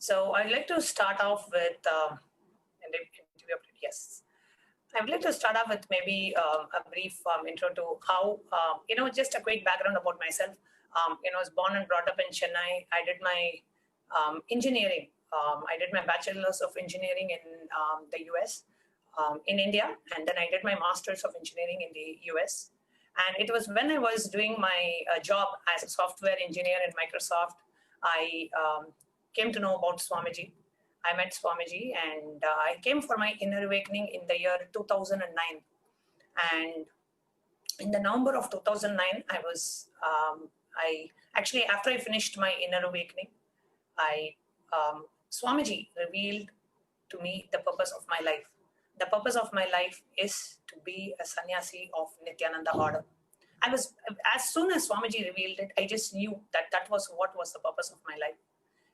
So I'd like to start off with, yes, I would like to start off with maybe a brief intro to how, just a quick background about myself. I was born and brought up in Chennai. I did my engineering. I did my bachelor's of engineering in the US, in India, and then I did my master's of engineering in the US. And it was when I was doing my job as a software engineer in Microsoft, I came to know about Swamiji. I met Swamiji, and I came for my inner awakening in the year 2009. And in the November of 2009, I actually, after I finished my inner awakening, Swamiji revealed to me the purpose of my life. The purpose of my life is to be a sannyasi of Nithyananda order. As soon as Swamiji revealed it, I just knew that that was what was the purpose of my life.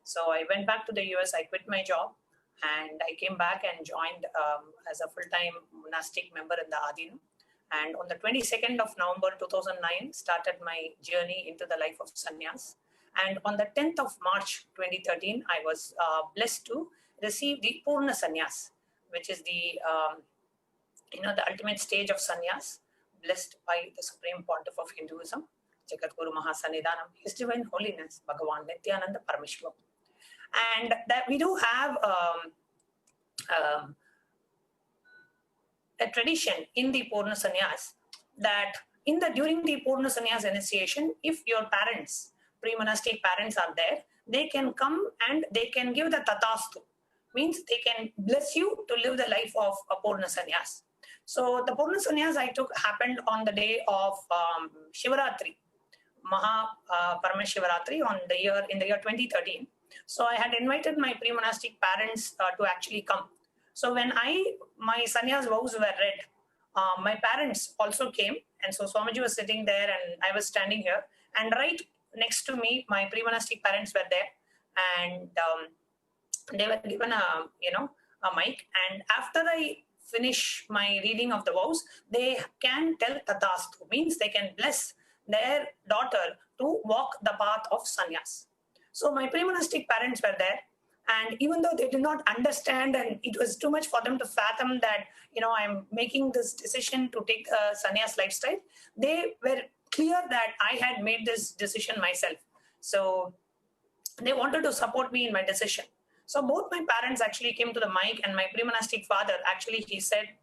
So I went back to the US, I quit my job, and I came back and joined as a full-time monastic member in the Adinu. And on the 22nd of November 2009, started my journey into the life of sannyas. And on the 10th of March 2013, I was blessed to receive the Purna Sannyas, which is the ultimate stage of sannyas, blessed by the Supreme Pontiff of Hinduism, Jagadguru Mahasannidhanam, His Divine Holiness, Bhagavan Nithyananda Paramashivam. And that we do have a tradition in the Purna Sannyas that during the Purna Sannyas initiation, if your parents, pre-monastic parents are there, they can come and they can give the tatastu, means they can bless you to live the life of a Purna Sannyas. So the Purna Sannyas I took happened on the day of Shivaratri, Paramashivoham in the year 2013. So I had invited my pre-monastic parents to actually come. So when my sannyas vows were read, my parents also came, and so Swamiji was sitting there and I was standing here, and right next to me, my pre-monastic parents were there, and they were given a mic, and after I finish my reading of the vows, they can tell tatastu, means they can bless their daughter to walk the path of sannyas. So my pre-monastic parents were there, and even though they did not understand, and it was too much for them to fathom that, I'm making this decision to take a sannyas lifestyle, they were clear that I had made this decision myself. So they wanted to support me in my decision. So both my parents actually came to the mic, and my pre-monastic father, actually, he said,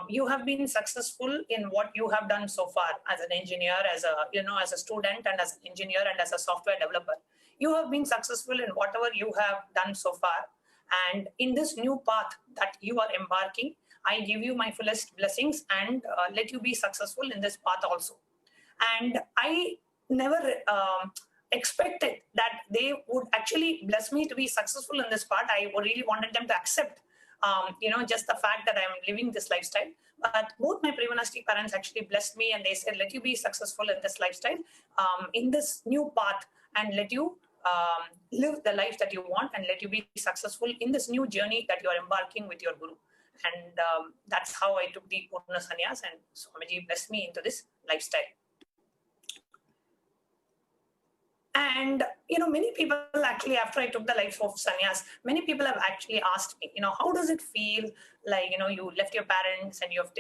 you have been successful in what you have done so far as an engineer, as a student, and as an engineer, and as a software developer. You have been successful in whatever you have done so far. And in this new path that you are embarking, I give you my fullest blessings and let you be successful in this path also. And I never expected that they would actually bless me to be successful in this path. I really wanted them to accept just the fact that I'm living this lifestyle. But both my pre-monastic parents actually blessed me, and they said, let you be successful in this lifestyle, in this new path, and let you live the life that you want, and let you be successful in this new journey that you are embarking with your Guru. And that's how I took the Purna Sannyas, and Swamiji blessed me into this lifestyle. And, many people actually, after I took the life of sannyas, many people have actually asked me, how does it feel like, you left your parents and you have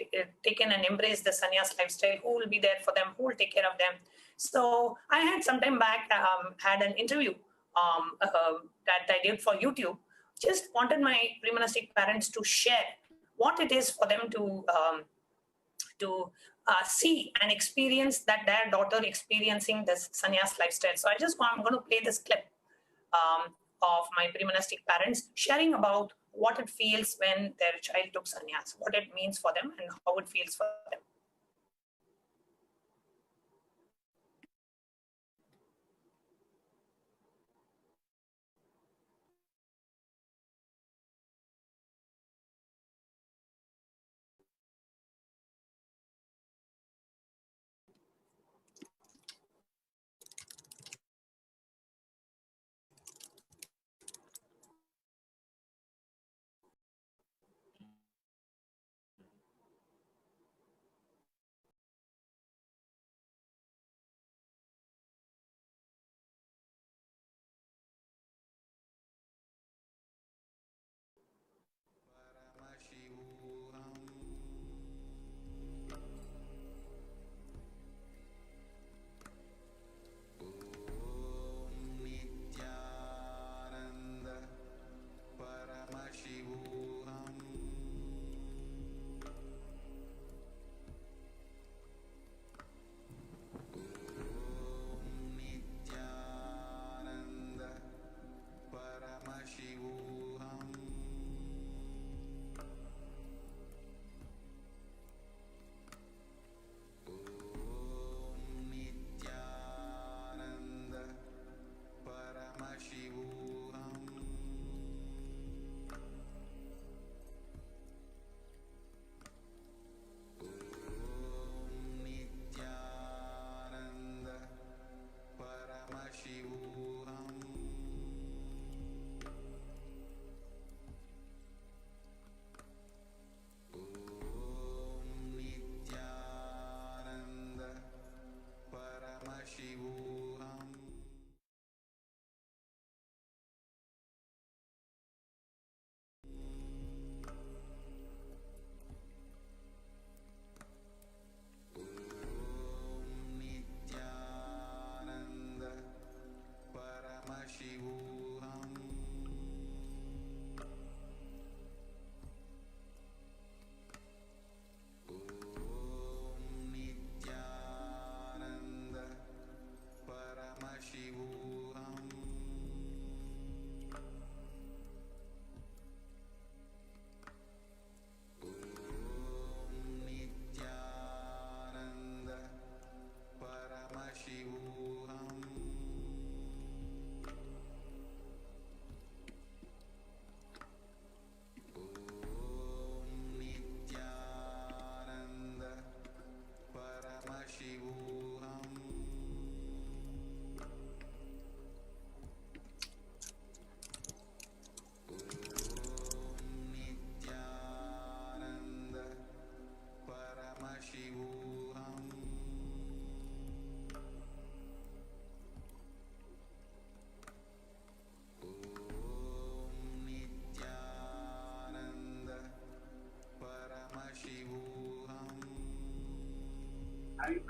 taken and embraced the sannyas lifestyle? Who will be there for them? Who will take care of them? So I had some time back, had an interview that I did for YouTube. Just wanted my pre-monastic parents to share what it is for them to see and experience that their daughter experiencing this sannyas lifestyle. So I'm going to play this clip of my pre-monastic parents sharing about what it feels when their child took sannyas, what it means for them, and how it feels for them.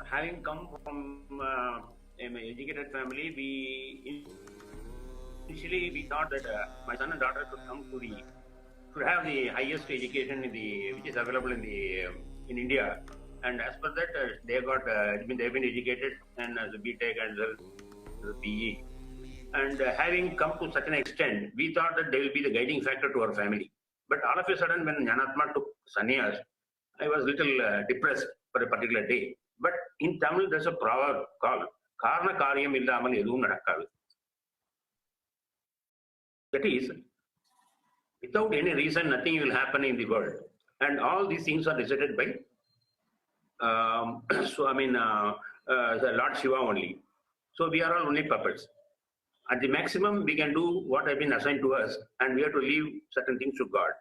having come from an educated family, initially we thought that my son and daughter should have the highest education which is available in India, and as per that they've been educated and as a BTech and as a PE, and having come to such an extent, we thought that they will be the guiding factor to our family. But all of a sudden, when Jnanatma took sannyas, I was a little depressed for a particular day. But in Tamil, there's a proverb called Karna Karyam Illamal Edum Nadakkaadu. That is, without any reason, nothing will happen in the world. And all these things are decided by the Lord Shiva only. So we are all only puppets. At the maximum, we can do what has been assigned to us, and we have to leave certain things to God.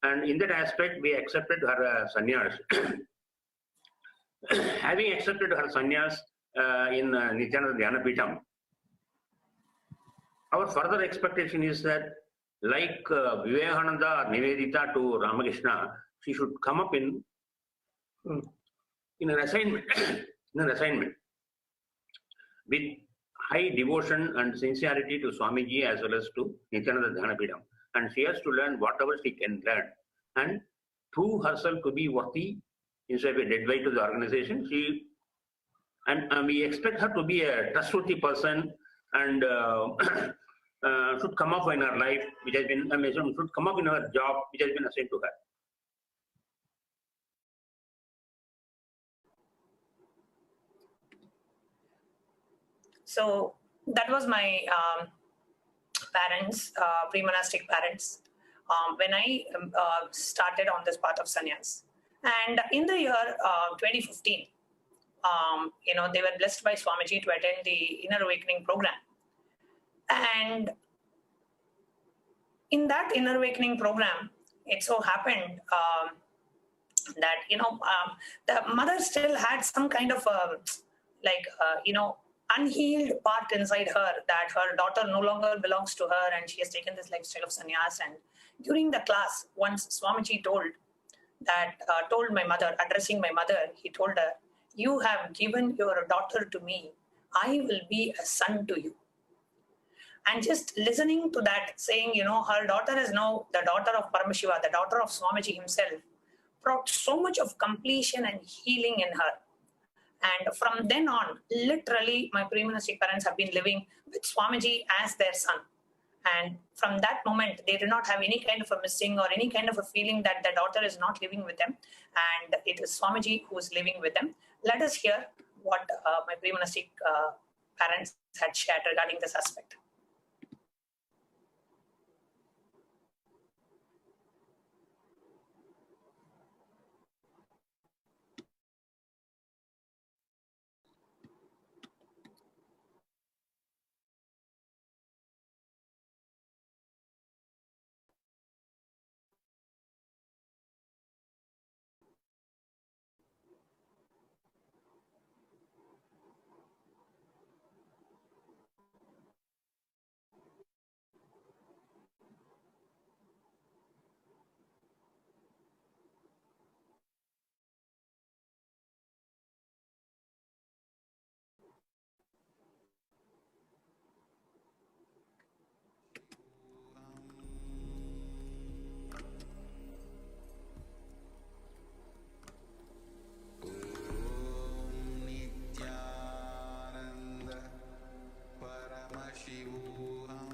And in that aspect, we accepted her sannyas. Having accepted her sannyas in Nithyananda Paramashivam, our further expectation is that, like Vivekananda or Nivedita to Ramakrishna, she should come up in an assignment, with high devotion and sincerity to Swamiji as well as to Nithyananda Paramashivam. And she has to learn whatever she can learn and prove herself to be worthy instead of a dead weight to the organization. We expect her to be a trustworthy person and should come up in her life, which has been, should come up in her job, which has been assigned to her. So that was my parents, pre-monastic parents, when I started on this path of sannyas. And in the year 2015, they were blessed by Swamiji to attend the Inner Awakening program. And in that Inner Awakening program, it so happened that, the mother still had some kind of unhealed part inside her, that her daughter no longer belongs to her and she has taken this lifestyle of sannyas. And during the class, once Swamiji told my mother, addressing my mother, he told her, "You have given your daughter to me. I will be a son to you." And just listening to that, saying, her daughter is now the daughter of Paramashiva, the daughter of Swamiji himself, brought so much of completion and healing in her. And from then on, literally, my pre-monastic parents have been living with Swamiji as their son. And from that moment, they do not have any kind of a missing or any kind of a feeling that their daughter is not living with them. And it is Swamiji who is living with them. Let us hear what my pre-monastic parents had shared regarding this aspect. Nithyananda Paramashivoham.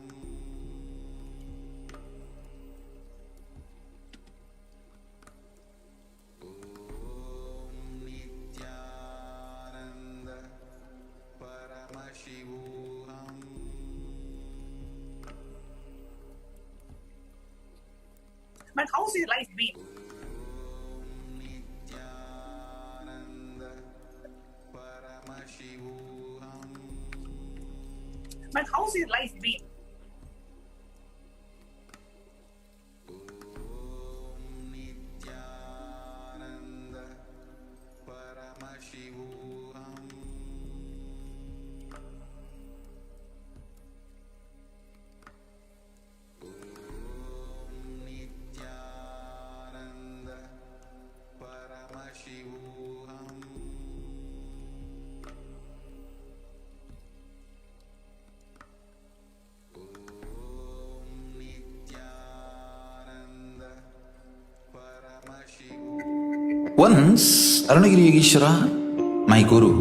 Nithyananda Paramashivoham. But how's your life been? Nithyananda Paramashivoham. But how's your life been? Nithyananda Paramashivoham. Nithyananda Paramashivoham. Once, Arunagiri Yogeshwara, my guru,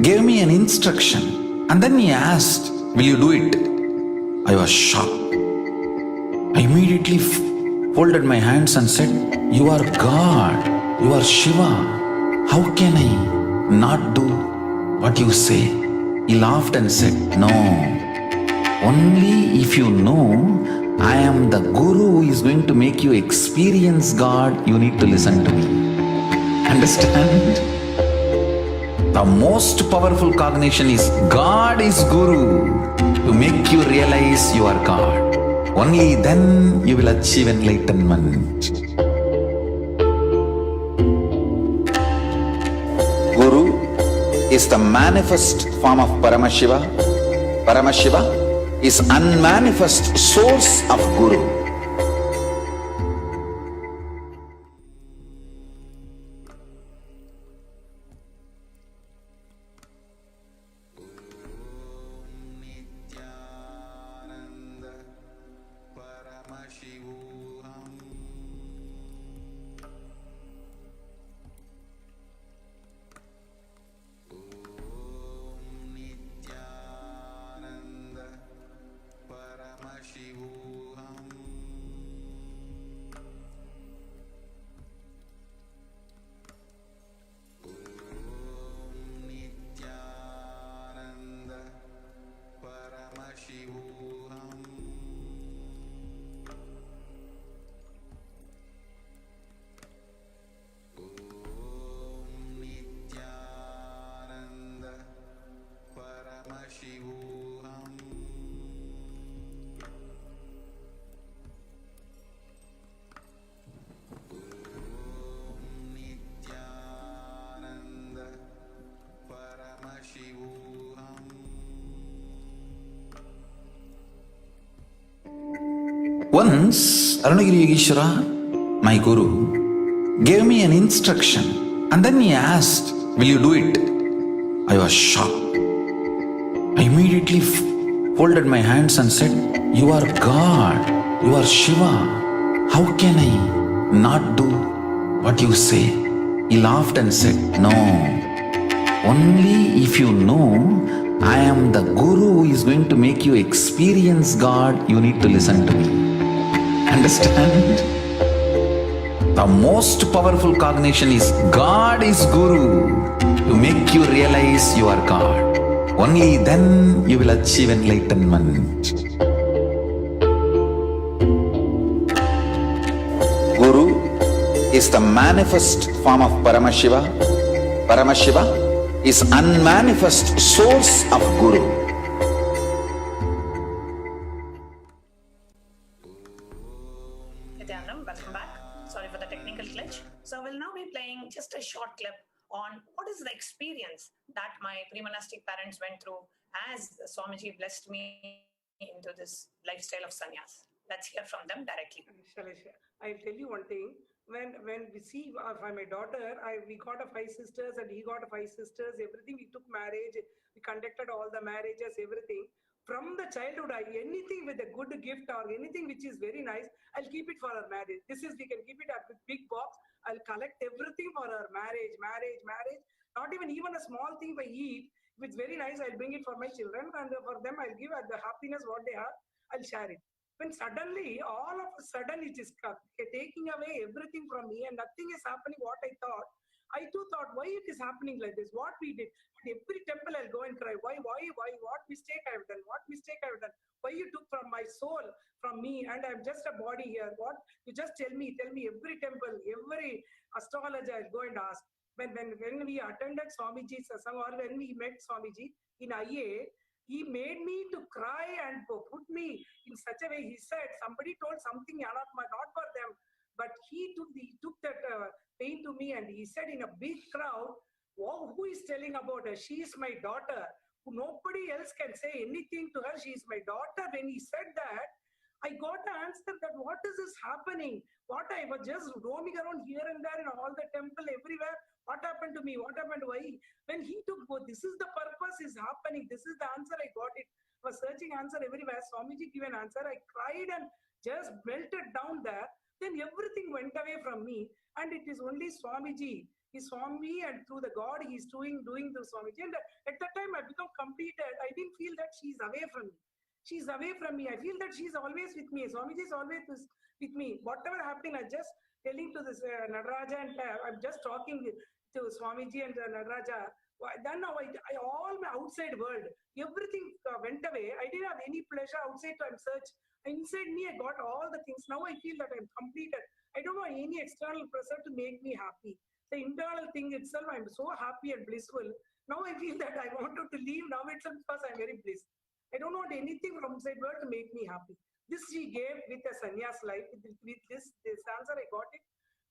gave me an instruction and then he asked, "Will you do it?" I was shocked. I immediately folded my hands and said, "You are God, you are Shiva. How can I not do what you say?" He laughed and said, "No, only if you know I am the Guru who is going to make you experience God, you need to listen to me." Understand? The most powerful cognition is God is Guru to make you realize you are God. Only then you will achieve enlightenment. Guru is the manifest form of Paramashiva. Paramashiva is unmanifest source of Guru. Nithyananda Paramashivoham. Nithyananda Paramashivoham. Nithyananda Paramashivoham. Nithyananda Paramashivoham. Nithyananda Paramashivoham. Once, Arunagiri Yogeshwara, my guru, gave me an instruction and then he asked, "Will you do it?" I was shocked. I immediately folded my hands and said, "You are God, you are Shiva. How can I not do what you say?" He laughed and said, "No, only if you know I am the Guru who is going to make you experience God, you need to listen to me." Understand? The most powerful cognition is God is Guru to make you realize you are God. Only then you will achieve enlightenment. Guru is the manifest form of Paramashiva. Paramashiva is unmanifest source of Guru. Nithyanandam, welcome back. Sorry for the technical glitch. So we'll now be playing just a short clip on what is the experience that my pre-monastic parents went through as Swamiji blessed me into this lifestyle of sannyas. Let's hear from them directly. Shall I share? I'll tell you one thing. When we see my daughter, we got a 5 sisters and he got a 5 sisters. Everything we took marriage, we conducted all the marriages, everything. From the childhood, anything with a good gift or anything which is very nice, I'll keep it for our marriage. This is, we can keep it at a big box. I'll collect everything for our marriage. Not even a small thing I eat. If it's very nice, I'll bring it for my children and for them I'll give the happiness what they have. I'll share it. When suddenly, all of a sudden, it is taking away everything from me and nothing is happening what I thought. I too thought, why it is happening like this? What we did? At every temple I'll go and cry. Why? What mistake I have done? What mistake I have done? Why you took from my soul, from me, and I'm just a body here? What? You just tell me every temple, every astrologer I'll go and ask. When we attended Swamiji's satsang or when we met Swamiji in IA, he made me to cry and put me in such a way. He said, somebody told something not for them, but he took that pain to me and he said in a big crowd, "Wow, who is telling about her? She is my daughter. Nobody else can say anything to her. She is my daughter." When he said that, I got the answer that what is this happening? What I was just roaming around here and there in all the temple everywhere. What happened to me? What happened? Why? When he took, this is the purpose is happening. This is the answer. I got it. I was searching answer everywhere. Swamiji gave an answer. I cried and just melted down there. then everything went away from me, and it is only Swamiji. He saw me, and through the God, he is doing the Swamiji. And at that time, I become completed. I didn't feel that she is away from me. She is away from me. I feel that she is always with me. Swamiji is always with me. Whatever happened, I just telling to this Nadaraja, and I'm just talking to Swamiji and Nadaraja. Then now all my outside world, everything went away. I didn't have any pleasure outside to search. Inside me, I got all the things. Now I feel that I'm completed. I don't want any external pressure to make me happy. The internal thing itself, I'm so happy and blissful. Now I feel that I wanted to leave now itself because I'm very blissed. I don't want anything from outside world to make me happy. This she gave with a sannyas life. With this answer, I got it.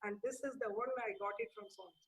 And this is the one I got it from Swamiji.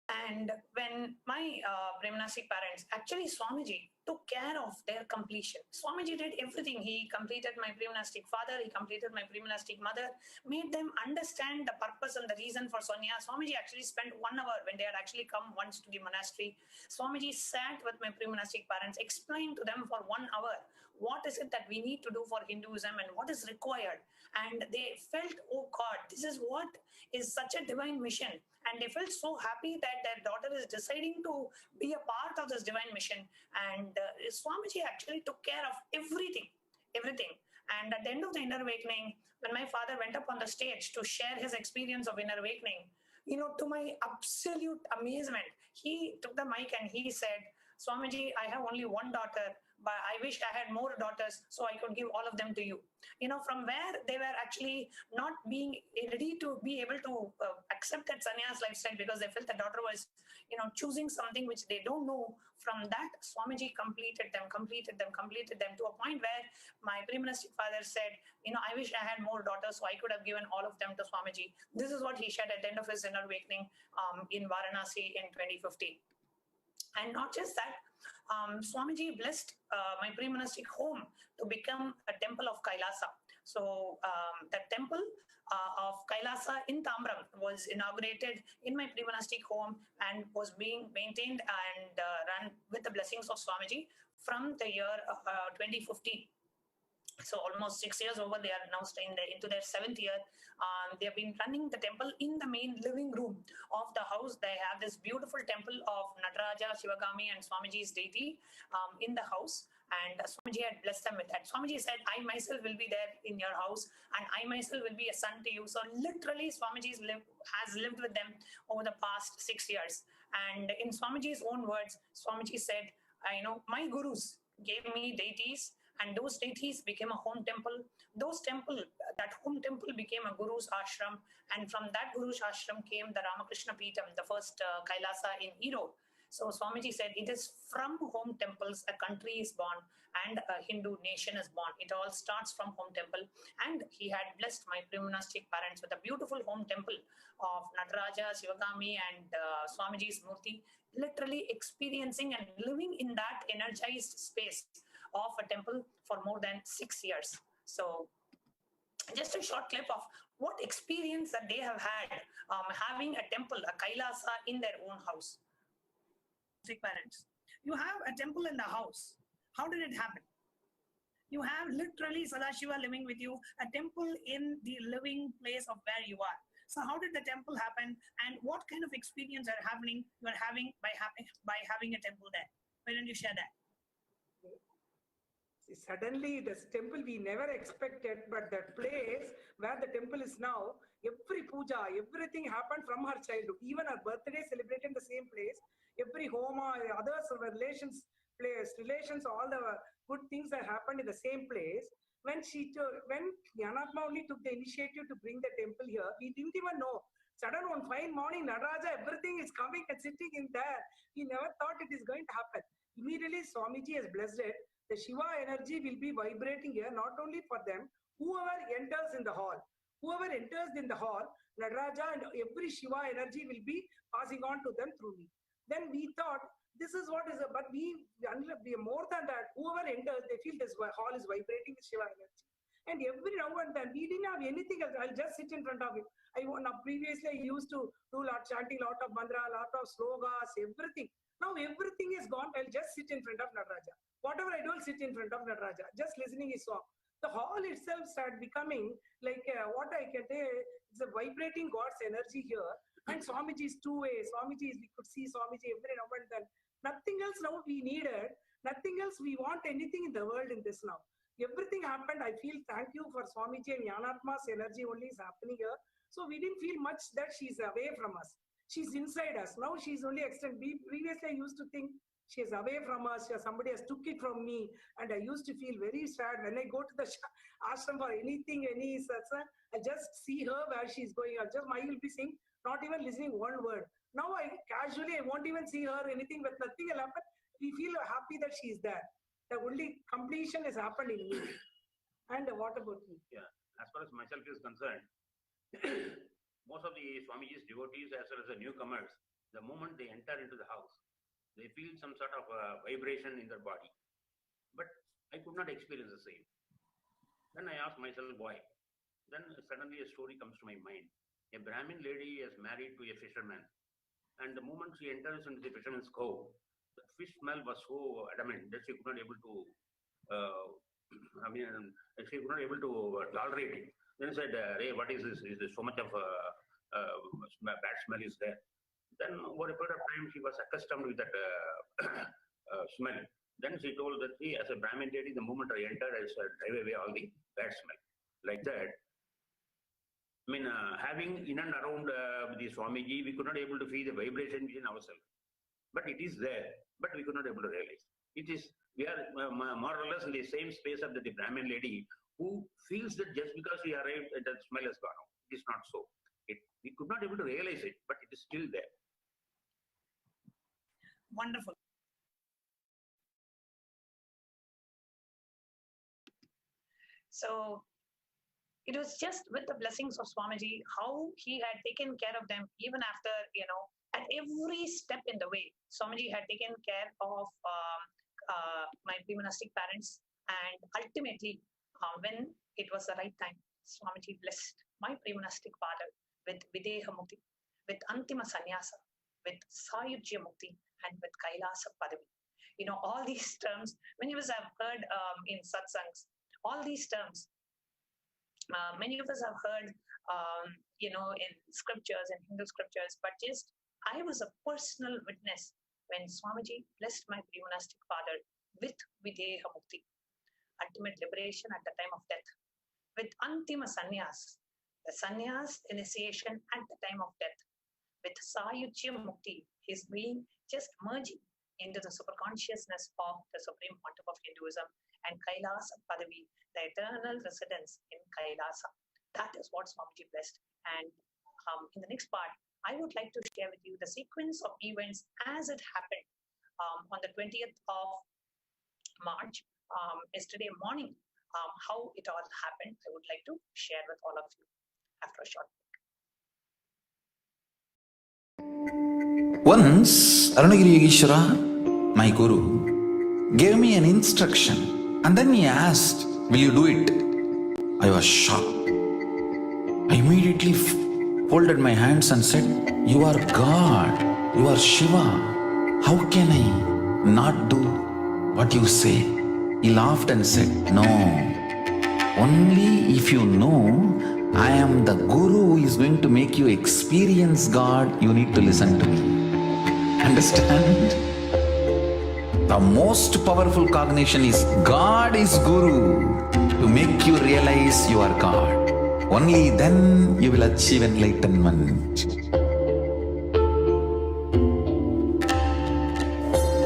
And when my Brahmanastic parents, actually Swamiji took care of their completion. Swamiji did everything. He completed my Brahmanastic father, he completed my Brahmanastic mother, made them understand the purpose and the reason for Sonia. Swamiji actually spent 1 hour when they had actually come once to the monastery. Swamiji sat with my Brahmanastic parents, explained to them for 1 hour what is it that we need to do for Hinduism and what is required. And they felt, oh God, this is what is such a divine mission. And they felt so happy that their daughter is deciding to be a part of this divine mission. And Swamiji actually took care of everything. And at the end of the inner awakening, when my father went up on the stage to share his experience of inner awakening, to my absolute amazement, he took the mic and he said, Swamiji, I have only one daughter, but I wish I had more daughters so I could give all of them to you. From where they were actually not being ready to be able to accept that sannyas lifestyle because they felt the daughter was, choosing something which they don't know. From that, Swamiji completed them to a point where my Brahmanastic father said, I wish I had more daughters so I could have given all of them to Swamiji. This is what he said at the end of his inner awakening in Varanasi in 2015. And not just that, Swamiji blessed my pre-monastic home to become a temple of Kailasa. So the temple of Kailasa in Tambram was inaugurated in my pre-monastic home and was being maintained and run with the blessings of Swamiji from the year 2015. So almost 6 years over, they are now staying there into their 7th year. They have been running the temple in the main living room of the house. They have this beautiful temple of Nataraja, Shivagami and Swamiji's deity in the house. And Swamiji had blessed them with that. Swamiji said, I myself will be there in your house and I myself will be a son to you. So literally Swamiji has lived with them over the past 6 years. And in Swamiji's own words, Swamiji said, my gurus gave me deities, and those deities became a home temple. That home temple became a guru's ashram, and from that guru's ashram came the Ramakrishna Peetham, the first Kailasa in Erode. So Swamiji said, it is from home temples a country is born and a Hindu nation is born. It all starts from home temple. And he had blessed my pre-monastic parents with a beautiful home temple of Nataraja, Shivagami and Swamiji's Murti, literally experiencing and living in that energized space of a temple for more than 6 years. So just a short clip of what experience that they have had having a temple, a Kailasa in their own house. Parents, you have a temple in the house. How did it happen? You have literally Sadashiva living with you, a temple in the living place of where you are. So how did the temple happen, and what kind of experience you are having by having a temple there? Why don't you share that? Suddenly, this temple we never expected, but that place where the temple is now, every puja, everything happened from her childhood. Even her birthday celebrated in the same place. Every homa, others, relations, all the good things that happened in the same place. When Jnanatma only took the initiative to bring the temple here, we didn't even know. Sudden one fine morning, Nataraja, everything is coming and sitting in there. We never thought it is going to happen. Immediately, Swamiji has blessed it. The Shiva energy will be vibrating here, not only for them, whoever enters in the hall. Whoever enters in the hall, Nataraja and every Shiva energy will be passing on to them through me. Then we thought, this is what is, but we more than that, whoever enters, they feel this hall is vibrating with Shiva energy. And every now and then, we didn't have anything else. I'll just sit in front of it. Previously, I used to do chanting, lot of mantra, lot of slogas, everything. Now everything is gone. I'll just sit in front of Nataraja. Whatever I do, I'll sit in front of Nataraja, just listening his song. The hall itself started becoming like what I can say, it's a vibrating God's energy here. And Swamiji is two-way. Swamiji is, we could see Swamiji every now and then. Nothing else now we needed. Nothing else we want anything in the world in this now. Everything happened. I feel thank you for Swamiji and Yanatma's energy only is happening here. So we didn't feel much that she's away from us. She's inside us. Now she's only extended. Previously I used to think she is away from us. Somebody has took it from me. And I used to feel very sad when I go to the ashram for anything, any satsa. I just see her where she's going. I will be saying, not even listening one word. Now I won't even see her, anything, but nothing will happen. We feel happy that she's there. The only completion has happened in me. And what about you? Yeah, as far as myself is concerned, most of the Swamiji's devotees as well as the newcomers, the moment they enter into the house, they feel some sort of vibration in their body. But I could not experience the same. Then I asked myself why. Then suddenly a story comes to my mind. A Brahmin lady is married to a fisherman. And the moment she enters into the fisherman's cove, the fish smell was so adamant that she could not able to, she could not able to tolerate it. Then said, hey, what is this? Is there so much of bad smell is there? Then over a period of time, she was accustomed with that smell. Then she told that, see, as a Brahmin lady, the moment I entered, I said, drive away all the bad smell. Like that. I mean, having in and around the Swamiji, we could not able to feel the vibration within ourselves. But it is there, but we could not able to realize. It is, we are more or less in the same space of the Brahmin lady who feels that just because we arrived, that smell has gone out. It is not so. We could not able to realize it, but it is still there. Wonderful. So it was just with the blessings of Swamiji, how he had taken care of them even after, at every step in the way, Swamiji had taken care of my pre-monastic parents. And ultimately, when it was the right time, Swamiji blessed my pre-monastic father with Videha Mukti, with Antima Sannyasa, with Sayujya Mukti, and with Kailasa Padavi. All these terms, many of us have heard in satsangs, all these terms, many of us have heard, in scriptures and Hindu scriptures, but just I was a personal witness when Swamiji blessed my pre-monastic father with Videha Mukti, ultimate liberation at the time of death, with Antima Sannyas, the sannyas initiation at the time of death, with Sayujya Mukti, his being just merging into the superconsciousness of the Supreme Pontiff of Hinduism, and Kailasa Padavi, the eternal residence in Kailasa. That is what Swamiji blessed. And in the next part, I would like to share with you the sequence of events as it happened on the 20th of March, yesterday morning, how it all happened. I would like to share with all of you after a short break. Once, Arunagiri Yogeshwara, my guru, gave me an instruction and then he asked, will you do it? I was shocked. I immediately folded my hands and said, you are God, you are Shiva. How can I not do what you say? He laughed and said, no, only if you know I am the guru who is going to make you experience God, you need to listen to me. Understand? The most powerful cognition is God is guru to make you realize you are God. Only then you will achieve enlightenment.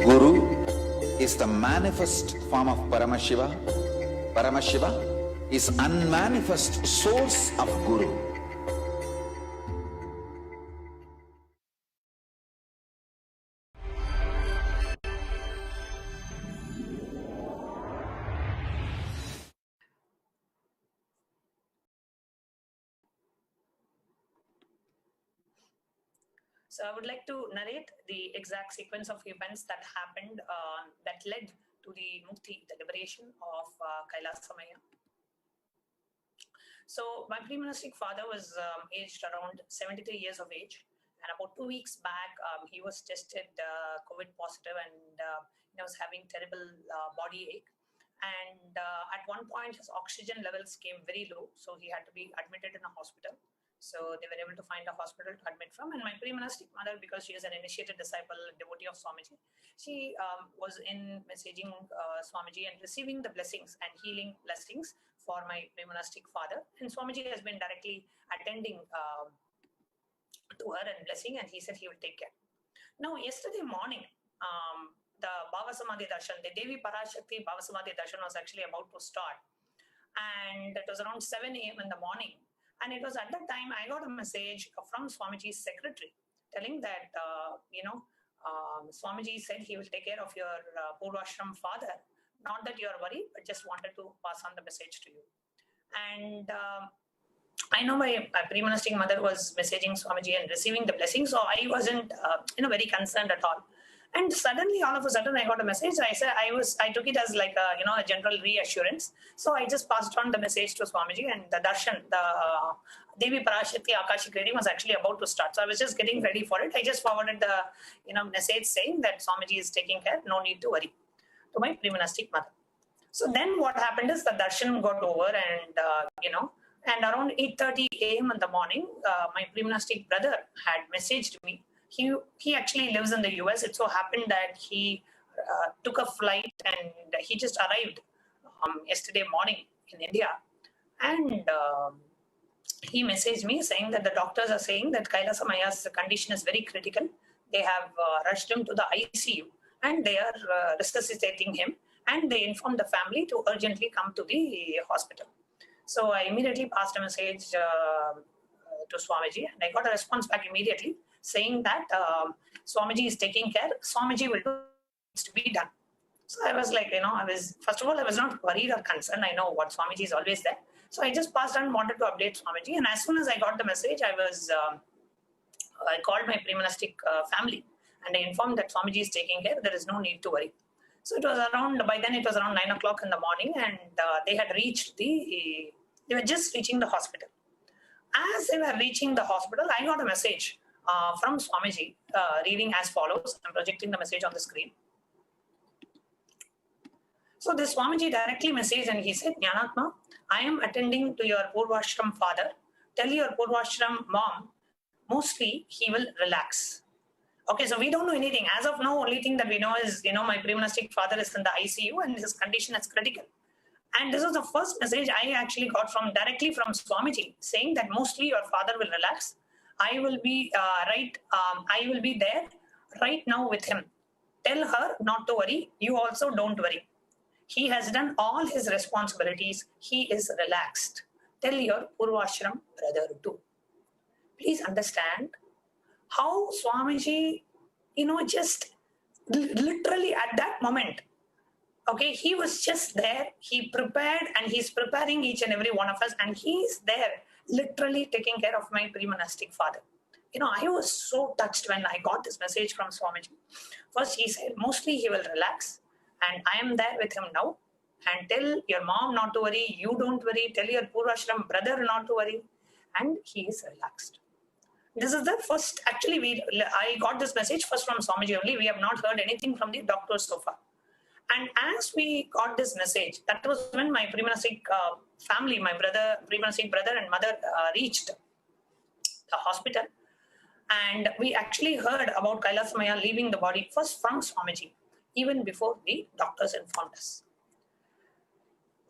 Guru is the manifest form of Paramashiva. Paramashiva is unmanifest source of Guru. So I would like to narrate the exact sequence of events that happened that led to the Mukti, the liberation of Kailasa Maya. So my pre-monastic father was aged around 73 years of age, And about 2 weeks back, he was tested COVID positive, and he was having terrible body ache. And at one point, his oxygen levels came very low, so he had to be admitted in a hospital. So they were able to find a hospital to admit from. And my pre-monastic mother, because she is an initiated disciple, devotee of Swamiji, she was in messaging Swamiji and receiving the blessings and healing blessings for my pre-monastic father. And Swamiji has been directly attending to her and blessing, and he said he will take care. Now, yesterday morning, the Bhava Samadhi Darshan, the Devi Parashakti Bhava Samadhi Darshan was actually about to start. And it was around 7 a.m. in the morning. And it was at that time I got a message from Swamiji's secretary telling that, Swamiji said he will take care of your Purvashram father. Not that you're worried, but just wanted to pass on the message to you. And I know my pre-monastic mother was messaging Swamiji and receiving the blessing, so I wasn't, very concerned at all. And suddenly, all of a sudden, I got a message. I took it as like a general reassurance. So I just passed on the message to Swamiji, and the darshan, the Devi Parashakti Akashic reading was actually about to start. So I was just getting ready for it. I just forwarded the message saying that Swamiji is taking care, no need to worry, to my pre-monastic mother. So then what happened is the darshan got over, and and around 8:30 a.m. in the morning, my pre-monastic brother had messaged me. He actually lives in the US. It so happened that he took a flight and he just arrived yesterday morning in India. And he messaged me saying that the doctors are saying that Kailasa Maya's condition is very critical. They have rushed him to the ICU and they are resuscitating him. And they informed the family to urgently come to the hospital. So I immediately passed a message to Swamiji, and I got a response back immediately saying that Swamiji is taking care. Swamiji will do what's to be done. So I was like, first of all, I was not worried or concerned. I know what Swamiji is always there. So I just passed on and wanted to update Swamiji. And as soon as I got the message, I called my pre-monastic family and I informed that Swamiji is taking care. There is no need to worry. So by then it was around 9 o'clock in the morning, and they were just reaching the hospital. As they were reaching the hospital, I got a message from Swamiji, reading as follows. I'm projecting the message on the screen. So the Swamiji directly messaged and he said, Jnanatma, I am attending to your Purvashram father. Tell your Purvashram mom, mostly he will relax. Okay, so we don't know anything. As of now, only thing that we know is, my pre-monastic father is in the ICU and his condition is critical. And this was the first message I actually got directly from Swamiji, saying that mostly your father will relax. I will be I will be there right now with him. Tell her not to worry. You also don't worry. He has done all his responsibilities. He is relaxed. Tell your Purvashram brother too. Please understand how Swamiji, just literally at that moment, okay, he was just there. He prepared and he's preparing each and every one of us, and he's there literally taking care of my pre-monastic father. I was so touched when I got this message from Swamiji. First, he said, mostly he will relax, and I am there with him now. And tell your mom not to worry. You don't worry. Tell your Purvashram brother not to worry. And he is relaxed. This is the first, actually, I got this message first from Swamiji only. We have not heard anything from the doctors so far. And as we got this message, that was when my pre-monastic family, my pre-monastic brother and mother reached the hospital. And we actually heard about Kailasa Maya leaving the body first from Swamiji, even before the doctors informed us.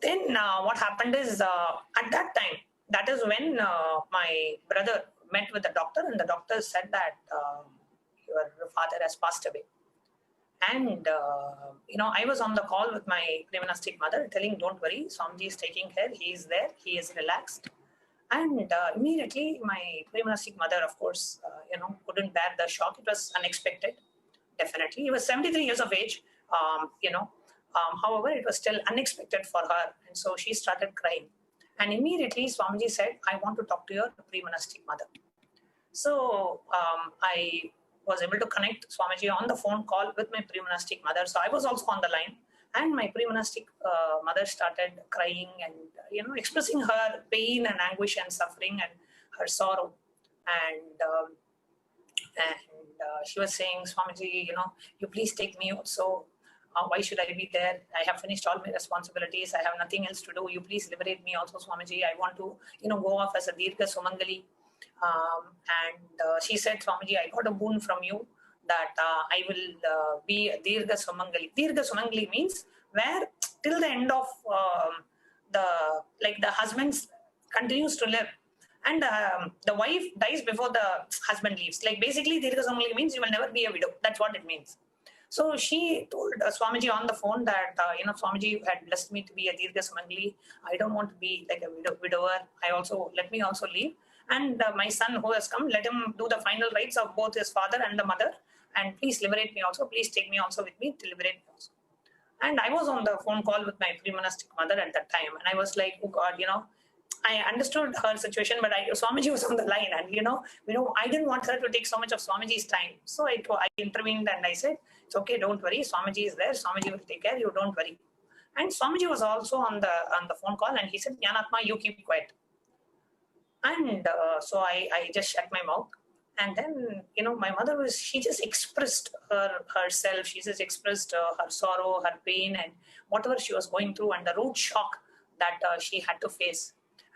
Then what happened is, at that time, that is when my brother met with the doctor, and the doctor said that your father has passed away. And, I was on the call with my pre-monastic mother telling, don't worry, Swamiji is taking care. He is there. He is relaxed. And immediately my pre-monastic mother, of course, couldn't bear the shock. It was unexpected, definitely. He was 73 years of age, however, it was still unexpected for her. And so she started crying. And immediately Swamiji said, I want to talk to your pre-monastic mother. So I was able to connect Swamiji on the phone call with my pre-monastic mother. So I was also on the line, and my pre-monastic mother started crying and, expressing her pain and anguish and suffering and her sorrow. And she was saying, Swamiji, you please take me also. Why should I be there? I have finished all my responsibilities. I have nothing else to do. You please liberate me also, Swamiji. I want to, go off as a Dirgha Sumangali. She said, Swamiji, I got a boon from you that I will be a Dirgha Sumangali. Dirgha Sumangali means where till the end of the husband continues to live. And the wife dies before the husband leaves. Like basically, Dirgha Sumangali means you will never be a widow. That's what it means. So she told Swamiji on the phone that, Swamiji had blessed me to be a Dirgha Sumangali. I don't want to be like a widower. Let me also leave. And my son who has come, let him do the final rites of both his father and the mother. And please liberate me also. Please take me also with me to liberate me also. And I was on the phone call with my pre-monastic mother at that time. And I was like, oh God, I understood her situation, but Swamiji was on the line, and I didn't want her to take so much of Swamiji's time. So I intervened and I said, "It's okay, don't worry. Swamiji is there. Swamiji will take care. You don't worry." And Swamiji was also on the phone call, and he said, "Jnanatma, you keep quiet." And so I just shut my mouth. And then my mother she just expressed herself. She just expressed her sorrow, her pain, and whatever she was going through, and the root shock that she had to face.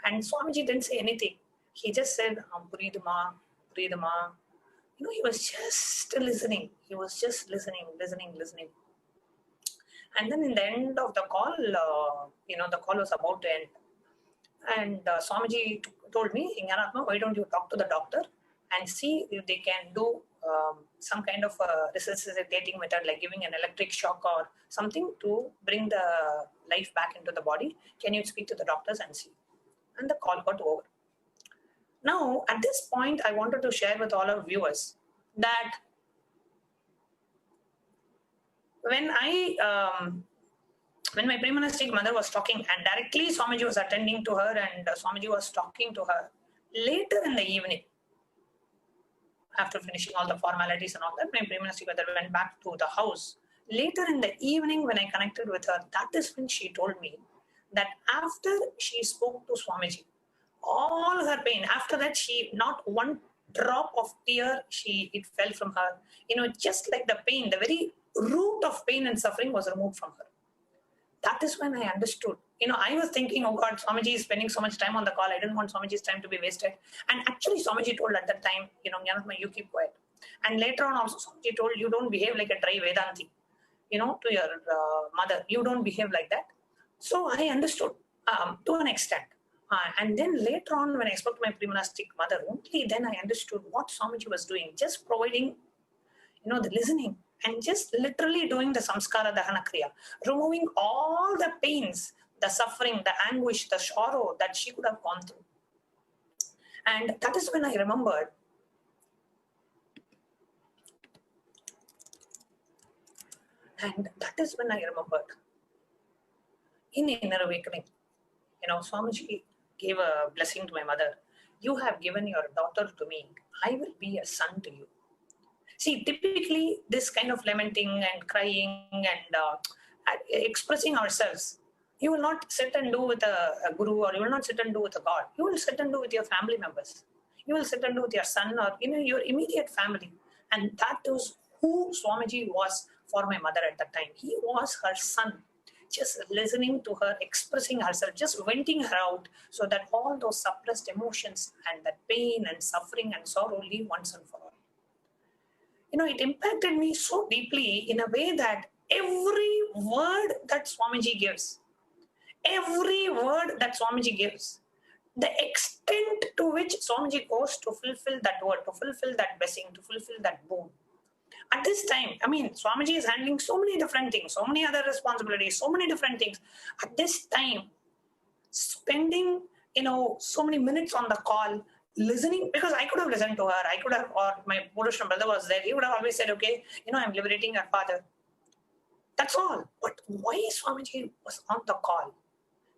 And Swamiji didn't say anything. He just said, Puridama, Puridama. He was just listening. He was just listening. And then in the end of the call, the call was about to end. And Swamiji told me, Jnanatma, why don't you talk to the doctor and see if they can do some kind of resuscitating method, like giving an electric shock or something to bring the life back into the body. Can you speak to the doctors and see? And the call got over. Now, at this point, I wanted to share with all our viewers that when my pre-monastic mother was talking, and directly Swamiji was attending to her, and Swamiji was talking to her, later in the evening, after finishing all the formalities and all that, my pre-monastic mother went back to the house. Later in the evening, when I connected with her, that is when she told me that after she spoke to Swamiji, all her pain, after that, not one drop of tear, it fell from her. Just like the pain, the very root of pain and suffering was removed from her. That is when I understood. I was thinking, oh God, Swamiji is spending so much time on the call. I didn't want Swamiji's time to be wasted. And actually, Swamiji told at that time, Jnanatma, you keep quiet. And later on also, Swamiji told, you don't behave like a dry Vedanti, to your mother. You don't behave like that. So I understood to an extent. And then later on, when I spoke to my pre-monastic mother, only then I understood what Swamiji was doing, just providing, the listening, and just literally doing the samskara dahana kriya, removing all the pains, the suffering, the anguish, the sorrow that she could have gone through. And that is when I remembered in Inner Awakening, Swamiji gave a blessing to my mother. You have given your daughter to me. I will be a son to you. See, typically this kind of lamenting and crying and expressing ourselves, you will not sit and do with a guru, or you will not sit and do with a God. You will sit and do with your family members. You will sit and do with your son, or your immediate family. And that is who Swamiji was for my mother at that time. He was her son, just listening to her, expressing herself, just venting her out, so that all those suppressed emotions and that pain and suffering and sorrow leave once and for all. It impacted me so deeply in a way that every word that Swamiji gives, the extent to which Swamiji goes to fulfill that word, to fulfill that blessing, to fulfill that boon. At this time, Swamiji is handling so many different things, so many other responsibilities, so many different things. At this time, spending, so many minutes on the call, listening, because I could have listened to her, or my Purusham brother was there, he would have always said, okay, I'm liberating her father. That's all. But why Swamiji was on the call?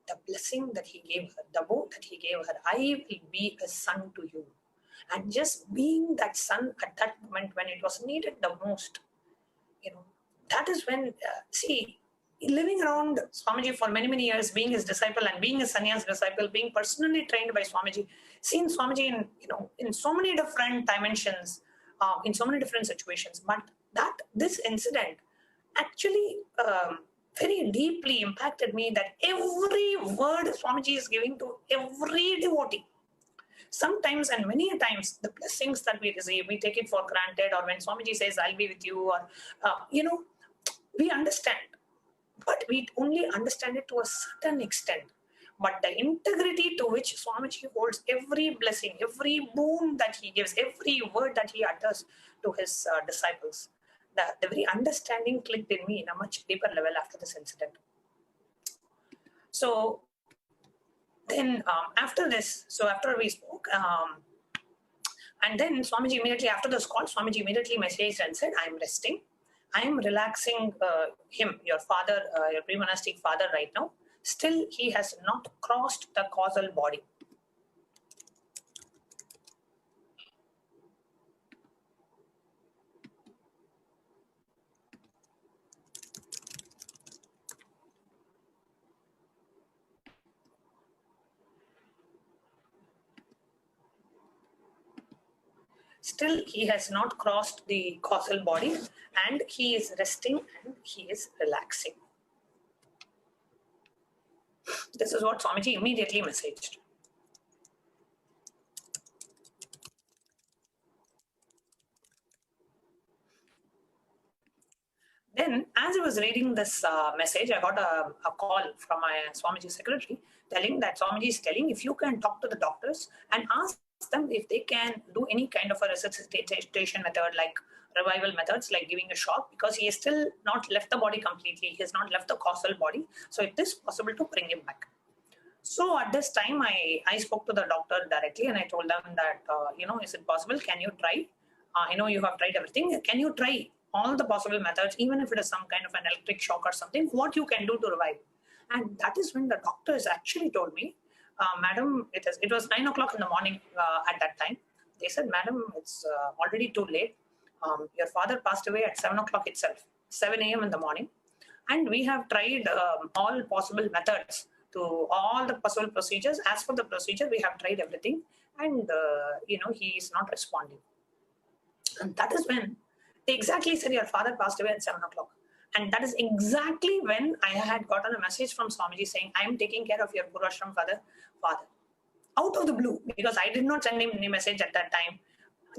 The blessing that he gave her, the boon that he gave her, I will be a son to you. And just being that son at that moment when it was needed the most, that is when, living around Swamiji for many, many years, being his disciple and being a sannyas disciple, being personally trained by Swamiji, seeing Swamiji in so many different dimensions, in so many different situations. But this incident actually very deeply impacted me, that every word Swamiji is giving to every devotee. Sometimes and many times the blessings that we receive, we take it for granted, or when Swamiji says, I'll be with you, or, we understand, but we only understand it to a certain extent. But the integrity to which Swamiji holds every blessing, every boon that he gives, every word that he utters to his disciples, the very understanding clicked in me in a much deeper level after this incident. So then after this, so after we spoke, and then Swamiji immediately after this call, Swamiji immediately messaged and said, I'm resting. I am relaxing him, your father, your pre-monastic father right now. Still, he has not crossed the causal body. Still, he has not crossed the causal body, and he is resting and he is relaxing. This is what Swamiji immediately messaged. Then, as I was reading this message, I got a call from my Swamiji secretary telling that Swamiji is telling, if you can talk to the doctors and ask them if they can do any kind of a resuscitation method, like revival methods, like giving a shock, because he has still not left the body completely. He has not left the causal body. So it is possible to bring him back. So at this time, I spoke to the doctor directly and I told them that, is it possible? Can you try? I know you have tried everything. Can you try all the possible methods, even if it is some kind of an electric shock or something, what you can do to revive? And that is when the doctors actually told me, madam, it was 9 o'clock in the morning at that time. They said, madam, it's already too late. Your father passed away at 7 o'clock itself, 7 a.m. in the morning. And we have tried all possible methods to all the possible procedures. As for the procedure, we have tried everything. And, he is not responding. And that is when they exactly said, your father passed away at 7 o'clock. And that is exactly when I had gotten a message from Swamiji saying, I am taking care of your Purashram father. Out of the blue, because I did not send him any message at that time.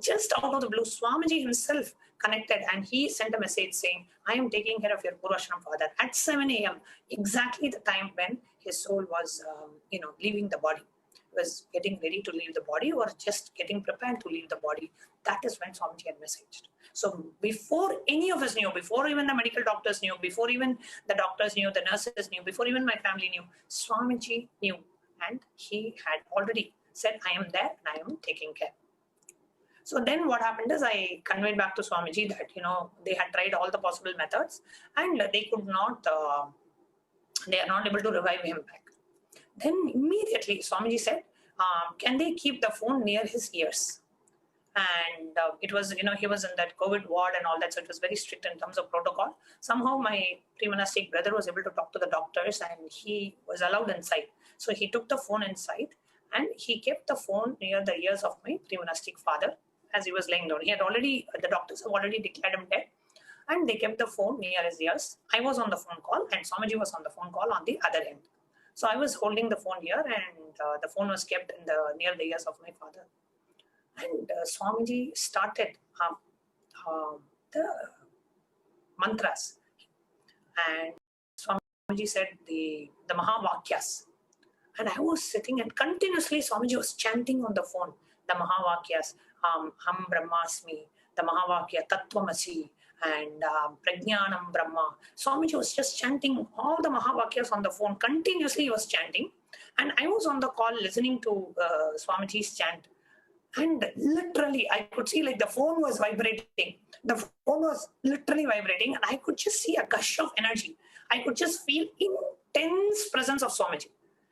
Just out of the blue, Swamiji himself connected and he sent a message saying, I am taking care of your Purashram father at 7 a.m., exactly the time when his soul was, leaving the body, was getting ready to leave the body or just getting prepared to leave the body. That is when Swamiji had messaged. So before any of us knew, before even the medical doctors knew, before even the doctors knew, the nurses knew, before even my family knew, Swamiji knew. And he had already said, I am there and I am taking care. So then what happened is I conveyed back to Swamiji that, they had tried all the possible methods and they could not, they are not able to revive him back. Then immediately Swamiji said, can they keep the phone near his ears? And it was, he was in that COVID ward and all that. So it was very strict in terms of protocol. Somehow my pre-monastic brother was able to talk to the doctors and he was allowed inside. So he took the phone inside and he kept the phone near the ears of my pre-monastic father as he was laying down. The doctors have already declared him dead and they kept the phone near his ears. I was on the phone call and Swamiji was on the phone call on the other end. So I was holding the phone here and the phone was kept near the ears of my father. And Swamiji started the mantras. And Swamiji said the Mahavakyas. And I was sitting and continuously Swamiji was chanting on the phone, the Mahavakyas, Ham Brahmasmi, the Mahavakya Tattvamasi, and Prajnanam Brahma. Swamiji was just chanting all the Mahavakyas on the phone. Continuously he was chanting. And I was on the call listening to Swamiji's chant. And literally, I could see like the phone was vibrating. The phone was literally vibrating and I could just see a gush of energy. I could just feel intense presence of Swamiji.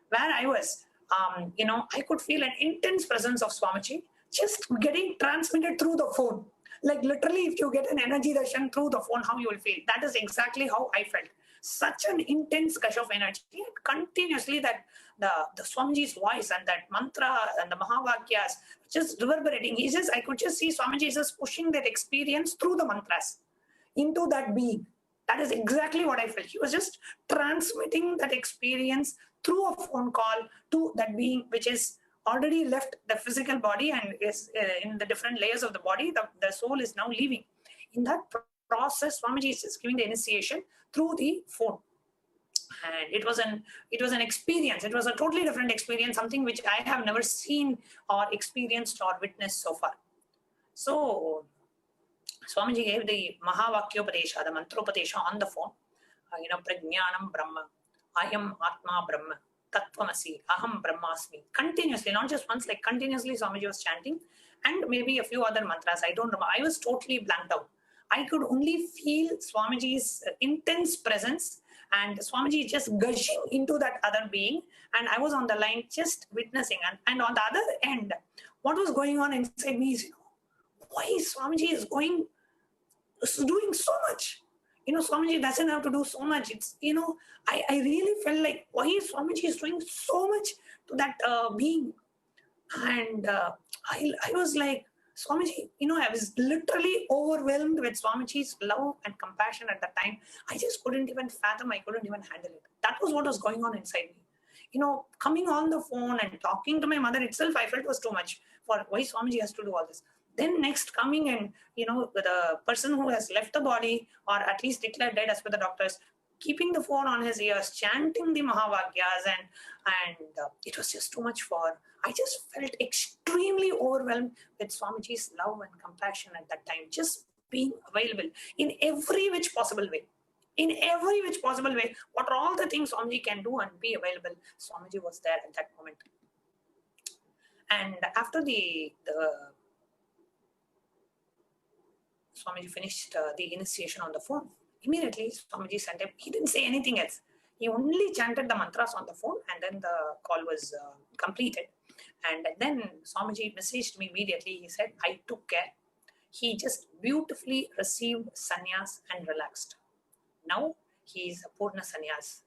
Where I was, I could feel an intense presence of Swamiji just getting transmitted through the phone. Like literally, if you get an energy darshan through the phone, how you will feel. That is exactly how I felt. such an intense gush of energy, and continuously that the Swamiji's voice and that mantra and the Mahavakyas just reverberating. I could just see Swamiji just pushing that experience through the mantras into that being. That is exactly what I felt. He was just transmitting that experience through a phone call to that being, which is already left the physical body and is in the different layers of the body. The soul is now leaving. In that process, Swamiji is just giving the initiation through the phone. And it was an experience. It was a totally different experience, something which I have never seen or experienced or witnessed so far. So Swamiji gave the Mahavakyopadesha, the Mantropadesha on the phone. Prajnanam Brahma, I am Atma Brahma, Tattvamasi, Aham Brahmasmi. Continuously, not just once, like continuously Swamiji was chanting, and maybe a few other mantras. I don't remember. I was totally blanked out. I could only feel Swamiji's intense presence and Swamiji just gushing into that other being. And I was on the line just witnessing. And on the other end, what was going on inside me is, why Swamiji is doing so much? Swamiji doesn't have to do so much. It's, I really felt like, why Swamiji is doing so much to that being? And I was like, Swamiji, I was literally overwhelmed with Swamiji's love and compassion at that time. I just couldn't even fathom, I couldn't even handle it. That was what was going on inside me. Coming on the phone and talking to my mother itself, I felt was too much for why Swamiji has to do all this. Then next coming and, the person who has left the body or at least declared dead as per the doctors, keeping the phone on his ears, chanting the Mahavakyas, and it was just too much for. I just felt extremely overwhelmed with Swamiji's love and compassion at that time, just being available in every which possible way. In every which possible way, what are all the things Swamiji can do and be available, Swamiji was there at that moment. And after the Swamiji finished the initiation on the phone, immediately Swamiji sent him. He didn't say anything else. He only chanted the mantras on the phone, and then the call was completed. And then Swamiji messaged me immediately. He said, I took care. He just beautifully received sannyas and relaxed. Now he is a Purna sannyas.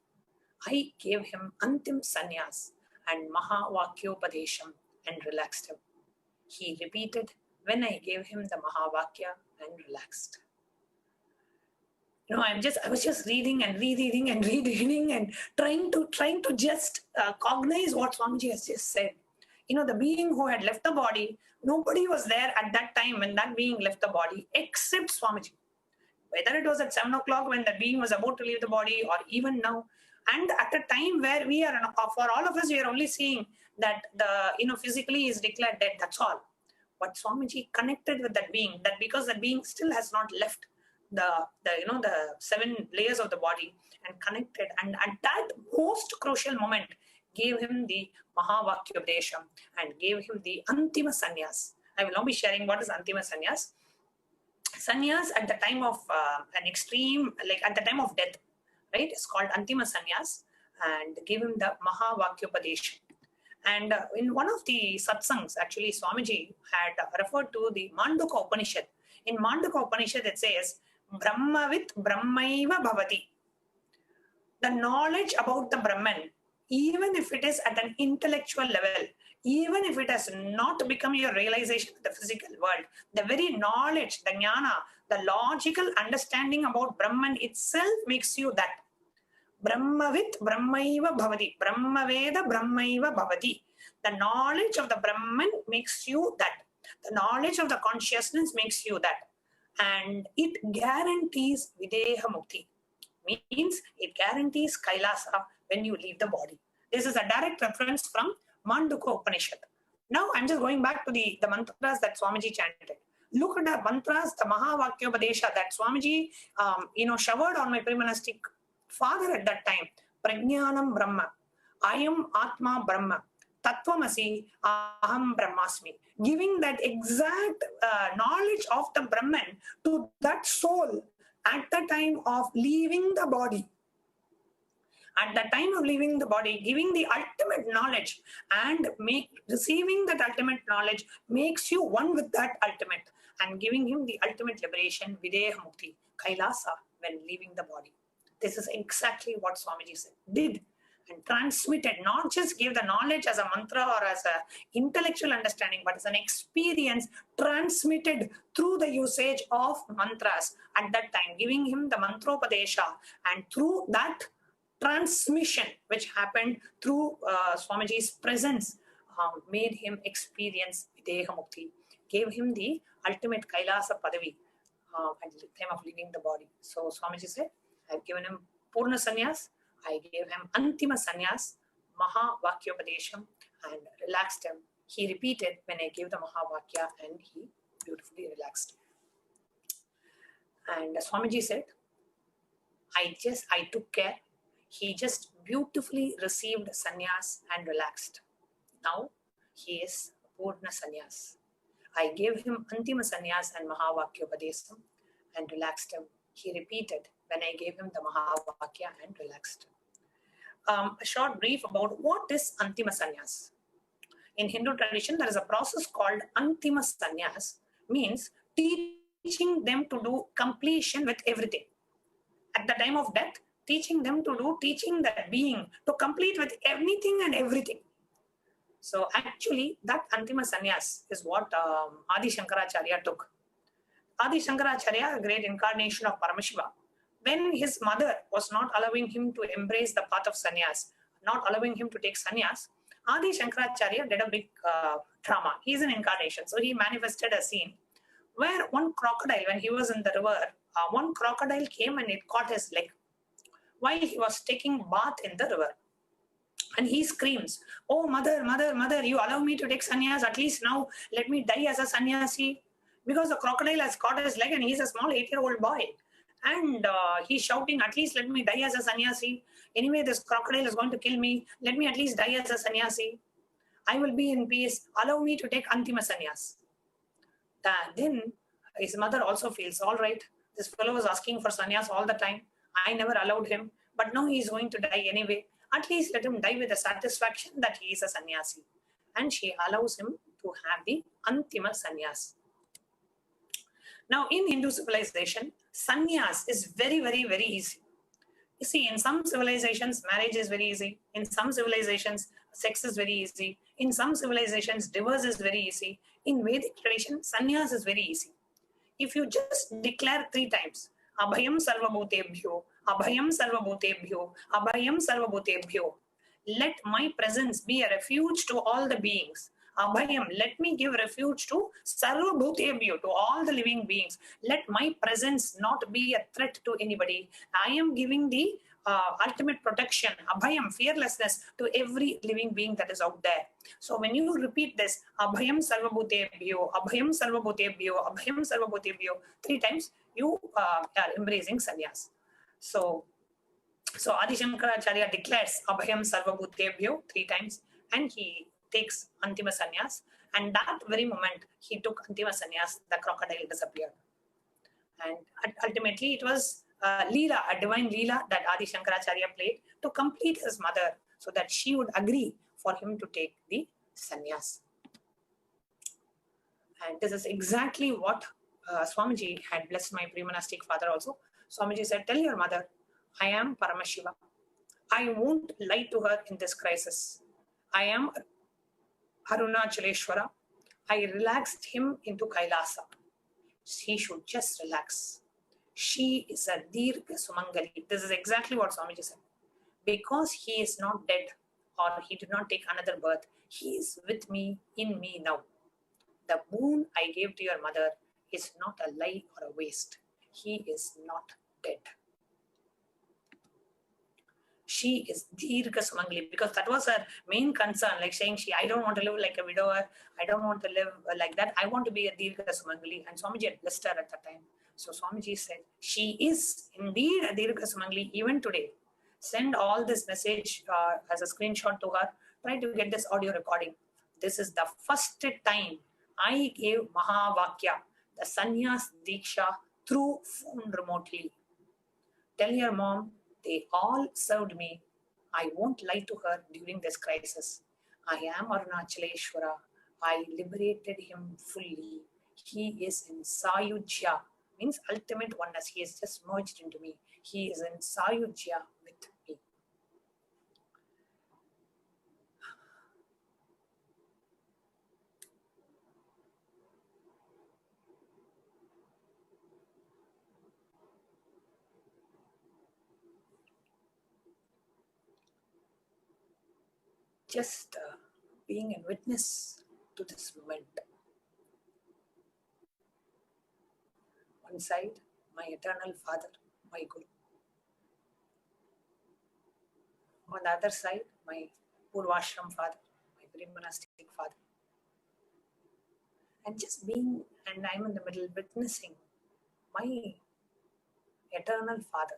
I gave him Antim sannyas and Mahavakyopadesham and relaxed him. He repeated when I gave him the Mahavakya and relaxed. I was just reading and rereading and rereading and trying to just cognize what Swamiji has just said. The being who had left the body, nobody was there at that time when that being left the body except Swamiji. Whether it was at 7 o'clock when the being was about to leave the body or even now. And at a time where we are, for all of us, we are only seeing that physically is declared dead, that's all. But Swamiji connected with that being, that because that being still has not left the 7 layers of the body and connected, and at that most crucial moment gave him the Mahavakyopadesham and gave him the Antima Sannyas. I will now be sharing what is Antima Sannyas. Sannyas at the time of an extreme, like at the time of death, right? It's called Antima Sannyas, and gave him the Mahavakyopadesham. And in one of the satsangs, actually, Swamiji had referred to the Manduka Upanishad. In Manduka Upanishad, it says, Brahmavit Brahmaiva Bhavati. The knowledge about the Brahman, even if it is at an intellectual level, even if it has not become your realization of the physical world, the very knowledge, the jnana, the logical understanding about Brahman itself makes you that. Brahmavit Brahmaiva Bhavati. Brahmaveda Brahmaiva Bhavati. The knowledge of the Brahman makes you that. The knowledge of the consciousness makes you that. And it guarantees Videha Mukti. Means it guarantees Kailasa when you leave the body. This is a direct reference from Manduka Upanishad. Now I'm just going back to the mantras that Swamiji chanted. Look at the mantras, the Mahavakyopadesha that Swamiji showered on my pre-monastic father at that time. Prajnanam Brahma, I am Atma Brahma, Tattvamasi, Aham Brahmasmi. Giving that exact knowledge of the Brahman to that soul at the time of leaving the body. At the time of leaving the body, giving the ultimate knowledge and receiving that ultimate knowledge makes you one with that ultimate, and giving him the ultimate liberation, Videha Mukti, Kailasa, when leaving the body. This is exactly what Swamiji said, did, and transmitted, not just gave the knowledge as a mantra or as a intellectual understanding, but as an experience transmitted through the usage of mantras at that time, giving him the mantropadesha, and through that transmission which happened through Swamiji's presence, made him experience Videha Mukti, gave him the ultimate Kailasa Padavi at the time of leaving the body. So Swamiji said, I've given him Purna Sannyas, I gave him Antima Sannyas, Maha Vakyupadesham, and relaxed him. He repeated when I gave the Maha Vakya, and he beautifully relaxed. And Swamiji said, I took care. He just beautifully received sannyas and relaxed. Now he is Purna Sannyas. I gave him Antima Sannyas and Mahavakyopadesam and relaxed him. He repeated when I gave him the Mahavakya and relaxed. A short brief about what is Antima Sannyas. In Hindu tradition, there is a process called Antima Sannyas, means teaching them to do completion with everything. At the time of death, teaching that being to complete with anything and everything. So actually, that Antima Sannyas is what Adi Shankaracharya took. Adi Shankaracharya, a great incarnation of Paramashiva, when his mother was not allowing him to embrace the path of sannyas, not allowing him to take sannyas, Adi Shankaracharya did a big drama. He is an incarnation. So he manifested a scene where one crocodile, when he was in the river, one crocodile came and it caught his leg while he was taking bath in the river. And he screams, oh, mother, mother, mother, you allow me to take sannyas. At least now let me die as a sannyasi. Because the crocodile has caught his leg and he's a small 8-year-old boy. And he's shouting, at least let me die as a sannyasi. Anyway, this crocodile is going to kill me. Let me at least die as a sannyasi. I will be in peace. Allow me to take Antima Sannyas. Then his mother also feels, all right, this fellow was asking for sannyas all the time. I never allowed him. But now he's going to die anyway. At least let him die with the satisfaction that he is a sannyasi. And she allows him to have the Antima Sannyas. Now, in Hindu civilization, sannyas is very, very, very easy. You see, in some civilizations, marriage is very easy. In some civilizations, sex is very easy. In some civilizations, divorce is very easy. In Vedic tradition, sannyas is very easy. If you just declare 3 times, Abhayam Sarvabhutebhyo, Abhayam Sarvabhutebhyo, Abhayam Sarvabhutebhyo, let my presence be a refuge to all the beings. Abhayam, let me give refuge to Sarvabhutebhyo, to all the living beings. Let my presence not be a threat to anybody. I am giving the ultimate protection, Abhayam, fearlessness to every living being that is out there. So when you repeat this, Abhayam Sarvabhutebhyo, Abhayam Sarvabhutebhyo, Abhayam Sarvabhutebhyo, 3 times, you are embracing sannyas. So Adi Shankaracharya declares Abhayam Sarvabhutebhyo 3 times, and he takes Antima Sannyas, and that very moment he took Antima Sannyas, the crocodile disappeared. And ultimately it was Leela, a divine Leela that Adi Shankaracharya played to complete his mother so that she would agree for him to take the sannyas. And this is exactly what Swamiji had blessed my pre-monastic father also. Swamiji said, tell your mother, I am Paramashiva. I won't lie to her in this crisis. I am Arunachaleshwara. I relaxed him into Kailasa. He should just relax. She is a Dirgha Sumangali. This is exactly what Swamiji said. Because he is not dead or he did not take another birth, he is with me, in me now. The boon I gave to your mother is not a lie or a waste. He is not dead. She is Dirgha Sumangali, because that was her main concern, like saying, I don't want to live like a widower. I don't want to live like that. I want to be a Dirgha Sumangali. And Swamiji had blessed her at that time. So Swamiji said, she is indeed a Dirgha Sumangali even today. Send all this message as a screenshot to her. Try to get this audio recording. This is the first time I gave Mahavakya, the Sannyas Diksha, through phone remotely. Tell your mom, they all served me. I won't lie to her during this crisis. I am Arunachaleshwara. I liberated him fully. He is in Sayujya. means ultimate oneness. He is just merged into me. He is in Sayujya with me. Just being a witness to this moment. One side, my eternal father, my Guru. On the other side, my Purvashram father, my pre-monastic father. And just being, and I'm in the middle witnessing my eternal father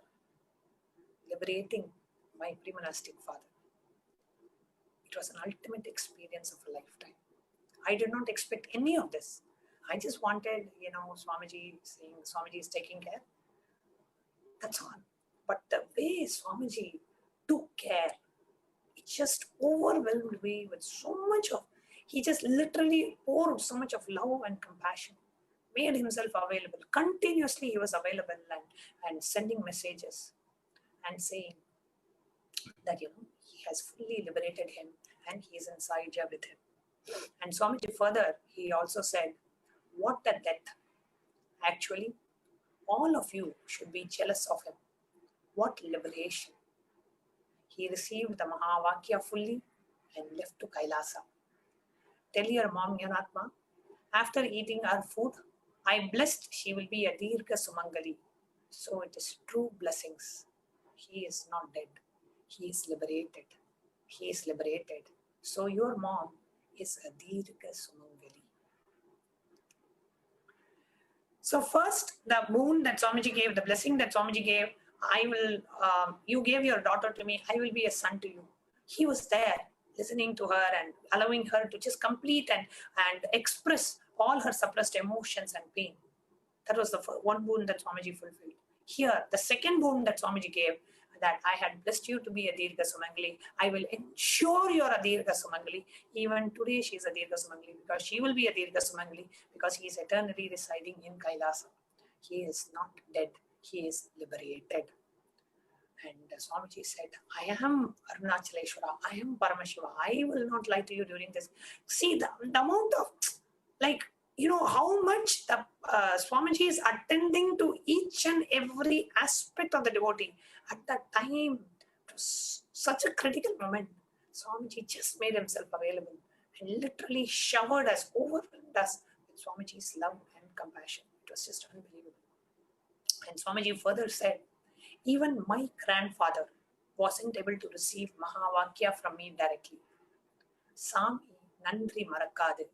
liberating my pre-monastic father. It was an ultimate experience of a lifetime. I did not expect any of this. I just wanted, Swamiji saying Swamiji is taking care. That's all. But the way Swamiji took care, it just overwhelmed me with so much of, he just literally poured so much of love and compassion, made himself available. Continuously he was available and sending messages and saying that, he has fully liberated him and he is in Sayujya with him. And Swamiji further, he also said, what a death. Actually, all of you should be jealous of him. What liberation. He received the Mahavakya fully and left to Kailasa. Tell your mom, Yanatma, after eating our food, I blessed she will be a Dirgha Sumangali. So it is true blessings. He is not dead. He is liberated. He is liberated. So your mom is a Dirgha Sumangali. So first, the boon that Swamiji gave, the blessing that Swamiji gave, you gave your daughter to me, I will be a son to you. He was there listening to her and allowing her to just complete and express all her suppressed emotions and pain. That was the one boon that Swamiji fulfilled. Here, the second boon that Swamiji gave, that I had blessed you to be a Dirgha Sumangali. I will ensure you are a Dirgha Sumangali. Even today she is a Dirgha Sumangali because she will be a Dirgha Sumangali because he is eternally residing in Kailasa. He is not dead. He is liberated. And Swamiji said, I am Arunachaleshwara. I am Paramashiva. I will not lie to you during this. See the amount of, how much the Swamiji is attending to each and every aspect of the devotee. At that time, it was such a critical moment. Swamiji just made himself available and literally showered us, overwhelmed us with Swamiji's love and compassion. It was just unbelievable. And Swamiji further said, even my grandfather wasn't able to receive Mahavakya from me directly. Sami nandri marakkadu.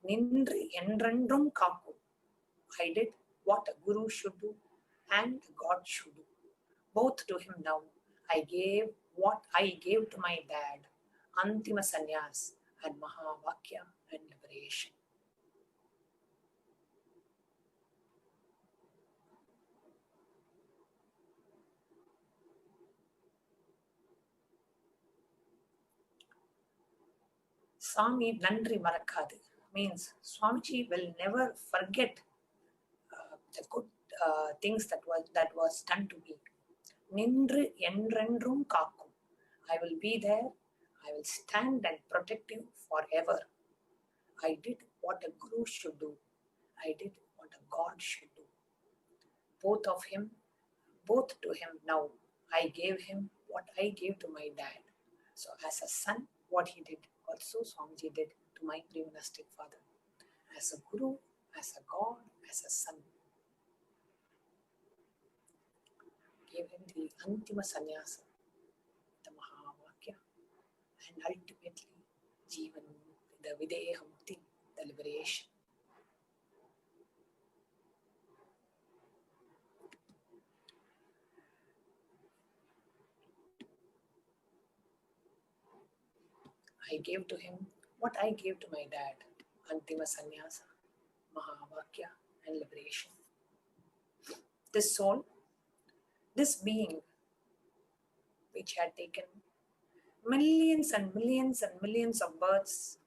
Nindri enrandrum kaku. I did what a guru should do and God should do. Both to him now. I gave what I gave to my dad. Antima Sannyas and Mahavakya and liberation. Swami Nandri Marakkadu means Swamiji will never forget the good things that was done to me. Nindru enrendrum kakum. I will be there. I will stand and protect you forever. I did what a guru should do. I did what a God should do. Both to him now. I gave him what I gave to my dad. So as a son, what he did, also Swamiji did to my pre-monastic father. As a guru, as a God, as a son. Gave him the Antima Sannyasa, the Mahavakya, and ultimately Jivan, the Videha Mukti, the liberation. I gave to him what I gave to my dad, Antima Sannyasa, Mahavakya, and liberation. This soul, this being, which had taken millions and millions and millions of births,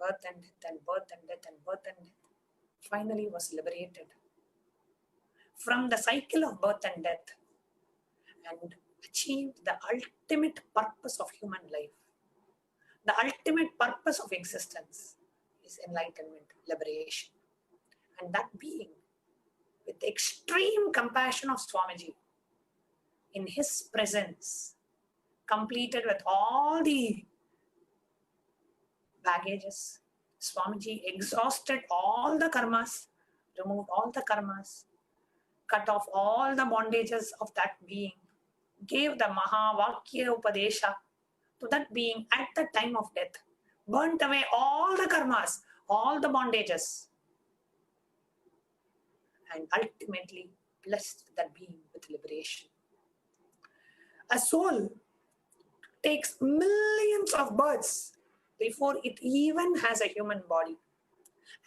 birth and death and birth and death and birth and death, finally was liberated. from the cycle of birth and death and achieved the ultimate purpose of human life. The ultimate purpose of existence is enlightenment, liberation. And that being, with the extreme compassion of Swamiji, in his presence, completed with all the baggages, Swamiji exhausted all the karmas, removed all the karmas, cut off all the bondages of that being, gave the Mahavakya Upadesha to that being at the time of death, burnt away all the karmas, all the bondages, and ultimately blessed that being with liberation. A soul takes millions of births before it even has a human body.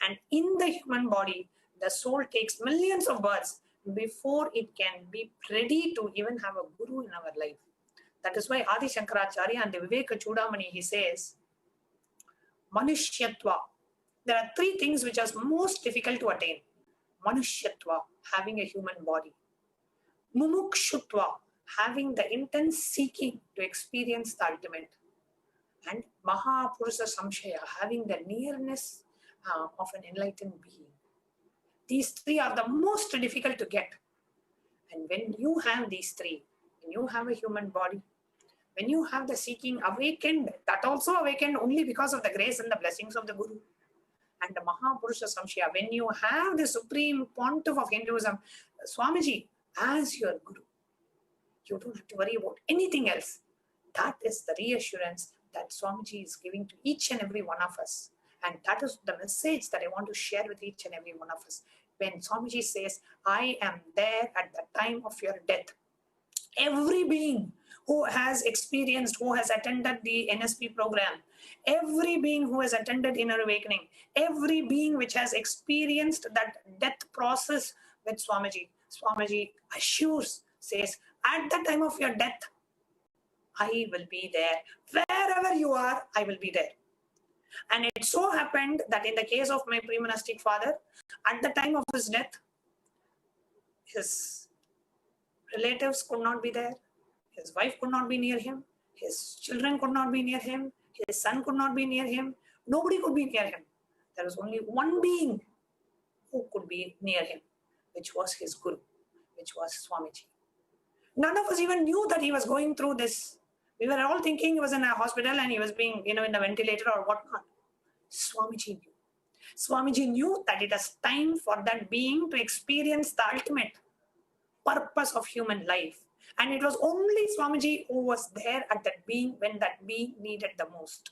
And in the human body, the soul takes millions of births before it can be ready to even have a guru in our life. That is why Adi Shankaracharya and the Viveka Chudamani, he says, Manushyatva. There are three things which are most difficult to attain. Manushyatva, having a human body. Mumukshutva, having the intense seeking to experience the ultimate. And Mahapurusha Samshaya, having the nearness of an enlightened being. These three are the most difficult to get. And when you have these three, when you have a human body, when you have the seeking awakened, that also awakened only because of the grace and the blessings of the Guru. And the Mahapurusha Samshaya, when you have the supreme pontiff of Hinduism, Swamiji, as your Guru, you don't have to worry about anything else. That is the reassurance that Swamiji is giving to each and every one of us. And that is the message that I want to share with each and every one of us. When Swamiji says, I am there at the time of your death. Every being who has experienced, who has attended the NSP program, every being who has attended Inner Awakening, every being which has experienced that death process with Swamiji, Swamiji assures, says, at the time of your death, I will be there. Wherever you are, I will be there. And it so happened that in the case of my pre-monastic father, at the time of his death, his relatives could not be there. His wife could not be near him. His children could not be near him. His son could not be near him. Nobody could be near him. There was only one being who could be near him, which was his Guru, which was Swamiji. None of us even knew that he was going through this. We were all thinking he was in a hospital and he was being, in a ventilator or whatnot. Swamiji knew. Swamiji knew that it is time for that being to experience the ultimate purpose of human life. And it was only Swamiji who was there at that being when that being needed the most.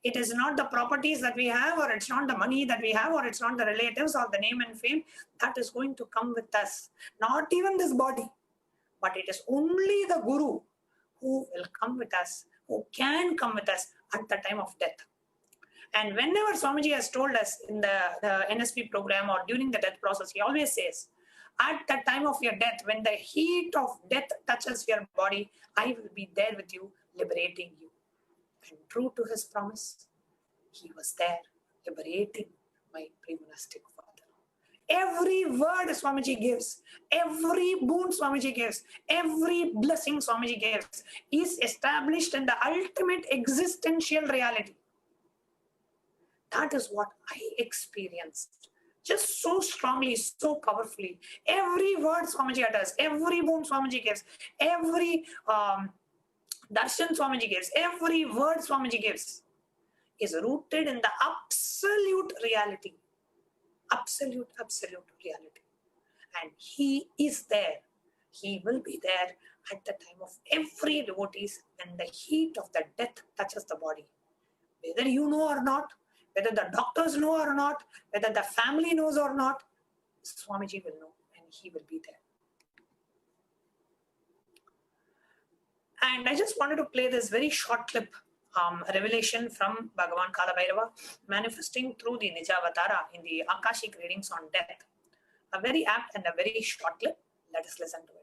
It is not the properties that we have, or it's not the money that we have, or it's not the relatives or the name and fame that is going to come with us. Not even this body. But it is only the Guru who will come with us, who can come with us at the time of death. And whenever Swamiji has told us in the NSP program or during the death process, he always says, at the time of your death, when the heat of death touches your body, I will be there with you, liberating you. And true to his promise, he was there, liberating my pre-monastic father. Every word Swamiji gives, every boon Swamiji gives, every blessing Swamiji gives is established in the ultimate existential reality. That is what I experienced. Just so strongly, so powerfully. Every word Swamiji utters, every boon Swamiji gives, every darshan Swamiji gives, every word Swamiji gives is rooted in the absolute reality. Absolute reality. And he is there. He will be there at the time of every devotee when the heat of the death touches the body. Whether you know or not, whether the doctors know or not, whether the family knows or not, Swamiji will know and he will be there. And I just wanted to play this very short clip, a revelation from Bhagavan Kalabhairava, manifesting through the Nijavatara in the Akashic readings on death. A very apt and a very short clip. Let us listen to it.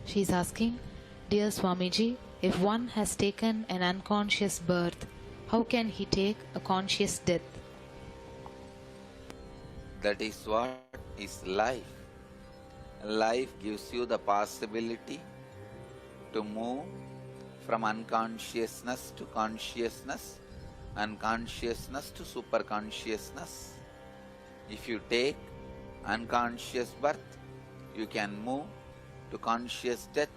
She's asking, Dear Swamiji, if one has taken an unconscious birth, how can he take a conscious death? That is what is life. Life gives you the possibility to move from unconsciousness to consciousness, unconsciousness to superconsciousness. If you take unconscious birth, you can move to conscious death.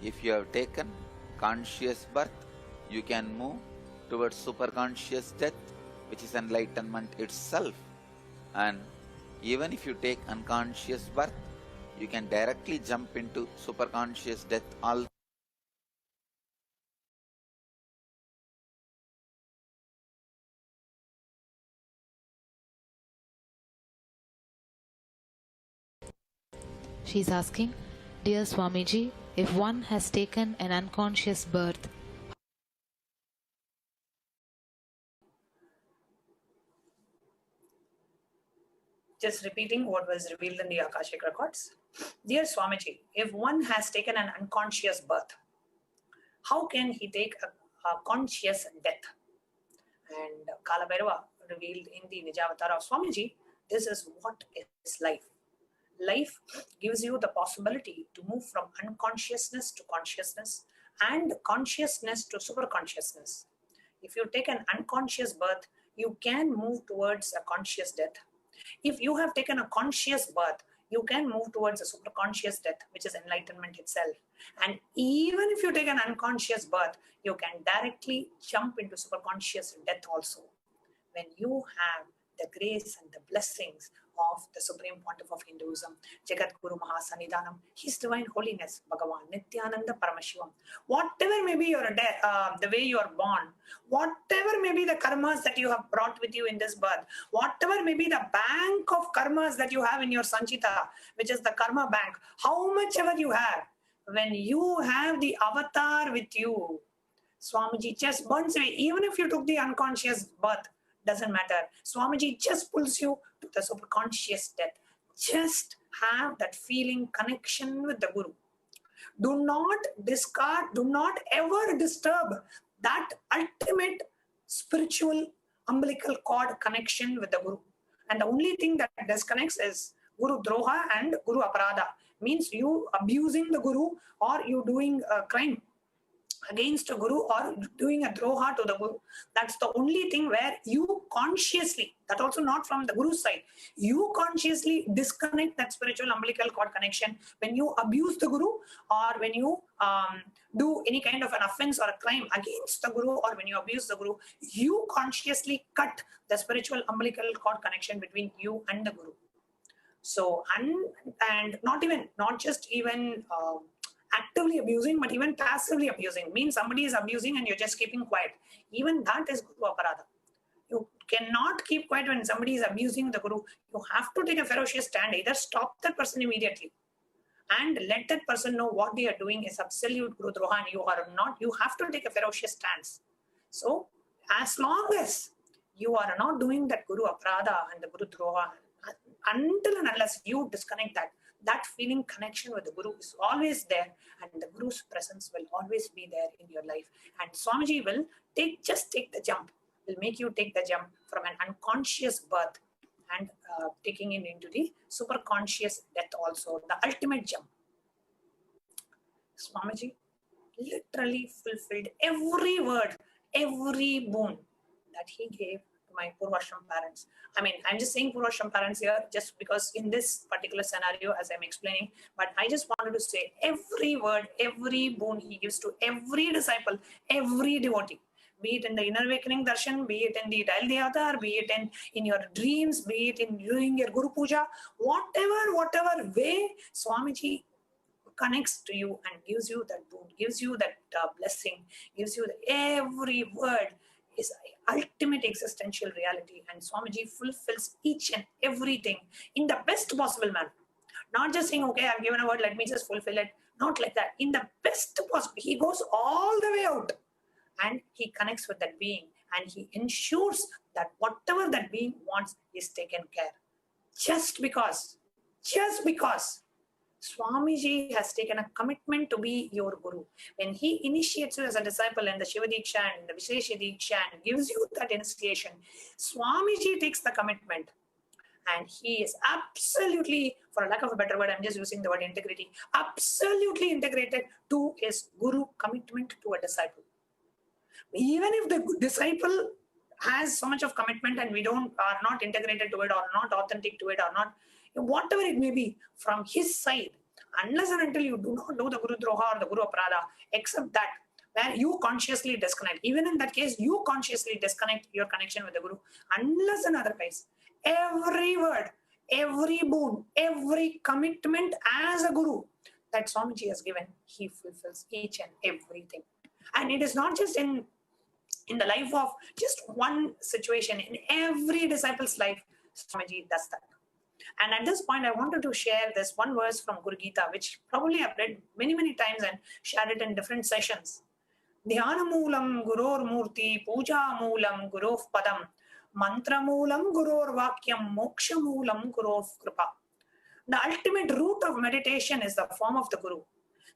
If you have taken conscious birth, you can move towards superconscious death, which is enlightenment itself. And even if you take unconscious birth, you can directly jump into superconscious death also. She's asking, Dear Swamiji, if one has taken an unconscious birth, Just repeating what was revealed in the Akashic records. Dear Swamiji, if one has taken an unconscious birth, how can he take a conscious death? And Kala Bhairava revealed in the Nijavatar of Swamiji, this is what is life. Life gives you the possibility to move from unconsciousness to consciousness and consciousness to superconsciousness. If you take an unconscious birth, you can move towards a conscious death. If you have taken a conscious birth, you can move towards a superconscious death, which is enlightenment itself. And even if you take an unconscious birth, you can directly jump into superconscious death also. When you have the grace and the blessings of the Supreme Pontiff of Hinduism, Jagat Guru Mahasannidhanam, His Divine Holiness, Bhagavan Nithyananda Paramashivam. Whatever may be your the way you are born, whatever may be the karmas that you have brought with you in this birth, whatever may be the bank of karmas that you have in your Sanchita, which is the karma bank, how much ever you have, when you have the avatar with you, Swamiji just burns away. Even if you took the unconscious birth, doesn't matter. Swamiji just pulls you to the superconscious death. Just have that feeling connection with the Guru. Do not discard, do not ever disturb that ultimate spiritual umbilical cord connection with the Guru. And the only thing that disconnects is Guru Droha and Guru Aparadha. Means you abusing the Guru or you doing a crime against a Guru or doing a droha to the Guru. That's the only thing where you consciously, that also not from the Guru's side, you consciously disconnect that spiritual umbilical cord connection when you abuse the Guru or when you do any kind of an offense or a crime against the Guru or when you abuse the Guru, you consciously cut the spiritual umbilical cord connection between you and the Guru. So, and not just even actively abusing, but even passively abusing. Means somebody is abusing and you're just keeping quiet. Even that is Guru Aparadha. You cannot keep quiet when somebody is abusing the Guru. You have to take a ferocious stand. Either stop that person immediately and let that person know what they are doing is absolute Guru Droha and you are not. You have to take a ferocious stance. So, as long as you are not doing that Guru Aparadha and the Guru Droha, until and unless you disconnect that feeling connection with the Guru is always there and the Guru's presence will always be there in your life. And Swamiji will just take the jump, will make you take the jump from an unconscious birth and taking it into the superconscious death also, the ultimate jump. Swamiji literally fulfilled every word, every boon that he gave to my Purvashram parents. I mean, I'm just saying Purvashram parents here just because in this particular scenario, as I'm explaining, but I just wanted to say every word, every boon he gives to every disciple, every devotee. Be it in the inner awakening darshan, be it in the Dial the Avatar, be it in your dreams, be it in doing your Guru Puja, whatever way Swamiji connects to you and gives you that boon, gives you that blessing, gives you every word is ultimate existential reality. And Swamiji fulfills each and everything in the best possible manner. Not just saying, okay, I've given a word, let me just fulfill it. Not like that. In the best possible, he goes all the way out and he connects with that being and he ensures that whatever that being wants is taken care. Just because Swamiji has taken a commitment to be your guru. When he initiates you as a disciple in the Shiva Diksha and the Vishesha Diksha and gives you that initiation, Swamiji takes the commitment. And he is absolutely, for a lack of a better word, I'm just using the word integrity, absolutely integrated to his guru commitment to a disciple. Even if the disciple has so much of commitment and we are not integrated to it or not authentic to it or not, whatever it may be, from his side, unless and until you do not do the Guru Droha or the Guru Aparadha, except that, where you consciously disconnect, even in that case, you consciously disconnect your connection with the Guru, unless and otherwise, every word, every boon, every commitment as a Guru that Swamiji has given, he fulfills each and everything. And it is not just in the life of just one situation, in every disciple's life, Swamiji does that. And at this point, I wanted to share this one verse from Guru Gita, which probably I've read many, many times and shared it in different sessions. Dhyana moolam guror murti, puja moolam gurov padam, mantra moolam guror vakyam, moksha moolam gurov kripa. The ultimate root of meditation is the form of the Guru.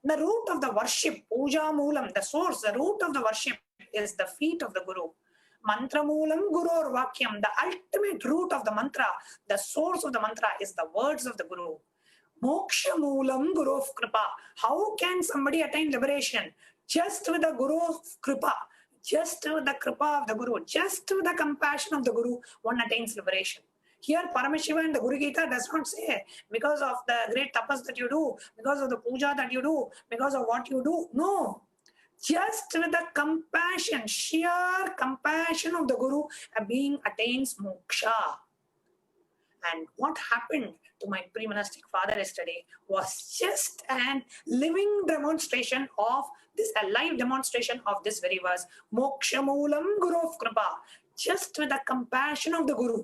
The root of the worship, puja moolam, the source, the root of the worship is the feet of the Guru. Mantra moolam guror vakyam, the ultimate root of the mantra, the source of the mantra is the words of the Guru. Moksha moolam gurov kripa. How can somebody attain liberation? Just with the Guru's kripa, just with the kripa of the Guru, just with the compassion of the Guru, one attains liberation. Here, Paramashiva in the Guru Gita does not say because of the great tapas that you do, because of the puja that you do, because of what you do. No. Just with the compassion, sheer compassion of the Guru, a being attains moksha. And what happened to my pre-monastic father yesterday was just a living demonstration of this, a live demonstration of this very verse. Moksha moolam gurov kripa. Just with the compassion of the Guru,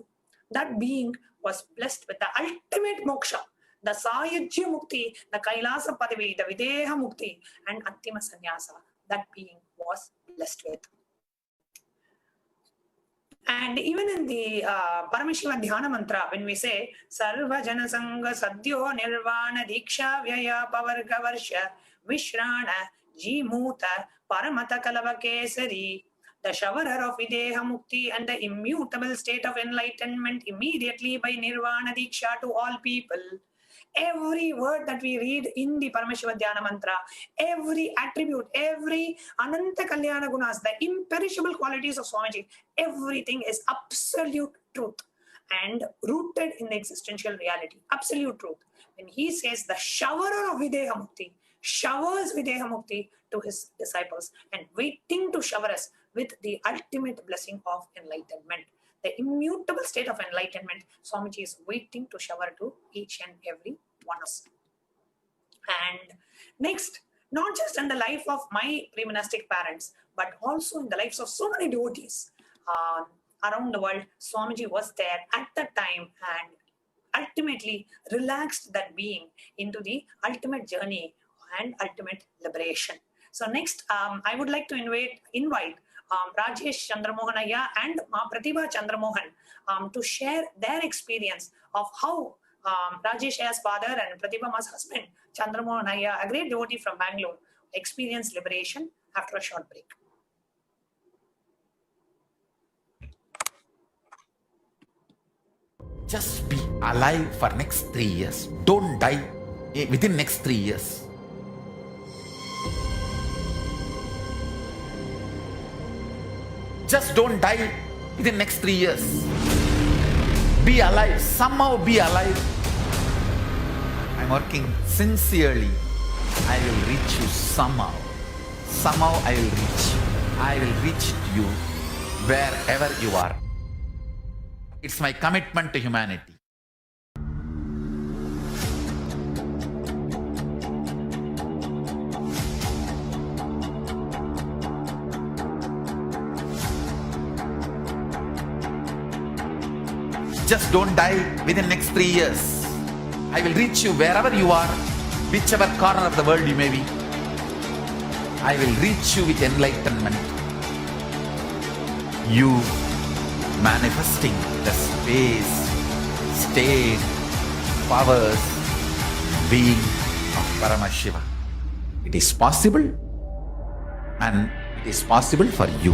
that being was blessed with the ultimate moksha, the Sayajya Mukti, the Kailasa Padavi, the Videha Mukti, and Antima Sannyasa. That being was blessed with. And even in the Paramashiva Dhyana Mantra, when we say Sarva Jana Sangha Sadhyo Nirvana Diksha Vyaya Pavarga Varsha Vishrana Jimuta Paramata Kalava Kesari, the showerer of Videha Mukti and the immutable state of enlightenment immediately by Nirvana Diksha to all people. Every word that we read in the Paramashiva Dhyana Mantra, every attribute, every Ananta Kalyana Gunas, the imperishable qualities of Swamiji, everything is absolute truth and rooted in the existential reality. Absolute truth. When he says the showerer of Videha Mukti, showers Videha Mukti to his disciples and waiting to shower us with the ultimate blessing of enlightenment. The immutable state of enlightenment, Swamiji is waiting to shower to each and every one of us. And next, not just in the life of my pre-monastic parents, but also in the lives of so many devotees around the world, Swamiji was there at that time and ultimately relaxed that being into the ultimate journey and ultimate liberation. So next, I would like to invite Rajesh Chandramohanaya and Pratibha Chandramohan to share their experience of how Rajesh as father and Pratibha as husband, Chandramohanaya, a great devotee from Bangalore, experienced liberation after a short break. Just be alive for next 3 years. Don't die within next 3 years. Just don't die within next 3 years. Be alive. Somehow be alive. I'm working sincerely. I will reach you somehow. Somehow I will reach you. I will reach you wherever you are. It's my commitment to humanity. Just don't die within next 3 years. I will reach you wherever you are, whichever corner of the world you may be. I will reach you with enlightenment. You manifesting the space, state, powers, being Paramashiva. It is possible, and it is possible for you.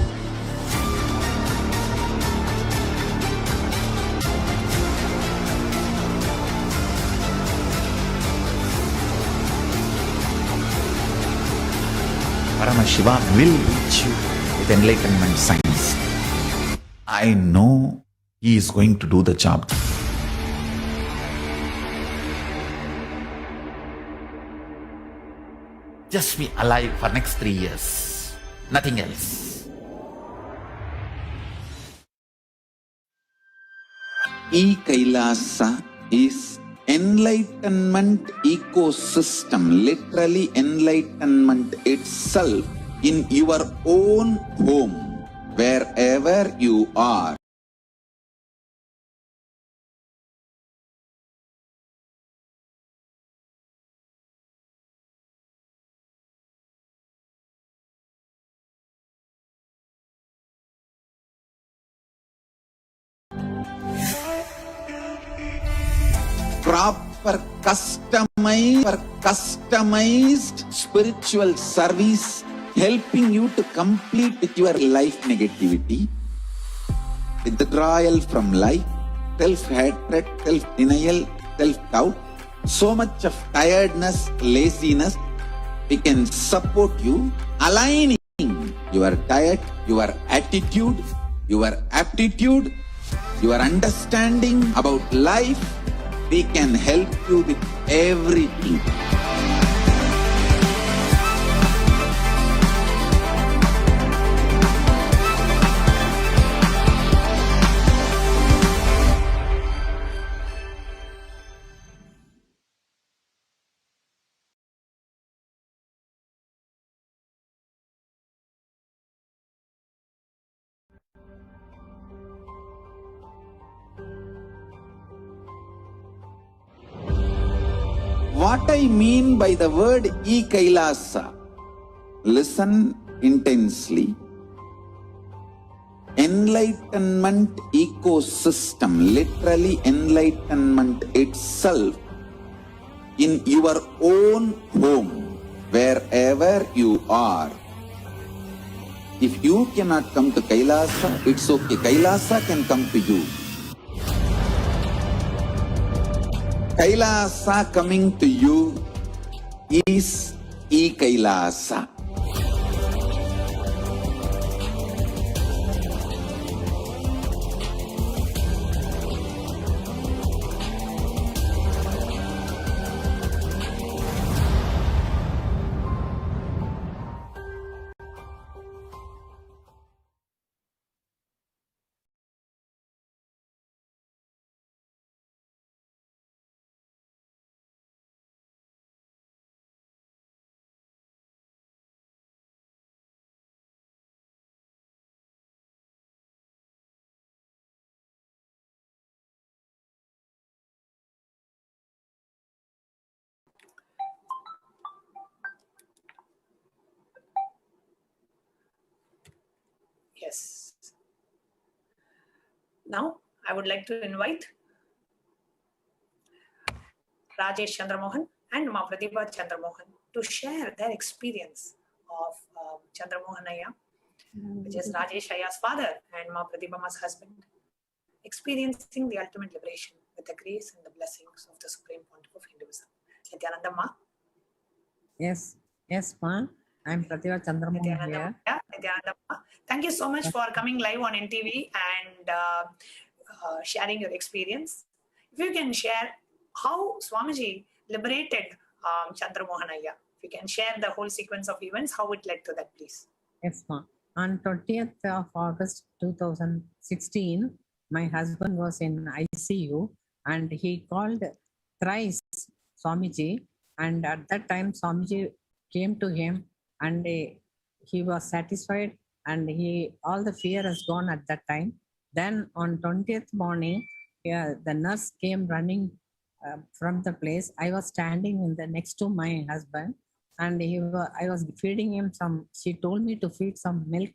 Paramashiva will reach you with enlightenment signs. I know he is going to do the job. Just be alive for next 3 years. Nothing else. Kailasa is enlightenment ecosystem, literally enlightenment itself in your own home, wherever you are. Proper customized spiritual service helping you to complete with your life negativity, withdrawal from life, self-hatred, self-denial, self-doubt, so much of tiredness, laziness. We can support you, aligning your diet, your attitude, your aptitude, your understanding about life. We can help you with everything. What I mean by the word Kailasa, listen intensely. Enlightenment ecosystem, literally enlightenment itself in your own home, wherever you are. If you cannot come to Kailasa, it's okay. Kailasa can come to you. Kailasa coming to you is Kailasa. Yes. Now, I would like to invite Rajesh Chandramohan and Ma Pratibha Chandramohan to share their experience of Chandramohan Ayya, which is Rajesh Ayya's father and Ma Pratibhama's husband, experiencing the ultimate liberation with the grace and the blessings of the Supreme Pontiff of Hinduism. Nithyananda Ma. Yes, Ma. I'm Pratibha Chandramohan here. Nithyananda Ma. Thank you so much for coming live on NTV and sharing your experience. If you can share how Swamiji liberated Chandramohan Ayya. If you can share the whole sequence of events, how it led to that, please. Yes, Ma. On 20th of August 2016, my husband was in ICU and he called thrice Swamiji, and at that time Swamiji came to him and he was satisfied and all the fear has gone at that time. Then on 20th morning, the nurse came running from the place. I was standing in the next to my husband and I was feeding him some. She told me to feed some milk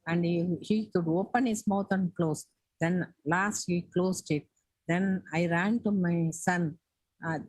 and he could open his mouth and close. Then last he closed it. Then I ran to my son.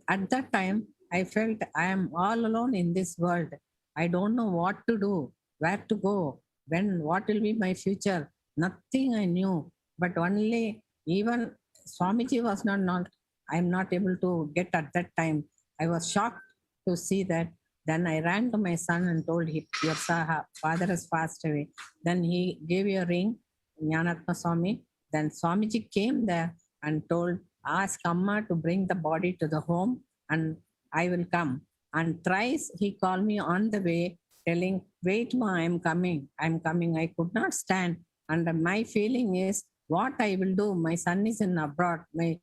At that time, I felt I am all alone in this world. I don't know what to do, where to go, when, what will be my future. Nothing I knew, but only even Swamiji was not I am not able to get at that time. I was shocked to see that. Then I ran to my son and told him, your father has passed away. Then he gave a ring, Jnanatma Swami. Then Swamiji came there and told, ask Amma to bring the body to the home and I will come. And thrice he called me on the way, telling, wait, ma, I'm coming. I'm coming. I could not stand. And my feeling is, what I will do? My son is in abroad. My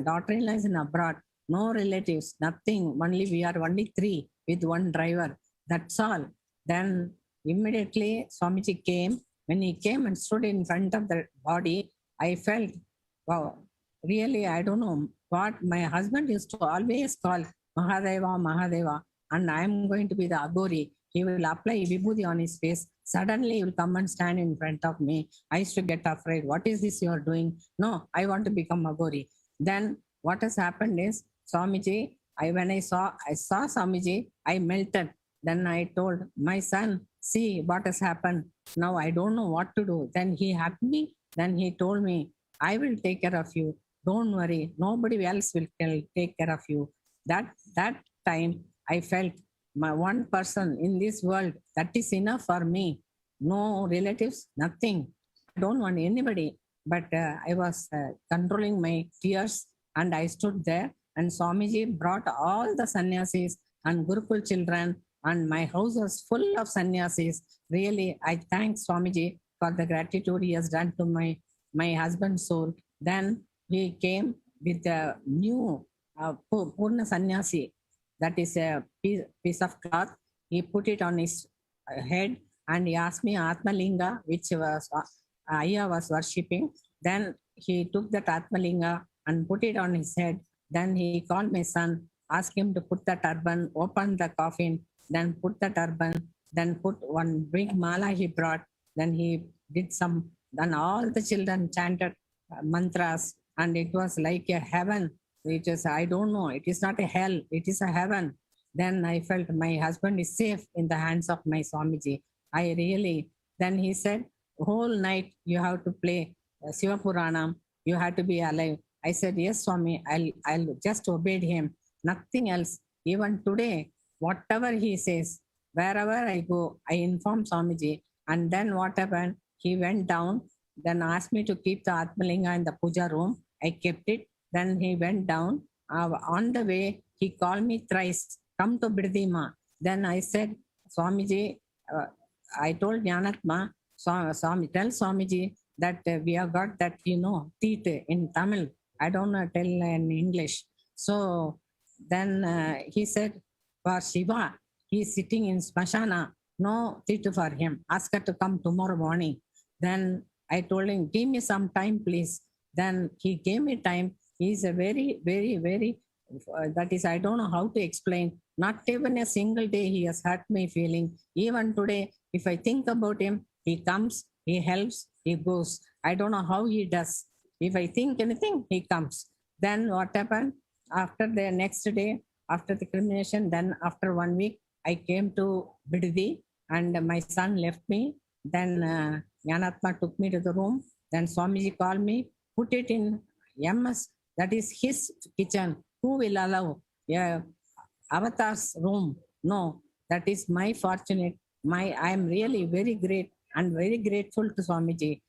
daughter-in-law is in abroad. No relatives, nothing. Only we are only three with one driver. That's all. Then immediately Swamiji came. When he came and stood in front of the body, I felt, wow, really, I don't know what my husband used to always call Mahadeva, Mahadeva, and I am going to be the Agori. He will apply Vibhuti on his face. Suddenly he will come and stand in front of me. I used to get afraid. What is this you are doing? No, I want to become Agori. Then what has happened is, Swamiji, when I saw Swamiji, I melted. Then I told my son, see what has happened. Now I don't know what to do. Then he hugged me. Then he told me, I will take care of you. Don't worry. Nobody else will take care of you. That time I felt my one person in this world, that is enough for me. No relatives, nothing. I don't want anybody. But I was controlling my tears and I stood there and Swamiji brought all the sannyasis and Gurukul children and my house was full of sannyasis. Really, I thank Swamiji for the gratitude he has done to my husband's soul. Then he came with a new Purna Sannyasi, that is a piece of cloth. He put it on his head and he asked me Atmalinga, which was Ayya was worshipping. Then he took that Atmalinga and put it on his head. Then he called my son, asked him to put the turban, open the coffin, then put the turban, then put one big mala he brought. Then he did some, then all the children chanted mantras and it was like a heaven. It is, I don't know, it is not a hell, it is a heaven. Then I felt my husband is safe in the hands of my Swamiji. I really, then he said, whole night you have to play Shiva Puranam, you have to be alive. I said, yes, Swami, I'll just obey him, nothing else. Even today, whatever he says, wherever I go, I inform Swamiji. And then what happened? He went down, then asked me to keep the Atmalinga in the puja room. I kept it. Then he went down. On the way, he called me thrice, come to Birdima. Then I said, Swamiji, I told Jnanatma, Swami, tell Swamiji that we have got that, teeth in Tamil. I don't know, tell in English. So then he said, for Shiva, he is sitting in Smashana, no teeth for him. Ask her to come tomorrow morning. Then I told him, give me some time, please. Then he gave me time. He is a very, very, very, that is, I don't know how to explain. Not even a single day he has hurt my feeling. Even today, if I think about him, he comes, he helps, he goes. I don't know how he does. If I think anything, he comes. Then what happened? After the next day, after the cremation, then after 1 week, I came to Biddi and my son left me. Then Jnanatma took me to the room. Then Swamiji called me, put it in MS, that is his kitchen. Who will allow avatar's room? No, that is my fortunate. I am really very great and very grateful to Swamiji.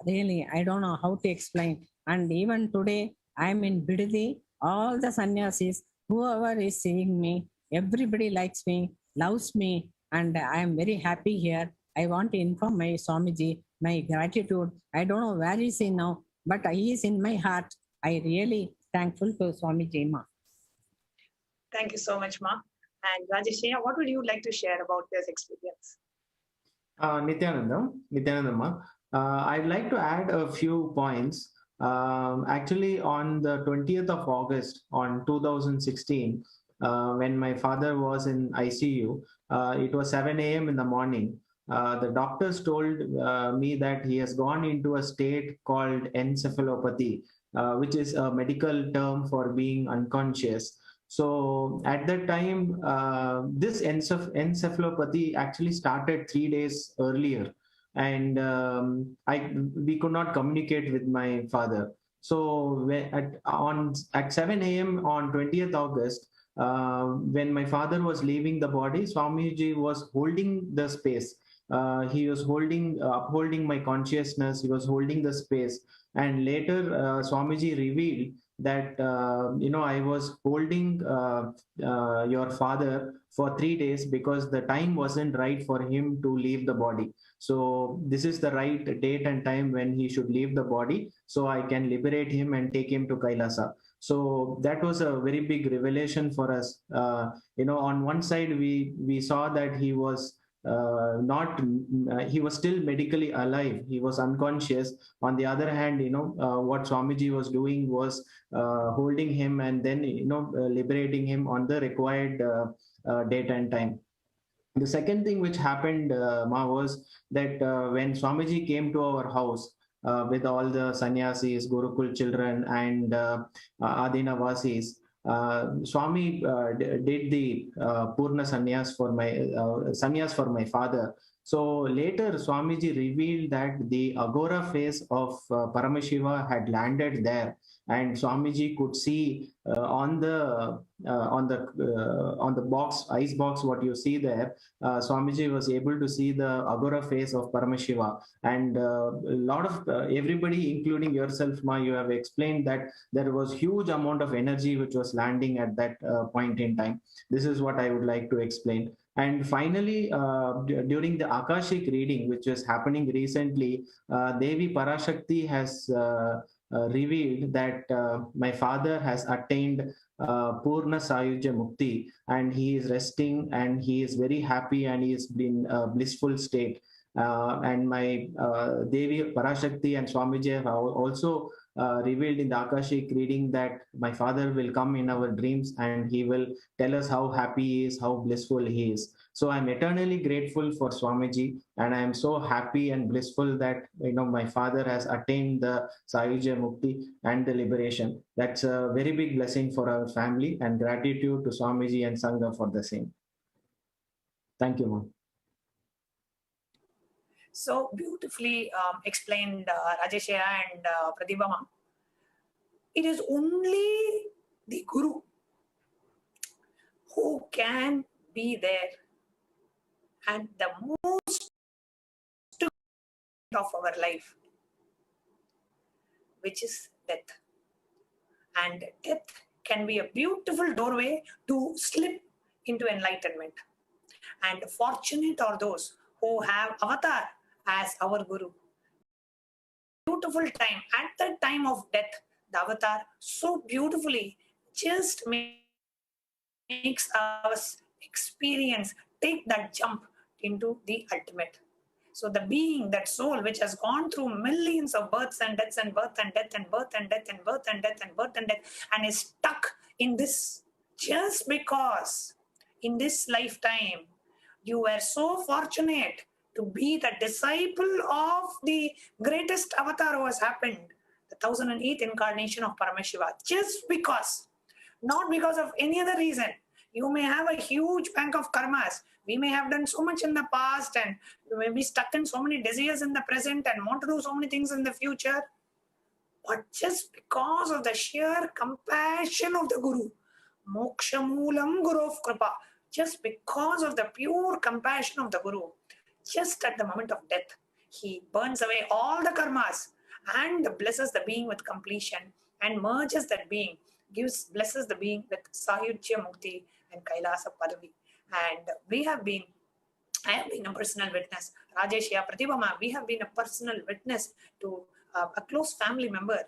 Really, I don't know how to explain. And even today, I am in Biddi. All the sannyasis, whoever is seeing me, everybody likes me, loves me, and I am very happy here. I want to inform my Swamiji my gratitude. I don't know where is he now, but he is in my heart. I really thankful to Swamiji Ma. Thank you so much, Ma. And Rajeshya, what would you like to share about this experience? Nithyananda, I'd like to add a few points. Actually, on the 20th of August on 2016, when my father was in ICU, it was 7 a.m. in the morning. The doctors told me that he has gone into a state called encephalopathy, which is a medical term for being unconscious. So at that time, this encephalopathy actually started 3 days earlier, and we could not communicate with my father. So at 7 a.m. on 20th August, when my father was leaving the body, Swamiji was holding the space. He was upholding my consciousness. He was holding the space, and later Swamiji revealed that I was holding your father for 3 days because the time wasn't right for him to leave the body. So this is the right date and time when he should leave the body, so I can liberate him and take him to Kailasa. So that was a very big revelation for us. On one side we saw that he was not he was still medically alive, he was unconscious. On the other hand, what Swamiji was doing was holding him and then liberating him on the required date and time. The second thing which happened, was that when Swamiji came to our house with all the sannyasis, Gurukul children, and Adinavasis, Swami did the Purna sannyas for my father. So later, Swamiji revealed that the Agora face of Paramashiva had landed there, and Swamiji could see on the ice box, what you see there. Swamiji was able to see the Agora face of Paramashiva, and a lot of everybody, including yourself, Ma, you have explained that there was huge amount of energy which was landing at that point in time. This is what I would like to explain. And finally, during the Akashic reading, which was happening recently, Devi Parashakti has revealed that my father has attained Purna Sayujya Mukti, and he is resting and he is very happy and he is in a blissful state. And my Devi Parashakti and Swamiji have also revealed in the Akashic reading that my father will come in our dreams and he will tell us how happy he is, how blissful he is. So I'm eternally grateful for Swamiji, and I am so happy and blissful that my father has attained the Sayujya Mukti and the liberation. That's a very big blessing for our family, and gratitude to Swamiji and Sangha for the same. Thank you, Mom. So beautifully explained, Rajeshya and Pratibha ma'am. It is only the Guru who can be there at the most of our life, which is death. And death can be a beautiful doorway to slip into enlightenment. And fortunate are those who have Avatar as our Guru. Beautiful time. At the time of death, the Avatar so beautifully just makes us experience, take that jump into the ultimate. So the being, that soul which has gone through millions of births and deaths and birth and death and birth and death and birth and death and birth and death, and is stuck in this just because in this lifetime you were so fortunate to be the disciple of the greatest avatar who has happened, the 1008th incarnation of Paramashiva, just because, not because of any other reason. You may have a huge bank of karmas. We may have done so much in the past, and you may be stuck in so many desires in the present and want to do so many things in the future. But just because of the sheer compassion of the Guru, Moksha Moolam Guru of Kripa, just because of the pure compassion of the Guru, just at the moment of death, he burns away all the karmas and blesses the being with completion and merges that being, blesses the being with Sayujya Mukti and Kailasa Padavi. And I have been a personal witness. Rajeshya, Pratibha, we have been a personal witness to a close family member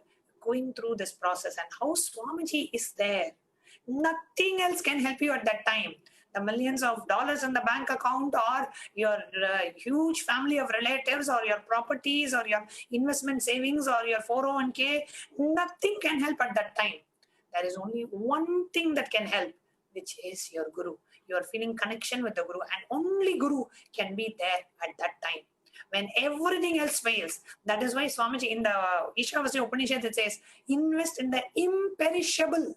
going through this process, and how Swamiji is there. Nothing else can help you at that time. The millions of dollars in the bank account, or your huge family of relatives, or your properties, or your investment savings, or your 401k, nothing can help at that time. There is only one thing that can help, which is your Guru. You are feeling connection with the Guru, and only Guru can be there at that time. When everything else fails, that is why Swamiji in the Ishavasya Upanishad it says, invest in the imperishable.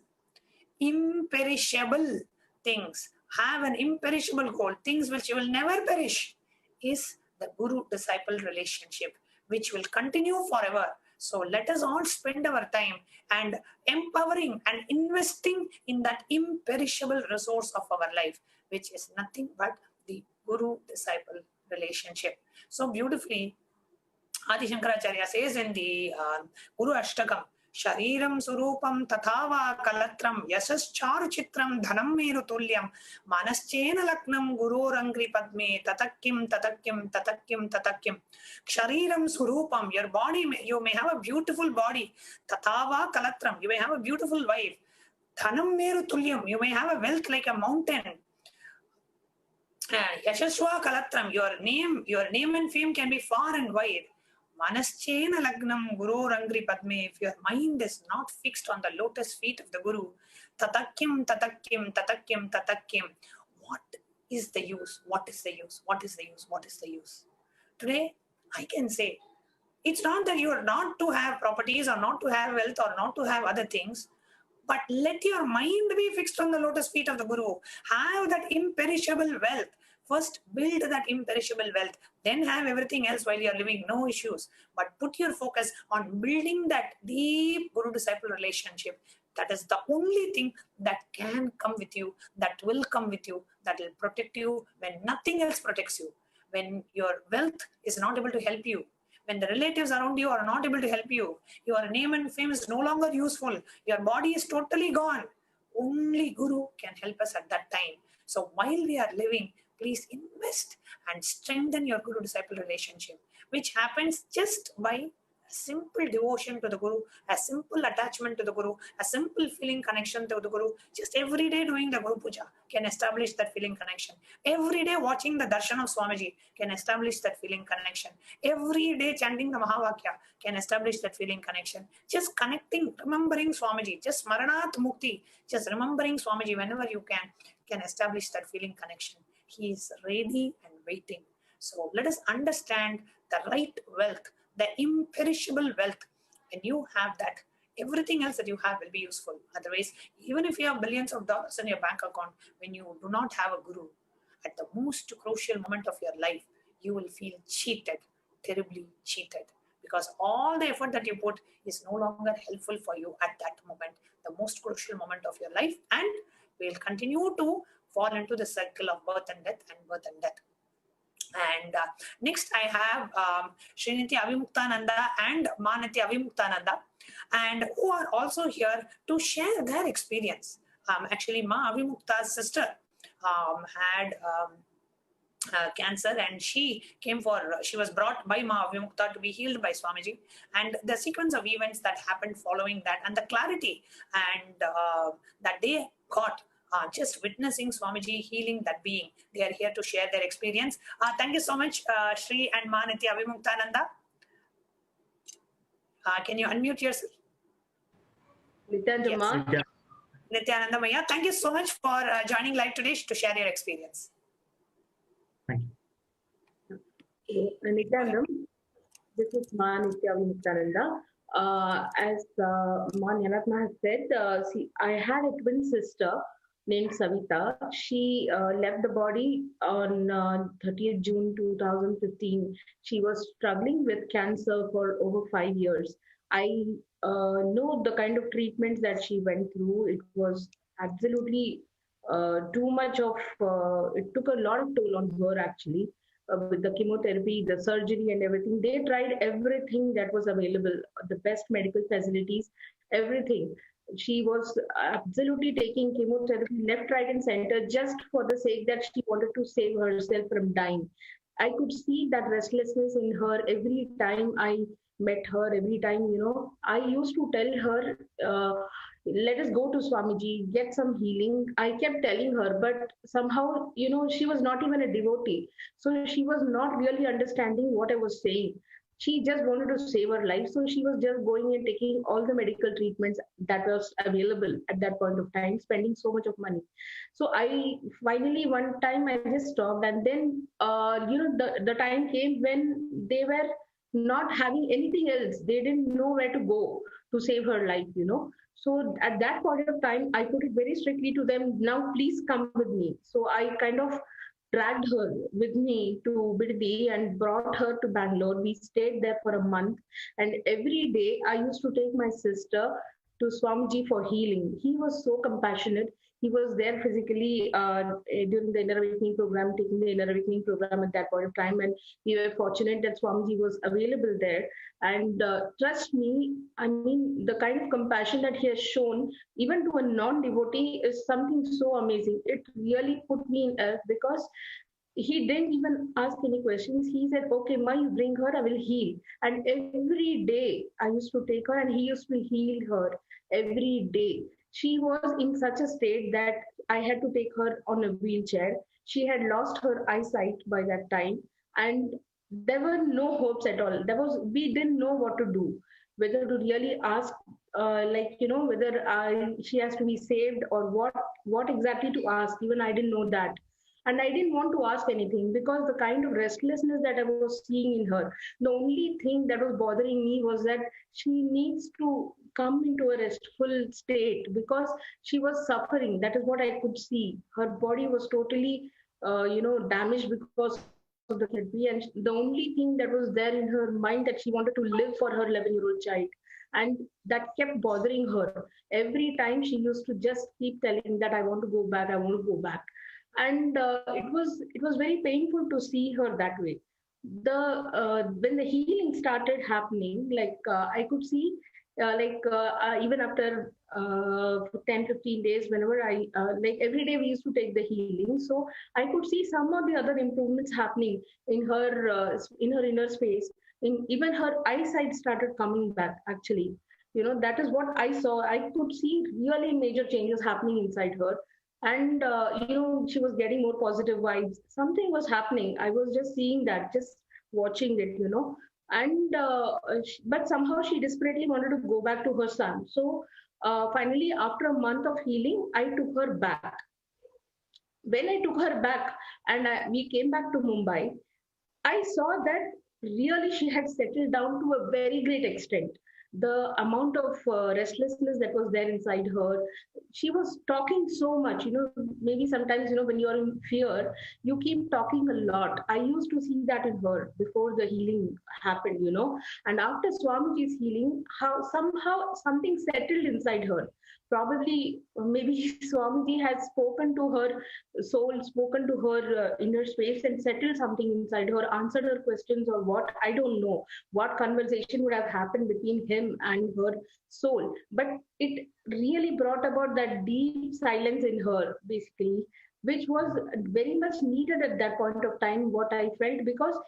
imperishable things, have an imperishable goal, things which will never perish, is the guru-disciple relationship, which will continue forever. So let us all spend our time and empowering and investing in that imperishable resource of our life, which is nothing but the guru-disciple relationship. So beautifully, Adi Shankaracharya says in the Guru Ashtakam, Shariram Surupam Tathava Kalatram Yasas Chitram Dhanam Meru Tulyam Manaschena Laknam Guru Rangri Padme Tatakim Tatakim Tatakim Tatakim. Shariram Surupam, your body, you may have a beautiful body. Tathava Kalatram, you may have a beautiful wife. Dhanam Meru Tulyam, you may have a wealth like a mountain. Yashaswa Kalatram, your name and fame can be far and wide. Manaschena Lagnam Guru Rangri Padme, if your mind is not fixed on the lotus feet of the Guru, Tatakim, Tatakim, Tatakim, Tatakim, what is the use? What is the use? What is the use? What is the use? Today, I can say, it's not that you are not to have properties or not to have wealth or not to have other things, but let your mind be fixed on the lotus feet of the Guru. Have that imperishable wealth. First, build that imperishable wealth. Then have everything else while you are living, no issues. But put your focus on building that deep Guru-disciple relationship. That is the only thing that can come with you, that will come with you, that will protect you when nothing else protects you. When your wealth is not able to help you, when the relatives around you are not able to help you, your name and fame is no longer useful, your body is totally gone, only Guru can help us at that time. So while we are living, please invest and strengthen your Guru-disciple relationship, which happens just by a simple devotion to the Guru, a simple attachment to the Guru, a simple feeling connection to the Guru. Just every day doing the Guru Puja can establish that feeling connection. Every day watching the darshan of Swamiji can establish that feeling connection. Every day chanting the Mahavakya can establish that feeling connection. Just connecting, remembering Swamiji, just Smaranat Mukti, just remembering Swamiji whenever you can establish that feeling connection. He is ready and waiting. So let us understand the right wealth, the imperishable wealth. When you have that, everything else that you have will be useful. Otherwise, even if you have billions of dollars in your bank account, when you do not have a Guru, at the most crucial moment of your life, you will feel cheated, terribly cheated. Because all the effort that you put is no longer helpful for you at that moment, the most crucial moment of your life, and will continue to fall into the circle of birth and death and birth and death. And next I have Sriniti Avimuktananda and Manati Avimuktananda, and who are also here to share their experience. Actually, Ma Avimukta's sister had cancer, and she was brought by Ma Avimukta to be healed by Swamiji, and the sequence of events that happened following that, and the clarity and that they got just witnessing Swamiji healing that being. They are here to share their experience. Thank you so much, Shri and Manati Avimuktananda. Can you unmute yourself? Nithyananda. Nithyananda Maya, thank you so much for joining live today to share your experience. Nithyananda, this is Manati Avimuktananda. As Ma Nyalatma has said, see, I had a twin sister named Savita. She left the body on 30th June 2015. She was struggling with cancer for over 5 years. I know the kind of treatments that she went through. It was absolutely too much of, it took a lot of toll on her actually. With the chemotherapy, the surgery and everything. They tried everything that was available, the best medical facilities, everything. She was absolutely taking chemotherapy left, right, and center just for the sake that she wanted to save herself from dying. I could see that restlessness in her every time I met her, every time, I used to tell her, let us go to Swamiji, get some healing. I kept telling her, but somehow, she was not even a devotee. So she was not really understanding what I was saying. She just wanted to save her life. So she was just going and taking all the medical treatments that was available at that point of time, spending so much of money. So I finally, one time I just stopped. And then, the time came when they were not having anything else. They didn't know where to go to save her life, So at that point of time, I put it very strictly to them, now please come with me. So I kind of dragged her with me to Biddi and brought her to Bangalore. We stayed there for a month, and every day I used to take my sister to Swamiji for healing. He was so compassionate. He was there physically during the inner awakening program, taking the inner awakening program at that point of time, and we were fortunate that Swamiji was available there. And trust me, I mean, the kind of compassion that he has shown, even to a non-devotee, is something so amazing. It really put me in awe because he didn't even ask any questions. He said, okay, Ma, you bring her, I will heal. And every day I used to take her and he used to heal her every day. She was in such a state that I had to take her on a wheelchair. She had lost her eyesight by that time. And there were no hopes at all. We didn't know what to do, whether to really ask, whether she has to be saved or what exactly to ask. Even I didn't know that. And I didn't want to ask anything because the kind of restlessness that I was seeing in her, the only thing that was bothering me was that she needs to come into a restful state because she was suffering. That is what I could see. Her body was totally, damaged because of the chemotherapy. And the only thing that was there in her mind that she wanted to live for her 11-year-old child. And that kept bothering her. Every time she used to just keep telling that I want to go back, I want to go back. And it was very painful to see her that way. When the healing started happening, I could see, even after 10-15 days, whenever I every day we used to take the healing, so I could see some of the other improvements happening in her inner space. In even her eyesight started coming back. Actually, that is what I saw. I could see really major changes happening inside her. And she was getting more positive vibes. Something was happening. I was just seeing that, just watching it. And but somehow she desperately wanted to go back to her son. So finally, after a month of healing, I took her back. When I took her back and we came back to Mumbai, I saw that really she had settled down to a very great extent. The amount of restlessness that was there inside her, she was talking so much. Maybe sometimes, when you're in fear, you keep talking a lot. I used to see that in her before the healing happened. And after Swamiji's healing, how somehow something settled inside her. Probably, maybe Swamiji has spoken to her soul, spoken to her inner space and settled something inside her, answered her questions or what. I don't know what conversation would have happened between him and her soul. But it really brought about that deep silence in her, basically, which was very much needed at that point of time, what I felt, because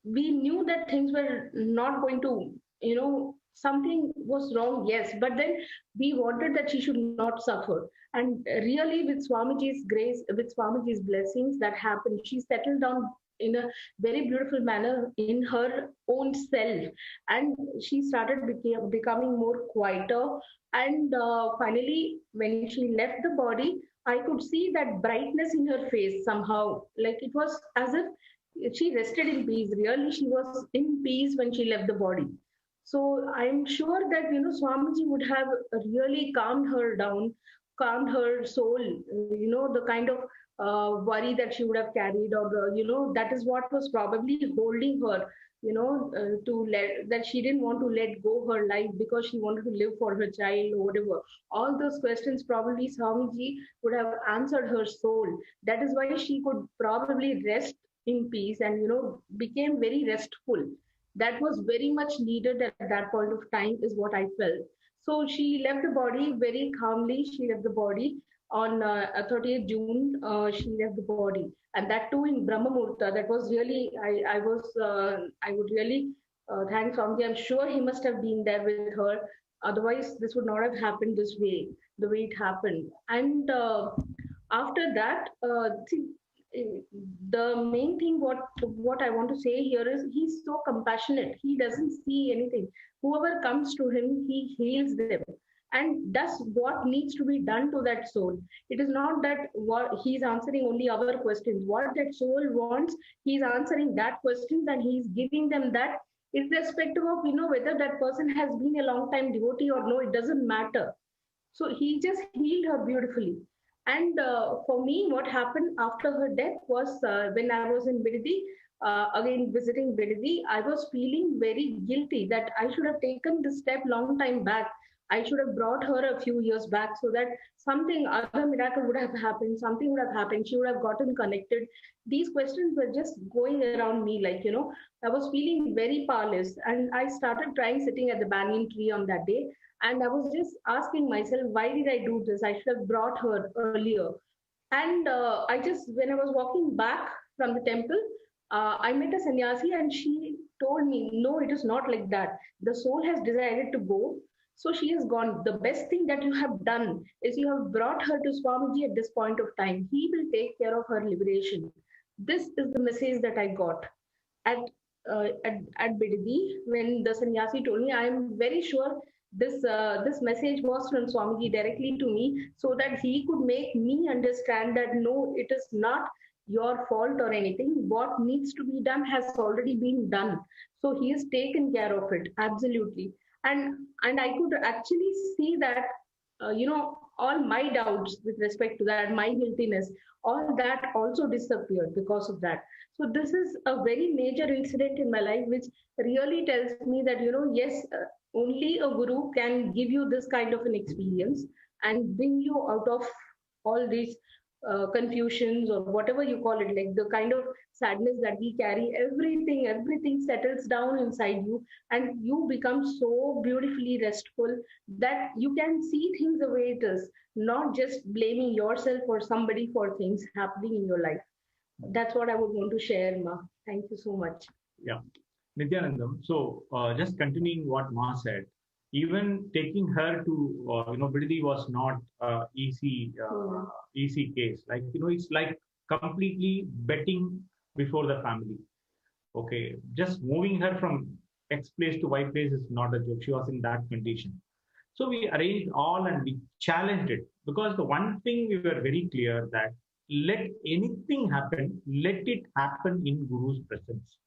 we knew that things were not going to, something was wrong, yes, but then we wanted that she should not suffer. And really, with Swamiji's grace, with Swamiji's blessings, that happened. She settled down in a very beautiful manner in her own self, and she started becoming more quieter. And finally, when she left the body, I could see that brightness in her face somehow. Like it was as if she rested in peace. Really, she was in peace when she left the body. So I'm sure that Swamiji would have really calmed her down, calmed her soul. The kind of worry that she would have carried, or that is what was probably holding her. To let that she didn't want to let go her life because she wanted to live for her child or whatever. All those questions probably Swamiji would have answered her soul. That is why she could probably rest in peace and became very restful. That was very much needed at that point of time, is what I felt. So she left the body very calmly. She left the body on 30th June. She left the body, and that too in Brahma Muhurta. That was really, I would really thank Swamiji. I'm sure he must have been there with her. Otherwise, this would not have happened this way, the way it happened. And after that, the main thing what I want to say here is he's so compassionate. He doesn't see anything. Whoever comes to him, he heals them and does what needs to be done to that soul. It is not that what he's answering only our questions. What that soul wants, he's answering that questions and he's giving them that, irrespective of whether that person has been a long time devotee or no. It doesn't matter. So he just healed her beautifully. And for me, what happened after her death was when I was in Bidadi, again visiting Bidadi, I was feeling very guilty that I should have taken this step long time back. I should have brought her a few years back so that something other miracle would have happened, something would have happened, she would have gotten connected. These questions were just going around me, like, I was feeling very powerless. And I started trying sitting at the banyan tree on that day. And I was just asking myself, why did I do this? I should have brought her earlier. And when I was walking back from the temple, I met a sannyasi and she told me, no, it is not like that. The soul has decided to go. So she has gone. The best thing that you have done is you have brought her to Swamiji at this point of time. He will take care of her liberation. This is the message that I got at at Bidadi when the sannyasi told me. I am very sure this message was from Swamiji directly to me, so that he could make me understand that no, it is not your fault or anything. What needs to be done has already been done. So he has taken care of it absolutely, and I could actually see that all my doubts with respect to that, my guiltiness, all that also disappeared because of that. So this is a very major incident in my life, which really tells me that yes, only a guru can give you this kind of an experience and bring you out of all these confusions or whatever you call it, like the kind of sadness that we carry. Everything settles down inside you, and you become so beautifully restful that you can see things the way it is, not just blaming yourself or somebody for things happening in your life. That's what I would want to share, Ma. Thank you so much. Yeah, Nithyanandam. So just continuing what Ma said, even taking her to Bidadi was not easy case. Like it's like completely betting before the family. Okay, just moving her from X place to Y place is not a joke. She was in that condition. So we arranged all and we challenged it, because the one thing we were very clear that let anything happen, let it happen in Guru's presence.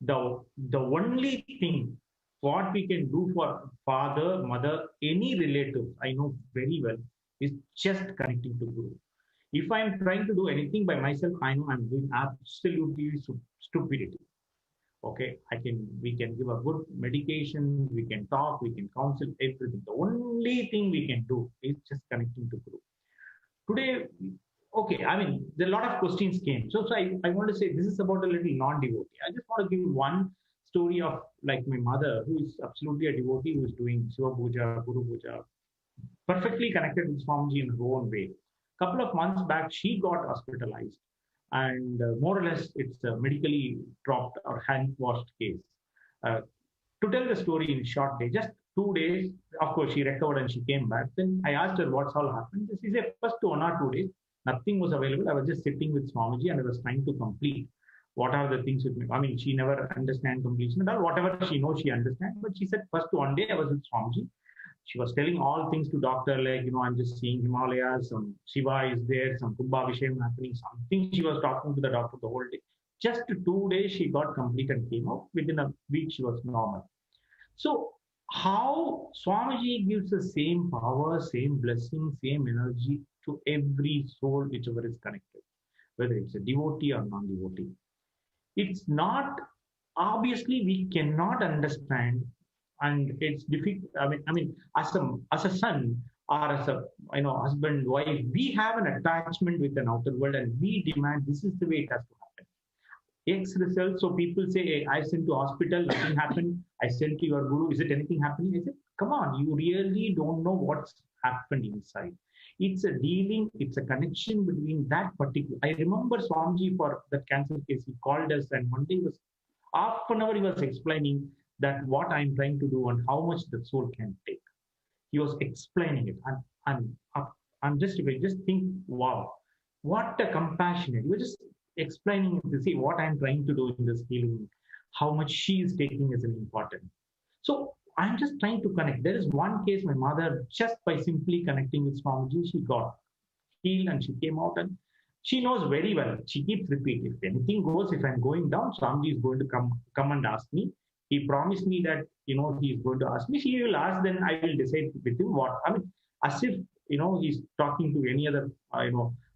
The only thing what we can do for father, mother, any relative, I know very well, is just connecting to Guru. If I'm trying to do anything by myself, I know I'm doing absolutely stupidity. Okay, we can give a good medication, we can talk, we can counsel, everything. The only thing we can do is just connecting to Guru. Today, okay, I mean, there are a lot of questions came. So I want to say this is about a little non-devotee. I just want to give one story of like my mother, who is absolutely a devotee, who is doing Shiva Puja, Guru Puja, perfectly connected with Swamiji in her own way. Couple of months back, she got hospitalized, and more or less it's a medically dropped or hand-washed case. To tell the story in short day, just 2 days, of course, she recovered and she came back. Then I asked her what's all happened. She said, first 1 or 2 days, nothing was available. I was just sitting with Swamiji and I was trying to complete what are the things with me. I mean, she never understands completion at all. Whatever she knows, she understands. But she said, first one day I was with Swamiji. She was telling all things to doctor, like, I'm just seeing Himalayas, some Shiva is there, some Kumbhabhishekam happening, something. She was talking to the doctor the whole day. Just 2 days, she got complete and came out. Within a week, she was normal. So how Swamiji gives the same power, same blessing, same energy to every soul whichever is connected, whether it's a devotee or non-devotee. It's not, obviously we cannot understand, and it's difficult. I mean, as a son or as a husband, wife, we have an attachment with an outer world, and we demand this is the way it has to happen. X result. So people say, hey, I sent to hospital, nothing happened. I sent to your guru, is it anything happening? I said, come on, you really don't know what's happened inside. It's a dealing, it's a connection between that particular. I remember Swamiji for that cancer case, he called us, and one day was half an hour he was explaining that what I'm trying to do and how much the soul can take. He was explaining it, and I'm just think, wow, what a compassionate. He was just explaining to see what I'm trying to do in this healing, how much she is taking as an important. So I'm just trying to connect. There is one case, my mother, just by simply connecting with Swamiji, she got healed and she came out, and she knows very well. She keeps repeating, if anything goes, if I'm going down, Swamiji is going to come and ask me. He promised me that, he is going to ask me. She will ask, then I will decide with him what. I mean, as if, he's talking to any other,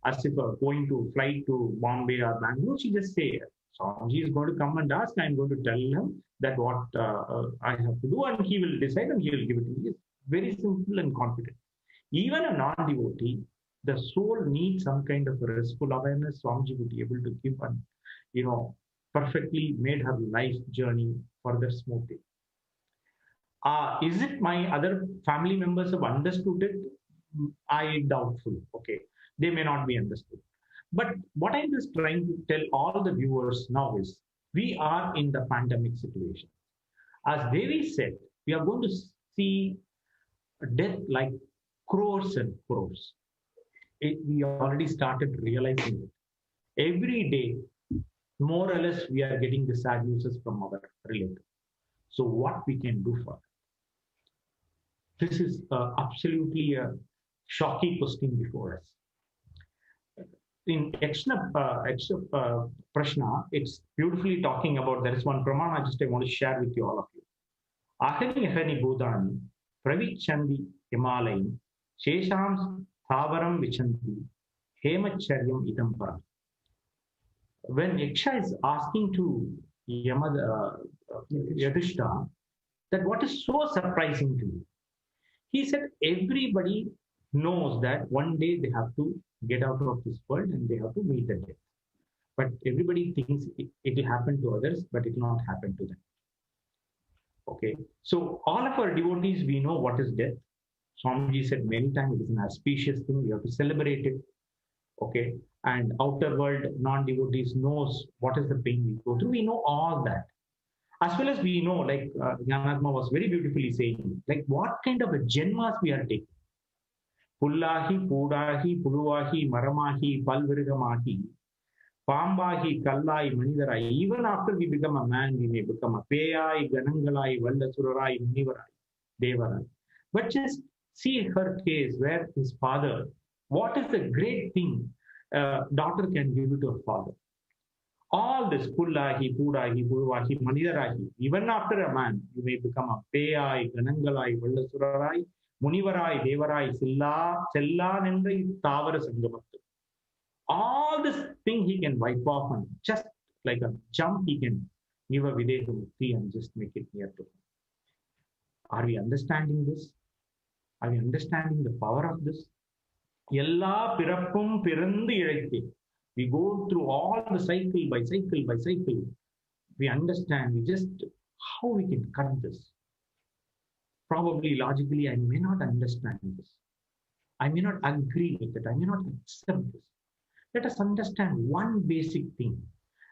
as if going to flight to Bombay or Bangalore. She just say, Swamiji is going to come and ask, I'm going to tell him that what I have to do, and he will decide and he will give it to me. It's very simple and confident. Even a non-devotee, the soul needs some kind of a restful awareness. Swamiji would be able to give, and perfectly made her life journey further smoothly. Is it my other family members have understood it? I doubtful. Okay, they may not be understood. But what I'm just trying to tell all the viewers now is, we are in the pandemic situation. As Devi said, we are going to see death like crores and crores. We already started realizing it. Every day, more or less, we are getting the sad news from our relatives. So what we can do for it? This is absolutely a shocking question before us. In Ekshna Prashna, it's beautifully talking about, there is one pramana I want to share with you, all of you. Ahani ahani bodhani pravichandi himalayin sheshams thavaram vichanti hemacharyam idam param. When Yaksha is asking to Yudhishthira that what is so surprising to you, he said everybody knows that one day they have to get out of this world and they have to meet the death. But everybody thinks it will happen to others, but it will not happen to them. Okay, so all of our devotees, we know what is death. Swamiji said many times it is an auspicious thing, we have to celebrate it. Okay, and outer world non-devotees knows what is the pain we go through. We know all that. As well as we know, like Jnanatma was very beautifully saying, like what kind of a janmas we are taking. Pullahi, Pudahi, Puluvahi, Maramahi, Palvirgamahi, Pambahi, Kallai, Manidarai. Even after we become a man, we may become a Peyai, Ganangalai, Valdasurai, Munivarai, Devarai. But just see her case where his father, what is the great thing daughter can give it to her father? All this Pullahi, Pudahi, Puluvahi, Manidarahi, even after a man, you may become a Peyai, Ganangalai, Valdasurai, Munivarai, Devarai, Silla, Chella, Nendra, Tavara Sangamattu. All this thing he can wipe off and just like a jump, he can give a Videha Mukti and just make it near to him. Are we understanding this? Are we understanding the power of this? Yella pirappum pirandu ilaithe. We go through all the cycle by cycle by cycle. We understand, we just, how we can cut this. Probably logically, I may not understand this. I may not agree with it. I may not accept this. Let us understand one basic thing.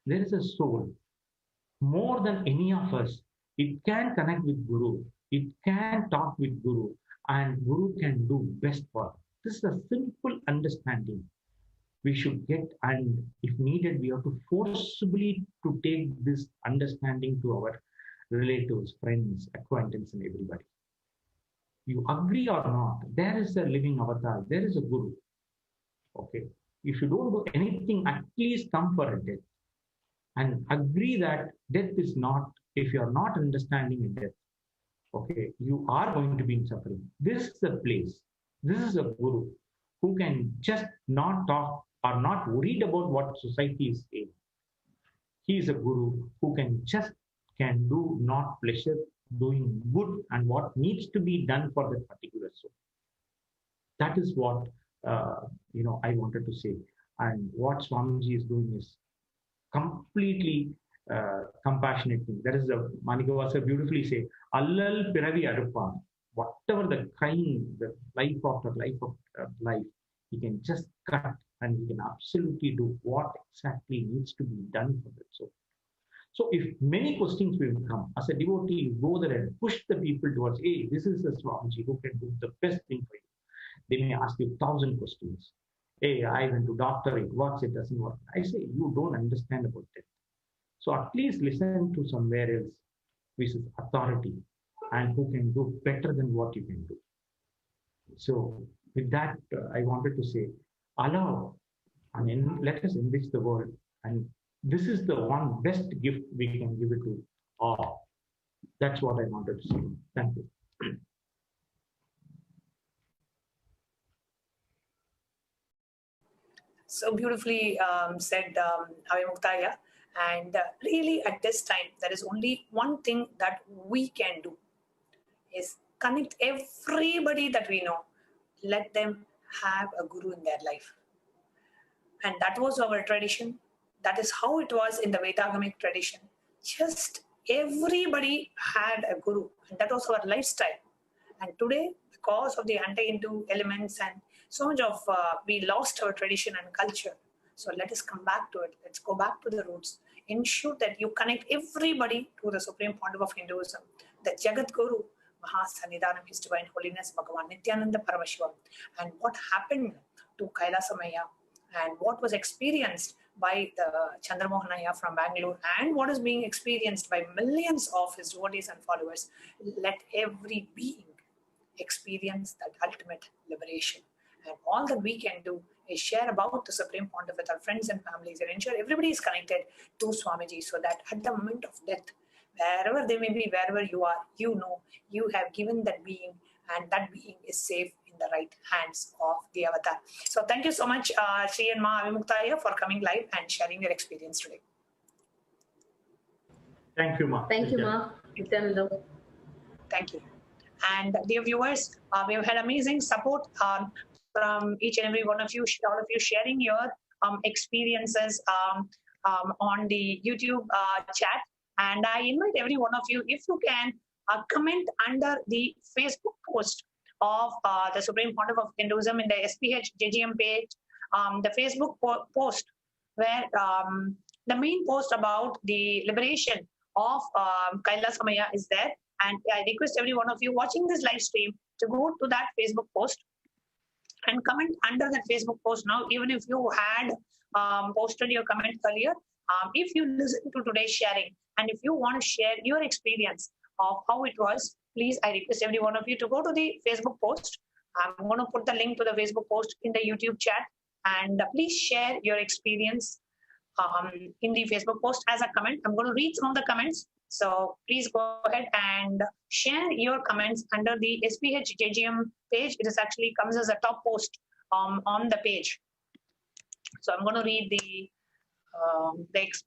There is a soul. More than any of us, it can connect with Guru. It can talk with Guru. And Guru can do best for us. This is a simple understanding we should get. And if needed, we have to forcibly to take this understanding to our relatives, friends, acquaintances, and everybody. You agree or not, there is a living avatar, there is a Guru. Okay. If you don't do anything, at least come for a death. And agree that death is not, if you are not understanding a death, okay, you are going to be in suffering. This is the place. This is a Guru who can just not talk or not worried about what society is saying. He is a Guru who can do not pleasure, doing good and what needs to be done for that particular soul. That is what I wanted to say. And what Swamiji is doing is completely compassionate thing. That is the Manikavasa beautifully say, Allal Piravi Arupan. Whatever the kind, the life after life of life, he can just cut and he can absolutely do what exactly needs to be done for that soul. So if many questions will come, as a devotee, you go there and push the people towards, hey, this is the Swamiji who can do the best thing for you. They may ask you 1,000 questions. Hey, I went to doctor, it works, it doesn't work. I say, you don't understand about that. So at least listen to somewhere else, which is authority, and who can do better than what you can do. So with that, I wanted to say, allow, let us enrich the world. And this is the one best gift we can give it to all. That's what I wanted to say. Thank you. So beautifully said, Avimuktaya. And really, at this time, there is only one thing that we can do is connect everybody that we know. Let them have a guru in their life. And that was our tradition. That is how it was in the Vedagamic tradition. Just everybody had a guru, and that was our lifestyle. And today, because of the anti-Hindu elements and so much of we lost our tradition and culture. So let us come back to it. Let's go back to the roots. Ensure that you connect everybody to the Supreme Pontiff of Hinduism, the Jagat Guru, Mahasannidhanam, His Divine Holiness, Bhagavan Nithyananda Paramashivam. And what happened to Kailasa Maya and what was experienced by the Chandramohanaya from Bangalore and what is being experienced by millions of his devotees and followers. Let every being experience that ultimate liberation. And all that we can do is share about the Supreme Pontiff with our friends and families and ensure everybody is connected to Swamiji so that at the moment of death, wherever they may be, wherever you are, you know you have given that being and that being is safe in the right hands of the avatar. So thank you so much, Sri and Ma Avimuktaya, for coming live and sharing your experience today. Thank you, Ma. Thank you, Ma. Nithyananda. Thank you. And dear viewers, we've had amazing support from each and every one of you, all of you sharing your experiences on the YouTube chat. And I invite every one of you, if you can, comment under the Facebook post of the Supreme Pontiff of Hinduism in the SPH JGM page, the Facebook post where the main post about the liberation of Kailasa Maya is there. And I request every one of you watching this live stream to go to that Facebook post and comment under that Facebook post now, even if you had posted your comment earlier. If you listen to today's sharing and if you want to share your experience of how it was, please, I request every one of you to go to the Facebook post. I'm going to put the link to the Facebook post in the YouTube chat, and please share your experience in the Facebook post as a comment. I'm going to read some of the comments. So please go ahead and share your comments under the SPH JGM page. It is actually comes as a top post on the page. So I'm going to read the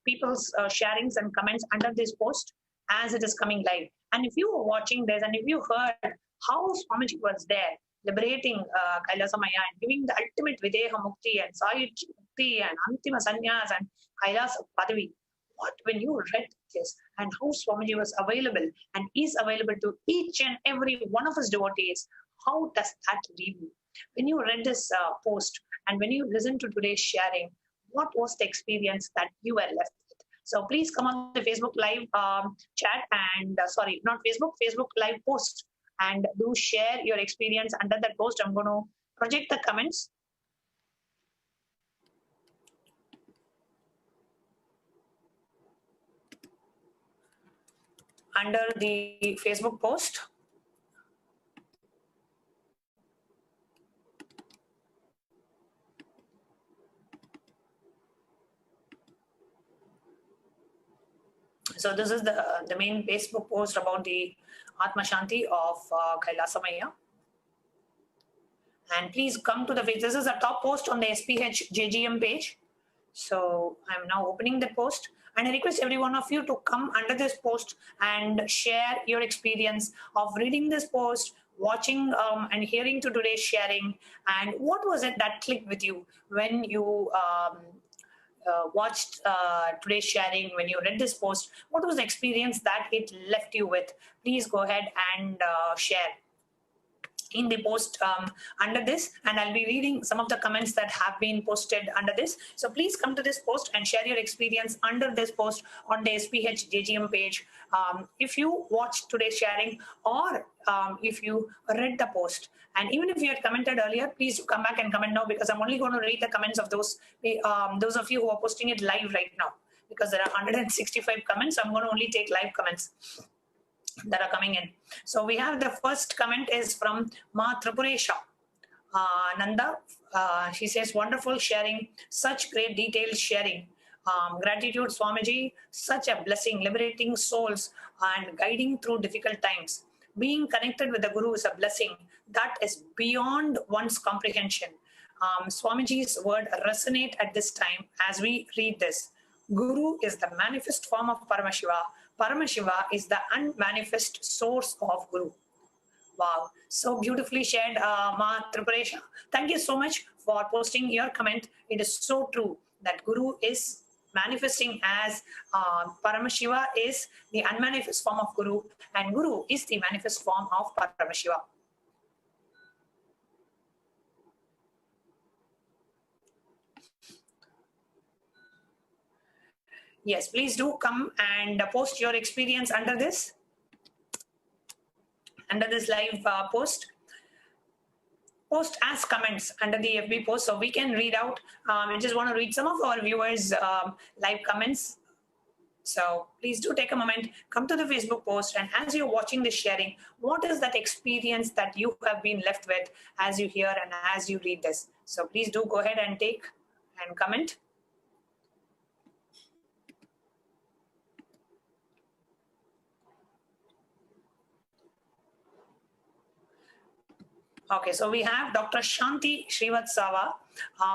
people's sharings and comments under this post as it is coming live. And if you were watching this and if you heard how Swamiji was there liberating Kailasa Maya and giving the ultimate Videha Mukti and Sayuj Mukti and Antima Sannyas and Kailasa Padavi, what when you read this and how Swamiji was available and is available to each and every one of his devotees, how does that leave you? When you read this post and when you listen to today's sharing, what was the experience that you were left with? So please come on the Facebook live chat and sorry, not Facebook, Facebook live post, and do share your experience under that post. I'm going to project the comments. Under the Facebook post. So this is the main Facebook post about the Atma Shanti of Kailasa Maya. And please come to the page. This is a top post on the SPH JGM page. So I'm now opening the post. And I request every one of you to come under this post and share your experience of reading this post, watching and hearing to today's sharing. And what was it that clicked with you when you watched today's sharing, when you read this post? What was the experience that it left you with? Please go ahead and share in the post under this, and I'll be reading some of the comments that have been posted under this. So please come to this post and share your experience under this post on the SPH JGM page. If you watched today's sharing or if you read the post, and even if you had commented earlier, please come back and comment now, because I'm only going to read the comments of those of you who are posting it live right now, because there are 165 comments. So I'm going to only take live comments that are coming in. So we have the first comment is from Ma Tripuresha Nanda. She says, wonderful sharing, such great detailed sharing. Gratitude, Swamiji, such a blessing, liberating souls and guiding through difficult times. Being connected with the Guru is a blessing that is beyond one's comprehension. Swamiji's word resonate at this time as we read this. Guru is the manifest form of Paramashiva. Paramashiva is the unmanifest source of Guru. Wow, so beautifully shared, Ma Tripuresha. Thank you so much for posting your comment. It is so true that Guru is manifesting as Paramashiva is the unmanifest form of Guru, and Guru is the manifest form of Paramashiva. Yes, please do come and post your experience under this live post. Post as comments under the FB post so we can read out. I just want to read some of our viewers' live comments. So please do take a moment, come to the Facebook post, and as you're watching this sharing, what is that experience that you have been left with as you hear and as you read this? So please do go ahead and take and comment. Okay, so we have Dr. Shanti Srivatsava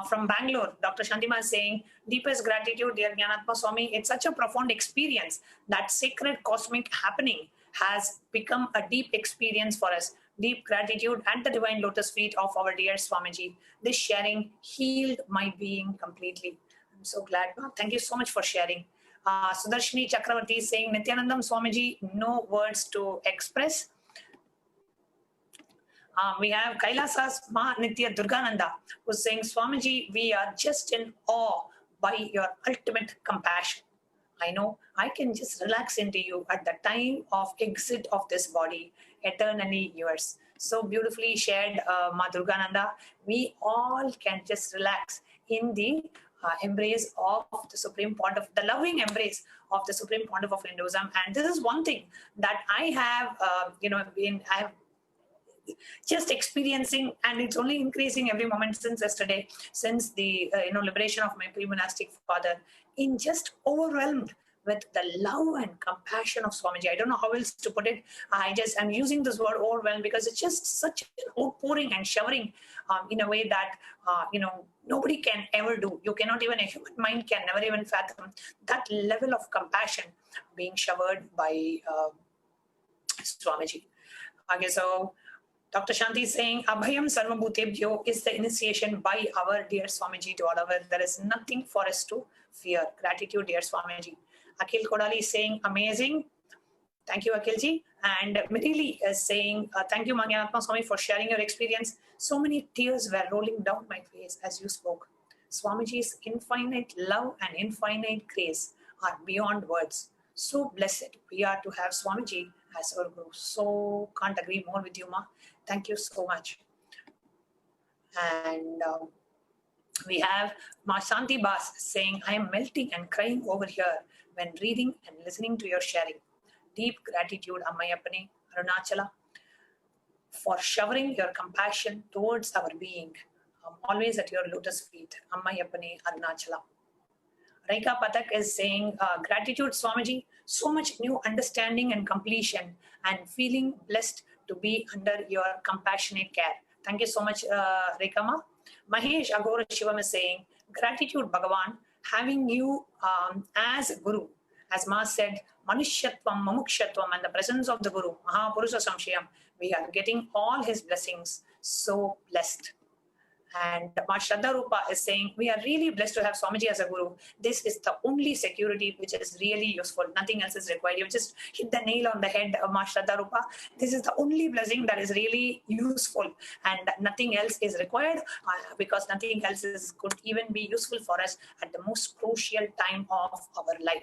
from Bangalore. Dr. Shantima is saying, deepest gratitude, dear Jnanatma Swami. It's such a profound experience. That sacred cosmic happening has become a deep experience for us. Deep gratitude at the divine lotus feet of our dear Swamiji. This sharing healed my being completely. I'm so glad. Thank you so much for sharing. Sudarshini Chakravarti is saying, Nithyanandam Swamiji, no words to express. We have Kailasa's Ma Nitya Durgananda who's saying, Swamiji, we are just in awe by your ultimate compassion. I know I can just relax into you at the time of exit of this body, eternally yours. So beautifully shared, Ma Durgananda. We all can just relax in the embrace of the Supreme Pontiff, the loving embrace of the Supreme Pontiff of Hinduism. And this is one thing that I have, I have just experiencing, and it's only increasing every moment since yesterday, since the liberation of my pre-monastic father, in just overwhelmed with the love and compassion of Swamiji. I don't know how else to put it. I'm using this word overwhelmed because it's just such an outpouring and showering in a way that nobody can ever do. You cannot even, a human mind can never even fathom that level of compassion being showered by Swamiji. Okay, so Dr. Shanti is saying, Abhayam Sarvabhutebhyo is the initiation by our dear Swamiji to all of us. There is nothing for us to fear. Gratitude, dear Swamiji. Akhil Kodali is saying, amazing. Thank you, Akhilji. And Mirili is saying, thank you, Jnanatma Swami, for sharing your experience. So many tears were rolling down my face as you spoke. Swamiji's infinite love and infinite grace are beyond words. So blessed we are to have Swamiji as our Guru. So can't agree more with you, Ma. Thank you so much. And we have Ma Shanti Bas saying, I am melting and crying over here when reading and listening to your sharing. Deep gratitude, Ammayapane, Arunachala, for showering your compassion towards our being. I'm always at your lotus feet, Ammayapane, Arunachala. Raika Patak is saying, gratitude, Swamiji, so much new understanding and completion, and feeling blessed to be under your compassionate care. Thank you so much, Rekama. Mahesh Agora Shivam is saying, gratitude, Bhagavan, having you as Guru. As Ma said, Manushyatvam, Mamukshatvam, and the presence of the Guru, Mahapurusha Samshayam, we are getting all his blessings. So blessed. And Ma Shraddha Rupa is saying, we are really blessed to have Swamiji as a Guru. This is the only security which is really useful. Nothing else is required. You just hit the nail on the head, Ma Shraddha Rupa. This is the only blessing that is really useful, and nothing else is required because nothing else could even be useful for us at the most crucial time of our life.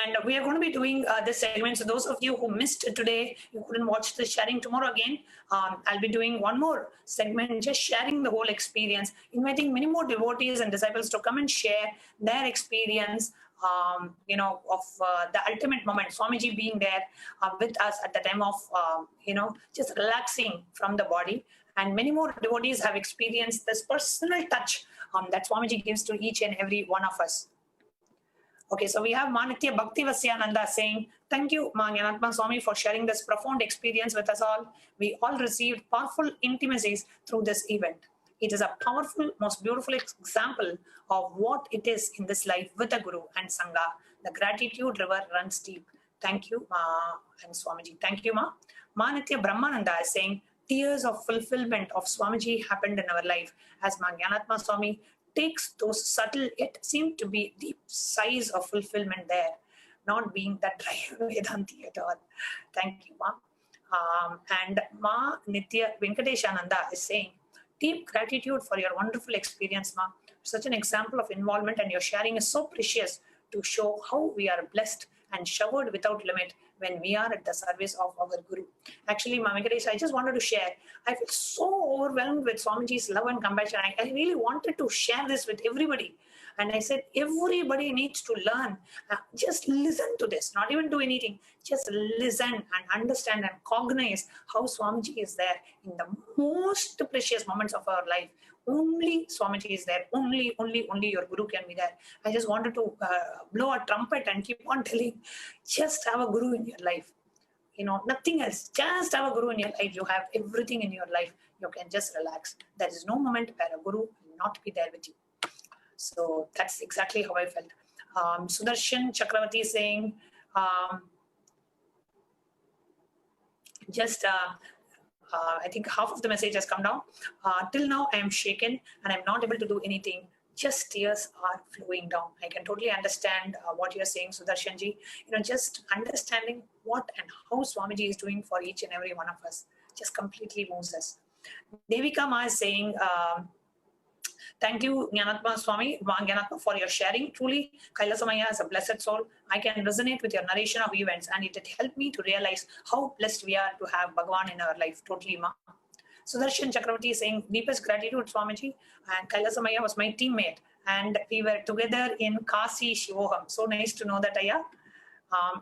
And we are going to be doing this segment. So those of you who missed today, you couldn't watch the sharing tomorrow again, I'll be doing one more segment, just sharing the whole experience, inviting many more devotees and disciples to come and share their experience, of the ultimate moment, Swamiji being there with us at the time of, just relaxing from the body. And many more devotees have experienced this personal touch that Swamiji gives to each and every one of us. Okay, so we have Manitya Bhakti Vasyananda saying, thank you, Ma Jnanatma Swami, for sharing this profound experience with us all. We all received powerful intimacies through this event. It is a powerful, most beautiful example of what it is in this life with a Guru and Sangha. The gratitude river runs deep. Thank you, Ma and Swamiji. Thank you, Ma. Manitya Brahmananda is saying, tears of fulfillment of Swamiji happened in our life as Ma Jnanatma Swami takes those subtle yet seem to be deep sighs of fulfillment there, not being that dry Vedanti at all. Thank you, Ma. And Ma Nitya Venkateshananda is saying, deep gratitude for your wonderful experience, Ma. Such an example of involvement and your sharing is so precious to show how we are blessed and showered without limit when we are at the service of our Guru. Actually, Ma Venkatesh, I just wanted to share. I feel so overwhelmed with Swamiji's love and compassion. I really wanted to share this with everybody. And I said, everybody needs to learn. Just listen to this, not even do anything. Just listen and understand and cognize how Swamiji is there in the most precious moments of our life. Only Swamiji is there. Only your Guru can be there. I just wanted to blow a trumpet and keep on telling, just have a Guru in your life. Nothing else. Just have a Guru in your life. You have everything in your life. You can just relax. There is no moment where a Guru will not be there with you. So that's exactly how I felt. Sudarshan Chakravarti saying, I think half of the message has come down. Till now, I am shaken and I'm not able to do anything. Just tears are flowing down. I can totally understand what you're saying, Sudarshanji. Just understanding what and how Swamiji is doing for each and every one of us just completely moves us. Devika Ma is saying, thank you, Jnanatma Swami, Jnanatma, for your sharing. Truly, Kailasa Maya is a blessed soul. I can resonate with your narration of events, and it helped me to realize how blessed we are to have Bhagavan in our life. Totally, Ma. Sudarshan Chakravarti is saying, deepest gratitude, Swamiji. And Kailasa Maya was my teammate, and we were together in Akashic. So nice to know that, Aya.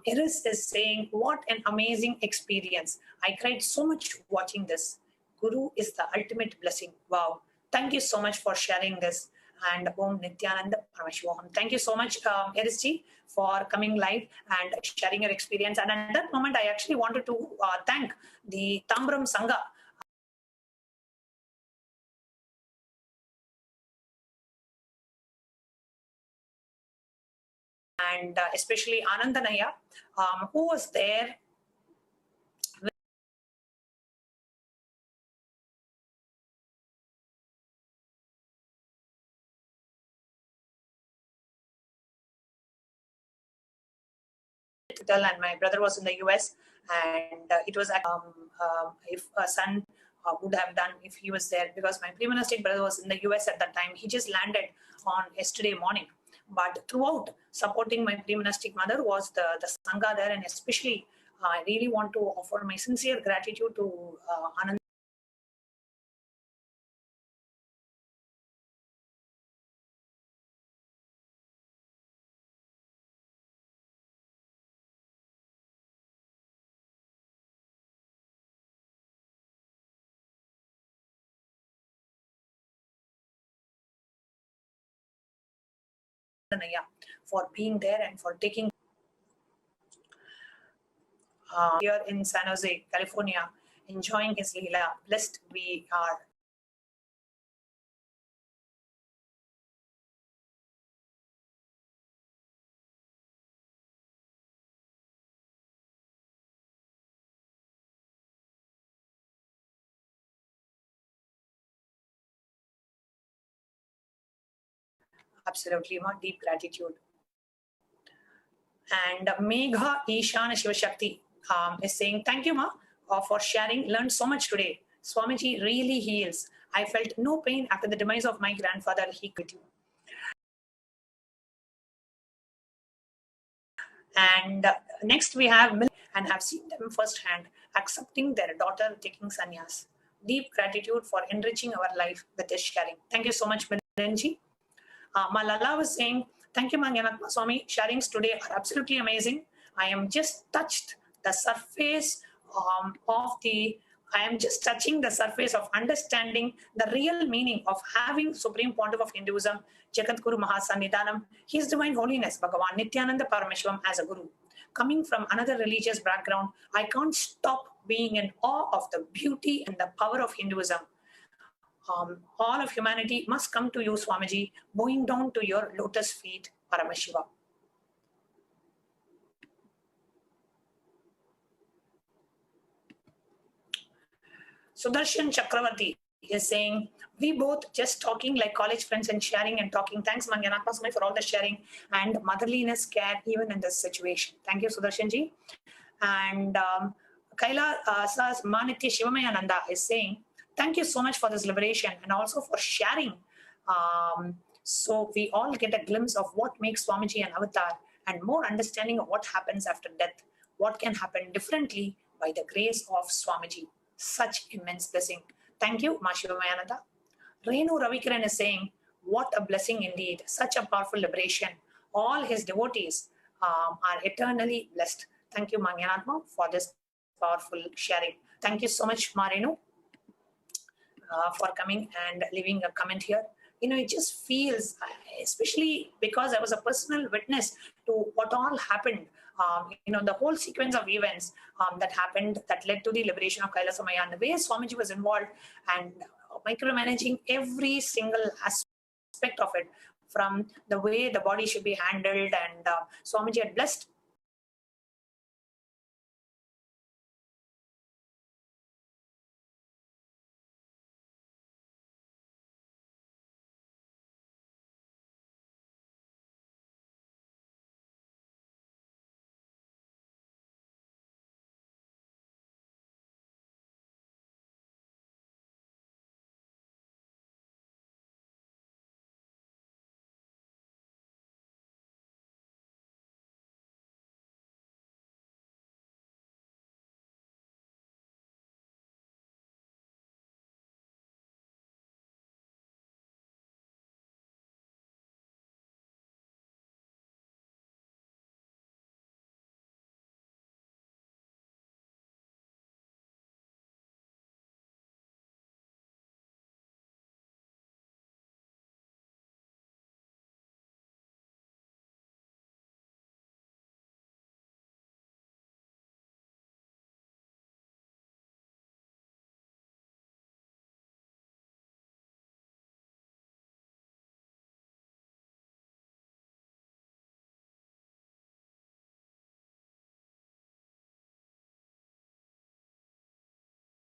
Iris is saying, what an amazing experience. I cried so much watching this. Guru is the ultimate blessing. Wow. Thank you so much for sharing this. And Om Nithyananda Paramashivoham. Thank you so much, Iris ji, for coming live and sharing your experience. And at that moment, I actually wanted to thank the Tambram Sangha. And especially Anandanaya, who was there and my brother was in the US, and it was if a son would have done if he was there, because my pre-monastic brother was in the US at that time. He just landed on yesterday morning, but throughout supporting my pre-monastic mother was the Sangha there, and especially I really want to offer my sincere gratitude to Anand. For being there and for taking here in San Jose, California, enjoying his Leela. Blessed we are. Absolutely, my deep gratitude. And Megha Ishana Shivashakti is saying, thank you, Ma, for sharing. Learned so much today. Swamiji really heals. I felt no pain after the demise of my grandfather. He quit you. And next we have and have seen them firsthand accepting their daughter taking sannyas. Deep gratitude for enriching our life with this sharing. Thank you so much, Milanji. Malala was saying, thank you, Jnanatma Swami. Sharings today are absolutely amazing. I am just touched the surface of the I am just touching the surface of understanding the real meaning of having Supreme Pontiff of Hinduism, Jagadguru Mahasannidhanam, His Divine Holiness Bhagavan Nithyananda Paramashivam as a Guru. Coming from another religious background, I can't stop being in awe of the beauty and the power of Hinduism. All of humanity must come to you, Swamiji, bowing down to your lotus feet, Paramashiva. Sudarshan Chakravarti is saying, we both just talking like college friends and sharing and talking. Thanks, Manganatma Swami, for all the sharing and motherliness, care, even in this situation. Thank you, Sudarshan ji. And Kailasa's Manitya Shivamayananda is saying, thank you so much for this liberation and also for sharing. So we all get a glimpse of what makes Swamiji an avatar and more understanding of what happens after death, what can happen differently by the grace of Swamiji. Such immense blessing. Thank you, Ma Shivamayananda. Renu Ravikiran is saying, what a blessing indeed, such a powerful liberation. All his devotees are eternally blessed. Thank you, Manganatma, for this powerful sharing. Thank you so much, Marinu, for coming and leaving a comment here. It just feels, especially because I was a personal witness to what all happened, the whole sequence of events that happened that led to the liberation of Kailasa Maya and the way Swamiji was involved and micromanaging every single aspect of it, from the way the body should be handled, and Swamiji had blessed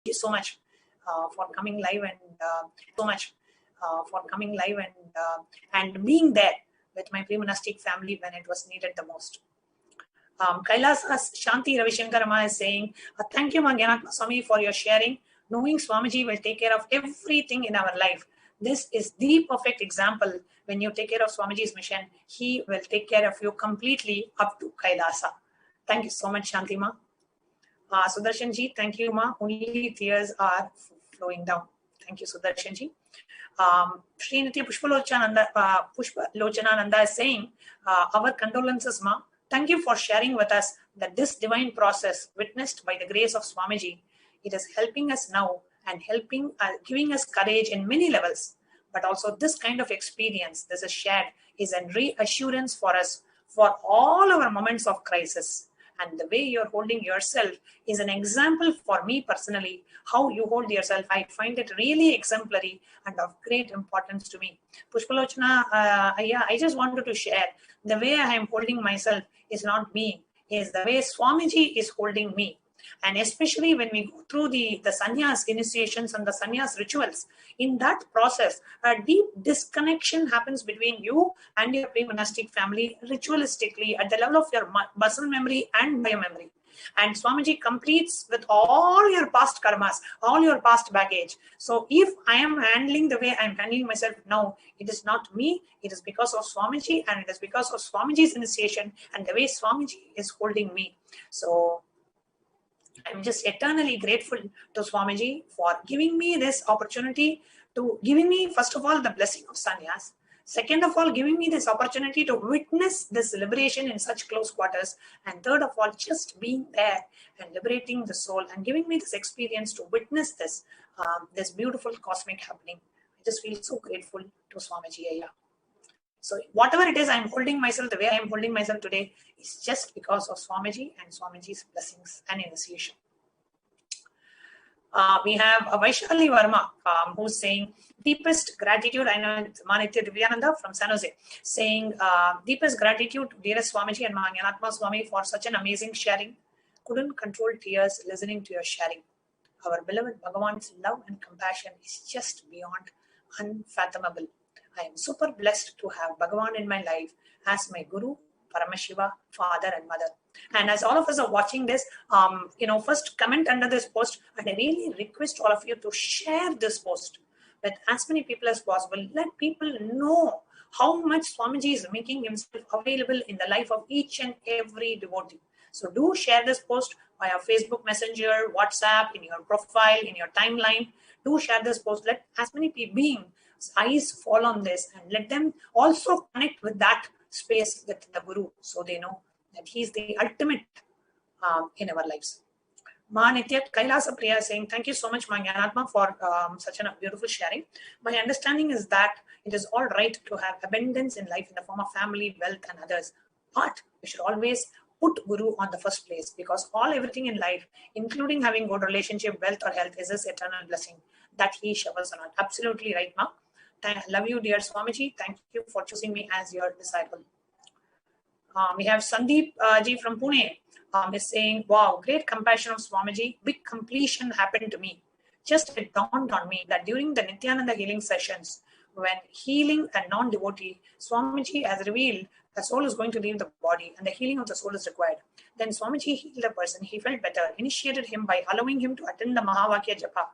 you so much for coming live and being there with my pre-monastic family when it was needed the most. Kailasa's Shanti Ravishankarama is saying, thank you, Manganatma Swami, for your sharing. Knowing Swamiji will take care of everything in our life. This is the perfect example. When you take care of Swamiji's mission, he will take care of you completely up to Kailasa. Thank you so much, Shanti Ma. Sudarshan ji, thank you, Ma. Only tears are flowing down. Thank you, Sudarshan ji. Srinitya Pushpalochanananda is saying, our condolences, Ma. Thank you for sharing with us that this divine process witnessed by the grace of Swamiji, it is helping us now and giving us courage in many levels. But also this kind of experience, this is shared, is a reassurance for us for all our moments of crisis. And the way you're holding yourself is an example for me personally. How you hold yourself, I find it really exemplary and of great importance to me. Pushpalochana, I just wanted to share the way I am holding myself is not me, is the way Swamiji is holding me. And especially when we go through the sannyas initiations and the sannyas rituals, in that process, a deep disconnection happens between you and your pre-monastic family ritualistically at the level of your muscle memory and biomemory. And Swamiji completes with all your past karmas, all your past baggage. So if I am handling the way I am handling myself now, it is not me, it is because of Swamiji, and it is because of Swamiji's initiation and the way Swamiji is holding me. So I'm just eternally grateful to Swamiji for giving me this opportunity, to giving me, first of all, the blessing of sannyas. Second of all, giving me this opportunity to witness this liberation in such close quarters. And third of all, just being there and liberating the soul and giving me this experience to witness this, this beautiful cosmic happening. I just feel so grateful to Swamiji Ayya. So whatever it is, I'm holding myself the way I'm holding myself today is just because of Swamiji and Swamiji's blessings and initiation. We have Vaishali Verma who's saying, deepest gratitude. I know it's Manitya Divyananda from San Jose saying, deepest gratitude to dearest Swamiji and Mahanyanatma Swami for such an amazing sharing. Couldn't control tears listening to your sharing. Our beloved Bhagavan's love and compassion is just beyond unfathomable. I am super blessed to have Bhagavan in my life as my Guru, Paramashiva, father and mother. And as all of us are watching this, first comment under this post, and I really request all of you to share this post with as many people as possible. Let people know how much Swamiji is making himself available in the life of each and every devotee. So do share this post via Facebook Messenger, WhatsApp, in your profile, in your timeline. Do share this post. Let as many beings' eyes fall on this and let them also connect with that space with the Guru so they know that he is the ultimate in our lives. Mahanitya Kailasa Priya saying, thank you so much, Mahanyanatma, for such a beautiful sharing. My understanding is that it is all right to have abundance in life in the form of family, wealth and others. But we should always put Guru on the first place because everything in life, including having good relationship, wealth or health, is his eternal blessing that he showers on us. Absolutely right, Ma. Love you, dear Swamiji. Thank you for choosing me as your disciple. We have Sandeep ji from Pune is saying, wow, great compassion of Swamiji. Big completion happened to me. Just it dawned on me that during the Nithyananda healing sessions, when healing a non-devotee, Swamiji has revealed the soul is going to leave the body and the healing of the soul is required. Then Swamiji healed the person. He felt better, initiated him by allowing him to attend the Mahavakya Japa,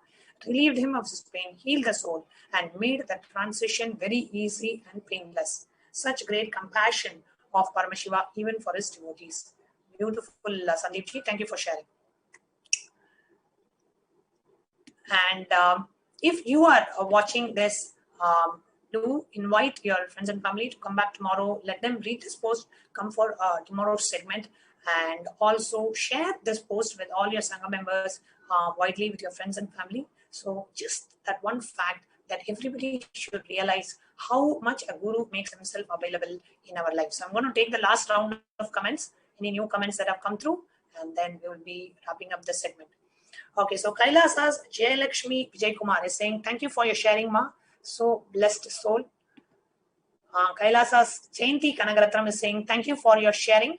relieved him of his pain, healed the soul, and made the transition very easy and painless. Such great compassion of Paramashiva even for his devotees. Beautiful, Sandeep ji. Thank you for sharing. And if you are watching this, do invite your friends and family to come back tomorrow. Let them read this post, come for tomorrow's segment, and also share this post with all your Sangha members widely with your friends and family. So just that one fact that everybody should realize how much a Guru makes himself available in our life. So I'm going to take the last round of comments, any new comments that have come through, and then we will be wrapping up the segment. Okay, so Kailasa's Jayalakshmi Vijay Kumar is saying, thank you for your sharing, Ma. So blessed soul. Kailasa's Jayanti Kanagaratram is saying, thank you for your sharing.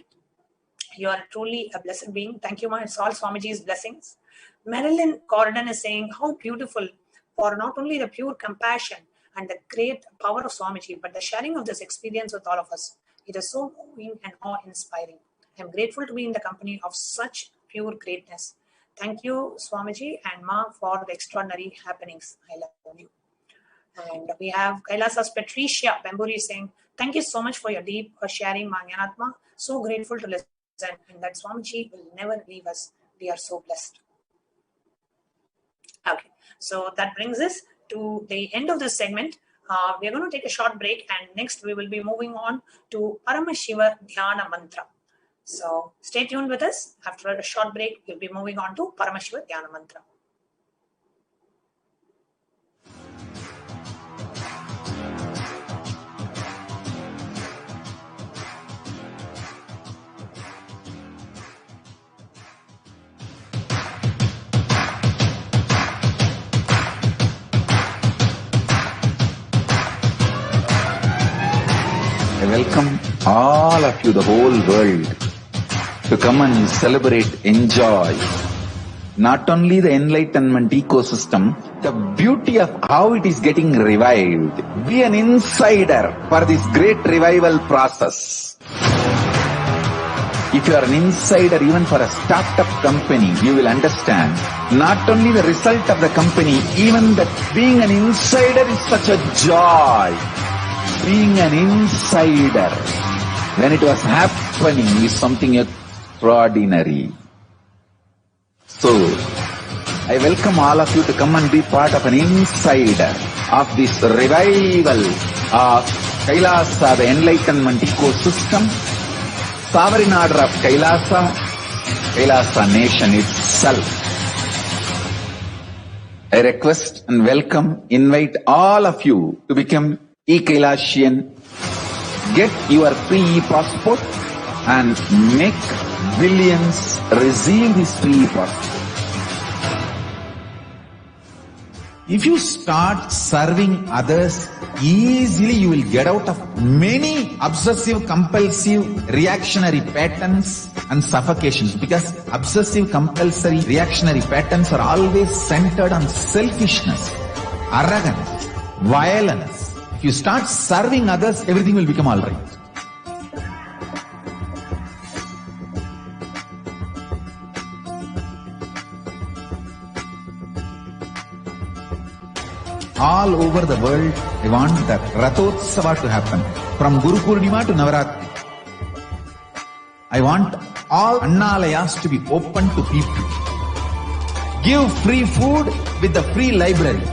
You are truly a blessed being. Thank you, Ma. It's all Swamiji's blessings. Marilyn Gordon is saying, how beautiful for not only the pure compassion and the great power of Swamiji, but the sharing of this experience with all of us. It is so moving and awe-inspiring. I am grateful to be in the company of such pure greatness. Thank you, Swamiji and Ma, for the extraordinary happenings. I love you. And we have Kailasa's Patricia Bamburi saying, thank you so much for your deep sharing, Mahanyanatma. So grateful to listen, and that Swamiji will never leave us. We are so blessed. Okay, so that brings us to the end of this segment. We are going to take a short break, and next we will be moving on to Paramashiva Dhyana Mantra. So stay tuned with us. After a short break, we'll be moving on to Paramashiva Dhyana Mantra. I welcome all of you, the whole world, to come and celebrate, enjoy not only the enlightenment ecosystem, the beauty of how it is getting revived. Be an insider for this great revival process. If you are an insider even for a startup company, you will understand not only the result of the company, even that being an insider is such a joy. Being an insider, when it was happening, is something extraordinary. So, I welcome all of you to come and be part of an insider. of this revival of Kailasa, the enlightenment ecosystem, sovereign order of Kailasa, Kailasa nation itself. I request and invite all of you to become e-Kailasian, get your free e-passport and make billions receive this free e-passport. If you start serving others, easily you will get out of many obsessive, compulsive, reactionary patterns and suffocations, because obsessive, compulsory, reactionary patterns are always centered on selfishness, arrogance, violence. If you start serving others, everything will become all right. All over the world, I want the Rathotsava to happen. From Guru Purnima to Navaratri. I want all Annalayas to be open to people. Give free food with the free library.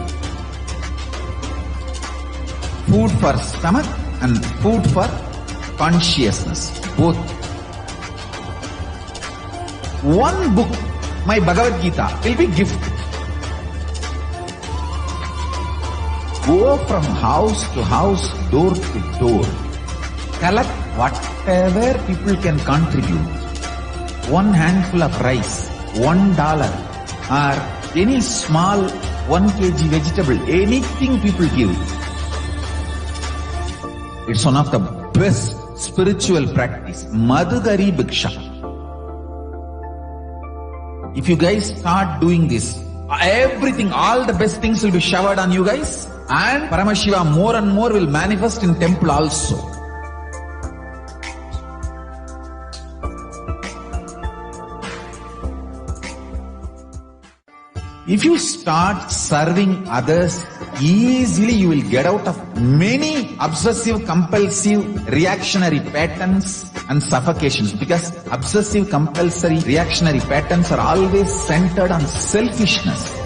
Food for stomach and food for consciousness. Both. One book, my Bhagavad Gita, will be gift. Go from house to house, door to door. Collect whatever people can contribute. One handful of rice, $1, or any small 1 kg vegetable, anything people give. It's one of the best spiritual practice. Madhugari Bhiksha. If you guys start doing this, everything, all the best things will be showered on you guys. And Paramashiva more and more will manifest in temple also. If you start serving others, easily you will get out of many obsessive, compulsive, reactionary patterns and suffocations, because obsessive, compulsory, reactionary patterns are always centered on selfishness,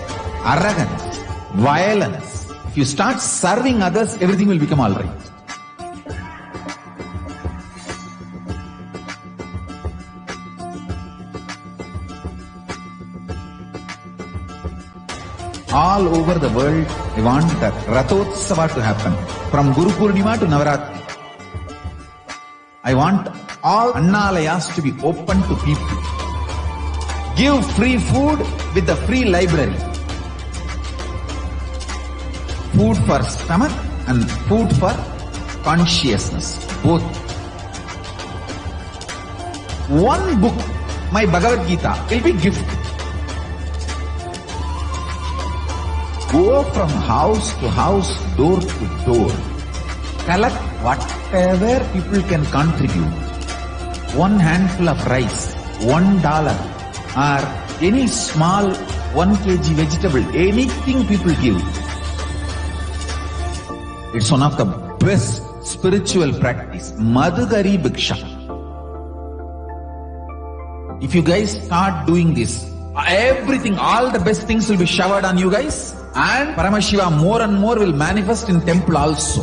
arrogance, violence. If you start serving others, everything will become all right. All over the world, I want the Rathotsava to happen. From Guru Purnima to Navaratri. I want all Annalayas to be open to people. Give free food with the free library. Food for stomach and food for consciousness. Both. One book, my Bhagavad Gita, will be gift. Go from house to house, door to door. Collect whatever people can contribute. One handful of rice, $1, or any small 1 kg vegetable, anything people give. It's one of the best spiritual practice. Madhugari Bhiksha. If you guys start doing this, everything, all the best things will be showered on you guys. And Paramashiva more and more will manifest in temple also.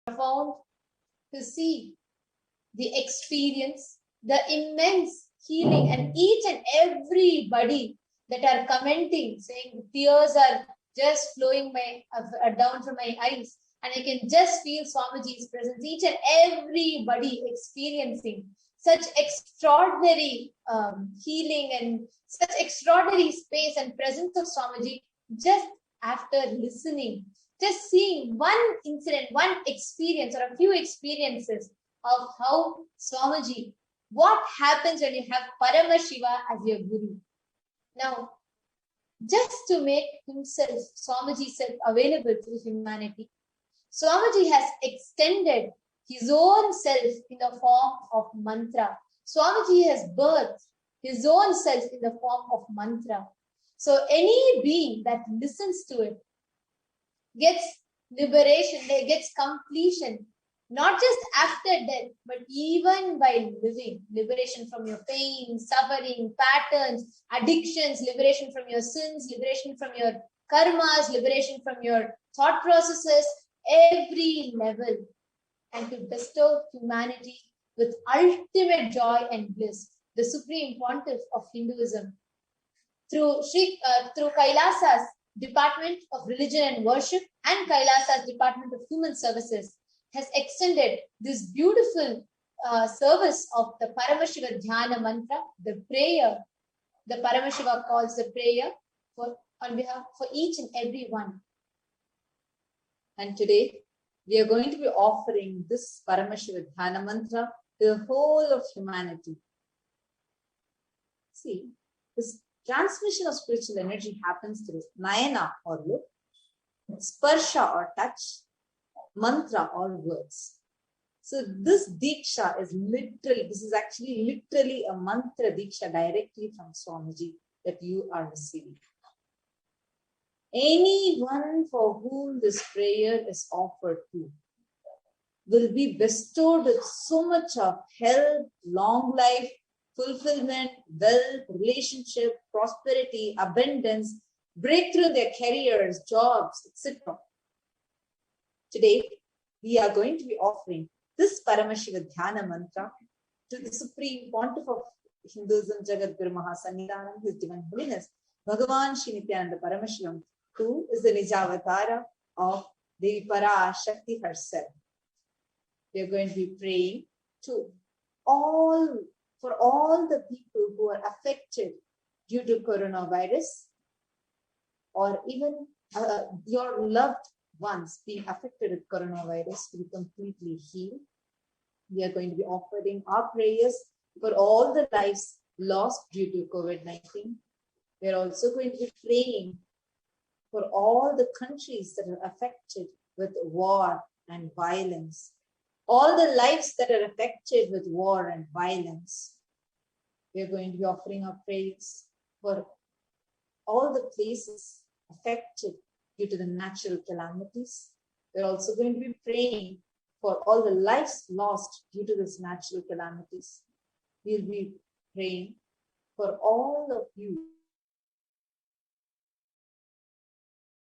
Profound to see the experience, the immense healing, and each and everybody that are commenting, saying tears are just flowing down from my eyes, and I can just feel Swamiji's presence. Each and everybody experiencing such extraordinary healing and such extraordinary space and presence of Swamiji just after listening, just seeing one incident, one experience or a few experiences of how Swamiji, what happens when you have Paramashiva as your Guru. Now, just to make himself, Swamiji self, available to humanity, Swamiji has extended his own self in the form of mantra. Swamiji has birthed his own self in the form of mantra. So any being that listens to it gets liberation, gets completion, not just after death, but even by living. Liberation from your pain, suffering, patterns, addictions, liberation from your sins, liberation from your karmas, liberation from your thought processes, every level, and to bestow humanity with ultimate joy and bliss. The Supreme Pontiff of Hinduism, through Kailasa's Department of Religion and Worship and Kailasa's Department of Human Services, has extended this beautiful service of the Paramashiva Dhyana mantra, the prayer. The Paramashiva calls the prayer on behalf for each and every one. And today, we are going to be offering this Paramashiva Dhyana mantra to the whole of humanity. See, this transmission of spiritual energy happens through Nayana or look, Sparsha or touch, mantra or words. So this Diksha is actually literally a mantra Diksha directly from Swamiji that you are receiving. Anyone for whom this prayer is offered to will be bestowed with so much of health, long life, fulfillment, wealth, relationship, prosperity, abundance, breakthrough in their careers, jobs, etc. Today, we are going to be offering this Paramashiva Dhyana mantra to the Supreme Pontiff of Hinduism, Jagat Guru Mahasannidhanam, His Divine Holiness, Bhagavan Shri Nithyananda Paramashivam, who is the Nijavatara of Devi Parashakti herself. We are going to be praying for all the people who are affected due to coronavirus, or even your loved ones being affected with coronavirus to be completely healed. We are going to be offering our prayers for all the lives lost due to COVID-19. We are also going to be praying for all the countries that are affected with war and violence, all the lives that are affected with war and violence. We are going to be offering our prayers for all the places affected due to the natural calamities. We're also going to be praying for all the lives lost due to these natural calamities. We'll be praying for all of you.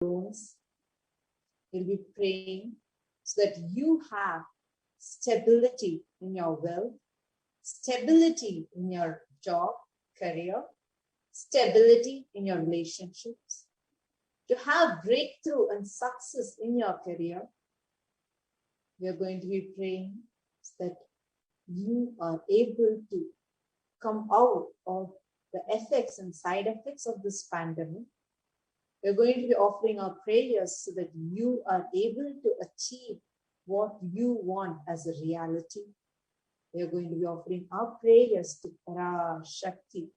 We'll be praying so that you have stability in your wealth, stability in your job, career, stability in your relationships, to have breakthrough and success in your career. We are going to be praying so that you are able to come out of the effects and side effects of this pandemic. We're going to be offering our prayers so that you are able to achieve what you want as a reality. We are going to be offering our prayers to Parashakti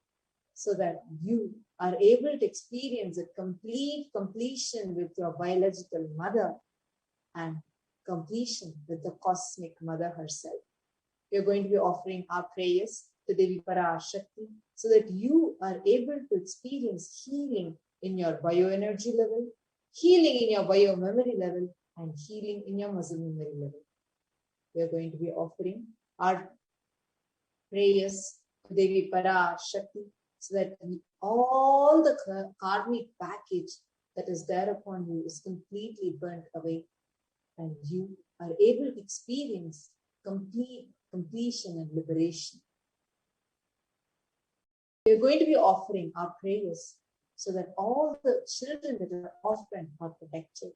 so that you are able to experience a complete completion with your biological mother and completion with the cosmic mother herself. We are going to be offering our prayers to Devi Parashakti so that you are able to experience healing in your bioenergy level, healing in your biomemory level, and healing in your muscle memory level. We are going to be offering our prayers to Devi Parashakti so that all the karmic package that is there upon you is completely burnt away and you are able to experience completion and liberation. We are going to be offering our prayers so that all the children that are orphaned are protected.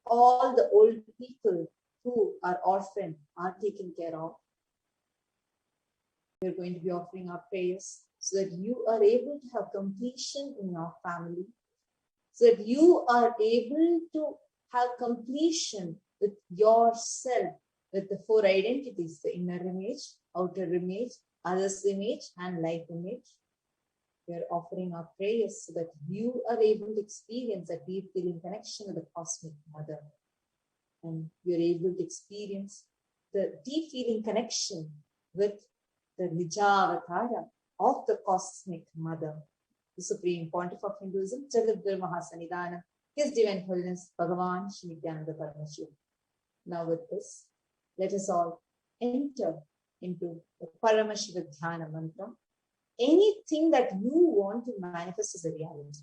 All the old people who are orphaned are taken care of. We are going to be offering our prayers so that you are able to have completion in your family, so that you are able to have completion with yourself, with the four identities, the inner image, outer image, others image, and life image. We are offering our prayers so that you are able to experience a deep feeling connection with the Cosmic Mother. And you are able to experience the deep feeling connection with the Nijavatara of the Cosmic Mother, the Supreme Pontiff of Hinduism, Jagadguru Mahasanidhanam, His Divine Holiness, Bhagavan Shri Nithyananda Paramashivam. Now with this, let us all enter into the Paramashiva Dhyana Mantra. Anything that you want to manifest as a reality.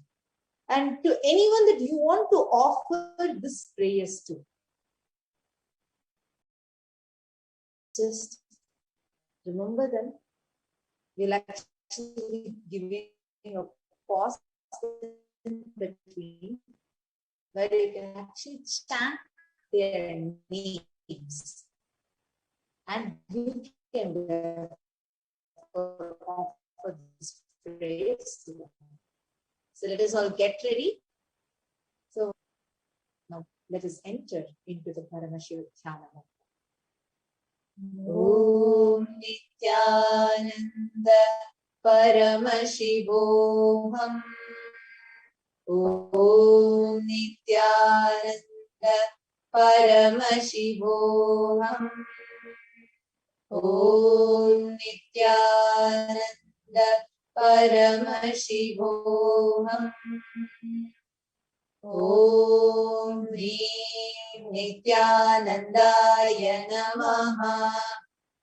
And to anyone that you want to offer this prayers to, just remember them. We'll actually give you a pause in between where you can actually chant their names. And you can offer this prayers to them. So let us all get ready. So now let us enter into the Paramashiva Dhyana Mantra. Om Nithyananda Paramashivoham. Om Nithyananda Paramashivoham. Om Nithyananda Paramashivoham. Om Hrim Nithyanandaya Namaha.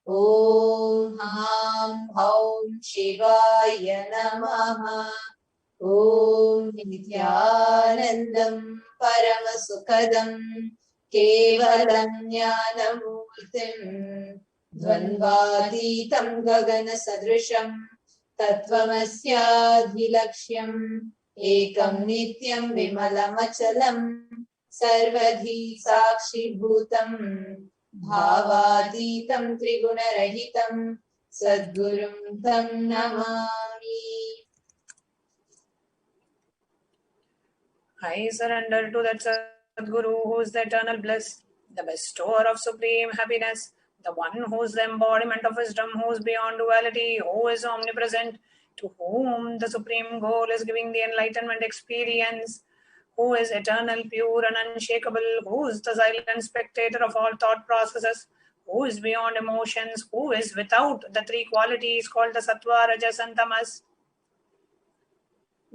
Om Ham Haum Shivaya Namaha. Om Nithyanandam Paramasukadam Kevalam Jnanamurtim Dvandvatitam Gagana Sadrisham Tattvamasya Ekam Nityam Vimalamachalam Sarvadhi Sakshi Bhutam Bhavaditam Trigunarahitam Sadgurum Tam Namami. I surrender to that Sadguru who is the eternal bliss, the bestower of supreme happiness, the one who is the embodiment of wisdom, who is beyond duality, who is omnipresent, to whom the supreme goal is giving the enlightenment experience, who is eternal, pure and unshakable, who is the silent spectator of all thought processes, who is beyond emotions, who is without the three qualities called the Sattva, Rajas and Tamas.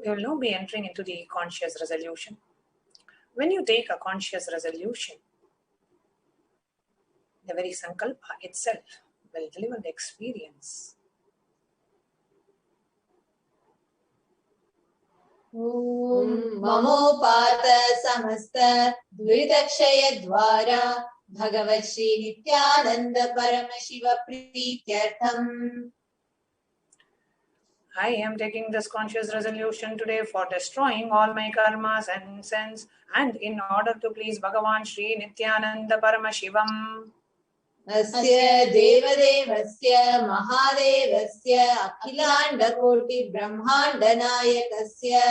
We will now be entering into the conscious resolution. When you take a conscious resolution, the very sankalpa itself will deliver the experience. Om Mamopata Samasta Dvidakshaya Dvara Bhagavat Shri Nithyananda Paramashiva Prityartham. I am taking this conscious resolution today for destroying all my karmas and sins, and in order to please Bhagavan Shri Nithyananda Paramashivam. Asya Devadevasya Mahadevasya Akhilanda Koti Brahmanda Nayakasya.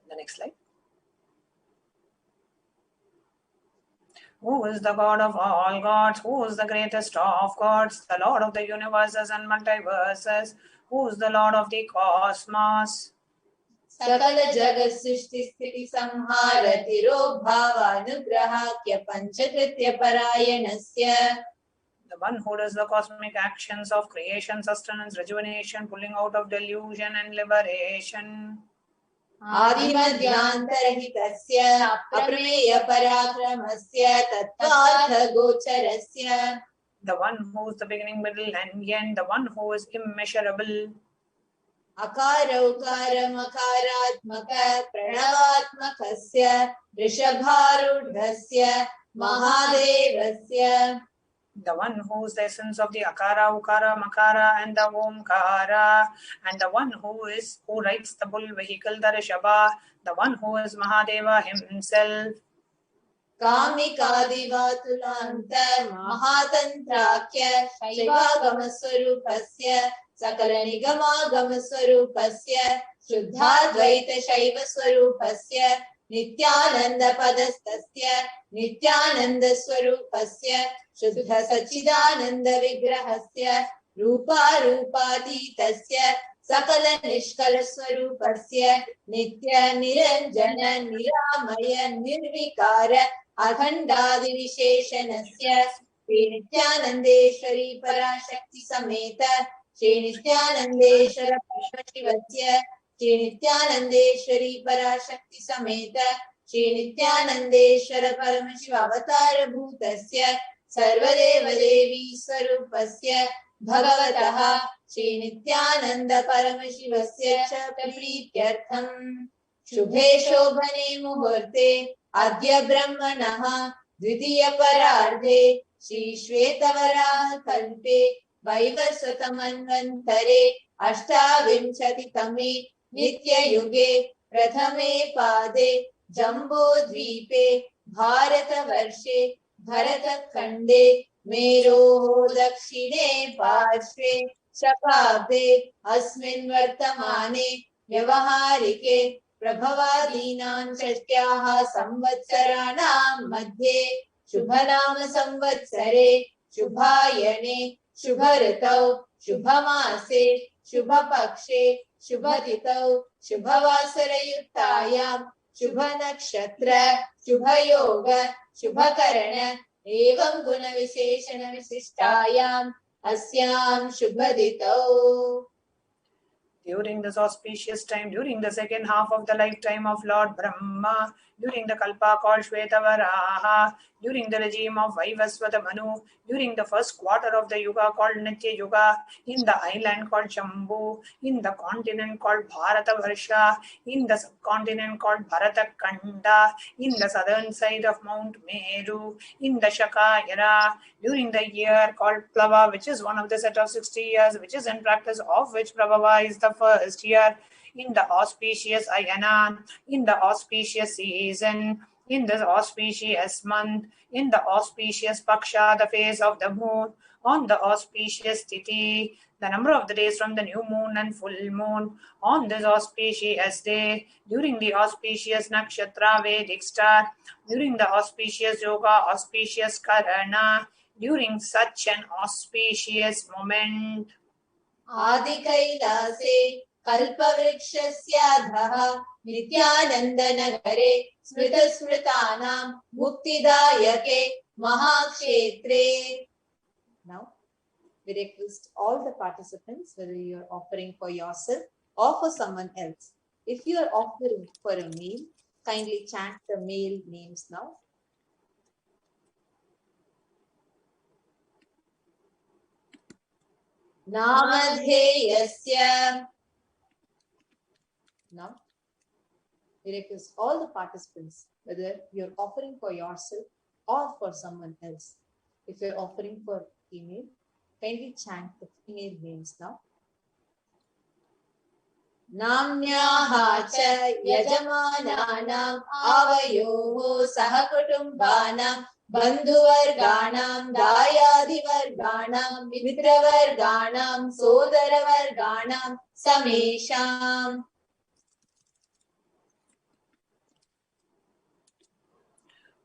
The next slide. Who is the God of all gods? Who is the greatest of gods? The Lord of the universes and multiverses. Who is the Lord of the cosmos? Sakala Jagat Srishti Sthiti Samhara Tiro Bhava Anugrahakya Panchakritya Parayanasya. The one who does the cosmic actions of creation, sustenance, rejuvenation, pulling out of delusion and liberation. Adimadhyantarhitasya aprameya parakramasya tattvartha gocharasya. The one who is the beginning, middle and end, the one who is immeasurable. Akara ukara makaratmaka pranavatmakasya rishabharudhasya mahadevasya. the one who is the essence of the Akara, Ukara, Makara, and the Omkara, and the one who rides the bull vehicle, the Rishabha, the one who is Mahadeva himself. कामिकादिवातुलान्त महातन्त्राख्य शैवागमस्वरूपस्य सकलनिगमागमस्वरूपस्य शुद्धाद्वैतशैवस्वरूपस्य नित्यानन्दपदस्तस्य नित्यानन्दस्वरूपस्य शुद्धसच्चिदानन्दविग्रहस्य रूपारूपातीतस्य सकलनिष्कलस्वरूपस्य नित्यनिरञ्जन निरामय निर्विकार अखण्डादिविशेषणस्य श्रीनित्यानन्देश्वरी पराशक्ति समेत श्रीनित्यानन्देश्वर परमशिवस्य श्रीनित्यानन्देश्वरी पराशक्ति समेत श्रीनित्यानन्देश्वर परमशिव अवतारभूतस्य सर्वदेवदेवी स्वरूपस्य भगवतः श्रीनित्यानन्द परमशिवस्य च प्रीत्यर्थम् शुभे शोभने मुहूर्ते अद्य ब्रह्मणः द्वितीयपरार्धे श्रीश्वेतवराह कल्पे वैवस्वतमन्वन्तरे अष्टाविंशतितमे नित्ययुगे प्रथमे पादे जम्बूद्वीपे भारतवर्षे भरतखण्डे मेरोः दक्षिणे पार्श्वे शकाब्दे अस्मिन् वर्तमाने व्यवहारिके प्रभवादीनां षष्ट्याः संवत्सराणां मध्ये शुभनाम संवत्सरे शुभायने शुभऋतौ शुभमासे शुभपक्षे शुभतिथौ शुभवासरयुक्तायां शुभनक्षत्र शुभयोग शुभकरण एवं गुणविशेषण विशिष्टायाम् अस्यां शुभतिथौ. During this auspicious time, during the second half of the lifetime of Lord Brahma, during the Kalpa called Shvetavaraha, during the regime of Vaivasvata Manu, during the first quarter of the Yuga called Nitya Yuga, in the island called Shambhu, in the continent called Bharatavarsha, in the subcontinent called Bharatakanda, in the southern side of Mount Meru, in the Shaka era, during the year called Plava, which is one of the set of 60 years, which is in practice of which Prabhava is the first year, in the auspicious Ayana, in the auspicious season, in this auspicious month, in the auspicious Paksha, the phase of the moon, on the auspicious Titi, the number of the days from the new moon and full moon, on this auspicious day, during the auspicious Nakshatra Vedic star, during the auspicious Yoga, auspicious Karana, during such an auspicious moment. Adi Kailase Kalpavrikshasyadhaha Nithyanandanagare Smritasmritanam Muktidayake Mahakshetre. Now, we request all the participants, whether you are offering for yourself or for someone else. If you are offering for a meal, kindly chant the male names now. Namadheyasya. Now, we request all the participants, whether you're offering for yourself or for someone else. If you're offering for female, kindly chant the female names now. Namnyaha cha yajamananam avayoho sahakutumbanam bandhuvarganam dayadivarganam mitravarganam sodaravarganam samesham.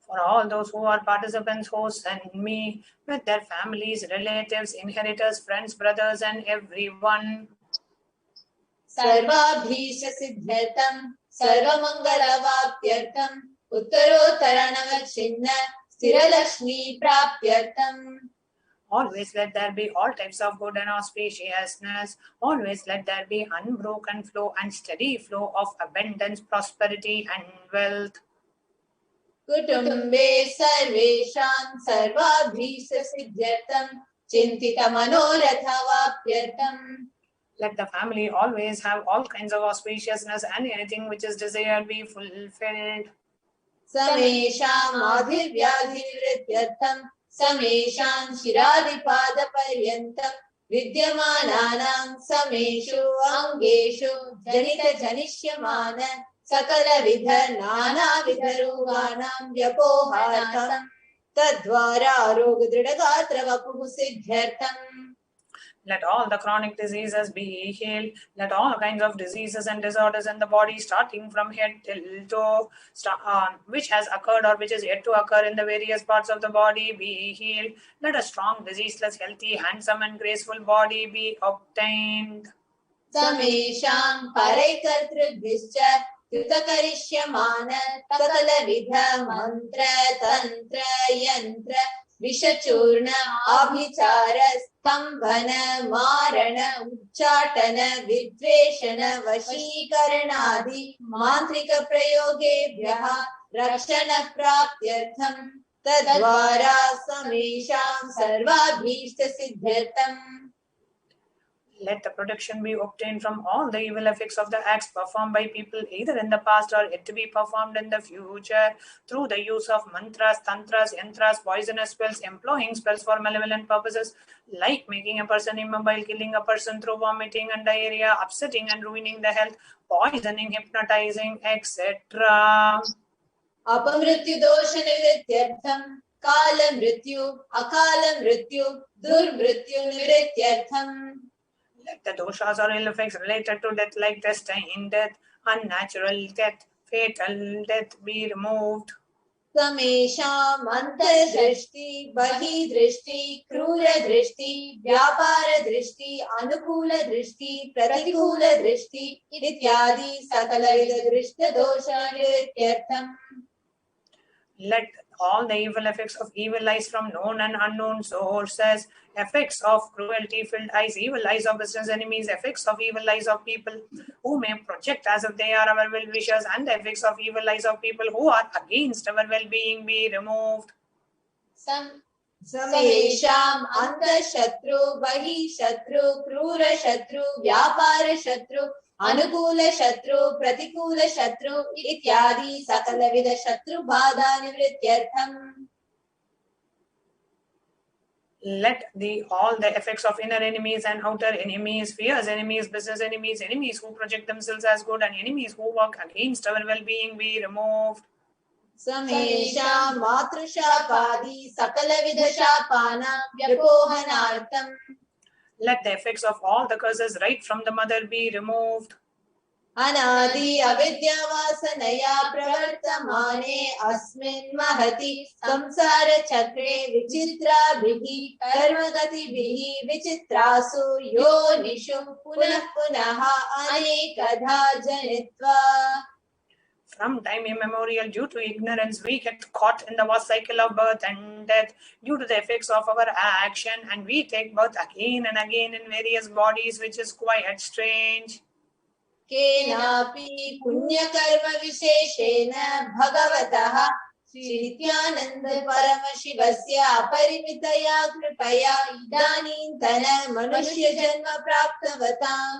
For all those who are participants, hosts and me, with their families, relatives, inheritors, friends, brothers and everyone. Sarvabhisha siddhartam sarvamangalavapyartam uttarottaranavachinna sthiralakshmi prapyartam. Always let there be all types of good and auspiciousness. Always let there be unbroken flow and steady flow of abundance, prosperity and wealth. Kutumbe sarvesham sarvabhisha siddhartam chintita manorathavapyartam. Let the family always have all kinds of auspiciousness and anything which is desired be fulfilled. Samesham adhivyadhivrityartham Sameshan Shiradipada-paryantam Vidyamananam Sameshu Angeshu Janita Janishyamana Sakala Vidha Nana Vidharuganam Vyapohartam Tadvara Rogadridagatra Vapuhu Siddhyartam. Let all the chronic diseases be healed. Let all kinds of diseases and disorders in the body, starting from head till toe, which has occurred or which is yet to occur in the various parts of the body, be healed. Let a strong, diseaseless, healthy, handsome and graceful body be obtained. Samesham Paraikartribhischa Yutakarishyamana Sakala Vidha Mantra Tantra Yantra Vishachurna Abhichara Stambhana Marana Uchatana Vidveshana Vashikaranadi Mantrika Prayogebhyaha Rakshana Praptyartham Tadvara Samesham Sarvabhishta Siddhyartham. Let the protection be obtained from all the evil effects of the acts performed by people either in the past or yet to be performed in the future through the use of mantras, tantras, yantras, poisonous spells, employing spells for malevolent purposes like making a person immobile, killing a person through vomiting and diarrhea, upsetting and ruining the health, poisoning, hypnotizing, etc. Apamrityu dosha nivrityartham Kala mrityu, akala mrityu, durmrityu nivrityartham. Let the doshas or ill effects related to death like destined death, unnatural death, fatal death be removed. Samesham antardrashti, bahidrishti, krura drishti, vyapara drishti, anukula drishti, pratikula drishti, ityadi sakalavidha drishta dosha nivrityartham. Let all the evil effects of evil eyes from known and unknown sources, effects of cruelty-filled eyes, evil eyes of business enemies, effects of evil eyes of people who may project as if they are our well-wishers, and the effects of evil eyes of people who are against our well-being be removed. Samesham antashatru, bahishatru, krura shatru, vyapara shatru, anukula shatru, pratikula shatru, ityadi sakalavidha shatru bada nivrityartham. Let all the effects of inner enemies and outer enemies, fierce enemies, business enemies, enemies who project themselves as good, and enemies who work against our well-being be removed. Samesha matrushapadi sakalavidha shapana vyapohanartham. Let the effects of all the curses right from the mother be removed. Anadi avidyavasanaya pravartamane asmin mahati samsara chakre vichitra bihi karmagati bihi vichitrasu yonishu punah punaha anekadha janitva. From time immemorial, due to ignorance, we get caught in the vast cycle of birth and death due to the effects of our action, and we take birth again and again in various bodies, which is quite strange. Kenapi punya karma visheshena bhagavataha Shri Nithyananda Paramashivasya aparimitaya kripaya idanintana manushya janma praptavatam.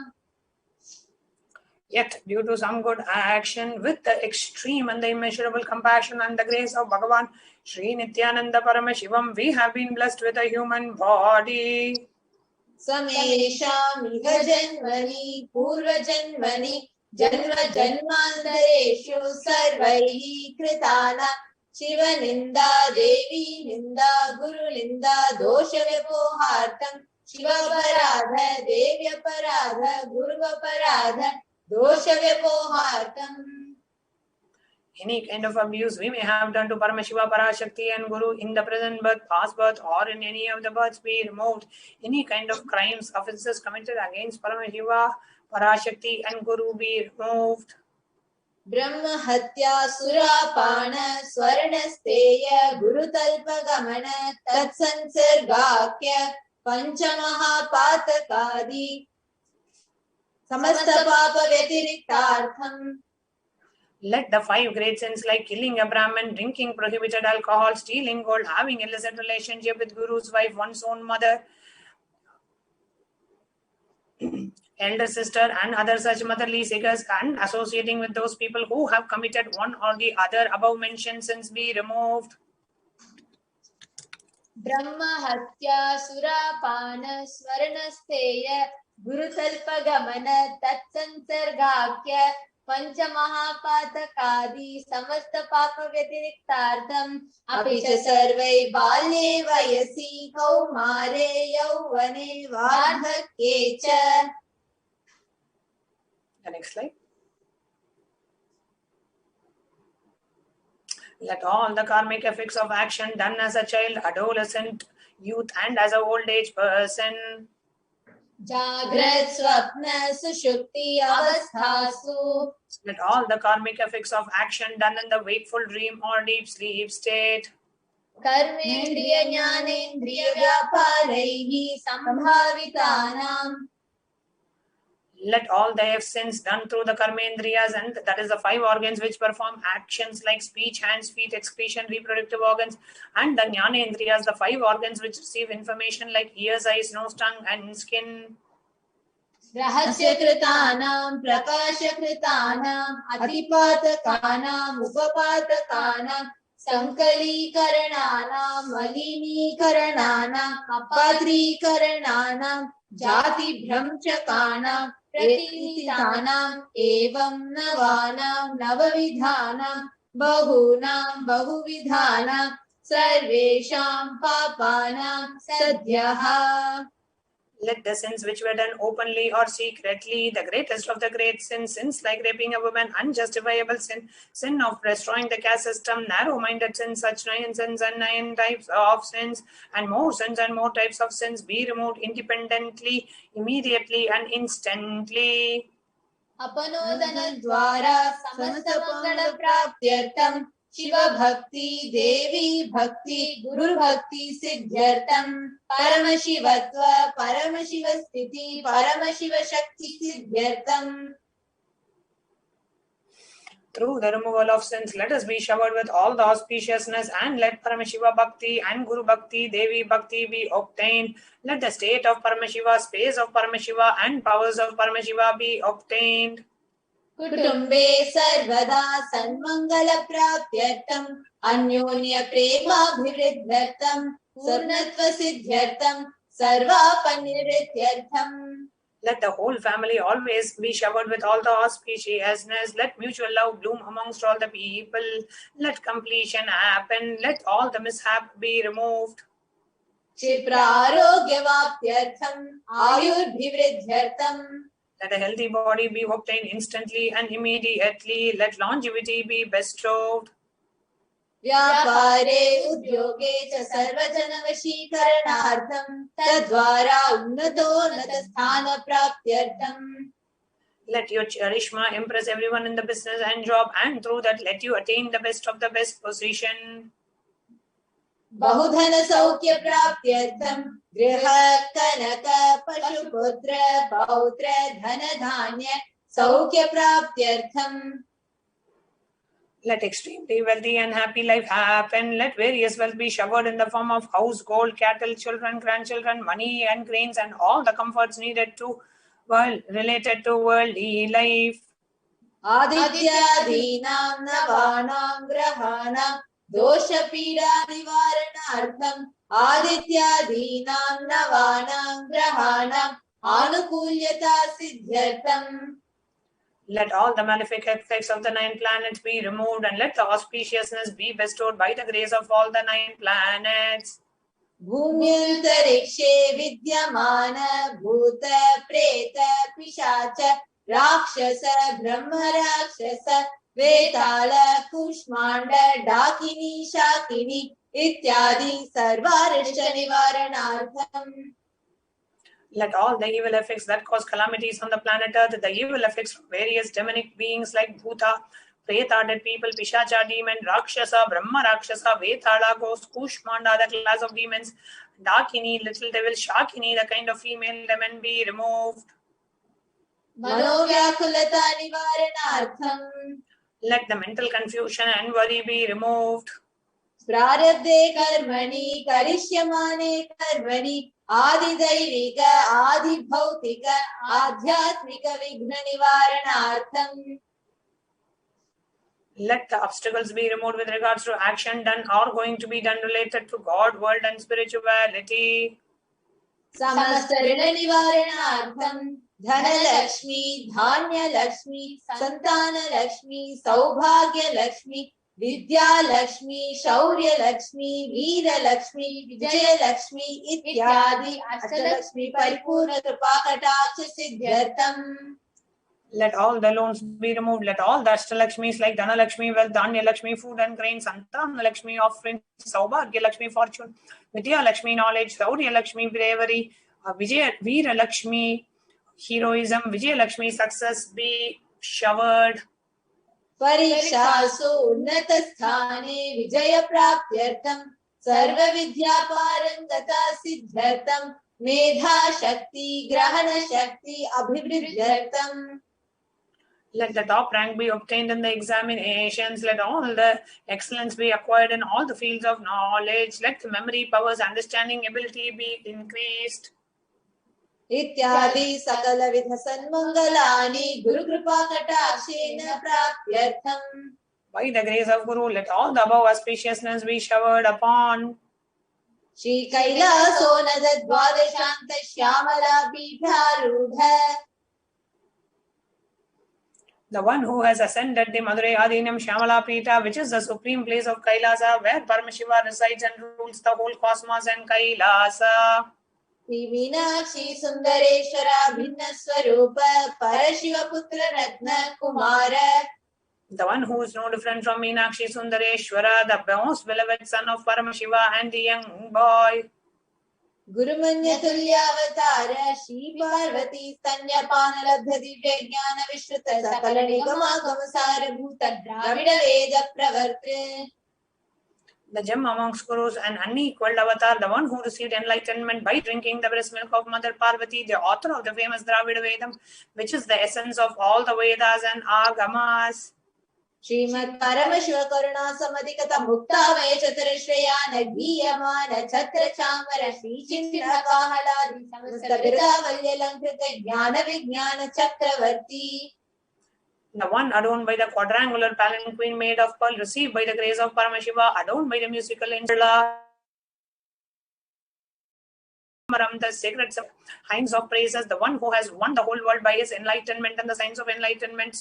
Yet, due to some good action, with the extreme and the immeasurable compassion and the grace of Bhagavan Shri Nithyananda Paramashivam, we have been blessed with a human body. Samesham iha janmani purva janmani janma janmantareshu sarvaihi kritana Shiva ninda devi ninda guru ninda dosha vyapohartam Shiva paradha devi paradha guru paradha dosha vyapohartam. Any kind of abuse we may have done to Paramashiva, Parashakti and Guru in the present birth, past birth, or in any of the births be removed. Any kind of crimes, offences committed against Paramashiva, Parashakti and Guru be removed. Brahma Hatya Surapana Swarnasteya Guru Talpa Gamana Tatsansargakya Panchamaha Patakadi Samasta Papa Vyatiriktartham. Let the 5 great sins like killing a Brahmin, drinking prohibited alcohol, stealing gold, having illicit relationship with Guru's wife, one's own mother, elder sister and other such motherly figures, and associating with those people who have committed one or the other above mentioned sins be removed. Brahma Hatya Surapana Swarnasteya Gurutalpagamana Tatsansargakya Panchamahapatakaadi Samasta Papa Vyatiriktartham Apicha Sarvai Balye Vayasi Kaumare Yauvane Vardhakyecha. The next slide. Let all the karmic effects of action done as a child, adolescent, youth, and as an old age person. Jagrat Swapna Sushupti Avasthasu. Let all the karmic effects of action done in the wakeful dream or deep sleep state. Karmendriya Jnanendriya Vyaparaihi Sambhavitanam. Let all the sins done through the karmendriyas, and that is the 5 organs which perform actions like speech, hands, feet, excretion, reproductive organs, and the jnanendriyas, the 5 organs which receive information like ears, eyes, nose, tongue, and skin. Rahasyakritanam, Prakashakritanam, Atipatakanam, Upapatakanam, Sankalikarananam, Malinikarananam, Apatrikarananam, Jati Bhramchakanam, Pratititanam, Evam Navanam, Navavidhanam, Bahunam, Bahuvidhanam, Sarvesham Papanam, Sadhyaha. Let the sins which were done openly or secretly, the greatest of the great sins, sins like raping a woman, unjustifiable sin, sin of destroying the caste system, narrow-minded sins, such 9 sins and 9 types of sins, and more sins and more types of sins be removed independently, immediately, and instantly. Apanodana Dwara Samastamangala Praptyartam Shiva Bhakti Devi Bhakti Guru Bhakti Siddhyartam Paramashivatva Paramashiva Paramashiva Shakti Siddhyartam. Through the removal of sins, let us be showered with all the auspiciousness, and let Paramashiva Bhakti and Guru Bhakti, Devi Bhakti be obtained. Let the state of Paramashiva, space of Paramashiva, and powers of Paramashiva be obtained. Kutumbe Sarvada Sanmangala Praptyartam Anyonya Prema Bhivriddhartam Sarnatva Siddhyartam Sarva Panirityartham. Let the whole family always be showered with all the auspiciousness. Let mutual love bloom amongst all the people. Let completion happen. Let all the mishap be removed. Kshiprarogya-vaptyartham Ayur-bhivriddhyartham. Let a healthy body be obtained instantly and immediately. Let longevity be bestowed. Vyapare udyoge cha sarvajana vashikaranartham tadvara unnato natasthana praptyartham. Let your charisma impress everyone in the business and job, and through that let you attain the best of the best position. Bahudhana saukya praptyartham griha kanaka pashuputra pautra dhana dhanya saukya praptyartham. Let extremely wealthy and happy life happen. Let various wealth be showered in the form of house, gold, cattle, children, grandchildren, money, and grains, and all the comforts needed to related to worldly life. Adityadinam navanam grahanam dosha pida nivaranartham Adityadinam navanam grahanam anukulyata siddhyartham. Let all the malefic effects of the 9 planets be removed, and let the auspiciousness be bestowed by the grace of all the 9 planets. Bhumyantarikshe vidyamana bhuta preta pishacha rakshasa brahma rakshasa vetala kushmanda dakini shakini ityadi sarvarishta nivaranartham. Let all the evil effects that cause calamities on the planet Earth, the evil effects from various demonic beings like Bhuta, Preta, dead people, Pishacha, demon, Rakshasa, Brahma Rakshasa, Vetala, ghost, Kushmanda, the class of demons, Dakini, little devil, Shakini, the kind of female demon, be removed. Manovyakulata nivaranartham. Let the mental confusion and worry be removed. Prarabdhe karmani karishyamane karmani Adidaivika adibhautika adhyatmika vigna nivaranartham. Let the obstacles be removed with regards to action done or going to be done related to God, world and spirituality. Samasta Rina Nivaranartham Dhanalakshmi, Dhanya Lakshmi, Santana Lakshmi, Saubhagya Lakshmi, Vidya Lakshmi, Shaurya Lakshmi, Veera Lakshmi, Vijaya Lakshmi, Ityadi Ashtalakshmi Paripurna Kripakataksha Siddhyartham. Let all the loans be removed. Let all the Ashtalakshmis like Dhana Lakshmi, wealth, Dhanya Lakshmi, food and grain, Santana Lakshmi, offerings, Saubhagya Lakshmi, fortune, Vidya Lakshmi, knowledge, Saurya Lakshmi, bravery, Vijaya Veera Lakshmi, heroism, Vijaya Lakshmi, success be showered. Parikshasu Unnatasthane Vijaya Praptyartham Sarva Vidya Parangata Siddhartham Medha Shakti Grahana Shakti Abhivridyartham. Let the top rank be obtained in the examinations. Let all the excellence be acquired in all the fields of knowledge. Let the memory, powers, understanding, ability be increased. Ityadi Sakala Vidha Sanmangalani Guru Kripa Katakshena Praptyartham. By the grace of Guru, let all the above auspiciousness be showered upon. Shri Kailaso Nada Dvadashanta Shyamala Pitharudha. The one who has ascended the Madurai Adinam Shyamala Pita, which is the supreme place of Kailasa, where Paramashiva resides and rules the whole cosmos and Kailasa. Sri Meenakshi Sundareshwara Bhinna Swarupa Parashiva Putra Ratna Kumara. The one who is no different from Meenakshi Sundareshwara, the most beloved son of Paramashiva and the young boy. Gurumanya Tulyavatara Shri Parvati Stanya Panalabdha Divya Jnana Vishruta Sakala Nigama Gamasara Bhuta Dravida Veda Pravartre. The gem amongst gurus, an unequaled avatar, the one who received enlightenment by drinking the breast milk of Mother Parvati, the author of the famous Dravida Vedam, which is the essence of all the Vedas and Agamas. Srimad Paramashiva Karuna Samadhikata Mukta Vechatar Shreyana Giyamana Chatra Chamara Shri Chinda Kahaladi Samastabhita Valyalankrita Jnana Vijnana Chakravarti. The one adorned by the quadrangular palanquin made of pearl, received by the grace of Paramashiva, adorned by the musical instrument, the sacred hymns of praises, the one who has won the whole world by his enlightenment and the signs of enlightenment,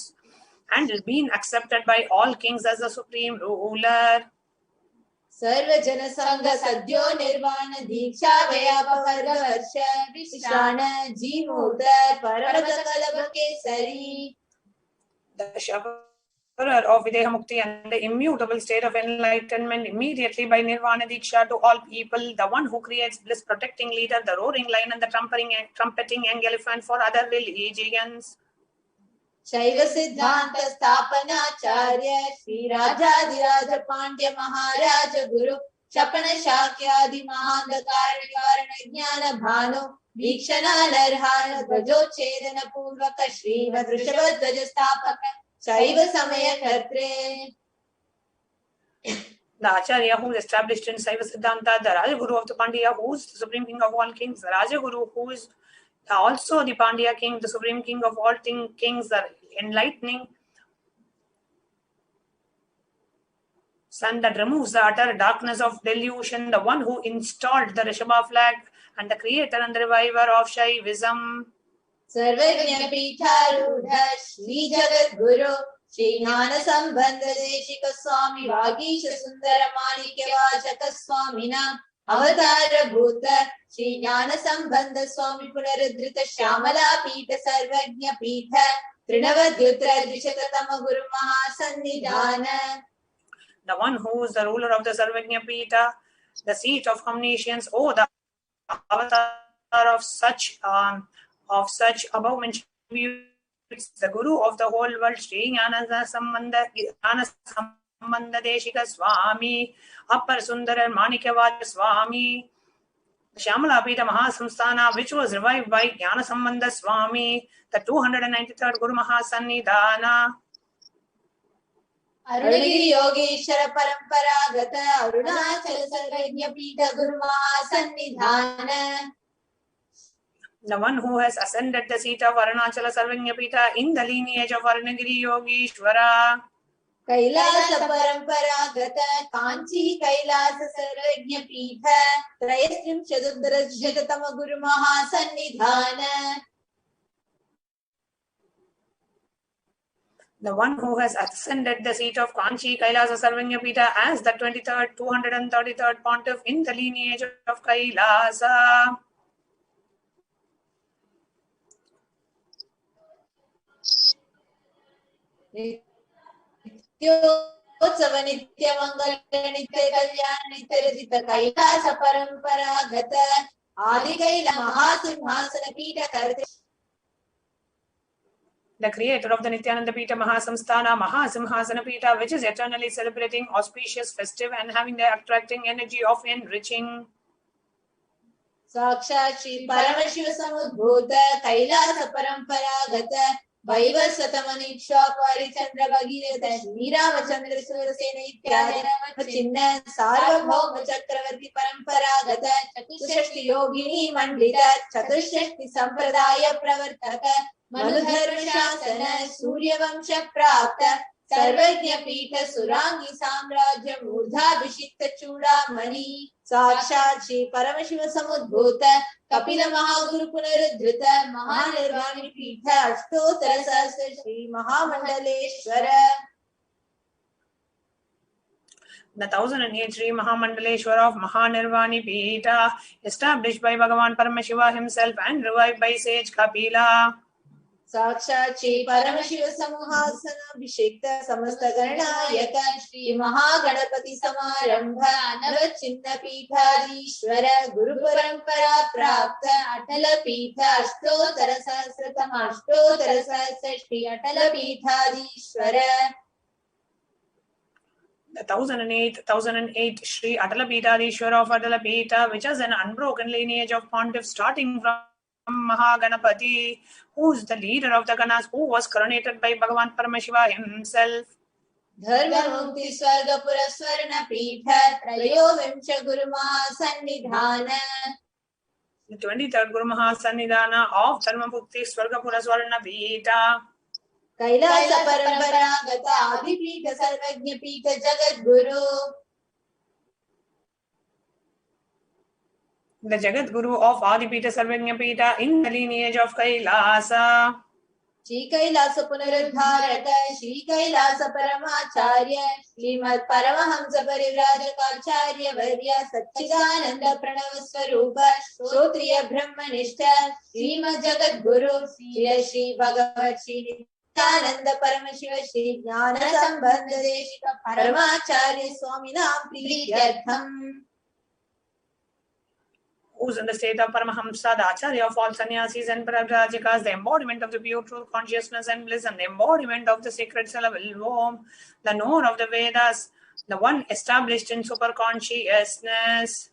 and is being accepted by all kings as the supreme ruler. Sarva Jana Sangha Sadhyo Nirvana Diksha Vayapavarga Varsha Vishrana Jeemutar Paramata Kalabha Kesari. The Shavar of Videha Mukti and the immutable state of enlightenment immediately by Nirvana Diksha to all people, the one who creates bliss protecting leader, the roaring lion and the trumpeting young elephant for other religions. Shaiva Siddhanta Stapana Acharya Shri Rajadiraja Pandya Maharaja Guru Shapana Shakyadi Mahandakara Nivarana Jnana Bhanu Vikshana Larhana Dvajo Chedana Purvaka Shri Vadrishabha Dvaja Stapaka Shaiva Samaya Khartre. The Acharya who is established in Saiva Siddhanta, the Rajaguru of the Pandya, who is the supreme king of all kings, the Rajaguru who is also the Pandya king, the supreme king of all kings, the enlightening sun that removes the utter darkness of delusion, the one who installed the Rishabha flag and the creator and reviver of Shaivism. Sarvajna Pitharudha Shri Jagat Guru Shri Jnana Sambandha Deshika Swami Vagisha Sundara Manikya Vachaka Swamina Avatara Bhuta Shri Jnana Sambandha Swami Punaruddhrita Shyamala Pita Sarvajna Pita Trinavadyutra Dvishakatama Guru Mahasannidhana. The one who is the ruler of the Sarvajna Pita, the seat of omniscience, the avatar of such above mentioned the Guru of the whole world, Shri Jnana Sambandha Deshika Swami, Appar Sundara Manikyavad Swami, Shyamala Pita Mahasamsthana, which was revived by Jnana Sambandha Swami, the 293rd Guru Mahasannidhana. Arunagiri Yogeshwara Paramparagata Arunachala Sarvajna Pita Guru Mahasannidhana. The one who has ascended the seat of Arunachala Sarvajna Pita in the lineage of Arunagiri Yogeshwara. Kailasa Paramparaghata Kanchi Kailasa Sarvajna Pitha Trayastrim Chadudrajatama Guru Mahasannidhana. The one who has ascended the seat of Kanchi Kailasa Sarvanyapita as the 23rd, 233rd pontiff in the lineage of Kailasa. Nityotsava Nityamangala Nitya Kalyana Nityarajita Kailasa Paramparaghata Adi Kaila Mahasimhasana Pita Karti. The creator of the Nithyananda Pita Mahasamsthana Mahasimhasana Pita, which is eternally celebrating, auspicious, festive, and having the attracting energy of enriching. Sakshat Shri Paramashivoham Kailasa Paramparaghata Vaivasvatamaniksha Parichandra Bhagirata Shri Ramachandra Surasena Ityadi Chinna Sarvabhauma Chakravarti Paramparaghata Chatushashti Yogini Mandita Chatushashti Sampradaya Pravartaka Manudharma Shasana Surya Vamsha Prapta Sarvajna Pita Surangi Samrajya Murdha Vishikta Chudamani Sakshat Shri Paramashivoham Kapila Mahaguru Punaruddhrita Mahanirvani Pitha Ashtotara Sahasra Shri Mahamandaleshwara. The 1008 Sri Mahamandaleshwara of Mahanirvani Pita, established by Bhagavan Paramashiva himself and revived by sage Kapila. Sakshat Shri Paramashivoham Abhishekta Samasta Ganayaka Shri Mahaganapati Samarambha Anavachinna Pithadishwara Guru Parampara Prapta Atala Pitha Ashtotara Sahasratama Ashtotara Sahasra Shri Atala Pithadishwara. The 1008 Sri Atala Pitadishwara of Atala Pita, which has an unbroken lineage of pontiffs starting from Mahaganapati, who is the leader of the Ganas, who was coronated by Bhagavan Paramashiva himself. Dharma Mukti Swarga Puraswarna Pitha Trayo Vimsha Guru Mahasannidhana. The 23rd Guru Mahasannidhana of Dharma Mukti Swarga Puraswarna Pita. Kailasa Paramparaghata Adi Pita Sarvajna Pita Jagat Guru. The Jagat Guru of Adipita Sarvajna Pita in the lineage of Kailasa. Shri Kailasa Punaruddharaka Shri Kailasa Paramacharya Srimad Paramahamsa Parivrajaka Varya Satchidananda Pranava Swarupa Shotriya Brahmanishta Srimad Jagat Guru Shri Bhagavat Shri Nithyananda Paramashiva Shri Jnana Sambandha Deshika Paramacharya Swaminam Priyatham. Who's in the state of Paramahamsa, the Acharya of all sannyasis and Prarajakas, the embodiment of the pure truth, consciousness and bliss, and the embodiment of the sacred syllable Om, the knower of the Vedas, the one established in superconsciousness.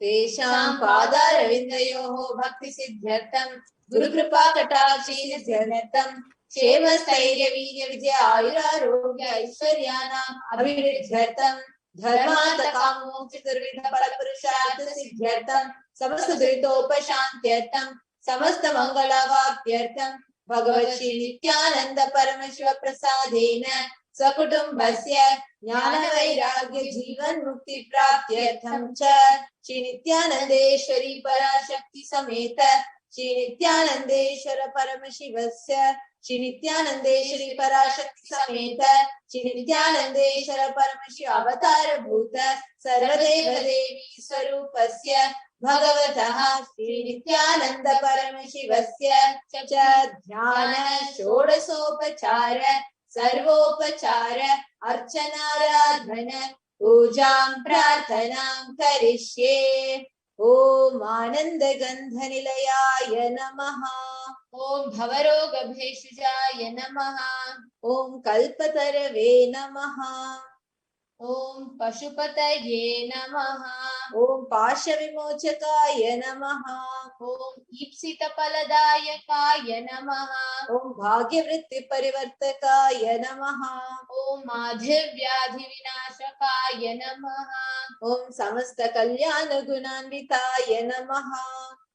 Tesham Padaravindayoho Bhakti Siddhyartam Guru Kripa Katakshi Siddhyartam Shema Stairya Virya Vijaya Ayura Rogya Aishwaryanam Abhiridhyartam Dharmata Kamo Chiturvidha Parapurushartha Siddhyartam Samasta Dritopashantyartam Samasta Mangala Bhaktyartam Bhagavad Shri Nithyananda Paramashiva Prasadena Sakutumbhasya Jnana Vairagya Jivan Mukti Praptyartham Cha Shri Nithyanandeshwari Parashakti Sameta Shri Nithyanandeshwara Paramashivasya Shri Nithyanandeshwari Parashakti Sameta Shri Nithyanandeshwara Paramashiva Avatara Bhuta Sarvadeva Devi Swarupasya Bhagavataha Shri Nithyananda Paramashivasya Cha Dhyana Shodasopachara Sarvopachara Archanaradhana Pujam Prarthanam Karishye. Om Ananda Gandhanilayaya Namaha. Om Bhavaroga Bheshujaya Namaha. Om Kalpatarave Namaha. Om Pashupataye Namaha. Om Pashavimochakaya Namaha. Om Ipsitapaladayakaya Namaha. Om Bhagyavritti Parivartakaya Namaha. Om Madhavyadhi Vinashakaya Namaha. Om Samasta Kalyana Gunanvitaya Namaha.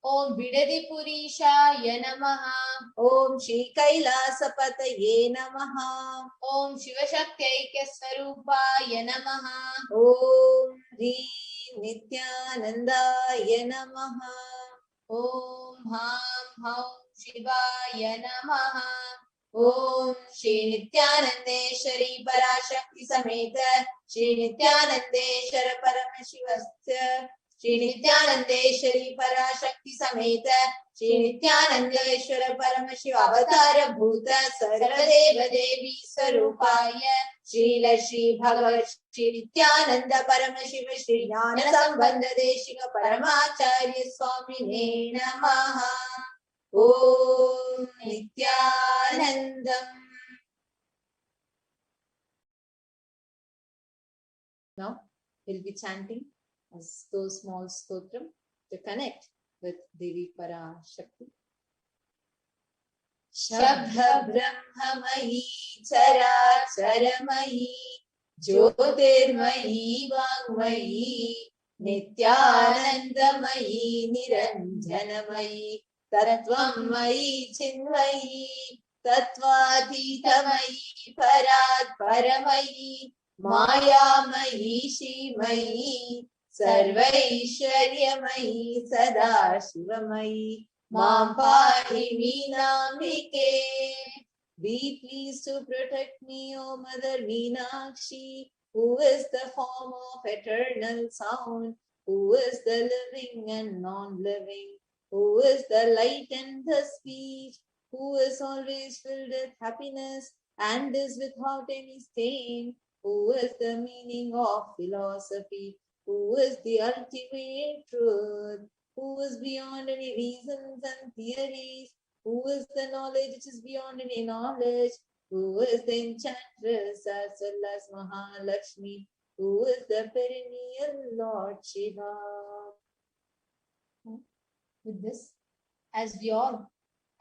Om Vidadipurishaaya Namaha. Om Shri Kailasapataye Namaha. Om Shivashakti Swarupaya Namaha. Om Hri Nithyanandaya Namaha. Om Ham Haum Shivaya Namaha. Om Shri Nithyanandeshwari Parashakti Sameta Shri Nithyanandeshwara Paramashivasya Shri Nithyanandeshwari Parashakti Sameta Shri Nithyanandeshwara Paramashiva Avatara Bhuta Sarvadeva Devi Swarupaya Shri Shri Bhagavat Shri Nithyananda Paramashiva Shri Jnana Sambandha Deshika Paramacharya Swamine Namaha. Om Nithyanandam. Now we'll be chanting as those small stotram to connect with Devi Parashakti. Shabda Brahmamayi Characharamai Jyotirmayi Vangmayi Nithyanandamayi Niranjanamayi Tattvamayi Chinmayi Tattvaditamayi Parat Paramayi Mayamayi Shrimayi Sarvaishwaryamayi Sadashivamayi Mam Pahi Meenambike. Be pleased to protect me, O Mother Meenakshi, who is the form of eternal sound, who is the living and non-living, who is the light and the speech, who is always filled with happiness and is without any stain, who is the meaning of philosophy, who is the ultimate truth, who is beyond any reasons and theories, who is the knowledge which is beyond any knowledge, who is the enchantress as well as Mahalakshmi, who is the perennial Lord Shiva. With this, as we all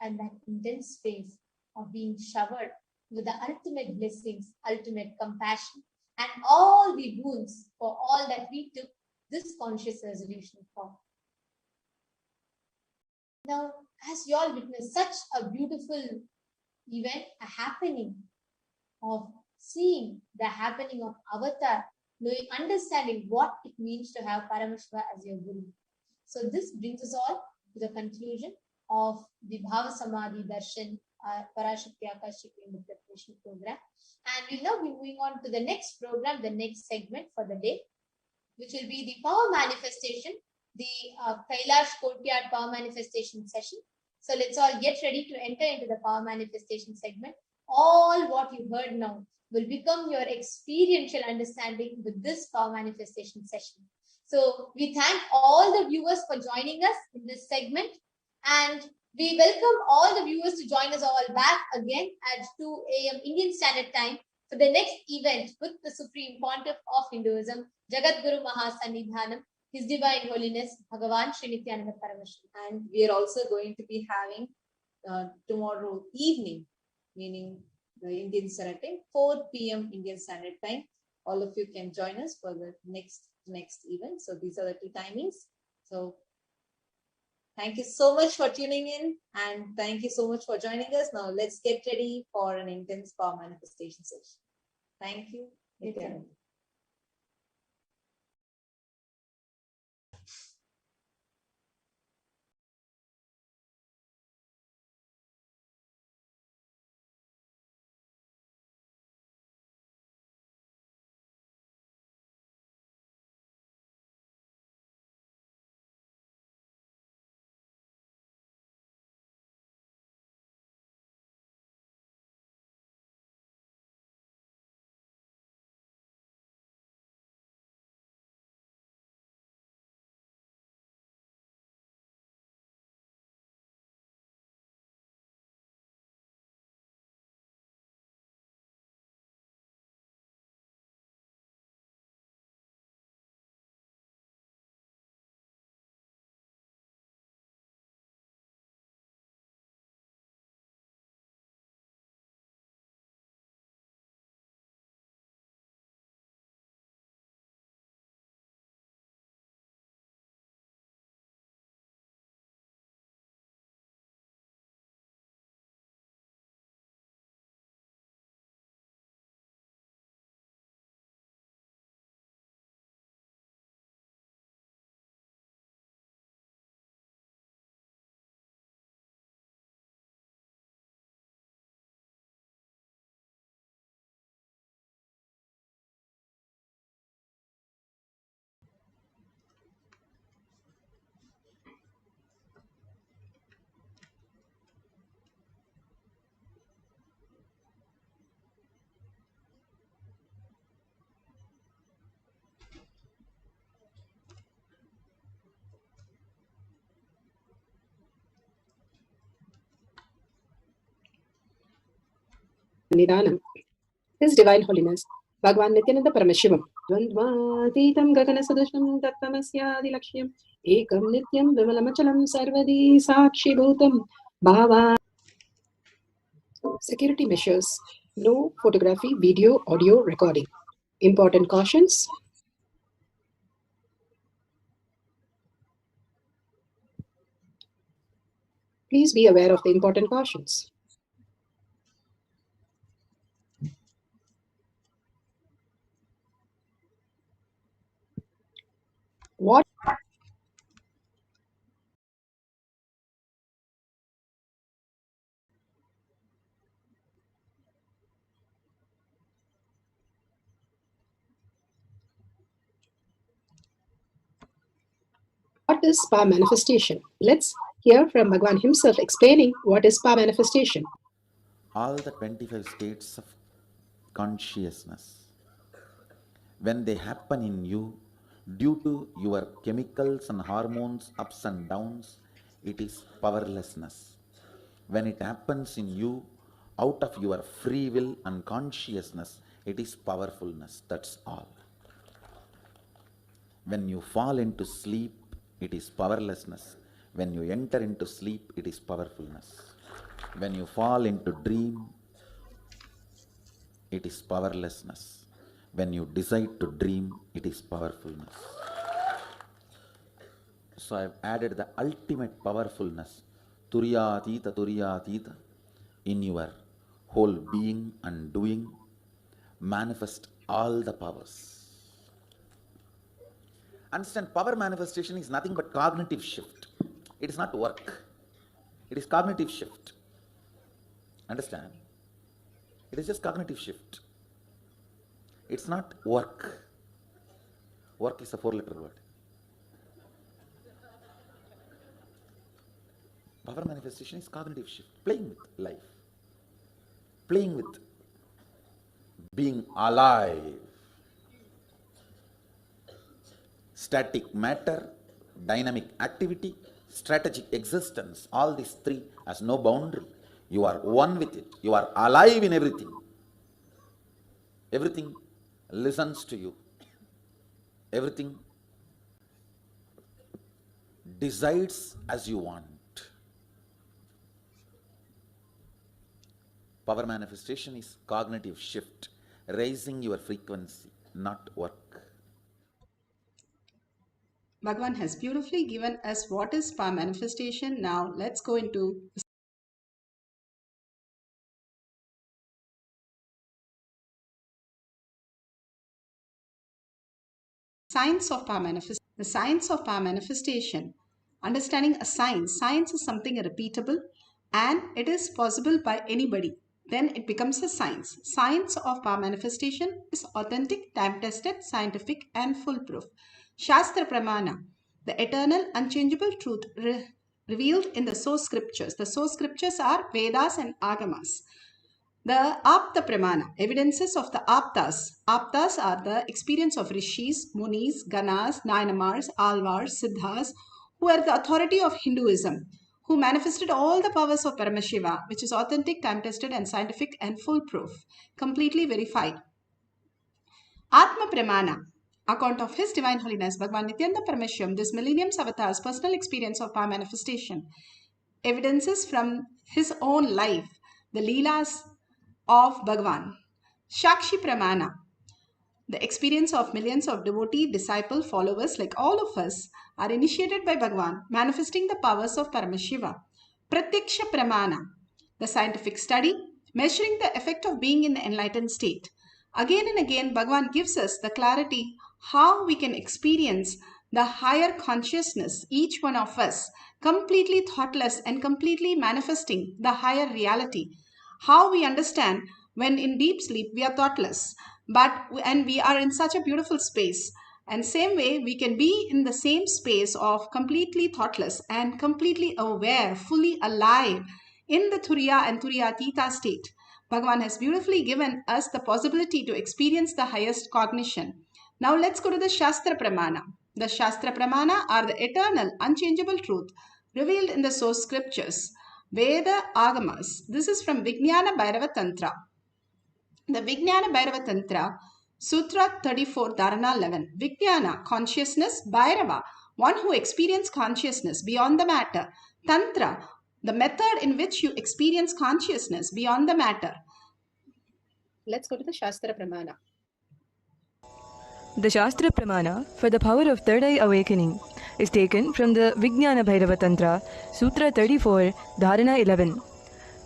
and that intense phase of being showered with the ultimate blessings, ultimate compassion, and all the boons for all that we took this conscious resolution for. Now, as you all witness such a beautiful event, a happening of seeing the happening of Avatar, knowing, understanding what it means to have Paramashiva as your Guru. So this brings us all to the conclusion of the Bhava Samadhi Darshan Parashakti Akashic in the preparation program. And we'll now be moving on to the next program, the next segment for the day, which will be the power manifestation, the Kailash Courtyard power manifestation session. So let's all get ready to enter into the power manifestation segment. All what you heard now will become your experiential understanding with this power manifestation session. So we thank all the viewers for joining us in this segment, and we welcome all the viewers to join us all back again at 2 a.m. Indian Standard Time for the next event with the Supreme Pontiff of Hinduism, Jagat Guru Mahasannidhanam, His Divine Holiness, Bhagavan Shri Nithyananda Paramashivam. And we are also going to be having tomorrow evening, meaning the Indian Standard Time, 4 p.m. Indian Standard Time. All of you can join us for the next event. So these are the two timings. So thank you so much for tuning in, and thank you so much for joining us. Now let's get ready for an intense power manifestation session. Thank you. Nithyananda. Nidanam. His Divine Holiness Bhagwan Nithyananda Paramashivam Dvandvatitam Gagana Sadusham Tattamasyadi Lakshyam Ekam Nityam Vimalamachalam Sarvadi Sakshi Bhutam Bhava. Security measures: no photography, video, audio recording. Important cautions: please be aware of the important cautions. What is spa manifestation? Let's hear from Bhagwan himself explaining what is spa manifestation. All the 25 states of consciousness, when they happen in you, due to your chemicals and hormones ups and downs, it is powerlessness. When it happens in you, out of your free will and consciousness, it is powerfulness. That's all. When you fall into sleep, it is powerlessness. When you enter into sleep, it is powerfulness. When you fall into dream, it is powerlessness. When you decide to dream, it is powerfulness. So I have added the ultimate powerfulness, Turiyatita, in your whole being and doing. Manifest all the powers. Understand, power manifestation is nothing but cognitive shift. It is not work. It is cognitive shift. Understand? It is just cognitive shift. It's not work. Work is a 4-letter word. Power manifestation is cognitive shift. Playing with life. Playing with being alive. Static matter, dynamic activity, strategic existence, all these three has no boundary. You are one with it. You are alive in everything. Everything listens to you. Everything decides as you want. Power manifestation is cognitive shift, raising your frequency, not work. Bhagwan has beautifully given us what is spa manifestation. Now let's go into science of power manifestation. The science of power manifestation. Understanding a science. Science is something repeatable and it is possible by anybody. Then it becomes a science. Science of power manifestation is authentic, time-tested, scientific and foolproof. Shastra Pramana, the eternal, unchangeable truth revealed in the source scriptures. The source scriptures are Vedas and Agamas. The Apta Pramana, evidences of the Aptas. Aptas are the experience of Rishis, Munis, Ganas, Nayanamars, Alvars, Siddhas, who are the authority of Hinduism, who manifested all the powers of Paramashiva, which is authentic, time-tested and scientific and foolproof, completely verified. Atma Pramana, account of His Divine Holiness Bhagwan Nithyananda Paramashivam, this millennium's avatar's personal experience of power manifestation. Evidences from his own life, the Leelas of Bhagwan. Shakshi Pramana, the experience of millions of devotee, disciple, followers like all of us are initiated by Bhagwan, manifesting the powers of Paramashiva. Pratyaksha Pramana, the scientific study, measuring the effect of being in the enlightened state. Again and again, Bhagwan gives us the clarity how we can experience the higher consciousness, each one of us, completely thoughtless and completely manifesting the higher reality. How we understand when in deep sleep we are thoughtless, and we are in such a beautiful space. And same way we can be in the same space of completely thoughtless and completely aware, fully alive in the Turiya and Turiyatita state. Bhagavan has beautifully given us the possibility to experience the highest cognition. Now let's go to the Shastra Pramana. The Shastra Pramana are the eternal, unchangeable truth revealed in the source scriptures. Veda Agamas. This is from Vijnana Bhairava Tantra. The Vijnana Bhairava Tantra, Sutra 34, Dharana 11. Vijnana, consciousness, Bhairava, one who experiences consciousness beyond the matter. Tantra, the method in which you experience consciousness beyond the matter. Let's go to the Shastra Pramana. The Shastra Pramana for the power of third eye awakening is taken from the Vijnana Bhairava Tantra, Sutra 34, Dharana 11.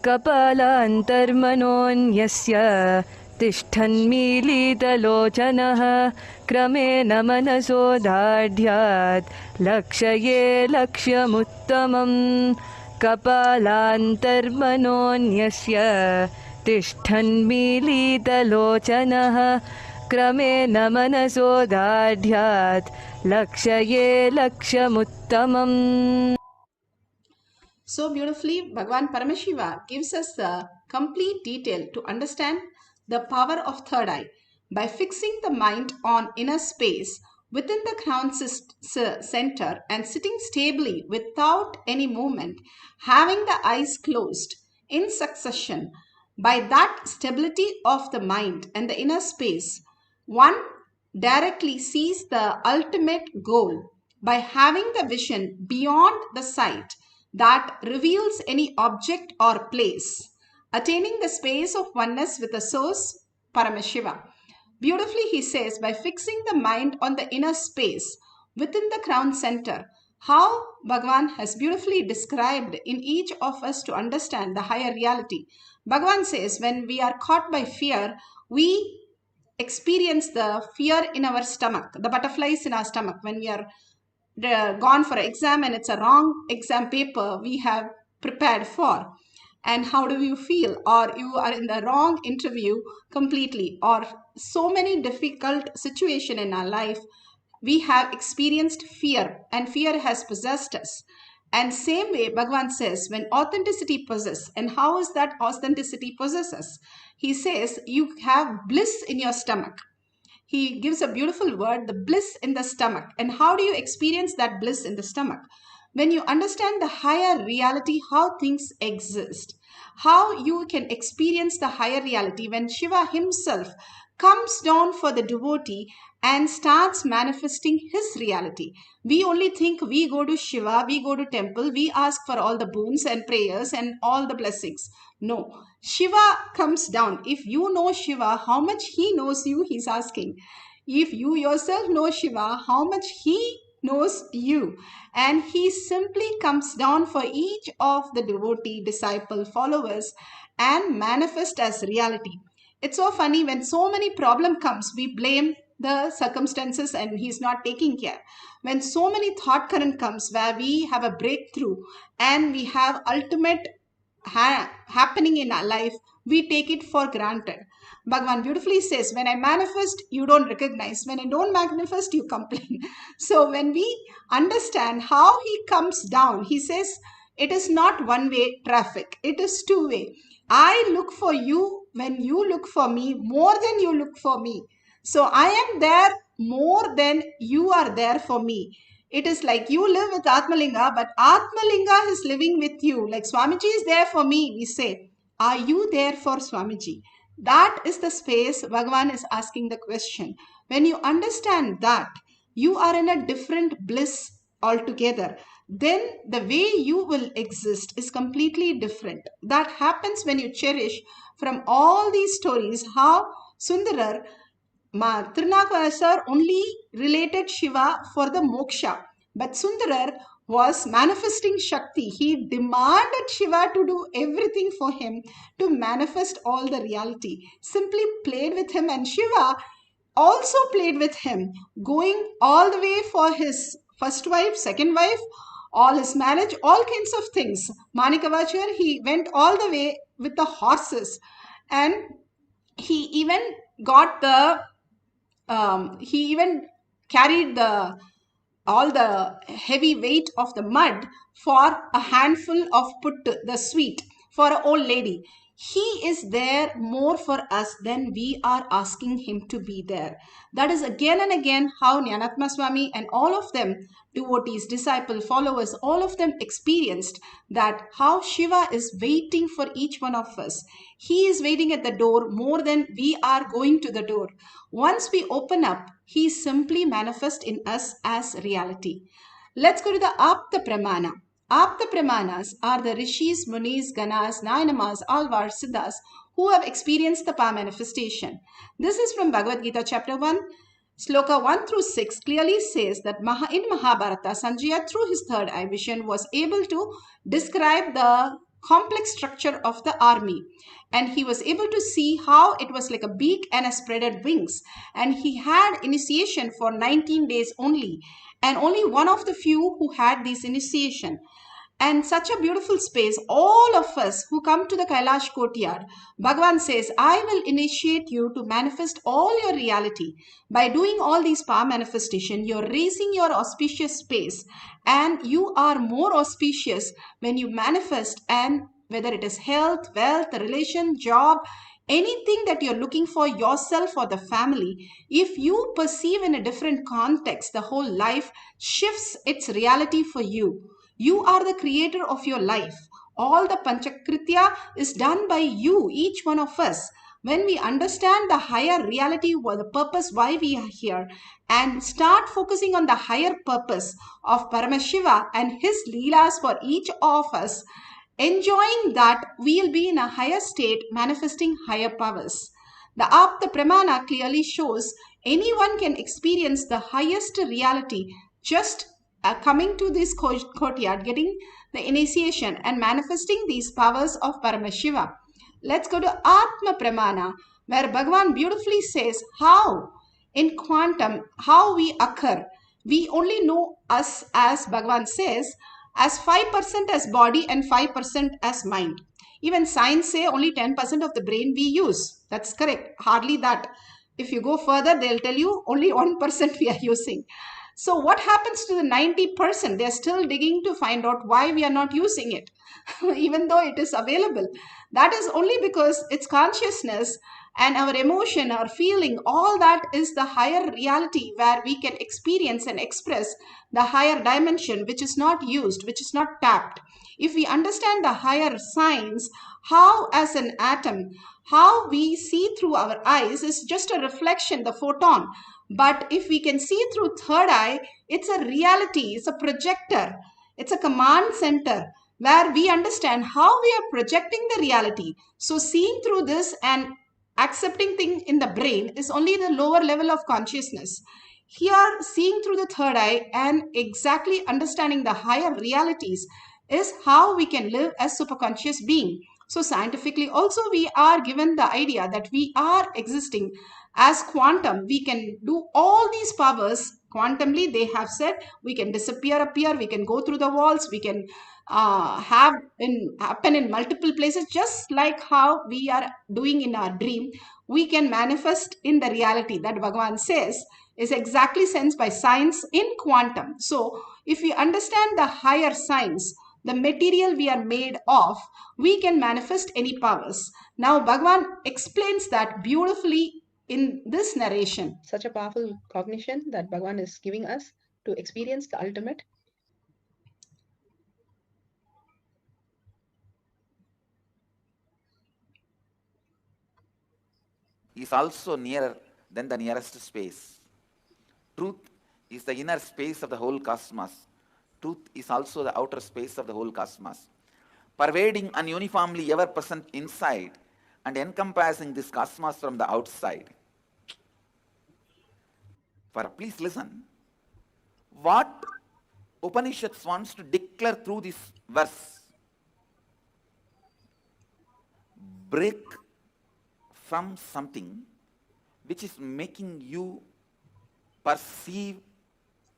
Kapala antarmanonyasya tishthanmilitalochanaha kramena manaso dadhyat lakshaye lakshyamuttamam. Kapala antarmanonyasya tishthanmilitalochanaha kramena manaso dadhyat lakshaye lakshyamuttamam. So beautifully, Bhagavan Paramashiva gives us the complete detail to understand the power of third eye. By fixing the mind on inner space within the crown center and sitting stably without any movement, having the eyes closed in succession, by that stability of the mind and the inner space, one directly sees the ultimate goal by having the vision beyond the sight that reveals any object or place, attaining the space of oneness with the source, Paramashiva. Beautifully, he says, by fixing the mind on the inner space within the crown center, how Bhagavan has beautifully described in each of us to understand the higher reality. Bhagavan says, when we are caught by fear, we experience the fear in our stomach, the butterflies in our stomach. When we are gone for an exam and it's a wrong exam paper we have prepared for, and how do you feel? Or you are in the wrong interview completely, or so many difficult situation in our life, we have experienced fear and fear has possessed us. And same way Bhagavan says, when authenticity possesses, and how is that authenticity possesses? He says you have bliss in your stomach. He gives a beautiful word, the bliss in the stomach. And how do you experience that bliss in the stomach? When you understand the higher reality, how things exist, how you can experience the higher reality when Shiva himself comes down for the devotee and starts manifesting his reality. We only think we go to Shiva, we go to temple, we ask for all the boons and prayers and all the blessings. No, Shiva comes down. If you know Shiva, how much he knows you, he's asking. If you yourself know Shiva, how much he knows you. And he simply comes down for each of the devotee, disciple, followers and manifest as reality. It's so funny, when so many problem comes, we blame the circumstances and he's not taking care. When so many thought current comes where we have a breakthrough and we have ultimate happening in our life, we take it for granted. Bhagavan beautifully says, when I manifest, you don't recognize. When I don't manifest, you complain. So when we understand how he comes down, he says, it is not one-way traffic. It is two-way. I look for you when you look for me, more than you look for me. So I am there more than you are there for me. It is like you live with Atmalinga, but Atmalinga is living with you. Like Swamiji is there for me, we say. Are you there for Swamiji? That is the space Bhagavan is asking the question. When you understand that, you are in a different bliss altogether. Then the way you will exist is completely different. That happens when you cherish from all these stories how Sundarar, Tirunakara only related Shiva for the moksha, but Sundarar was manifesting Shakti. He demanded Shiva to do everything for him to manifest all the reality. Simply played with him, and Shiva also played with him, going all the way for his first wife, second wife, all his marriage, all kinds of things. Manikavachar, he went all the way with the horses, and he even got the he even carried all the heavy weight of the mud for a handful of put the sweet for an old lady. He is there more for us than we are asking him to be there. That is again and again how Nyanatma Swami and all of them, devotees, disciples, followers, all of them experienced that how Shiva is waiting for each one of us. He is waiting at the door more than we are going to the door. Once we open up, he simply manifests in us as reality. Let's go to the Apta Pramana. Apta Pramanas are the Rishis, Munis, Ganas, Nayanamas, Alvars, Siddhas who have experienced the power manifestation. This is from Bhagavad Gita chapter 1. Sloka 1 through 6 clearly says that in Mahabharata, Sanjaya through his third eye vision was able to describe the complex structure of the army, and he was able to see how it was like a beak and a spreaded wings, and he had initiation for 19 days only, and only one of the few who had this initiation. And such a beautiful space, all of us who come to the Kailash courtyard, Bhagavan says, I will initiate you to manifest all your reality. By doing all these power manifestation, you're raising your auspicious space, and you are more auspicious when you manifest, and whether it is health, wealth, relation, job, anything that you're looking for yourself or the family, if you perceive in a different context, the whole life shifts its reality for you. You are the creator of your life. All the Panchakritya is done by you, each one of us. When we understand the higher reality or the purpose why we are here and start focusing on the higher purpose of Paramashiva and his leelas for each of us, enjoying that, we'll be in a higher state manifesting higher powers. The Apta Pramana clearly shows anyone can experience the highest reality just coming to this courtyard, getting the initiation and manifesting these powers of Paramashiva. Let's go to Atma Pramana, where Bhagavan beautifully says how in quantum, how we occur. We only know us, as Bhagavan says, as 5% as body and 5% as mind. Even science say only 10% of the brain we use. That's correct. Hardly that. If you go further, they'll tell you only 1% we are using. So what happens to the 90%? They're still digging to find out why we are not using it, even though it is available. That is only because it's consciousness and our emotion, our feeling, all that is the higher reality where we can experience and express the higher dimension, which is not used, which is not tapped. If we understand the higher science, how as an atom, how we see through our eyes is just a reflection, the photon. But if we can see through third eye, it's a reality, it's a projector, it's a command center where we understand how we are projecting the reality. So seeing through this and accepting thing in the brain is only the lower level of consciousness. Here, seeing through the third eye and exactly understanding the higher realities is how we can live as superconscious being. So scientifically also we are given the idea that we are existing as quantum. We can do all these powers quantumly. They have said we can disappear, appear, we can go through the walls, we can happen in multiple places, just like how we are doing in our dream. We can manifest in the reality that Bhagavan says is exactly sensed by science in quantum. So if we understand the higher science, the material we are made of, we can manifest any powers. Now Bhagavan explains that beautifully in this narration. Such a powerful cognition that Bhagavan is giving us to experience the ultimate. Is also nearer than the nearest space. Truth is the inner space of the whole cosmos. Truth is also the outer space of the whole cosmos, pervading and uniformly ever present inside and encompassing this cosmos from the outside. Please listen. What Upanishads wants to declare through this verse: break from something which is making you perceive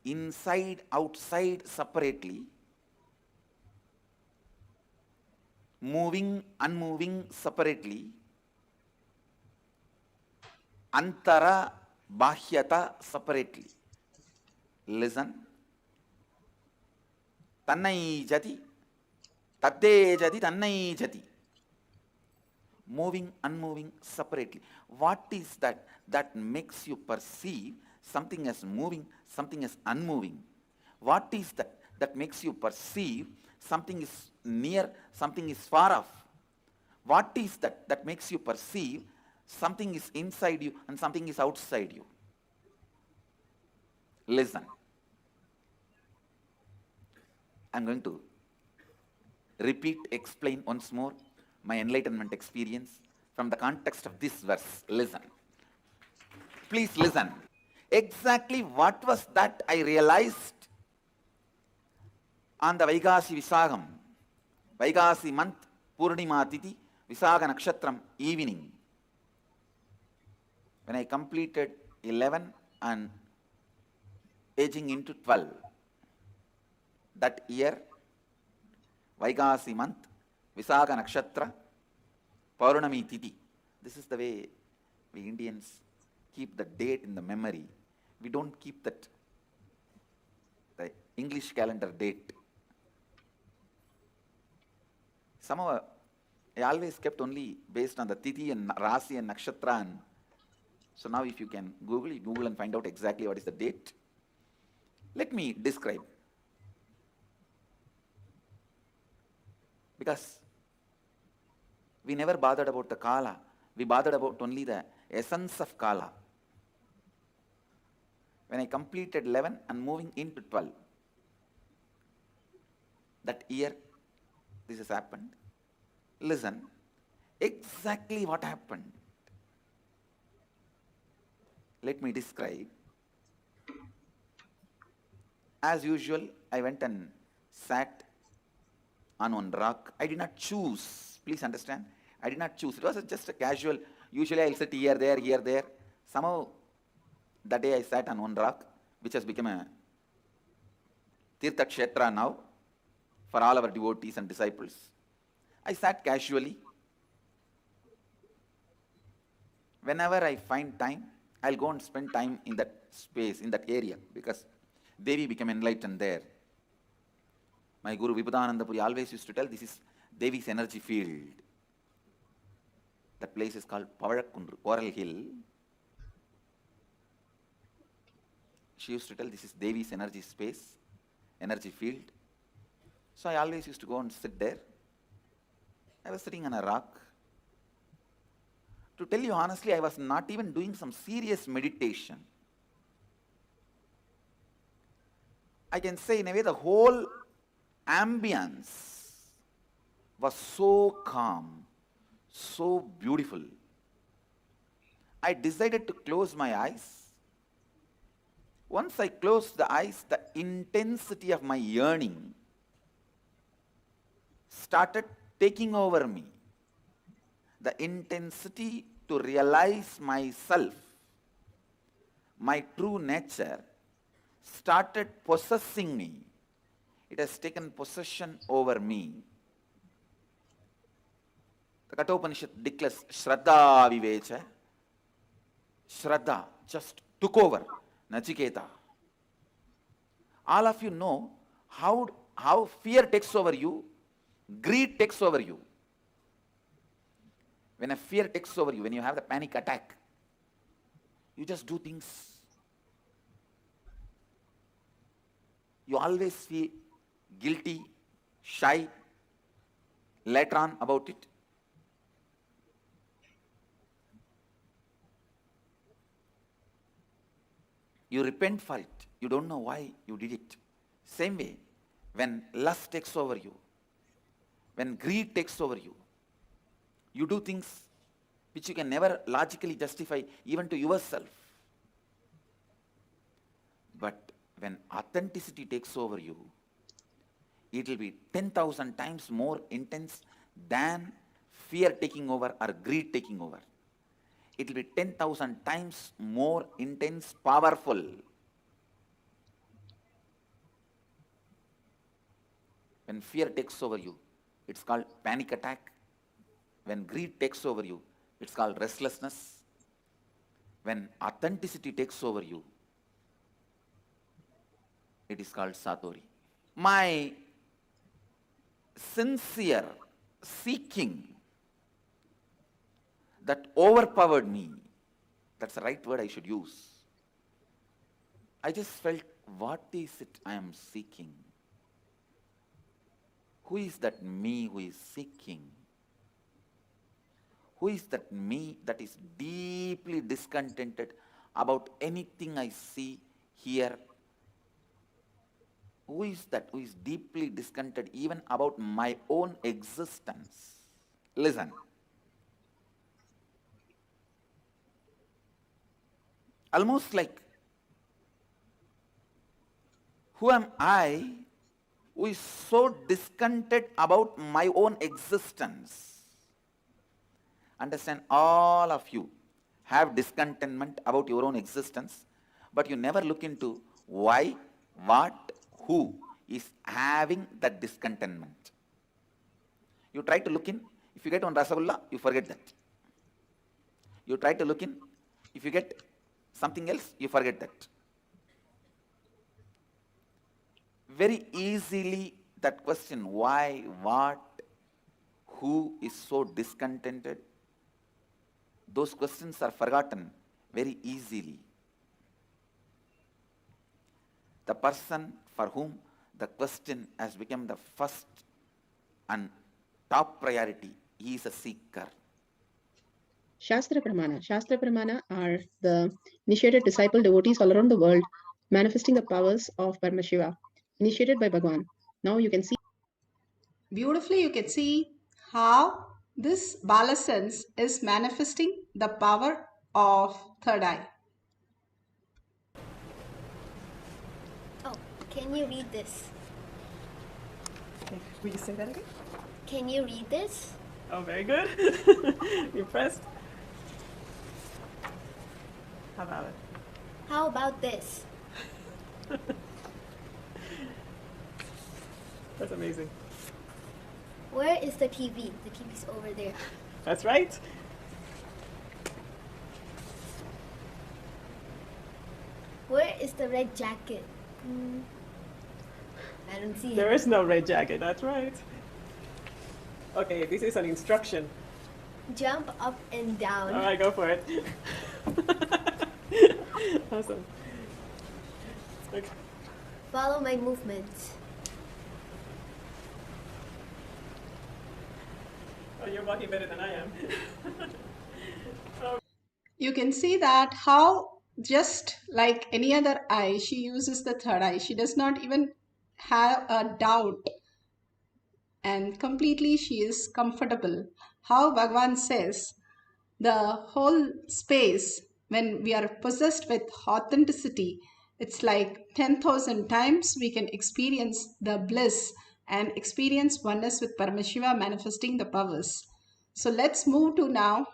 inside, outside separately, moving, unmoving separately, antara, bahyata separately. Listen. Tannai jati, tatte jati, tannai jati. moving, unmoving separately. What is that that makes you perceive something as moving, something as unmoving? What is that that makes you perceive something is near, something is far off? What is that that makes you perceive something is inside you and something is outside you? Listen. I'm going to repeat, explain once more my enlightenment experience from the context of this verse. Listen. Please listen. Exactly what was that I realized on the Vaigasi Visagam, Vaigasi month, Purnima Tithi, Visaga Nakshatram evening, when I completed 11 and aging into 12. That year, Vaigasi month, Visaga Nakshatra, Paurnami Tithi. This is the way we Indians keep the date in the memory. We don't keep that, the English calendar date. Somehow, I always kept only based on the Tithi and Rasi and Nakshatra. And so now if you can Google and find out exactly what is the date. Let me describe. Because we never bothered about the Kala. We bothered about only the essence of Kala. When I completed 11 and moving into 12, that year, this has happened. Listen, exactly what happened. Let me describe. As usual, I went and sat on one rock. I did not choose. Please understand. I did not choose. It was just a casual. Usually I'll sit here, there. Somehow, that day I sat on one rock, which has become a Tirtha Kshetra now for all our devotees and disciples. I sat casually. Whenever I find time, I'll go and spend time in that space, in that area, because Devi became enlightened there. My Guru Vibhudananda Puri always used to tell, this is Devi's energy field. That place is called Pavalakkundru, Coral Hill. She used to tell, this is Devi's energy space, energy field. So I always used to go and sit there. I was sitting on a rock. To tell you honestly, I was not even doing some serious meditation. I can say in a way the whole ambience was so calm, so beautiful. I decided to close my eyes. Once I closed the eyes, the intensity of my yearning started taking over me. The intensity to realize myself, my true nature, started possessing me. It has taken possession over me. The Kathopanishad declares, Shraddha Vivecha. Shraddha just took over Nachiketa. All of you know how fear takes over you, greed takes over you. When a fear takes over you, when you have the panic attack, you just do things. You always feel guilty, shy, later on about it. You repent for it. You don't know why you did it. Same way, when lust takes over you, when greed takes over you, you do things which you can never logically justify even to yourself. But when authenticity takes over you, it will be 10,000 times more intense than fear taking over or greed taking over. It will be 10,000 times more intense, powerful. When fear takes over you, it's called panic attack. When greed takes over you, it's called restlessness. When authenticity takes over you, it is called Satori. My sincere seeking that overpowered me. That's the right word I should use. I just felt, what is it I am seeking? Who is that me who is seeking? Who is that me that is deeply discontented about anything I see, hear? Who is that who is deeply discontented even about my own existence? Listen. Almost like, who am I who is so discontented about my own existence? Understand, all of you have discontentment about your own existence, but you never look into why, what, who is having that discontentment. You try to look in, if you get one Rasagulla, you forget that. You try to look in, if you get something else, you forget that. Very easily that question, why, what, who is so discontented, those questions are forgotten very easily. The person for whom the question has become the first and top priority, he is a seeker. Shastra Pramana are the initiated disciple devotees all around the world, manifesting the powers of Paramashiva, initiated by Bhagwan. Now you can see. Beautifully, you can see how this Bala sense is manifesting the power of third eye. Oh, can you read this? Will you say that again? Can you read this? Oh, very good. Impressed? How about it? How about this? That's amazing. Where is the TV? The TV's over there. That's right. Where is the red jacket? I don't see it. There is no red jacket, that's right. Okay, this is an instruction. Jump up and down. All right, go for it. Awesome. Okay. Follow my movements. Oh, you're walking better than I am. You can see that how, just like any other eye, she uses the third eye. She does not even have a doubt, and completely she is comfortable. How Bhagwan says, the whole space, when we are possessed with authenticity, it's like 10,000 times we can experience the bliss and experience oneness with Paramashiva manifesting the powers. So let's move to now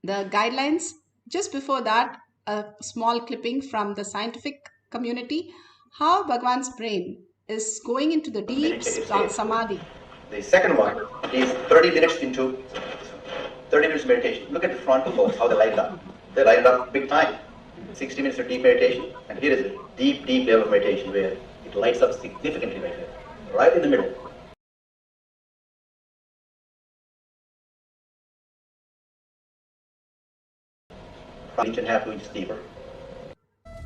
the guidelines. Just before that, a small clipping from the scientific community, how Bhagwan's brain is going into the deep samadhi. The second one is 30 minutes meditation. Look at the front folks, how they light up. They light up big time. 60 minutes of deep meditation, and here is a deep, deep level of meditation where it lights up significantly right here, right in the middle. Inch and a half, 2 inches deeper.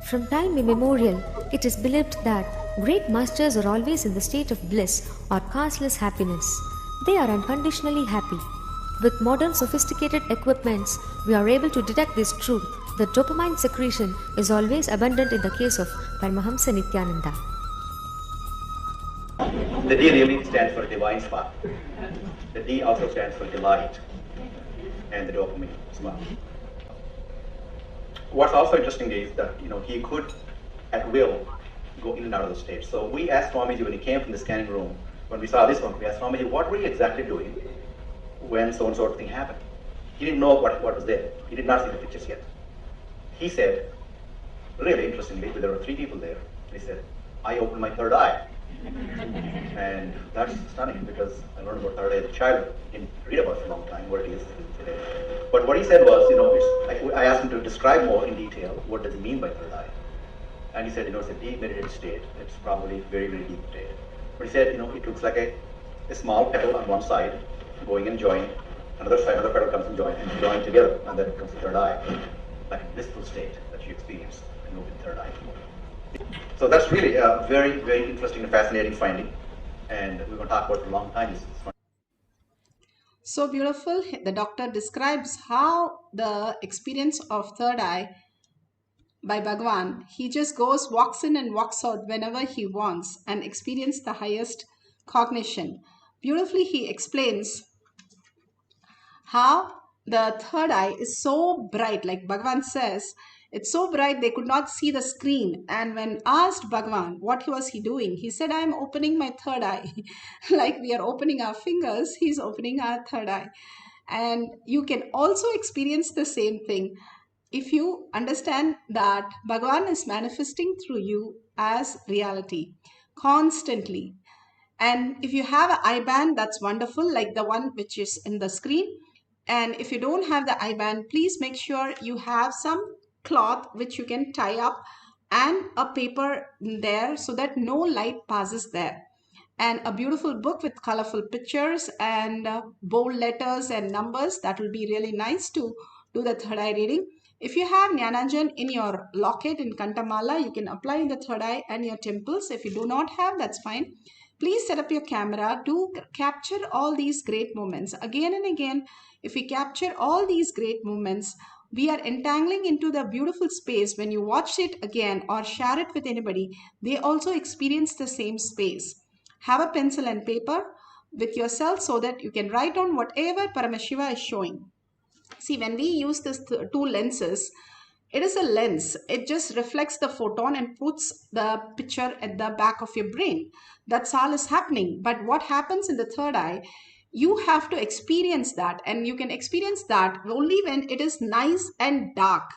From time immemorial, it is believed that great masters are always in the state of bliss or causeless happiness. They are unconditionally happy. With modern sophisticated equipments, we are able to detect this truth that dopamine secretion is always abundant in the case of Paramahamsa Nithyananda. The D really stands for divine spark. The D also stands for delight and the dopamine spark. What's also interesting is that he could at will go in and out of the state. So we asked Swamiji when he came from the scanning room, when we saw this one, we asked Swamiji, what were you exactly doing when so and so thing happened? He didn't know what was there. He did not see the pictures yet. He said, really interestingly, there were 3 people there. He said, I opened my third eye. And that's stunning because I learned about third eye as a child. Didn't read about it for a long time, what it is today. But what he said was, I asked him to describe more in detail what does he mean by third eye. And he said, it's a deep meditative state. It's probably very, very deep state. But he said, it looks like a small petal on one side, going and joining, another side, another petal comes and join together, and then it becomes the third eye, like a blissful state that you experience and move in the third eye. So that's really a very, very interesting and fascinating finding, and we're going to talk about it for a long time. So beautiful. The doctor describes how the experience of third eye by Bhagwan, he just goes, walks in and walks out whenever he wants and experience the highest cognition. Beautifully, he explains how the third eye is so bright, like Bhagwan says, it's so bright they could not see the screen. And when asked Bhagwan what was he doing, he said, I'm opening my third eye. Like we are opening our fingers, he's opening our third eye. And you can also experience the same thing if you understand that Bhagwan is manifesting through you as reality constantly. And if you have an eye band, that's wonderful, like the one which is in the screen. And if you don't have the eye band, please make sure you have some cloth which you can tie up and a paper there so that no light passes there. And a beautiful book with colorful pictures and bold letters and numbers. That will be really nice to do the third eye reading. If you have Jnananjan in your locket in Kantamala, you can apply in the third eye and your temples. If you do not have, that's fine. Please set up your camera to capture all these great moments. Again and again, if we capture all these great moments, we are entangling into the beautiful space. When you watch it again or share it with anybody, they also experience the same space. Have a pencil and paper with yourself so that you can write down whatever Paramashiva is showing. See, when we use these two lenses, it is a lens. It just reflects the photon and puts the picture at the back of your brain. That's all is happening. But what happens in the third eye, you have to experience that, and you can experience that only when it is nice and dark.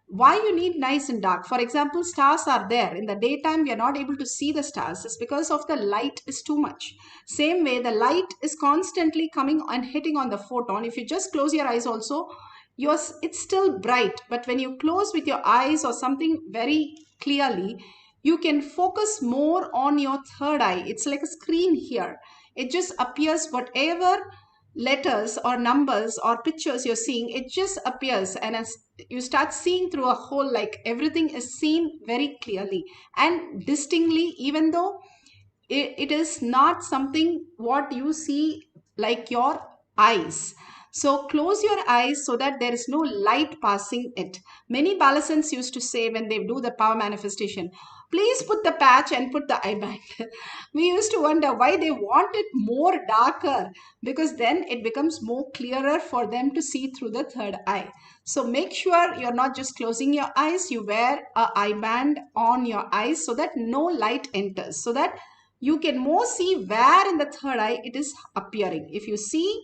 Why you need nice and dark? For example, stars are there. In the daytime, we are not able to see the stars. It's because of the light is too much. Same way, the light is constantly coming and hitting on the photon. If you just close your eyes also, it's still bright. But when you close with your eyes or something very clearly, you can focus more on your third eye. It's like a screen here. It just appears whatever letters or numbers or pictures you're seeing, it just appears, and as you start seeing through a whole, like everything is seen very clearly and distinctly, even though it is not something what you see like your eyes. So close your eyes so that there is no light passing it. Many balasans used to say when they do the power manifestation, please put the patch and put the eye band. We used to wonder why they want it more darker, because then it becomes more clearer for them to see through the third eye. So make sure you're not just closing your eyes, you wear an eye band on your eyes so that no light enters, so that you can more see where in the third eye it is appearing. If you see,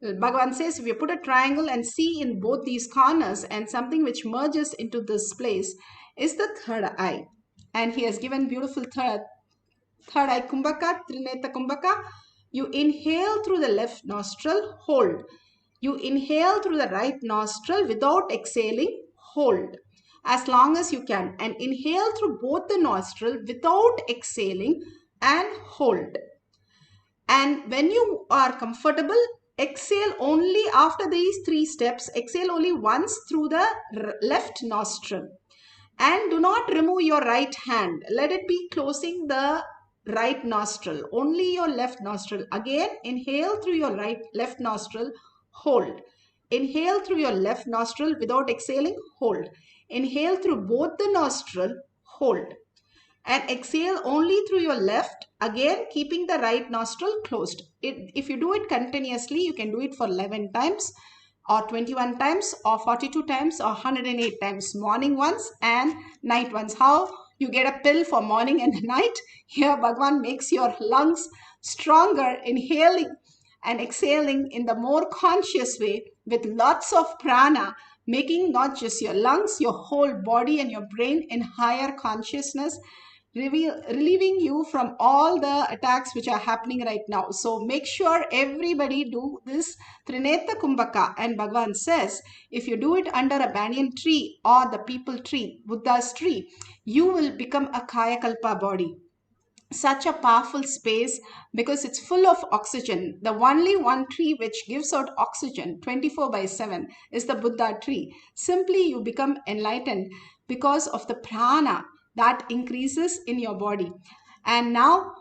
Bhagavan says, if you put a triangle and see in both these corners, and something which merges into this place is the third eye. And he has given beautiful third eye kumbhaka, trineta kumbhaka. You inhale through the left nostril, hold. You inhale through the right nostril without exhaling, hold as long as you can, and inhale through both the nostril without exhaling and hold. And when you are comfortable, exhale only after these 3 steps. Exhale only once through the left nostril. And do not remove your right hand. Let it be closing the right nostril. Only your left nostril. Again, inhale through your left nostril, hold. Inhale through your left nostril without exhaling, hold. Inhale through both the nostril, hold. And exhale only through your left, again keeping the right nostril closed. If you do it continuously, you can do it for 11 times or 21 times or 42 times or 108 times, morning once and night once. How you get a pill for morning and night, here Bhagwan makes your lungs stronger, inhaling and exhaling in the more conscious way with lots of prana, making not just your lungs, your whole body and your brain in higher consciousness, relieving you from all the attacks which are happening right now. So make sure everybody do this Trineta Kumbhaka. And Bhagavan says, if you do it under a banyan tree or the people tree, Buddha's tree, you will become a Kaya Kalpa body. such a powerful space because it's full of oxygen. The only one tree which gives out oxygen 24/7 is the Buddha tree. Simply you become enlightened because of the prana that increases in your body. And now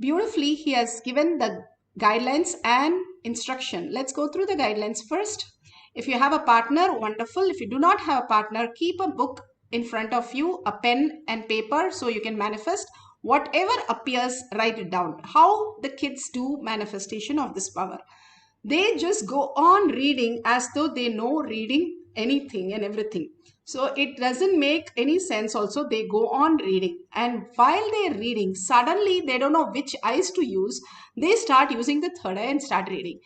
beautifully he has given the guidelines and instruction. Let's go through the guidelines first. If you have a partner, wonderful. If you do not have a partner, keep a book in front of you, a pen and paper, so you can manifest whatever appears. Write it down. How the kids do manifestation of this power, they just go on reading as though they know reading anything and everything. So it doesn't make any sense. Also, they go on reading, and while they're reading, suddenly they don't know which eyes to use. They start using the third eye and start reading,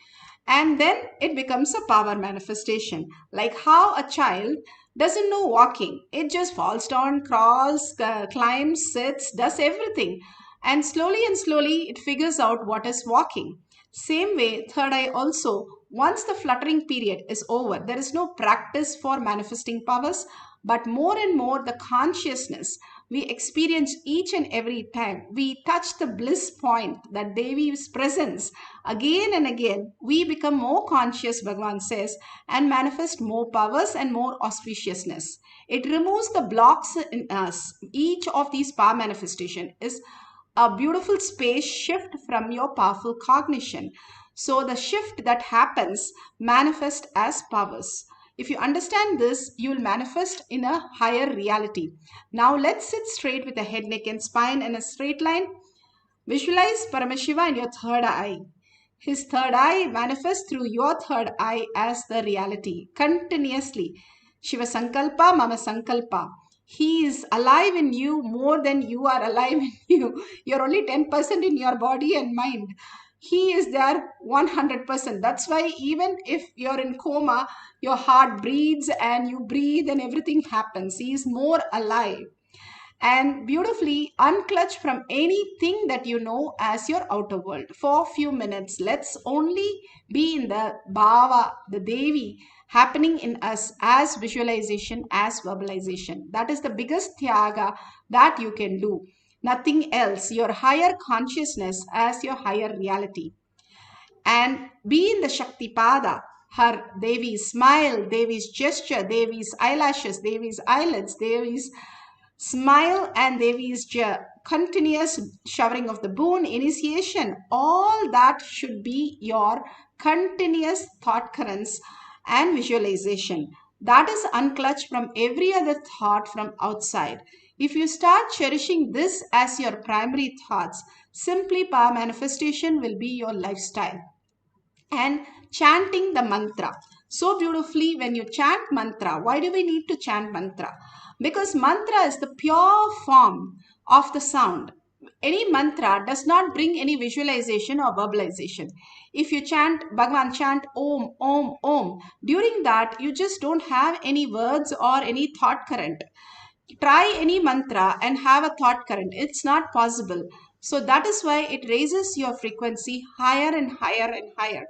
and then it becomes a power manifestation. Like how a child doesn't know walking, it just falls down, crawls, climbs, sits, does everything, and slowly it figures out what is walking. Same way, third eye also, once the fluttering period is over, there is no practice for manifesting powers, but more and more the consciousness we experience each and every time we touch the bliss point, that Devi's presence, again and again, we become more conscious, Bhagavan says, and manifest more powers and more auspiciousness. It removes the blocks in us. Each of these power manifestation is a beautiful space shift from your powerful cognition. So the shift that happens manifest as powers. If you understand this, you will manifest in a higher reality. Now let's sit straight with the head, neck and spine in a straight line. Visualize Paramashiva in your third eye. His third eye manifests through your third eye as the reality continuously. Shiva Sankalpa, Mama Sankalpa. He is alive in you more than you are alive in you. You're only 10% in your body and mind. He is there 100%. That's why even if you're in coma, your heart breathes and you breathe and everything happens. He is more alive. And beautifully unclutch from anything that you know as your outer world. For a few minutes, let's only be in the Bhava, the Devi, happening in us as visualization, as verbalization. That is the biggest Tyaga that you can do. Nothing else. Your higher consciousness as your higher reality. And be in the Shaktipada, her Devi's smile, Devi's gesture, Devi's eyelashes, Devi's eyelids, Devi's smile, and Devi's continuous showering of the boon, initiation. All that should be your continuous thought currents and visualization. That is unclutched from every other thought from outside. If you start cherishing this as your primary thoughts, simply power manifestation will be your lifestyle. And chanting the mantra. So beautifully, when you chant mantra, why do we need to chant mantra? Because mantra is the pure form of the sound. Any mantra does not bring any visualization or verbalization. If you chant, Bhagavan chant Om, Om, Om, during that you just don't have any words or any thought current. Try any mantra and have a thought current. It's not possible. So that is why it raises your frequency higher and higher and higher.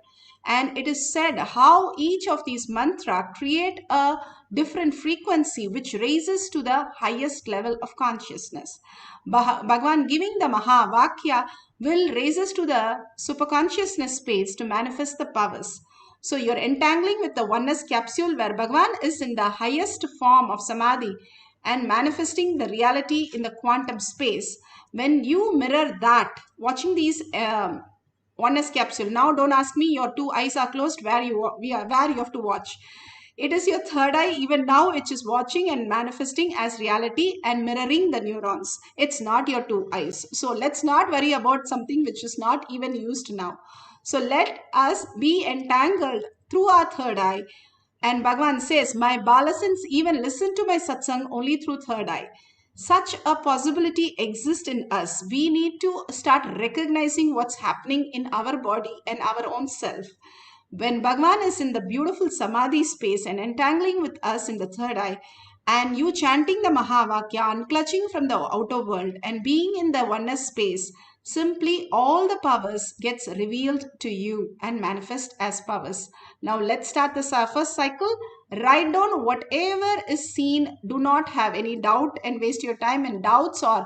And it is said how each of these mantra create a different frequency which raises to the highest level of consciousness. Bhagavan giving the Mahavakya will raise us to the superconsciousness space to manifest the powers. So you're entangling with the oneness capsule where Bhagavan is in the highest form of samadhi and manifesting the reality in the quantum space. When you mirror that, watching these oneness capsule. Now don't ask me, your two eyes are closed, where you have to watch. It is your third eye even now which is watching and manifesting as reality and mirroring the neurons. It's not your two eyes. So let's not worry about something which is not even used now. So let us be entangled through our third eye. And Bhagavan says, my balasins even listen to my satsang only through third eye. Such a possibility exists in us. We need to start recognizing what's happening in our body and our own self. When Bhagavan is in the beautiful samadhi space and entangling with us in the third eye, and you chanting the Mahavakya, unclutching from the outer world and being in the oneness space, Simply all the powers gets revealed to you and manifest as powers. Now let's start the first cycle. Write down whatever is seen. Do not have any doubt and waste your time in doubts or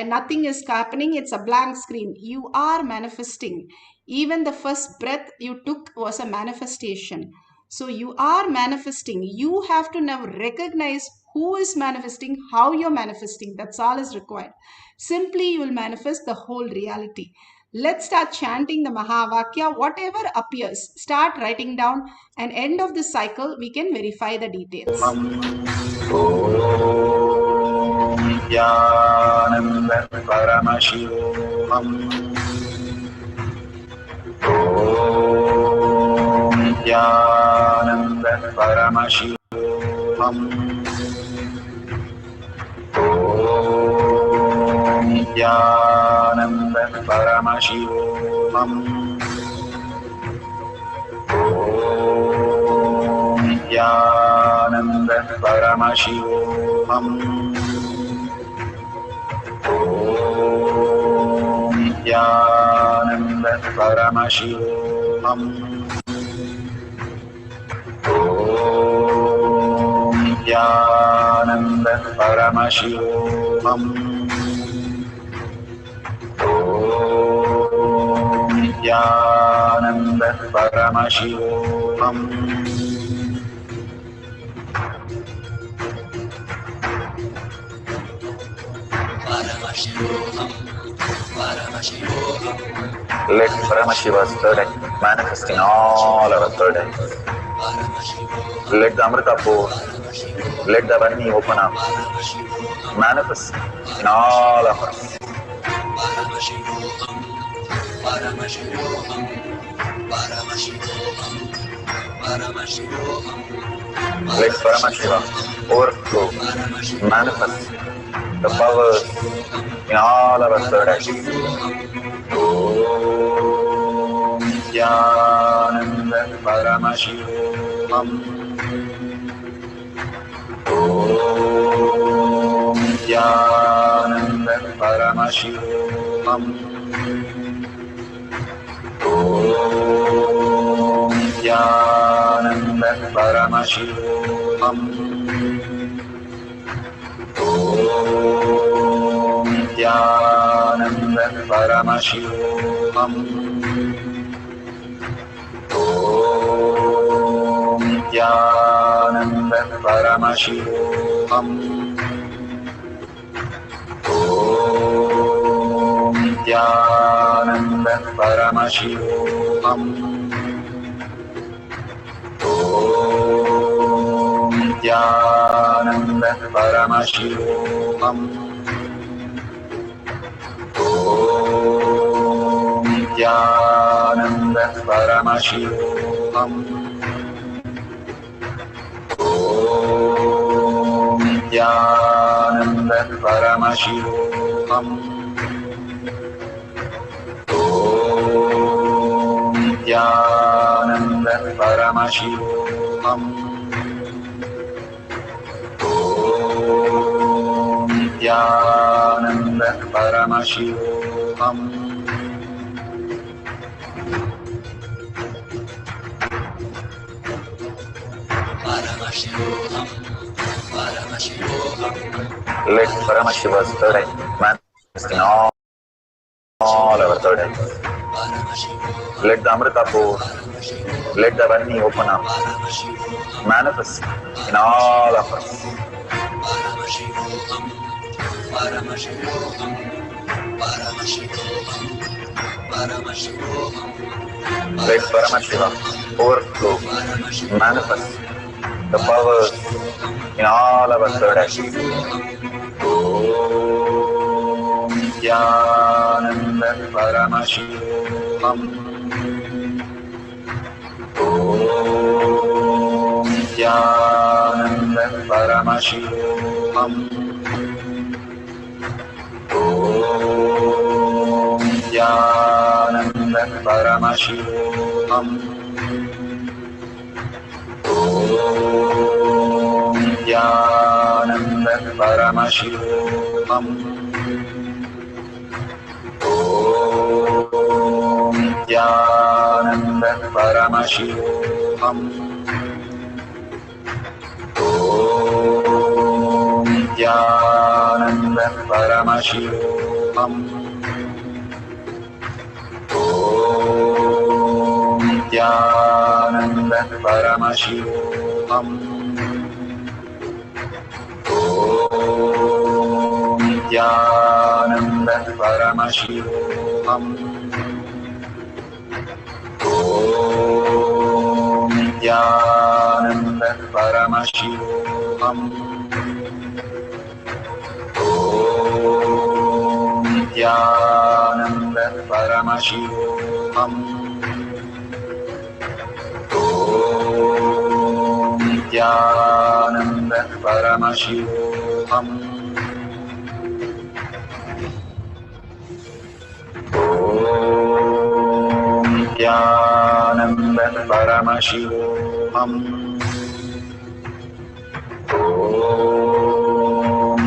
nothing is happening. It's a blank screen. You are manifesting. Even the first breath you took was a manifestation. So you are manifesting. You have to now recognize who is manifesting, how you're manifesting. That's all is required. Simply you will manifest the whole reality. Let's start chanting the Mahavakya. Whatever appears, start writing down, and end of this cycle we can verify the details. Nithyananda Paramashivoham. Nithyananda Paramashivoham. Nithyananda Paramashivoham. Nithyananda Paramashivoham. Nithyananda Paramashivoham. Nithyananda Paramashivoham. Nithyananda Paramashivoham. Let Paramashiva's third eye manifest in all our third eyes. Let the Amrita pour, let the Vani open up, manifest in all of us. Let Paramashiva overflow, manifest the powers in all our third eyes. Om Nithyananda Paramashivoham. Om Nithyananda Paramashivoham. Om Nithyananda Paramashivoham. Om Nithyananda Paramashivoham. Om Nithyananda Paramashivoham. Om Nithyananda Paramashivoham. Om Nithyananda Paramashivoham. Om Nithyananda Paramashivoham. Om Nithyananda Paramashivoham. Om Nithyananda Paramashivoham. Om Nithyananda Paramashivoham. Let Paramashiva's third eye manifest in all our third eyes. Let the Amrita pour, let the Vani open up, manifest in all of us. Let Paramashiva overflow, manifest the powers in all our third eyes. Om Nithyananda Paramashivoham. Om Nithyananda Paramashivoham. Om Nithyananda Paramashivoham. Om Nithyananda Paramashivoham. Om Nithyananda Paramashivoham. Nithyananda Paramashivoham. Nithyananda Paramashivoham. Nithyananda Paramashivoham. Nithyananda Paramashivoham. Nithyananda Paramashivoham. Nithyananda Paramashivoham. Nithyananda Paramashivoham. Nithyananda Paramashivoham. Nithyananda Paramashivoham.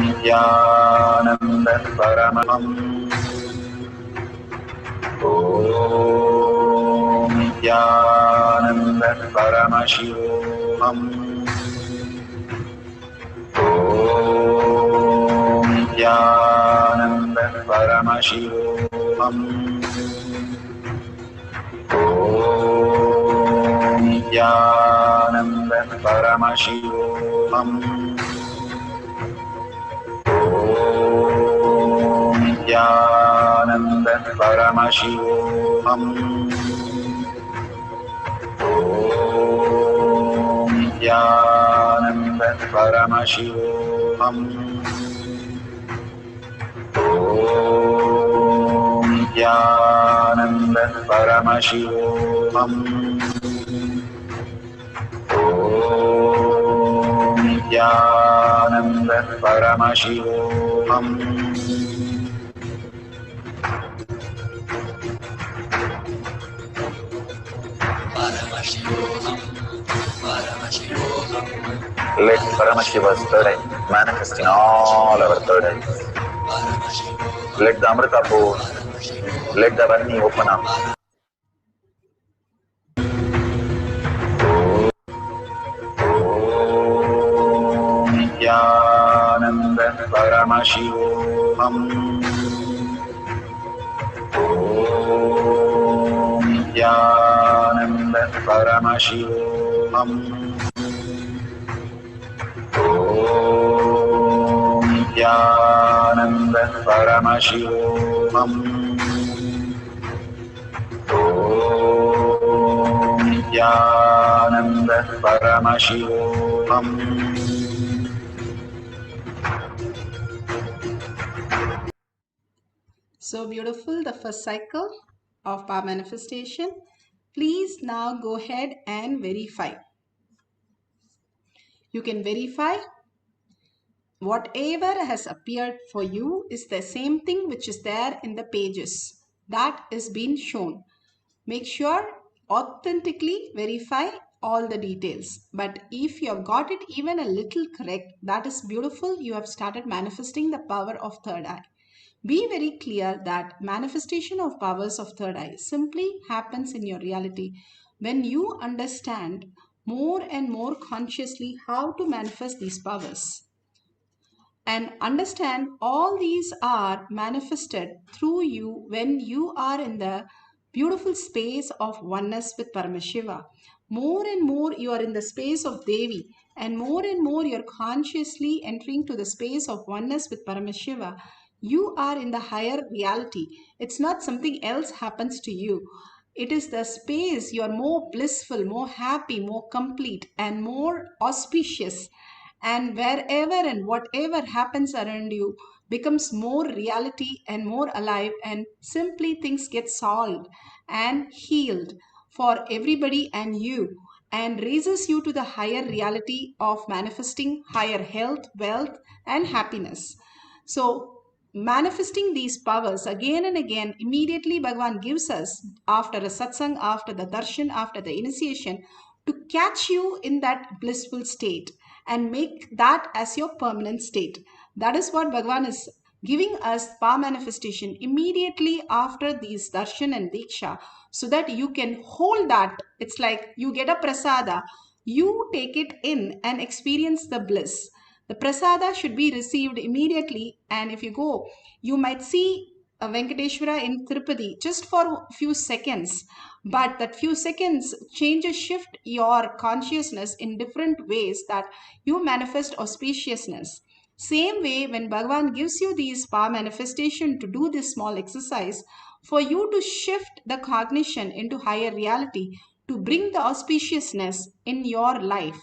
Nithyananda Paramashivoham. Nithyananda Paramashivoham. Nithyananda Paramashivoham. Nithyananda Paramashivoham. Nithyananda Paramashivoham. Nithyananda Paramashivoham. Let Paramashiva's third eye manifest in all our third eyes. Let the Amrita pour. Let the Varni open up. Nithyananda Paramashivoham. Nithyananda Paramashivoham. Nithyananda Paramashivoham. Nithyananda Paramashivoham. So beautiful, the first cycle of power manifestation. Please now go ahead and verify. You can verify whatever has appeared for you is the same thing which is there in the pages. That is being shown. Make sure authentically verify all the details. But if you have got it even a little correct, that is beautiful. You have started manifesting the power of third eye. Be very clear that manifestation of powers of third eye simply happens in your reality when you understand more and more consciously how to manifest these powers. And understand all these are manifested through you when you are in the beautiful space of oneness with Paramashiva. More and more you are in the space of Devi, and more you are consciously entering to the space of oneness with Paramashiva. You are in the higher reality. It's not something else happens to you. It is the space you are more blissful, more happy, more complete, and more auspicious. And wherever and whatever happens around you becomes more reality and more alive, and simply things get solved and healed for everybody and you, and raises you to the higher reality of manifesting higher health, wealth, and happiness. So manifesting these powers again and again, immediately Bhagavan gives us after a satsang, after the darshan, after the initiation, to catch you in that blissful state and make that as your permanent state. That is what Bhagavan is giving us power manifestation immediately after these darshan and diksha, so that you can hold that. It's like you get a prasada, you take it in and experience the bliss. The prasada should be received immediately, and if you go, you might see a Venkateshwara in Tirupati just for a few seconds, but that few seconds shift your consciousness in different ways that you manifest auspiciousness. Same way, when Bhagavan gives you these power manifestation to do this small exercise, for you to shift the cognition into higher reality, to bring the auspiciousness in your life.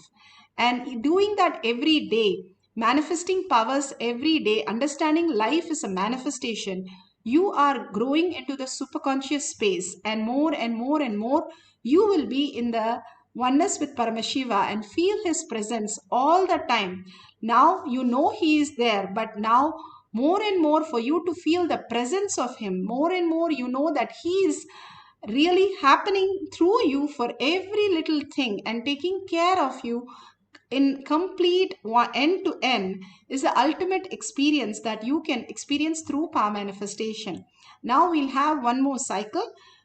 And doing that every day, manifesting powers every day, understanding life is a manifestation, you are growing into the superconscious space, and more and more and more, you will be in the oneness with Paramashiva and feel his presence all the time. Now you know he is there, but now more and more for you to feel the presence of him, more and more you know that he is really happening through you for every little thing and taking care of you in complete end to end, is the ultimate experience that you can experience through power manifestation. Now we'll have one more cycle.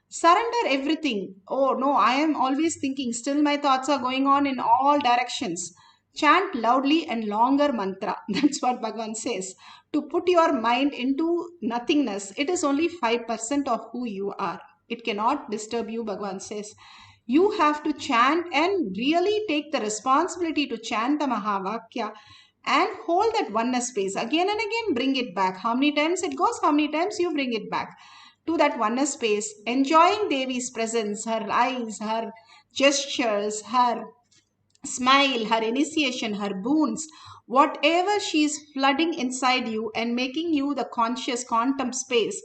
Surrender everything. Oh no, I am always thinking, still my thoughts are going on in all directions. Chant loudly and longer mantra. That's what Bhagavan says. To put your mind into nothingness, it is only 5% of who you are. It cannot disturb you, Bhagavan says. You have to chant and really take the responsibility to chant the Mahavakya and hold that oneness space. Again and again, bring it back. How many times it goes, how many times you bring it back to that oneness space, enjoying Devi's presence, her eyes, her gestures, her smile, her initiation, her boons, whatever she's flooding inside you and making you the conscious quantum space.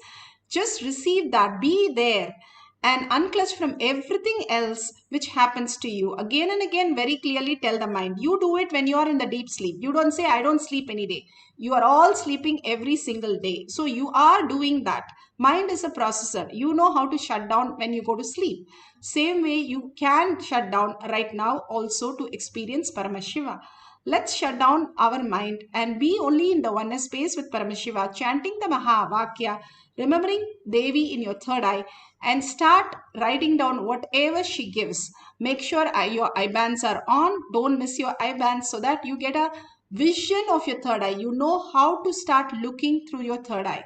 Just receive that, be there, and unclutch from everything else which happens to you. Again and again, very clearly tell the mind. You do it when you are in the deep sleep. You don't say, I don't sleep any day. You are all sleeping every single day. So you are doing that. Mind is a processor. You know how to shut down when you go to sleep. Same way you can shut down right now also to experience Paramashiva. Let's shut down our mind and be only in the oneness space with Paramashiva, chanting the Mahavakya, remembering Devi in your third eye, and start writing down whatever she gives. Make sure your eye bands are on. Don't miss your eye bands so that you get a vision of your third eye. You know how to start looking through your third eye.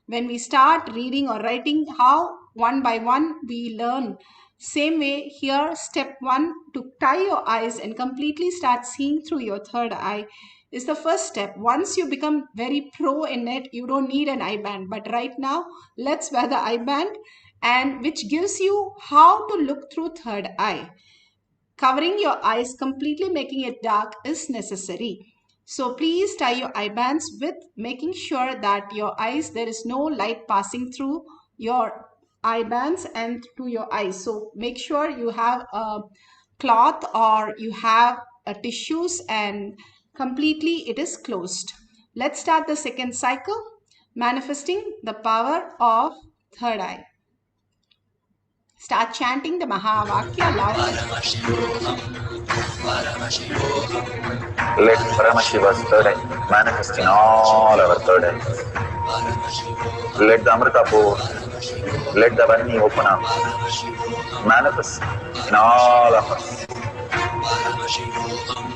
When we start reading or writing, how one by one we learn. Same way here, step 1, to tie your eyes and completely start seeing through your third eye is the first step. Once you become very pro in it, you don't need an eye band. But right now, let's wear the eye band, and which gives you how to look through third eye. Covering your eyes, completely making it dark is necessary. So please tie your eye bands with making sure that your eyes, there is no light passing through your eye bands and to your eyes. So make sure you have a cloth or you have a tissues and completely it is closed. Let's start the second cycle, manifesting the power of third eye. Start chanting the Mahavakya loudly. Let Paramashiva's third eye manifest in all our third eyes. Let the Amrita pour, let the Varni open up, manifest in all of us. Paramashivoham,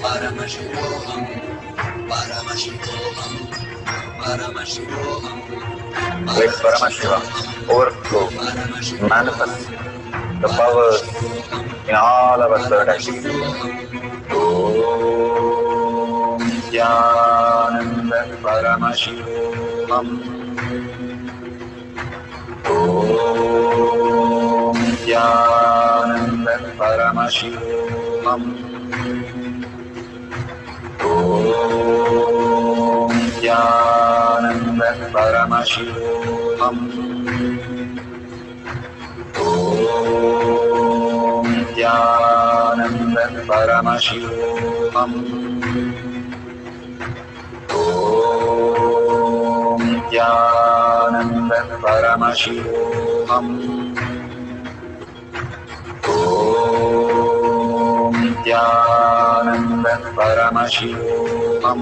Paramashivoham, Paramashivoham, Paramashivoham. Let Paramashiva overflow, manifest the powers in all our third eyes. Om Nithyananda Paramashivoham. Om Nithyananda Paramashivoham. Om Nithyananda Paramashivoham. Om Nithyananda Paramashivoham. Om Nithyananda Paramashivoham. Om Nithyananda Paramashivoham.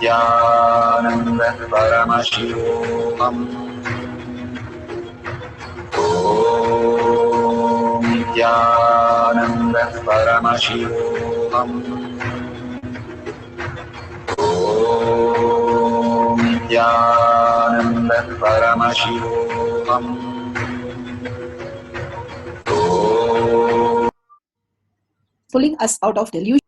Nithyananda Paramashivoham. Om Nithyananda Paramashivoham. Om Nithyananda Paramashivoham. Pulling us out of delusion.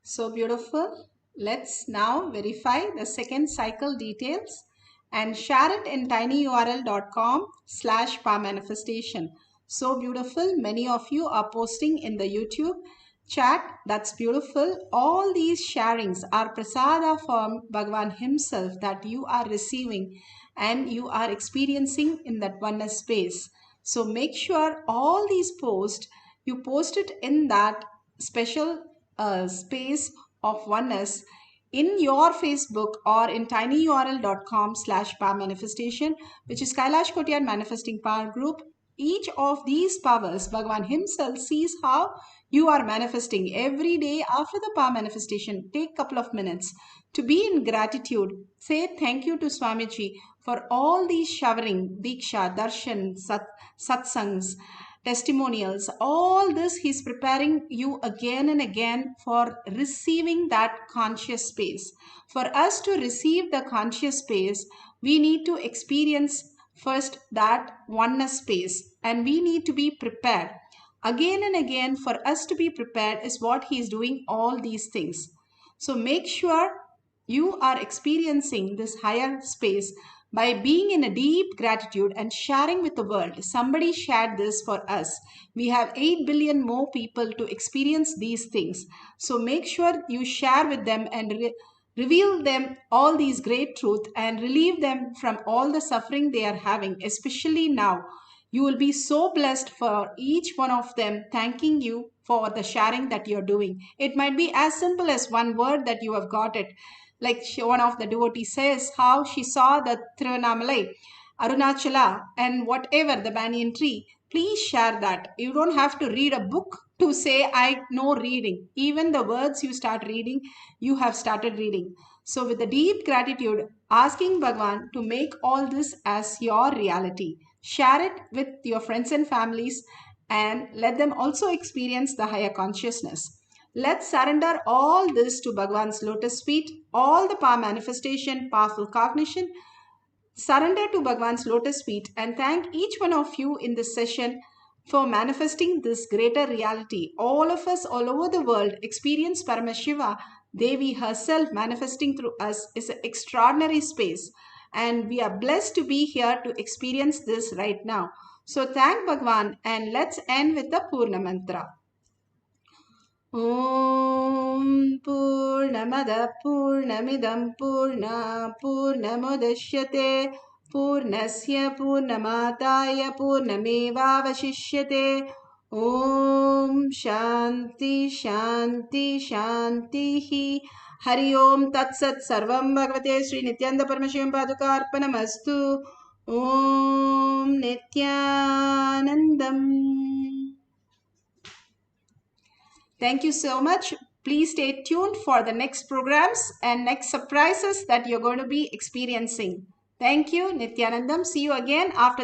So beautiful. Let's now verify the second cycle details and share it in tinyurl.com/powermanifestation. So beautiful. Many of you are posting in the YouTube chat. That's beautiful. All these sharings are prasada from Bhagavan himself that you are receiving and you are experiencing in that oneness space. So make sure all these posts, you post it in that special space of oneness in your Facebook or in tinyurl.com/powermanifestation, which is Kailash Kotiyan Manifesting Power Group. Each of these powers, Bhagavan himself sees how you are manifesting every day after the power manifestation. Take a couple of minutes to be in gratitude. Say thank you to Swamiji for all these showering, Diksha, Darshan, Satsangs, testimonials. All this he's preparing you again and again for receiving that conscious space. For us to receive the conscious space, we need to experience first that oneness space, and we need to be prepared. Again and again, for us to be prepared is what he is doing all these things. So make sure you are experiencing this higher space by being in a deep gratitude and sharing with the world. Somebody shared this for us. We have 8 billion more people to experience these things. So make sure you share with them and reveal them all these great truth and relieve them from all the suffering they are having, especially now. You will be so blessed for each one of them thanking you for the sharing that you're doing. It might be as simple as one word that you have got it. Like one of the devotees says how she saw the Tiruvannamalai, Arunachala, and whatever the banyan tree. Please share that. You don't have to read a book to say I know reading. Even the words you start reading, you have started reading. So with a deep gratitude, asking Bhagavan to make all this as your reality. Share it with your friends and families and let them also experience the higher consciousness. Let's surrender all this to Bhagavan's lotus feet, all the power manifestation, powerful cognition. Surrender to Bhagavan's lotus feet and thank each one of you in this session for manifesting this greater reality. All of us all over the world experience Paramashiva, Devi herself manifesting through us is an extraordinary space. And we are blessed to be here to experience this right now. So thank Bhagavan and let's end with the Purna Mantra. Om Purnamada Purnamidam Purna Purnamudashyate Purnasya Purnamataya Purnamevavashishyate. Om Shanti Shanti Shanti Hari Om Tat Sat Sarvam Bhagavate Sri Nithyananda Paramashivam Paduka Arpanamastu. Om Nithyanandam. Thank you so much. Please stay tuned for the next programs and next surprises that you're going to be experiencing. Thank you, Nithyanandam. See you again after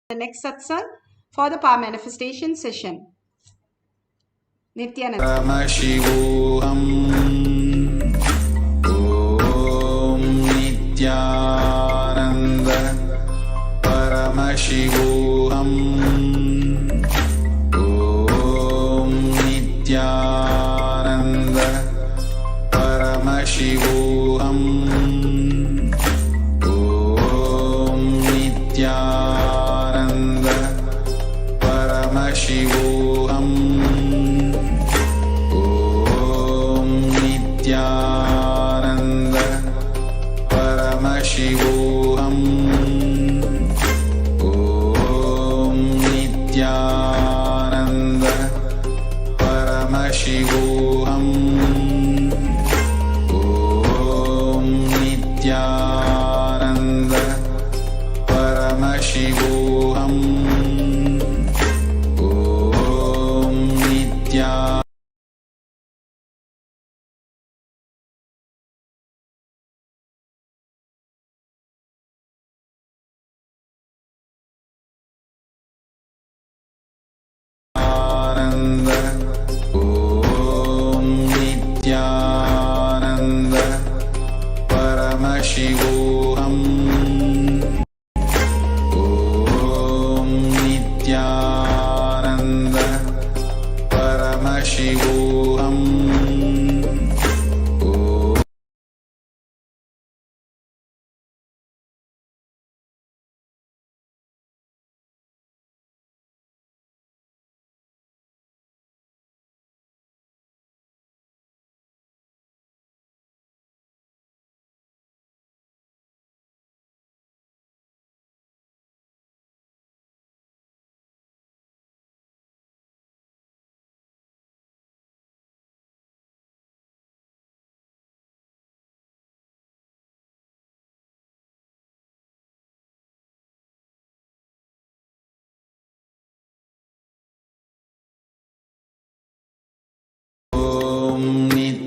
the next satsang for the power manifestation session. Nithyanandam. Paramashivoham. Om Nithyananda Paramashivoham. Om Nithyananda Paramashivoham. Om Nithyananda Paramashivoham. Om Nithyananda Paramashivoham. Om Nithyananda Paramashivoham. Om Nithyananda Paramashivoham. Om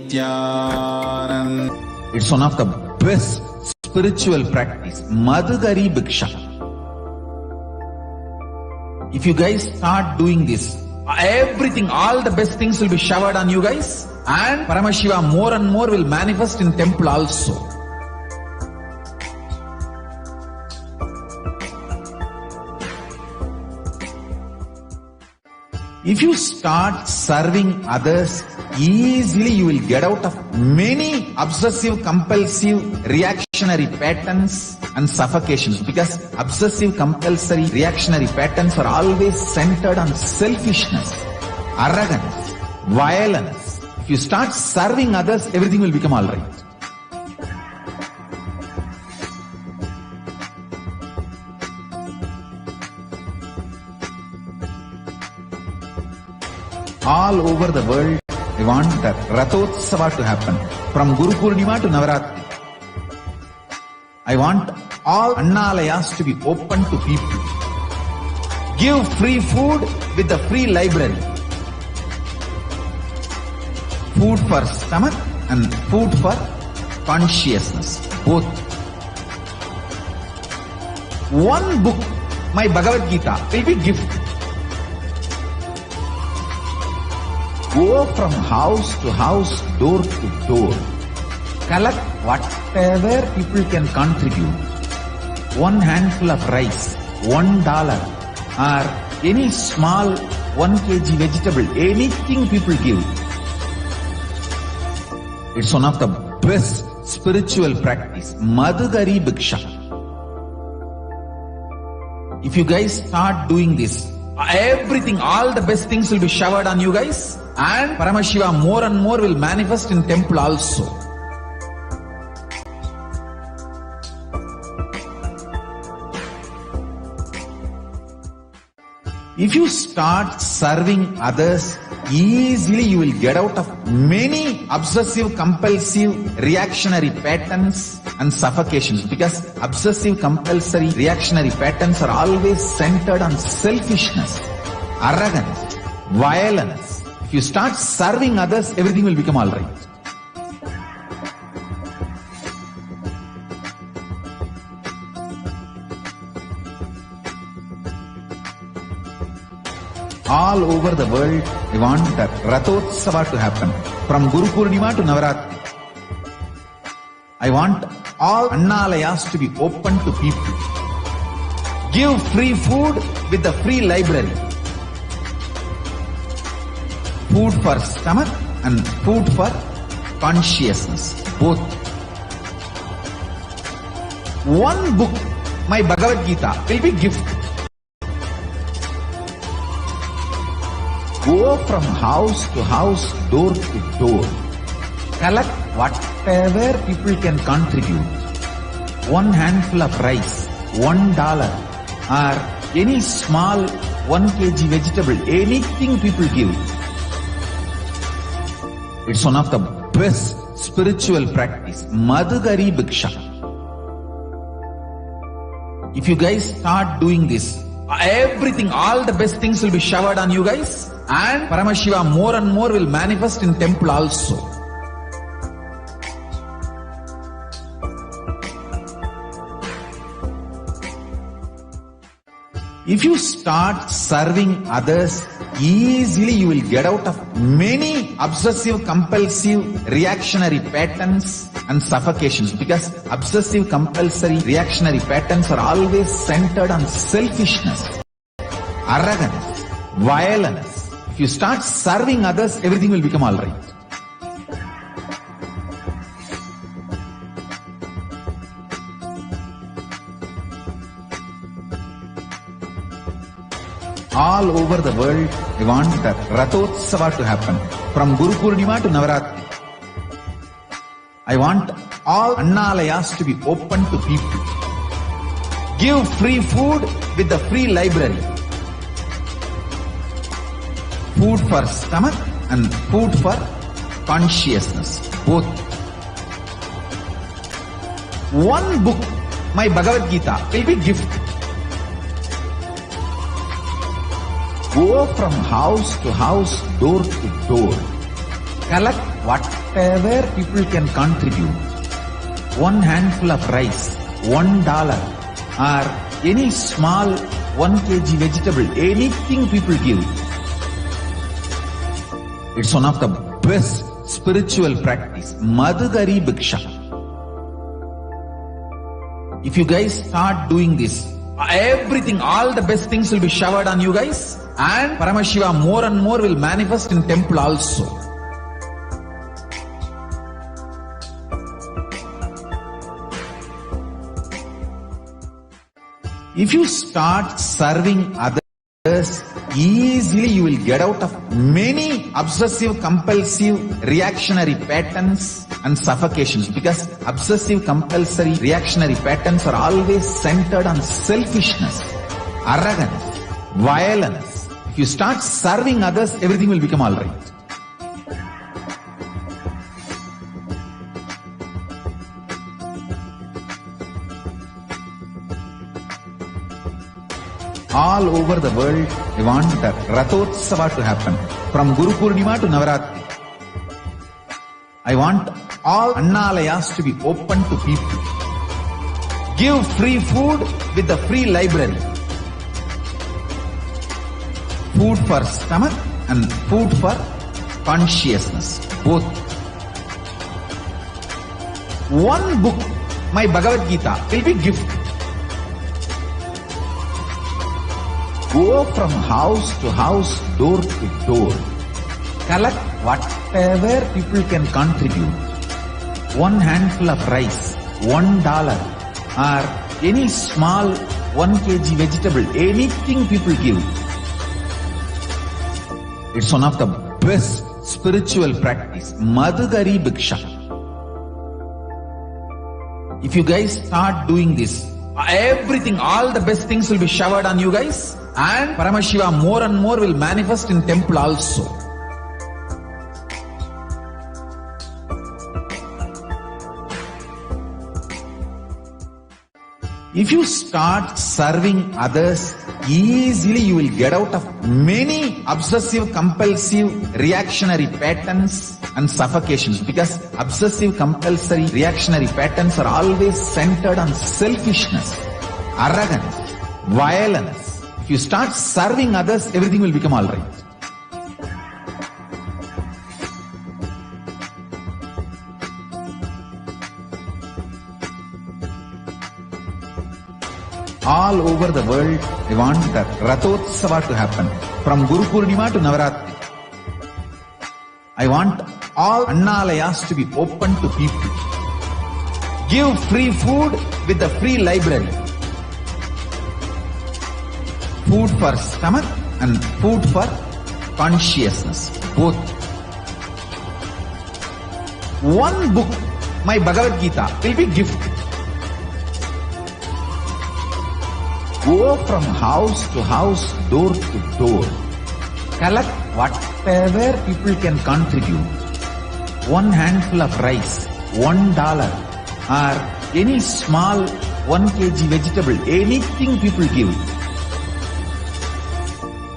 Nithyananda. It's one of the best spiritual practice. Madhugari Bhiksha. If you guys start doing this, everything, all the best things will be showered on you guys. And Paramashiva more and more will manifest in temple also. If you start serving others, easily you will get out of many obsessive, compulsive, reactionary patterns and suffocations, because obsessive, compulsory, reactionary patterns are always centered on selfishness, arrogance, violence. If you start serving others, everything will become all right. All over the world, I want the Rathotsava to happen. From Guru Purnima to Navaratri. I want all Annalayas to be open to people. Give free food with the free library. Food for stomach and food for consciousness. Both. One book, my Bhagavad Gita, will be gift. Go from house to house, door to door. Collect whatever people can contribute. One handful of rice, $1, or any small 1 kg vegetable, anything people give. It's one of the best spiritual practice. Madhugari Bhiksha. If you guys start doing this, everything, all the best things will be showered on you guys. And Paramashiva more and more will manifest in temple also. If you start serving others, easily you will get out of many obsessive, compulsive, reactionary patterns and suffocations, because obsessive, compulsory, reactionary patterns are always centered on selfishness, arrogance, violence. If you start serving others, everything will become all right. All over the world, I want the Rathotsava to happen. From Guru Purnima to Navaratri. I want all Annalayas to be open to people. Give free food with the free library. Food for stomach and food for consciousness. Both. One book, my Bhagavad Gita, will be gift. Go from house to house, door to door. Collect whatever people can contribute. One handful of rice, $1, or any small 1 kg vegetable, anything people give. It's one of the best spiritual practice. Madhugari Bhiksha. If you guys start doing this, everything, all the best things will be showered on you guys. And Paramashiva more and more will manifest in temple also. If you start serving others, easily you will get out of many obsessive, compulsive, reactionary patterns and suffocations, because obsessive, compulsory, reactionary patterns are always centered on selfishness, arrogance, violence. If you start serving others, everything will become all right. All over the world, I want the Rathotsava to happen. From Guru Purnima to Navaratri. I want all Annalayas to be open to people. Give free food with the free library. Food for stomach and food for consciousness. Both. One book, my Bhagavad Gita, will be gift. Go from house to house, door to door. Collect whatever whatever people can contribute, one handful of rice, $1, or any small 1 kg vegetable, anything people give, it's one of the best spiritual practice. Madhugari Bhiksha. If you guys start doing this, everything, all the best things will be showered on you guys, and Paramashiva more and more will manifest in temple also. If you start serving others, easily you will get out of many obsessive, compulsive, reactionary patterns and suffocations, because obsessive, compulsory, reactionary patterns are always centered on selfishness, arrogance, violence. If you start serving others, everything will become all right. All over the world, they want the Rathotsava to happen. From Guru Purnima to Navaratri. I want all Annalayas to be open to people. Give free food with the free library. Food for stomach and food for consciousness. Both. One book, my Bhagavad Gita, will be gift. Go from house to house, door to door. Collect whatever people can contribute. One handful of rice, $1, or any small 1 kg vegetable, anything people give. It's one of the best spiritual practice. Madhugari Bhiksha. If you guys start doing this, everything, all the best things will be showered on you guys, and Paramashiva more and more will manifest in temple also. If you start serving others, easily you will get out of many obsessive, compulsive, reactionary patterns and suffocations, because obsessive, compulsory, reactionary patterns are always centered on selfishness, arrogance, violence. If you start serving others, everything will become all right. All over the world, they want the Rathotsava to happen. From Guru Purnima to Navaratri. I want all Annalayas to be open to people. Give free food with the free library. Food for stomach and food for consciousness. Both. One book, my Bhagavad Gita, will be gift. Go from house to house, door to door. Collect whatever people can contribute. One handful of rice, $1, or any small 1 kg vegetable, anything people give.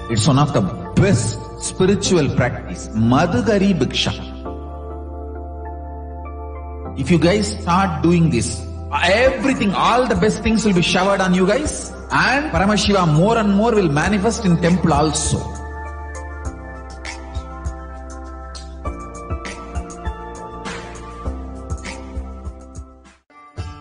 It's one of the best spiritual practice. Madhugari Bhiksha. If you guys start doing this, everything, all the best things will be showered on you guys, and Paramashiva more and more will manifest in temple also.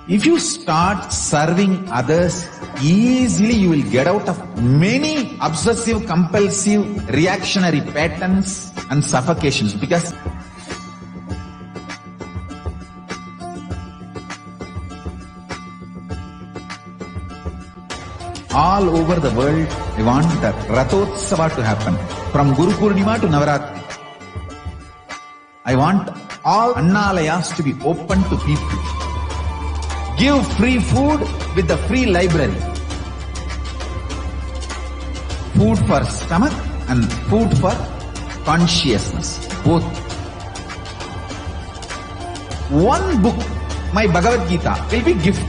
If you start serving others, easily you will get out of many obsessive, compulsive, reactionary patterns and suffocations, because all over the world, they want the Rathotsava to happen. From Guru Purnima to Navaratri. I want all Annalayas to be open to people. Give free food with the free library. Food for stomach and food for consciousness. Both. One book, my Bhagavad Gita, will be gift.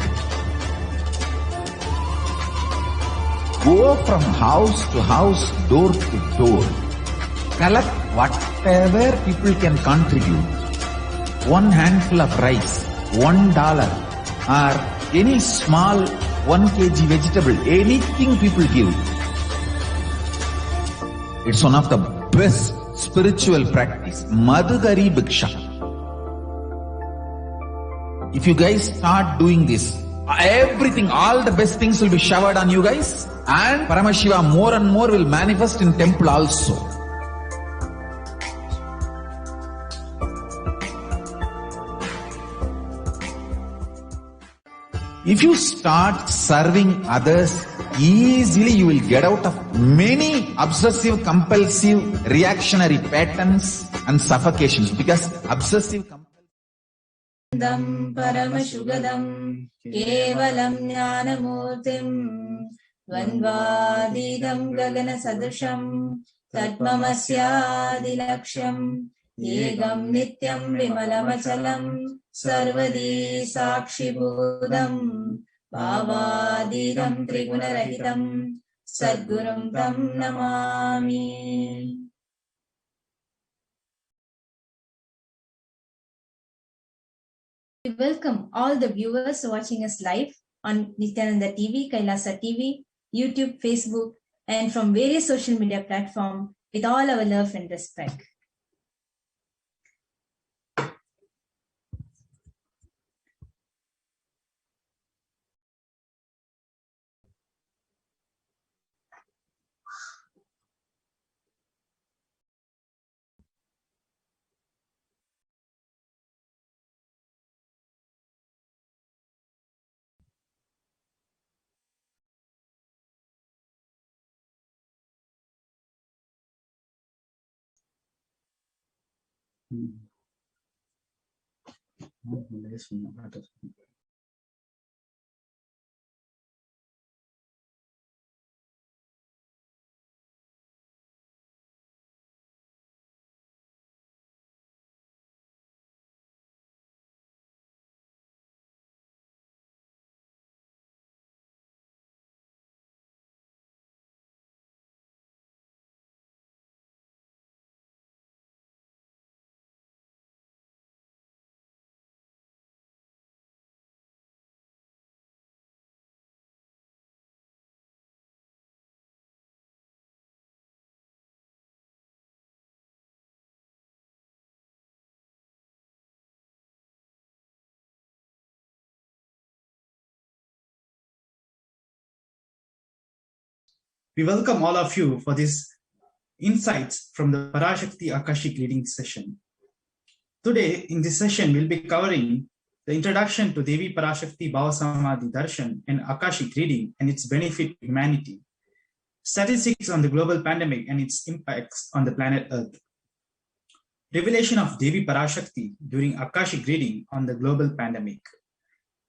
Go from house to house, door to door. Collect whatever people can contribute. one handful of rice, $1, or any small 1 kg vegetable, anything people give. It's one of the best spiritual practice. Madhugari Bhiksha. If you guys start doing this, everything, all the best things will be showered on you guys, and Paramashiva more and more will manifest in temple also. If you start serving others, easily you will get out of many obsessive compulsive reactionary patterns and suffocations, because obsessive Paramashugadam Kevalam Jnanamurtim Dvandvadidam Gagana Sadusham Tatmamasyadilaksham Yegam Nityam Vimalamachalam Sarvadi Sakshibhudam Bhavadidam Trigunarahitam Sadgurum Tam Namami. We welcome all the viewers watching us live on Nithyananda TV, Kailasa TV, YouTube, Facebook, and from various social media platforms with all our love and respect. We welcome all of you for this insights from the Parashakti Akashic reading session. Today, in this session, we'll be covering the introduction to Devi Parashakti Bhavasamadhi Darshan and Akashic reading and its benefit to humanity, statistics on the global pandemic and its impacts on the planet Earth, revelation of Devi Parashakti during Akashic reading on the global pandemic,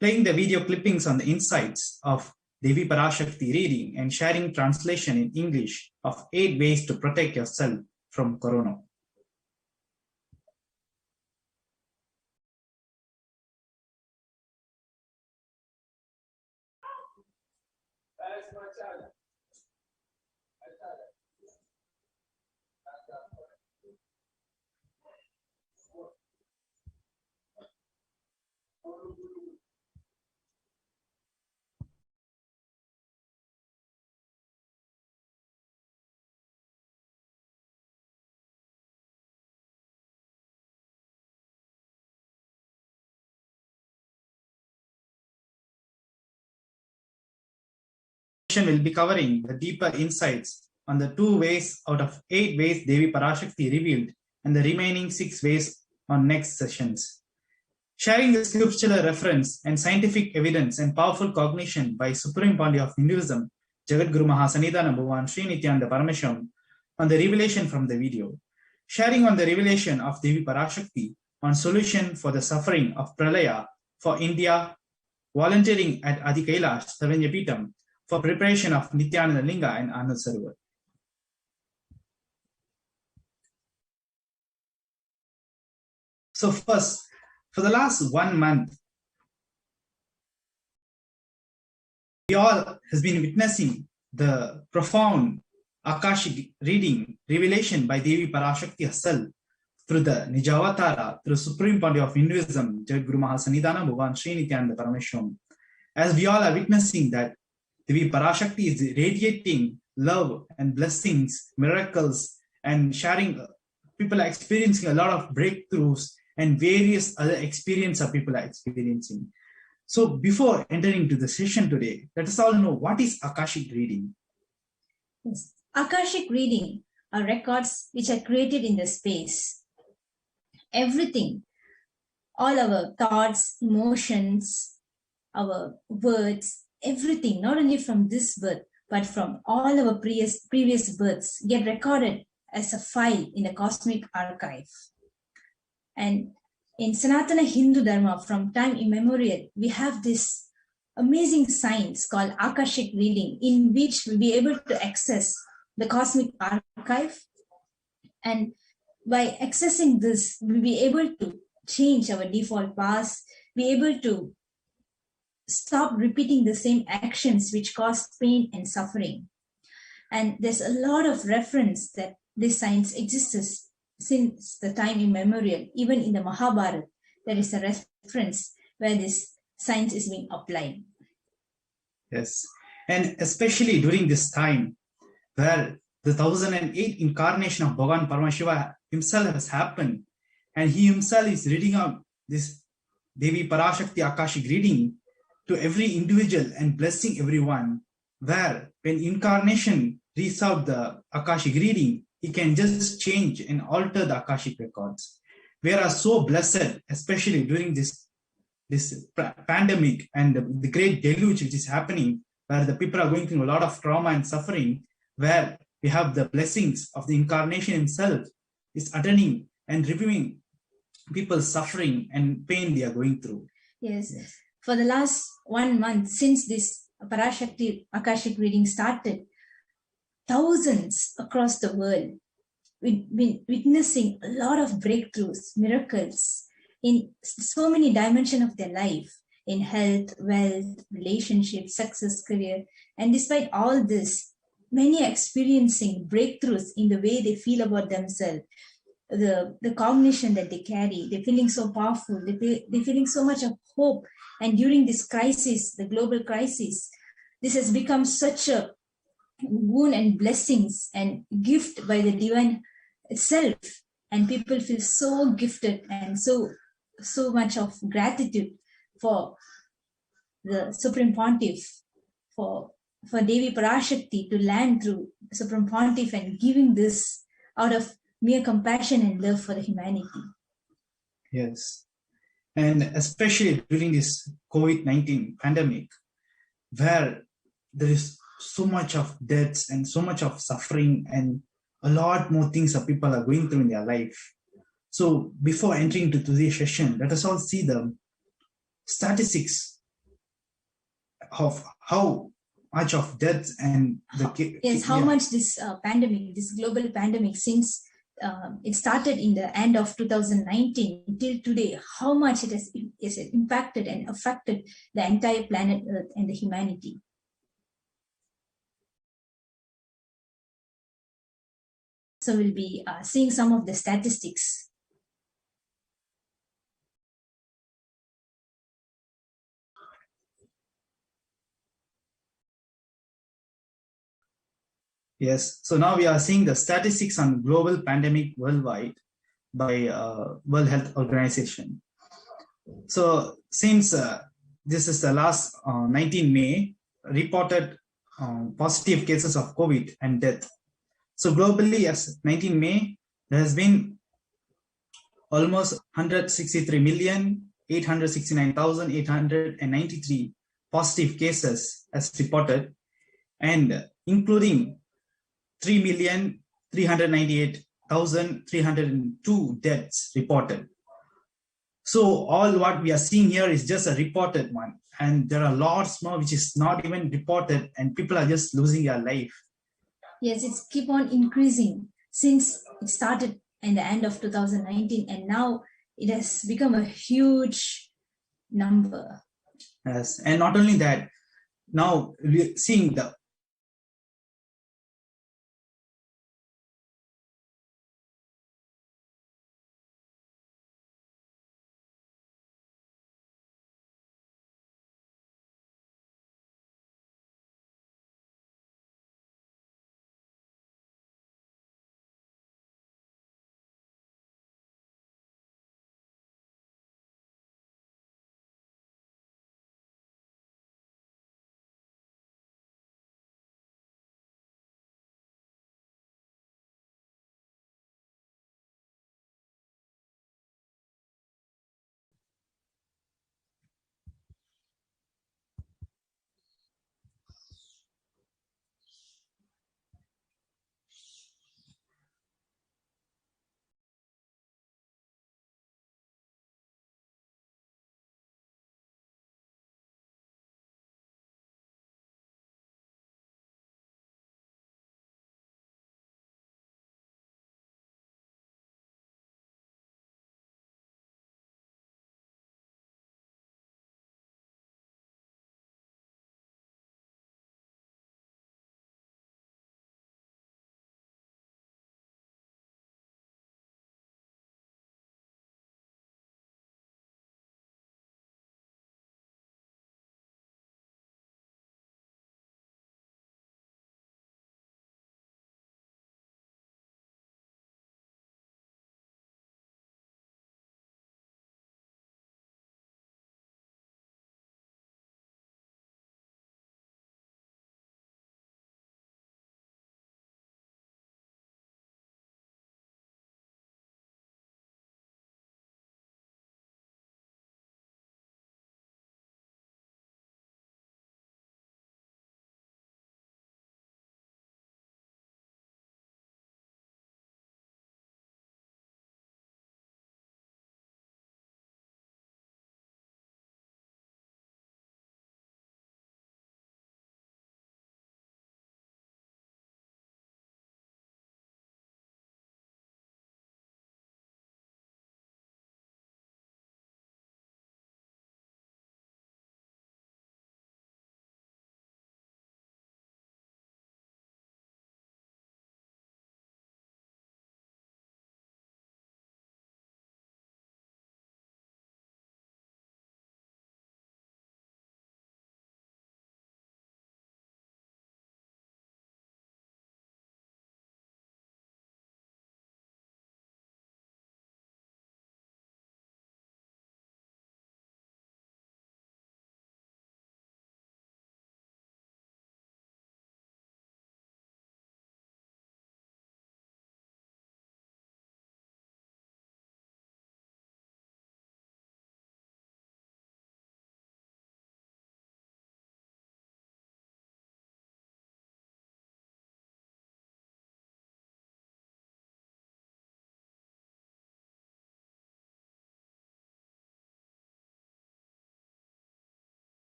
playing the video clippings on the insights of Devi Parashakti reading and sharing translation in English of 8 ways to protect yourself from Corona. Will be covering the deeper insights on the 2 ways out of 8 ways Devi Parashakti revealed and the remaining 6 ways on next sessions. Sharing the scriptural reference and scientific evidence and powerful cognition by Supreme Pandya of Hinduism, Jagadguru Mahasanidhana Bhagavan Sri Nithyananda Paramashivam on the revelation from the video. Sharing on the revelation of Devi Parashakti on solution for the suffering of Pralaya for India, volunteering at Adi Kailasa Savanyapitam for preparation of Nithyananda Linga and Anand Sarovar. So first, for the last 1 month, we all has been witnessing the profound Akashic reading, revelation by Devi Parashakti herself through the Nijavatara, through Supreme Body of Hinduism, Jaguru Mahasanidana Bhavan Sri Nithyananda Paramashivam. As we all are witnessing that Devi Parashakti is radiating love and blessings, miracles, and sharing. People are experiencing a lot of breakthroughs and various other experiences people are experiencing. So before entering into the session today, let us all know what is Akashic reading. Yes. Akashic reading are records which are created in the space. Everything, all our thoughts, emotions, our words, everything, not only from this birth, but from all our previous births, get recorded as a file in the cosmic archive. And in Sanatana Hindu Dharma, from time immemorial, we have this amazing science called Akashic reading, in which we'll be able to access the cosmic archive. And by accessing this, we'll be able to change our default past, be able to stop repeating the same actions which cause pain and suffering. And there's a lot of reference that this science exists since the time immemorial. Even in the Mahabharata, there is a reference where this science is being applied. Yes, and especially during this time where the 1008 incarnation of Bhagavan Paramashiva himself has happened, and he himself is reading out this Devi Parashakti Akashic reading to every individual and blessing everyone, where when incarnation reads out the Akashic reading, he can just change and alter the Akashic records. We are so blessed, especially during this pandemic and the great deluge which is happening, where the people are going through a lot of trauma and suffering, where we have the blessings of the incarnation himself is attending and reviewing people's suffering and pain they are going through. Yes. For the last 1 month since this Parashakti Akashic reading started, thousands across the world we've been witnessing a lot of breakthroughs, miracles in so many dimensions of their life, in health, wealth, relationships, success, career. And despite all this, many are experiencing breakthroughs in the way they feel about themselves, the cognition that they carry. They're feeling so powerful, they're feeling so much of hope. And during this crisis, the global crisis, this has become such a boon and blessings and gift by the divine itself. And people feel so gifted and so much of gratitude for the Supreme Pontiff, for Devi Parashakti to land through Supreme Pontiff and giving this out of mere compassion and love for the humanity. Yes. And especially during this COVID-19 pandemic, where there is so much of deaths and so much of suffering and a lot more things that people are going through in their life. So before entering into today's session, let us all see the statistics of how much of deaths and how much this pandemic, this global pandemic, since it started in the end of 2019 till today, how much it has impacted and affected the entire planet Earth and the humanity. So we'll be seeing some of the statistics. Yes, so now we are seeing the statistics on global pandemic worldwide by World Health Organization. So since this is the last 19 May, reported positive cases of COVID and death. So globally, as 19 May, there has been almost 163,869,893 positive cases as reported, and including 3,398,302 deaths reported. So all what we are seeing here is just a reported one, and there are lots more which is not even reported, and people are just losing their life. Yes, it's keep on increasing since it started in the end of 2019, and now it has become a huge number. Yes, and not only that, now we're seeing the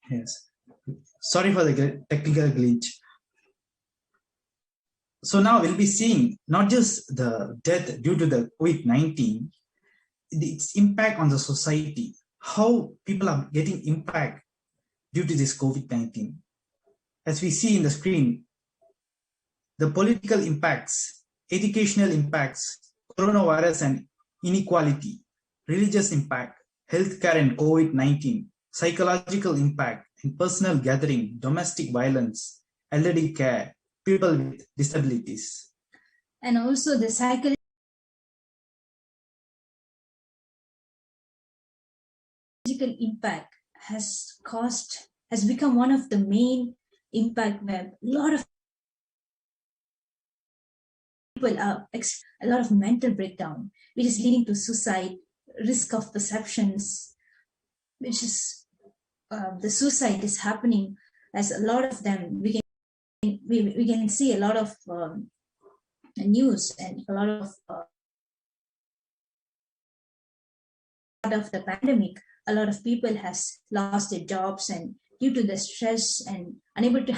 Yes. Sorry for the technical glitch. So now we'll be seeing not just the death due to the COVID-19, its impact on the society, how people are getting impact due to this COVID-19. As we see in the screen, the political impacts, educational impacts, coronavirus and inequality, religious impact, healthcare and COVID-19, psychological impact in personal gathering, domestic violence, elderly care, people with disabilities. And also the psychological impact has become one of the main impact where a lot of people are a lot of mental breakdown, which is leading to suicide, risk of perceptions, which is the suicide is happening as a lot of them. We can see a lot of news and a lot of the pandemic. A lot of people has lost their jobs, and due to the stress and unable to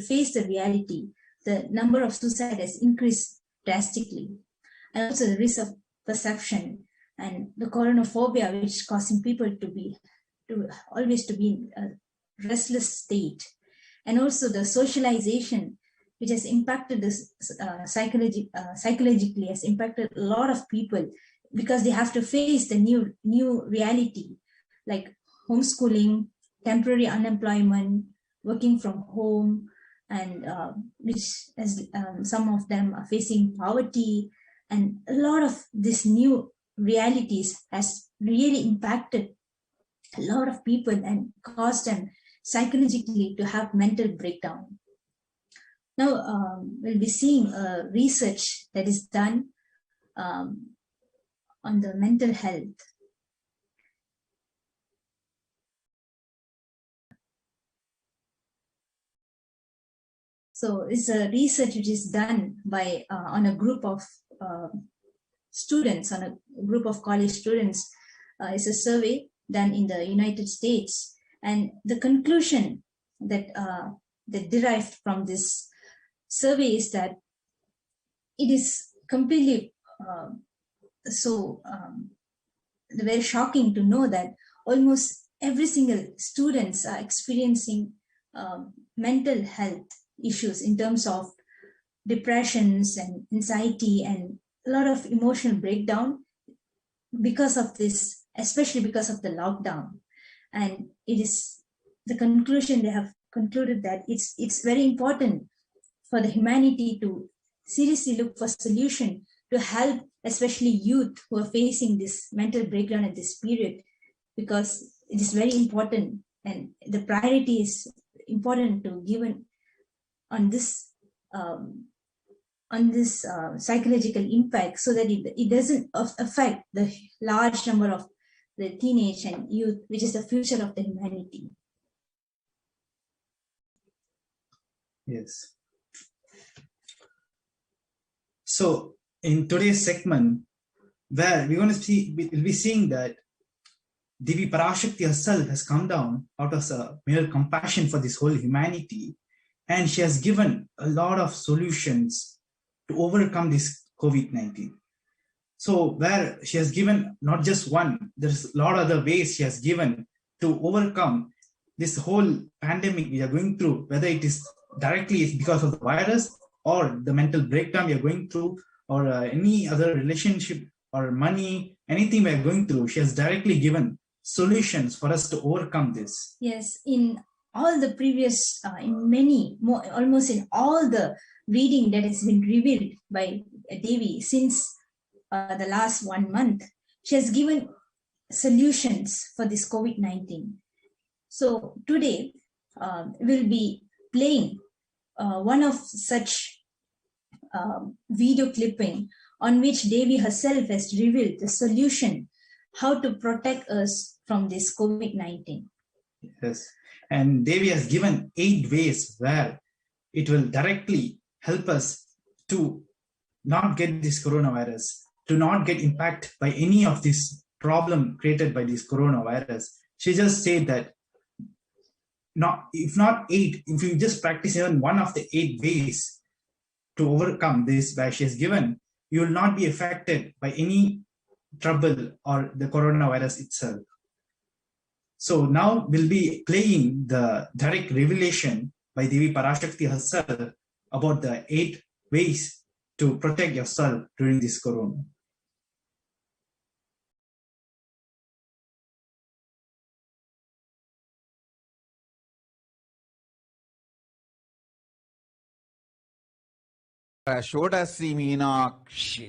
face the reality, the number of suicide has increased drastically. And also the risk of perception and the coronaphobia, which is causing people to always be in a restless state. And also the socialization, which has impacted this psychologically, has impacted a lot of people, because they have to face the new reality, like homeschooling, temporary unemployment, working from home, and which as some of them are facing poverty, and a lot of these new realities has really impacted a lot of people and caused them psychologically to have mental breakdown. Now we'll be seeing research that is done on the mental health. So it's a research which is done by on a group of students, on a group of college students. It's a survey done in the United States, and the conclusion that that derived from this survey is that it is completely very shocking to know that almost every single students are experiencing mental health issues in terms of depressions and anxiety and a lot of emotional breakdown because of this, especially because of the lockdown. And it is the conclusion they have concluded that it's very important for the humanity to seriously look for solution to help especially youth who are facing this mental breakdown at this period, because it is very important and the priority is important to given on this psychological impact, so that it doesn't affect the large number of the teenage and youth, which is the future of the humanity. Yes. So in today's segment, where we'll be seeing that Devi Parashakti herself has come down out of a mere compassion for this whole humanity, and she has given a lot of solutions to overcome this COVID-19. So where she has given not just one, there's a lot of other ways she has given to overcome this whole pandemic we are going through, whether it is directly because of the virus or the mental breakdown we are going through, or any other relationship or money, anything we are going through. She has directly given solutions for us to overcome this. Yes, in all the previous, almost in all the reading that has been revealed by Devi since the last 1 month, she has given solutions for this COVID-19. So today we'll be playing one of such video clipping on which Devi herself has revealed the solution how to protect us from this COVID-19. Yes, and Devi has given 8 ways where it will directly help us to not get this coronavirus, to not get impacted by any of this problem created by this coronavirus. She just said that if not 8, if you just practice even one of the 8 ways to overcome this where she has given, you will not be affected by any trouble or the coronavirus itself. So now we'll be playing the direct revelation by Devi Parashakti herself about the 8 ways to protect yourself during this corona. षोडशी Meenakshi,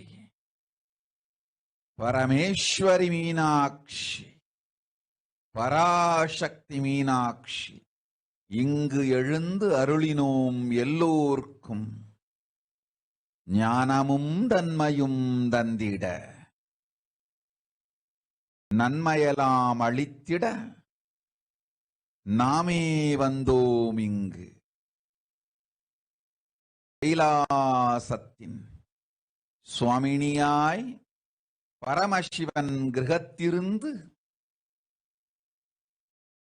Parameshwari Meenakshi, Parasakthi Meenakshi, இங்கு எழுந்து அருளினோம் எல்லோர்க்கும் ஞானமும் தன்மையும் தந்திட, நன்மையெல்லாம் அளித்திட நாமே வந்தோம் இங்கு. கைலாசத்தின் சுவாமினியாய் பரமசிவன் கிரகத்திருந்து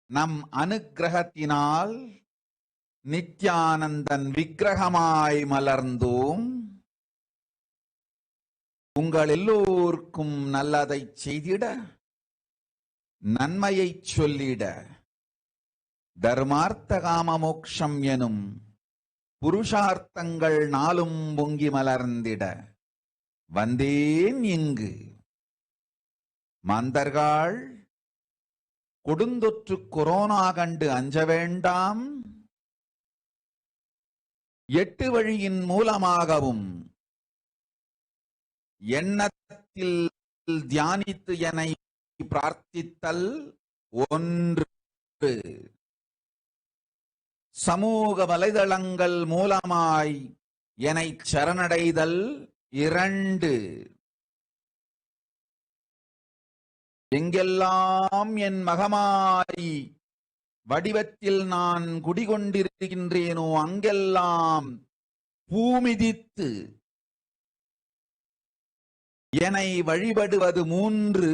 நம் அனுக்கிரகத்தினால் நித்யானந்தன் விக்கிரகமாய் மலர்ந்தோம். உங்கள் எல்லோருக்கும் நல்லதை செய்திட, நன்மையை சொல்லிட, தர்மார்த்த காம மோக்ஷம் எனும் புருஷார்த்தங்கள் நாளும் பொங்கி மலர்ந்திட வந்தேன் இங்கு. மாந்தர்கள் கொடுந்தொற்று கொரோனா கண்டு அஞ்ச வேண்டாம். 8 வழியின் மூலமாகவும் எண்ணத்தில் தியானித்து என்னை பிரார்த்தித்தல் 1, சமூக வலைதளங்கள் மூலமாய் என்னை சரணடைதல் 2, எங்கெல்லாம் என் மகமாரி வடிவத்தில் நான் குடிகொண்டிருக்கின்றேனோ அங்கெல்லாம் பூமிதித்து என்னை வழிபடுவது 3,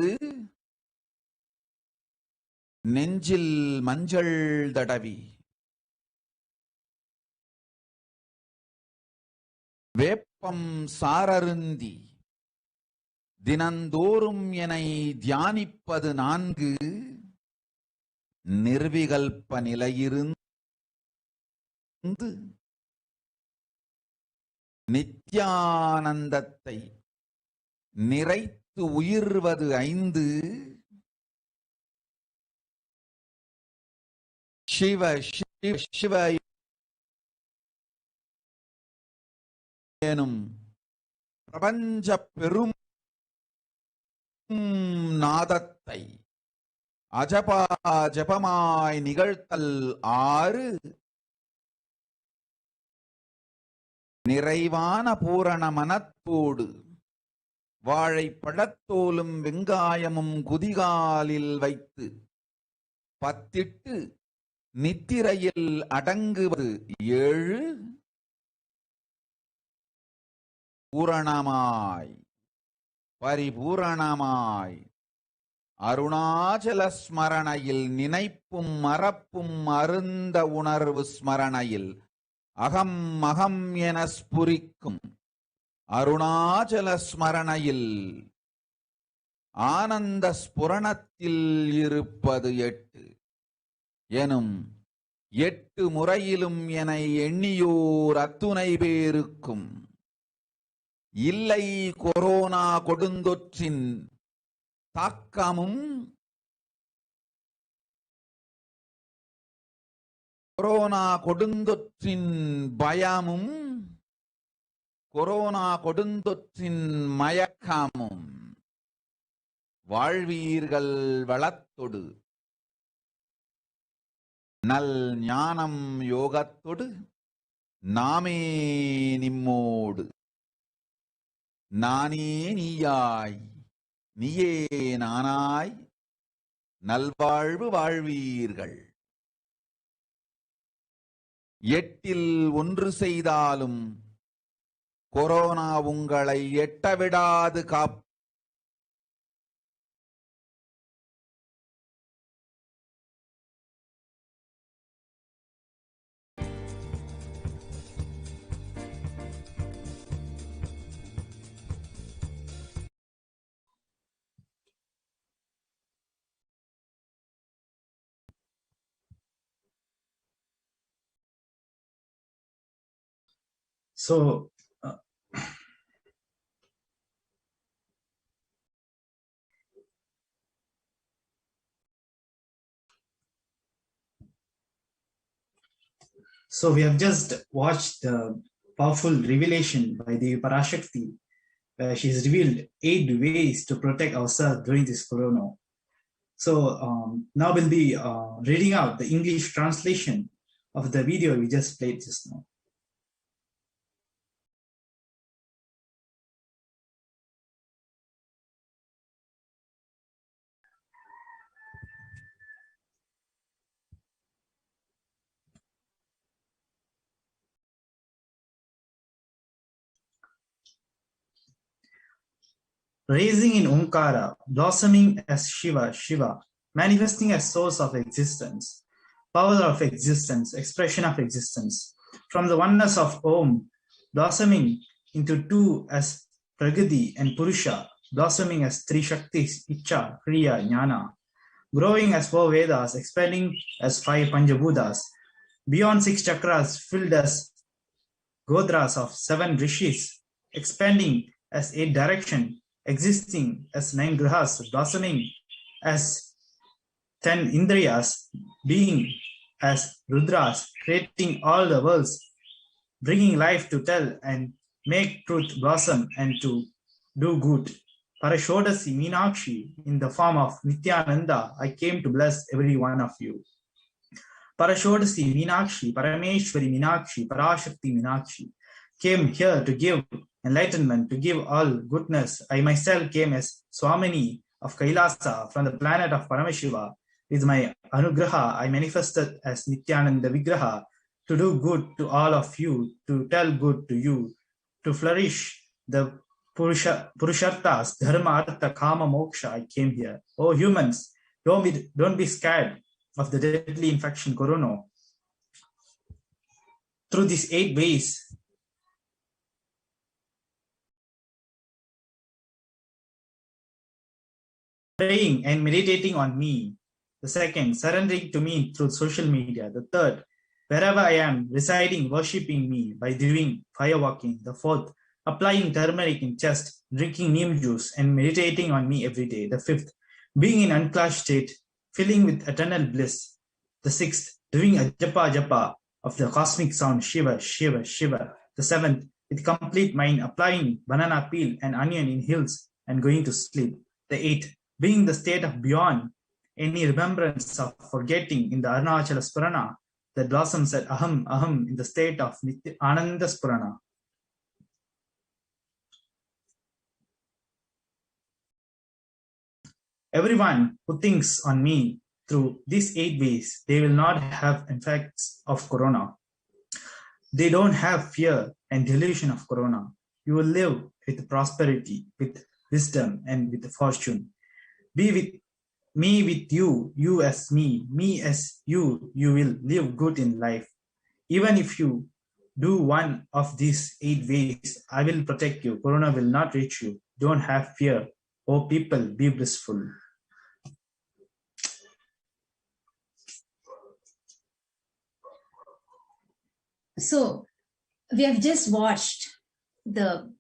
நெஞ்சில் மஞ்சள் தடவி வேப்பம் சாரருந்தி தினந்தோறும் என்னை தியானிப்பது 4, நிர்விகல்ப நிலையிருந்து நித்யானந்தத்தை நிறைத்து உயிர்வது 5, சிவ சிவ சிவ எனும் பிரபஞ்ச பெரும் நாதத்தை அஜபா ஜபமாய் நிகழ்த்தல் 6, நிறைவான பூரண மனத்தோடு வாழைப்பழத்தோலும் வெங்காயமும் குதிகாலில் வைத்து பத்திட்டு நித்திரையில் அடங்குவது 7, பூரணமாய் பரிபூரணமாய் அருணாச்சல ஸ்மரணையில் நினைப்பும் மறப்பும் அருந்த உணர்வு ஸ்மரணையில் அகம் அகம் என ஸ்புரிக்கும் அருணாச்சல ஸ்மரணையில் ஆனந்த ஸ்புரணத்தில் இருப்பது 8 எனும் 8 முறையிலும் என எண்ணியோர் அத்துணை பேருக்கும் இல்லை கொரோனா கொடுந்தொற்றின் தாக்கமும் கொரோனா கொடுந்தொற்றின் பயமும் கொரோனா கொடுந்தொற்றின் மயக்கமும் வாழ்வீர்கள் வளத்தொடு நல் ஞானம் யோகத்தொடு நாமே நிம்மோடு நானே நீயாய் நீயே நானாய் நல்வாழ்வு வாழ்வீர்கள். 8இல் 1 செய்தாலும் கொரோனா உங்களை எட்டவிடாது காப்பு. So we have just watched the powerful revelation by the Parashakti, where she has revealed 8 ways to protect ourselves during this corona. So now we'll be reading out the English translation of the video we just played just now. Raising in Omkara, blossoming as Shiva, Shiva, manifesting as source of existence, power of existence, expression of existence, from the oneness of Om, blossoming into 2 as Pragati and Purusha, blossoming as 3 Shaktis, Icha, Kriya, Jnana, growing as 4 Vedas, expanding as 5 Panjabhutas, beyond 6 chakras, filled as Godras of 7 Rishis, expanding as 8 direction, existing as 9 grahas, blossoming as 10 indriyas, being as rudras, creating all the worlds, bringing life to tell and make truth blossom and to do good. Parashodasi Meenakshi, in the form of Nithyananda, I came to bless every one of you. Parashodasi Meenakshi, Parameshwari Meenakshi, Parashakti Meenakshi, came here to give enlightenment, to give all goodness. I myself came as Swamini of Kailasa from the planet of Paramashiva. With my Anugraha, I manifested as Nithyananda Vigraha to do good to all of you, to tell good to you, to flourish the Purusharthas, Dharma, Artha, Kama, Moksha. I came here. Oh humans, don't be scared of the deadly infection corona. Through these 8 ways, praying and meditating on me. The second, surrendering to me through social media. The third, wherever I am, residing, worshipping me by doing fire walking. The fourth, applying turmeric in chest, drinking neem juice and meditating on me every day. The fifth, being in unclashed state, filling with eternal bliss. The sixth, doing a japa of the cosmic sound Shiva, Shiva, Shiva. The seventh, with complete mind, applying banana peel and onion in hills and going to sleep. The eighth, being the state of beyond any remembrance of forgetting in the Arunachala Spurana that blossoms at Aham, Aham in the state of Ananda Spurana. Everyone who thinks on me through these 8 ways, they will not have effects of corona. They don't have fear and delusion of corona. You will live with prosperity, with wisdom and with fortune. Be with me with you, you as me as you, you will live good in life. Even if you do one of these 8 ways, I will protect you. Corona will not reach you. Don't have fear. Oh people, be blissful. So we have just watched the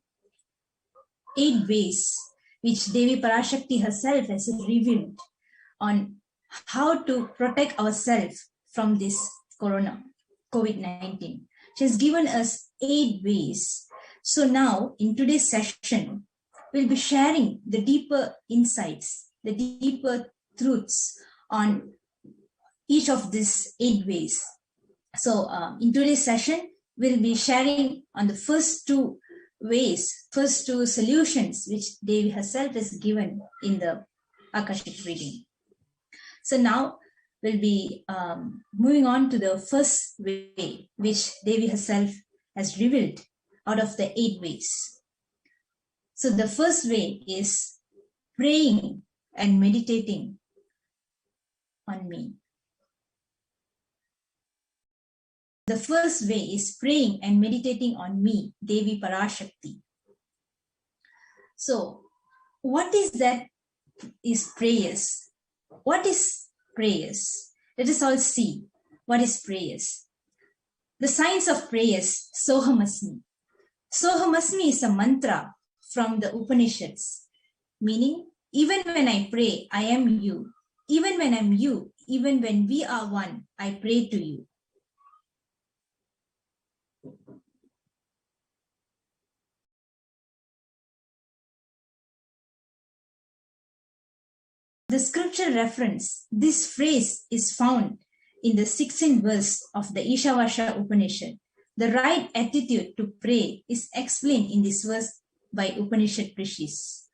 8 ways which Devi Parashakti herself has revealed on how to protect ourselves from this corona, COVID-19. She has given us 8 ways. So now in today's session, we'll be sharing the deeper insights, the deeper truths on each of these 8 ways. So in today's session, we'll be sharing on the first 2 ways, first 2 solutions which Devi herself has given in the Akashic reading. So now we'll be moving on to the first way which Devi herself has revealed out of the 8 ways. So the first way is praying and meditating on me. The first way is praying and meditating on me, Devi Parashakti. So what is that is prayers? What is prayers? Let us all see what is prayers. The signs of prayers, Sohamasmi. Sohamasmi is a mantra from the Upanishads, meaning, even when I pray, I am you. Even when I'm you, even when we are one, I pray to you. The scripture reference, this phrase is found in the 16th verse of the Ishavasya Upanishad. The right attitude to pray is explained in this verse by Upanishad Rishis.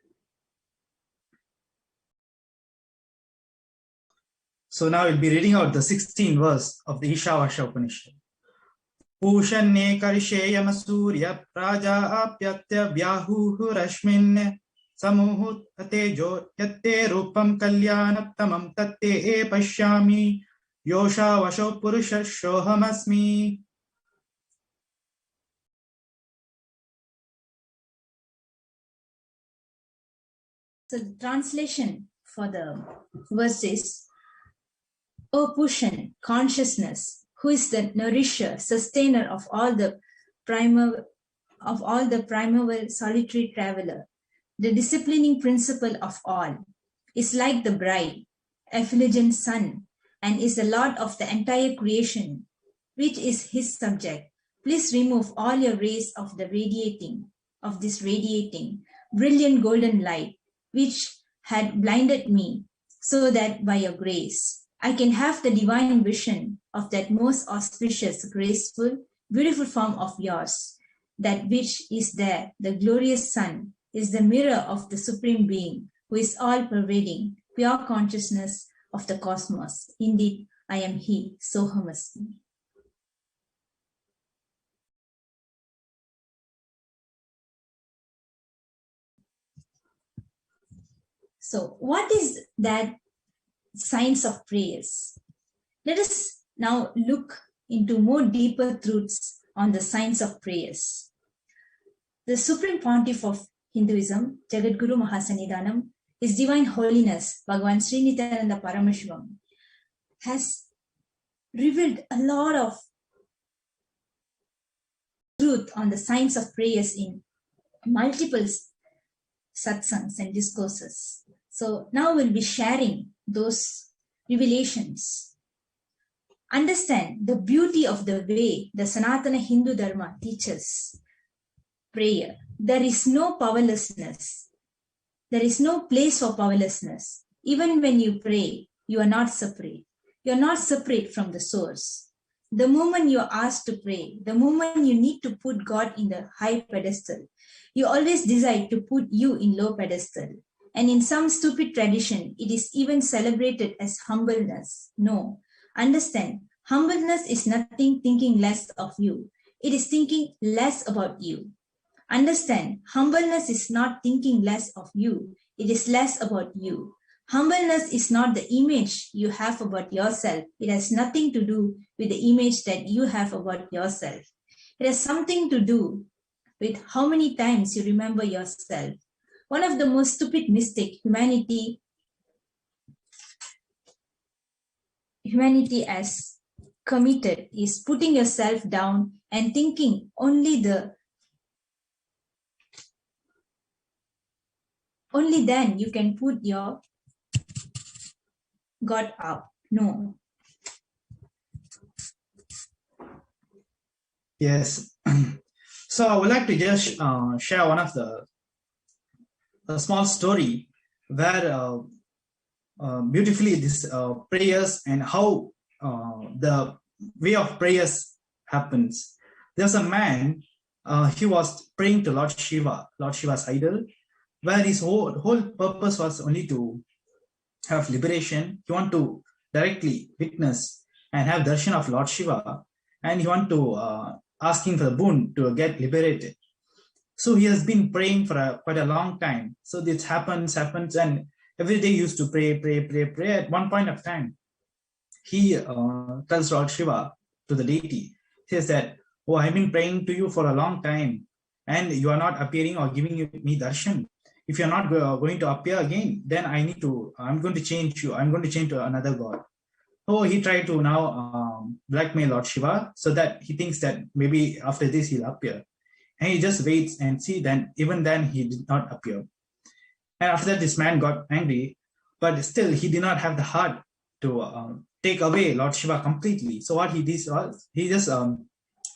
So now we'll be reading out the 16th verse of the Ishavasya Upanishad. Pushanye karisheyam surya praja apyatya vyahuhu rashmin samuhut atejo yatte rupam kalyanaptamam tatte e pashyami yosha vasho purusha shohamasmi. So the translation for the verse is, O Pushan, consciousness, who is the nourisher, sustainer of all the primeval solitary traveler, the disciplining principle of all, is like the bride, effulgent sun, and is the lord of the entire creation, which is his subject. Please remove all your rays of this radiating, brilliant golden light, which had blinded me, so that by your grace, I can have the divine vision of that most auspicious, graceful, beautiful form of yours, that which is there, the glorious sun, is the mirror of the Supreme Being, who is all-pervading, pure consciousness of the cosmos. Indeed, I am He, Sohamasmi. So, what is that science of prayers? Let us now look into more deeper truths on the science of prayers. The Supreme Pontiff of Hinduism, Jagadguru Mahasannidhanam, His Divine Holiness, Bhagavan Sri Nithyananda Paramashivam, has revealed a lot of truth on the science of prayers in multiple satsangs and discourses. So now we'll be sharing those revelations. Understand the beauty of the way the Sanatana Hindu Dharma teaches prayer. There is no powerlessness. There is no place for powerlessness. Even when you pray, you are not separate. You are not separate from the source. The moment you are asked to pray, the moment you need to put God in the high pedestal, you always decide to put you in low pedestal. And in some stupid tradition, it is even celebrated as humbleness. No. Understand, humbleness is nothing thinking less of you. It is thinking less about you. Understand, humbleness is not thinking less of you. It is less about you. Humbleness is not the image you have about yourself. It has nothing to do with the image that you have about yourself. It has something to do with how many times you remember yourself. One of the most stupid mistakes humanity has committed is putting yourself down and thinking only then you can put your God up. No. Yes. So I would like to just share one of a small story where beautifully this prayers and how the way of prayers happens. There's a man, he was praying to Lord Shiva's idol, where his whole purpose was only to have liberation. He want to directly witness and have darshan of Lord Shiva, and he want to asking for the boon to get liberated. So he has been praying for quite a long time. So this happens, and every day he used to pray. At one point of time, he tells Lord Shiva, to the deity, he says that, oh, I've been praying to you for a long time, and you are not appearing or giving me darshan. If you're not going to appear again, then I'm going to change you. I'm going to change to another god. So he tried to now blackmail Lord Shiva so that he thinks that maybe after this he'll appear. and he just waits and see. Then even then he did not appear. And after that, this man got angry, but still he did not have the heart to take away Lord Shiva completely. So what he did was he just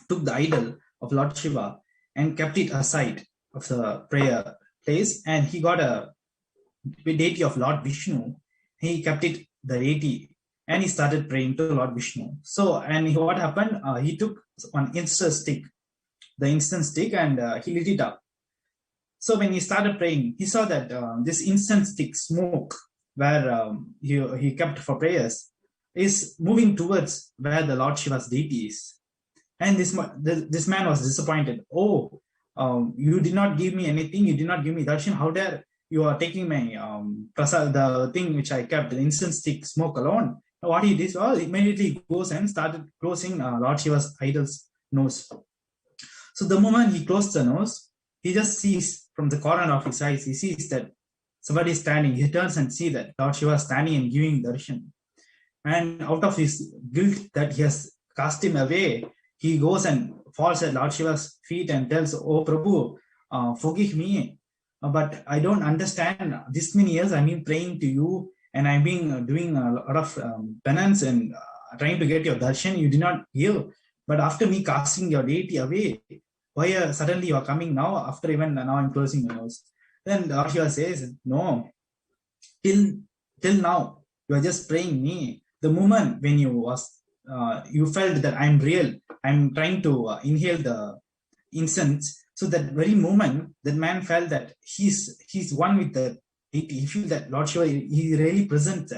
took the idol of Lord Shiva and kept it aside of the prayer place, and he got a deity of Lord Vishnu. He kept it the deity, and he started praying to Lord Vishnu. So, and what happened? He took one incense stick, and he lit it up. So when he started praying, he saw that this incense stick smoke, where he kept for prayers, is moving towards where the Lord Shiva's deity is. And this man was disappointed. Oh, you did not give me anything. You did not give me darshan. How dare you are taking my prasad, the thing which I kept, the incense stick smoke alone. What he did was immediately goes and started closing Lord Shiva's idol's nose. So the moment he closed the nose, he just sees from the corner of his eyes, he sees that somebody is standing. He turns and sees that Lord Shiva is standing and giving darshan. And out of his guilt that he has cast him away, he goes and falls at Lord Shiva's feet and tells, "Oh Prabhu, forgive me, but I don't understand. This many years I've been praying to you, and I've been doing a lot of penance and trying to get your darshan. You did not give. But after me casting your deity away, why suddenly you are coming now? After even now I'm closing my nose." Then Lord Shiva says, "No, till now you are just praying me. The moment when you felt that I'm real, I'm trying to inhale the incense. So that very moment, that man felt that he's one with the deity. He feels that Lord Shiva, he really presents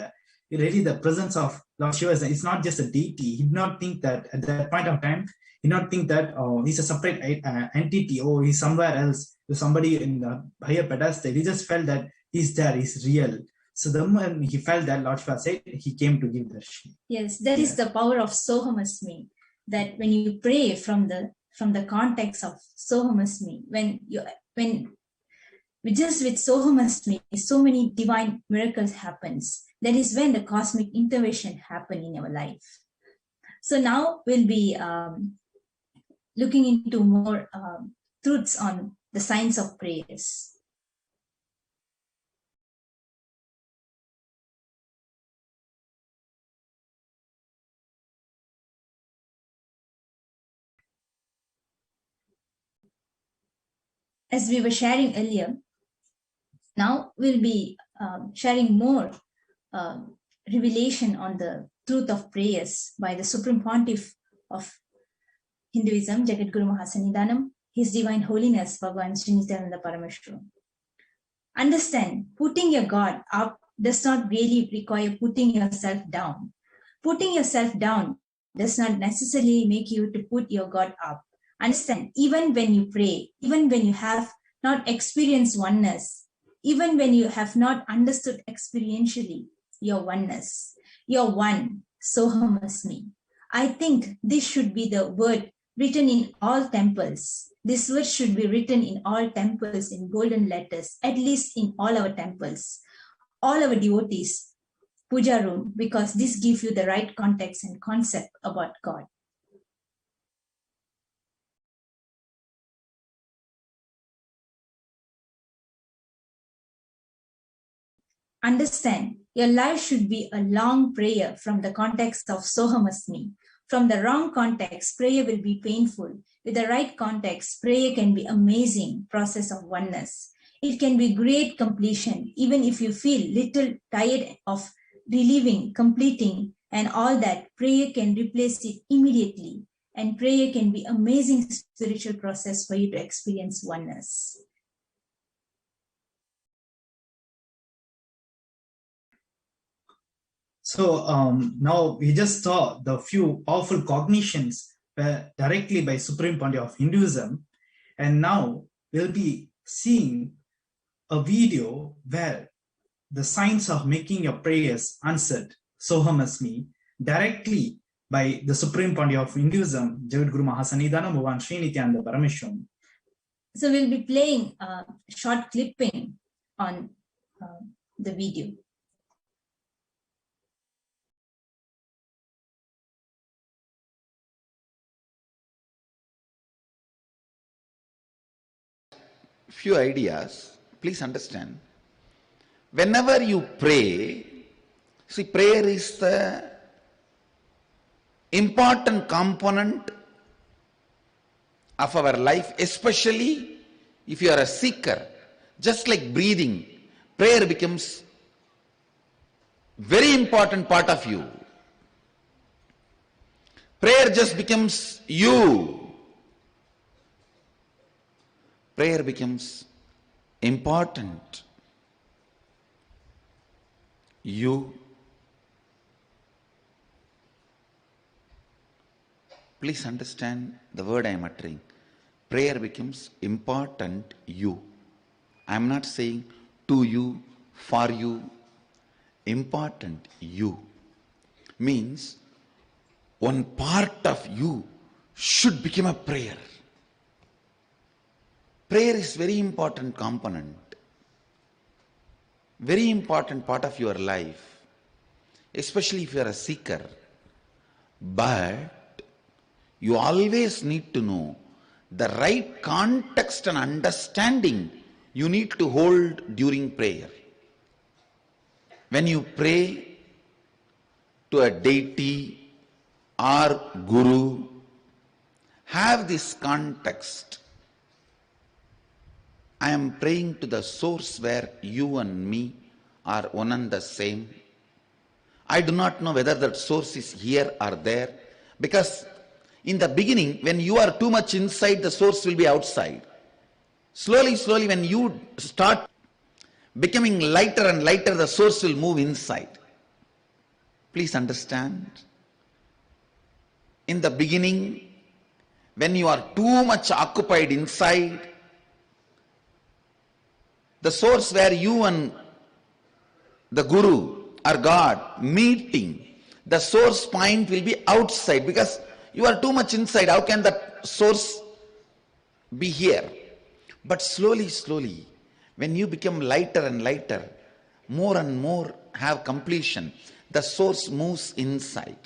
really the presence of Lord Shiva. It's not just a deity. He did not think that at that point of time. He did not think that he's a separate entity. Oh, he's somewhere else. Somebody in the higher pedestal. He just felt that he's there. He's real. So the moment he felt that, Lord Shiva said, he came to give darshan. Yes, that is the power of Sohamasmi. That when you pray from the context of Sohamasmi, when just with Sohamasmi, so many divine miracles happens. That is when the cosmic intervention happen in our life. So now we'll be looking into more truths on the science of prayers. As we were sharing earlier, now we'll be sharing more revelation on the truth of prayers by the Supreme Pontiff of Hinduism, Jagadguru Mahasannidhanam, His Divine Holiness, Bhagavan Sri Nithyananda Paramashivam. Understand, putting your God up does not really require putting yourself down. Putting yourself down does not necessarily make you to put your God up. Understand, even when you pray, even when you have not experienced oneness, even when you have not understood experientially your oneness, you're one, Sohamasmi. I think this should be the word written in all temples. This word should be written in all temples in golden letters, at least in all our temples, all our devotees, puja room, because this gives you the right context and concept about God. Understand, your life should be a long prayer from the context of Sohamasmi. From the wrong context, prayer will be painful. With the right context, prayer can be amazing process of oneness. It can be great completion, even if you feel little tired of relieving, completing, and all that, prayer can replace it immediately. And prayer can be amazing spiritual process for you to experience oneness. So now we just saw the few powerful cognitions directly by Supreme Pontiff of Hinduism, and now we'll be seeing a video where the science of making your prayers answered, Sohamasmi, directly by the Supreme Pontiff of Hinduism, Jagadguru Mahasannidhanam Bhagavan Sri Nithyananda Paramashivam. So we'll be playing a short clipping on the video. few ideas. Please understand. Whenever you pray, see, prayer is the important component of our life, especially if you are a seeker. Just like breathing, prayer becomes very important part of you. Prayer just becomes you. Prayer becomes important. You. Please understand the word I am uttering. Prayer becomes important you. I am not saying to you, for you. Important you. Means one part of you should become a prayer. Prayer is very important component. Very important part of your life. Especially if you are a seeker. But you always need to know the right context and understanding you need to hold during prayer. When you pray to a deity or guru, have this context. I am praying to the source where you and me are one and the same. I do not know whether that source is here or there, because in the beginning, when you are too much inside, the source will be outside. Slowly, slowly, when you start becoming lighter and lighter, the source will move inside. Please understand. In the beginning, when you are too much occupied inside, the source where you and the Guru or God meeting, the source point will be outside, because you are too much inside. How can that source be here? But slowly, slowly, when you become lighter and lighter, more and more have completion, the source moves inside.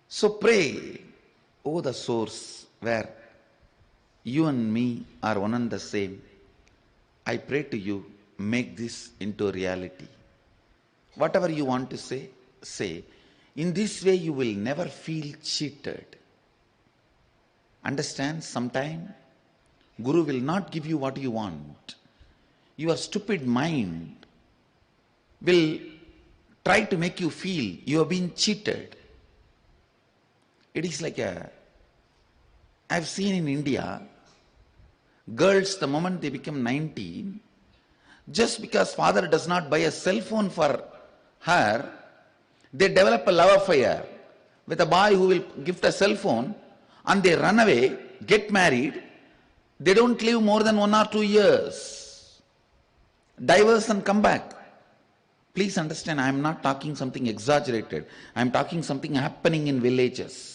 So pray, oh the source where you and me are one and the same. I pray to you, make this into reality. Whatever you want to say, say. In this way you will never feel cheated. Understand, sometime Guru will not give you what you want. Your stupid mind will try to make you feel you have been cheated. It is like I've seen in India, girls, the moment they become 19, just because father does not buy a cell phone for her, they develop a love affair with a boy who will gift a cell phone, and they run away, get married. They don't live more than 1 or 2 years. Divorce and come back. Please understand, I am not talking something exaggerated. I am talking something happening in villages.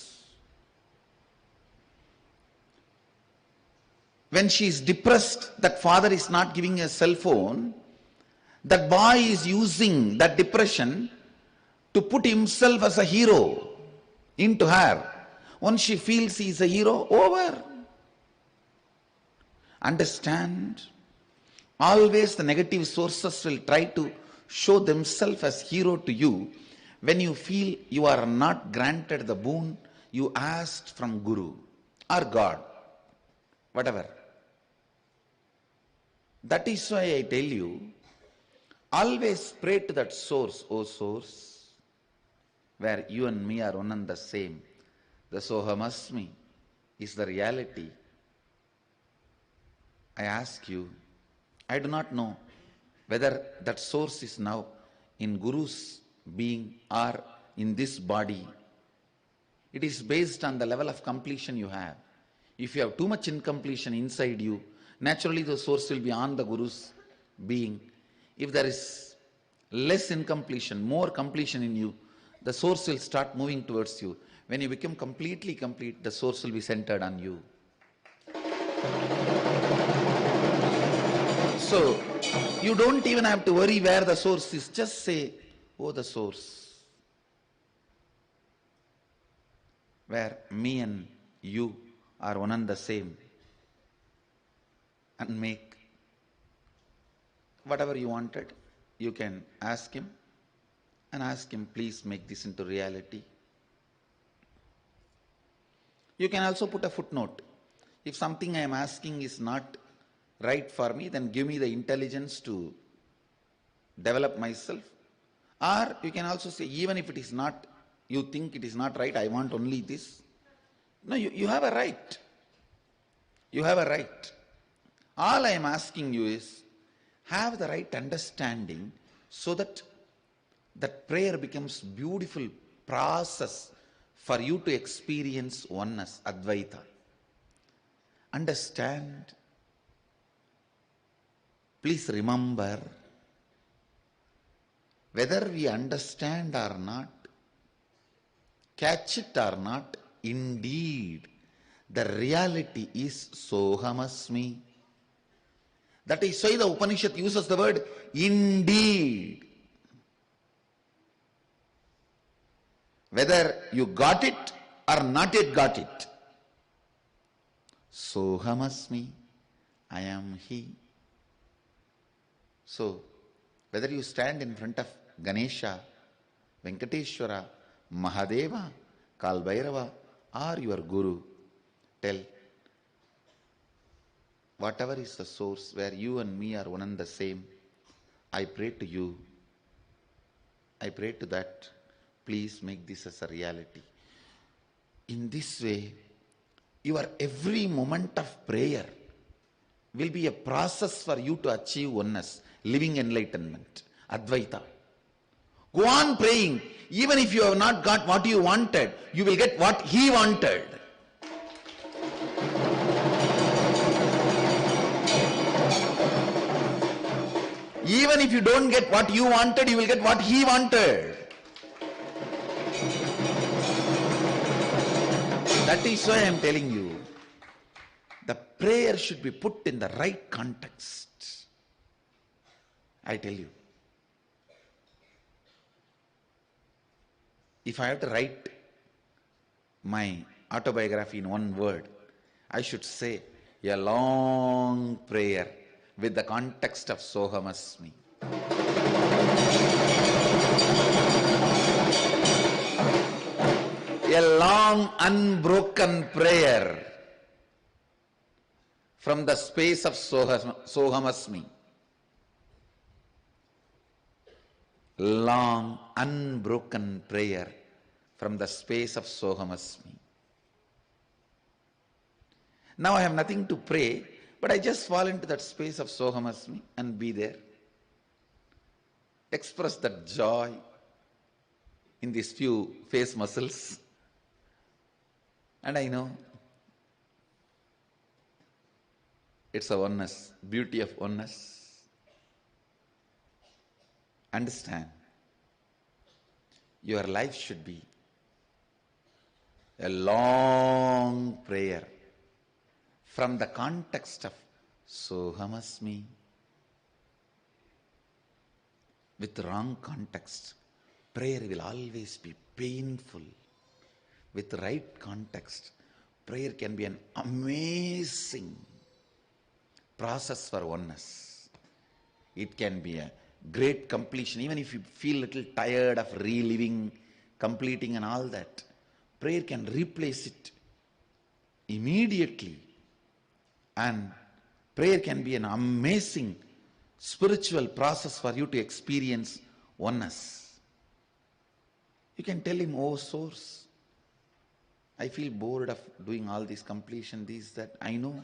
When she is depressed that father is not giving a cell phone, that boy is using that depression to put himself as a hero into her. Once she feels he is a hero, over. Understand? Always the negative sources will try to show themselves as hero to you when you feel you are not granted the boon you asked from Guru or God, whatever. That is why I tell you, always pray to that source, O source, where you and me are one and the same. The Sohamasmi is the reality. I ask you, I do not know whether that source is now in Guru's being or in this body. It is based on the level of completion you have. If you have too much incompletion inside you, naturally the source will be on the Guru's being. If there is less incompletion, more completion in you, the source will start moving towards you. When you become completely complete, the source will be centered on you. So, you don't even have to worry where the source is. Just say, oh, the source, where me and you are one and the same. and make whatever you wanted. You can ask him and ask him, please make this into reality. You can also put a footnote. If something I am asking is not right for me, then give me the intelligence to develop myself. Or you can also say, even if it is not, you think it is not right, I want only this. No, you have a right. You have a right. All I am asking you is, have the right understanding so that that prayer becomes beautiful process for you to experience oneness, Advaita. Understand. Please remember, whether we understand or not, catch it or not, indeed, the reality is Sohamasmi. That is why the Upanishad uses the word indeed. Whether you got it or not yet got it. Sohamasmi, I am He. So, whether you stand in front of Ganesha, Venkateshwara, Mahadeva, Kalbhairava, or your Guru, tell, whatever is the source where you and me are one and the same, I pray to you, I pray to that, please make this as a reality. In this way, your every moment of prayer will be a process for you to achieve oneness, living enlightenment, Advaita. Go on praying. Even if you have not got what you wanted, you will get what He wanted. Even if you don't get what you wanted, you will get what He wanted. That is why I am telling you, the prayer should be put in the right context. I tell you. If I have to write my autobiography in one word, I should say a long prayer with the context of Sohamasmi. A long unbroken prayer from the space of Sohamasmi. Long unbroken prayer from the space of Sohamasmi. Now I have nothing to pray, but I just fall into that space of Sohamasmi and be there. Express that joy in these few face muscles. And I know it's a oneness, beauty of oneness. Understand, your life should be a long prayer from the context of Sohamasmi. With wrong context, prayer will always be painful. With right context, prayer can be an amazing process for oneness. It can be a great completion, even if you feel a little tired of reliving, completing and all that. Prayer can replace it immediately. And prayer can be an amazing spiritual process for you to experience oneness. You can tell Him, oh Source, I feel bored of doing all this completion, this, that. I know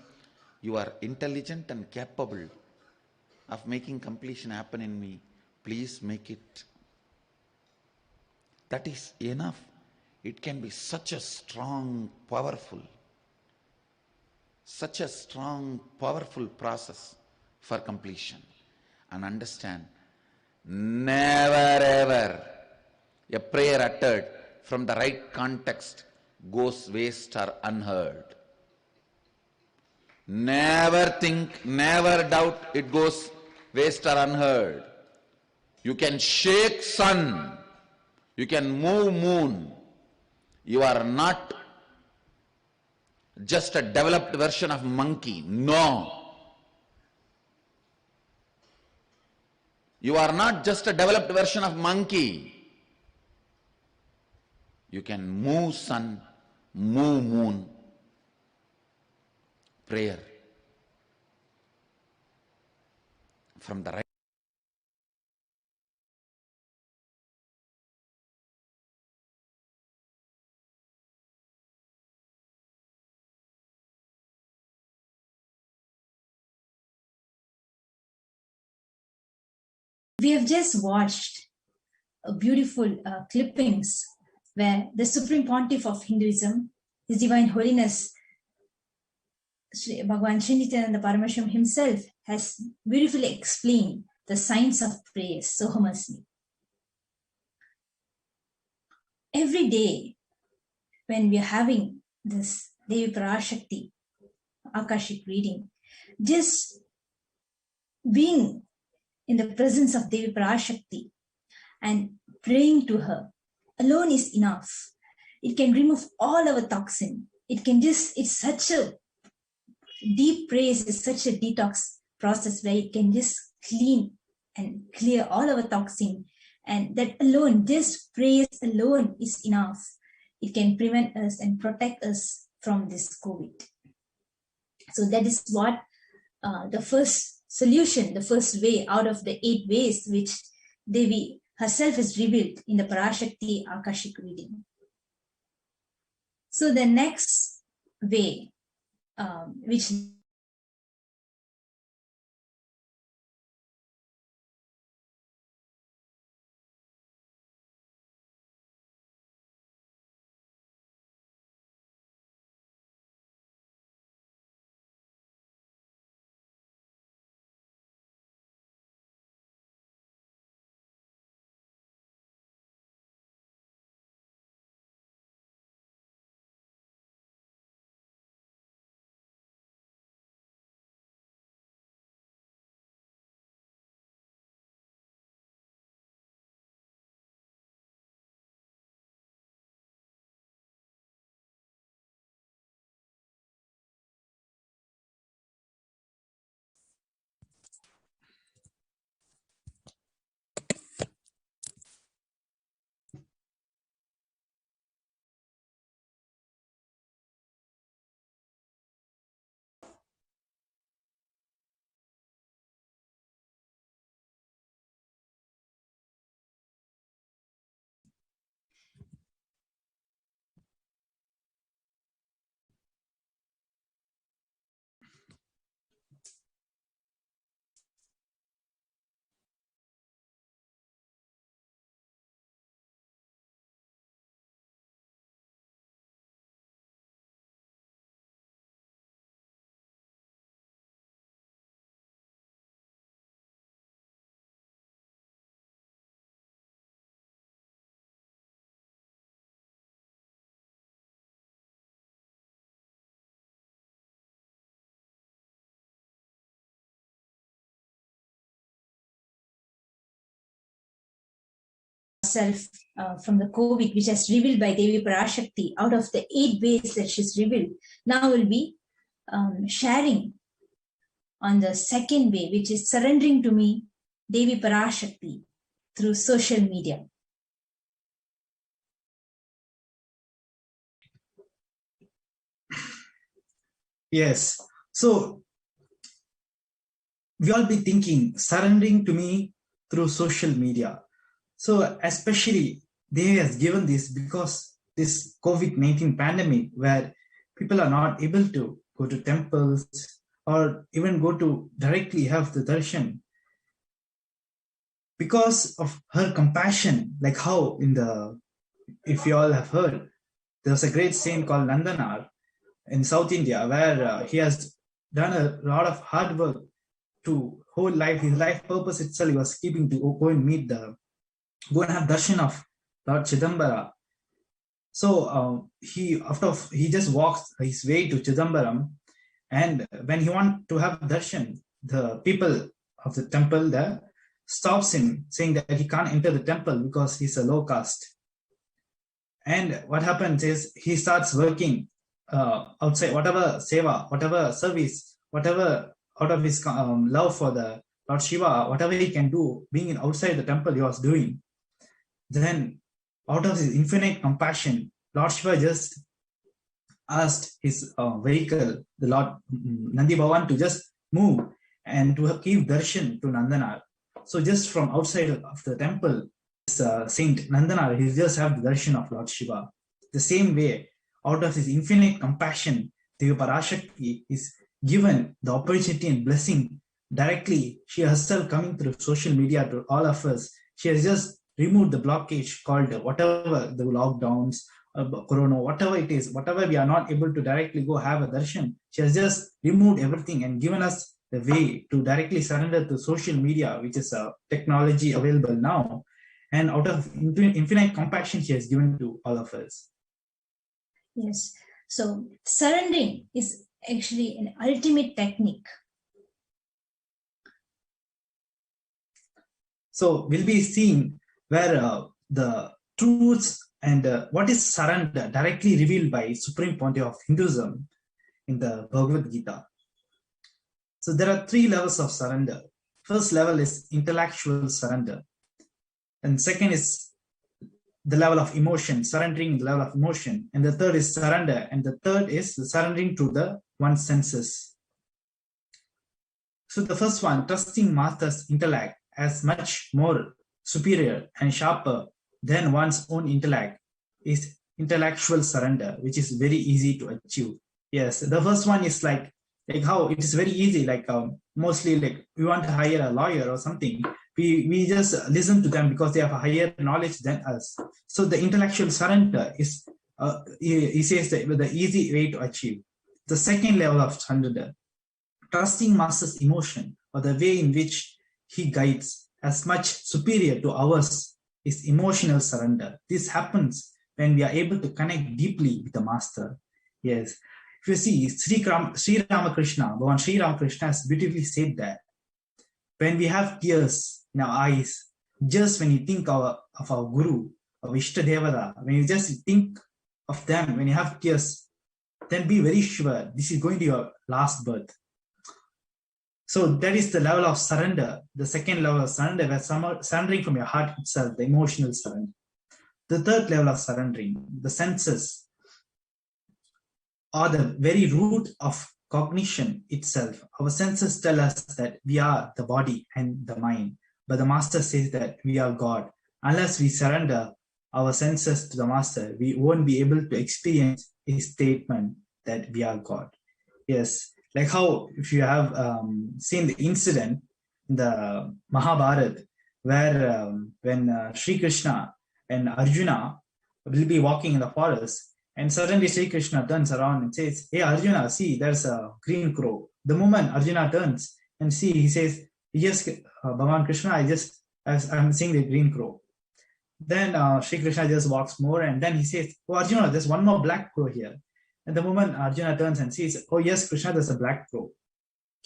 you are intelligent and capable of making completion happen in me. Please make it. That is enough. It can be such a strong, powerful process for completion. And understand, never ever a prayer uttered from the right context goes waste or unheard. Never think, never doubt it goes waste or unheard. You can shake sun, you can move moon. You are not just a developed version of monkey. No. You are not just a developed version of monkey. You can move sun, move moon. Prayer from the right. We have just watched beautiful clippings where the Supreme Pontiff of Hinduism, His Divine Holiness, Bhagavan Sri Nithyananda Paramashivam himself has beautifully explained the science of prayer so humorously. Every day when we are having this Devi Parashakti Akashic reading, just being in the presence of Devi Parashakti and praying to her alone is enough. It can remove all our toxin. It's such a deep praise, is such a detox process where it can just clean and clear all our toxin. And that alone, just praise alone is enough. It can prevent us and protect us from this COVID. So that is what the first solution, the first way out of the 8 ways which Devi herself is revealed in the Parashakti Akashic reading. So the next way, which herself from the COVID, which has revealed by Devi Parashakti, out of the 8 ways that she's revealed, now will be sharing on the second way, which is surrendering to me, Devi Parashakti, through social media. Yes. So we all be thinking, surrendering to me through social media. So especially they has given this because this COVID-19 pandemic, where people are not able to go to temples or even go to directly have the darshan. Because of her compassion, like how in the, if you all have heard, there was a great saint called Nandanar in South India, where he has done a lot of hard work to whole life, his life purpose itself he was keeping to go and meet go and have darshan of Lord Chidambara. So he just walks his way to Chidambaram, and when he wants to have darshan, the people of the temple there stops him, saying that he can't enter the temple because he's a low caste. And what happens is he starts working outside, whatever seva, whatever service, whatever out of his love for the Lord Shiva, whatever he can do, being outside the temple, he was doing. Then, out of his infinite compassion, Lord Shiva just asked his vehicle, the Lord Nandi Bhavan, to just move and to give darshan to Nandanar. So just from outside of the temple, Saint Nandanar, he just have the darshan of Lord Shiva. The same way, out of his infinite compassion, Devi Parashakti is given the opportunity and blessing directly. She herself coming through social media to all of us. She has just removed the blockage called whatever the lockdowns, corona, whatever it is, whatever we are not able to directly go have a darshan. She has just removed everything and given us the way to directly surrender to social media, which is a technology available now. And out of infinite compassion, she has given to all of us. Yes. So surrendering is actually an ultimate technique. So we'll be seeing where the truths and what is surrender directly revealed by Supreme Pontiff of Hinduism in the Bhagavad Gita. So there are 3 levels of surrender. First level is intellectual surrender. And second is the level of emotion, surrendering the level of emotion. And the third is surrender. And the third is surrendering to the one's senses. So the first one, trusting master's intellect as much more superior and sharper than one's own intellect, is intellectual surrender, which is very easy to achieve. Yes, the first one is like how it is very easy, like mostly like we want to hire a lawyer or something. We just listen to them because they have a higher knowledge than us. So the intellectual surrender is, he says, the easy way to achieve. The second level of surrender, trusting master's emotion or the way in which he guides as much superior to ours, is emotional surrender. This happens when we are able to connect deeply with the master. Yes. If you see, Sri Ramakrishna, Bhagavan Sri Ramakrishna has beautifully said that when we have tears in our eyes, just when you think of our Guru, of Ishtadevada, when you just think of them, when you have tears, then be very sure this is going to be your last birth. So that is the level of surrender. The second level of surrender, where surrendering from your heart itself, the emotional surrender. The third level of surrendering, the senses, are the very root of cognition itself. Our senses tell us that we are the body and the mind, but the master says that we are God. Unless we surrender our senses to the master, we won't be able to experience his statement that we are God. Yes, like how if you have seen the incident in the Mahabharata, where when Sri Krishna and Arjuna will be walking in the forest, and suddenly Sri Krishna turns around and says, "Hey Arjuna, see, there's a green crow." The moment Arjuna turns and see, he says, "Yes, Bhagavan Krishna, I'm seeing the green crow." Then Sri Krishna just walks more, and then he says, "Oh Arjuna, there's one more black crow here." And the moment Arjuna turns and sees, "Oh yes, Krishna, there's a black crow."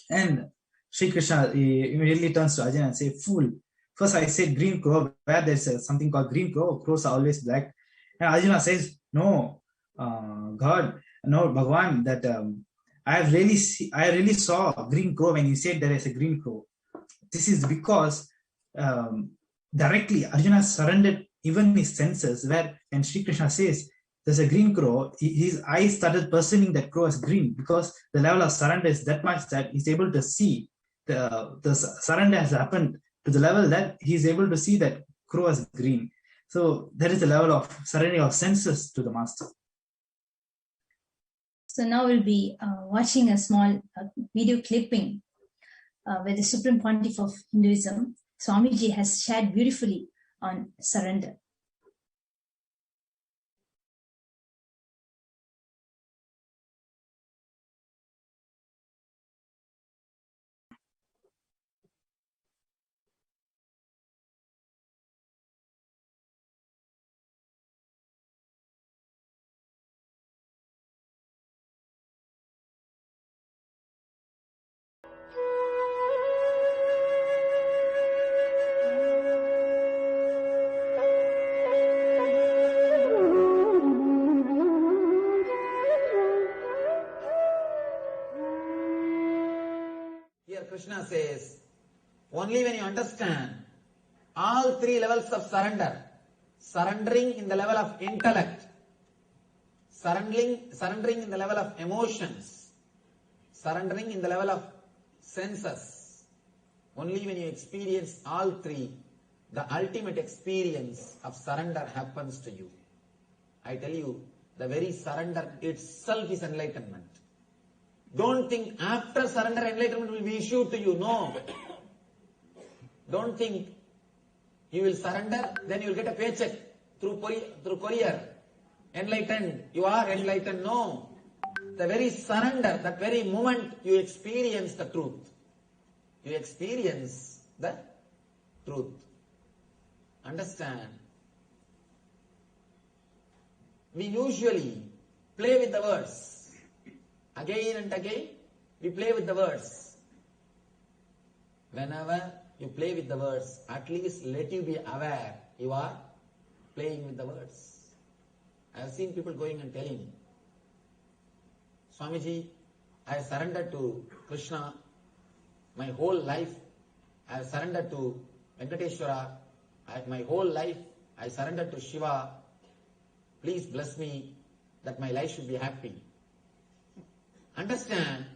And Sri Krishna immediately turns to Arjuna and says, "Fool, first I said green crow, where there's something called green crow, crows are always black." And Arjuna says, "No, God, no, Bhagavan, that I really saw a green crow when you said there is a green crow." This is because directly Arjuna surrendered even his senses, where when Sri Krishna says there's a green crow, his eyes started perceiving that crow as green, because the level of surrender is that much that he's able to see the surrender has happened to the level that he's able to see that crow as green. So that is the level of surrendering of senses to the master. So now we'll be watching a small video clipping where the Supreme Pontiff of Hinduism, Swamiji, has shared beautifully on surrender. Here Krishna says, Only when you understand all three levels of surrender, surrendering in the level of intellect, surrendering in the level of emotions, surrendering in the level of senses. Only when you experience all three, the ultimate experience of surrender happens to you. I tell you, the very surrender itself is enlightenment. Don't think after surrender enlightenment will be issued to you. No. Don't think you will surrender, then you will get a paycheck through courier. Enlightened, you are enlightened. No. The very surrender, that very moment you experience the truth. You experience the truth. Understand? We usually play with the words. Again and again, we play with the words. Whenever you play with the words, at least let you be aware you are playing with the words. I have seen people going and telling, Swamiji, I have surrendered to Krishna my whole life. I have surrendered to Venkateshwara. My whole life I surrendered to Shiva. Please bless me that my life should be happy. Understand,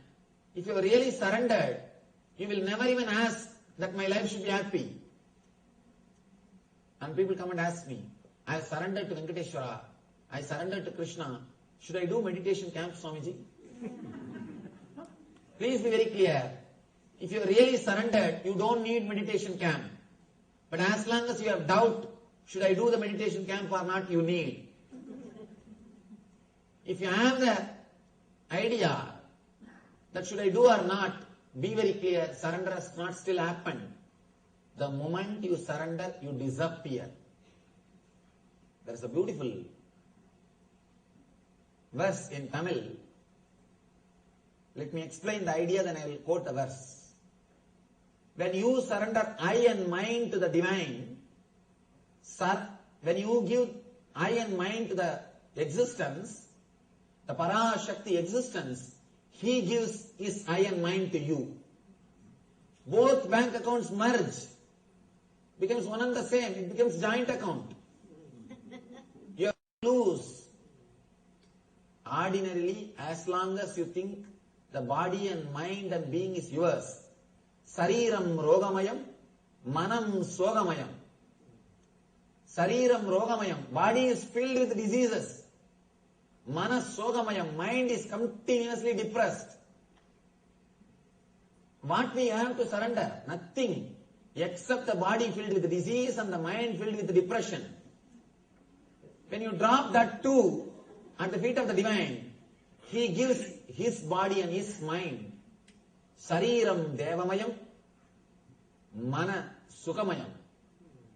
if you are really surrendered, you will never even ask that my life should be happy. And people come and ask me, I have surrendered to Venkateshwara. I surrendered to Krishna. Should I do meditation camp, Swamiji? Please be very clear. If you are really surrendered, you don't need meditation camp. But as long as you have doubt, should I do the meditation camp or not, you need. If you have the idea that should I do or not, be very clear, surrender has not still happened. The moment you surrender, you disappear. There is a beautiful verse in Tamil. Let me explain the idea, then I will quote the verse. When you surrender eye and mind to the divine, when you give eye and mind to the existence, the Parashakti existence, he gives his eye and mind to you. Both bank accounts merge, becomes one and the same, it becomes joint account. You lose. Ordinarily, as long as you think the body and mind and being is yours, Sariram Rogamayam, Manam Sogamayam. Sariram Rogamayam, body is filled with diseases. Manas Sogamayam, mind is continuously depressed. What we have to surrender? Nothing except the body filled with disease and the mind filled with depression. When you drop that too at the feet of the divine, he gives his body and his mind. Sariram Devamayam, Mana Sukhamayam,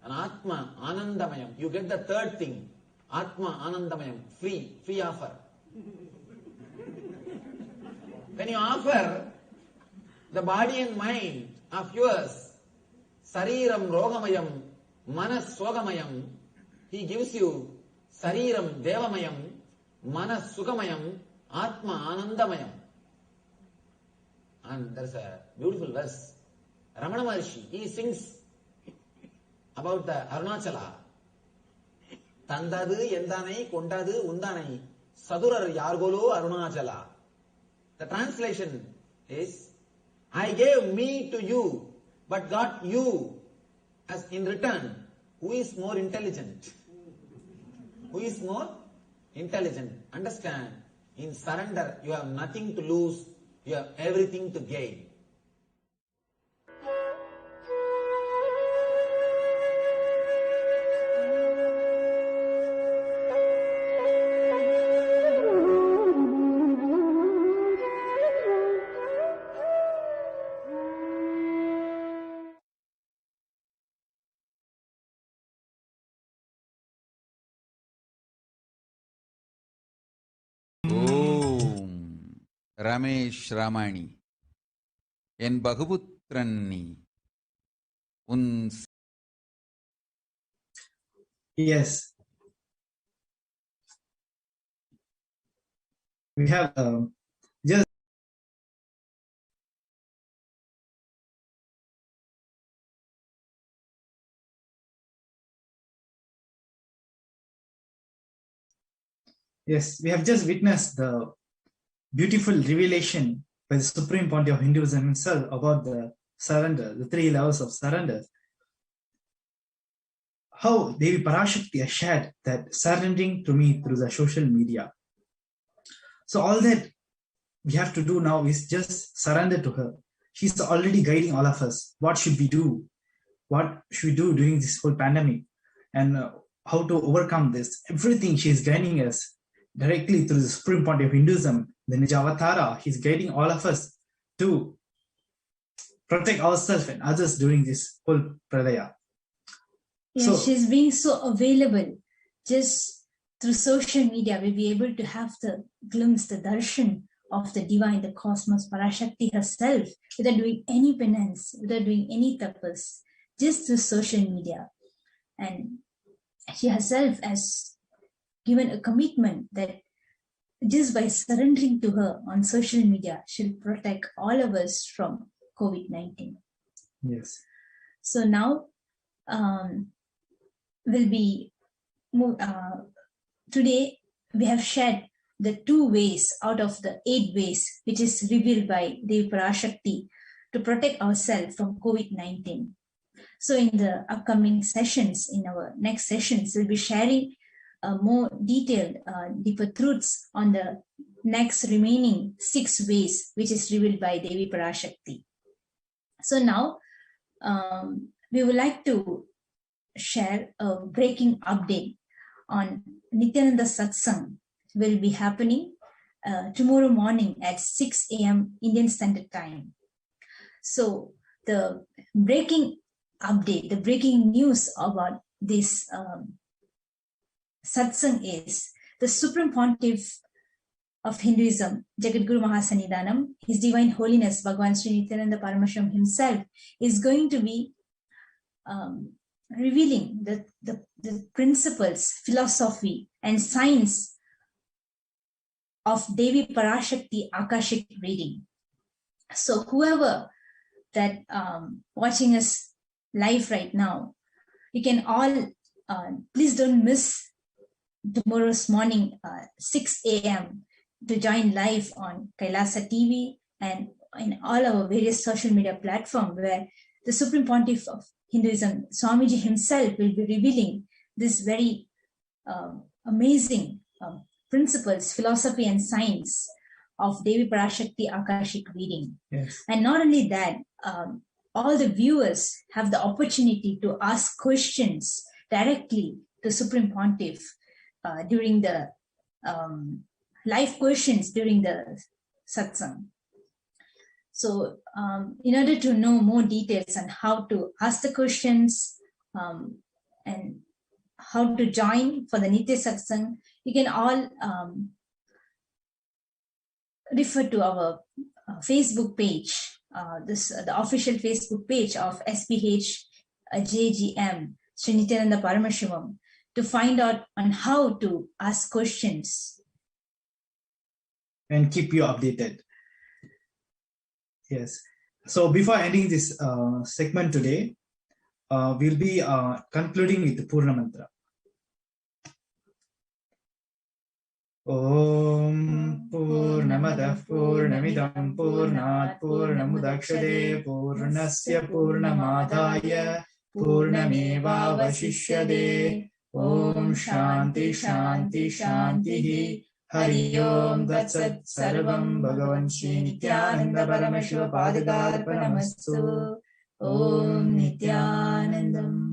and Atma Anandamayam. You get the third thing, Atma Anandamayam, free offer. When you offer the body and mind of yours, Sariram Rogamayam, Manas Sogamayam, he gives you Sariram Devamayam, Manas Sukhamayam, Atma Anandamayam. And there's a beautiful verse. Ramana Maharshi, he sings about the Arunachala. Tandadu Yendanai Kondadu Undanai Sadurar Yargolo Arunachala. The translation is, I gave me to you, but got you as in return. Who is more intelligent? Who is more intelligent? Understand, in surrender, you have nothing to lose, you have everything to gain. Ramesh Ramani என் பகுபுத்திரன் நீ உன் Yes, we have just Yes, we have just witnessed the beautiful revelation by the Supreme Pontiff of Hinduism himself about the surrender, the 3 levels of surrender. How Devi Parashakti has shared that surrendering to me through the social media. So all that we have to do now is just surrender to her. She's already guiding all of us. What should we do? What should we do during this whole pandemic? And how to overcome this? Everything she's guiding us directly through the Supreme Pontiff of Hinduism, the Nijavatara. He's guiding all of us to protect ourselves and others during this whole Pradaya. Yeah, So, she's being so available. Just through social media, we'll be able to have the glimpse, the darshan of the divine, the cosmos, Parashakti herself, without doing any penance, without doing any tapas, just through social media. And she herself has given a commitment that just by surrendering to her on social media, she'll protect all of us from COVID-19. yes. So now will be today we have shared the 2 ways out of the 8 ways which is revealed by Devi Parashakti to protect ourselves from COVID-19. So in the upcoming sessions, in our next sessions, we'll be sharing more detailed, deeper truths on the next remaining 6 ways which is revealed by Devi Parashakti. So now we would like to share a breaking update on Nithyananda Satsang will be happening tomorrow morning at 6 a.m. Indian Standard Time. So the breaking update, the breaking news about this Satsang is the Supreme Pontiff of Hinduism, Jagadguru Mahasannidhanam, His Divine Holiness Bhagavan Sri Nithyananda Paramashivam himself is going to be revealing the principles, philosophy, and science of Devi Parashakti Akashic reading. So whoever that watching us live right now, you can all please don't miss tomorrow's morning 6 a.m. to join live on Kailasa TV and in all our various social media platforms where the Supreme Pontiff of Hinduism, Swamiji himself, will be revealing this very amazing principles, philosophy, and science of Devi Parashakti Akashic reading. Yes. And not only that, all the viewers have the opportunity to ask questions directly to Supreme Pontiff during the live questions during the satsang. So in order to know more details on how to ask the questions and how to join for the Nitya Satsang, you can all refer to our Facebook page, the official Facebook page of HDH JGM, Sri Nithyananda Paramashivam, to find out on how to ask questions. And keep you updated. Yes. So before ending this segment today, we'll be concluding with the Purna Mantra. Om Purnamadah Purnamidam Purnat Purnamudakshade Purnasya Purnamadaya Purnameva Vashishyade. Om Shanti Shanti Shanti. Hari Om Tat Sat Sarvam Bhagavan Shri Nithyananda Paramashiva Padakarpanamastu. Om Nithyanandam.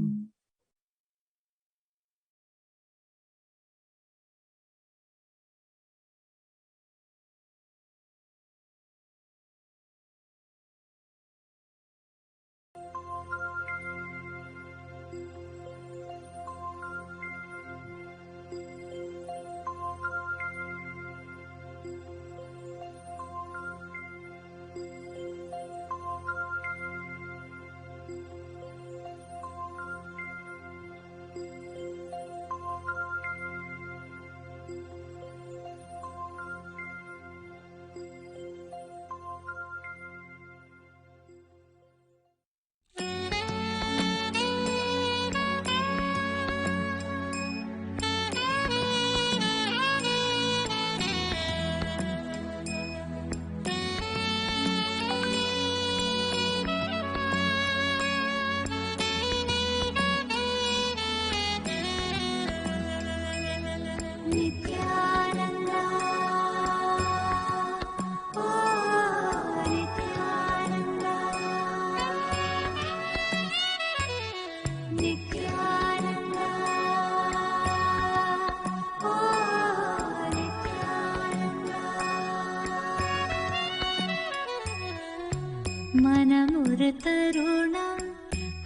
தருணம்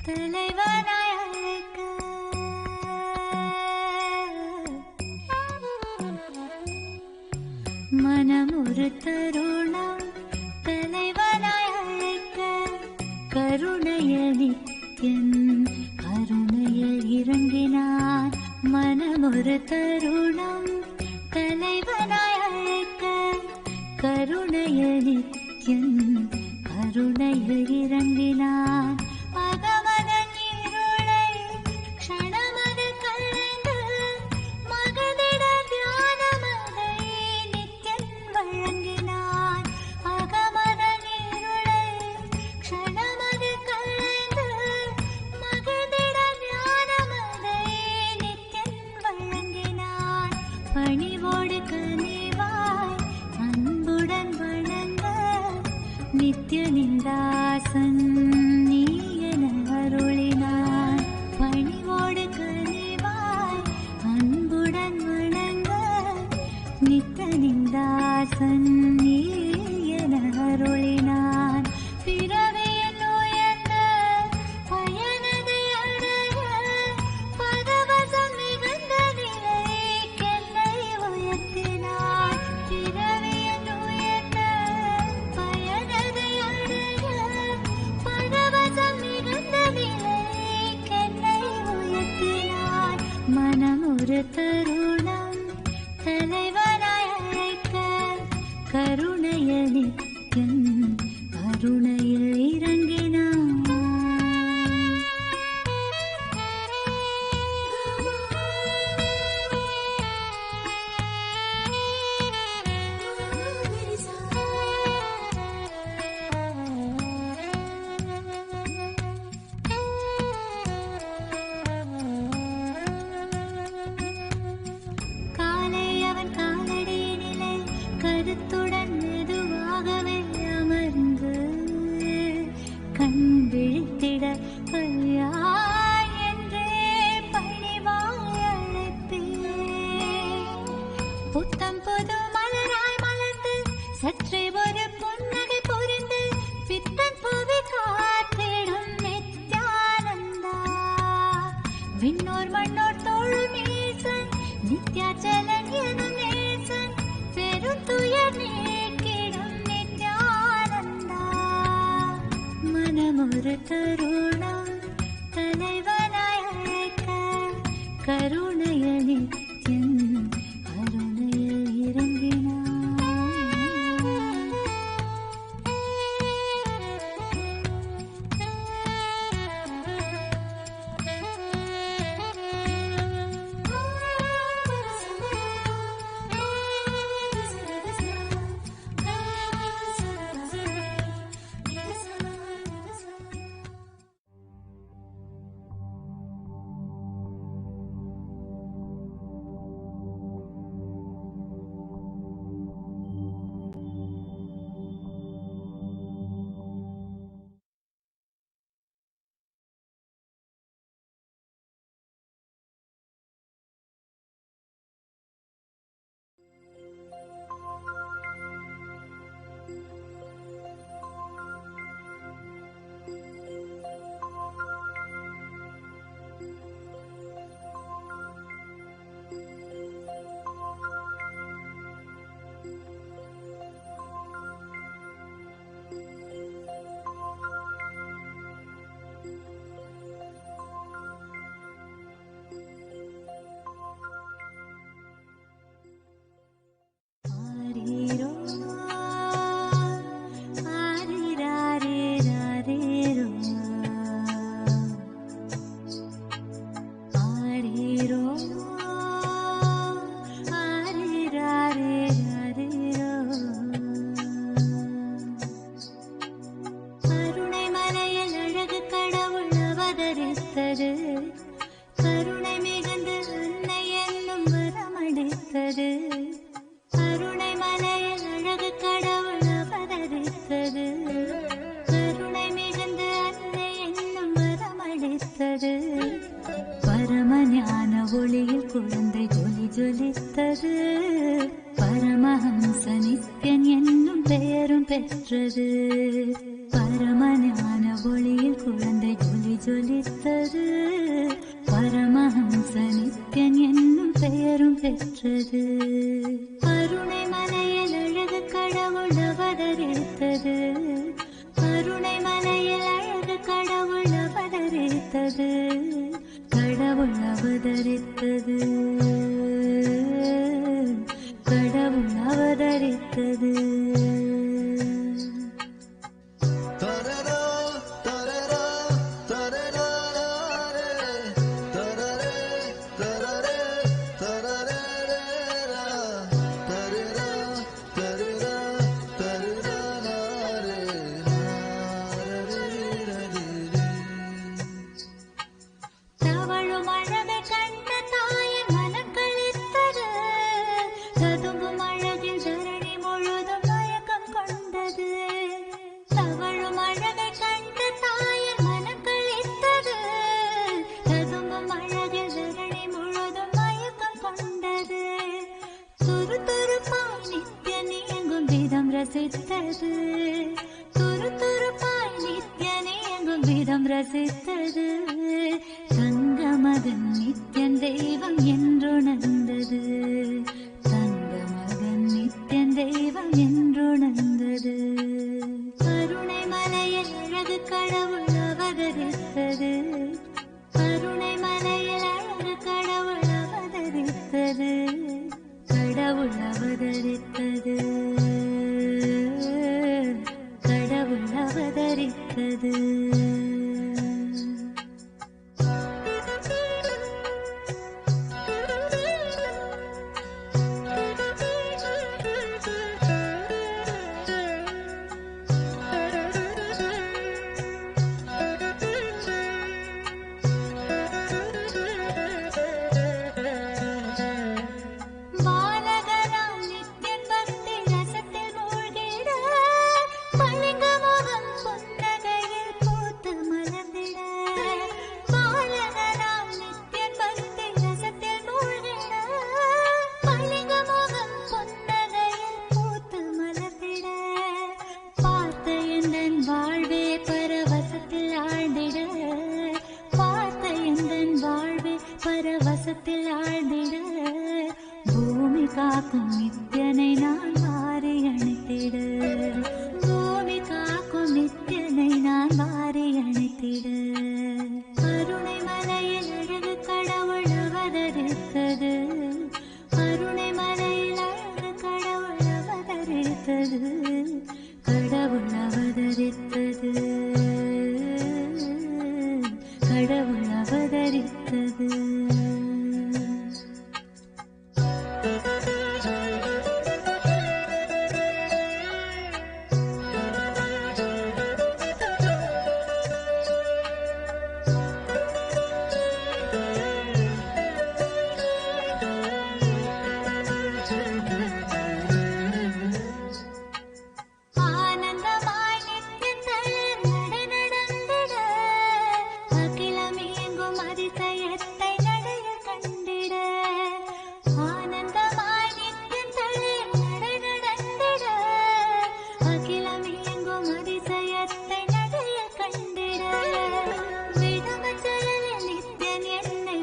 தலைவனாய் அழைக்க மனம் ஒரு தருணம் தலைவனாய் அழைக்க கருணைய நித்யன் கருணையில் இறங்கினான் மனம் ஒரு தருணம் தலைவனாய் அழைக்க கருணைய நித்யன் கருணையில் இறங்கினான் பகவதன் இருளை க்ஷணமது கலைந்து மகதிட தியானமதை நித்யன் வழங்கினான் பகவதன் இருளை க்ஷணமது கலைந்து மகதிட தியானமதை நித்யன் வழங்கினான் பணிவோடு கனிவாய் அன்புடன் வணங்க நித்யனின் தாசன் நீ என அருளினான் பணிவோடு கனிவாய் அன்புடன் வணங்க நித்யனின் தாசன் நீ என அருளினான் பிறவியில் உயர்ந்த பயனதை அடைய பரவசம் மிகுந்த நிலைக்கென்னை உயர்த்தினான் பிறவியில் உயர்ந்த பயனதை அடைய பரவசம் மிகுந்த நிலைக்கென்னை உயர்த்தினான் மனம் ஒரு தருணம் தலைவனாய் அழைக்க கருணைய நித்யன் கருணையில் இறங்கினான் காலை அவன் காலடியினிலே கருத்துடன் மெதுவாகவே அமர்ந்து கண் விழித்திட ஐயா என்றே பணிவாய் அழைப்பேன் புத்தம் புது மலராய் மலர்ந்து சற்றே ஒரு புன்னகை பொருந்து பித்தன் புவி காத்திடும் நித்யானந்தா விண்ணோர் மண்ணோர் தோழும் ஈசன் நித்யாச்சலன் எனும் நேசன் பெருந்துயர் நீக்கிடும் நித்யானந்தா மனமொரு தருணம் தலைவனாய் அழைக்க கருணைய நித்யன் கருணையில் இறங்கினான் ஒளியில் குழந்தை ஜொலி ஜொலித்தது பரமஹம்ச நித்யன் என்னும் பெயரும் பெற்றது பரமஞான ஒளியில் குழந்தை ஜொலி ஜொலித்தது பரமஹம்ச நித்யன் என்னும் பெயரும் பெற்றது கருணை மலையில் அழகு கடவுள் அவதரித்தது கருணை மலையில் அழகு கடவுள் அவதரித்தது கடவுள் அவதரித்தது கடவுள் அவதரித்தது ரசித்தது துருதுருப்பாய் நித்யனே எங்கும் விதம் ரசித்தது தங்கமகன் நித்யன் தெய்வம் என்றுணர்ந்தது தங்கமகன் நித்யன் தெய்வம் என்றுணர்ந்தது கருணை மலையில் அழகு கடவுள் அவதரித்தது கருணை மலையில் அழகு கடவுள் அவதரித்தது கடவுள் அவதரித்தது கடவுள் அவதரித்தது பரவசத்தில் ஆழ்ந்திட பூமி காக்கும் நித்யனை நான் வாரி அணைத்திட பூமி காக்கும் நித்யனை நான் வாரி அணைத்திட கருணை மலையில் அழகு கடவுள் அவதரித்தது கருணை மலையில் அழகு கடவுள் அவதரித்தது கடவுள் அவதரித்தது கடவுள் அவதரித்தது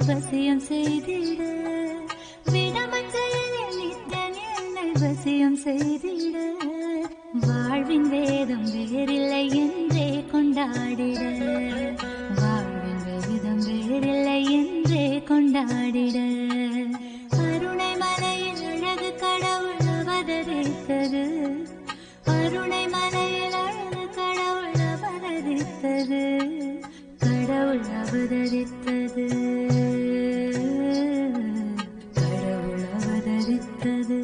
வசியம் செய்திட விடமஞ்சலில் நித்தன் என்னை வசியம் செய்திட வாழ்வின் வேதம் வேறில்லை என்றே கொண்டாடிட வாழ்வின் வேதம் வேறில்லை என்றே கொண்டாடிட கருணை மலையில் அழகு கடவுள் அவதரித்தது கருணை மலையில் அழகு கடவுள் அவதரித்தது கடவுள் அவதரித்தது கடவுள் அவதரித்தது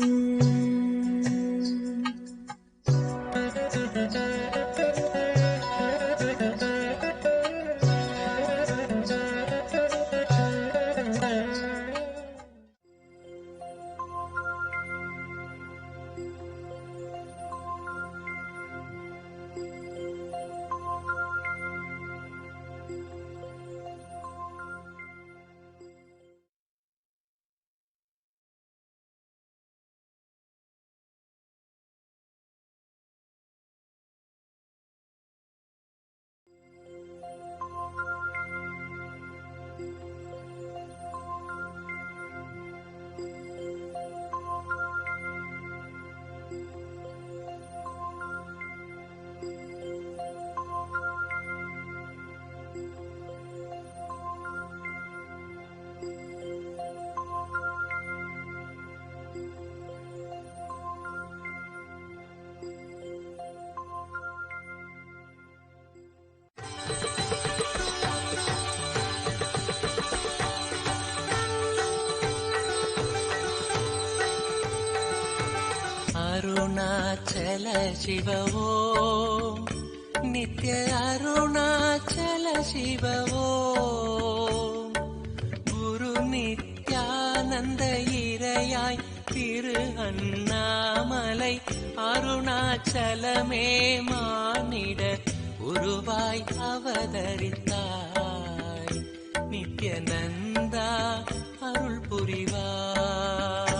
அருணாச்சல சிவவோம் நித்ய அருணாச்சல சிவவோம் குரு நித்யானந்த இறையாய் திரு அண்ணாமலை அருணாச்சலமே மானிட உருவாய் அவதரித்தாய் நித்யநந்தா அருள் புரிவாய்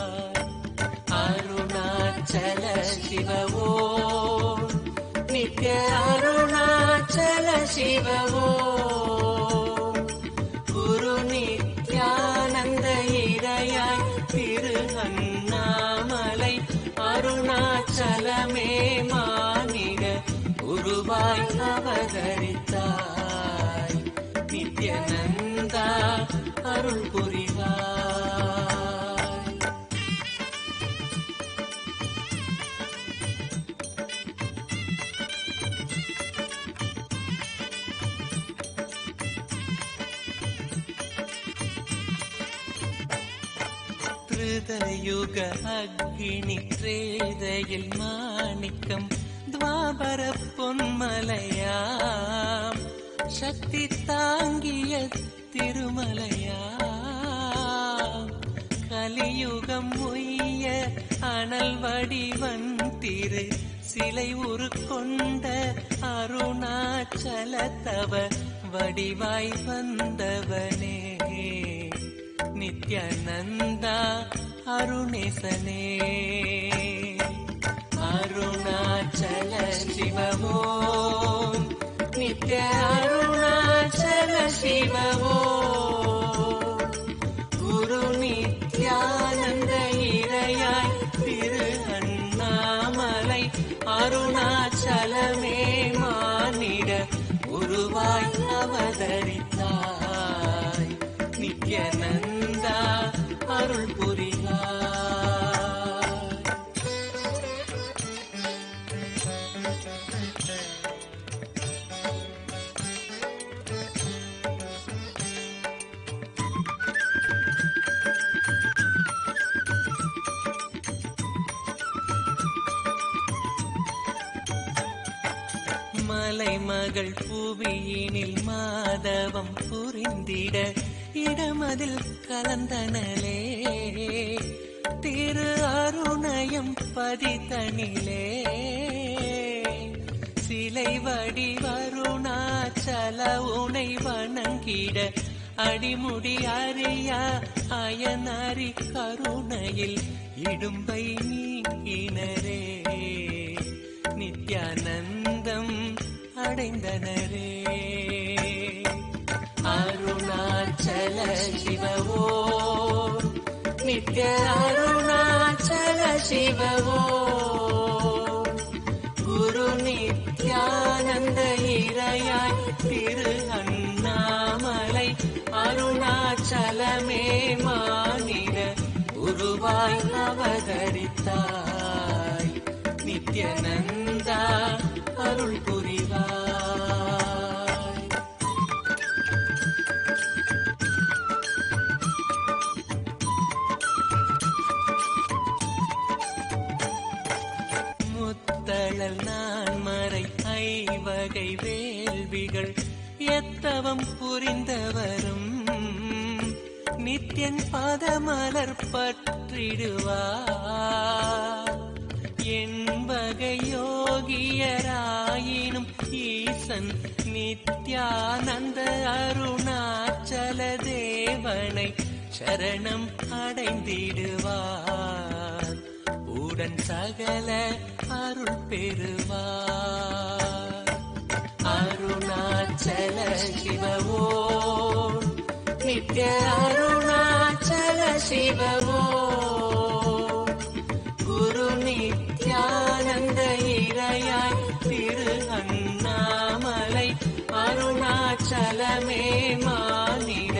அருணாச்சல சிவவோம் நித்ய அருணாச்சல சிவவோம் குரு நித்யானந்த இறையாய் திரு அண்ணாமலை அருணாச்சலமே மானிட உருவாய் அவதரித்தாய் நித்யநந்தா அருள் புரிவாய் யுக அக்னி திரேதையில் மாணிக்கம் துவாபர பொன்மலையாம் சக்தி தாங்கிய திருமலையாம் கலியுகம் உய்ய அனல் வடிவன் திரு சிலை உரு கொண்ட அருணாச்சல தவ வடிவாய் வந்தவனே நித்யானந்தா அருணேசனே அருணாச்சல சிவவோம் நித்ய அருணாச்சல சிவவோம் குரு நித்யானந்த இறையாய் திரு அண்ணாமலை அருணாச்சலமே மானிட உருவாய் அவதரித்தாய் நித்யானந்தா அருள் புரிவாய் மலைமகள் புவியினில் மாதவம் புரிந்திட இடமதில் கலந்தனலே திரு அருணயம் பதிதனிலே சிலை வடிவருணாச்சல உனை வணங்கிட அடிமுடி அறியா அயனறி கருணையில் இடும்பை நீங்கினரே நித்யானந்தம் அடைந்தனரே அருணாச்சல சிவவோம் நித்ய அருணாச்சல சிவவோம் குரு நித்யானந்த இறையாய் திரு அண்ணாமலை அருணாச்சலமே மானிட உருவாய் அவதரித்தாய் நித்யநந்தா அருள் புரிவாய் முத்தழல் நான் மறை ஐவகை வேள்விகள் எத்தவம் புரிந்தவரும் நித்யன் பதமலர் பற்றிடுவார் என்பகை யோகியராயினும் ஈசன் நித்யானந்த அருணாச்சல தேவனை சரணம் அடைந்திடுவார் உடன் சகல அருள் பெறுவார் அருணாச்சல சிவவோம் நித்ய அருணாச்சல சிவவோம் குரு நித்யானந்த இறையாய் திரு அண்ணாமலை அருணாச்சலமே மானிட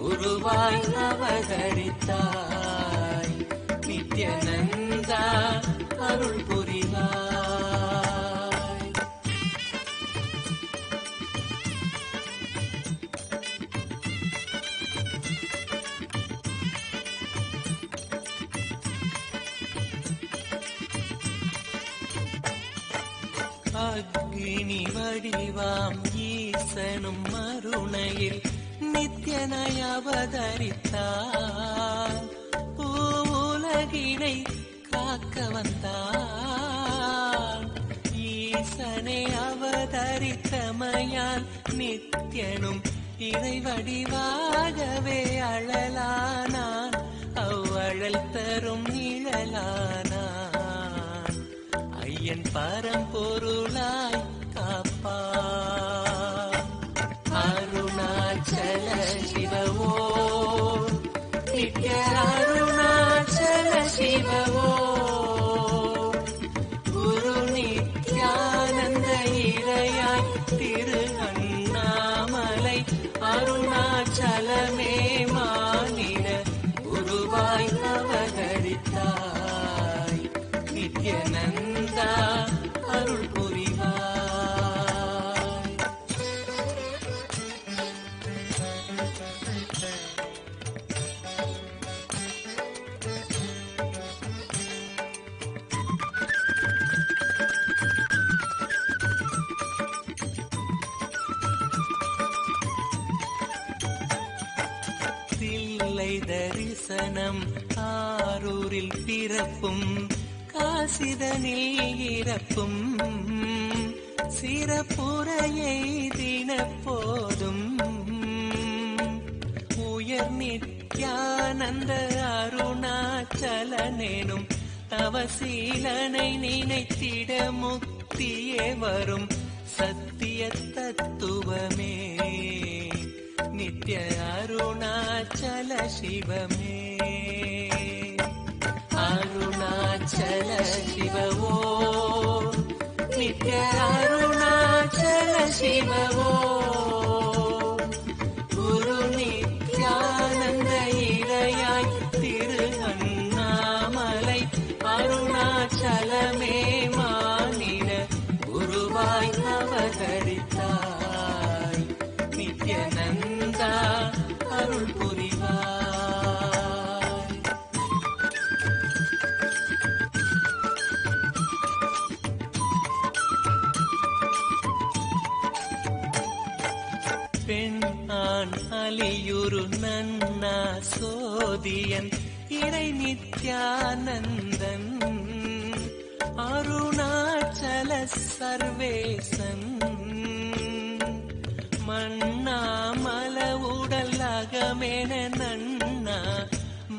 உருவாய் அவதரித்தாய் நித்யநந்தா அருள் புரிவாய் அக்னி வடிவாம் ஈசனும் மருணையில் நித்யனாய் அவதரித்தார். பூவுலகினை காக்க வந்தார். ஈசனை அவதரித்தமையால் நித்யனும் இறை வடிவாகவே அழலானான். அவ்வழல் தரும் நிழலானான். ஐயன் பரம்பொருளாய் காப்பான். அருணாச்சல சிவவோ நித்ய அருணாச்சல சிவவோ குரு நித்யானந்த இறையாய் திரு அண்ணாமலை அருணாச்சலமே மானிட குருவாய் அவதரித்தாய். நித்யநந்தா அருள் புரிவாய். தில்லை தரிசனம் ஆரூரில் பிறப்பும் காசிதனில் இறப்பும் சிறப்புரையை தினப்போதும் உயர் நித்யானந்த அருணாச்சலனேனும் தவசீலனை நினைத்திட முக்தியே வரும். சத்திய தத்துவமே நித்ய அருணாச்சல சிவமே. அருணாச்சல சிவவோ நித்ய அருணாச்சல சிவவோ குரு நித்யானந்த இறையாய் திரு அண்ணாமலை அருணாச்சலமே மானிட குருவாய் அவதரித்தாய். நித்யநந்தா அருள் புரிவாய். பெண் ஆண் அலியுரு நன்னா சோதியன் இறை நித்யானந்தன் அருணாச்சல சர்வேசன் மண்ணாமல உடல் அகமென நன்னா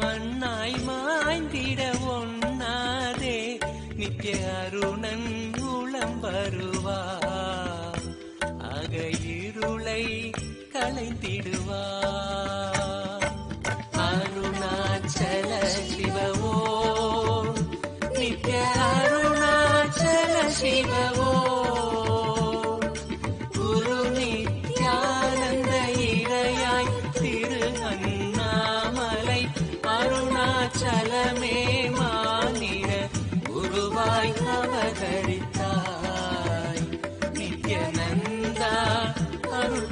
மண்ணாய் மாய்ந்திட ஒண்ணாதே. நித்ய அருணன் உளம் வருவார். அக இருளை களைந்திடுவார். அருணாச்சல சிவவோ நித்ய அருணாச்சல சிவவோ குரு நித்யானந்த இறையாய் திரு அண்ணாமலை அருணாச்சலமே மானிட குருவாய் அவதரித்தாய். நித்யநந்தா அருள்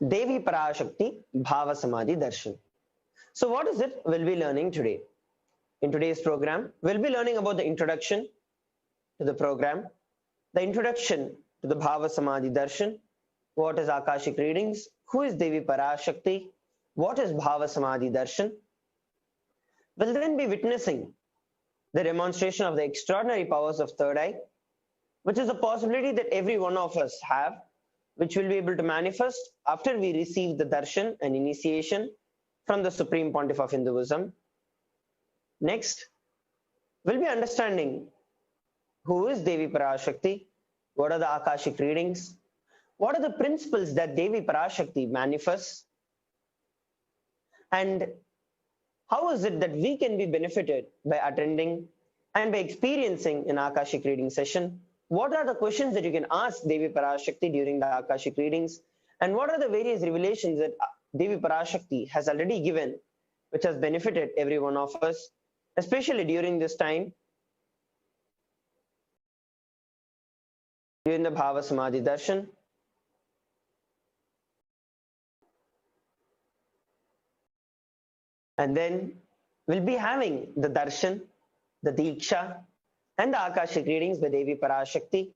Devi Parashakti Bhava Samadhi Darshan. So what is it we'll be learning today? In today's program, we'll be learning about the introduction to the program, the introduction to the Bhava Samadhi Darshan, what is Akashic readings, who is Devi Parashakti, what is Bhava Samadhi Darshan. We'll then be witnessing the demonstration of the extraordinary powers of third eye, which is a possibility that every one of us have, which will be able to manifest after we receive the darshan and initiation from the Supreme Pontiff of Hinduism. Next, we'll be understanding who is Devi Parashakti, what are the Akashic readings, what are the principles that Devi Parashakti manifests, and how is it that we can be benefited by attending and by experiencing an Akashic reading session? What are the questions that you can ask Devi Parashakti during the Akashic readings? And what are the various revelations that Devi Parashakti has already given, which has benefited every one of us, especially during this time, during the Bhava Samadhi Darshan? And then we'll be having the darshan, the diksha, and the Akashic readings by Devi Parashakti,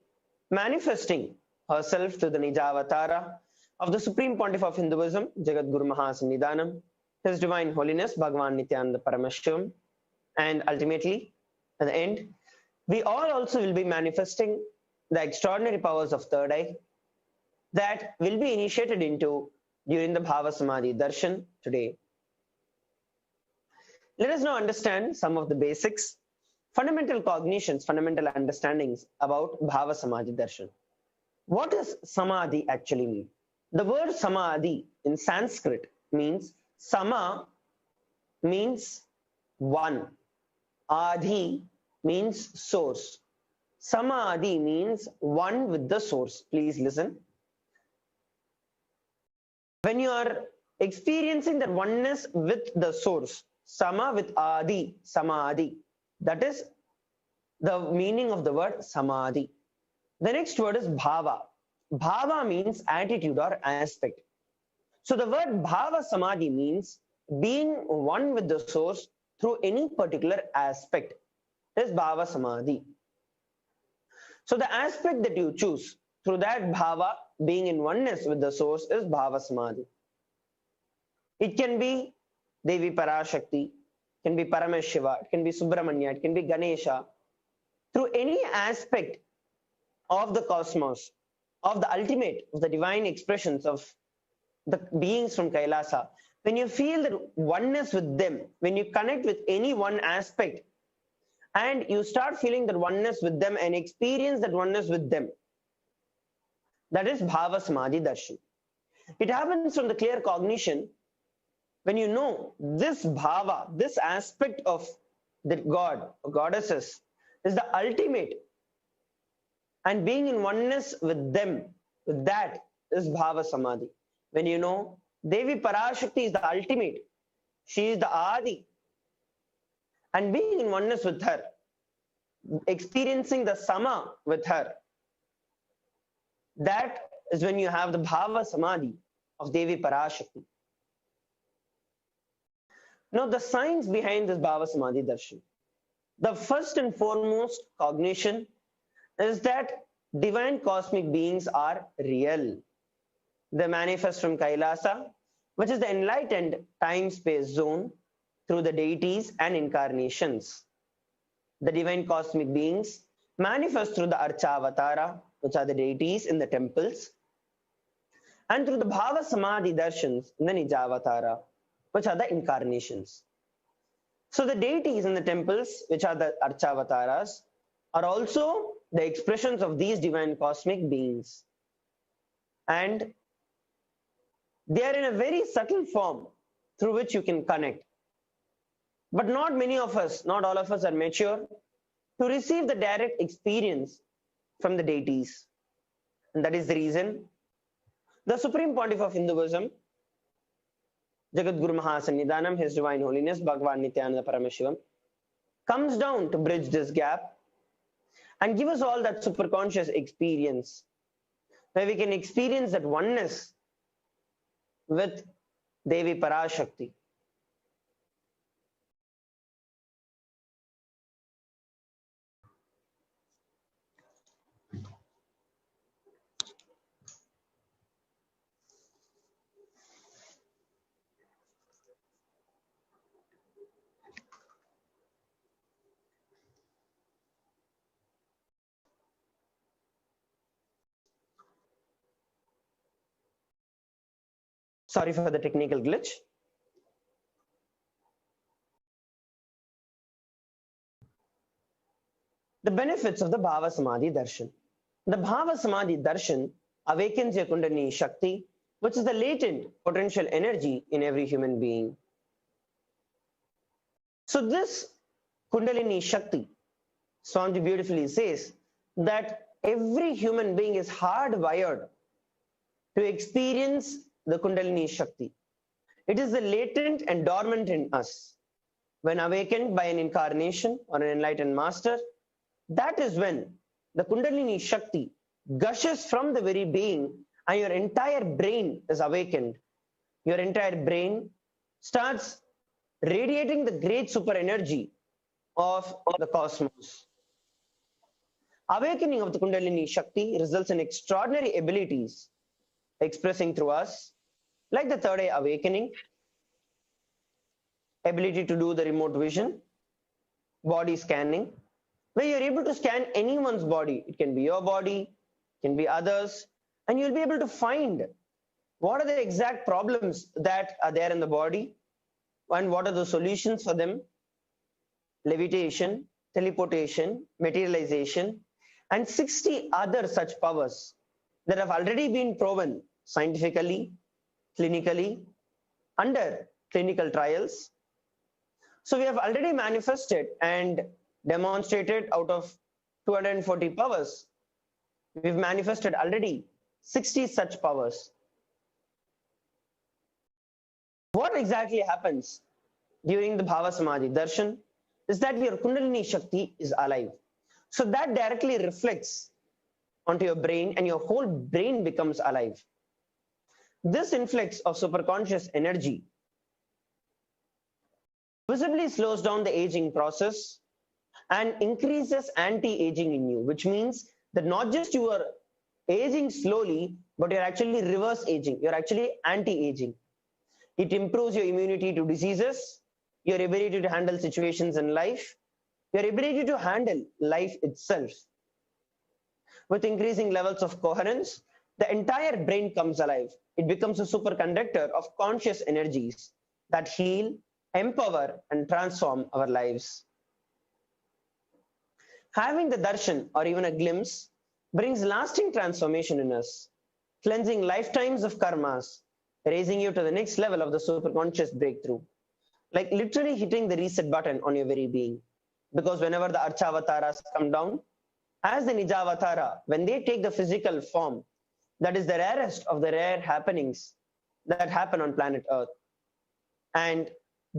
manifesting herself to the Nijavatara of the Supreme Pontiff of Hinduism, Jagat Guru Mahasannidhanam, His Divine Holiness Bhagavan Nithyananda Paramashivam, and ultimately, at the end, we all also will be manifesting the extraordinary powers of third eye that will be initiated into during the Bhava Samadhi Darshan today. Let us now understand some of the basics, fundamental cognitions, fundamental understandings about Bhava Samadhi Darshan. What does Samadhi actually mean? The word Samadhi in Sanskrit means Sama means one, Adhi means source. Samadhi means one with the source. Please listen. When you are experiencing that oneness with the source, Sama with Adi, Samadhi, that is the meaning of the word Samadhi. The next word is Bhava. Bhava means attitude or aspect. So the word Bhava Samadhi means being one with the source through any particular aspect. Is Bhava Samadhi. So the aspect that you choose through that Bhava, being in oneness with the source, is Bhava Samadhi. It can be Devi Parashakti, it can be Paramashiva, it can be Subramanya, it can be Ganesha. Through any aspect of the cosmos, of the ultimate, of the divine expressions of the beings from Kailasa, when you feel that oneness with them, when you connect with any one aspect, and you start feeling that oneness with them and experience that oneness with them, that is Bhava Samadhi Darshan. It happens from the clear cognition when you know this Bhava, this aspect of the God or goddesses is the ultimate, and being in oneness with them, with that is Bhava Samadhi. When you know Devi Parashakti is the ultimate, she is the Adi, and being in oneness with her, experiencing the Sama with her, that is when you have the Bhava Samadhi of Devi Parashakti. Now the science behind this Bhava Samadhi Darshan. The first and foremost cognition is that divine cosmic beings are real. They manifest from Kailasa, which is the enlightened time-space zone, through the deities and incarnations. The divine cosmic beings manifest through the Archavatara, which are the deities in the temples, and through the Bhava Samadhi Darshans in the Nijavatara, which are the incarnations. So the deities in the temples, which are the Archavataras, are also the expressions of these divine cosmic beings. And they are in a very subtle form through which you can connect. But not many of us, not all of us are mature to receive the direct experience from the deities. And that is the reason the Supreme Pontiff of Hinduism, Jagat Guru Mahasannidhanam, His Divine Holiness Bhagavan Nithyananda Paramashivam, comes down to bridge this gap and give us all that superconscious experience where we can experience that oneness with Devi Parashakti. Sorry for the technical glitch. The benefits of the Bhava Samadhi Darshan. The Bhava Samadhi Darshan awakens your Kundalini Shakti, which is the latent potential energy in every human being. So this Kundalini Shakti, Swamiji beautifully says that every human being is hardwired to experience the Kundalini Shakti. It is the latent and dormant in us. When awakened by an incarnation or an enlightened master, that is when the Kundalini Shakti gushes from the very being and your entire brain is awakened. Your entire brain starts radiating the great super energy of the cosmos. Awakening of the Kundalini Shakti results in extraordinary abilities expressing through us, like the third eye awakening, ability to do the remote vision, body scanning, where you're able to scan anyone's body. It can be your body, it can be others, and you'll be able to find what are the exact problems that are there in the body and what are the solutions for them. Levitation, teleportation, materialization, and 60 other such powers that have already been proven scientifically, clinically, under clinical trials. So we have already manifested and demonstrated out of 240 powers. We've manifested already 60 such powers. What exactly happens during the Bhava Samadhi Darshan is that your Kundalini Shakti is alive. So that directly reflects onto your brain and your whole brain becomes alive. This influx of superconscious energy visibly slows down the aging process and increases anti-aging in you, which means that not just you are aging slowly, but you're actually reverse aging. You're actually anti-aging. It improves your immunity to diseases, your ability to handle situations in life, your ability to handle life itself. With increasing levels of coherence, the entire brain comes alive. It becomes a superconductor of conscious energies that heal, empower, and transform our lives. Having the darshan or even a glimpse brings lasting transformation in us, cleansing lifetimes of karmas, raising you to the next level of the superconscious breakthrough, like literally hitting the reset button on your very being. Because whenever the Archavataras come down, as the Nijavatara, when they take the physical form, that is the rarest of the rare happenings that happen on planet Earth. And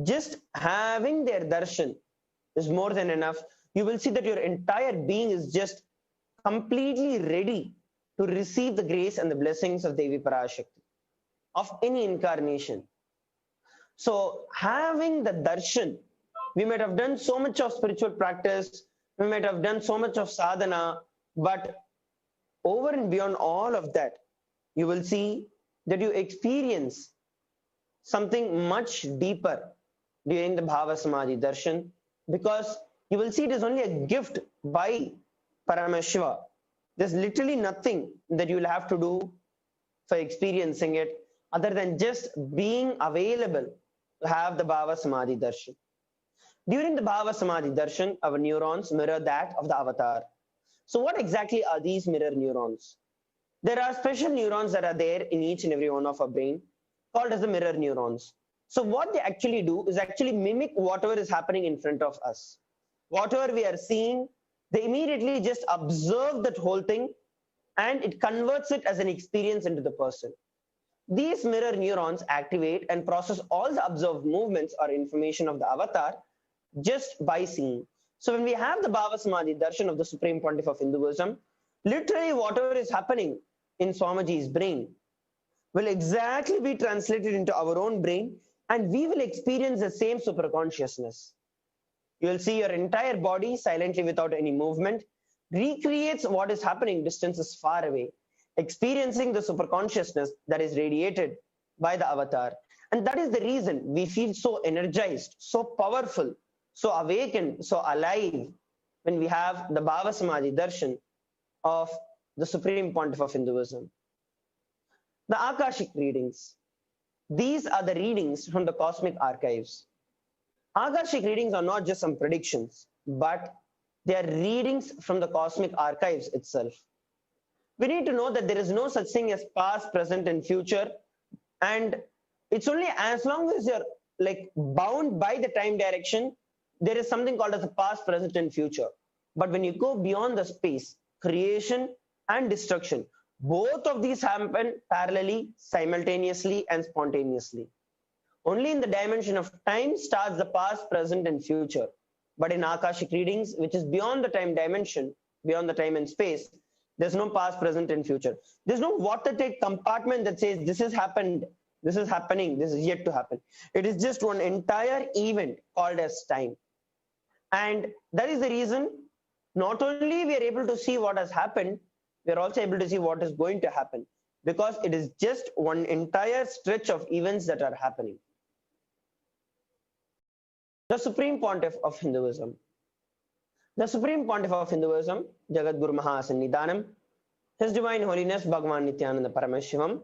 just having their darshan is more than enough. You will see that your entire being is just completely ready to receive the grace and the blessings of Devi Parashakti, of any incarnation. So having the darshan, we might have done so much of spiritual practice, we might have done so much of sadhana, but over and beyond all of that, you will see that you experience something much deeper during the Bhava Samadhi Darshan, because you will see it is only a gift by Paramashiva. There's literally nothing that you will have to do for experiencing it other than just being available to have the Bhava Samadhi Darshan. During the Bhava Samadhi Darshan, our neurons mirror that of the avatar. So what exactly are these mirror neurons? There are special neurons that are there in each and every one of our brain called as the mirror neurons. So what they actually do is actually mimic whatever is happening in front of us. Whatever we are seeing, they immediately just observe that whole thing and it converts it as an experience into the person. These mirror neurons activate and process all the observed movements or information of the avatar just by seeing. So when we have the Bhava Samadhi Darshan of the Supreme Pontiff of Hinduism, literally whatever is happening in Swamiji's brain, will exactly be translated into our own brain, and we will experience the same superconsciousness. You will see your entire body silently without any movement, recreates what is happening distances far away, experiencing the superconsciousness that is radiated by the avatar. And that is the reason we feel so energized, so powerful, so awakened, so alive when we have the Bhava Samadhi darshan of the Supreme Pontiff of Hinduism. The Akashic readings. These are the readings from the cosmic archives. Akashic readings are not just some predictions, but they are readings from the cosmic archives itself. We need to know that there is no such thing as past, present, and future, and it's only as long as you're like bound by the time direction, there is something called as the past, present, and future. But when you go beyond the space, creation and destruction, both of these happen parallelly, simultaneously, and spontaneously. Only in the dimension of time starts the past, present, and future. But in Akashic readings, which is beyond the time dimension, beyond the time and space, there's no past, present, and future. There's no watertight compartment that says this has happened, this is happening, this is yet to happen. It is just one entire event called as time. And that is the reason not only we are able to see what has happened, we are also able to see what is going to happen, because it is just one entire stretch of events that are happening. The Supreme Pontiff of Hinduism. The Supreme Pontiff of Hinduism, Jagat Guru Mahasannidhanam, His Divine Holiness Bhagavan Nithyananda Paramashivam,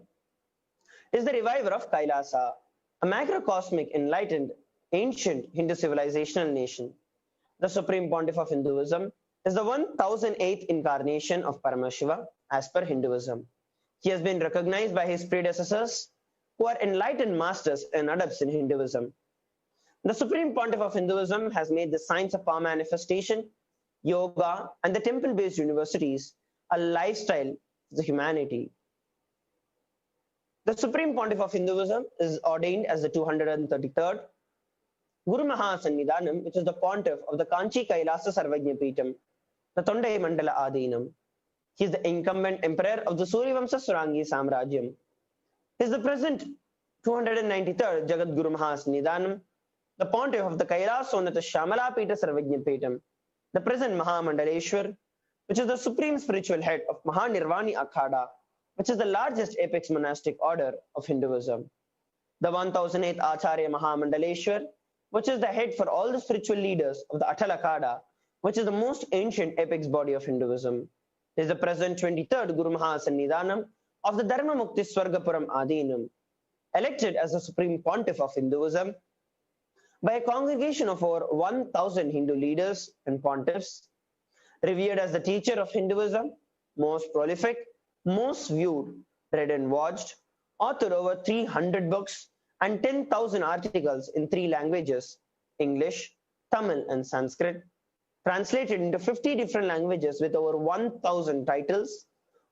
is the reviver of Kailasa, a macrocosmic, enlightened, ancient Hindu civilizational nation. The Supreme Pontiff of Hinduism is the 1008th incarnation of Paramashiva as per Hinduism. He has been recognized by his predecessors, who are enlightened masters and adepts in Hinduism. The Supreme Pontiff of Hinduism has made the science of power manifestation, yoga, and the temple-based universities a lifestyle for the humanity. The Supreme Pontiff of Hinduism is ordained as the 233rd Guru Mahasannidhanam, which is the Pontiff of the Kanchi Kailasa Sarvajna Peetham, the Tondai Mandala Adinam. He is the incumbent emperor of the Suryavamsa Surangi Samrajyam. He is the present 293rd Jagat Guru Mahasannidhanam, the Pontiff of the Kailasa Sonata Shamala Peeta Sarvajna Peetham, the present Mahamandaleshwar, which is the supreme spiritual head of Mahanirvani Akhada, which is the largest apex monastic order of Hinduism. The 1008th Acharya Mahamandaleshwar, which is the head for all the spiritual leaders of the Atal Akhada, which is the most ancient apex body of Hinduism. He is the present 23rd Guru Mahasannidhanam of the Dharma Mukti Swargapuram Adinam, elected as the Supreme Pontiff of Hinduism by a congregation of over 1000 Hindu leaders and pontiffs, revered as the teacher of Hinduism, most prolific, most viewed, read and watched, authored over 300 books and 10,000 articles in 3 languages, English, Tamil, and Sanskrit, translated into 50 different languages with over 1,000 titles.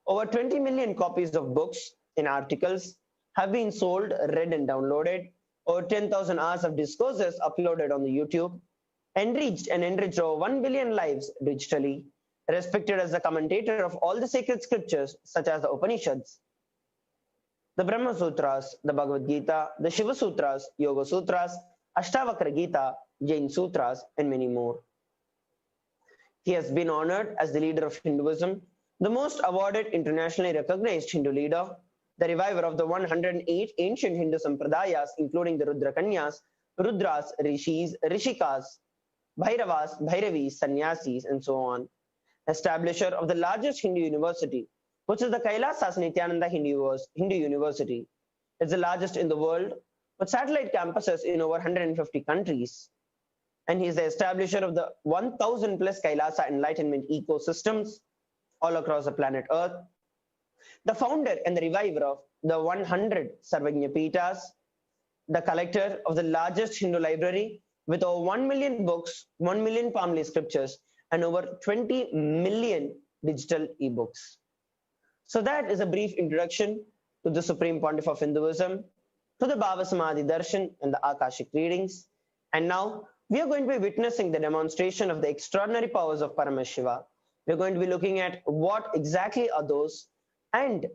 Over 20 million copies of books and articles have been sold, read, and downloaded. Over 10,000 hours of discourses uploaded on the YouTube, enriched over 1 billion lives digitally, respected as the commentator of all the sacred scriptures such as the Upanishads, the Brahma Sutras, the Bhagavad Gita, the Shiva Sutras, Yoga Sutras, Ashtavakra Gita, Jain Sutras, and many more. He has been honored as the leader of Hinduism, the most awarded internationally recognized Hindu leader, the reviver of the 108 ancient Hindu sampradayas, including the Rudra Kanyas, Rudras, Rishis, Rishikas, Bhairavas, Bhairavis, Sannyasis, and so on. Establisher of the largest Hindu university, which is the Kailasa Nithyananda Hindu University. It's the largest in the world, with satellite campuses in over 150 countries. And he is the establisher of the 1,000 plus Kailasa enlightenment ecosystems all across the planet Earth. The founder and the reviver of the 100 Sarvajna Peethas, the collector of the largest Hindu library with over 1 million books, 1 million Pamli scriptures, and over 20 million digital ebooks. So that is a brief introduction to the Supreme Pontiff of Hinduism, to the Bhava Samadhi Darshan and the Akashic readings. And now we are going to be witnessing the demonstration of the extraordinary powers of Paramashiva. We're going to be looking at what exactly are those and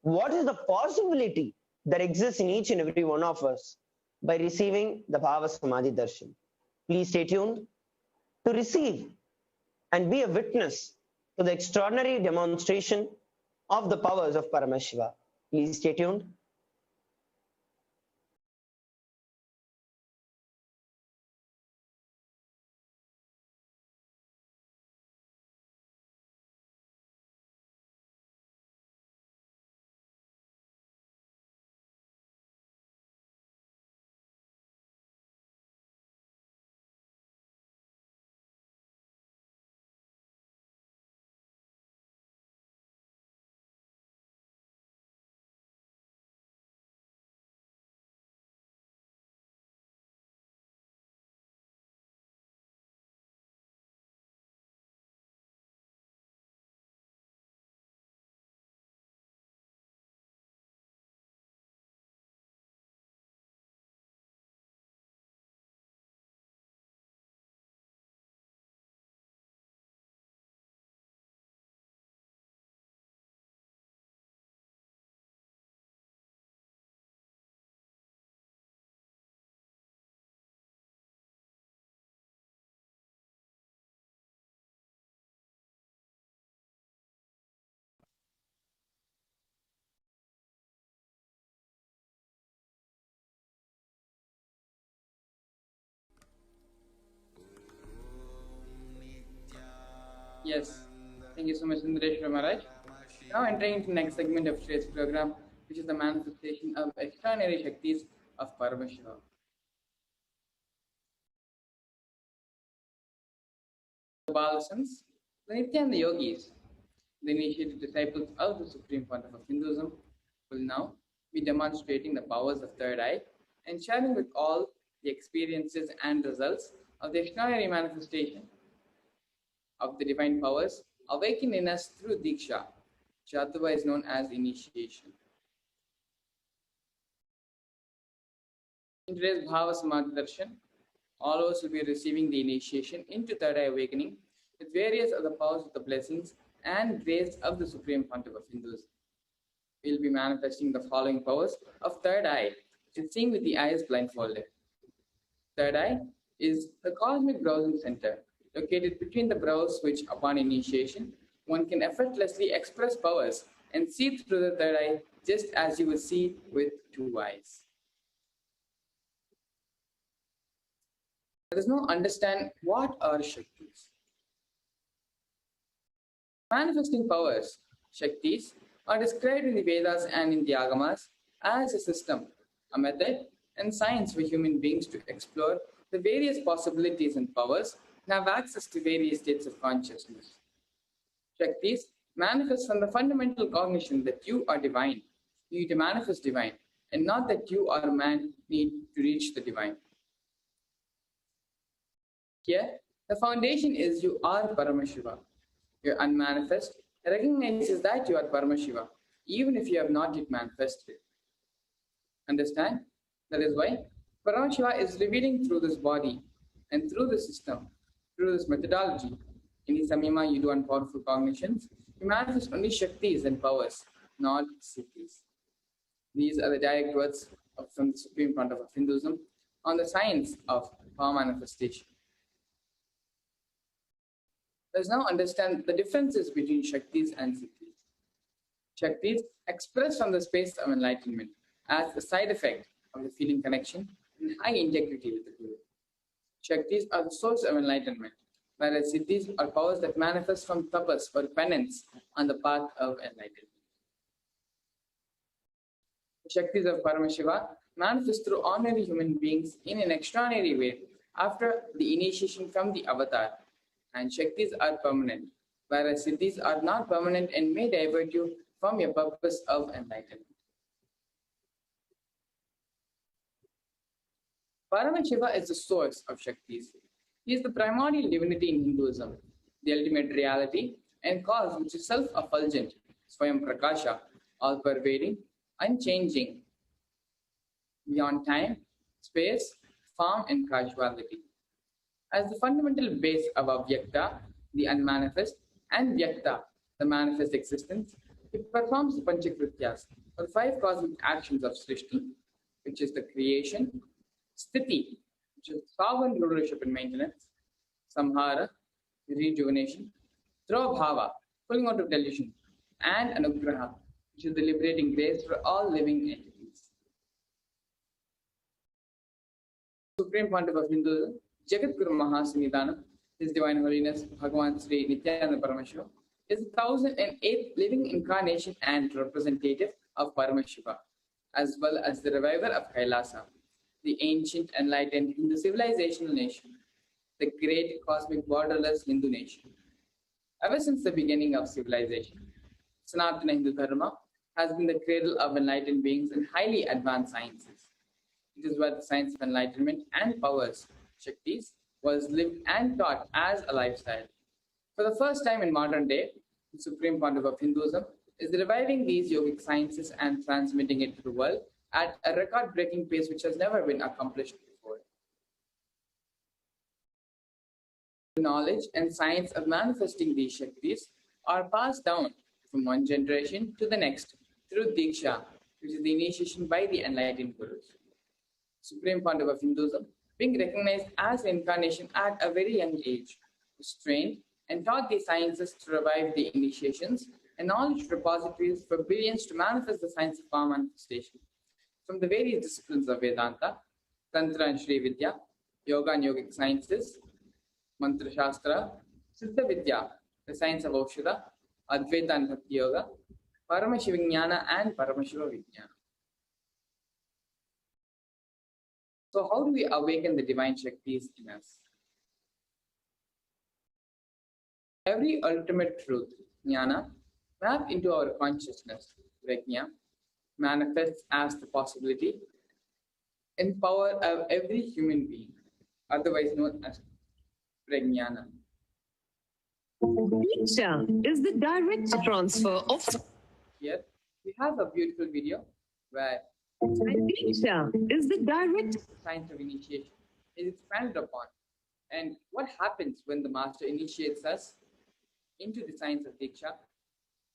what is the possibility that exists in each and every one of us by receiving the Bhava Samadhi Darshan. Please stay tuned to receive and be a witness to the extraordinary demonstration of the powers of Paramashiva. Please stay tuned. Yes, thank you so much, Sundaresh Maharaj. Now entering into the next segment of today's program, which is the manifestation of extraordinary Shaktis of Paramashiva. The Balasans, the Nithyananda Yogis, the initiated disciples of the Supreme Pontiff of Hinduism, will now be demonstrating the powers of third eye and sharing with all the experiences and results of the extraordinary manifestation of the divine powers awakened in us through Diksha, which otherwise is known as initiation. In today's Bhava Samadhi Darshan, all of us will be receiving the initiation into third eye awakening with various other powers of the blessings and grace of the Supreme Pontiff of Hinduism. We will be manifesting the following powers of third eye, which is seeing with the eyes blindfolded. Third eye is the cosmic browsing center, located between the brows, which upon initiation, one can effortlessly express powers and see through the third eye just as you would see with two eyes. Let us now understand what are Shaktis. Manifesting powers, Shaktis, are described in the Vedas and in the Agamas as a system, a method, and science for human beings to explore the various possibilities and powers and have access to various states of consciousness. Shaktis manifest from the fundamental cognition that you are divine, you need to manifest divine, and not that you or man need to reach the divine. Here, the foundation is you are Paramashiva. Your unmanifest recognizes that you are Paramashiva, even if you have not yet manifested. Understand? That is why Paramashiva is revealing through this body and through the system, through this methodology. In the Samyama, you do unpowerful cognitions. You manifest only Shaktis and powers, not Siddhis. These are the direct words from the Supreme Pontiff of Hinduism on the science of power manifestation. Let's now understand the differences between Shaktis and Siddhis. Shaktis express from the space of enlightenment as a side effect of the feeling connection and high integrity with the Guru. Shaktis are the source of enlightenment, whereas Siddhis are powers that manifest from tapas or penance on the path of enlightenment. The Shaktis of Paramashiva manifest through ordinary human beings in an extraordinary way after the initiation from the avatar. And Shaktis are permanent, whereas Siddhis are not permanent and may divert you from your purpose of enlightenment. Paramashiva is the source of Shaktis. He is the primordial divinity in Hinduism, the ultimate reality and cause which is self-effulgent, Swayam Prakasha, all-pervading, unchanging, beyond time, space, form, and causality. As the fundamental base of Avyakta, the unmanifest, and Vyakta, the manifest existence, It performs the Panchakrityas, or 5 cosmic actions of Srishti, which is the creation, Sthiti, which is sovereign rulership and maintenance, Samhara, rejuvenation, Bhava, pulling out of delusion, and Anugraha, which is the liberating grace for all living entities. Supreme Pontiff of Hinduism, Jagat Guru Mahasanidana, His Divine Holiness Bhagavan Sri Nithyananda Paramashivam, is the 1008th living incarnation and representative of Paramashiva, as well as the reviver of Kailasa, the ancient enlightened Hindu civilizational nation, the great cosmic borderless Hindu nation. Ever since the beginning of civilization, Sanatana Hindu Dharma has been the cradle of enlightened beings and highly advanced sciences. It is where the science of enlightenment and powers, Shaktis, was lived and taught as a lifestyle. For the first time in modern day, the Supreme Pontiff of Hinduism is reviving these yogic sciences and transmitting it to the world at a record-breaking pace which has never been accomplished before. The knowledge and science of manifesting these Shaktis are passed down from one generation to the next through Diksha, which is the initiation by the enlightened Gurus. Supreme Pontiff of Hinduism, being recognized as an incarnation at a very young age, was trained and taught the sciences to revive the initiations and knowledge repositories for billions to manifest the science of power manifestation. From the various disciplines of Vedanta, Tantra and Shri Vidya, Yoga and Yogic sciences, Mantra Shastra, Siddha Vidya, the science of Aushadha, Advaita and Bhakti Yoga, Paramashivoham and Paramashivoham. So how do we awaken the divine Shaktis in us? Every ultimate truth, jnana, mapped into our consciousness, prajna, manifests as the possibility in power of every human being, otherwise known as prajnana. Diksha is the direct transfer of. Here we have a beautiful video where Diksha is the direct science of initiation is expanded upon, and what happens when the master initiates us into the science of Diksha,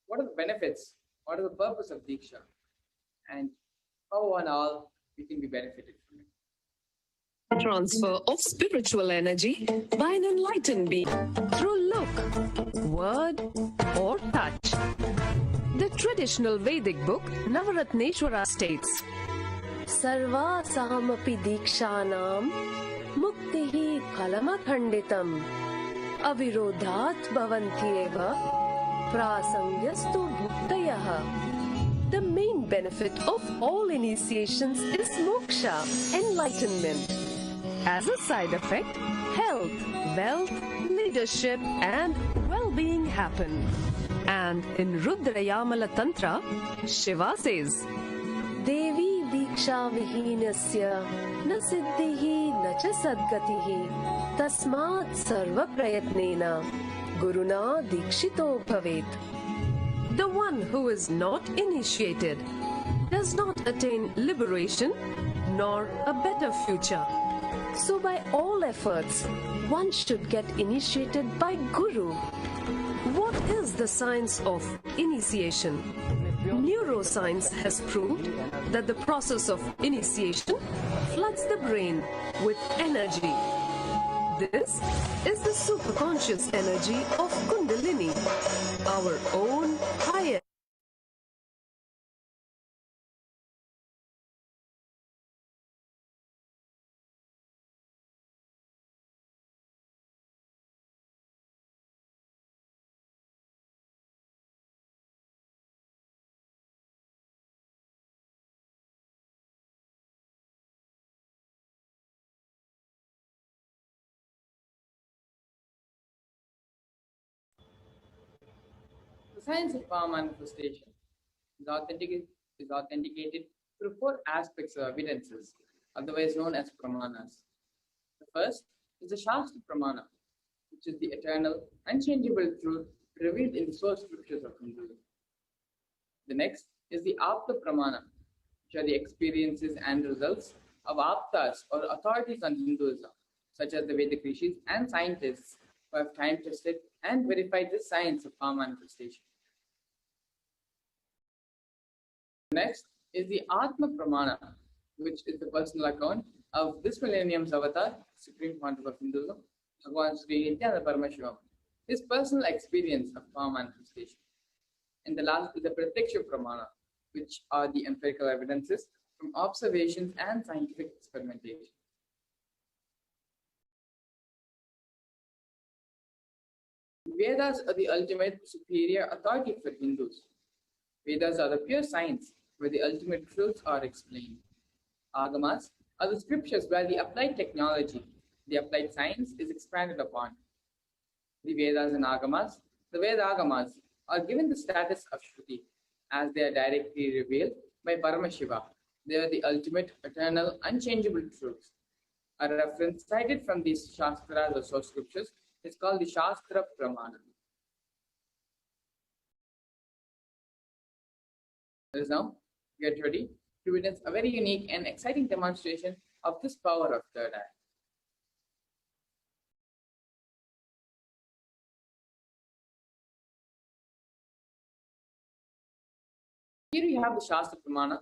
what are the benefits, what are the purpose of Diksha, and how and all we can be benefited from it. Transfer of spiritual energy by an enlightened being through look, word, or touch. The traditional Vedic book Navaratneshwara states, Sarva sahamapi dikshanam muktihi kalamakhanditam avirodhat bhavantyeva prasangyastu bhuktayaha. The main benefit of all initiations is moksha, enlightenment. As a side effect, health, wealth, leadership, and well-being happen. And in Rudrayamala Tantra, Shiva says, Devi Diksha Vihinasya na siddhihi na cha sadgatihi tasmat sarva prayatnena guruna dikshito bhavet. The one who is not initiated does not attain liberation nor a better future. So by all efforts, one should get initiated by Guru. What is the science of initiation? Neuroscience has proved that the process of initiation floods the brain with energy. This is the superconscious energy of Kundalini, our own higher. The science of power manifestation is authenticated through 4 aspects of evidences, otherwise known as pramanas. The first is the Shastra Pramana, which is the eternal, unchangeable truth revealed in the source scriptures of Hinduism. The next is the Apta Pramana, which are the experiences and results of Aptas or authorities on Hinduism, such as the Vedic rishis and scientists who have time tested and verified the science of power manifestation. Next is the Atma Pramana, which is the personal account of this millennium's avatar, Supreme Pontiff of Hinduism, Bhagavan Sri Nithyananda Paramashivam, his personal experience of power manifestation. And the last is the Pratyaksha Pramana, which are the empirical evidences from observations and scientific experimentation. Vedas are the ultimate superior authority for Hindus. Vedas are the pure science where the ultimate truths are explained. Agamas are the scriptures where the applied technology, the applied science is expanded upon. The Vedas and Agamas, the Veda Agamas, are given the status of Shruti as they are directly revealed by Paramashiva. They are the ultimate, eternal, unchangeable truths. A reference cited from these Shastras or source scriptures is called the Shastra Pramana. Let us now get ready to witness a very unique and exciting demonstration of this power of third eye. Here we have the Shastra Pramana,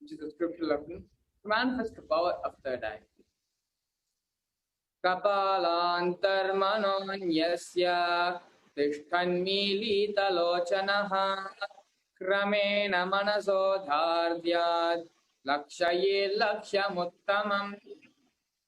which is a scriptural reference to manifest the power of third eye. Kapalantarmanonyasya tishtanmilitalochanaha kramena manasodhardhyad lakshaye lakshamuttamam.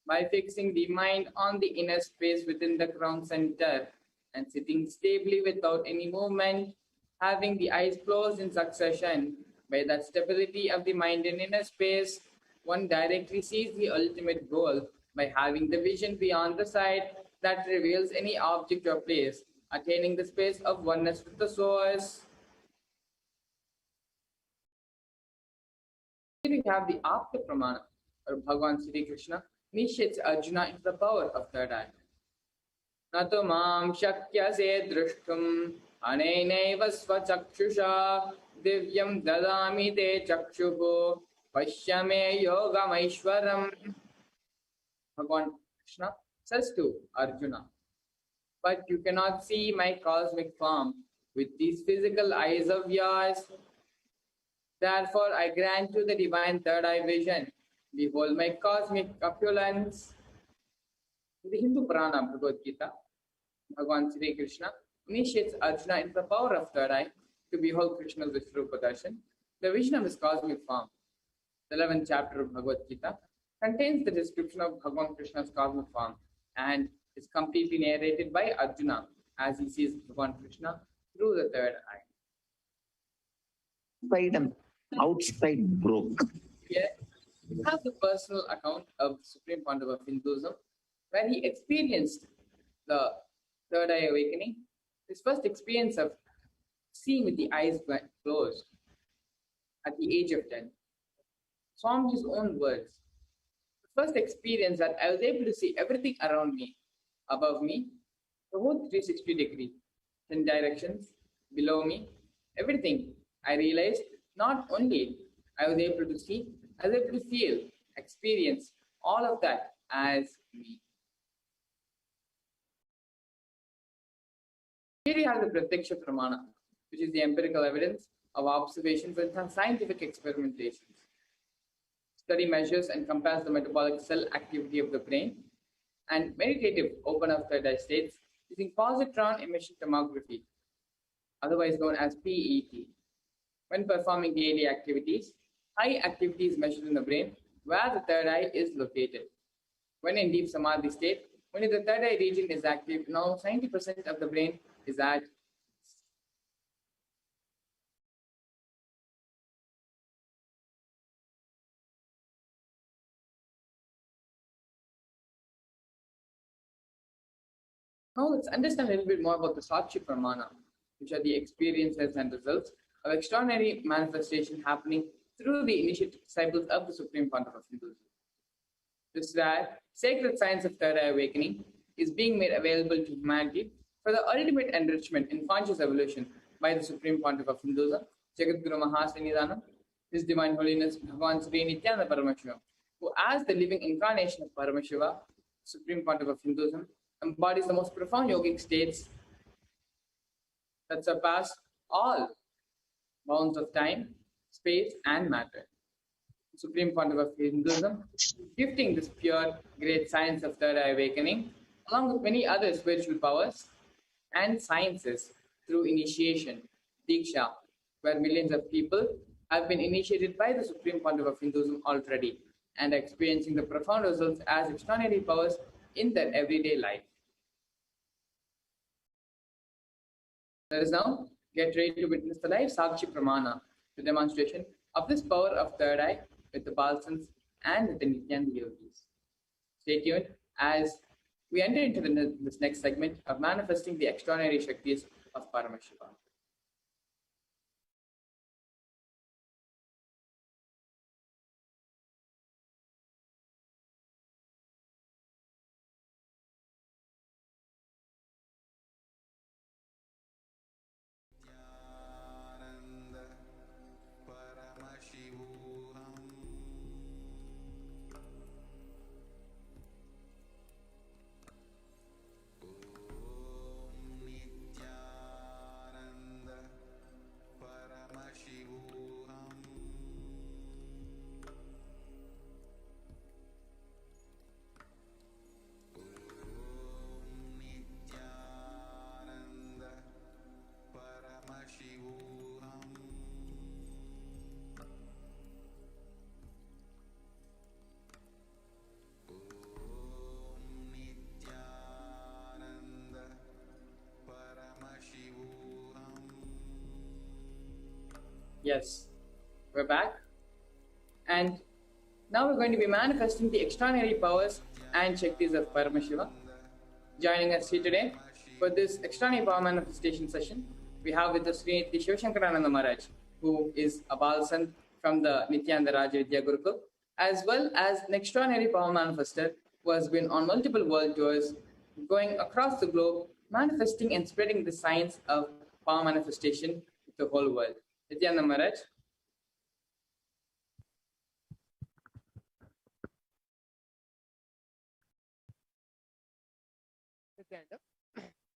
By fixing the mind on the inner space within the crown center and sitting stably without any movement, having the eyes closed in succession, by that stability of the mind in inner space, one directly sees the ultimate goal by having the vision beyond the sight that reveals any object or place, attaining the space of oneness with the source. Here we have the Apta Pramana, or Bhagavan Sri Krishna initiates Arjuna into the power of third eye. Nato mam shakyase drushtum anenaiva svachakshusha divyam dadami te chakshuhu pashyame yogamaishwaram. Bhagavan Krishna says to Arjuna, but you cannot see my cosmic form with these physical eyes of yours. Therefore, I grant you the divine third eye vision. Behold my cosmic opulence. In the Hindu Purana Bhagavad Gita, Bhagavan Sri Krishna initiates Arjuna into the power of third eye to behold Krishna's Vishrupa Darshan, the vision of his cosmic form. The 11th chapter of Bhagavad Gita contains the description of Bhagavan Krishna's cosmic form and is completely narrated by Arjuna as he sees Bhagavan Krishna through the third eye. Outside broke. Here, we have the personal account of the Supreme Pontiff of Hinduism, where he experienced the third eye awakening, his first experience of seeing with the eyes closed at the age of 10. Swamiji's own words. The first experience that I was able to see everything around me, above me, the whole 360 degree, 10 directions, below me, everything. I realized not only I was able to see, I was able to feel, experience all of that as me. Here you have the Pratyaksha Pramana, which is the empirical evidence of observations and scientific experimentations. Study measures and compares the metabolic cell activity of the brain and meditative open of third eye states using positron emission tomography, otherwise known as PET. When performing daily activities, high activity is measured in the brain where the third eye is located. When in deep samadhi state, only the third eye region is active, now 90% of the brain is at Now let's understand a little bit more about the Sakshi Pramana, which are the experiences and results of extraordinary manifestation happening through the initiative disciples of the Supreme Pontiff of Hinduism. This rare, sacred science of third eye awakening is being made available to humanity for the ultimate enrichment in conscious evolution by the Supreme Pontiff of Hinduism, Jagadguru Mahasrinidhanam, His Divine Holiness Bhagavan Sri Nithyananda Paramashivam, who as the living incarnation of Paramashiva, Supreme Pontiff of Hinduism, embodies the most profound yogic states that surpass all bounds of time, space, and matter. Supreme Founder of Hinduism, gifting this pure, great science of third eye awakening, along with many other spiritual powers and sciences through initiation, Diksha, where millions of people have been initiated by the Supreme Founder of Hinduism already and are experiencing the profound results as extraordinary powers in their everyday life. Let us now get ready to witness the live Sakshi Pramana, the demonstration of this power of third eye with the Balsans and with the Nithyananda yogis. Stay tuned as we enter into this next segment of manifesting the extraordinary Shaktis of Paramashivoham. Paramashivoham. Om Nithyananda Paramashivoham. Om Nithyananda Paramashivoham. Nithyananda Paramashivoham. Yes, we're back. And now we're going to be manifesting the extraordinary powers and Shaktis of Paramashiva. Joining us here today for this extraordinary power manifestation session, we have with us Sri Shivashankarananda Maharaj, who is a Balsan from the Nithyananda Raja Vidya Gurukul, as well as an extraordinary power manifester who has been on multiple world tours, going across the globe, manifesting and spreading the science of power manifestation to the whole world. Nithyananda Maharaj.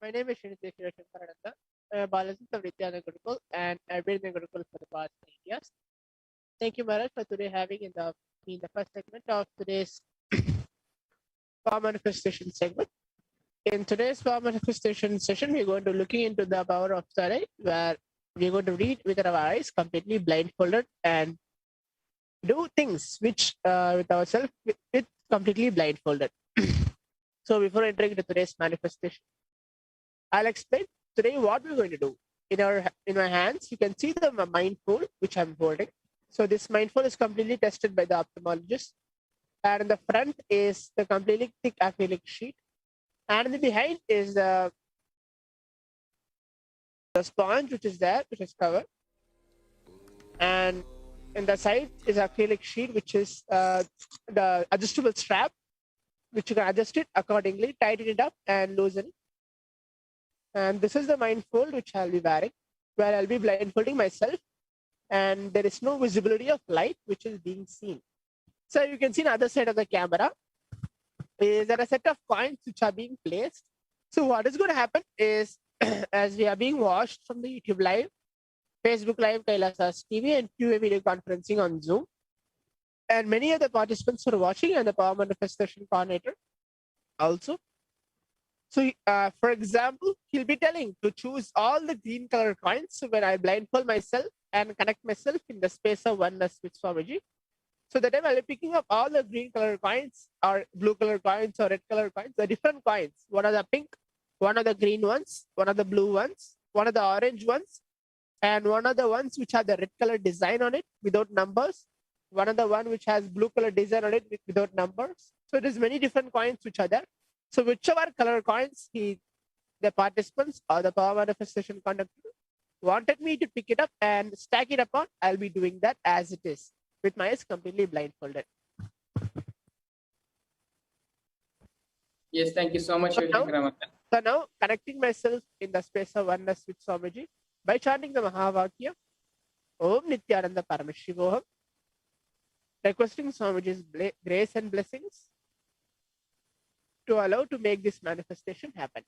My name is Sri Shivashankarananda. I am a Balasan of Nithyananda Gurukul and I've been in the Gurukul for the past 8 years. Thank you, Maharaj, for today having in the first segment of today's power manifestation segment. In today's power manifestation session, we're going to looking into the power of Sarai, where we're going to read with our eyes completely blindfolded and do things which with ourselves with completely blindfolded. So before entering into today's manifestation, I'll explain today what we're going to do. In my hands, you can see the mindful which I'm holding. So this mindful is completely tested by the ophthalmologist. And in the front is the completely thick acrylic sheet. And in the behind is the sponge which is there, which is covered. And in the side is acrylic sheet, which is the adjustable strap, which you can adjust it accordingly, tighten it up and loosen it. And this is the mindfold which I'll be wearing, where I'll be blindfolding myself, and there is no visibility of light which is being seen. So you can see on the other side of the camera, is there a set of coins which are being placed. So what is going to happen is, as we are being watched from the YouTube live, Facebook live, Kailasa TV, and QA video conferencing on Zoom, and many other participants who are watching, and the power manifestation coordinator also. So, for example, he'll be telling to choose all the green color coins. So when I blindfold myself and connect myself in the space of oneness with Swamiji, so that time I'll be picking up all the green color coins or blue color coins or red color coins, the different coins. One of the pink, one of the green ones, one of the blue ones, one of the orange ones, and one of the ones which have the red color design on it without numbers. One of the one which has blue color design on it without numbers. So there's many different coins which are there. So whichever color coins the participants or the power manifestation conductor wanted me to pick it up and stack it upon, I'll be doing that as it is, with my eyes completely blindfolded. Yes, thank you so much. So now connecting myself in the space of oneness with Swamiji by chanting the Mahavakya, Om Nithyananda Paramashivoham, requesting Swamiji's grace and blessings to allow to make this manifestation happen.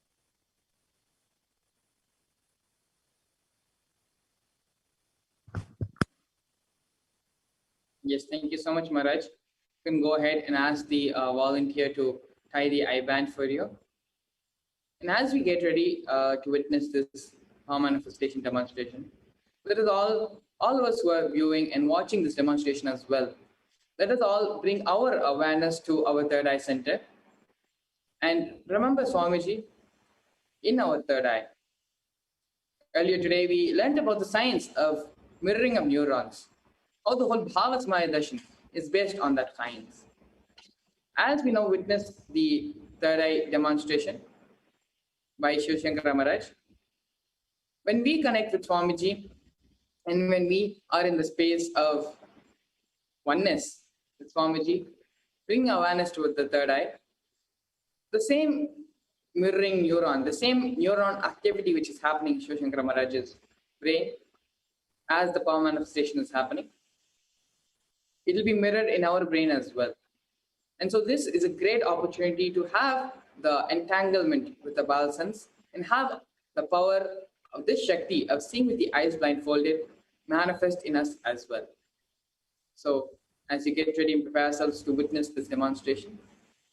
Yes, thank you so much, Maharaj. You can go ahead and ask the volunteer to tie the eye band for you. And as we get ready to witness this power manifestation demonstration, let us all of us who are viewing and watching this demonstration as well, let us all bring our awareness to our third eye center. And remember Swamiji, in our third eye. Earlier today, we learned about the science of mirroring of neurons, how the whole Bhavasmaya Darshan is based on that science. As we now witness the third eye demonstration by Shiv Shankara Maharaj, when we connect with Swamiji and when we are in the space of oneness with Swamiji, bring awareness to the third eye, the same mirroring neuron, the same neuron activity which is happening in Shiv Shankara Maharaj's brain as the power manifestation is happening, it will be mirrored in our brain as well. And so this is a great opportunity to have the entanglement with the Balsans and have the power of this Shakti of seeing with the eyes blindfolded manifest in us as well. So as you get ready and prepare ourselves to witness this demonstration,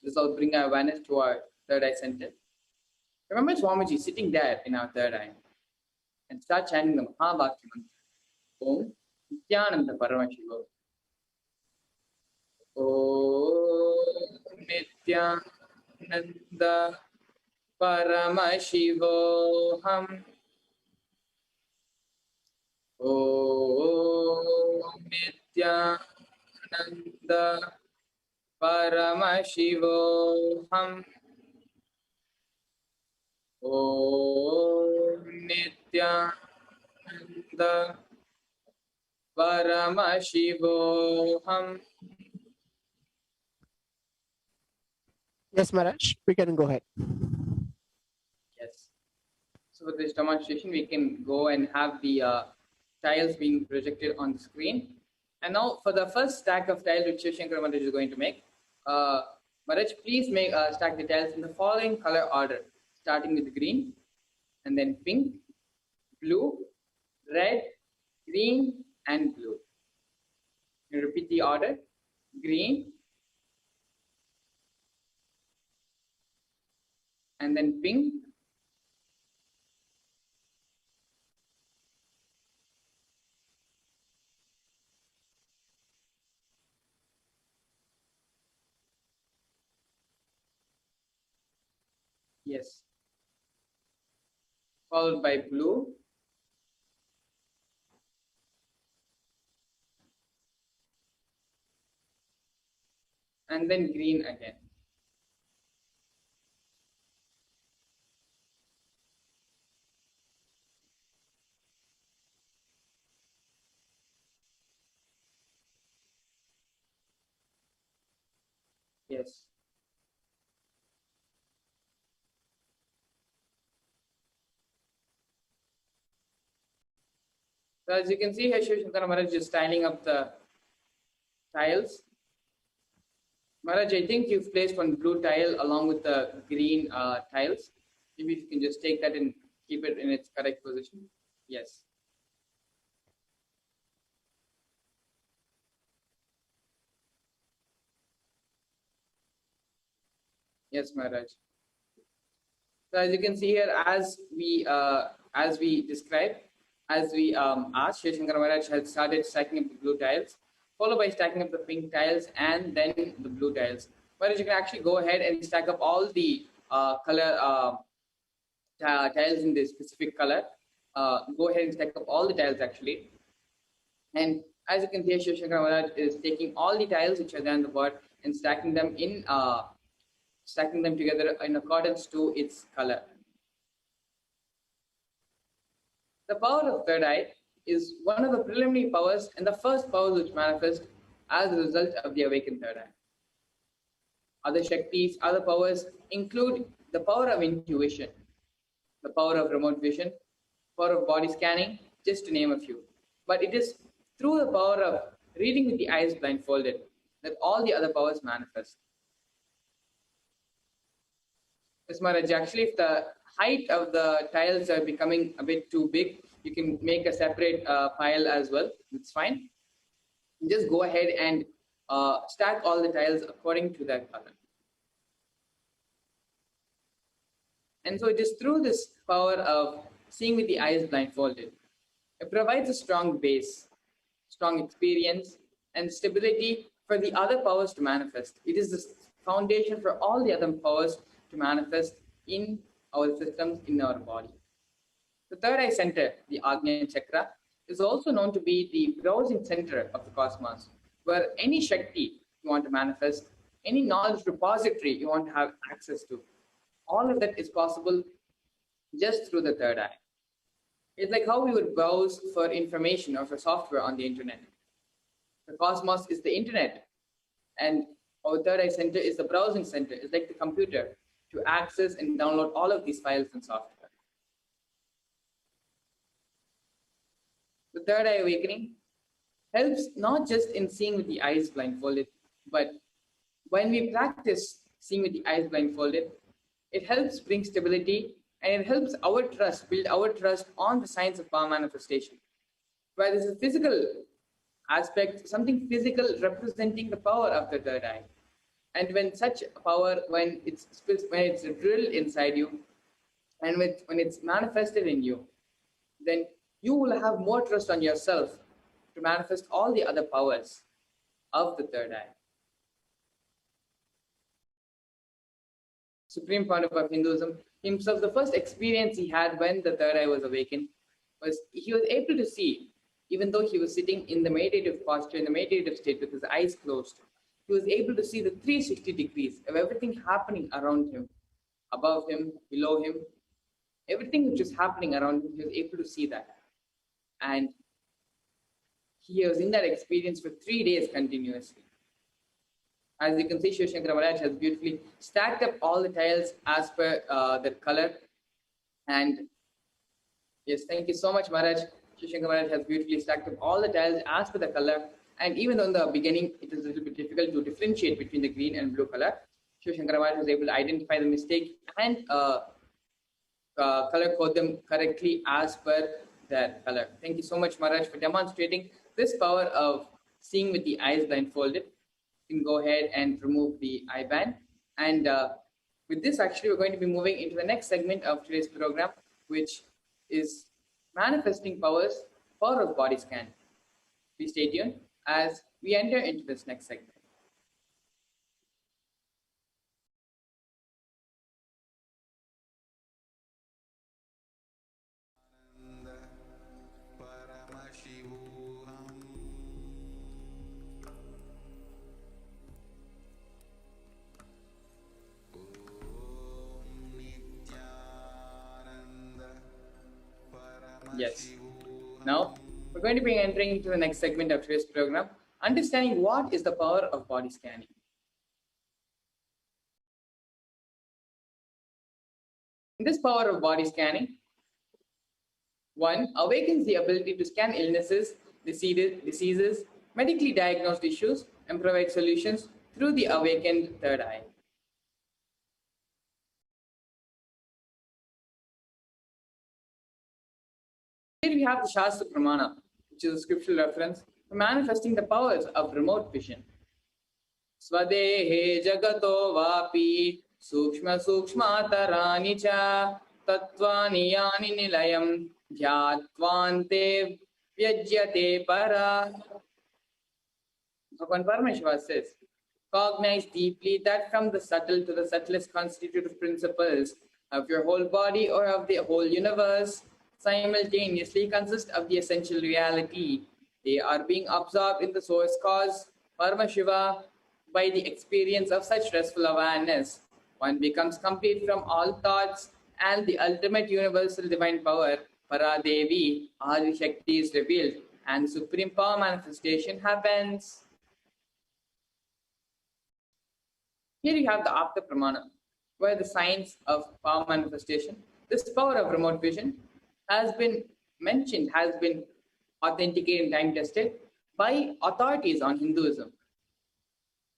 let's all bring our awareness to our third eye center. Remember Swamiji sitting there in our third eye and start chanting the Mahabhakti mantra. Om Nithyananda Paramashivam. Om Nithyananda Paramashivoham. Om Nithyananda Paramashivoham. Om Nithyananda Paramashivoham. Yes, Maharaj, we can go ahead. Yes. So for this demonstration, we can go and have the tiles being projected on the screen. And now for the first stack of tiles which Shiv Shankara Maharaj is going to make, Maharaj, please make stack the tiles in the following color order, starting with green, and then pink, blue, red, green, and blue. You repeat the order: green, and then pink, yes, followed by blue, and then green again. Yes. So as you can see here, Shiv Shankara Maharaj is tiling up the tiles. Maharaj, I think you've placed one blue tile along with the green tiles. Maybe you can just take that and keep it in its correct position. Yes. Yes, Maharaj. So as you can see here, as we described, as we asked, Shiv Shankara Maharaj had started stacking up the blue tiles, followed by stacking up the pink tiles and then the blue tiles. Maharaj, you can actually go ahead and stack up all the color tiles in this specific color. Go ahead and stack up all the tiles actually. And as you can see, Shiv Shankara Maharaj is taking all the tiles which are there on the board and stacking them together in accordance to its color. The power of third eye is one of the preliminary powers and the first powers which manifest as a result of the awakened third eye. Other Shaktis, other powers include the power of intuition, the power of remote vision, power of body scanning, just to name a few. But it is through the power of reading with the eyes blindfolded that all the other powers manifest. Yes, Maharaj, actually, if the height of the tiles are becoming a bit too big, you can make a separate pile as well. It's fine. just go ahead and stack all the tiles according to their color. And so it is through this power of seeing with the eyes blindfolded. It provides a strong base, strong experience, and stability for the other powers to manifest. It is the foundation for all the other powers to manifest in our systems, in our body. The third eye center, the Agnya Chakra, is also known to be the browsing center of the cosmos, where any Shakti you want to manifest, any knowledge repository you want to have access to, all of that is possible just through the third eye. It's like how we would browse for information or for software on the internet. The cosmos is the internet, and our third eye center is the browsing center. It's like the computer to access and download all of these files and software. The third eye awakening helps not just in seeing with the eyes blindfolded, but when we practice seeing with the eyes blindfolded, it helps bring stability, and it helps our trust, build our trust on the science of power manifestation. Where there's a physical aspect, something physical representing the power of the third eye. And when such power, when it's drilled inside you, and when it's manifested in you, then you will have more trust on yourself to manifest all the other powers of the third eye. Supreme founder of Hinduism himself, the first experience he had when the third eye was awakened was he was able to see, even though he was sitting in the meditative posture, in the meditative state with his eyes closed, he was able to see the 360 degrees of everything happening around him, above him, below him, everything which was happening around him, he was able to see that. And he was in that experience for 3 days continuously. As you can see, Shiv Shankara Maharaj has beautifully stacked up all the tiles as per their color. And yes, thank you so much, Maharaj. Shiv Shankara Maharaj has beautifully stacked up all the tiles as per the color. And even though in the beginning it is a little bit difficult to differentiate between the green and blue color, Shiv Shankara Maharaj was able to identify the mistake and color code them correctly as per their color. Thank you so much, Maharaj, for demonstrating this power of seeing with the eyes blindfolded. You can go ahead and remove the eye band. And with this, actually, we're going to be moving into the next segment of today's program, which is manifesting powers for a body scan. Please stay tuned as we enter into this next segment. Paramashivoham. Yes. Now, we're going to be entering into the next segment of today's program, understanding what is the power of body scanning. In this power of body scanning, one awakens the ability to scan illnesses, diseases, medically diagnosed issues, and provide solutions through the awakened third eye. Here we have the Shastra Pramana, which is a scriptural reference for manifesting the powers of remote vision. Swadehe jagato vapi sukshma sukshmatarani cha tattvani yani nilayam dhyatvante vyajyate para. Bhagavan Paramashiva says, cognize deeply that from the subtle to the subtlest constitutive principles of your whole body or of the whole universe simultaneously consist of the essential reality. They are being absorbed in the source cause, Paramashiva. By the experience of such restful awareness, one becomes complete from all thoughts, and the ultimate universal divine power, Paradevi, Adi Shakti, is revealed, and supreme power manifestation happens. Here you have the Apta Pramana, where the science of power manifestation, this power of remote vision, has been mentioned, has been authenticated and time tested by authorities on Hinduism.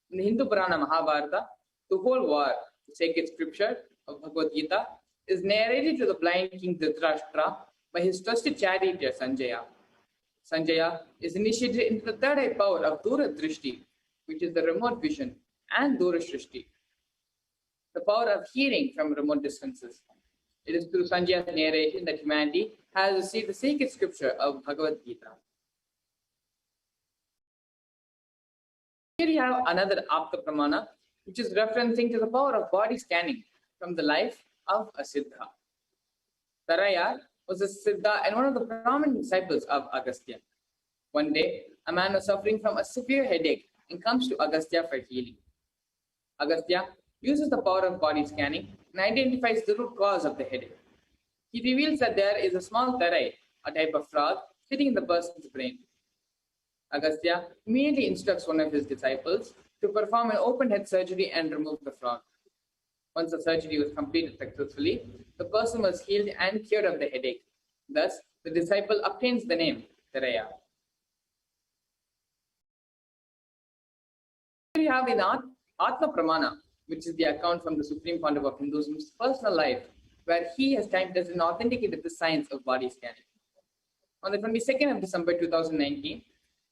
In the Hindu Purana Mahabharata, the whole war, the sacred scripture of Bhagavad Gita, is narrated to the blind king Dhritarashtra by his trusted charioteer Sanjaya. Sanjaya is initiated into the third eye power of Dura Drishti, which is the remote vision, and Dura Shrishti, the power of hearing from remote distances. It is through Sanjaya's narration that humanity has received the sacred scripture of Bhagavad Gita. Here we have another Apta Pramana, which is referencing to the power of body scanning from the life of a Siddha. Tarayar was a Siddha and one of the prominent disciples of Agastya. One day, a man was suffering from a severe headache and comes to Agastya for healing. Agastya uses the power of body scanning and identifies the root cause of the headache. He reveals that there is a small tarai, a type of frog, sitting in the person's brain. Agastya immediately instructs one of his disciples to perform an open head surgery and remove the frog. Once the surgery was completed successfully, the person was healed and cured of the headache. Thus, the disciple obtains the name Taraya. Here we have in Atma Pramana, which is the account from the Supreme Pandava of Hinduism's personal life, where he has timed as an authenticated the science of body scanning. On the 22nd of December 2019,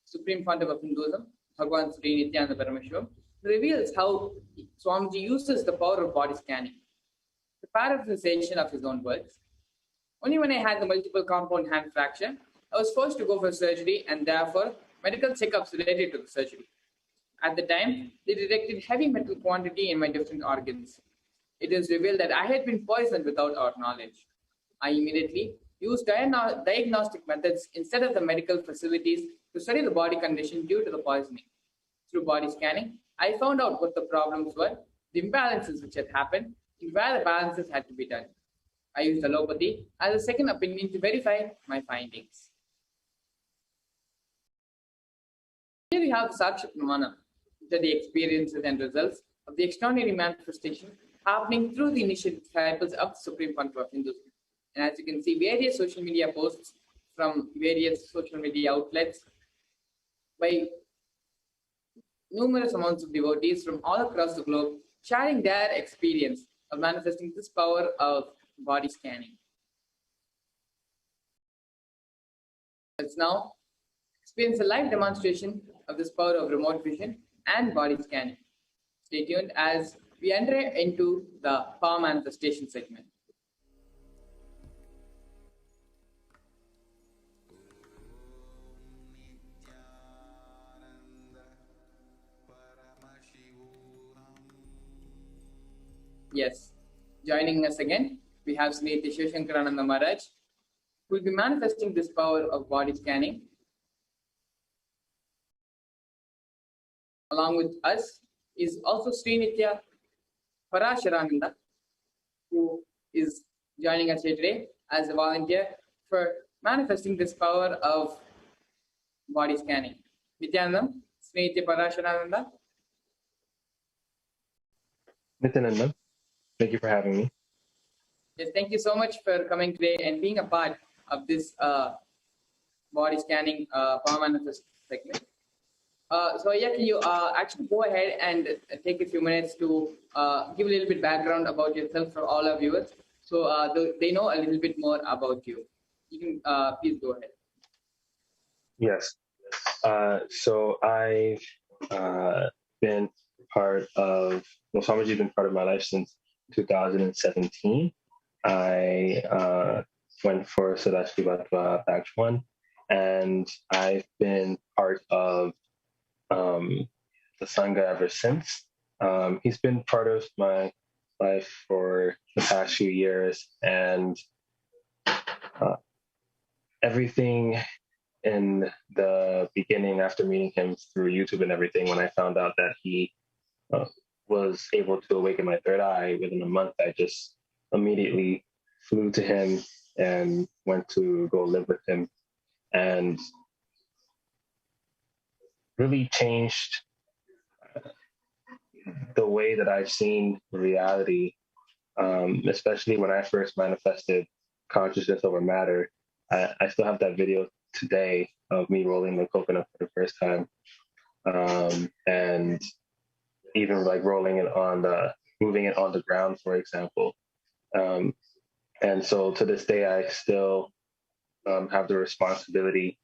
Supreme Pandava of Hinduism, Bhagwan Sri Nithyananda Paramashivam, reveals how Swamiji uses the power of body scanning. The paraphrasation of his own words: only when I had the multiple compound hand fracture, I was forced to go for surgery and therefore medical checkups related to the surgery. At the time, they detected heavy metal quantity in my different organs. It is revealed that I had been poisoned without our knowledge. I immediately used diagnostic methods instead of the medical facilities to study the body condition due to the poisoning. Through body scanning, I found out what the problems were, the imbalances which had happened, and where the balances had to be done. I used allopathy as a second opinion to verify my findings. Here we have Sakshi Pramana, which are the experiences and results of the extraordinary manifestation happening through the initial disciples of the Supreme Pandava of Hinduism. And as you can see, various social media posts from various social media outlets by numerous amounts of devotees from all across the globe sharing their experience of manifesting this power of body scanning. Let's now experience a live demonstration of this power of remote vision and body scanning. Stay tuned as we enter into the power manifestation segment. Yes, joining us again, we have Sri Shivashankarananda Maharaj, who will be manifesting this power of body scanning. Along with us is also Sri Nithya Parasharananda, who is joining us here today as a volunteer for manifesting this power of body scanning. Nithyanandam, Sri Nithya Parasharananda. Nithyanandam, thank you for having me. Yes, thank you so much for coming today and being a part of this body scanning power manifest segment. So yeah, can you actually go ahead and take a few minutes to give a little bit background about yourself for all our viewers, so they know a little bit more about you. You can please go ahead. Yes. So I've been part of, well, Swamiji's been part of my life since 2017. I went for Sadashti Bhatva Batch 1, and I've been part of the Sangha ever since. He's been part of my life for the past few years, and everything in the beginning, after meeting him through YouTube and everything, when I found out that he was able to awaken my third eye within a month, I just immediately flew to him and went to go live with him, and really changed the way that I've seen reality, especially when I first manifested consciousness over matter. I still have that video today of me rolling the coconut for the first time, and even like rolling it moving it on the ground, for example. And so to this day, I still have the responsibility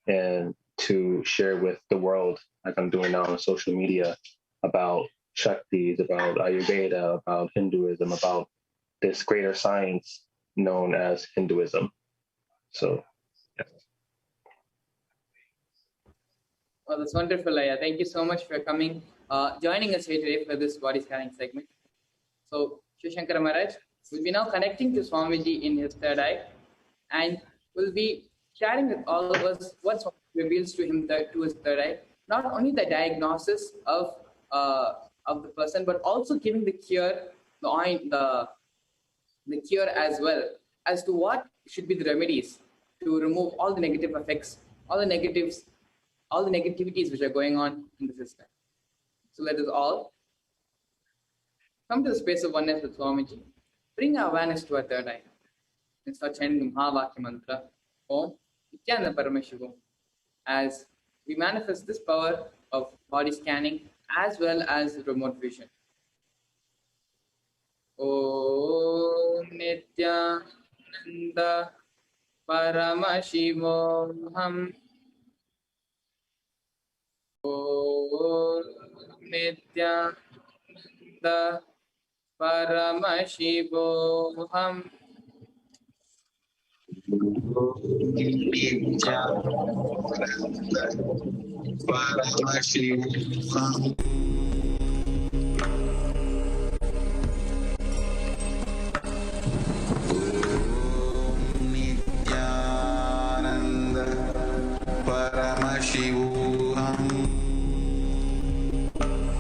and to share with the world, like I'm doing now on social media, about Shaktis, about Ayurveda, about Hinduism, about this greater science known as Hinduism. So, yeah. Well, that's wonderful, Aya. Thank you so much for coming, joining us here today for this body scanning segment. So, Shivshankara Maharaj will be now connecting to Swamiji in his third eye, and will be sharing with all of us what Swamiji reveals to him to his third eye. Not only the diagnosis of the person, but also giving the cure, the cure as well, as to what should be the remedies to remove all the negative effects, all the negativities which are going on in the system. So let us all come to the space of oneness with Swamiji, bring our awareness to our third eye, and start chanting the Mahavakya mantra, Om Nithyananda Paramashivam, as we manifest this power of body scanning as well as remote vision. Om Nithyananda Paramashivoham. Om Nithyananda Paramashivoham. Paramashivoham. Nithyananda Paramashivoham. Nithyananda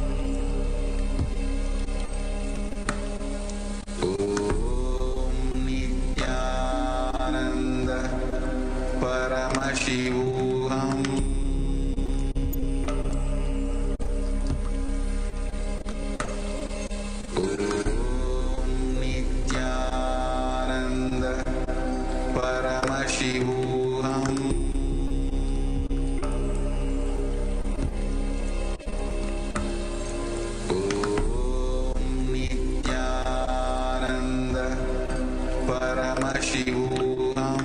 Paramashivoham. Nithyananda Paramashivoham. Nithyananda Paramashivoham. Nithyananda Paramashivoham.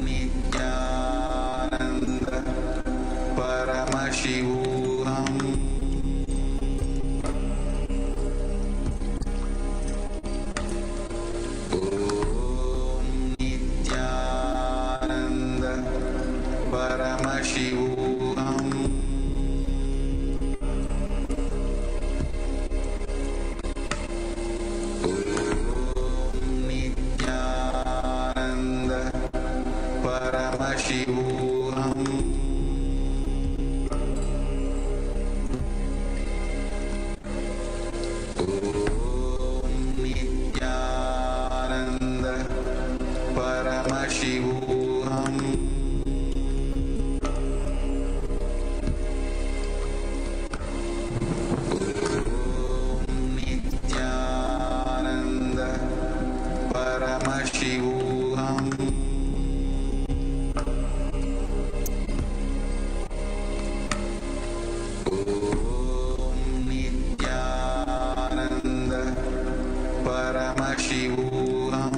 Nithyananda Paramashivoham. Nithyananda Paramashivoham. Nithyananda Paramashivoham. Nithyananda Paramashivoham.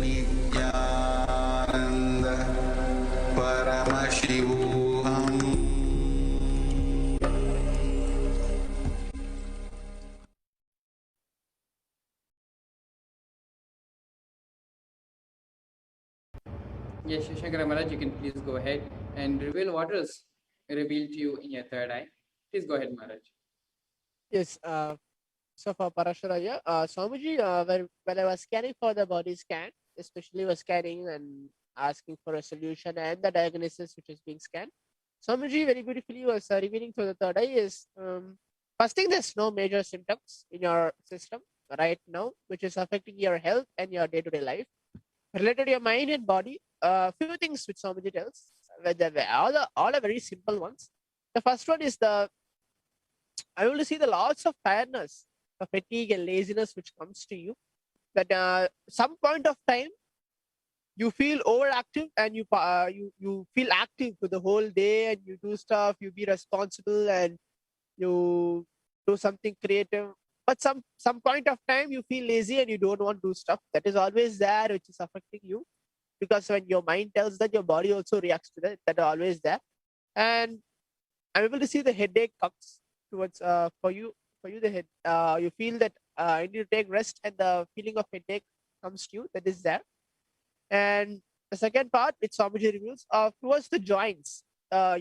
Nithyananda Paramashivoham. Yes, Shivshankara Maharaj, you can please go ahead and reveal what is revealed to you in your third eye. Please go ahead, Maharaj. Yes. So for Parasharaya, Swamiji, when I was scanning for the body scan, especially was scanning and asking for a solution and the diagnosis which is being scanned, Swamiji very beautifully was revealing to the third eye is first thing, there's no major symptoms in your system right now which is affecting your health and your day-to-day life related to your mind and body. Few things which Swamiji tells, all are very simple ones. The first one is I will see the lots of tiredness, the fatigue and laziness which comes to you. That some point of time you feel overactive and you feel active for the whole day and you do stuff, you be responsible and you do something creative. But some point of time you feel lazy and you don't want to do stuff. That is always there, which is affecting you, because when your mind tells that, your body also reacts to that. That are always there. And I'm able to see the headache comes towards for you the head. You feel that I need to take rest, and the feeling of headache comes to you. That is there. And the second part, which Swamiji reveals, towards the joints,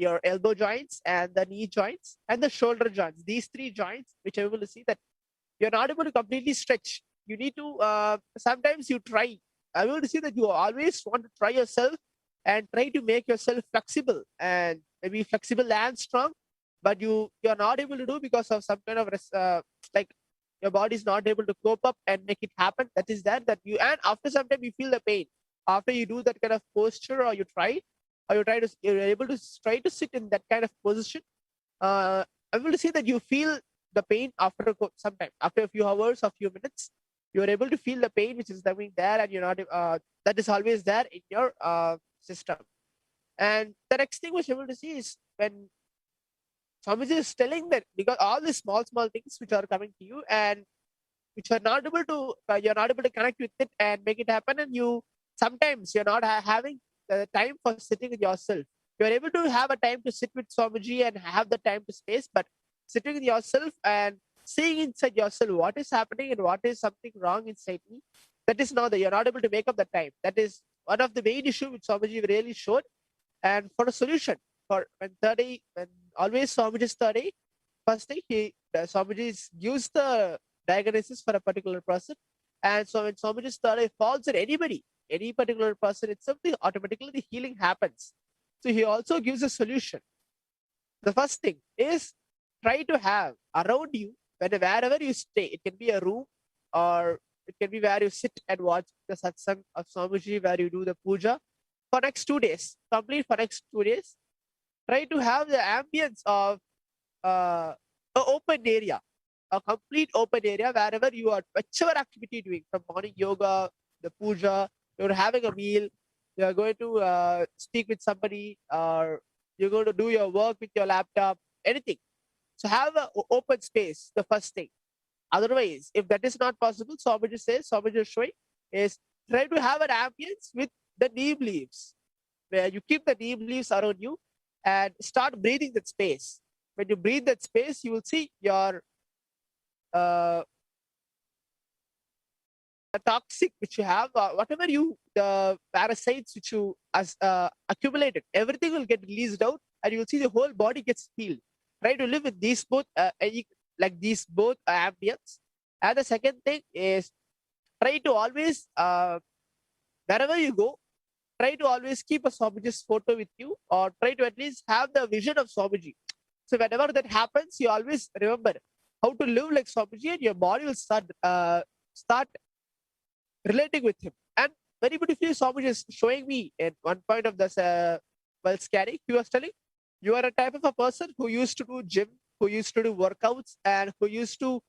your elbow joints and the knee joints and the shoulder joints. These three joints, which I'm able to see that you're not able to completely stretch. You need to, sometimes you try. I'm able to see that you always want to try yourself and try to make yourself flexible and maybe flexible and strong, but you're not able to do because of some kind of, like your body is not able to cope up and make it happen. That is that you, and after some time you feel the pain. After you do that kind of posture, or you're able to try to sit in that kind of position, I'm able to see that you feel the pain after some time. After a few hours or few minutes, you're able to feel the pain which is coming there, and you're not that is always there in your system. And the next thing which I'm able to see is when Swamiji is telling that, because all these small things which are coming to you and which are not able to you're not able to connect with it and make it happen, and you sometimes you're not having the time for sitting with yourself. You're able to have a time to sit with Swamiji and have the time to space, but sitting with yourself and seeing inside yourself what is happening and what is something wrong inside me, that is not that you're not able to make up the time. That is one of the main issue which Swamiji really showed. And for a solution, for when always Swamiji's 30, first thing Swamiji gives the diagnosis for a particular person, and so when Swamiji's 30 falls on any particular person, it's something automatically the healing happens. So he also gives a solution. The first thing is try to have around you, wherever you stay, it can be a room or it can be where you sit and watch the satsang of Swamiji, where you do the puja for next 2 days, complete for next 2 days. Try to have the ambience of an open area, a complete open area, wherever you are, whichever activity you're doing, from morning yoga, the puja, you're having a meal, you're going to speak with somebody, or you're going to do your work with your laptop, anything. So have an open space, the first thing. Otherwise, if that is not possible, Swamiji is showing, is try to have an ambience with the neem leaves, where you keep the neem leaves around you and start breathing that space. When you breathe that space, you will see your the toxic which you have, whatever the parasites which you accumulated, everything will get released out, and you will see the whole body gets healed. Try to live with these both, these both ambience. And the second thing is try to always, wherever you go, try to always keep a Swamiji's photo with you, or try to at least have the vision of Swamiji. So whenever that happens, you always remember how to live like Swamiji, and your body will start relating with him. And very beautifully, Swamiji is showing me at one point of this while scanning, he was telling, you are a type of a person who used to do gym, who used to do workouts, and who used to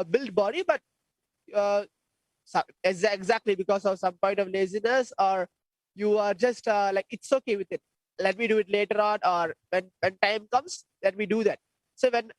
build body, but exactly because of some point of laziness, or you are just like, it's okay with it, let me do it later on, or when time comes, let me do that. So when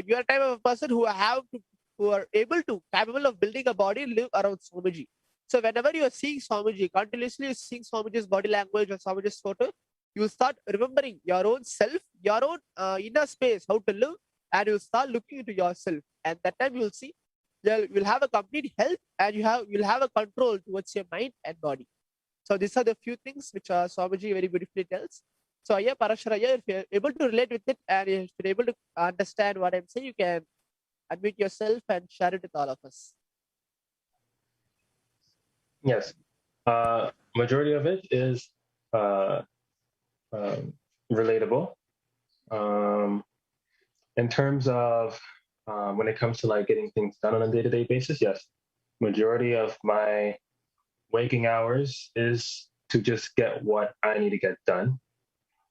you are a type of a person who are capable of building a body, live around Swamiji. So whenever you are seeing Swamiji, continuously seeing Swamiji's body language or Swamiji's photo, you will start remembering your own self, your own inner space, how to live, and you will start looking into yourself. And that time you will see you'll have a complete health, and you'll have a control towards your mind and body. So these are the few things which Swamiji very beautifully tells. So yeah, Parasharaya, if you're able to relate with it and if you're able to understand what I'm saying, you can unmute yourself and share it with all of us. Yes. Majority of it is relatable. In terms of when it comes to like getting things done on a day-to-day basis, yes. Majority of my waking hours is to just get what I need to get done.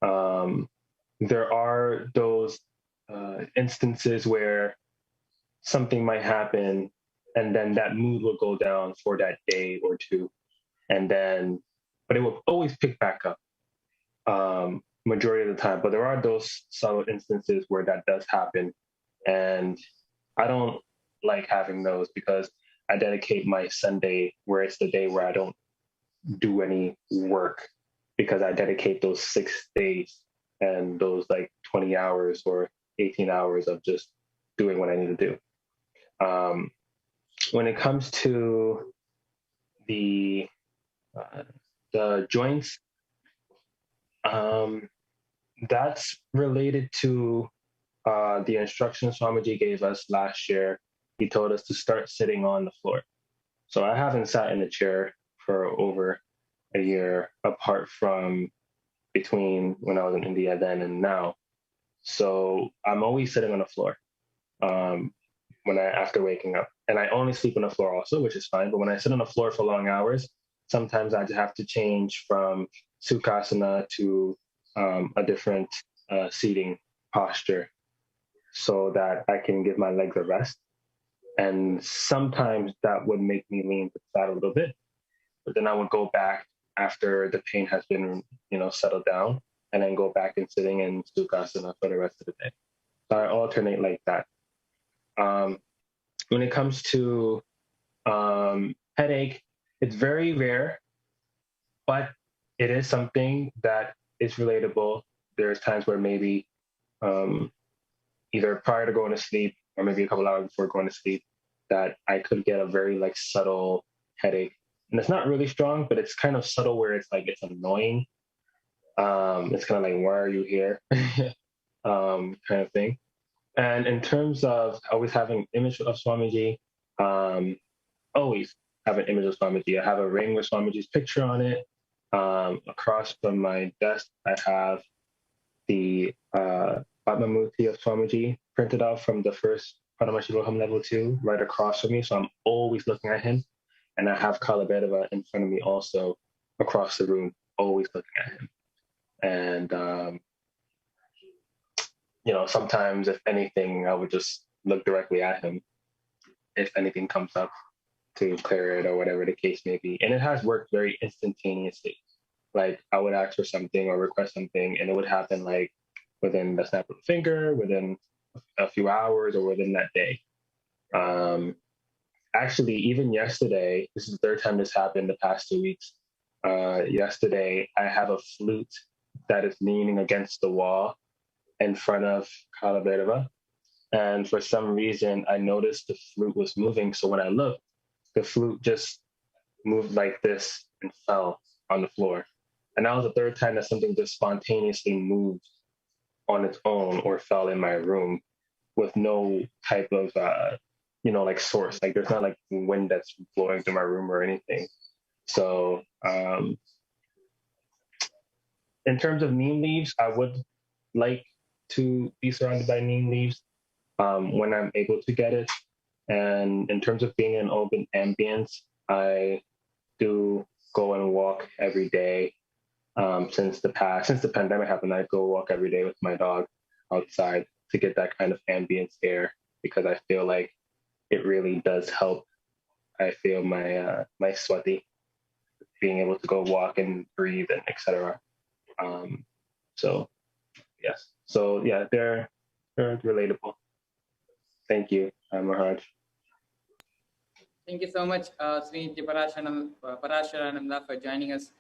There are those instances where something might happen, and then that mood will go down for that day or two, and then but it will always pick back up majority of the time. But there are those subtle instances where that does happen, and I don't like having those because I dedicate my Sunday, where it's the day where I don't do any work, because I dedicate those 6 days and those like 20 hours or 18 hours of just doing what I need to do. When it comes to the joints, that's related to the instructions Swamiji gave us last year. He told us to start sitting on the floor. So I haven't sat in a chair for over a year, apart from between when I was in India then and now. So I'm always sitting on the floor after waking up. And I only sleep on the floor also, which is fine. But when I sit on the floor for long hours, sometimes I have to change from Sukhasana to a different seating posture so that I can give my legs a rest. And sometimes that would make me lean to the side a little bit, but then I would go back after the pain has been, settled down, and then go back and sitting in Sukhasana for the rest of the day. So I alternate like that. When it comes to headache, it's very rare, but it is something that is relatable. There's times where maybe either prior to going to sleep or maybe a couple hours before going to sleep, that I could get a very subtle headache. And it's not really strong, but it's kind of subtle where it's annoying. It's kind of like, why are you here? Kind of thing. And in terms of always having an image of Swamiji, always have an image of Swamiji. I have a ring with Swamiji's picture on it. Across from my desk, I have the Padmamurti of Swamiji printed out from the first Paramashivoham level 2 right across from me. So I'm always looking at him. And I have Kalabedava in front of me also across the room, always looking at him. And, sometimes if anything, I would just look directly at him if anything comes up to clear it or whatever the case may be. And it has worked very instantaneously. Like I would ask for something or request something and it would happen within the snap of a finger, within a few hours, or within that day. Actually, even yesterday, this is the third time this happened the past 2 weeks. Yesterday, I have a flute that is leaning against the wall in front of Kalabedava. And for some reason, I noticed the flute was moving. So when I looked, the flute just moved like this and fell on the floor. And that was the third time that something just spontaneously moved on its own or fell in my room with no type of, source. There's not wind that's blowing through my room or anything. So in terms of neem leaves, I would like to be surrounded by neem leaves when I'm able to get it. And in terms of being in open ambience, I do go and walk every day. Since the pandemic happened, I go walk every day with my dog outside to get that kind of ambience air, because I feel like it really does help. I feel my swati, being able to go walk and breathe and etc. So yes, so yeah, they're relatable. Thank you, Maharaj. Thank you so much, Sri Parasharananda, for joining us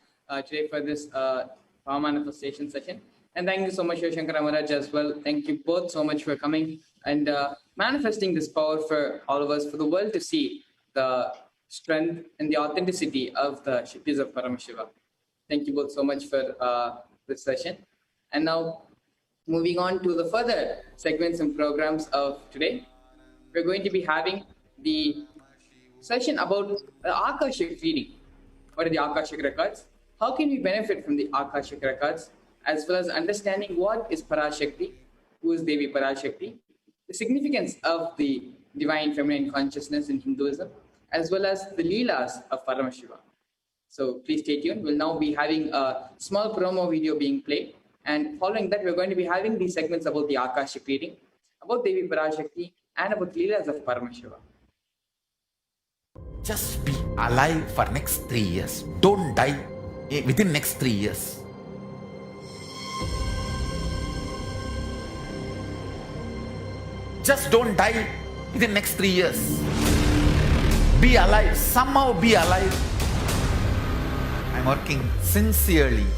today for this power manifestation session. And thank you so much, Shankara Maharaj, as well. Thank you both so much for coming and manifesting this power for all of us, for the world to see the strength and the authenticity of the Shaktis of Paramashiva. Thank you both so much for this session. And now, moving on to the further segments and programs of today, we're going to be having the session about the Akashic reading. What are the Akashic records? How can we benefit from the Akashic records, as well as understanding what is Parashakti, who is Devi Parashakti, the significance of the divine feminine consciousness in Hinduism, as well as the Leelas of Paramashiva. So please stay tuned. We'll now be having a small promo video being played. And following that, we're going to be having these segments about the Akashic reading, about Devi Parashakti, and about Leelas of Paramashiva. Just be alive for next 3 years. Don't die. within next 3 years. Just don't die within next 3 years. Be alive, somehow be alive. I'm working sincerely.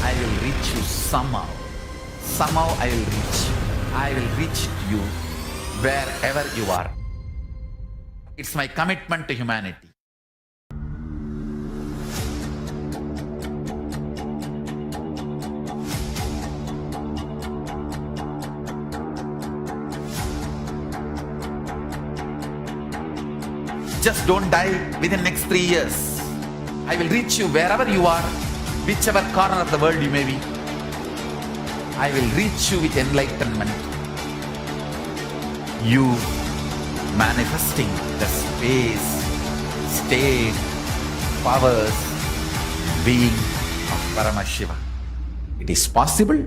I will reach you somehow. Somehow I will reach. I will reach you wherever you are. It's my commitment to humanity. Just don't die within next 3 years. I will reach you wherever you are, whichever corner of the world you may be. I will reach you with enlightenment. You manifesting the space, state, powers, being of Paramashiva. It is possible,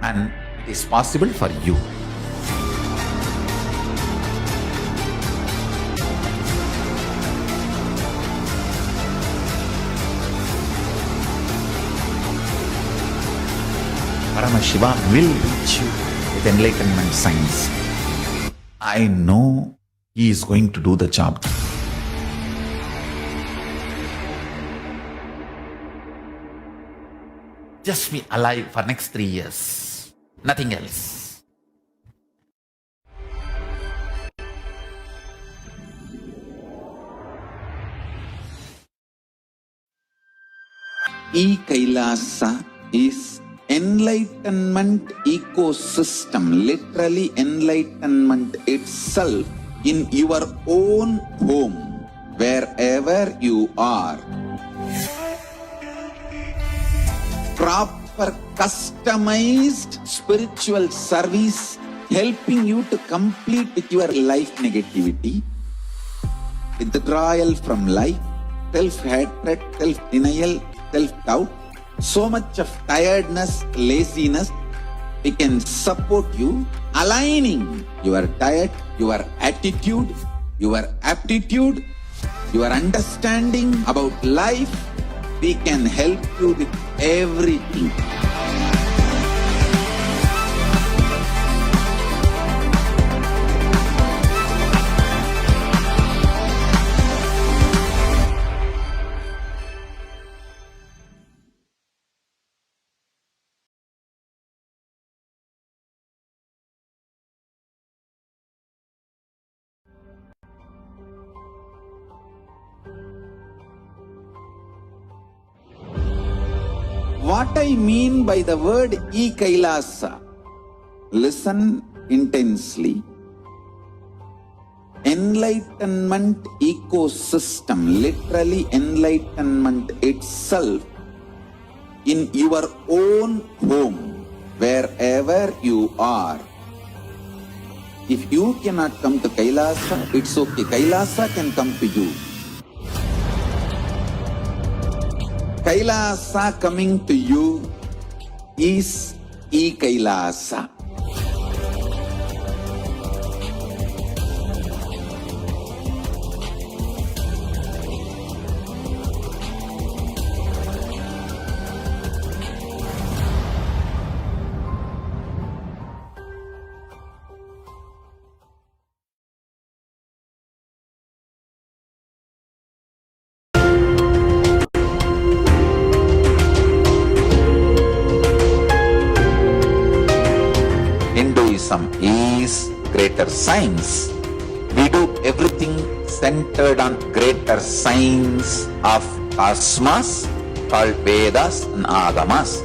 and it is possible for you. Paramashiva will reach you with enlightenment science. I know he is going to do the job. Just be alive for next 3 years. Nothing else. Kailasa is enlightenment ecosystem, literally enlightenment itself in your own home, wherever you are. Proper customized spiritual service helping you to complete with your life negativity, withdrawal from life, self-hatred, self-denial, self-doubt, so much of tiredness, laziness. We can support you, aligning your diet, your attitude, your aptitude, your understanding about life. We can help you with everything. What I mean by the word Kailasa, listen intensely. Enlightenment ecosystem, literally enlightenment itself in your own home, wherever you are. If you cannot come to Kailasa, it's okay. Kailasa can come to you. Kailasa coming to you is Kailasa. Is greater science. We do everything centered on greater science of cosmos called Vedas and Agamas.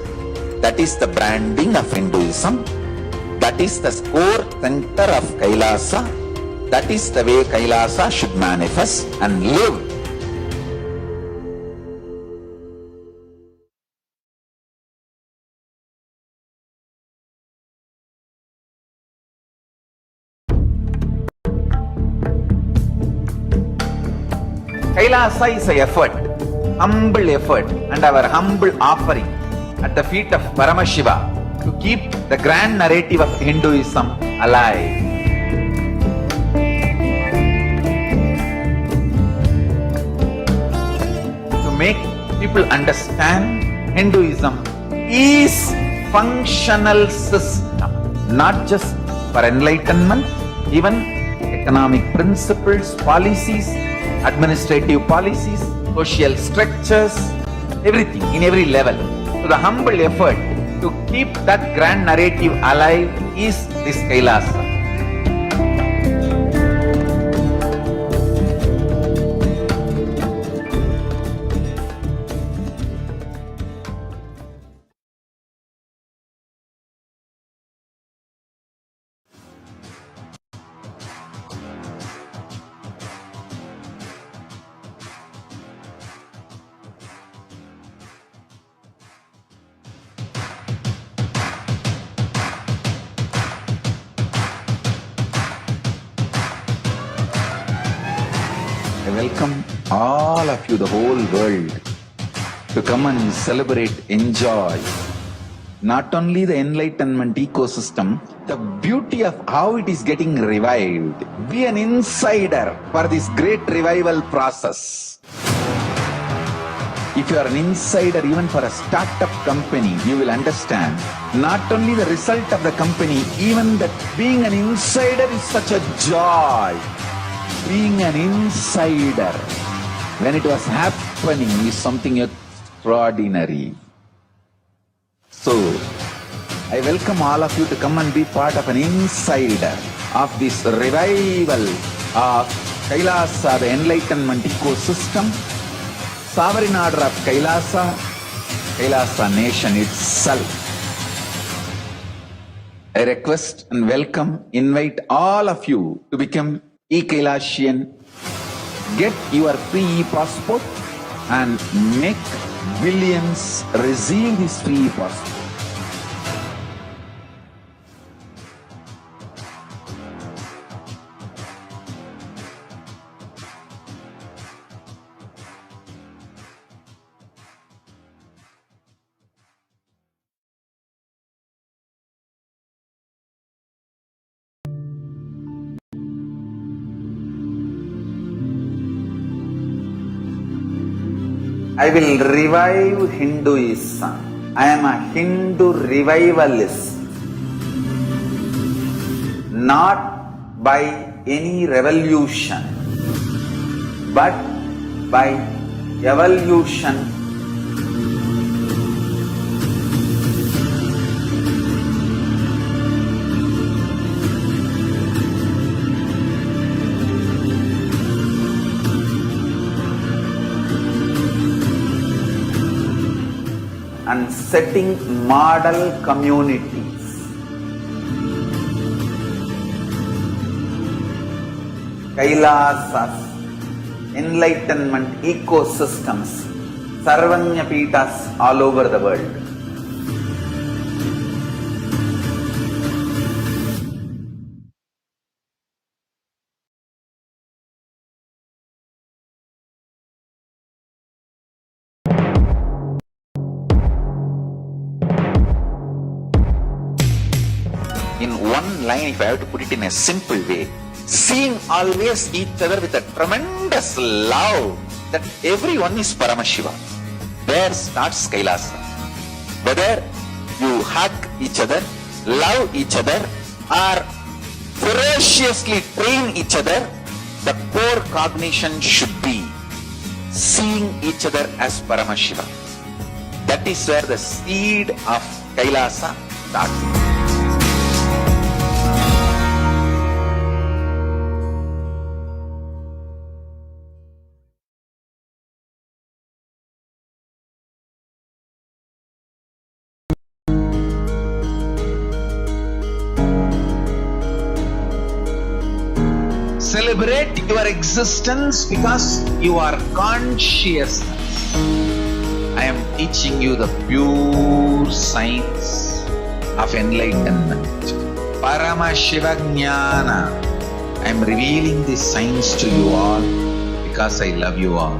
That is the branding of Hinduism. That is the core center of Kailasa. That is the way Kailasa should manifest and live. Kailasa is an effort, humble effort, and our humble offering at the feet of Paramashiva to keep the grand narrative of Hinduism alive. To make people understand Hinduism is functional system, not just for enlightenment, even economic principles, policies, administrative policies, social structures, everything in every level. So the humble effort to keep that grand narrative alive is this Kailasa. I welcome all of you, the whole world, to come and celebrate, enjoy not only the enlightenment ecosystem, the beauty of how it is getting revived. Be an insider for this great revival process. If you are an insider even for a startup company, you will understand not only the result of the company, even that being an insider is such a joy. Being an insider when it was happening is something extraordinary. So, I welcome all of you to come and be part of an insider of this revival of Kailasa, the enlightenment ecosystem, sovereign order of Kailasa, Kailasa nation itself. I request and welcome, invite all of you to become e-Kailasian, get your free e-passport and make billions receive this free e-passport. I will revive Hinduism. I am a Hindu revivalist. Not by any revolution, but by evolution. And setting model communities. Kailasas, enlightenment ecosystems, Sarvanyapitas all over the world. In one line, if I have to put it in a simple way, seeing always each other with a tremendous love that everyone is Paramashiva. There starts Kailasa. Whether you hug each other, love each other, or ferociously train each other, the core cognition should be seeing each other as Paramashiva. That is where the seed of Kailasa starts. Celebrate your existence because you are consciousness. I am teaching you the pure science of enlightenment. Paramashivoham. I am revealing this science to you all because I love you all.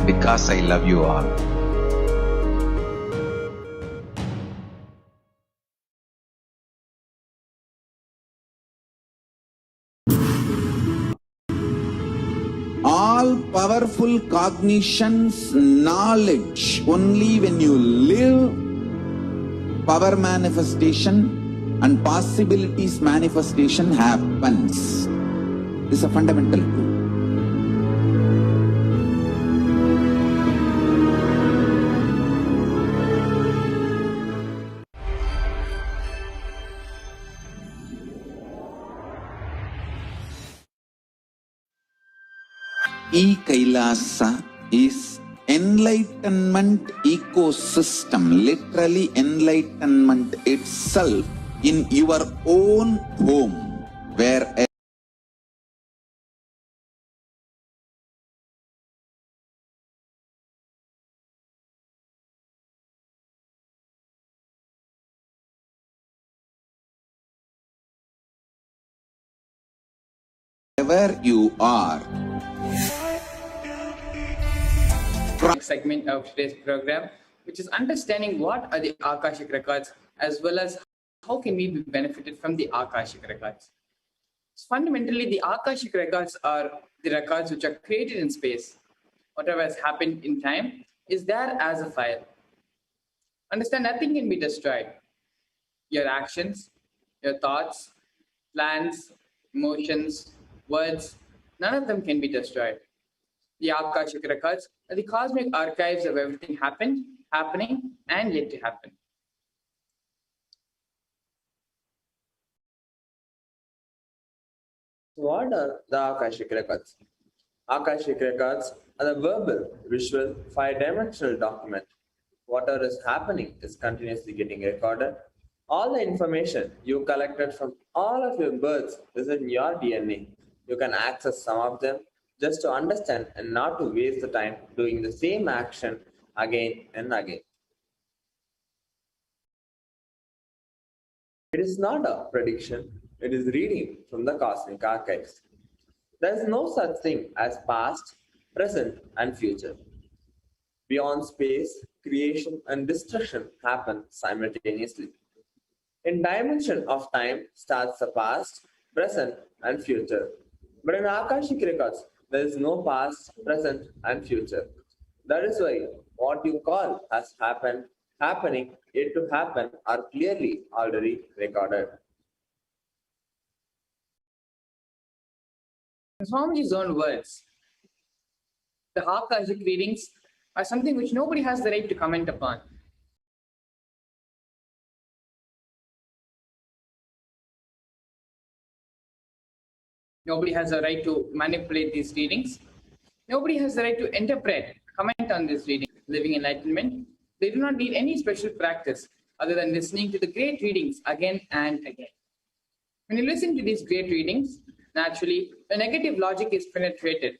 Because I love you all. all powerful cognitions, knowledge. Only when you live, power manifestation and possibilities manifestation happens. This is a fundamental truth. Kailasa is enlightenment ecosystem, literally enlightenment itself in your own home, wherever you are. Segment of today's program, which is understanding what are the Akashic records, as well as how can we be benefited from the Akashic records. So fundamentally, the Akashic records are the records which are created in space. Whatever has happened in time is there as a file. Understand, nothing can be destroyed. Your actions, your thoughts, plans, emotions, words, none of them can be destroyed. The Akashic records are the cosmic archives of everything happened, happening, and yet to happen. What are the Akashic records? Akashic records are the verbal, visual, five-dimensional document. Whatever is happening is continuously getting recorded. All the information you collected from all of your births is in your DNA. You can access some of them just to understand and not to waste the time doing the same action again and again. It is not a prediction, it is reading from the cosmic archives. There is no such thing as past, present, and future. Beyond space, creation and destruction happen simultaneously. In dimension of time starts the past, present, and future. But in Akashic records, there is no past, present, and future. That is why what you call has happened, happening, yet to happen are clearly already recorded. In Swamiji's own words, the Akashic readings are something which nobody has the right to comment upon. Nobody has the right to manipulate these readings. Nobody has the right to interpret, comment on this reading. Living enlightenment, they do not need any special practice other than listening to the great readings again and again. When you listen to these great readings, naturally, the negative logic is penetrated,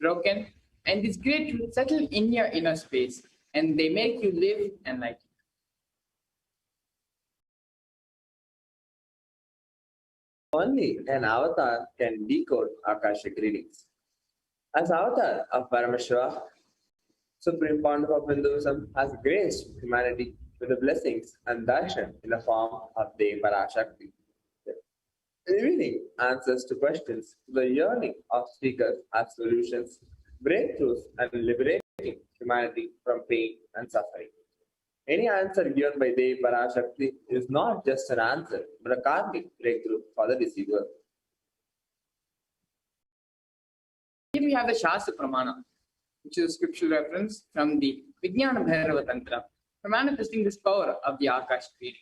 broken, and these great truths settle in your inner space, and they make you live enlightened. Only an avatar can decode Akashic readings. As avatar of Paramashivoham, Supreme Founder of Hinduism has graced humanity with the blessings and darshan in the form of the Parashakti, revealing answers to questions. The yearning of seekers as solutions, breakthroughs, and liberating humanity from pain and suffering. Any answer given by Devi Parashakti is not just an answer, but a karmic breakthrough for the deceiver. Here we have the Shastra Pramana, which is a scriptural reference from the Vijnana Bhairava Tantra, for manifesting this power of the Akashic reading.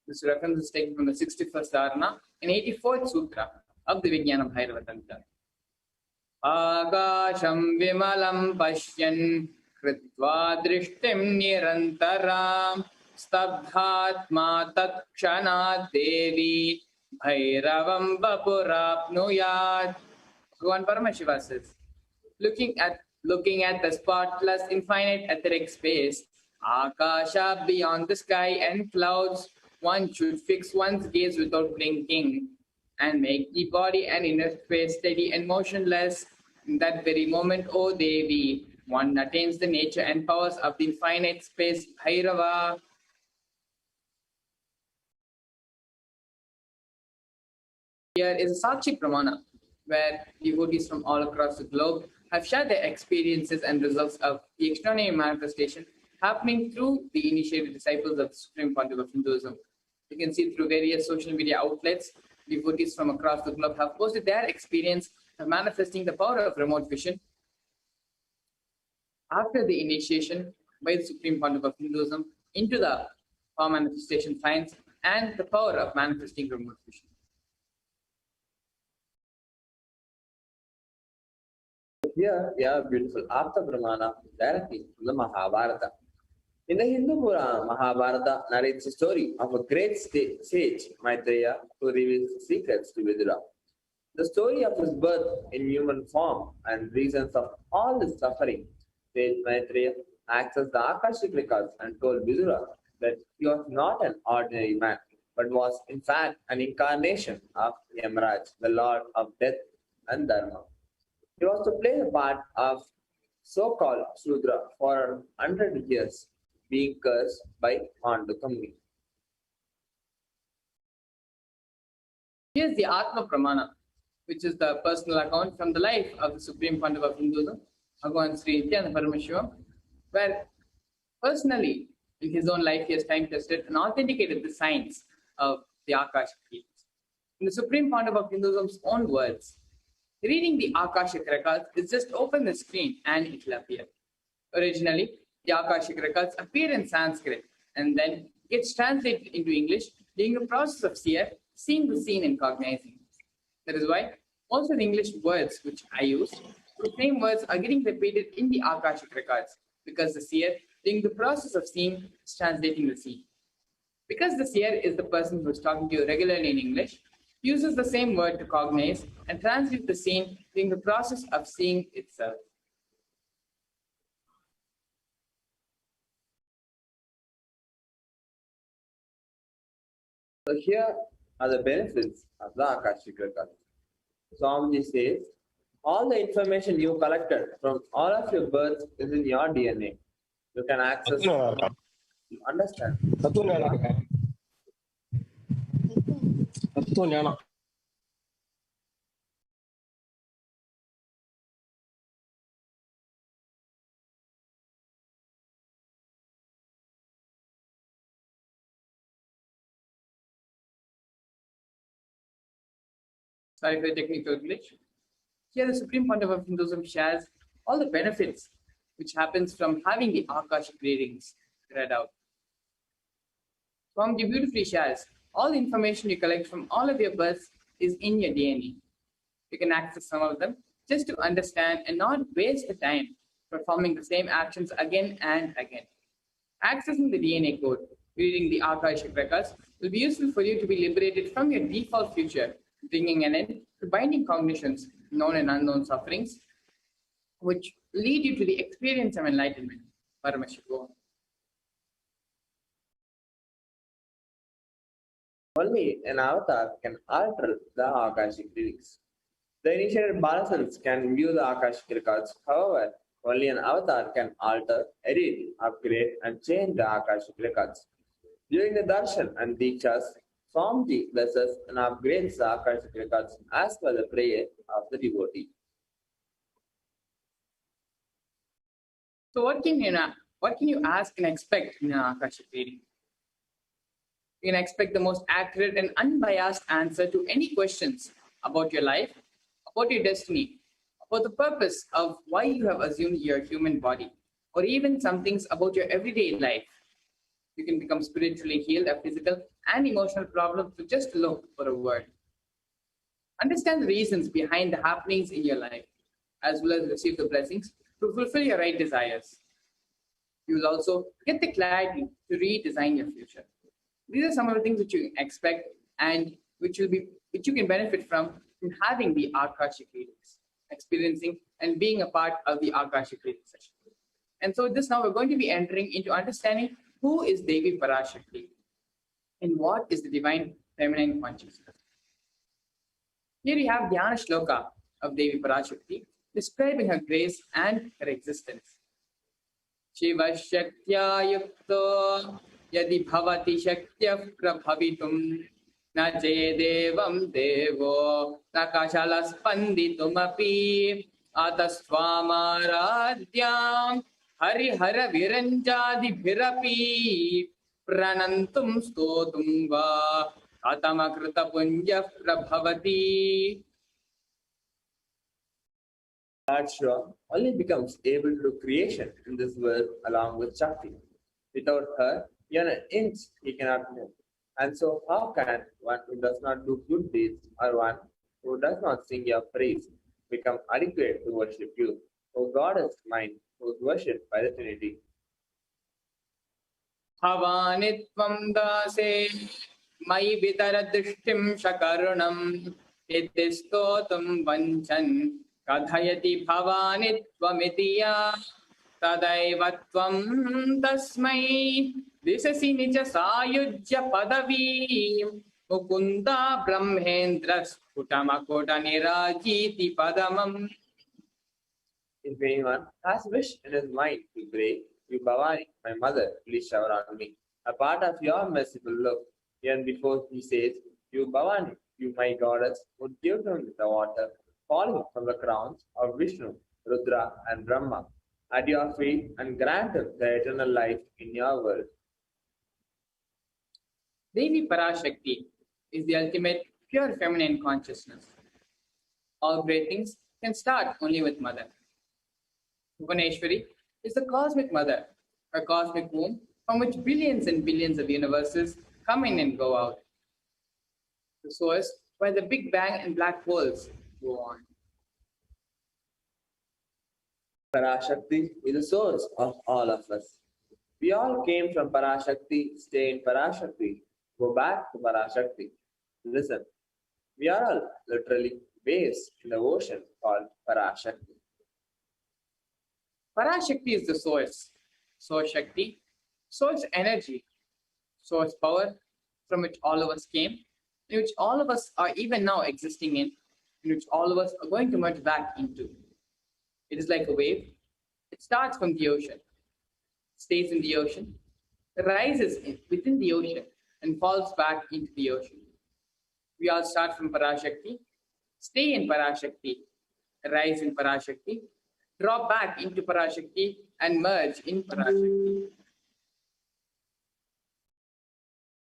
This reference is taken from the 61st Dharana and 84th Sutra of the Vijnana Bhairava Tantra. Akasham vimalam pashyan kritva drishtim nirantaram stabdhatma takshanat devi bhairavam vapurapnuyat. Bhagavan Paramashiva says, looking at the spotless infinite etheric space, Akasha, beyond the sky and clouds, one should fix one's gaze without blinking and make the body and inner space steady and motionless. In that very moment, O Devi, one attains the nature and powers of the infinite space, Bhairava. Here is a Sakshi Pramana, where devotees from all across the globe have shared their experiences and results of the extraordinary manifestation happening through the initiated disciples of the Supreme Pontiff of Hinduism. You can see through various social media outlets, devotees from across the globe have posted their experience of manifesting the power of remote vision after the initiation by the Supreme Pontiff of Hinduism into the power manifestation science and the power of manifesting remote vision. Here we have a beautiful Artha Brahmana directly from the Mahabharata. In the Hindu Purana, Mahabharata narrates the story of a great sage, Maitreya, who reveals the secrets to Vidura. The story of his birth in human form and reasons of all his suffering. Sage Maitreya accessed the Akashic records and told Vidura that he was not an ordinary man, but was in fact an incarnation of Yamaraj, the Lord of Death and Dharma. He was to play the part of so-called Shudra for 100 years, being cursed by Mandukami. Here's the Atma Pramana, which is the personal account from the life of the Supreme Pontiff of Hinduism, Bhagavan Sri Nithyananda Paramashivam, where personally, in his own life, he has time-tested and authenticated the science of the Akashic fields. In the Supreme Pontiff of Hinduism's own words, reading the Akashic records is just open the screen and it will appear. Originally, the Akashic records appear in Sanskrit and then gets translated into English during the process of seer seeing the scene and cognizing it. That is why also the English words which I use, the same words are getting repeated in the Akashic records because the seer during the process of seeing is translating the scene. Because the seer is the person who is talking to you regularly in English, uses the same word to cognize and translate the scene during the process of seeing itself. So here are the benefits of the Akashic record. Swamiji says, all the information you collected from all of your births is in your DNA. You can access, you understand. Sorry for the technical glitch. Here the Supreme Pontiff of Hinduism shares all the benefits which happens from having the Akashic readings read out. Swamiji beautifully shares all the information you collect from all of your births is in your DNA. You can access some of them just to understand and not waste the time performing the same actions again and again. Accessing the DNA code, reading the Akashic records will be useful for you to be liberated from your default future, bringing an end to binding cognitions, known and unknown sufferings, which lead you to the experience of enlightenment, Paramashivoham. Only an avatar can alter the Akashic readings. The initiated Balasans can view the Akashic records. However, only an avatar can alter, edit, upgrade, and change the Akashic records. During the darshan and dikshas, Swamiji blesses and upgrades the Akashic records as per the prayer of the devotee. So what can you ask and expect in an Akashic reading? You can expect the most accurate and unbiased answer to any questions about your life, about your destiny, about the purpose of why you have assumed your human body, or even some things about your everyday life. You can become spiritually healed of physical and emotional problems to just look for a word. Understand the reasons behind the happenings in your life, as well as receive the blessings to fulfill your right desires. You will also get the clarity to redesign your future. These are some of the things which you can expect and which you can benefit from having the Akashic readings, experiencing and being a part of the Akashic reading session. And so this now we're going to be entering into understanding who is Devi Parashakti and what is the divine feminine consciousness. Here we have Dhyana Shloka of Devi Parashakti describing her grace and her existence. Shiva Shaktya Yukta Yadi Bhavati Shaktya Prabhavitum न चेदेवं देवो न कशलस्पन्दितुमपि अतस्त्वामाराध्यां हरिहरविरञ्जादिभिरपि प्रणन्तुं स्तोतुं वा कथमकृतपुञ्जः प्रभवति. Lord Shiva only becomes able to do creation in this world along with Shakti. Without her, even an inch he cannot move. And so, how can one who does not do good deeds or one who does not sing your praise become adequate to worship you, O Goddess mine, who is worshipped by the Trinity? भवानित्वं दासे मयि वितरदृष्टिं शकरुणं इति स्तोतुं वञ्चन् कथयति भवानित्वमिति या तदैव त्वं तस्मै दिशसि निज सायुज्य पदवीं Mukunda ब्रह्मेन्द्रस्फुटमकुटनिराजीति पदमम्. If anyone has wish in his mind to pray, you Bhavani, my mother, please shower on me a part of your merciful love. Even before he says, you Bhavani, you my goddess, would give him the water falling from the crowns of Vishnu, Rudra, and Brahma at your feet and grant him the eternal life in your world. Devi Parashakti is the ultimate pure feminine consciousness. All great things can start only with mother. Bhuvaneshwari is the cosmic mother, a cosmic womb from which billions and billions of universes come in and go out. The source where the Big Bang and black holes go on. Parashakti is the source of all of us. We all came from Parashakti, stay in Parashakti, go back to Parashakti. Listen, we are all literally waves in the ocean called Parashakti. Parashakti is the source, source Shakti, source energy, source power from which all of us came, in which all of us are even now existing in which all of us are going to merge back into. It is like a wave. It starts from the ocean, stays in the ocean, rises within the ocean, and falls back into the ocean. We all start from Parashakti, stay in Parashakti, rise in Parashakti, drop back into Parashakti, and merge in Parashakti.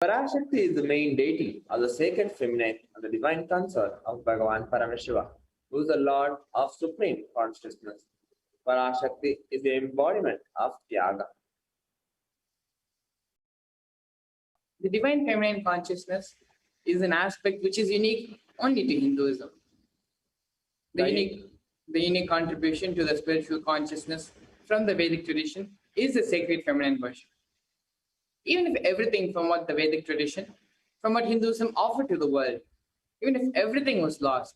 Parashakti is the main deity of the sacred feminine and the divine consort of Bhagavan Paramashiva, who is the Lord of Supreme Consciousness. Parashakti is the embodiment of Tyaga. The divine feminine consciousness is an aspect which is unique only to Hinduism. The unique contribution to the spiritual consciousness from the Vedic tradition is the sacred feminine worship. Even if everything from what the Vedic tradition, from what Hinduism offered to the world, even if everything was lost,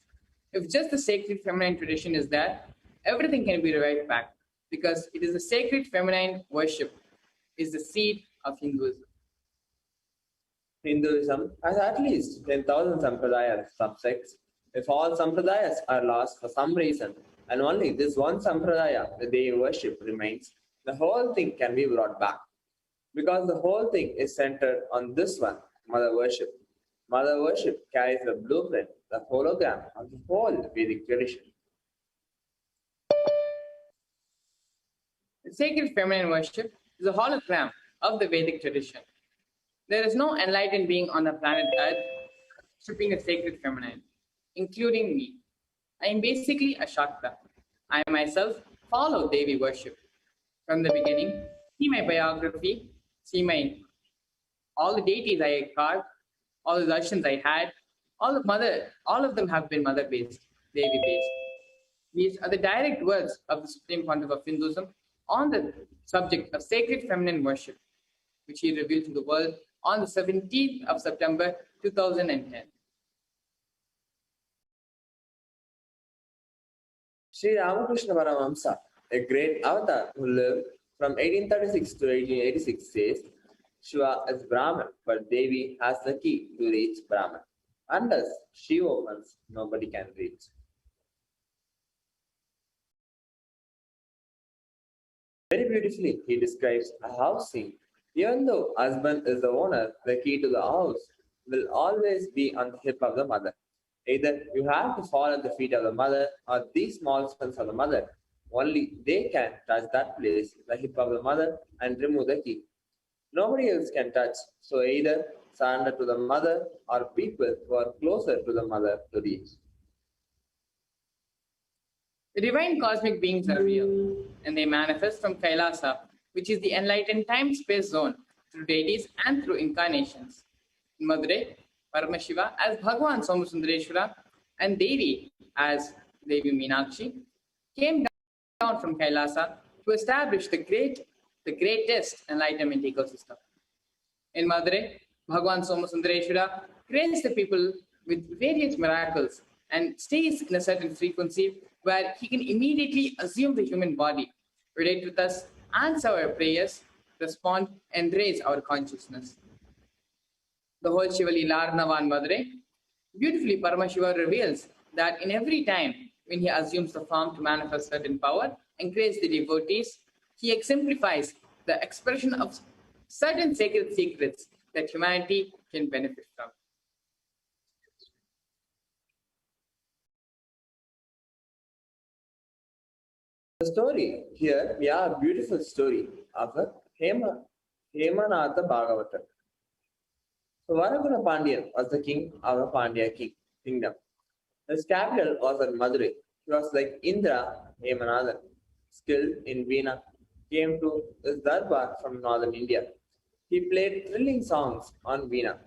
if just the sacred feminine tradition is there, everything can be revived back because it is the sacred feminine worship is the seed of Hinduism. Hinduism has at least 10,000 sampradayas, subsects. If all sampradayas are lost for some reason, and only this one sampradaya, the Devi worship, remains, the whole thing can be brought back. Because the whole thing is centered on this one, Mother worship. Mother worship carries the blueprint, the hologram of the whole Vedic tradition. The sacred feminine worship is a hologram of the Vedic tradition. There is no enlightened being on the planet Earth worshipping the sacred feminine, including me. I am basically a Shakta. I myself follow Devi worship. From the beginning, see my biography, see all the deities I carved, all the darshans I had, all of them have been mother-based, Devi-based. These are the direct words of the Supreme Pontiff of Hinduism on the subject of sacred feminine worship, which he revealed to the world on the 17th of September 2010. Sri Ramakrishna Paramahamsa, a great avatar who lived from 1836 to 1886, says, Shiva is Brahman, but Devi has the key to reach Brahman. Unless she opens, nobody can reach. Very beautifully, he describes a house scene. Even though husband is the owner, the key to the house will always be on the hip of the mother. Either you have to fall at the feet of the mother, or these small sons of the mother. Only they can touch that place, the hip of the mother, and remove the key. Nobody else can touch. So either surrender to the mother or people who are closer to the mother to reach. The divine cosmic beings are real, and they manifest from Kailasa, which is the enlightened time-space zone, through deities and through incarnations. In Madurai, Paramashiva as Bhagavan Somasundareshwara and Devi as Devi Meenakshi came down from Kailasa to establish the greatest enlightenment ecosystem. In Madurai, Bhagavan Somasundareshwara creates the people with various miracles and stays in a certain frequency where he can immediately assume the human body, relate with us, answer our prayers, respond, and raise our consciousness. The whole Shivalila Arnava in Madurai, beautifully Paramashiva reveals that in every time when he assumes the form to manifest certain power and creates the devotees, he exemplifies the expression of certain sacred secrets that humanity can benefit from. The story here, we have a beautiful story of a Hemanatha Bhagavatam. So Varaguna Pandyan was the king of the Pandya kingdom. His capital was at Madurai. He was like Indra Hemanathan, skilled in Veena, came to his darbar from northern India. He played thrilling songs on Veena.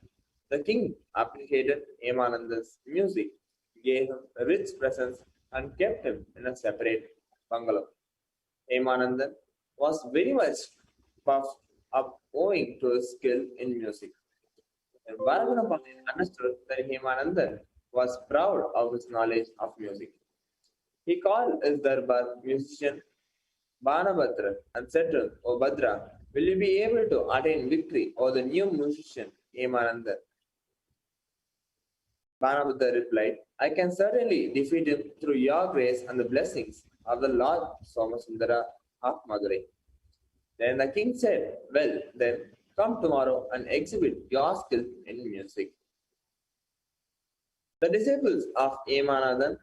The king appreciated Hemananda's music, gave him a rich presents, and kept him in a separate bungalow. Hemanandan was very much puffed up owing to his skill in music. And Varaguna Pandyan understood that Hemanandan was proud of his knowledge of music. He called his darbar musician Banabhadra and said to him, "O Bhadra, will you be able to attain victory over the new musician Hemanandan?" Banabhadra replied, "I can certainly defeat him through your grace and the blessings of the Lord Somasundara of Madurai." Then the king said, "Well, then come tomorrow and exhibit your skill in music." The disciples of Hemanathan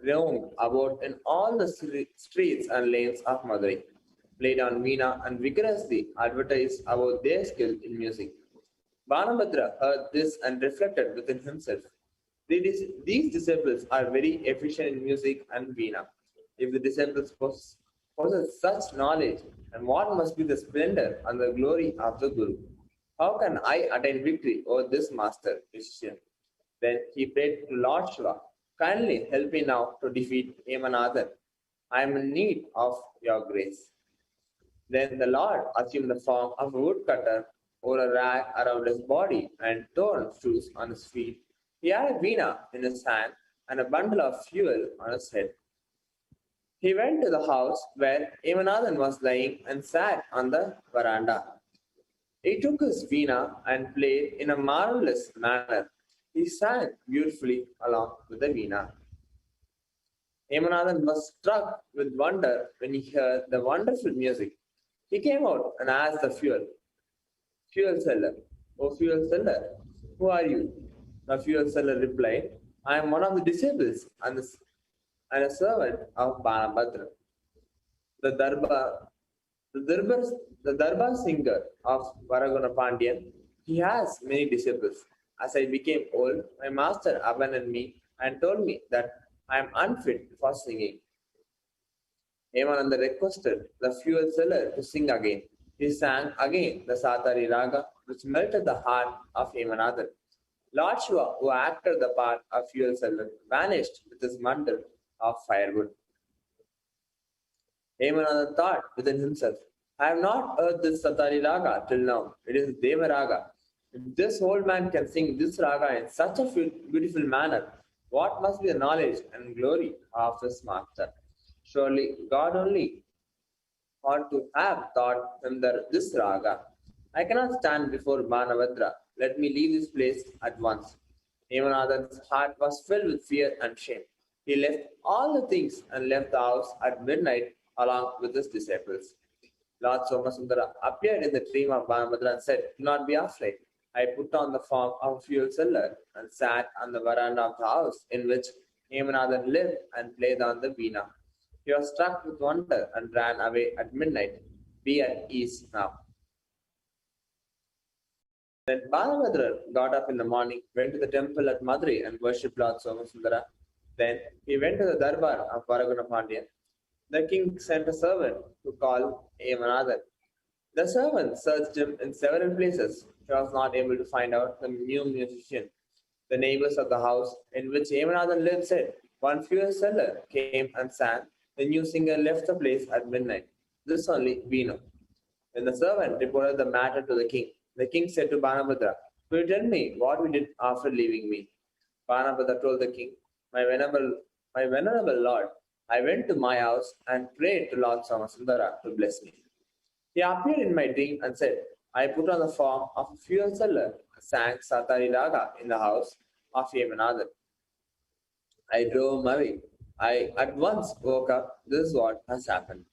roamed about in all the streets and lanes of Madurai, played on Veena, and vigorously advertised about their skill in music. Banabhadra heard this and reflected within himself. These disciples are very efficient in music and Veena. If the disciples possess such knowledge, and what must be the splendor and the glory of the Guru? How can I attain victory over this master musician? Then he prayed to Lord Shiva, "Kindly help me now to defeat Hemanathan. I am in need of your grace." Then the Lord assumed the form of a woodcutter, wore a rag around his body, and torn shoes on his feet. He had a veena in his hand and a bundle of fuel on his head. He went to the house where Hemanathan was lying and sat on the veranda. He took his veena and played in a marvelous manner. He sang beautifully along with the veena. Hemanathan was struck with wonder when he heard the wonderful music. He came out and asked the fuel seller, "O fuel seller, who are you?" The fuel seller replied, "I am one of the disciples and a servant of Banabhadra, the darbar singer of Varaguna Pandyan. He has many disciples. As I became old, my master abandoned me and told me that I am unfit for singing." Hemananda requested the fuel seller to sing again. He sang again the Satari Raga, which melted the heart of Hemanathan. Lord Shiva, who acted the part of fuel seller, vanished with his bundle of firewood. Hemanathan thought within himself, "I have not heard this Satari Raga till now. It is Deva Raga. If this old man can sing this raga in such a beautiful manner, what must be the knowledge and glory of his master? Surely God only ought to have taught him this raga. I cannot stand before Banabhadra. Let me leave this place at once." Hemanathan's heart was filled with fear and shame. He left all the things and left the house at midnight along with his disciples. Lord Somasundara appeared in the dream of Banabhadra and said, "Do not be afraid. I put on the form of a fuel seller and sat on the veranda of the house in which Hemanathan lived and played on the veena. He was struck with wonder and ran away at midnight. Be at ease now. Then Balabhadra got up in the morning, went to the temple at Madurai and worshipped Lord Somasundara. Then he went to the darbar of Varaguna Pandyan. The king sent a servant to call Hemanathan. The servant searched him in several places. He was not able to find out the new musician. The neighbors of the house in which Hemanathan lived said, one fuel seller came and sang. The new singer left the place at midnight. This only we know. When the servant reported the matter to the king said to Banabhadra, will you tell me what you did after leaving me? Banabhadra told the king, my venerable lord, I went to my house and prayed to Lord Somasundara to bless me. He appeared in my dream and said, I put on the form of a fuel seller, sang Satari Raga in the house of Hemanathan. I drove him away. I at once woke up. This is what has happened.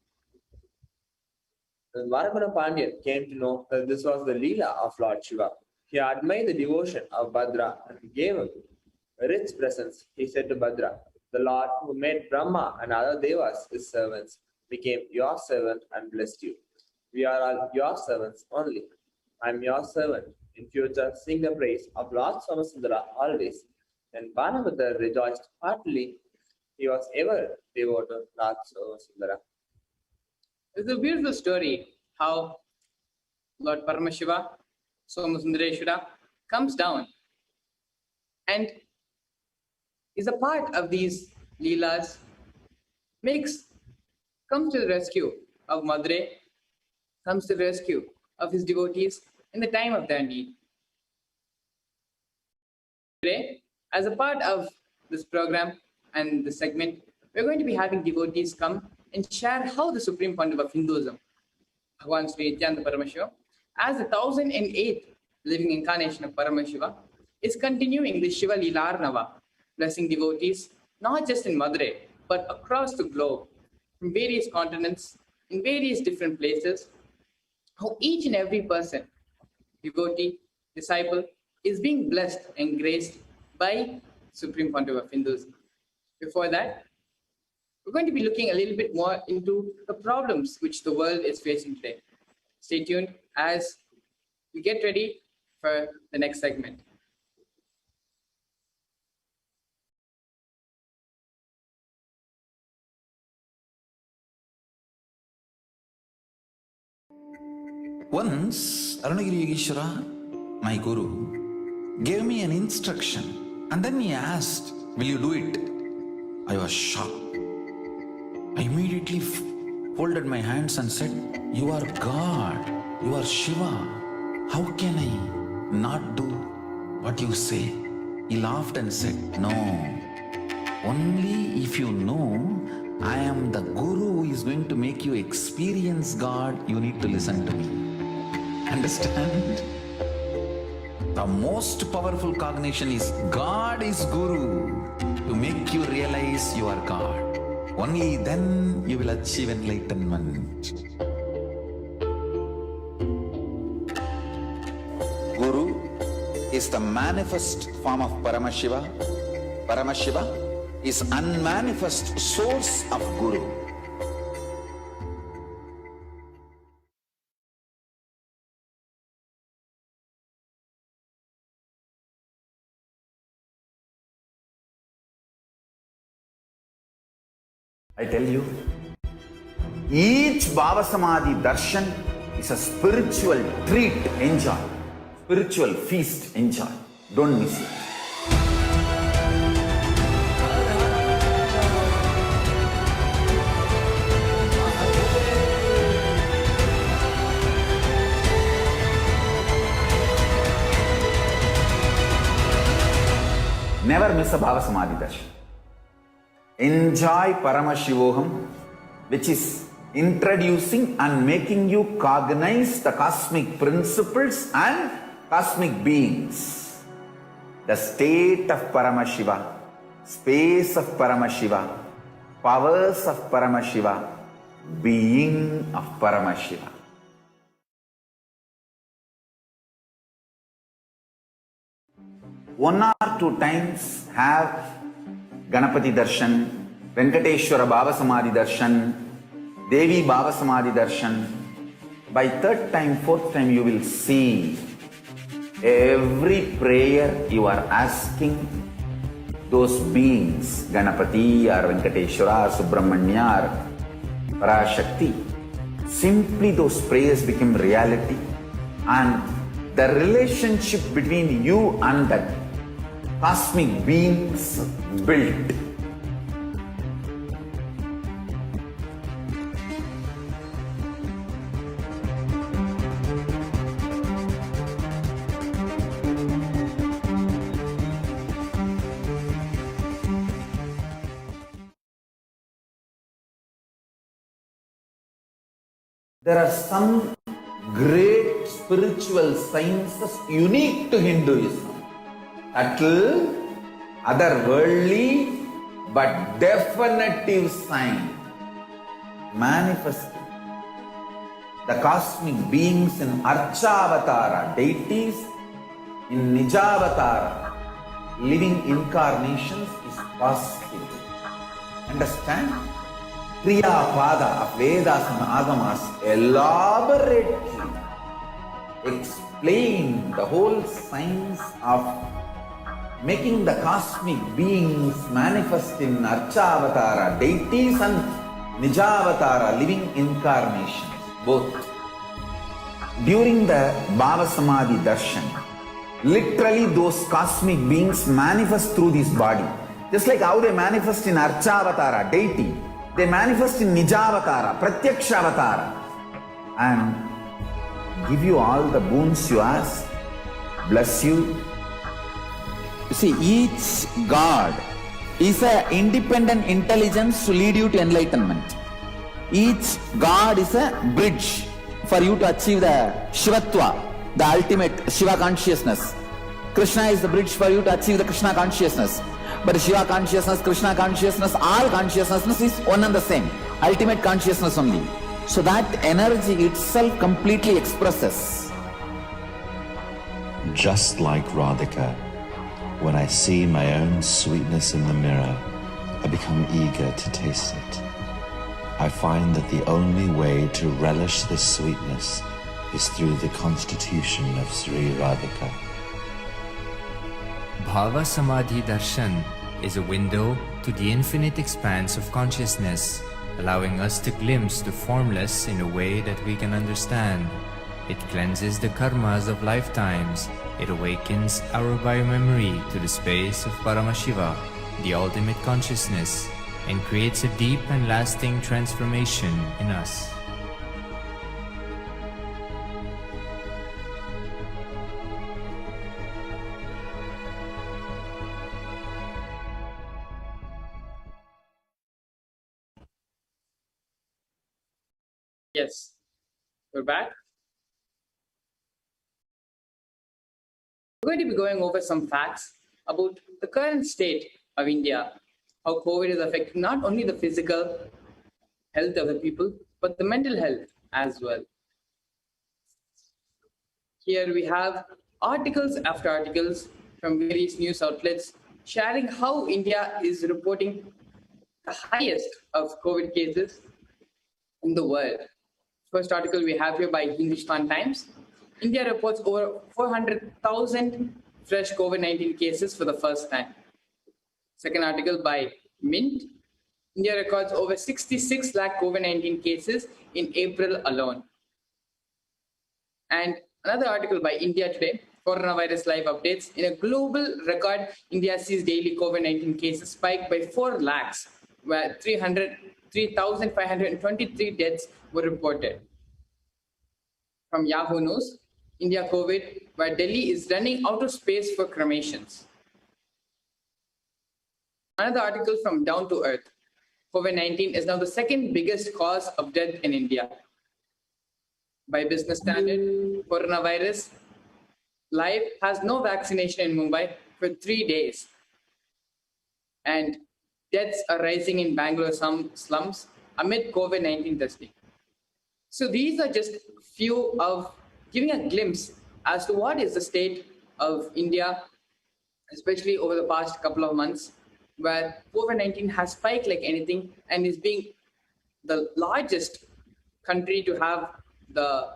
When Varaguna Pandyan came to know that this was the Leela of Lord Shiva, he admired the devotion of Bhadra and gave him rich presents. He said to Bhadra, the Lord who made Brahma and other devas his servants became your servant and blessed you. We are all your servants only. I am your servant. In future, sing the praise of Lord Somasundara always. Then Banabhadra rejoiced heartily. He was ever devoted to Lord Somasundara. It's a beautiful story how Lord Paramashiva, Somasundareshwara, comes down and is a part of these Leelas, comes to the rescue of Madurai, comes to the rescue of his devotees in the time of their need. Today, as a part of this program and this segment, we're going to be having devotees come and share how the Supreme Pontiff of Hinduism, Bhagavan Sri Nithyananda Paramashivam, as the 1008th living incarnation of Paramashiva, is continuing the Shiva Leela Arnava, blessing devotees not just in Madurai, but across the globe, from various continents, in various different places, how each and every person, devotee, disciple, is being blessed and graced by Supreme Pontiff of Hinduism. Before that, we're going to be looking a little bit more into the problems which the world is facing today. Stay tuned as we get ready for the next segment. Once, Arunagiri Yogeshwara, my guru, gave me an instruction and then he asked, will you do it? I was shocked. I immediately folded my hands and said, you are God, you are Shiva. How can I not do what you say? He laughed and said, no, only if you know I am the guru who is going to make you experience God, you need to listen to me. Understand? The most powerful cognition is God is Guru to make you realize you are God. Only then you will achieve enlightenment. Guru is the manifest form of Paramashiva. Paramashiva is unmanifest source of Guru. I tell you, each Bhava Samadhi Darshan is a spiritual treat. Enjoy. Spiritual feast. Enjoy. Don't miss it. Never miss a Bhava Samadhi Darshan. Enjoy Paramashivoham, which is introducing and making you cognize the cosmic principles and cosmic beings. The state of Paramashiva, space of Paramashiva, powers of Paramashiva, being of Paramashiva. 1 or 2 times have Ganapati Darshan, Venkateshwara Baba Samadhi Darshan, Devi Baba Samadhi Darshan. By 3rd time, 4th time, you will see every prayer you are asking those beings, Ganapati or Venkateshwara or Subramanya or Parashakti. Simply those prayers become reality, and the relationship between you and that cosmic beings built. There are some great spiritual sciences unique to Hinduism. Subtle, otherworldly, but definitive sign. Manifesting the cosmic beings in Archavatara, deities in Nijavatara, living incarnations is possible. Understand? Kriya Pada of Vedas and Agamas elaborately explain the whole science of making the cosmic beings manifest in Archavatara, deities and Nijavatara, living incarnations, both. During the Baba Samadhi Darshan, literally those cosmic beings manifest through this body. Just like how they manifest in Archavatara, deity, they manifest in Nijavatara, Pratyakshavatara, and give you all the boons you ask, bless you. You see, each God is an independent intelligence to lead you to enlightenment. Each God is a bridge for you to achieve the Shivatva, the ultimate Shiva consciousness. Krishna is the bridge for you to achieve the Krishna consciousness. But Shiva consciousness, Krishna consciousness, all consciousness is one and the same. Ultimate consciousness only. So that energy itself completely expresses. Just like Radhika, when I see my own sweetness in the mirror, I become eager to taste it. I find that the only way to relish this sweetness is through the constitution of Sri Radhika. Bhava Samadhi Darshan is a window to the infinite expanse of consciousness, allowing us to glimpse the formless in a way that we can understand. It cleanses the karmas of lifetimes. It awakens our biomemory to the space of Paramashiva, the ultimate consciousness, and creates a deep and lasting transformation in us. Yes, we're back. We're going to be going over some facts about the current state of India, how COVID is affecting not only the physical health of the people, but the mental health as well. Here we have articles after articles from various news outlets sharing how India is reporting the highest of COVID cases in the world. First article we have here by Hindustan Times. India reports over 400,000 fresh COVID-19 cases for the first time. Second article by Mint. India records over 66 lakh COVID-19 cases in April alone. And another article by India Today, Coronavirus Live Updates. In a global record, India sees daily COVID-19 cases spike by 4 lakhs, where 3,523 deaths were reported. From Yahoo News, India COVID, where Delhi is running out of space for cremations. Another article from Down to Earth. COVID-19 is now the second biggest cause of death in India. By Business Standard, coronavirus live has no vaccination in Mumbai for 3 days. And deaths are rising in Bangalore slums amid COVID-19 testing. So these are just few of giving a glimpse as to what is the state of India especially over the past couple of months, where COVID-19 has spiked like anything and is being the largest country to have the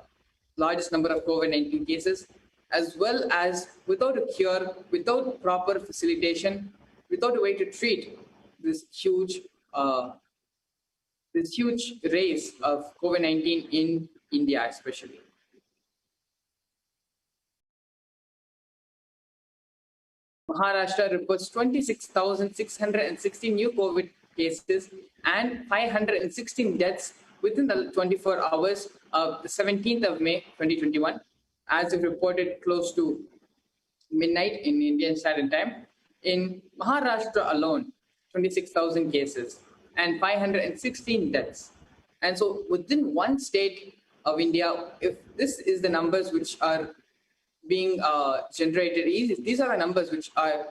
largest number of COVID-19 cases, as well as without a cure, without proper facilitation, without a way to treat this huge race of COVID-19 in India, especially. Maharashtra reports 26,660 new COVID cases and 516 deaths within the 24 hours of the 17th of May 2021, as if reported close to midnight in Indian Standard Time. In Maharashtra alone, 26,000 cases and 516 deaths. And so within one state of India, if this is the numbers which are being generated, these are the numbers which are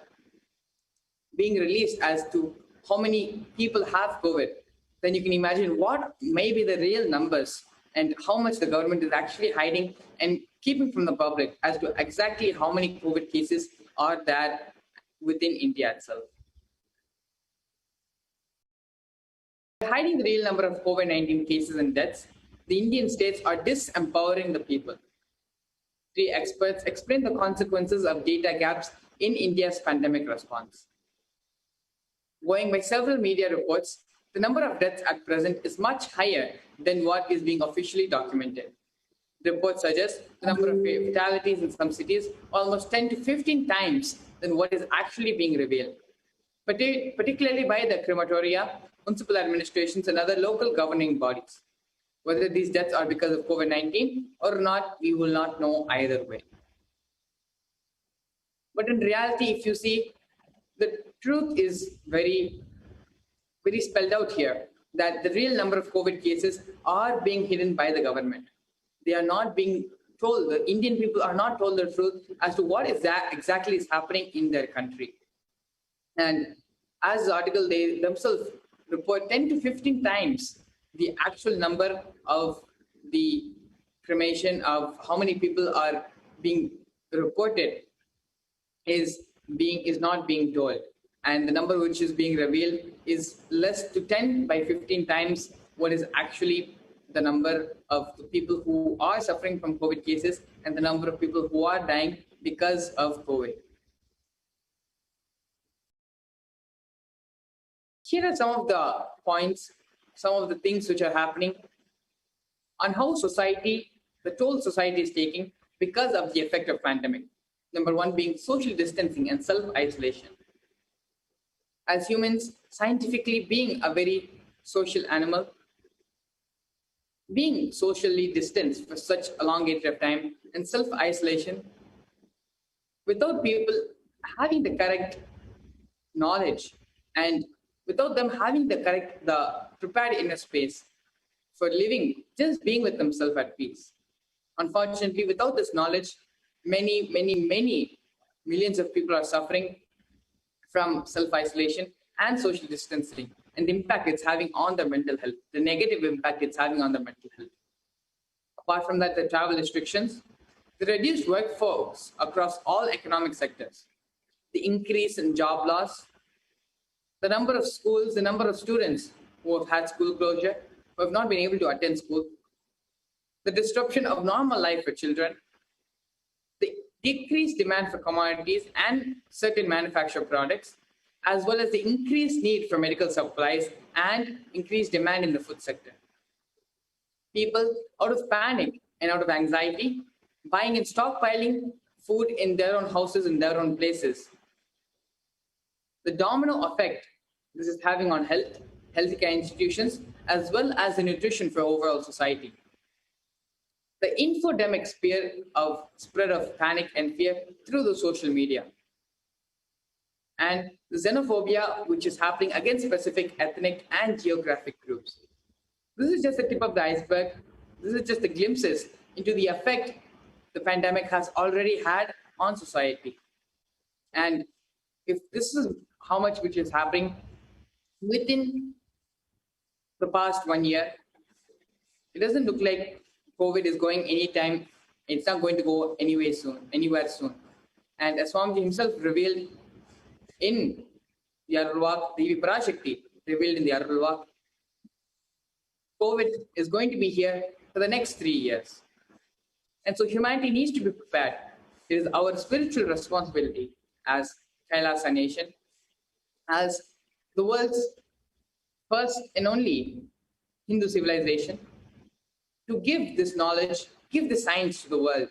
being released as to how many people have COVID, then you can imagine what may be the real numbers and how much the government is actually hiding and keeping from the public as to exactly how many COVID cases are there within India itself. Hiding the real number of COVID-19 cases and deaths, the Indian states are disempowering the people. Three experts explain the consequences of data gaps in India's pandemic response. Going by several media reports, the number of deaths at present is much higher than what is being officially documented. Reports suggest the number of fatalities in some cities almost 10 to 15 times than what is actually being revealed, particularly by the crematoria, municipal administrations, and other local governing bodies. Whether these deaths are because of COVID-19 or not, we will not know either way. But in reality, if you see, the truth is very, very spelled out here, that the real number of COVID cases are being hidden by the government. They are not being told, the Indian people are not told the truth as to what is that exactly is happening in their country. And as the article, they themselves report 10 to 15 times the actual number of the cremation, of how many people are being reported is not being told. And the number which is being revealed is less to 10 by 15 times what is actually the number of the people who are suffering from COVID cases and the number of people who are dying because of COVID. Here are some of the points, some of the things which are happening on how society, the toll society is taking because of the effect of pandemic. Number one being social distancing and self-isolation. As humans, scientifically being a very social animal, being socially distanced for such a long period of time and self-isolation, without people having the correct knowledge and without them having the prepared inner space for living, just being with themselves at peace. Unfortunately, without this knowledge, many millions of people are suffering from self-isolation and social distancing, and the impact it's having on their mental health, the negative impact it's having on their mental health. Apart from that, the travel restrictions, the reduced workforce across all economic sectors, the increase in job loss, the number of schools, the number of students who have had school closure, who have not been able to attend school, the disruption of normal life for children, the decreased demand for commodities and certain manufactured products, as well as the increased need for medical supplies and increased demand in the food sector. People, out of panic and out of anxiety, buying and stockpiling food in their own houses, in their own places. The domino effect this is having on health, healthcare institutions, as well as the nutrition for overall society. The infodemic spread of panic and fear through the social media. And the xenophobia, which is happening against specific ethnic and geographic groups. This is just the tip of the iceberg. This is just the glimpses into the effect the pandemic has already had on society. And if this is how much which is happening within the past 1 year, it doesn't look like COVID is going anytime. It's not going to go anywhere soon. And as Swamiji himself revealed, in the Arulvak, Devi Parashakti revealed in the Arulvak, COVID is going to be here for the next 3 years. And so humanity needs to be prepared. It is our spiritual responsibility as Kailasa nation, as the world's first and only Hindu civilization, to give this knowledge, give the science to the world,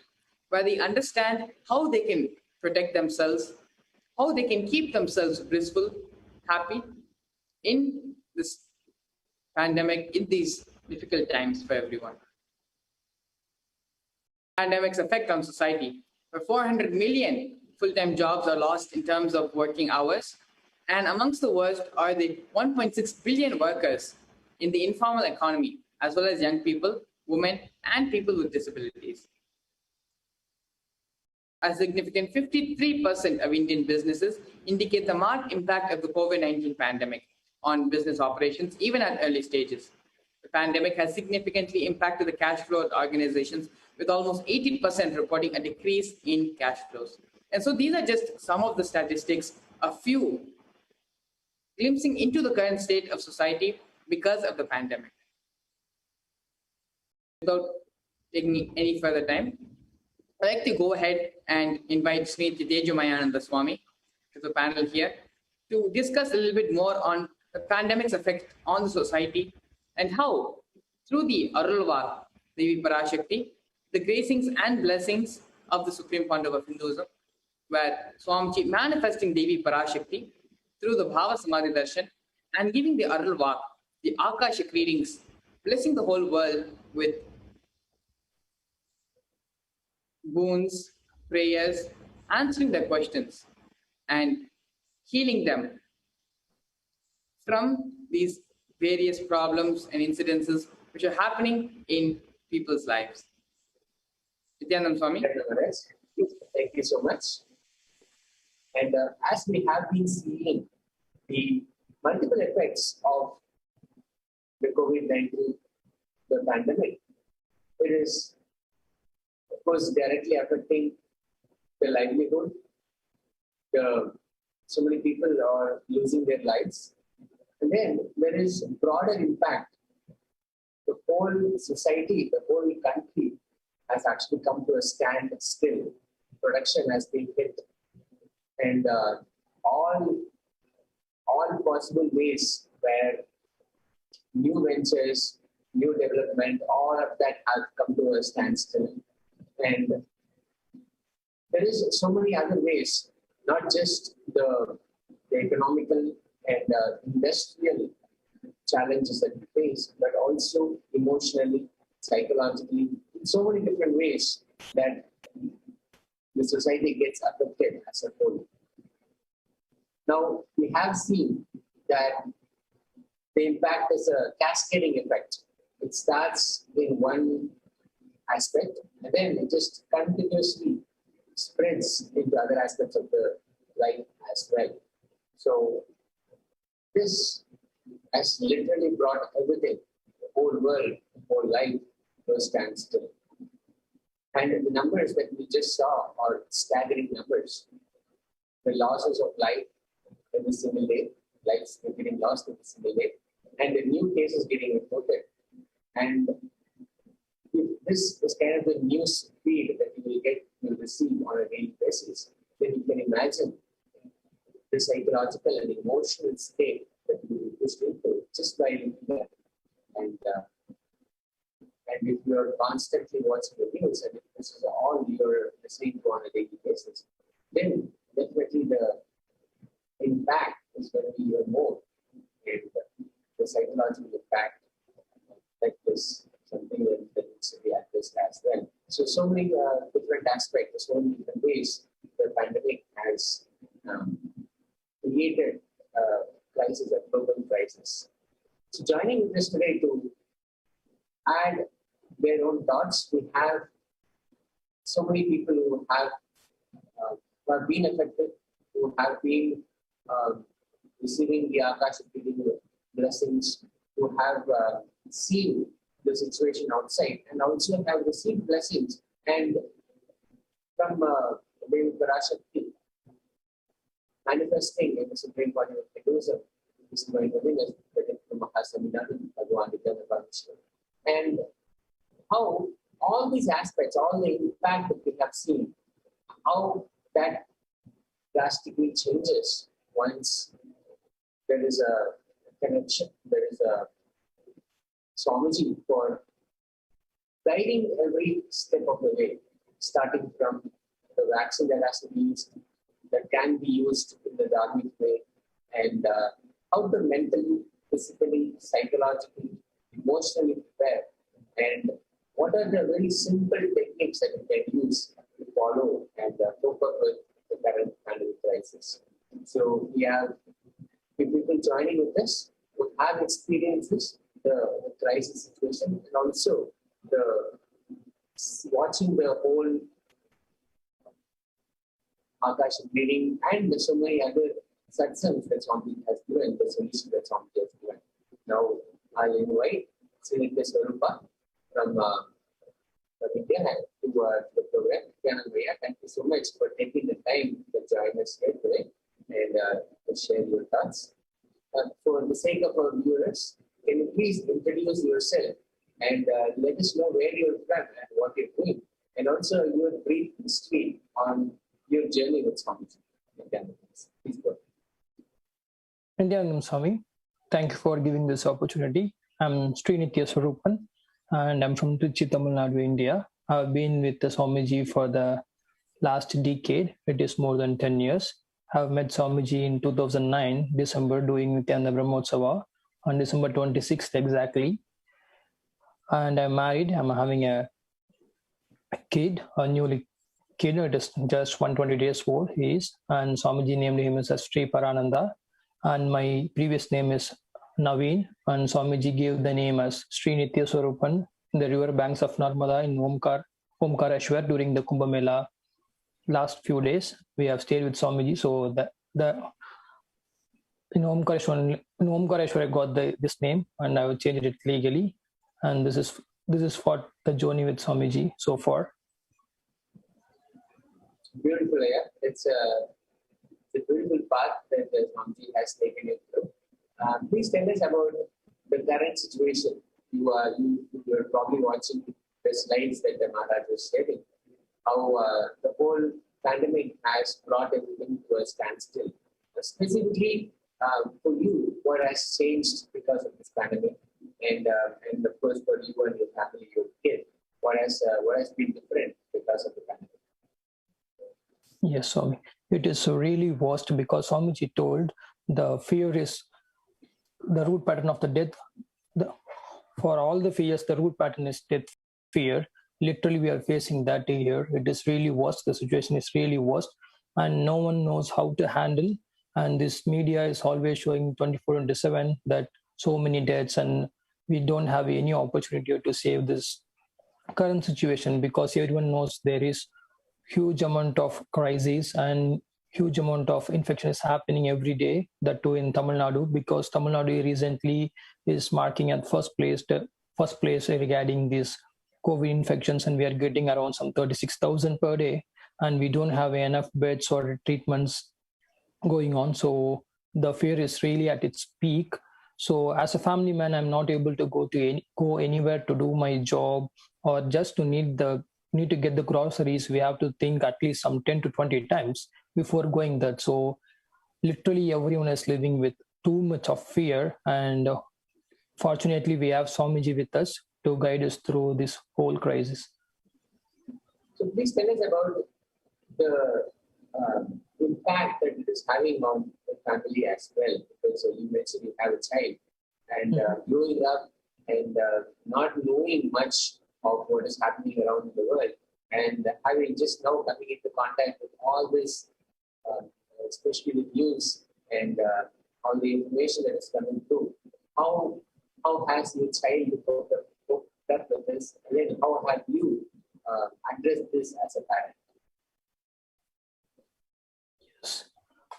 where they understand how they can protect themselves, how they can keep themselves blissful, happy in this pandemic, in these difficult times for everyone. Pandemic's effect on society, where 400 million full-time jobs are lost in terms of working hours, and amongst the worst are the 1.6 billion workers in the informal economy, as well as young people, women, and people with disabilities. A significant 53% of Indian businesses indicate the marked impact of the COVID-19 pandemic on business operations, even at early stages. The pandemic has significantly impacted the cash flow of organizations, with almost 80% reporting a decrease in cash flows. And so these are just some of the statistics, a few glimpsing into the current state of society because of the pandemic. Without taking any further time, I'd like to go ahead and invite Sri Tejomayananda Swami to the panel here to discuss a little bit more on the pandemic's effect on the society and how, through the Arulvak, Devi Parashakti, the gracings and blessings of the Supreme Pontiff of Hinduism, where Swamiji manifesting Devi Parashakti through the Bhava Samadhi Darshan and giving the Arulvak, the Akashic readings, blessing the whole world with boons, prayers, answering their questions, and healing them from these various problems and incidences which are happening in people's lives. Nithyananda Swami. Thank you so much. And as we have been seeing the multiple effects of the COVID-19, the pandemic, it is, of course, directly affecting the livelihood. So many people are losing their lives. And then there is broader impact. The whole society, the whole country has actually come to a standstill. Production has been hit. And all possible ways where new ventures, new development, all of that have come to a standstill. And there is so many other ways, not just the economical and industrial challenges that we face, but also emotionally, psychologically, in so many different ways that the society gets affected as a whole. Now, we have seen that the impact is a cascading effect. It starts in one aspect, and then it just continuously spreads into other aspects of the life as well. So this has literally brought everything, the whole world, the whole life, to a standstill. And the numbers that we just saw are staggering numbers. The losses of life every single day, lives are getting lost every single day, and the new cases getting reported. And if this is kind of the news feed that you will receive on a daily basis, then you can imagine the psychological and emotional state that you will be pushed into just by looking at it. And if you are constantly watching the news, and if this is all you're listening to on a daily basis, then definitely the impact is going to be even more. And the psychological impact like this, something that needs to be addressed as well. So many different aspects, so many different ways the pandemic has created a crisis, a global crisis. So joining with us today to add their own thoughts, we have so many people who have been affected, who have been receiving the Akashic blessings, who have seen the situation outside and also have received blessings. And from Devi Parashakti, manifesting in the Supreme Body of Hinduism, this divine holiness, and how all these aspects, all the impact that we have seen, how that drastically changes once there is a connection, there is a Swamiji for guiding every step of the way, starting from the vaccine that has to be used, that can be used in the dharmic way, and how to mentally, physically, psychologically, emotionally prepare, and what are the very simple techniques that we can use to follow and cope up with the current pandemic crisis. So we have people joining with us who have experiences the crisis situation, and also the watching the whole Akashic reading and so many other satsangs that Swami has given, the solution that Swami has given. Now I invite Sri Nithyananda from India to the program. Nithyananda, thank you so much for taking the time to join us here today and to share your thoughts. For the sake of our viewers, can you please introduce yourself and let us know where you're from and what you're doing, and also your brief history on your journey with Swami. Please go. Nithyanandam Swami, thank you for giving this opportunity. I'm Sri Nithyananda and I'm from Trichy, Tamil Nadu, India. I've been with the Swamiji for the last decade. It is more than 10 years. I've met Swamiji in 2009, December, doing Nithyananda Brahmotsava on December 26th exactly. And I'm married. I'm having a kid, a newly kid. It is just 120 days old. He is, and Swamiji named him as Sri Parananda. And my previous name is Naveen, and Swamiji gave the name as Sri Nithya Swarupan in the river banks of Narmada in Omkareshwar during the Kumbh Mela. Last few days we have stayed with Swamiji, so in Omkareshwar I got this name, and I will change it legally. And this is for the journey with Swamiji so far. Beautiful, yeah. It's a beautiful path that Swamiji has taken you through. Please tell us about the current situation. You are probably watching the slides that the Maharaj was sharing. How the whole pandemic has brought everything to a standstill. Specifically for you, what has changed because of this pandemic, and of course for you and your family, your kid, what has been different because of the pandemic? Yes, Swami. It is really worst because Swamiji told the fear is the root pattern of the death. For all the fears, the root pattern is death fear. Literally, we are facing that here. It is really worst. The situation is really worst, and no one knows how to handle. And this media is always showing 24/7 that so many deaths, and we don't have any opportunity to save this current situation because everyone knows there is huge amount of crises and huge amount of infection is happening every day, that too in Tamil Nadu, because Tamil Nadu recently is marking at first place regarding these COVID infections, and we are getting around some 36,000 per day, and we don't have enough beds or treatments going on. So the fear is really at its peak. So as a family man, I'm not able to go anywhere to do my job, or just to need to get the groceries. We have to think at least some 10 to 20 times before going that. So literally everyone is living with too much of fear, and fortunately we have Swamiji with us to guide us through this whole crisis. So please tell us about the impact that it is having on the family as well, because you mentioned you have a child, and growing up and not knowing much of what is happening around the world, and having just now coming into contact with all this, especially with news and all the information that is coming through. How has your child coped up with this, and then how have you addressed this as a parent?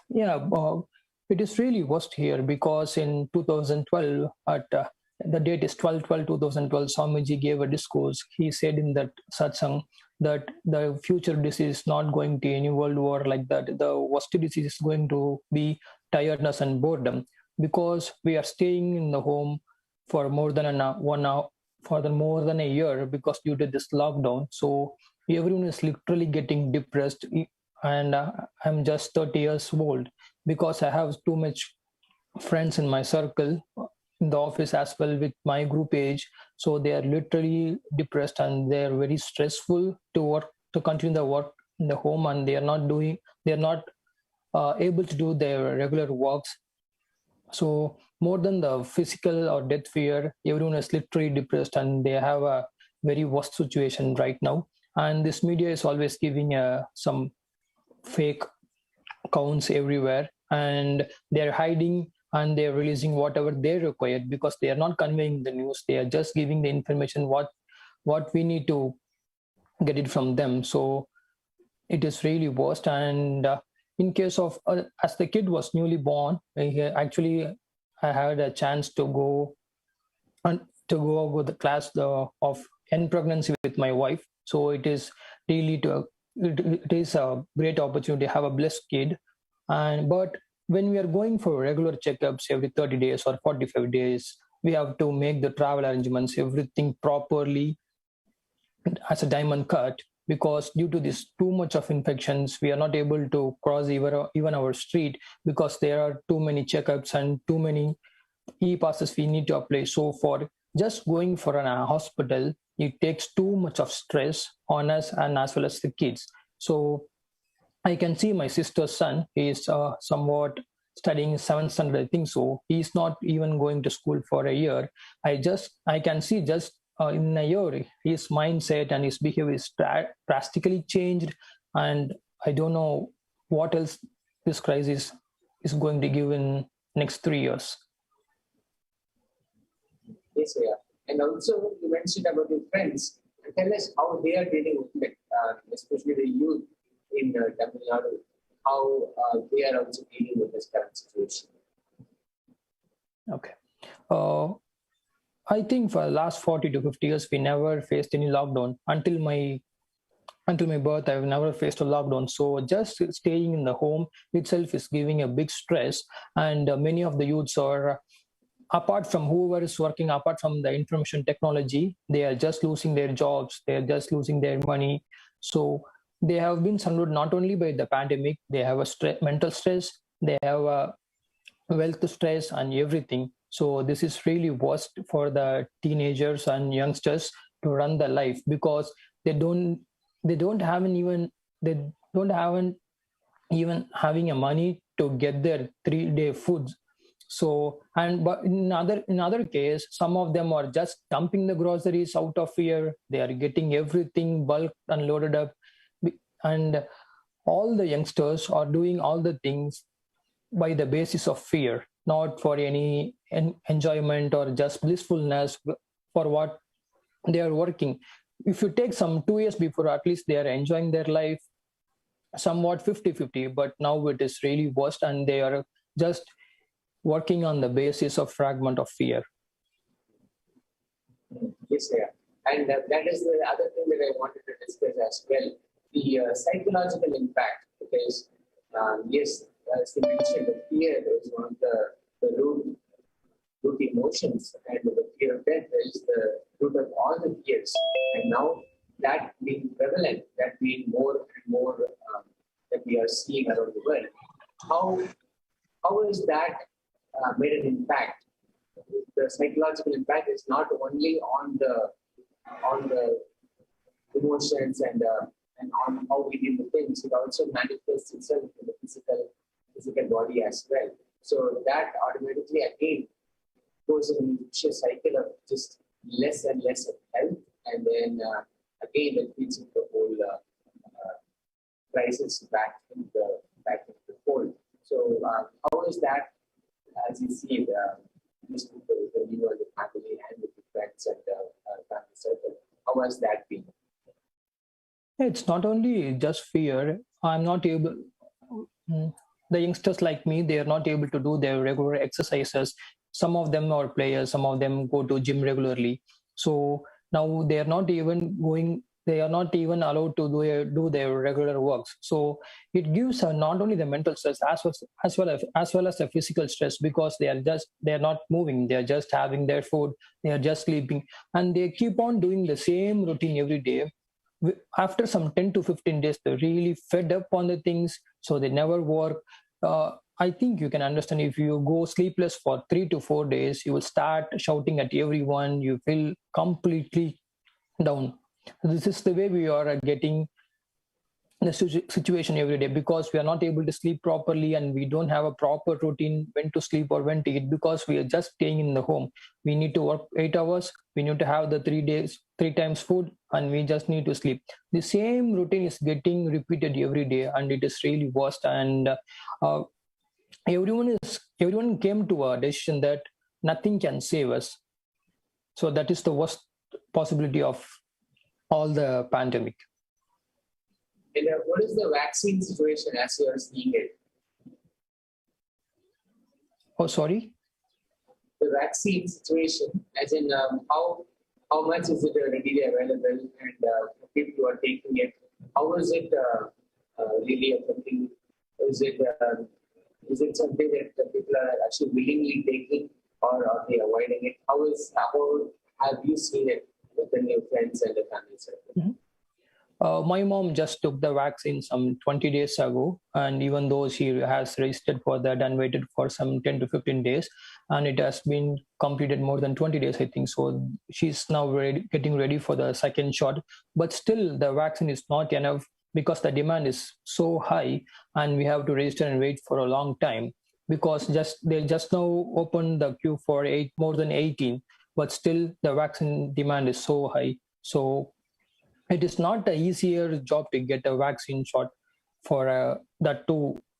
Yeah, it is really worst here because in 2012, the date is 12/12/2012, Swamiji gave a discourse. He said in that satsang, that the future disease is not going to any world war like that. The worst disease is going to be tiredness and boredom, because we are staying in the home for more than one hour, for more than a year, because due to this lockdown. So everyone is literally getting depressed, and I'm just 30 years old, because I have too much friends in my circle in the office as well with my group age. So they are literally depressed, and they are very stressful to work, to continue the work in the home, and they are not able to do their regular works. So more than the physical or death fear, everyone is literally depressed, and they have a very worst situation right now. And this media is always giving some fake accounts everywhere, and they're hiding, and they're releasing whatever they required, because they are not conveying the news. They are just giving the information what we need to get it from them. So it is really worst. And in case of as the kid was newly born, I had a chance to go with the class of end pregnancy with my wife. So it is really it is a great opportunity to have a blessed kid. But when we are going for regular checkups every 30 days or 45 days, we have to make the travel arrangements, everything properly as a diamond cut, because due to this too much of infections, we are not able to cross even our street, because there are too many checkups and too many e-passes we need to apply. So for just going for a hospital, it takes too much of stress on us and as well as the kids. So I can see my sister's son. He is somewhat studying 7th standard, I think so. He's not even going to school for a year. I can see just in a year, his mindset and his behavior is drastically changed. And I don't know what else this crisis is going to give in next 3 years. Yes, yeah. And also, you mentioned about your friends. Tell us how they are dealing with it, especially the youth in Tamil Nadu, how they are also dealing with this current situation. Okay. I think for the last 40 to 50 years, we never faced any lockdown. Until my birth, I've never faced a lockdown. So just staying in the home itself is giving a big stress. And many of the youths are, apart from whoever is working, apart from the information technology, they are just losing their jobs. They are just losing their money. So they have been surrounded not only by the pandemic, they have a mental stress, they have a wealth stress and everything. So this is really worst for the teenagers and youngsters to run their life, because they don't even having a money to get their 3-day foods. So but in other case, some of them are just dumping the groceries out of fear. They are getting everything bulk and loaded up, and all the youngsters are doing all the things by the basis of fear, not for any enjoyment or just blissfulness for what they are working. If you take some 2 years before, at least they are enjoying their life somewhat 50-50, but now it is really worst, and they are just working on the basis of fragment of fear. Yes, yeah. And that is the other thing that I wanted to discuss as well, the psychological impact, because yes, as you mentioned, the fear is one of the root emotions, and the fear of death is the root of all the fears. And now that being prevalent, that being more and more that we are seeing around the world, how is that made an impact? The psychological impact is not only on the emotions and on how we deal with things, it also manifests itself in the physical body as well. So that automatically again goes in a vicious cycle of just less and less of health, and then again that feeds into the whole crisis back into the fold. So how is that, as you see these people, when you are the family and with the friends and family circle, how has that been? It's not only just fear. I'm not able. The youngsters like me, they are not able to do their regular exercises. Some of them are players, some of them go to gym regularly. So now they are not even going they are not even allowed to do their regular works. So it gives not only the mental stress as well as the physical stress, because they are not moving, they are just having their food, they are just sleeping, and they keep on doing the same routine every day. After some 10 to 15 days, they're really fed up on the things, so they never work. I think you can understand, if you go sleepless for 3 to 4 days, you will start shouting at everyone, you feel completely down. This is the way we are getting the situation every day, because we are not able to sleep properly, and we don't have a proper routine when to sleep or when to eat, because we are just staying in the home. We need to work 8 hours, we need to have the 3 times food, and we just need to sleep. The same routine is getting repeated every day, and it is really worst. And everyone came to a decision that nothing can save us. So that is the worst possibility of all the pandemic. And what is the vaccine situation as you are seeing it? Oh, sorry? The vaccine situation, as in how much is it readily available, and people who are taking it, how is it really affecting? Is it something that people are actually willingly taking, or are they avoiding it? How have you seen it within your friends and the family circle? Mm-hmm. My mom just took the vaccine some 20 days ago, and even though she has registered for that and waited for some 10 to 15 days, and it has been completed more than 20 days, I think. So she's now getting ready for the second shot. But still, the vaccine is not enough, because the demand is so high, and we have to register and wait for a long time, because they just now opened the queue for more than 18, but still the vaccine demand is so high. So it is not an easier job to get a vaccine shot for that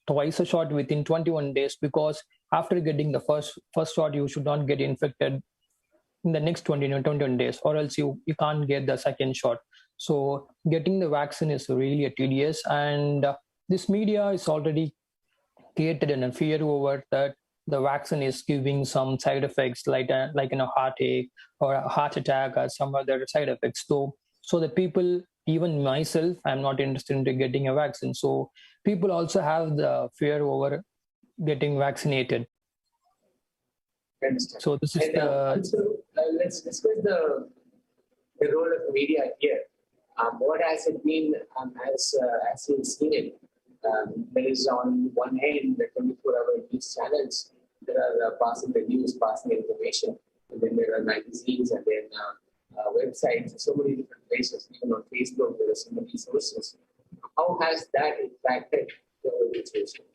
twice a shot within 21 days, because after getting the first shot, you should not get infected in the next 21 days, or else you can't get the second shot. So getting the vaccine is really tedious, and this media is already created a fear over that the vaccine is giving some side effects like heartache or a heart attack or some other side effects. So the people, even myself, I'm not interested in getting a vaccine. So people also have the fear over getting vaccinated. So this is let's discuss the role of media here. What has it been as you've seen it? There is on one hand the 24-hour news channels that are passing the news, passing information, and then there are magazines, and then websites, so many different places. Even on Facebook, there are so many sources. How has that impacted the whole situation?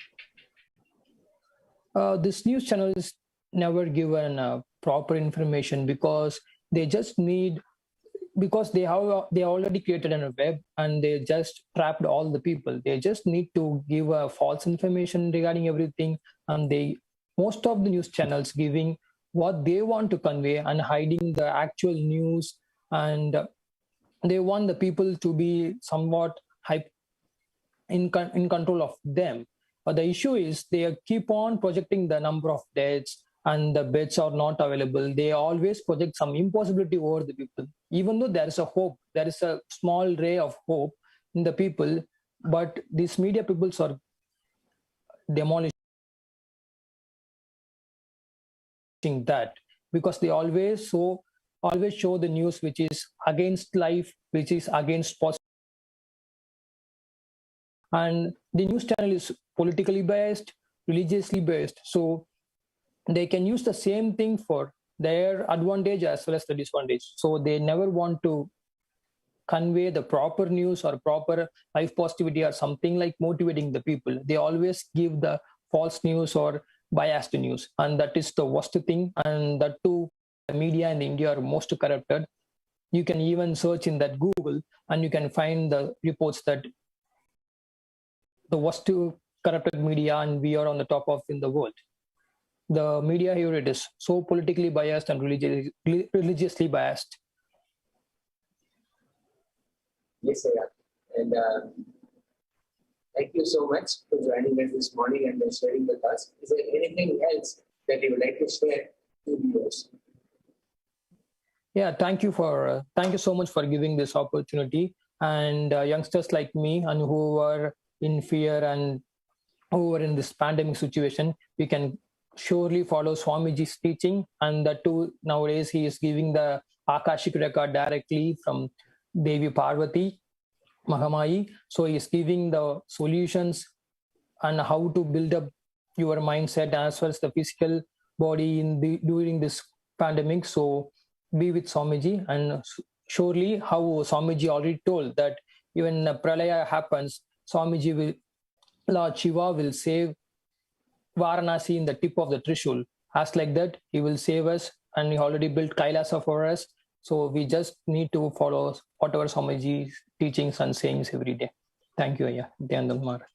This news channel is never given proper information, because they just need, because they already created a web, and they just trapped all the people. They just need to give false information regarding everything, and most of the news channels giving what they want to convey and hiding the actual news, and they want the people to be somewhat in control of them. But the issue is they keep on projecting the number of deaths, and the beds are not available. They always project some impossibility over the people, even though there is a hope, there is a small ray of hope in the people. But these media peoples are demolishing that, because they always show the news which is against life, which is against positive. And the news channel is politically biased, religiously based. So they can use the same thing for their advantage as well as the disadvantage. So they never want to convey the proper news or proper life positivity or something like motivating the people. They always give the false news or biased news, and that is the worst thing. And that too, the media in India are most corrupted. You can even search in that Google, and you can find the reports that the worst corrupted media, and we are on the top of in the world. The media here, it is so politically biased and religiously biased. Yes, sir. And thank you so much for joining us this morning and sharing with us. Is there anything else that you would like to share to viewers? Yeah, thank you so much for giving this opportunity. and youngsters like me and who are in fear and who are in this pandemic situation, we can surely follow Swamiji's teaching. And that too, nowadays he is giving the Akashic record directly from Devi Parvati Mahamai. So he is giving the solutions and how to build up your mindset as well as the physical body during this pandemic. So be with Swamiji, and surely how Swamiji already told that even Pralaya happens, Swamiji will, Lord Shiva will save Varanasi in the tip of the Trishul. As like that, he will save us, and he already built Kailasa for us. So we just need to follow whatever Swamiji's teachings and sayings every day. Thank you, Ayya. Nithyananda Maharaj.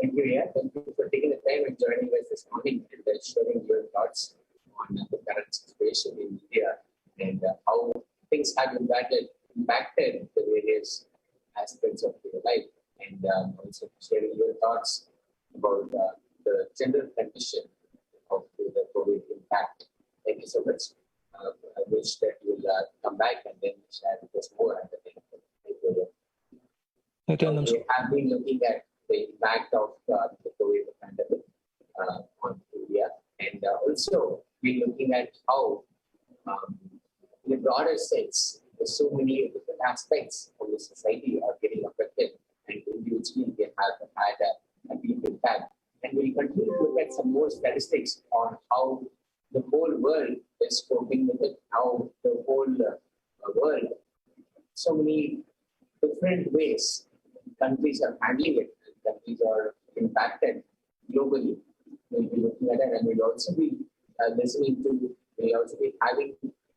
Thank you, yeah. Thank you for taking the time and joining us this morning and sharing your thoughts on the current situation in India and how things have impacted the various aspects of your life, and also sharing your thoughts about the general condition of the COVID impact. Thank you so much. I wish that you will come back and then share with us more. Thank you. We have been looking at the impact of the COVID pandemic on India, and also we're looking at how, in a broader sense, there's so many different aspects of the society are getting affected, and individually they have had a deep impact. And we'll continue to look at some more statistics on how the whole world is coping with it, how the whole world, so many different ways countries are handling it. Countries are impacted globally. We'll be looking at it, and we'll also be we'll also be having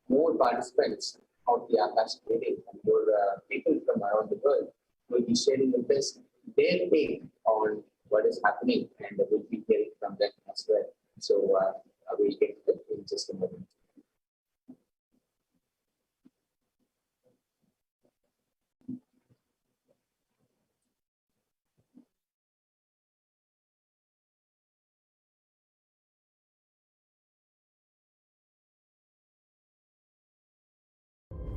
more participants of the Akashic reading, and more people from around the world will be sharing with us their take on what is happening, and we'll be hearing from them as well. So we'll get to that in just a moment.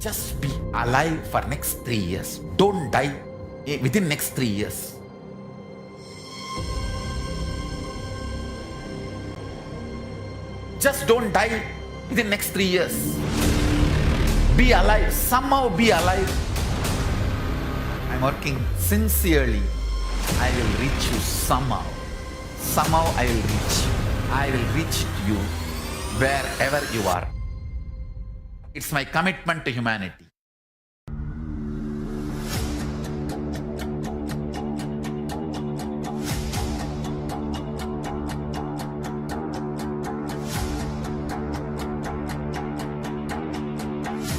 Just be alive for next 3 years. Don't die within next 3 years. Just don't die within next 3 years. Be alive. Somehow be alive. I'm working sincerely. I will reach you somehow. Somehow I will reach you. I will reach you wherever you are. It's my commitment to humanity.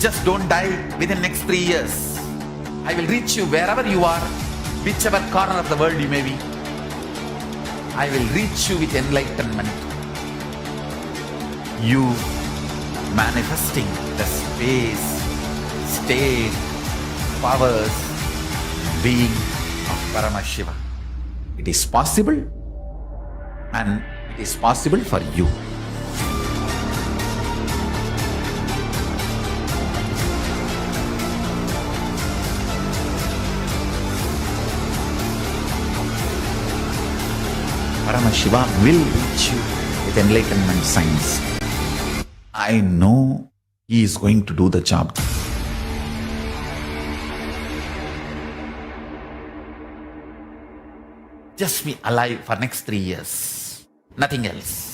Just don't die within next 3 years. I will reach you wherever you are, whichever corner of the world you may be. I will reach you with enlightenment. You manifesting the space, state, powers, being of Paramashiva. It is possible, and it is possible for you. Paramashiva will reach you with enlightenment science. I know he is going to do the job. Just be alive for next 3 years. Nothing else.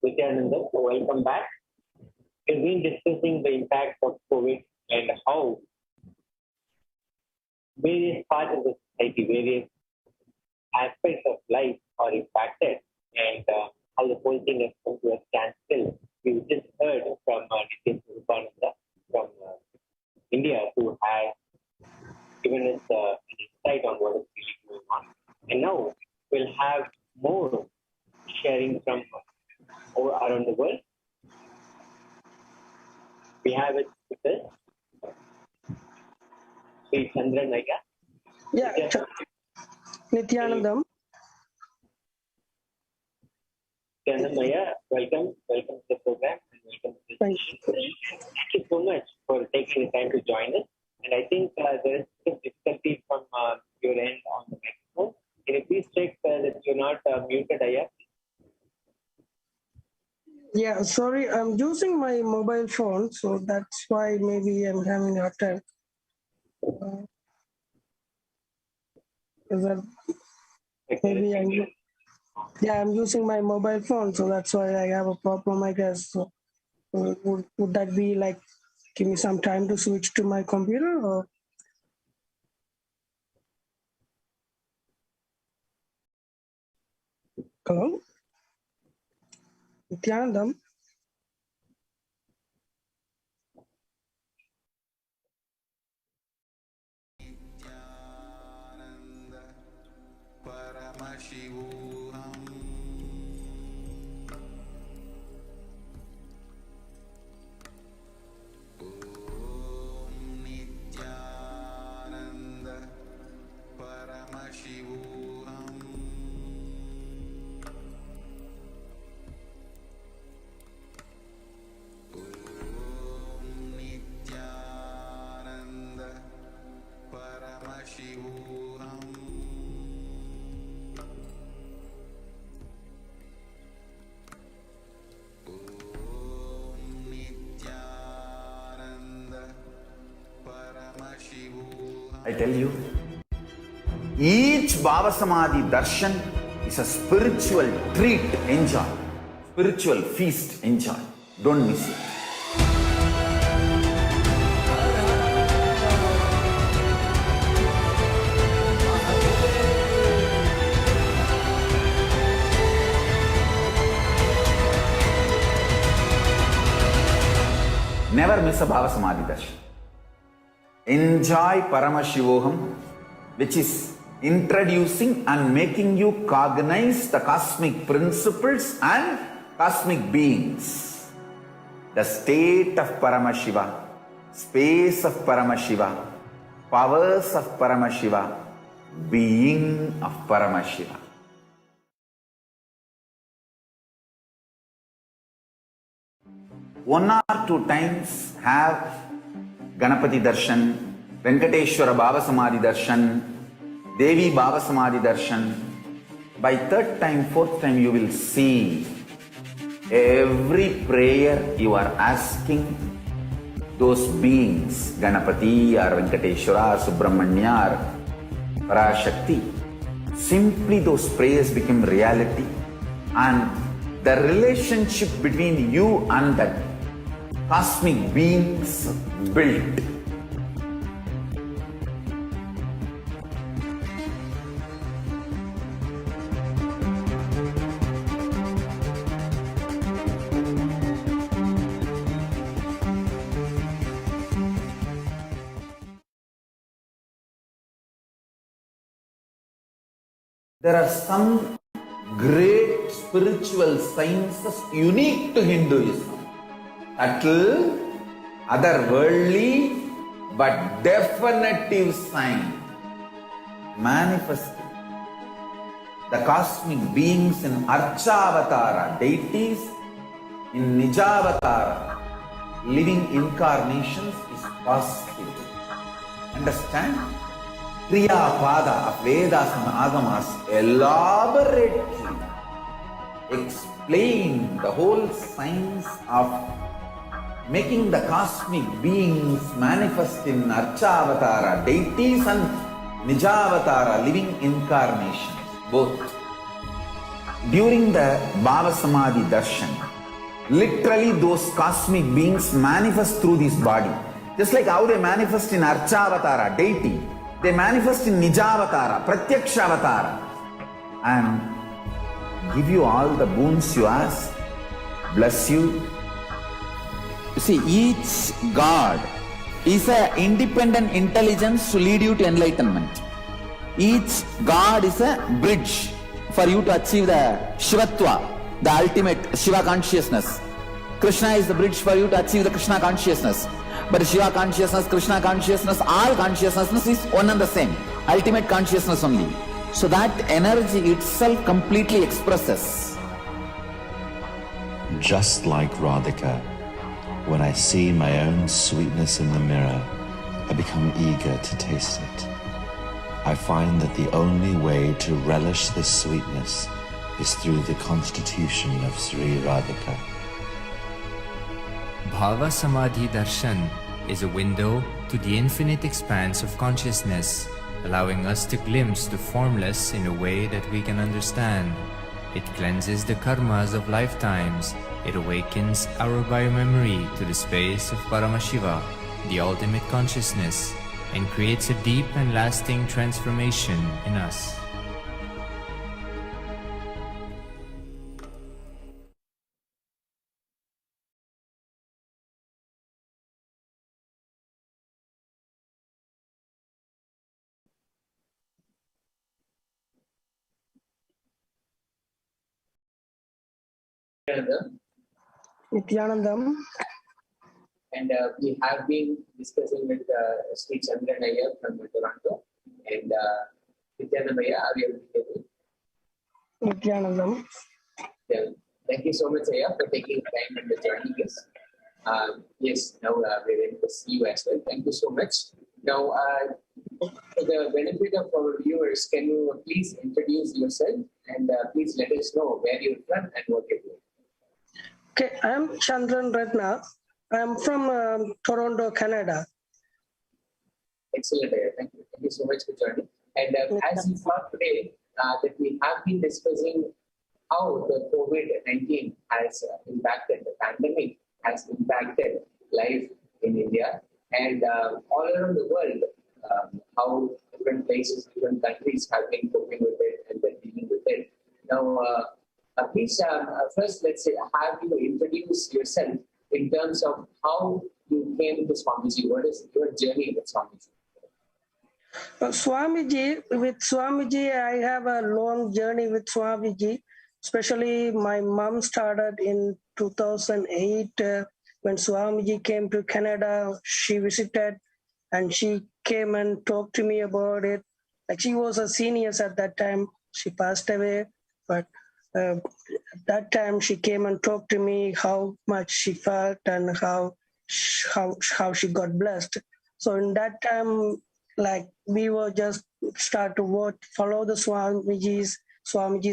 Nithyananda, welcome back. We've been discussing the impact of COVID and how various parts of the society, various aspects of life are impacted, and how the whole thing has come to a standstill. We just heard from Nithyananda from India, who has given us an insight on what is really going on. And now we'll have we have it with us. Sri Chandran Naika. Yeah, Nithyanandam. Chandran Naika, welcome to the program and welcome to the session. Thank you so much for taking the time to join us. And I think there is some difficulty from your end on the microphone. Can you please check that you're not muted, Aya? Yeah, sorry, I'm using my mobile phone, so that's why maybe I'm having a hard time. I'm using my mobile phone, so that's why I have a problem, I guess. So, would that be like, give me some time to switch to my computer, or? Hello? Nithyanandam? Paramashivoham. Om Nithyananda Paramashivoham. Om Nithyananda Paramashivoham. I tell you, each Bhava Samadhi darshan is a spiritual treat. Enjoy. Spiritual feast. Enjoy. Don't miss it. Never miss a Bhava Samadhi darshan. Enjoy Paramashivoham, which is introducing and making you cognize the cosmic principles and cosmic beings. The state of Paramashiva, space of Paramashiva, powers of Paramashiva, being of Paramashiva. One or two times have Ganapati Darshan, Venkateshwara Bhava Samadhi Darshan, Devi Bhava Samadhi Darshan. By third time, fourth time, you will see every prayer you are asking those beings, Ganapati or Venkateshwara or Subramanya or Parashakti. Simply those prayers become reality, and the relationship between you and that cosmic beings built. There are some great spiritual sciences unique to Hinduism. Subtle, otherworldly, but definitive sign. Manifesting the cosmic beings in Archavatara, deities in Nijavatara, living incarnations is possible. Understand? Kriya Pada of Vedas and Agamas elaborately explain the whole science of making the cosmic beings manifest in Archavatara, deities and Nijavatara, living incarnations, both. During the Bhava Samadhi Darshan, literally those cosmic beings manifest through this body. Just like how they manifest in Archavatara, deity, they manifest in Nijavatara, Pratyakshavatara, and give you all the boons you ask, bless you. You see, each God is an independent intelligence to lead you to enlightenment. Each God is a bridge for you to achieve the Shivatva, the ultimate Shiva consciousness. Krishna is the bridge for you to achieve the Krishna consciousness. But Shiva consciousness, Krishna consciousness, all consciousness is one and the same. Ultimate consciousness only. So that energy itself completely expresses. Just like Radhika, when I see my own sweetness in the mirror, I become eager to taste it. I find that the only way to relish this sweetness is through the constitution of Sri Radhika. Bhava Samadhi Darshan is a window to the infinite expanse of consciousness, allowing us to glimpse the formless in a way that we can understand. It cleanses the karmas of lifetimes. It awakens our biomemory to the space of Paramashiva, the ultimate consciousness, and creates a deep and lasting transformation in us. Nithyanandam. And we have been discussing with Sri Chandran Iyer from Toronto and Nithyanandam Iyer. Are you able to hear me? Nithyanandam. Yeah. Thank you so much, Iyer, for taking time and joining us. Yes, now we're able to see you as well. Thank you so much. Now, for the benefit of our viewers, can you please introduce yourself and please let us know where you're from and what you're doing? Okay, I'm Chandran Ratna. I'm from Toronto, Canada. Excellent, Iyer. Thank you. Thank you so much for joining. And as we saw today, that we have been discussing how the COVID-19 has impacted, the pandemic has impacted life in India and all around the world, how different places, different countries have been coping with it and then dealing with it. Now, please, first, let's say, have you introduce yourself in terms of how you came to Swamiji. What is your journey with Swamiji? With Swamiji, I have a long journey with Swamiji. Especially my mom started in 2008 when Swamiji came to Canada. She visited and she came and talked to me about it. Like she was a senior at that time. She passed away, but at that time she came and talked to me how much she felt and how she got blessed. So in that time, like we were just start to follow the Swamiji's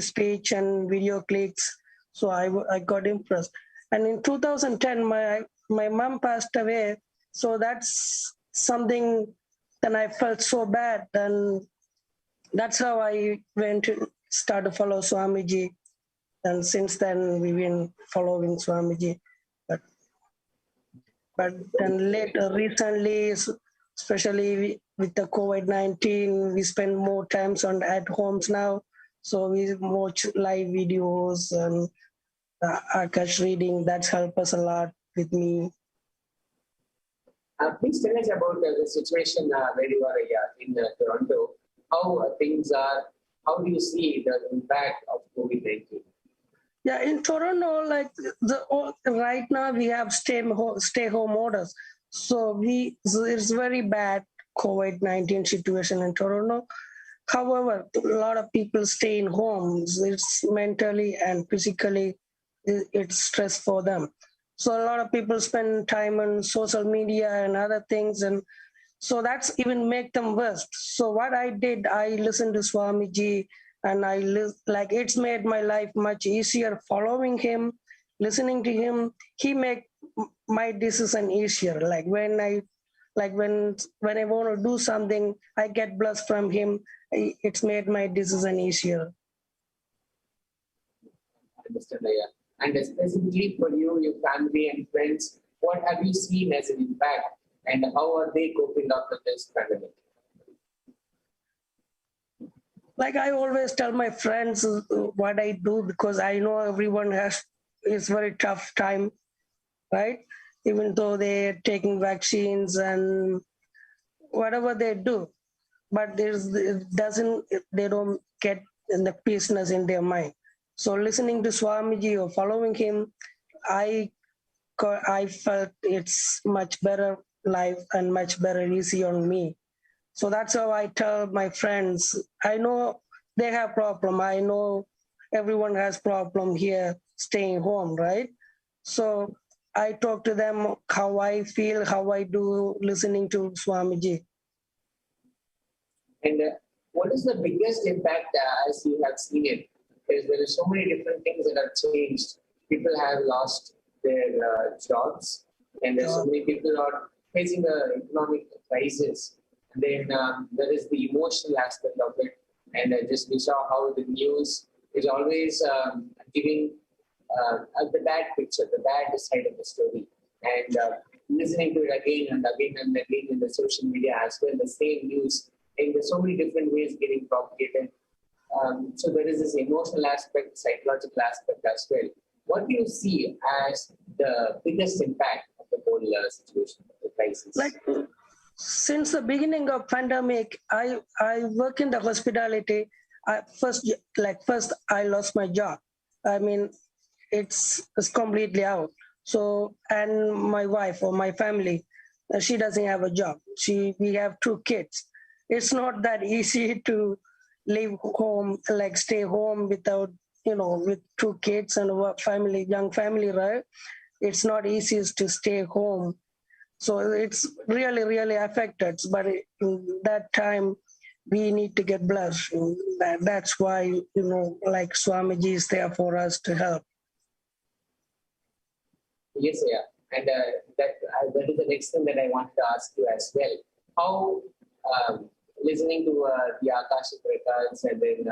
speech and video clips. So I got impressed. And in 2010, my mom passed away. So that's something. Then I felt so bad. Then that's how I went to start to follow Swamiji. And since then we've been following Swamiji. But then later, recently, especially with the COVID-19, we spend more times at homes now. So we watch live videos and Akash reading. That's helped us a lot with me. Please tell us about the situation where you are in Toronto. How things are. How do you see the impact of COVID-19? Yeah, in Toronto, like right now we have stay home orders. So it's very bad COVID-19 situation in Toronto. However, a lot of people stay in homes. It's mentally and physically, it's stress for them. So a lot of people spend time on social media and other things, and so that's even make them worse. So what I did, I listened to Swamiji, and it's made my life much easier following him, listening to him. He make my decision easier. Like when I want to do something, I get blessed from him. It's made my decision easier. Understand, yeah. And specifically for you, your family and friends, what have you seen as an impact, and how are they coping up with this pandemic? Like I always tell my friends what I do, because I know everyone is very tough time, right? Even though they're taking vaccines and whatever they do, but they don't get the peaceness in their mind. So listening to Swamiji or following him, I I felt it's much better life and much better easy on me. So that's how I tell my friends. I know they have problem. I know everyone has problem here staying home, right? So I talk to them how I feel, how I do listening to Swamiji. And what is the biggest impact as you have seen it? Because there are so many different things that have changed. People have lost their jobs, and there's so many people are facing an economic crisis. And then there is the emotional aspect of it. And just we saw how the news is always giving the bad picture, the bad side of the story. And listening to it again and again and again in the social media as well, the same news in so many different ways getting propagated. So there is this emotional aspect, psychological aspect as well. What do you see as the biggest impact of the whole situation, the crisis? Like since the beginning of pandemic, I work in the hospitality. First I lost my job. I mean, it's completely out. So, and my wife or my family, she doesn't have a job. We have 2 kids. It's not that easy to leave home, like stay home without, with 2 kids and a family, young family, right? It's not easy to stay home. So it's really, really affected. But in that time, we need to get blessed. That's why, like Swamiji is there for us to help. Yes, yeah. And that is the next thing that I wanted to ask you as well. How listening to the Akashic records and then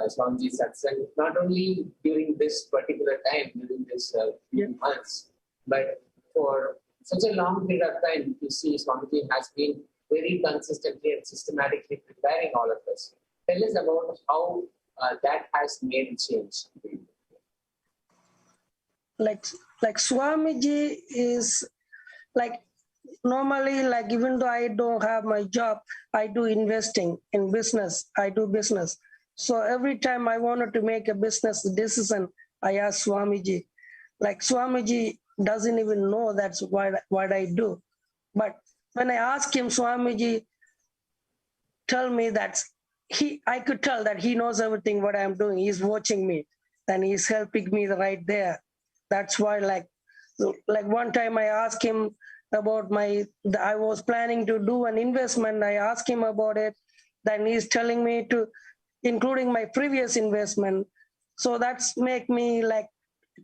Swamiji's satsang, not only during this particular time, during this few months, but for such a long period of time, you see Swamiji has been very consistently and systematically preparing all of us. Tell us about how that has made a change. Like Swamiji is like normally, like even though I don't have my job, I do investing in business. I do business. So every time I wanted to make a business decision, I ask Swamiji. Like Swamiji doesn't even know that's what I do. But when I ask him, Swamiji tell me that I could tell that he knows everything what I'm doing. He's watching me and he's helping me right there. That's why like one time I asked him about I was planning to do an investment. I asked him about it. Then he's telling me to, including my previous investment. So that's make me like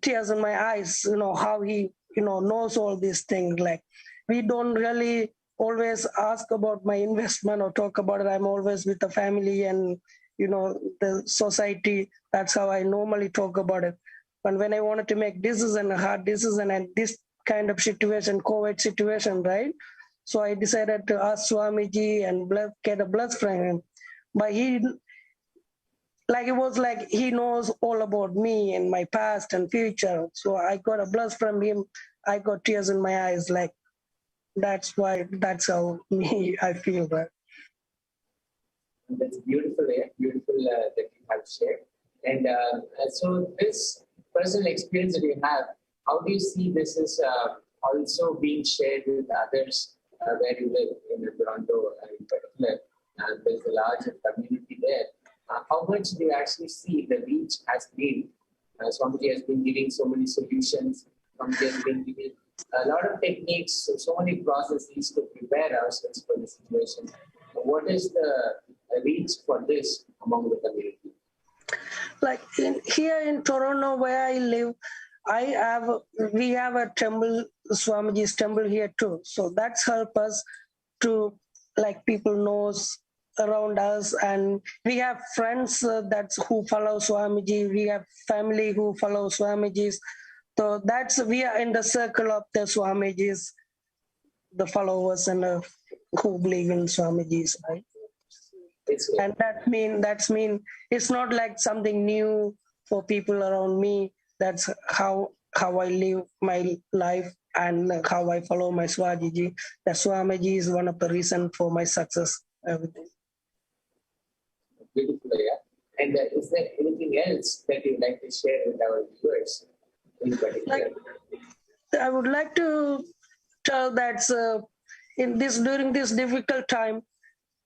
tears in my eyes, how he, knows all these things. Like we don't really always ask about my investment or talk about it. I'm always with the family and, the society. That's how I normally talk about it. But when I wanted to make decision, a hard decision, and this kind of situation, COVID situation, right? So I decided to ask Swamiji and get a bless from him. But it was like he knows all about me and my past and future. So I got a bless from him. I got tears in my eyes. Like that's how I feel, right? That's beautiful, beautiful that you have shared. And so this personal experience that you have, how do you see this is also being shared with others where you live in Toronto in particular? And there's a large community there. How much do you actually see the reach has been? Swamiji has been giving so many solutions. Swamiji has been giving a lot of techniques, so many processes to prepare ourselves for the situation. What is the reach for this among the community? Like here in Toronto where I live, we have a temple, Swamiji's temple here too. So that's helped us to like people knows around us, and we have friends who follow Swamiji. We have family who follow Swamijis. So we are in the circle of the Swamijis, the followers and who believe in Swamijis, right? And that's mean it's not like something new for people around me. That's how I live my life and how I follow my Swamiji. The Swamiji is one of the reasons for my success. Everything. Beautiful, yeah. And is there anything else that you'd like to share with our viewers in particular? I would like to tell that during this difficult time,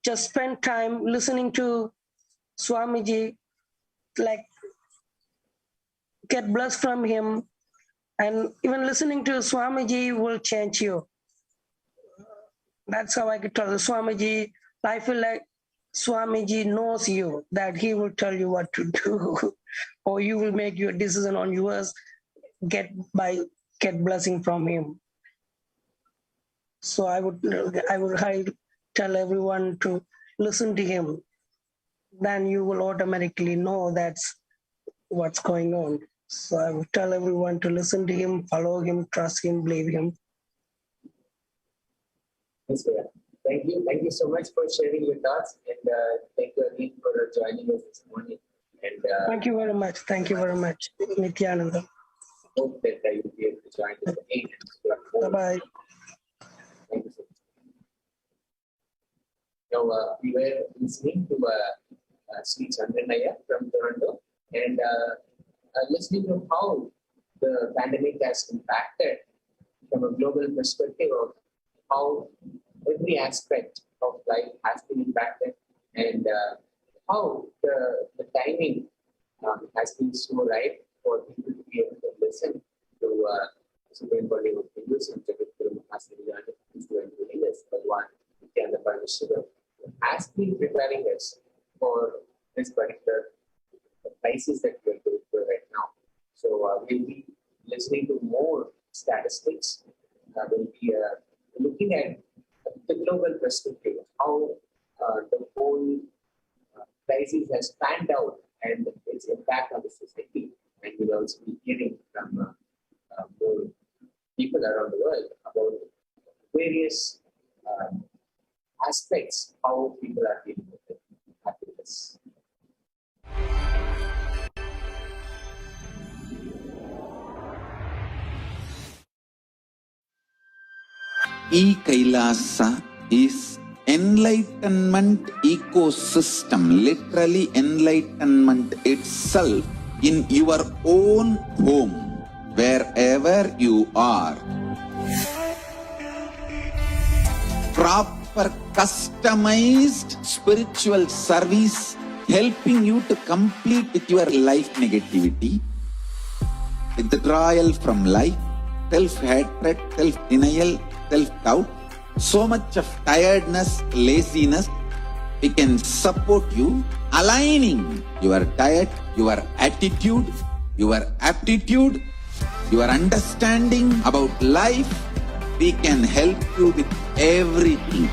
just spend time listening to Swamiji, like get blessed from him, and even listening to Swamiji will change you. That's how I could tell Swamiji. I feel like Swamiji knows you, that he will tell you what to do, or you will make your decision on yours. Get blessing from him. So I would highly tell everyone to listen to him. Then you will automatically know that's what's going on. So I would tell everyone to listen to him, follow him, trust him, believe him. Yes, sir. Thank you. Thank you so much for sharing your thoughts, and thank you again for joining us this morning. And thank you very much. Thank you very much, Nithyananda. Hope that you will be able to join us again. Bye-bye. Thank you so much. Now, we were listening to Sri Chandranaya from Toronto, and listening to how the pandemic has impacted from a global perspective of how every aspect of life has been impacted, and how the timing has been so right for people to be able to listen to Supreme Body of Hinduism, Jagadguru Mahasaya, who is going to lead us, Bhagwan Nithyananda Paramashivam, has been preparing us for this particular crisis that we are going through right now. So we'll be listening to more statistics. We'll be looking at the global perspective, how the whole crisis has panned out and its impact on the society. And we'll also be hearing from more people around the world about various aspects, how people are dealing with it. Happiness. Kailasa is enlightenment ecosystem, literally enlightenment itself in your own home, wherever you are. Proper customized spiritual service helping you to complete with your life negativity, withdrawal from life, self-hatred, self-denial, self-doubt, so much of tiredness, laziness. We can support you, aligning your diet, your attitude, your aptitude, your understanding about life. We can help you with everything.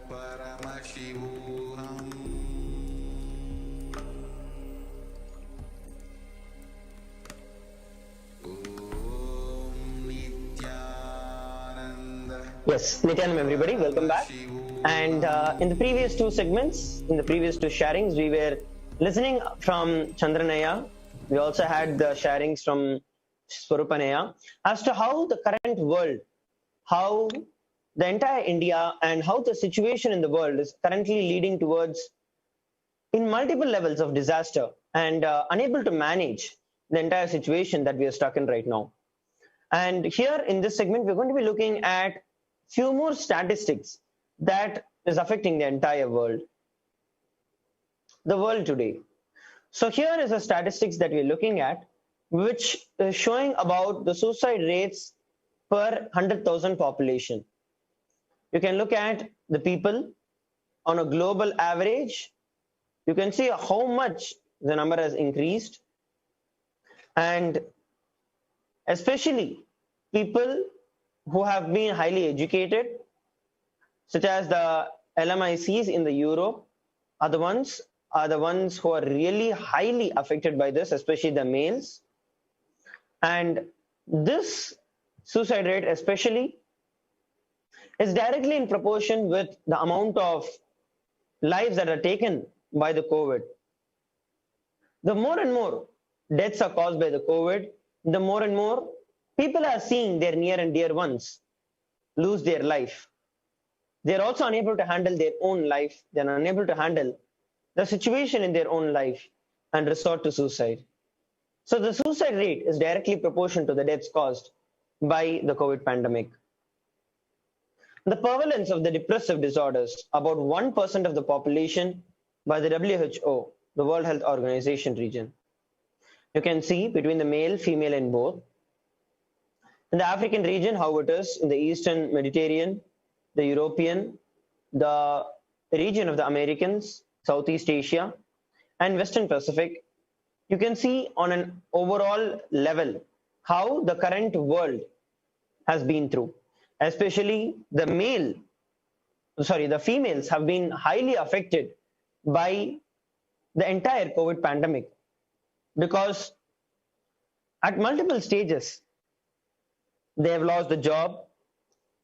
Paramashivoham. Yes, Nithyanam, everybody, welcome back. And in the previous two segments, in the previous two sharings, we were listening from Chandranaya. We also had the sharings from Swarupanaya as to how the current world, how the entire India and how the situation in the world is currently leading towards in multiple levels of disaster and unable to manage the entire situation that we are stuck in right now. And here in this segment, we're going to be looking at few more statistics that is affecting the entire world, the world today. So here is the statistics that we're looking at, which is showing about the suicide rates per 100,000 population. You can look at the people on a global average. You can see how much the number has increased, and especially people who have been highly educated, such as the LMICs in the Europe, are the ones who are really highly affected by this, especially the males. And this suicide rate especially is directly in proportion with the amount of lives that are taken by the COVID. The more and more deaths are caused by the COVID, the more and more people are seeing their near and dear ones lose their life. They are also unable to handle their own life. They are unable to handle the situation in their own life and resort to suicide. So the suicide rate is directly proportional to the deaths caused by the COVID pandemic. The prevalence of the depressive disorders, about 1% of the population by the WHO, the World Health Organization region. You can see between the male, female and both. In the African region, how it is, in the Eastern Mediterranean, the European, the region of the Americans, Southeast Asia and Western Pacific, you can see on an overall level how the current world has been through. Especially the females have been highly affected by the entire COVID pandemic, because at multiple stages they have lost the job,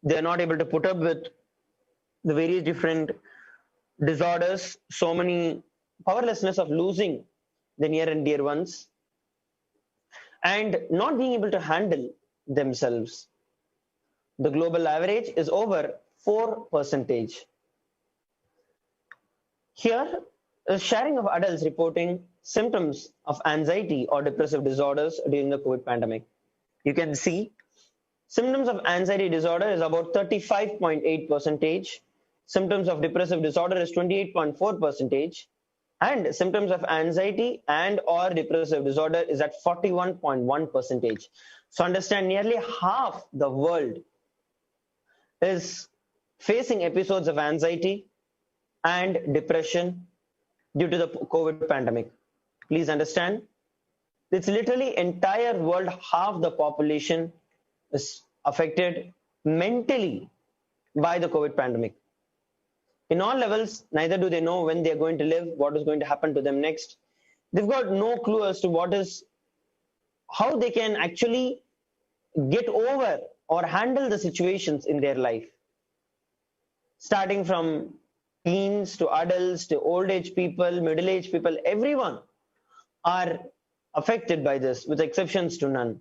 they are not able to put up with the various different disorders, so many powerlessness of losing the near and dear ones, and not being able to handle themselves. The global average is over 4%. Here is sharing of adults reporting symptoms of anxiety or depressive disorders during the COVID pandemic. You can see symptoms of anxiety disorder is about 35.8%. Symptoms of depressive disorder is 28.4%, and symptoms of anxiety and or depressive disorder is at 41.1%. So understand, nearly half the world is facing episodes of anxiety and depression due to the COVID pandemic. Please understand, it's literally entire world, half the population is affected mentally by the COVID pandemic. In all levels, neither do they know when they are going to live, what is going to happen to them next. They've got no clue as to how they can actually get over or handle the situations in their life. Starting from teens to adults to old age people, middle age people, everyone are affected by this, with exceptions to none.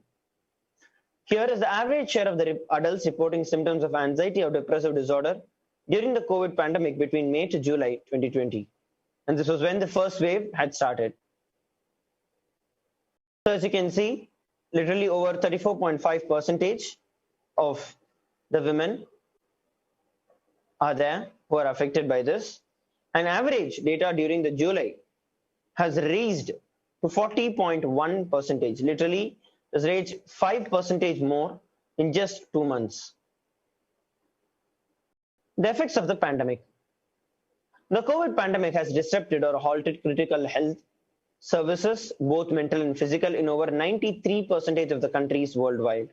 Here is the average share of the adults reporting symptoms of anxiety or depressive disorder during the COVID pandemic between May to July 2020. And this was when the first wave had started. So as you can see, literally over 34.5% of the women are there who are affected by this. And average data during the July has raised to 40.1%. Literally, has raised 5% more in just 2 months. The effects of the pandemic. The COVID pandemic has disrupted or halted critical health services, both mental and physical, in over 93% of the countries worldwide.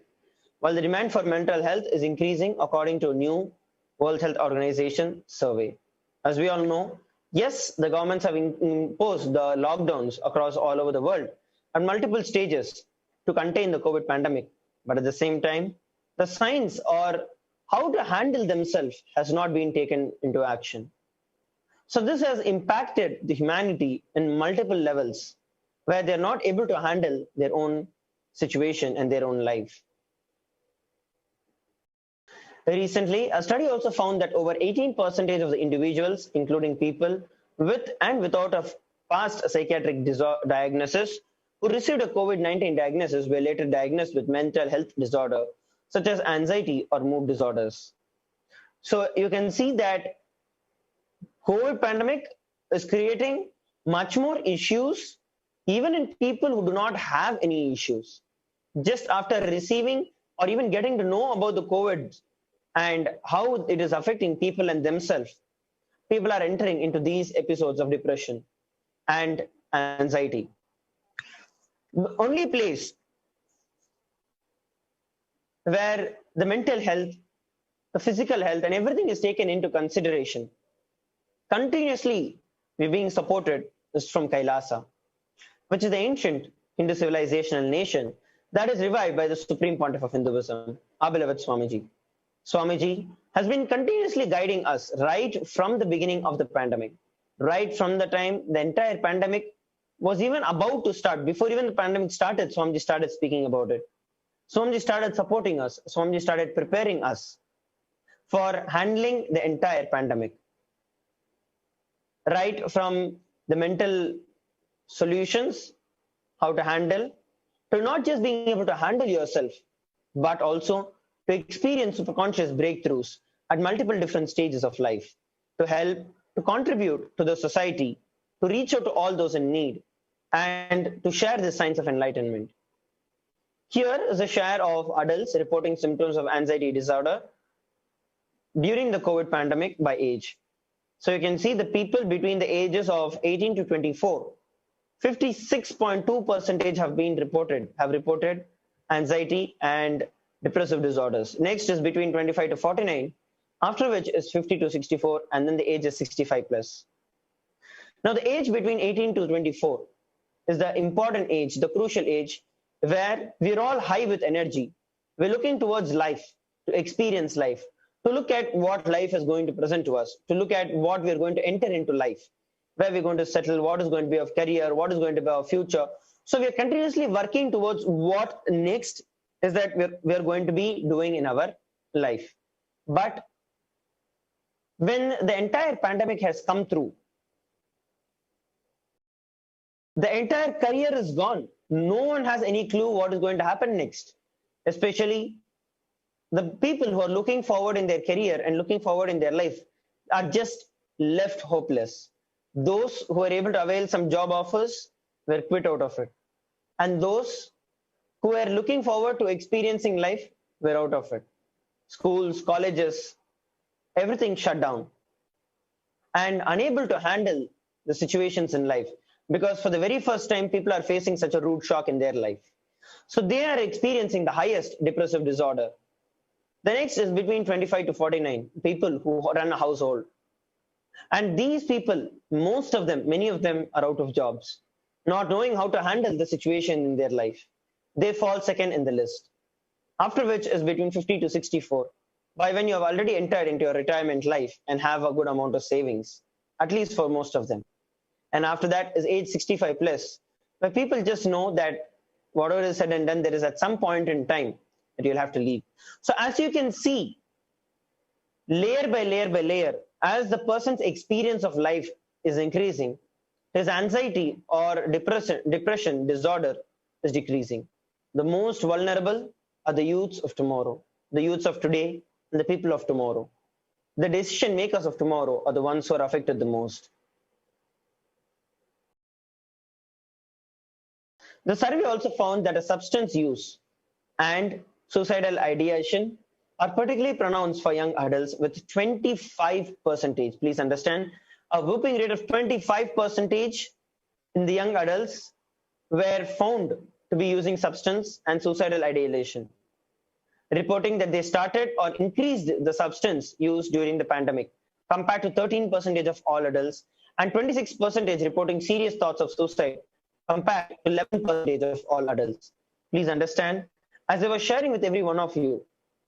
While the demand for mental health is increasing according to a new World Health Organization survey. As we all know, yes, the governments have imposed the lockdowns across all over the world at multiple stages to contain the COVID pandemic. But at the same time, the science or how to handle themselves has not been taken into action. So this has impacted the humanity in multiple levels, where they're not able to handle their own situation and their own life. Recently, a study also found that over 18% of the individuals, including people with and without a past psychiatric diagnosis, who received a COVID-19 diagnosis were later diagnosed with mental health disorder, such as anxiety or mood disorders. So you can see that COVID pandemic is creating much more issues even in people who do not have any issues. Just after receiving or even getting to know about the COVID and how it is affecting people and themselves, people are entering into these episodes of depression and anxiety. The only place where the mental health, the physical health, and everything is taken into consideration, continuously we're being supported is from Kailasa, which is the ancient Hindu civilizational nation that is revived by the Supreme Pontiff of Hinduism, our beloved Swamiji. Swamiji has been continuously guiding us right from the beginning of the pandemic, right from the time the entire pandemic was even about to start. Before even the pandemic started, Swamiji started speaking about it. Swamiji started supporting us. Swamiji started preparing us for handling the entire pandemic. Right from the mental solutions, how to handle, to not just being able to handle yourself, but also to experience superconscious breakthroughs at multiple different stages of life, to help, to contribute to the society, to reach out to all those in need, and to share the signs of enlightenment. Here is a share of adults reporting symptoms of anxiety disorder during the COVID pandemic by age. So you can see the people between the ages of 18 to 24, 56.2% have reported anxiety and depressive disorders. Next is between 25 to 49, after which is 50 to 64, and then the age is 65 plus. Now the age between 18 to 24 is the important age, the crucial age, where we're all high with energy. We're looking towards life, to experience life, to look at what life is going to present to us, to look at what we're going to enter into life, where we're going to settle, what is going to be our career, what is going to be our future. So we're continuously working towards what next is that we're going to be doing in our life. But when the entire pandemic has come through, the entire career is gone. No one has any clue what is going to happen next, especially the people who are looking forward in their career and looking forward in their life are just left hopeless. Those who are able to avail some job offers were quit out of it. And those who were looking forward to experiencing life were out of it. Schools, colleges, everything shut down and unable to handle the situations in life, because for the very first time, people are facing such a rude shock in their life. So they are experiencing the highest depressive disorder. The next is between 25 to 49, people who run a household. And these people, most of them, many of them are out of jobs, not knowing how to handle the situation in their life. They fall second in the list. After which is between 50 to 64, by when you have already entered into your retirement life and have a good amount of savings, at least for most of them. And after that is age 65 plus, where people just know that whatever is said and done, there is at some point in time that you'll have to leave. So as you can see, layer by layer by layer, as the person's experience of life is increasing, his anxiety or depression disorder is decreasing. The most vulnerable are the youths of tomorrow, the youths of today, and the people of tomorrow. The decision makers of tomorrow are the ones who are affected the most. The survey also found that a substance use and suicidal ideation are particularly pronounced for young adults with 25%. Please understand, a whooping rate of 25% in the young adults were found to be using substance and suicidal ideation, reporting that they started or increased the substance use during the pandemic compared to 13% of all adults, and 26% reporting serious thoughts of suicide compared to 11% of all adults. Please understand, as I was sharing with every one of you,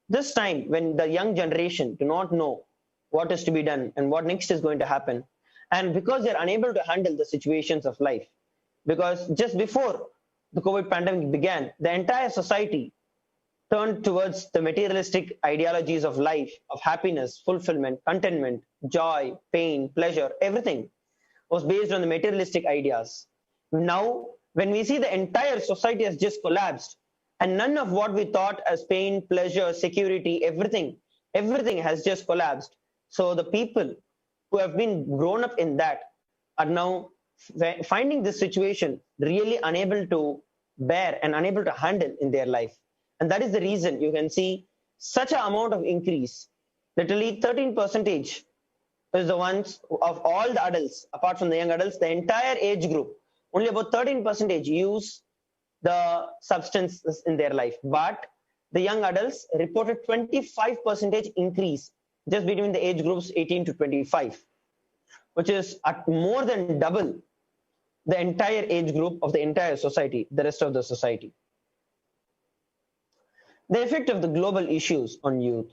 this time when the young generation do not know what is to be done and what next is going to happen, and because they're unable to handle the situations of life, because just before the COVID pandemic began, the entire society turned towards the materialistic ideologies of life, of happiness, fulfillment, contentment, joy, pain, pleasure, everything was based on the materialistic ideas. Now, when we see the entire society has just collapsed, and none of what we thought as pain, pleasure, security, everything has just collapsed. So the people who have been grown up in that are now finding this situation really unable to bear and unable to handle in their life. And that is the reason you can see such an amount of increase. Literally 13% is the ones of all the adults, apart from the young adults, the entire age group, only about 13% use the substances in their life. But the young adults reported 25% increase just between the age groups 18 to 25, which is at more than double the entire age group of the entire society, the rest of the society. The effect of the global issues on youth.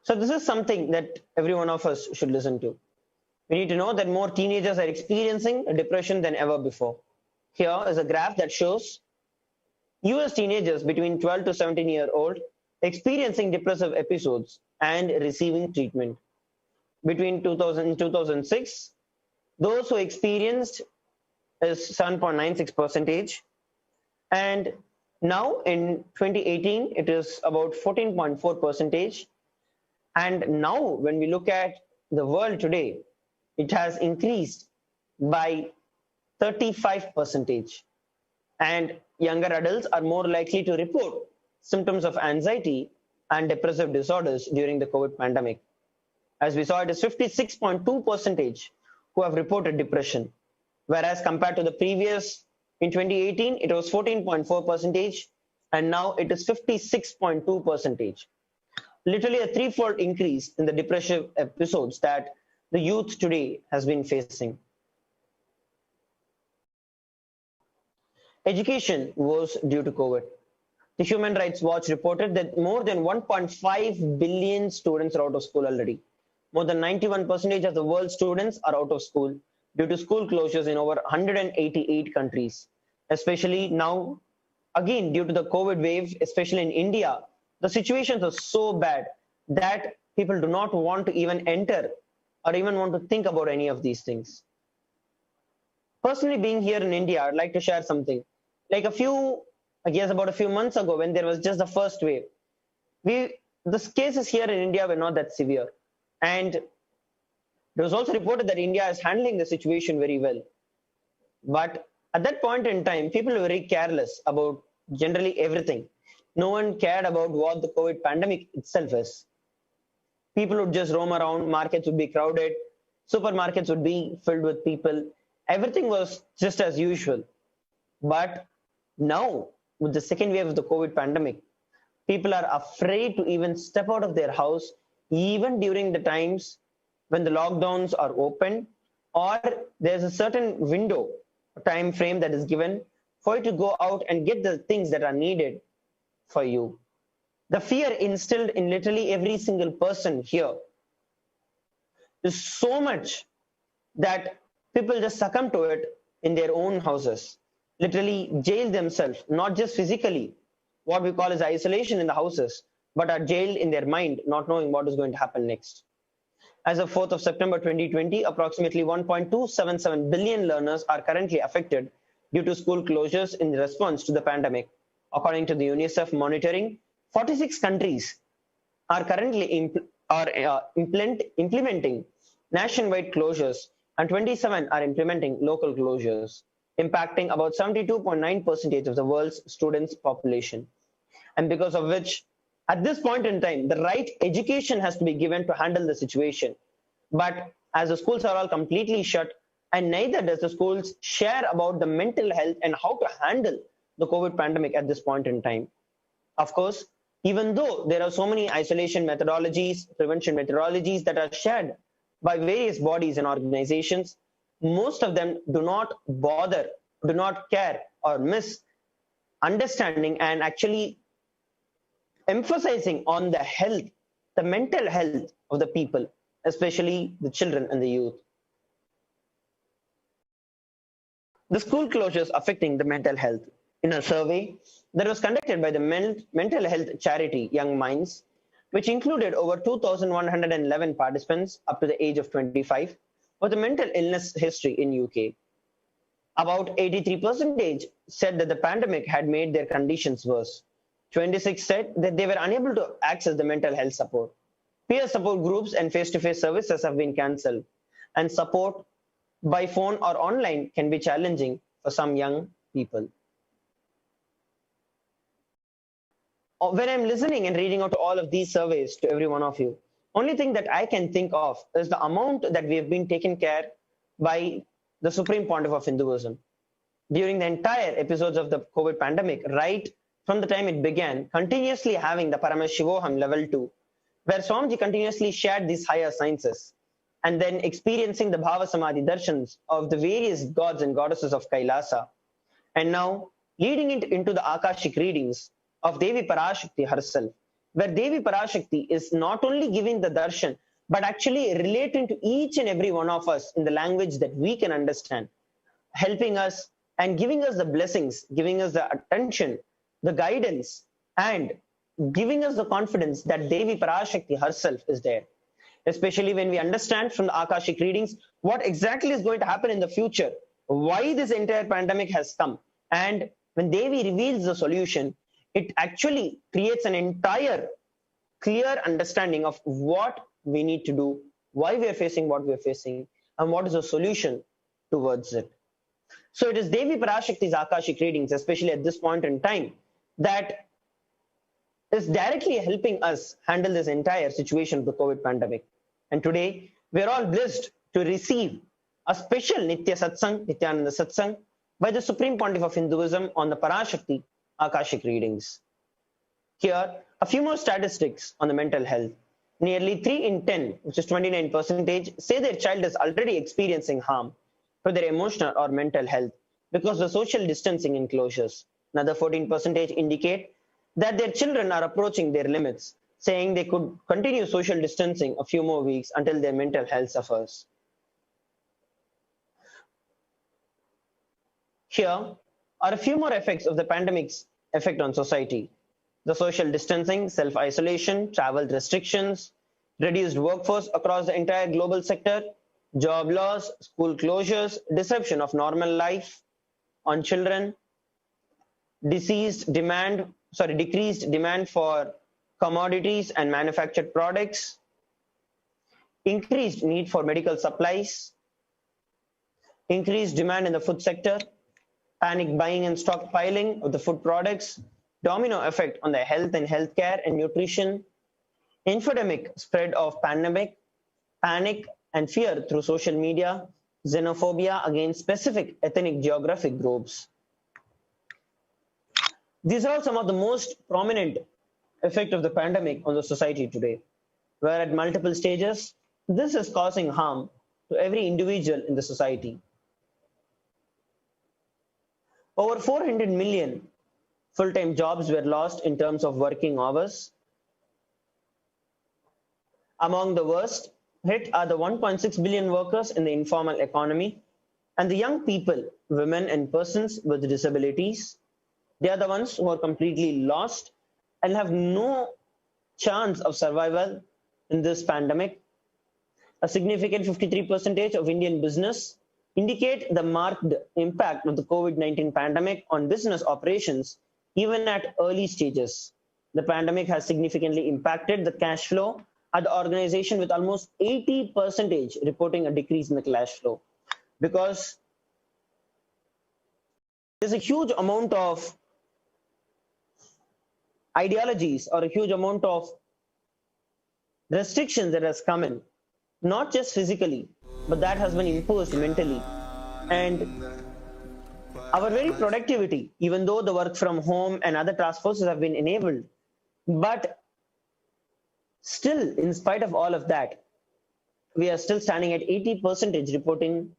So this is something that every one of us should listen to. We need to know that more teenagers are experiencing depression than ever before. Here is a graph that shows US teenagers between 12 to 17-year-old experiencing depressive episodes and receiving treatment. Between 2000 and 2006, those who experienced is 7.96%, and now in 2018 it is about 14.4%, and now when we look at the world today, it has increased by 35%, and younger adults are more likely to report symptoms of anxiety and depressive disorders during the COVID pandemic. As we saw, it is 56.2% who have reported depression, whereas compared to the previous, in 2018, it was 14.4%, and now it is 56.2%. Literally a threefold increase in the depressive episodes that the youth today has been facing. Education was due to COVID. The Human Rights Watch reported that more than 1.5 billion students are out of school already. More than 91% of the world's students are out of school due to school closures in over 188 countries. Especially now, again, due to the COVID wave, especially in India, the situations are so bad that people do not want to even enter or even want to think about any of these things. Personally, being here in India, I'd like to share something. Like about a few months ago, when there was just the first wave, the cases here in India were not that severe. And it was also reported that India is handling the situation very well. But at that point in time, people were very careless about generally everything. No one cared about what the COVID pandemic itself is. People would just roam around, markets would be crowded, supermarkets would be filled with people. Everything was just as usual. But now, with the second wave of the COVID pandemic, people are afraid to even step out of their house, even during the times when the lockdowns are open, or there's a certain window, a time frame that is given for you to go out and get the things that are needed for you. The fear instilled in literally every single person here is so much that people just succumb to it in their own houses, literally jail themselves, not just physically, what we call as isolation in the houses, but are jailed in their mind, not knowing what is going to happen next. As of 4th of September 2020, approximately 1.277 billion learners are currently affected due to school closures in response to the pandemic. According to the UNICEF monitoring, 46 countries are currently implementing nationwide closures, and 27 are implementing local closures, impacting about 72.9% of the world's students' population. And because of which, at this point in time, the right education has to be given to handle the situation. But as the schools are all completely shut, and neither does the schools share about the mental health and how to handle the COVID pandemic at this point in time. Of course, even though there are so many isolation methodologies, prevention methodologies that are shared by various bodies and organizations, most of them do not bother, do not care, or miss understanding and actually emphasizing on the health, the mental health of the people, especially the children and the youth. The school closures affecting the mental health. In a survey that was conducted by the mental health charity Young Minds, which included over 2,111 participants up to the age of 25 with a mental illness history in UK. About 83% said that the pandemic had made their conditions worse. 26 said that they were unable to access the mental health support. Peer support groups and face-to-face services have been cancelled, and support by phone or online can be challenging for some young people. When I'm listening and reading out all of these surveys to every one of you, only thing that I can think of is the amount that we have been taken care by the Supreme Pontiff of Hinduism during the entire episodes of the COVID pandemic, right from the time it began, continuously having the Paramashivoham level 2, where Swamiji continuously shared these higher sciences, and then experiencing the Bhava Samadhi darshans of the various gods and goddesses of Kailasa, and now leading it into the Akashic readings of Devi Parashakti herself, where Devi Parashakti is not only giving the darshan, but actually relating to each and every one of us in the language that we can understand, helping us and giving us the blessings, giving us the attention, the guidance, and giving us the confidence that Devi Parashakti herself is there. Especially when we understand from the Akashic readings what exactly is going to happen in the future, why this entire pandemic has come, and when Devi reveals the solution, it actually creates an entire clear understanding of what we need to do, why we are facing what we are facing, and what is the solution towards it. So it is Devi Parashakti's Akashic readings, especially at this point in time, that is directly helping us handle this entire situation of the COVID pandemic. And today, we are all blessed to receive a special Nitya Satsang, Nithyananda Satsang, by the Supreme Pontiff of Hinduism on the Parashakti Akashic readings. Here, a few more statistics on the mental health. Nearly 3 in 10, which is 29%, say their child is already experiencing harm to their emotional or mental health because of social distancing and closures. Another 14% indicate that their children are approaching their limits, saying they could continue social distancing a few more weeks until their mental health suffers. Here are a few more effects of the pandemic's effect on society. The social distancing, self-isolation, travel restrictions, reduced workforce across the entire global sector, job loss, school closures, disruption of normal life on children, decreased demand for commodities and manufactured products, increased need for medical supplies, increased demand in the food sector, panic buying and stockpiling of the food products, domino effect on the health and healthcare and nutrition, infodemic spread of pandemic, panic and fear through social media, xenophobia against specific ethnic geographic groups. These are all some of the most prominent effect of the pandemic on the society today, where at multiple stages, this is causing harm to every individual in the society. Over 400 million full-time jobs were lost in terms of working hours. Among the worst hit are the 1.6 billion workers in the informal economy and the young people, women and persons with disabilities. They are the ones who are completely lost and have no chance of survival in this pandemic. A significant 53% of Indian business indicate the marked impact of the COVID-19 pandemic on business operations, even at early stages. The pandemic has significantly impacted the cash flow at the organization, with almost 80% reporting a decrease in the cash flow, because there's a huge amount of ideologies or a huge amount of restrictions that has come in, not just physically, but that has been imposed mentally. And our very productivity, even though the work from home and other task forces have been enabled, but still, in spite of all of that, we are still standing at 80% reporting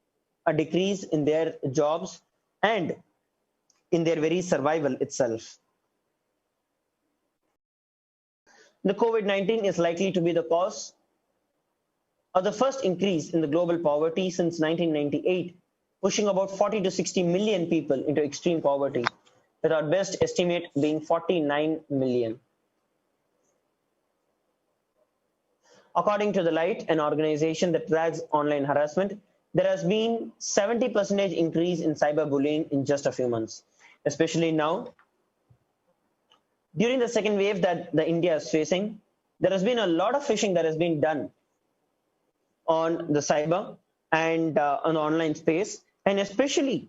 a decrease in their jobs and in their very survival itself. The COVID-19 is likely to be the cause of the first increase in the global poverty since 1998, pushing about 40 to 60 million people into extreme poverty, with our best estimate being 49 million. According to The Light, an organization that tracks online harassment, there has been 70% increase in cyberbullying in just a few months, especially now. During the second wave that the India is facing, there has been a lot of phishing that has been done on the cyber, and an online space, and especially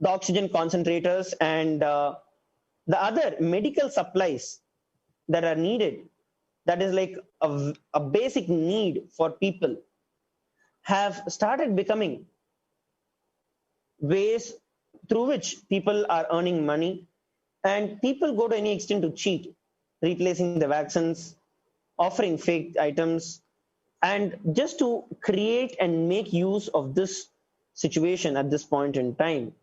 the oxygen concentrators and the other medical supplies that are needed, that is like a basic need for people, have started becoming ways through which people are earning money, and people go to any extent to cheat, replacing the vaccines, offering fake items, and just to create and make use of this situation at this point in time.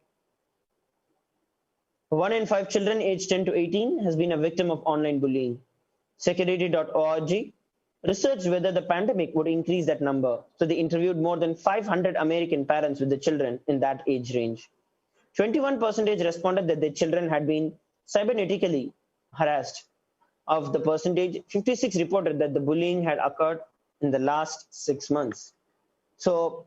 1 in 5 children aged 10 to 18 has been a victim of online bullying. Security.org researched whether the pandemic would increase that number. So they interviewed more than 500 American parents with the children in that age range. 21% responded that their children had been cybernetically harassed. Of the percentage, 56 reported that the bullying had occurred in the last 6 months. So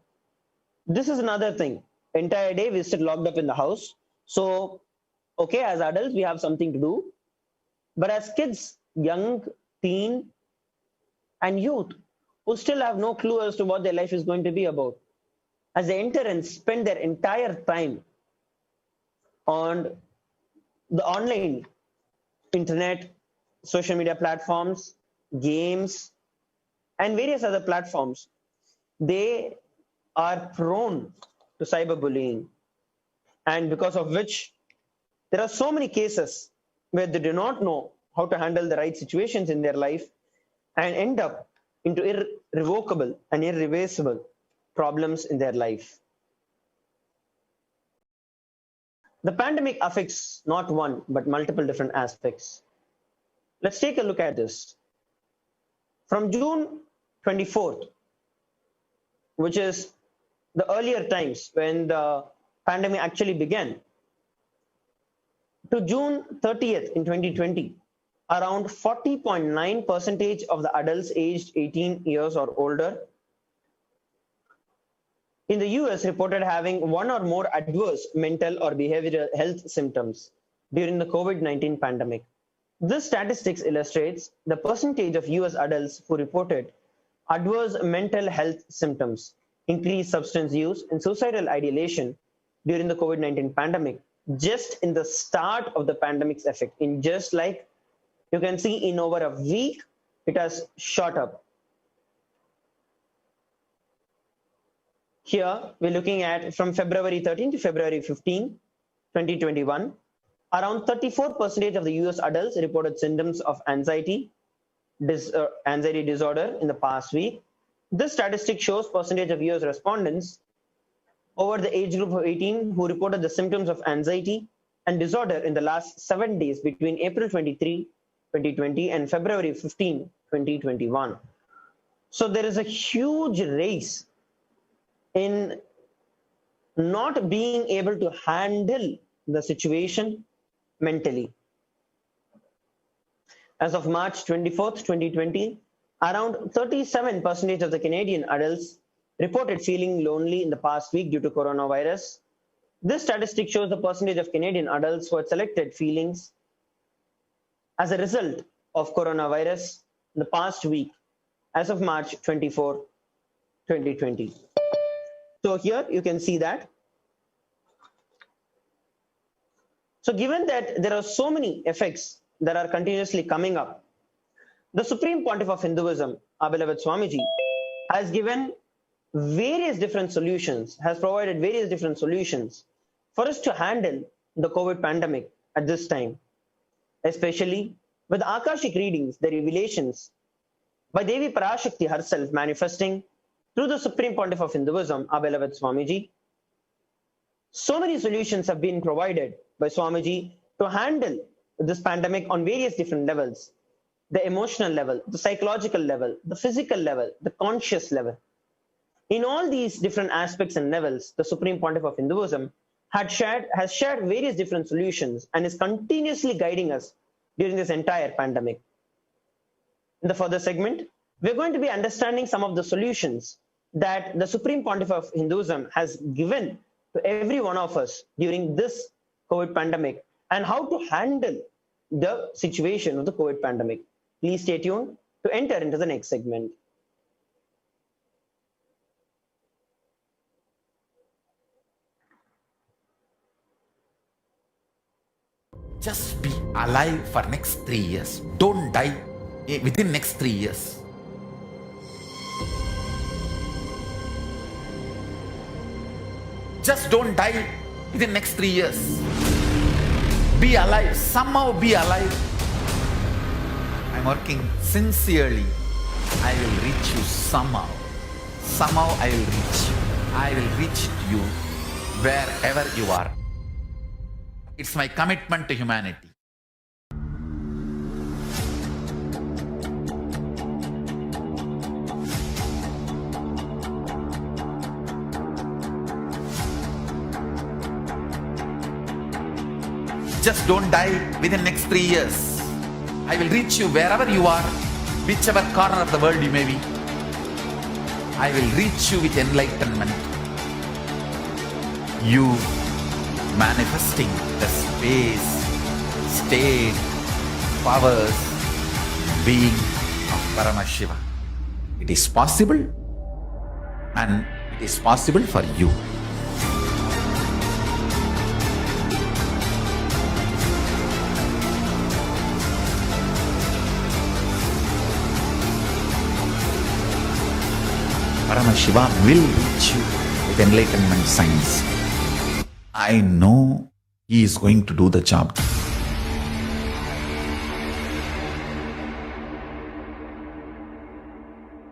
this is another thing. Entire day we sit locked up in the house. So, okay, as adults, we have something to do. But as kids, young, teen, and youth, who still have no clue as to what their life is going to be about, as they enter and spend their entire time on the online internet, social media platforms, games, and various other platforms, they are prone to cyberbullying. And because of which, there are so many cases where they do not know how to handle the right situations in their life and end up into irrevocable and irreversible problems in their life. The pandemic affects not one, but multiple different aspects. Let's take a look at this. From June 24th, which is the earlier times when the pandemic actually began, to June 30th in 2020, around 40.9% of the adults aged 18 years or older in the US reported having one or more adverse mental or behavioral health symptoms during the COVID-19 pandemic. This statistics illustrates the percentage of US adults who reported adverse mental health symptoms, increased substance use, and suicidal ideation during the COVID-19 pandemic, just in the start of the pandemic's effect. In just like you can see, in over a week, it has shot up. Here, we're looking at from February 13 to February 15, 2021, around 34% of the US adults reported symptoms of anxiety disorder in the past week. This statistic shows percentage of US respondents over the age group of 18 who reported the symptoms of anxiety and disorder in the last 7 days between April 23, 2020 and February 15, 2021. So there is a huge race in not being able to handle the situation mentally. As of March 24th, 2020, around 37% of the Canadian adults reported feeling lonely in the past week due to coronavirus. This statistic shows the percentage of Canadian adults who had selected feelings as a result of coronavirus in the past week as of March 24, 2020. So here you can see that. So given that there are so many effects that are continuously coming up, the Supreme Pontiff of Hinduism, our beloved Swamiji, has given various different solutions, has provided various different solutions for us to handle the COVID pandemic at this time, especially with Akashic readings, the revelations by Devi Parashakti herself manifesting through the Supreme Pontiff of Hinduism, our beloved Swamiji. So many solutions have been provided by Swamiji to handle this pandemic on various different levels: the emotional level, the psychological level, the physical level, the conscious level. In all these different aspects and levels, the Supreme Pontiff of Hinduism has shared various different solutions and is continuously guiding us during this entire pandemic. In the further segment, we're going to be understanding some of the solutions that the Supreme Pontiff of Hinduism has given to every one of us during this COVID pandemic and how to handle the situation of the COVID pandemic. Please stay tuned to enter into the next segment. Just be alive for next 3 years. Don't die within next 3 years. Just don't die within next 3 years. Be alive. Somehow be alive. I'm working sincerely. I will reach you somehow. Somehow I will reach you. I will reach you wherever you are. It's my commitment to humanity. Just don't die within next 3 years. I will reach you wherever you are, whichever corner of the world you may be. I will reach you with enlightenment. You manifesting the space, state, powers, being of Paramashiva. It is possible, and it is possible for you. Paramashiva will reach you with enlightenment science. I know he is going to do the job.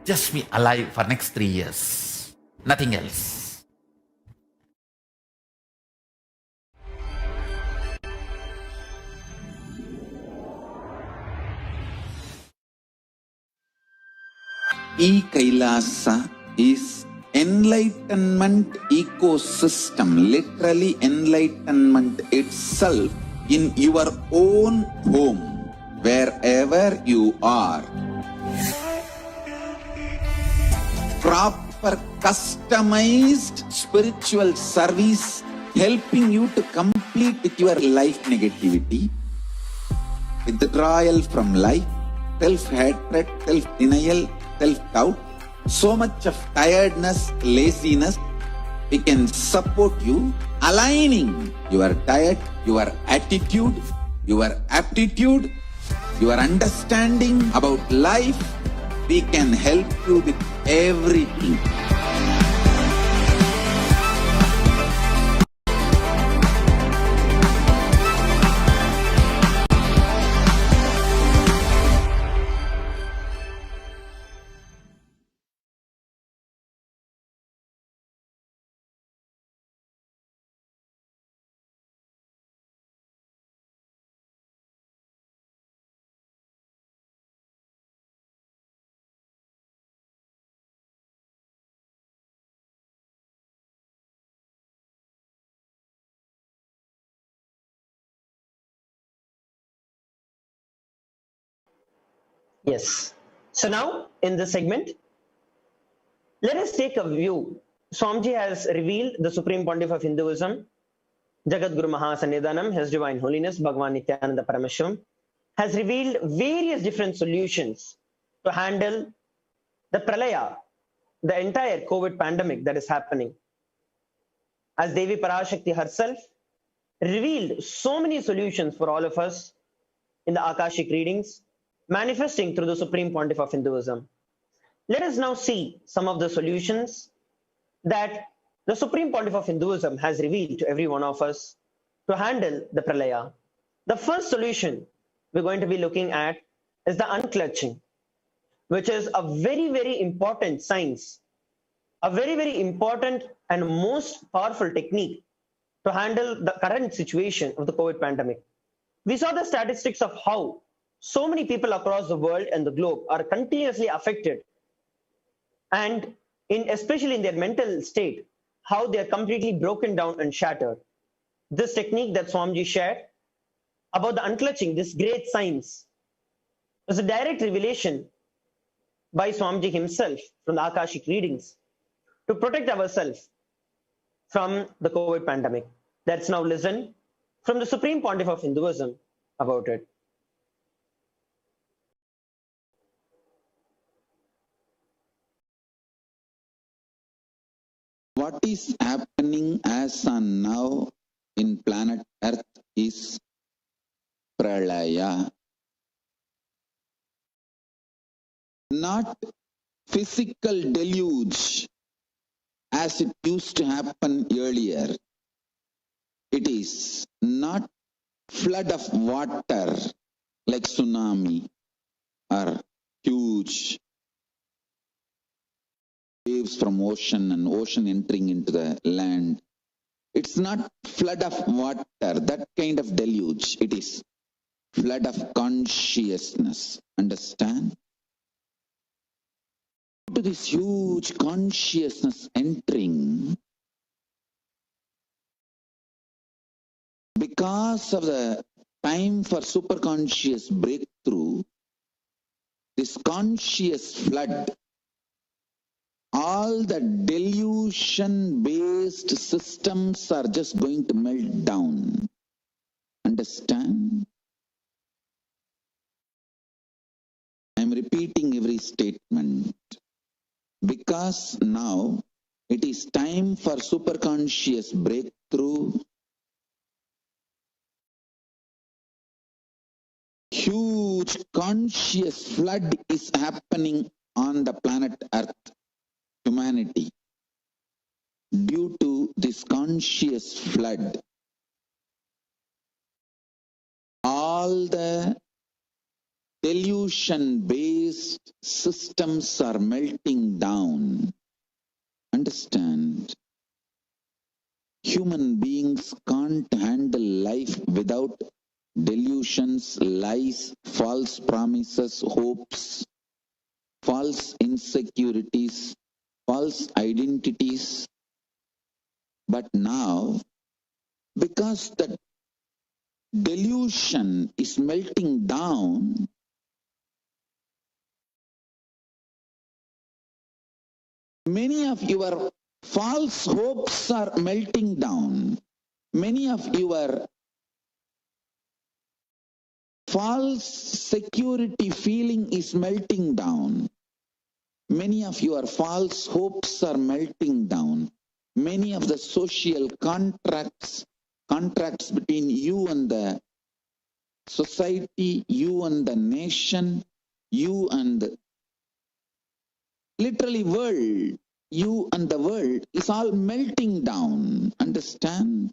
Just be alive for next 3 years. Nothing else. Kailasa is enlightenment ecosystem, literally enlightenment itself in your own home, wherever you are. Proper customized spiritual service helping you to complete with your life negativity, withdrawal from life, self-hatred, self-denial, self-doubt, so much of tiredness, laziness. We can support you, aligning your diet, your attitude, your aptitude, your understanding about life. We can help you with everything. Yes. So now in this segment, let us take a view. Swamiji has revealed the Supreme Pontiff of Hinduism, Jagat Guru Mahasannidhanam, His Divine Holiness, Bhagavan Nithyananda Paramashivam, has revealed various different solutions to handle the pralaya, the entire COVID pandemic that is happening. As Devi Parashakti herself revealed so many solutions for all of us in the Akashic readings, manifesting through the Supreme Pontiff of Hinduism. Let us now see some of the solutions that the Supreme Pontiff of Hinduism has revealed to every one of us to handle the pralaya. The first solution we're going to be looking at is the unclutching, which is a very, very important science, a very, very important and most powerful technique to handle the current situation of the COVID pandemic. We saw the statistics of how so many people across the world and the globe are continuously affected, and especially in their mental state, how they are completely broken down and shattered. This technique that Swamiji shared about the unclutching, this great science, was a direct revelation by Swamiji himself from the Akashic readings to protect ourselves from the COVID pandemic. Let's now listen from the Supreme Pontiff of Hinduism about it. What is happening as on now in planet Earth is pralaya. Not physical deluge as it used to happen earlier. It is not flood of water like tsunami or huge waves from ocean and ocean entering into the land. It's not flood of water, that kind of deluge. It is flood of consciousness. Understand? To this huge consciousness entering, because of the time for superconscious breakthrough, this conscious flood, all the delusion-based systems are just going to melt down. Understand? I'm repeating every statement because now it is time for superconscious breakthrough. Huge conscious flood is happening on the planet Earth, humanity. Due to this conscious flood, all the delusion-based systems are melting down. Understand? Human beings can't handle life without delusions, lies, false promises, hopes, false insecurities, false identities. But now, because the delusion is melting down, many of your false hopes are melting down. Many of your false security feeling is melting down. Many of your false hopes are melting down. Many of the social contracts between you and the society, you and the nation, you and the literally world, you and the world is all melting down. Understand?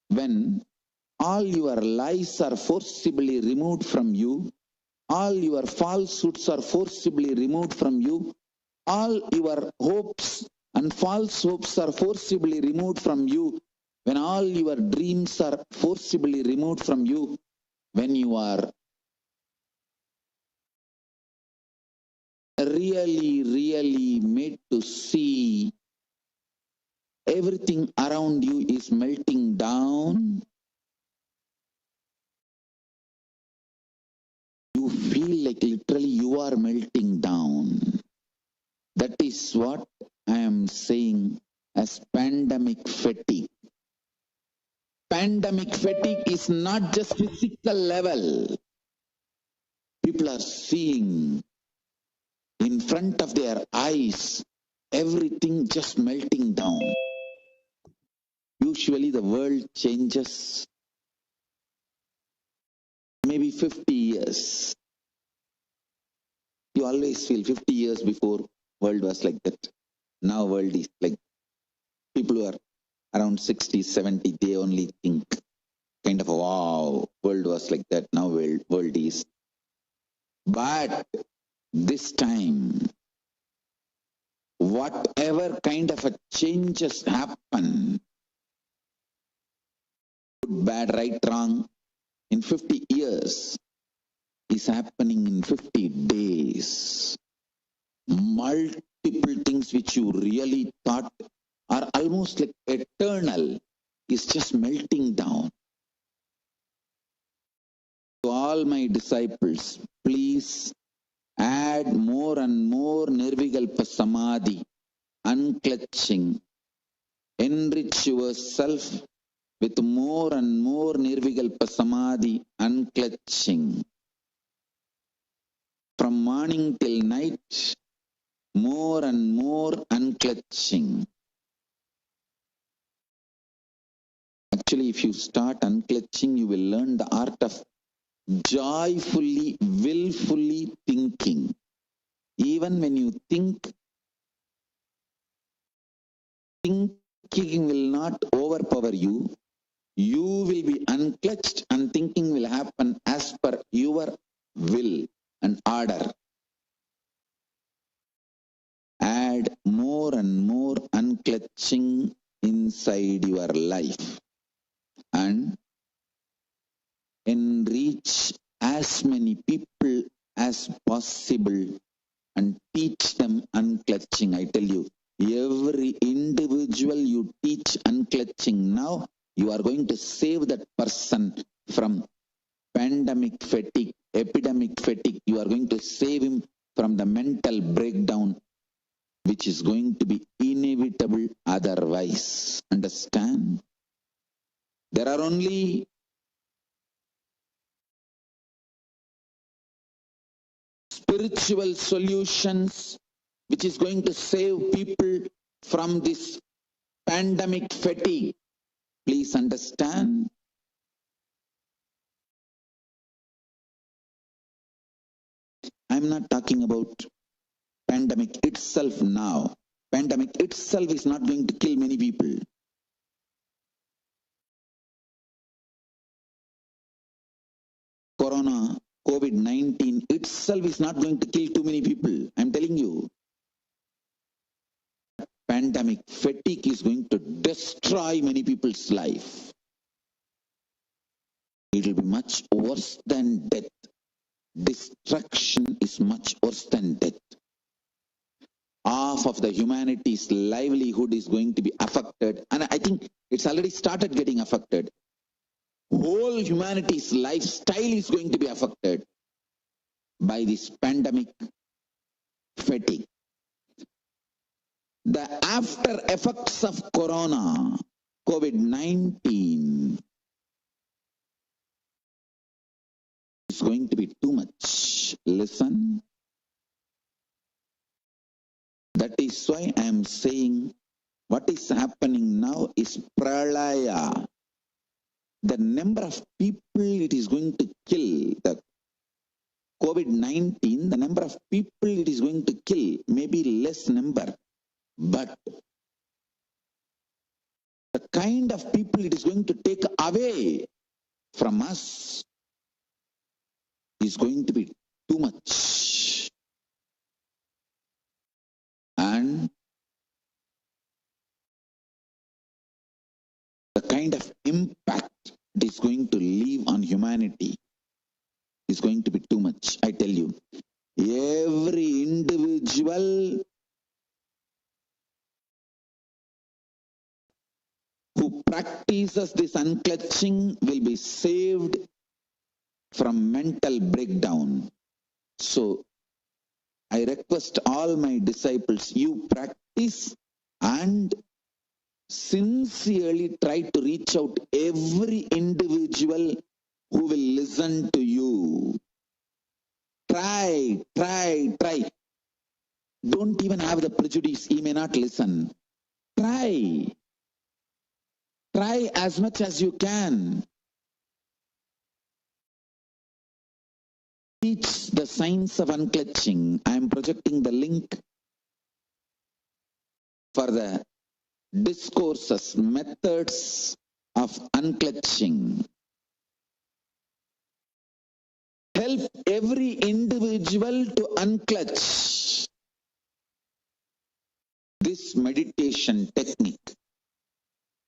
When all your lies are forcibly removed from you, all your falsehoods are forcibly removed from you, all your hopes and false hopes are forcibly removed from you, when all your dreams are forcibly removed from you, when you are really made to see everything around you is melting down, you feel like literally you are melting down. That is what I am saying as pandemic fatigue. Pandemic fatigue is not just physical level. People are seeing in front of their eyes everything just melting down. Usually the world changes maybe 50 years. You always feel 50 years before world was like that. Now world is like, people who are around 60, 70, they only think kind of, wow, world was like that, now world is. But this time, whatever kind of a changes happen, good, bad, right, wrong, in 50 years, is happening in 50 days. Multiple things which you really thought are almost like eternal is just melting down. To all my disciples, please add more and more Nirvikalpa Samadhi, unclutching. Enrich yourself with more and more Nirvikalpa Samadhi, unclutching. From morning till night, more and more unclutching. Actually, if you start unclutching, you will learn the art of joyfully, willfully thinking. Even when you think, thinking will not overpower you. You will be unclutched and thinking will happen as per your will and order. Add more and more unclutching inside your life and enrich as many people as possible and teach them unclutching. I tell you, every individual you teach unclutching now, you are going to save that person from pandemic fatigue, epidemic fatigue. You are going to save him from the mental breakdown, which is going to be inevitable otherwise. Understand? There are only spiritual solutions which is going to save people from this pandemic fatigue. Please understand. I'm not talking about pandemic itself now. Pandemic itself is not going to kill many people. Corona, COVID-19 itself is not going to kill too many people. I'm telling you. Pandemic fatigue is going to destroy many people's life. It will be much worse than death. Destruction is much worse than death. Half of the humanity's livelihood is going to be affected, and I think it's already started getting affected. Whole humanity's lifestyle is going to be affected by this pandemic fatigue. The after effects of corona, COVID-19, is going to be too much. Listen. That is why I am saying what is happening now is pralaya. The number of people it is going to kill, the COVID-19, the number of people it is going to kill may be less number, but the kind of people it is going to take away from us is going to be too much. And the kind of impact it is going to leave on humanity is going to be too much. I tell you, every individual who practices this unclutching will be saved from mental breakdown. So I request all my disciples, you practice and sincerely try to reach out every individual who will listen to you. Try. Don't even have the prejudice, he may not listen. Try as much as you can. Teach the science of unclutching. I am projecting the link for the discourses, methods of unclutching. Help every individual to unclutch. This meditation technique,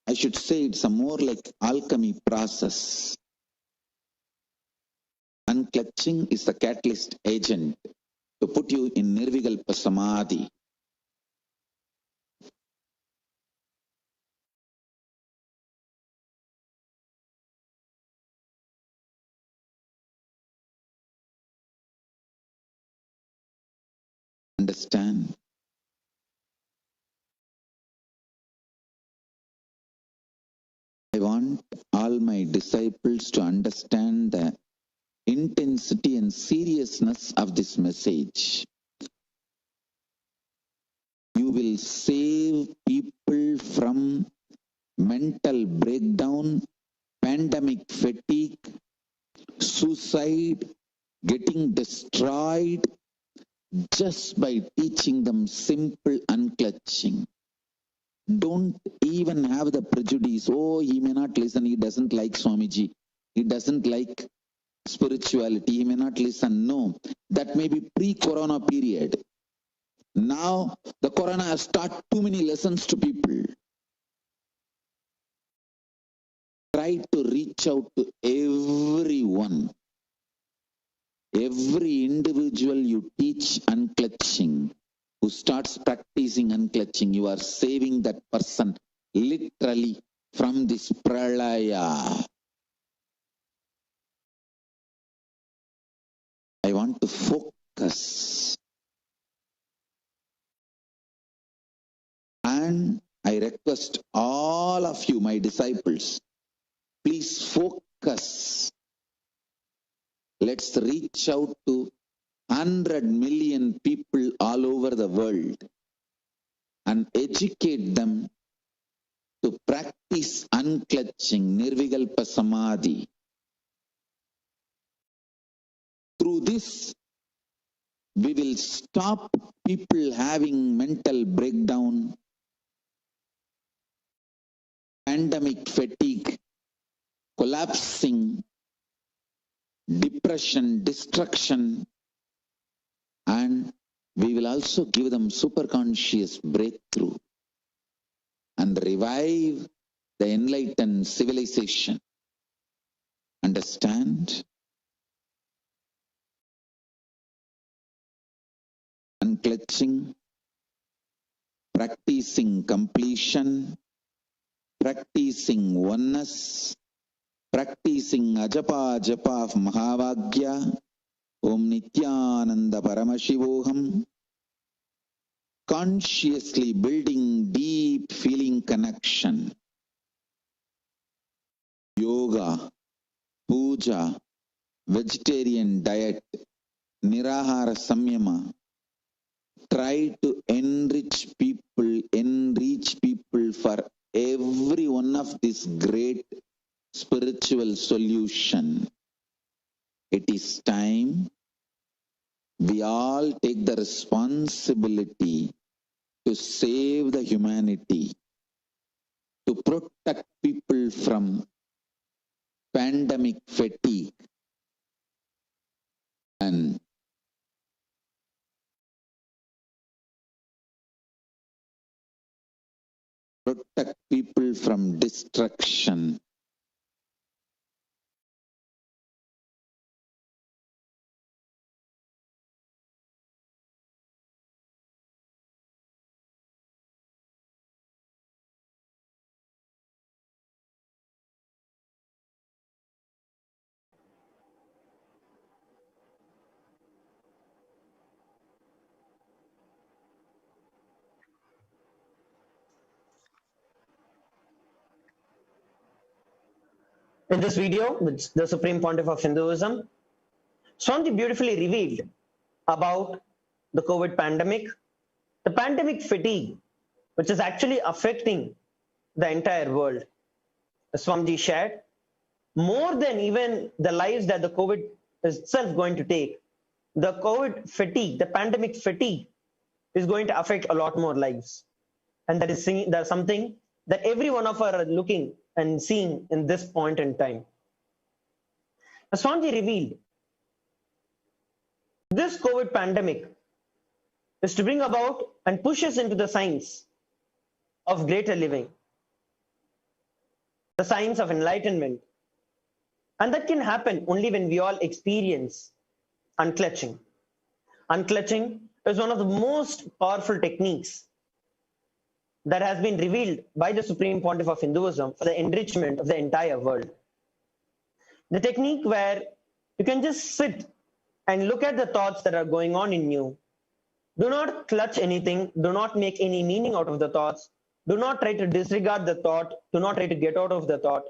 I should say it's a more like alchemy process. Unclutching is the catalyst agent to put you in nirvikalpa samadhi. Understand? I want all my disciples to understand the intensity and seriousness of this message. You will save people from mental breakdown, pandemic fatigue, suicide, getting destroyed just by teaching them simple unclutching. Don't even have the prejudice, oh, he may not listen, he doesn't like Swamiji, he doesn't like spirituality, he may not listen. No, that may be pre-corona period. Now, the corona has taught too many lessons to people. Try to reach out to everyone. Every individual you teach unclutching, who starts practicing unclutching, you are saving that person literally from this pralaya. I want to focus. And I request all of you, my disciples, please focus. Let's reach out to 100 million people all over the world and educate them to practice unclutching, Nirvikalpa Samadhi. Through this, we will stop people having mental breakdown, pandemic fatigue, collapsing, depression, destruction, and we will also give them superconscious breakthrough and revive the enlightened civilization. Understand? Unclutching, practicing completion, practicing oneness, practicing ajapa japa of Mahavagya, Om Nithyananda Paramashivoham, consciously building deep feeling connection. Yoga, puja, vegetarian diet, nirahara samyama. Try to enrich people for every one of this great spiritual solution. It is time we all take the responsibility to save the humanity, to protect people from pandemic fatigue and protect people from destruction. In this video, which the Supreme Pontiff of Hinduism, Swamiji beautifully revealed about the COVID pandemic, the pandemic fatigue, which is actually affecting the entire world. As Swamiji shared, more than even the lives that the COVID is itself going to take, the COVID fatigue, the pandemic fatigue is going to affect a lot more lives. And that's something that every one of us are looking and seeing in this point in time. As Swamiji revealed, this COVID pandemic is to bring about and push us into the science of greater living, the science of enlightenment. And that can happen only when we all experience unclutching. Unclutching is one of the most powerful techniques that has been revealed by the Supreme Pontiff of Hinduism for the enrichment of the entire world. The technique where you can just sit and look at the thoughts that are going on in you. Do not clutch anything. Do not make any meaning out of the thoughts. Do not try to disregard the thought. Do not try to get out of the thought.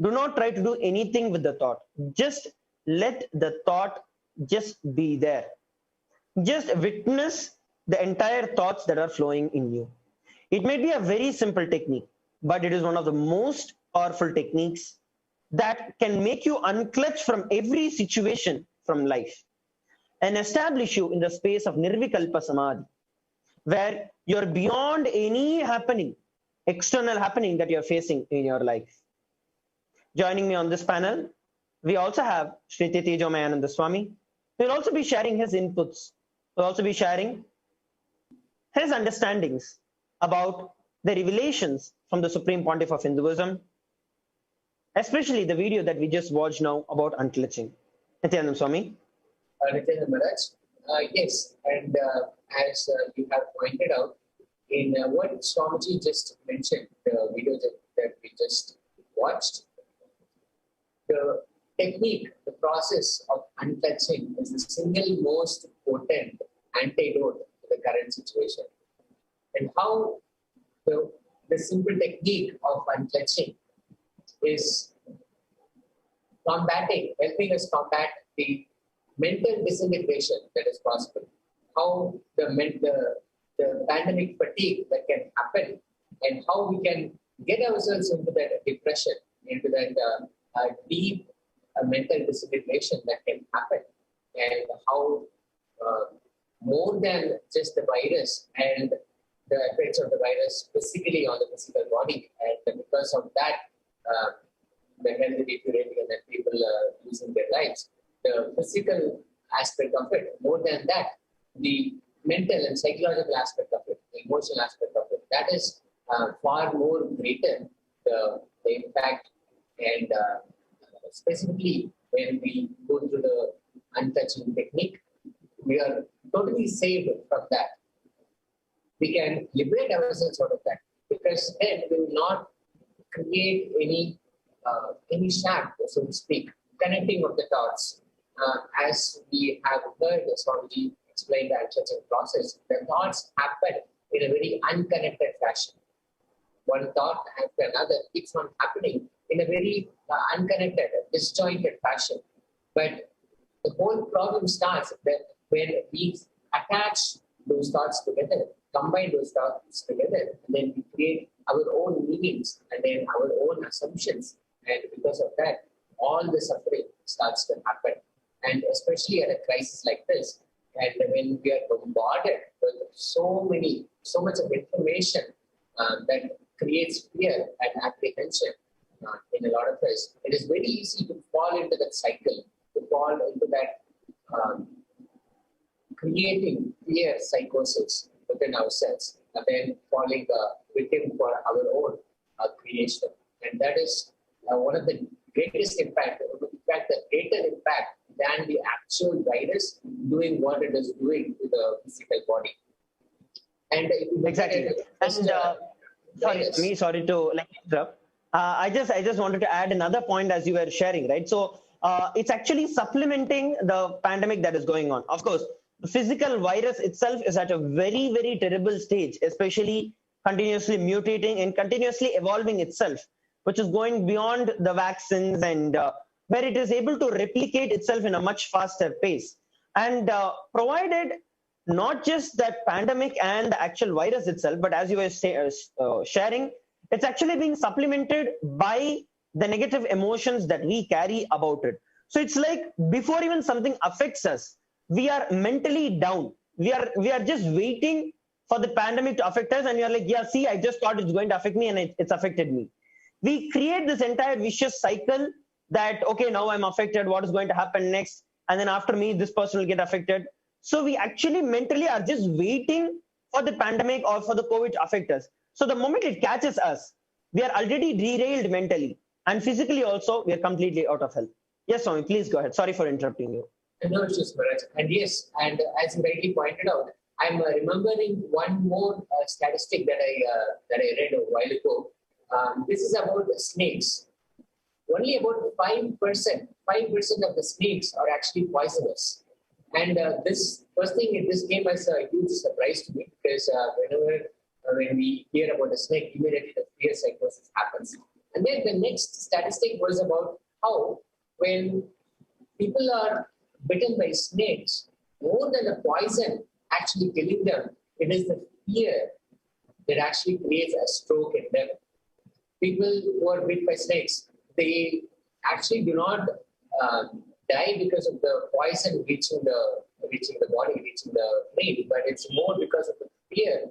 Do not try to do anything with the thought. Just let the thought just be there. Just witness the entire thoughts that are flowing in you. It may be a very simple technique. but it is one of the most powerful techniques that can make you unclutch from every situation from life and establish you in the space of Nirvikalpa Samadhi, where you're beyond any happening, external happening that you're facing in your life. Joining me on this panel, we also have Sri Tejomayananda Swami. We'll also be sharing his inputs. We'll also be sharing his understandings about the revelations from the Supreme Pontiff of Hinduism, especially the video that we just watched now about unclutching. Nithyananda Swami. Nithyananda Maharaj. Yes, and as you have pointed out, in what Swamiji just mentioned, the video that we just watched, the technique, the process of untouching is the single most potent antidote to the current situation. And how the simple technique of untouching is helping us combat the mental disintegration that is possible. How the pandemic fatigue that can happen, and how we can get ourselves into that depression, into that deep mental disintegration that can happen, and how more than just the virus and the effects of the virus physically on the physical body, and because of that, the health deteriorating and then people losing their lives. The physical aspect of it, more than that, the mental and psychological aspect of it, the emotional aspect of it, that is far more greater, the impact. And specifically when we go through the untouching technique, we are totally saved from that. We can liberate ourselves out of that, because then we will not create any shaft, so to speak, connecting of the dots. As we have heard Swamiji explain the untouching process, the thoughts happen in a very unconnected fashion. One thought after another keeps on happening in a very unconnected, disjointed fashion. But the whole problem starts that when we attach those thoughts together, combine those thoughts together, and then we create our own meanings and then our own assumptions. And because of that, all the suffering starts to happen. And especially at a crisis like this, and when we are bombarded with so much of information that creates fear and apprehension in a lot of us, it is very easy to fall into that cycle, to fall into that creating fear psychosis within ourselves, and then falling victim for our own creation. And that is one of the greatest impact, in fact, the greater impact than the actual virus doing what it is doing to the physical body. And exactly. Sorry to interrupt. I just wanted to add another point as you were sharing, right? So it's actually supplementing the pandemic that is going on. Of course, the physical virus itself is at a very, very terrible stage, especially continuously mutating and continuously evolving itself, which is going beyond the vaccines, and where it is able to replicate itself in a much faster pace. And provided not just that pandemic and the actual virus itself, but as you were sharing, it's actually being supplemented by the negative emotions that we carry about it. So it's like before even something affects us, we are mentally down. We are just waiting for the pandemic to affect us, and we are like, yeah, see, I just thought it's going to affect me, and it's affected me. We create this entire vicious cycle that, okay, now I'm affected, what is going to happen next? And then after me, this person will get affected. So we actually mentally are just waiting for the pandemic or for the COVID to affect us. So the moment it catches us, we are already derailed mentally, and physically also, we are completely out of health. Yes, Swami, please go ahead. Sorry for interrupting you. No issues, Maharaj. And yes, and as you rightly pointed out, I'm remembering one more statistic that I read a while ago. This is about snakes. Only about 5% of the snakes are actually poisonous. And this first thing, this came as a huge surprise to me, because when we hear about a snake, immediately the fear psychosis happens. And then the next statistic was about how when people are bitten by snakes, more than the poison actually killing them, it is the fear that actually creates a stroke in them. people who are bit by snakes, they actually do not die because of the poison reaching the body, reaching the brain, but it's more because of the fear.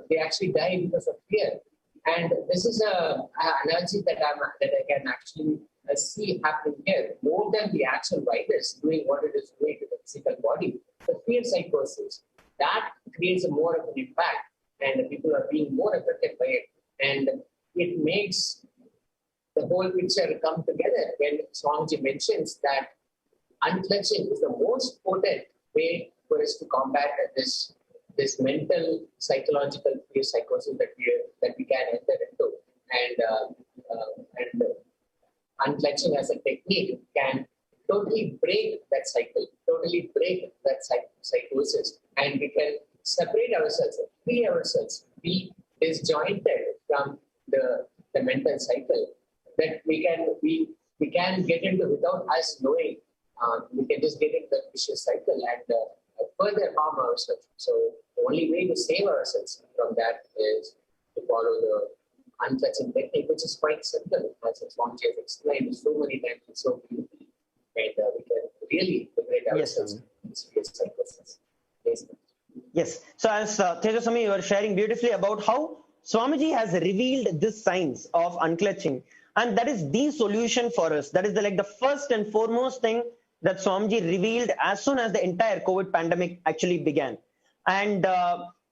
They actually die because of fear. And this is an analogy that I can actually see happening here. More than the actual virus doing what it is doing to the physical body, the fear psychosis, that creates a more of an impact, and people are being more affected by it. And it makes the whole picture come together when Swamiji mentions that unclenching is the most potent way for us to combat this mental, psychological fear psychosis that we can enter into. And unclenching as a technique can totally break that cycle, totally break that psychosis, and we can separate ourselves, free ourselves, be disjointed from the mental cycle that we can get into without us knowing. We can just get into the vicious cycle and further harm ourselves. So the only way to save ourselves from that is to follow the unclenching technique, which is quite simple, as Swamiji has explained so many times and so beautifully. And we can really liberate ourselves from this fear psychosis. Yes. So as Tejaswami, you were sharing beautifully about how Swamiji has revealed this science of unclenching, and that is the solution for us. That is the first and foremost thing that Swamiji revealed as soon as the entire COVID pandemic actually began. And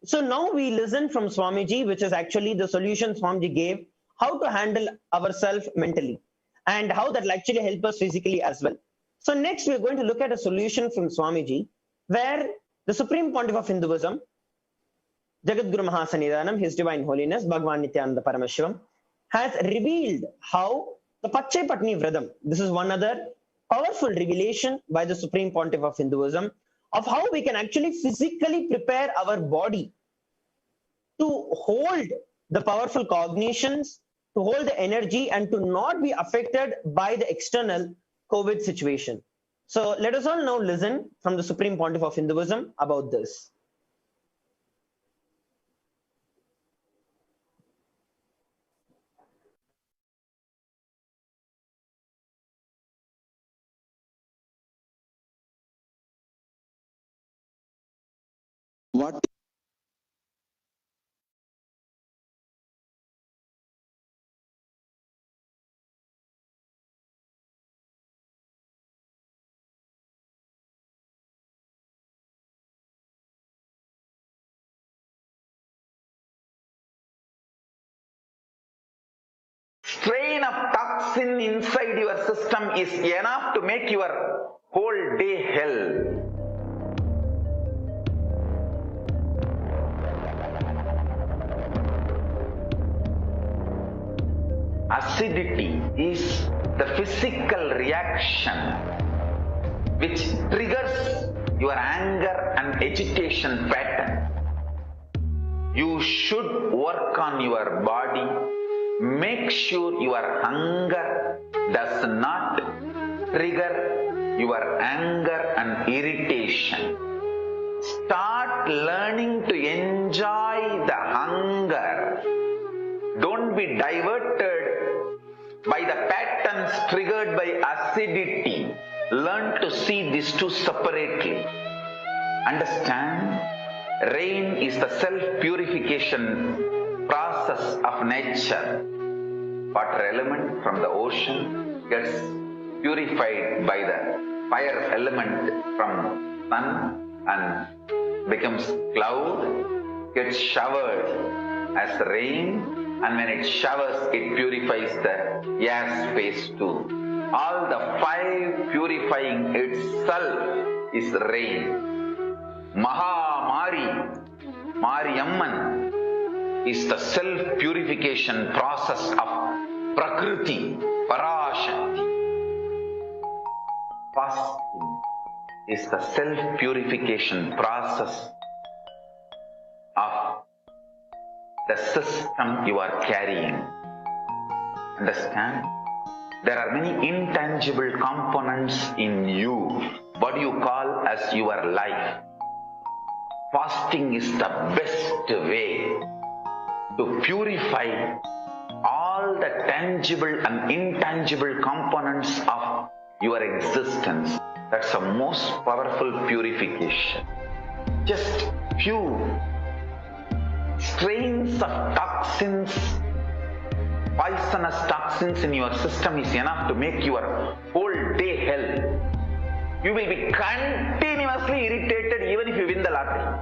so now we listen from Swamiji, which is actually the solution Swamiji gave, how to handle ourselves mentally and how that will actually help us physically as well. So next we're going to look at a solution from Swamiji, where the Supreme Pontiff of Hinduism, Jagadguru Mahasannidhanam, His Divine Holiness, Bhagavan Nithyananda Paramashivam, has revealed how the Pachai Patni Vradam, this is one other powerful revelation by the Supreme Pontiff of Hinduism, of how we can actually physically prepare our body to hold the powerful cognitions, to hold the energy, and to not be affected by the external COVID situation. So let us all now listen from the Supreme Pontiff of Hinduism about this. What strain of toxin inside your system is enough to make your whole day hell. Acidity is the physical reaction which triggers your anger and agitation pattern. You should work on your body. Make sure your hunger does not trigger your anger and irritation. Start learning to enjoy the hunger. Don't be diverted by the patterns triggered by acidity. Learn to see these two separately. Understand? Rain is the self-purification process of nature. Water element from the ocean gets purified by the fire element from sun and becomes cloud, gets showered as rain, and when it showers, it purifies the air space too. All the five purifying itself is rain. Mahamari, Mariamman, is the self-purification process of Prakriti, Parashakti. Fasting is the self-purification process of the system you are carrying. Understand? There are many intangible components in you, what you call as your life. Fasting is the best way to purify all all the tangible and intangible components of your existence. That's the most powerful purification. Just few strains of toxins, poisonous toxins in your system is enough to make your whole day hell. You will be continuously irritated even if you win the lottery.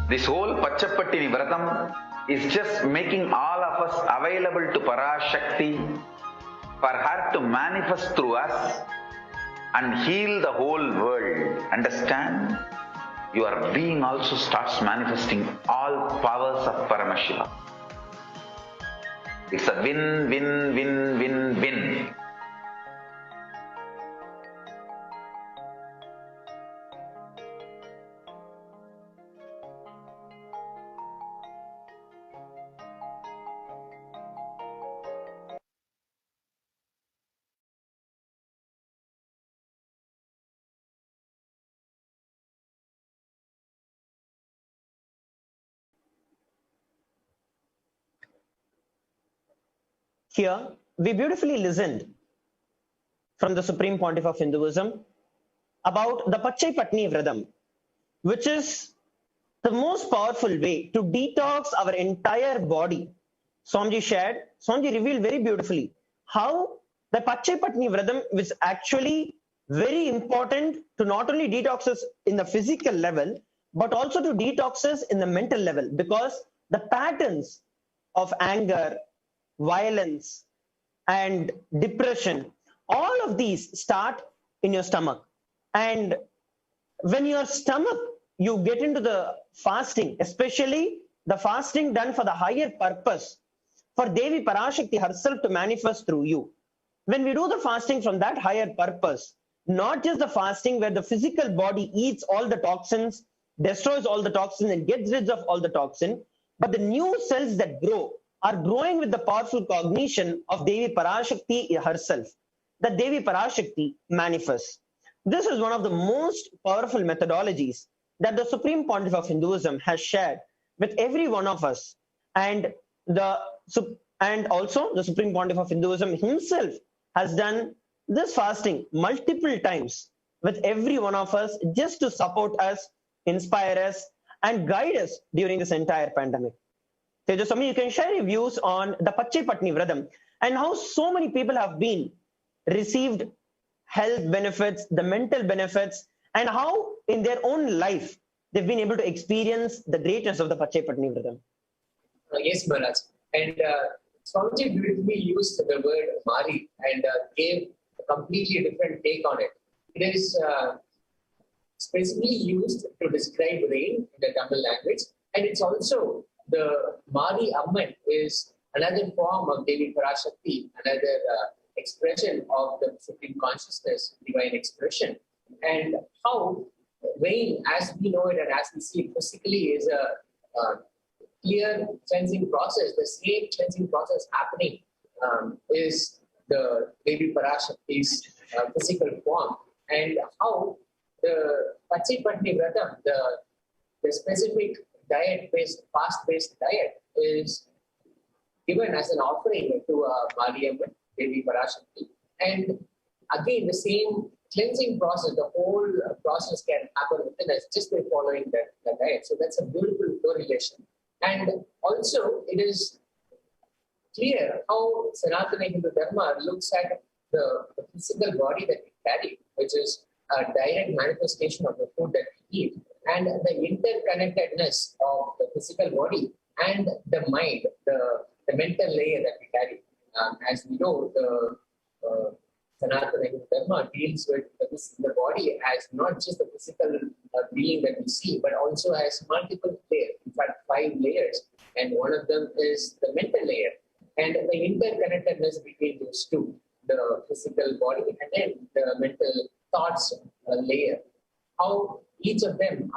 This whole Pachapattini Vratam is just making all of us available to Parashakti for her to manifest through us and heal the whole world. Understand? Your being also starts manifesting all powers of Paramashiva. It's a win, win, win, win, win. Here, we beautifully listened from the Supreme Pontiff of Hinduism about the Pachai Patni Vradam, which is the most powerful way to detox our entire body. Swamiji revealed very beautifully how the Pachai Patni Vradam is actually very important to not only detox us in the physical level, but also to detox us in the mental level, because the patterns of anger, violence, and depression, all of these start in your stomach. And when your stomach, you get into the fasting, especially the fasting done for the higher purpose, for Devi Parashakti herself to manifest through you. When we do the fasting from that higher purpose, not just the fasting where the physical body eats all the toxins, destroys all the toxins and gets rid of all the toxin, but the new cells that grow are growing with the powerful cognition of Devi Parashakti herself, that Devi Parashakti manifests. This is one of the most powerful methodologies that the Supreme Pontiff of Hinduism has shared with every one of us. And also the Supreme Pontiff of Hinduism himself has done this fasting multiple times with every one of us, just to support us, inspire us, and guide us during this entire pandemic. Tejaswami, you can share your views on the Pachai Patni Vradam and how so many people have been received health benefits, the mental benefits, and how in their own life they've been able to experience the greatness of the Pachai Patni Vradam. Yes, Maharaj. And Swamiji beautifully used the word Mari and gave a completely different take on it. It is specifically used to describe rain in the Tamil language, and it's also the Mari Amman is another form of Devi Parashakti, another expression of the Supreme Consciousness, divine expression. And how rain, as we know it and as we see it physically, is a clear cleansing process. The same cleansing process happening is the Devi Parashakti's physical form. And how the Pachai Patni Vratam, the specific diet-based, fast-based diet is given as an offering to Mariamman, Devi Parashakti. And again, the same cleansing process, the whole process can happen within us just by following the diet. So that's a beautiful correlation. And also, it is clear how Sanatana Hindu Dharma looks at the physical body that we carry, which is a direct manifestation of the food that we eat, and the interconnectedness of the physical body and the mind, the mental layer that we carry. As we know, the Sanatana Hindu Dharma deals with the body as not just the physical being that we see, but also as multiple layers, in fact, 5 layers. And one of them is the mental layer. And the interconnectedness between those two, the physical body and then the mental thoughts layer, how each of them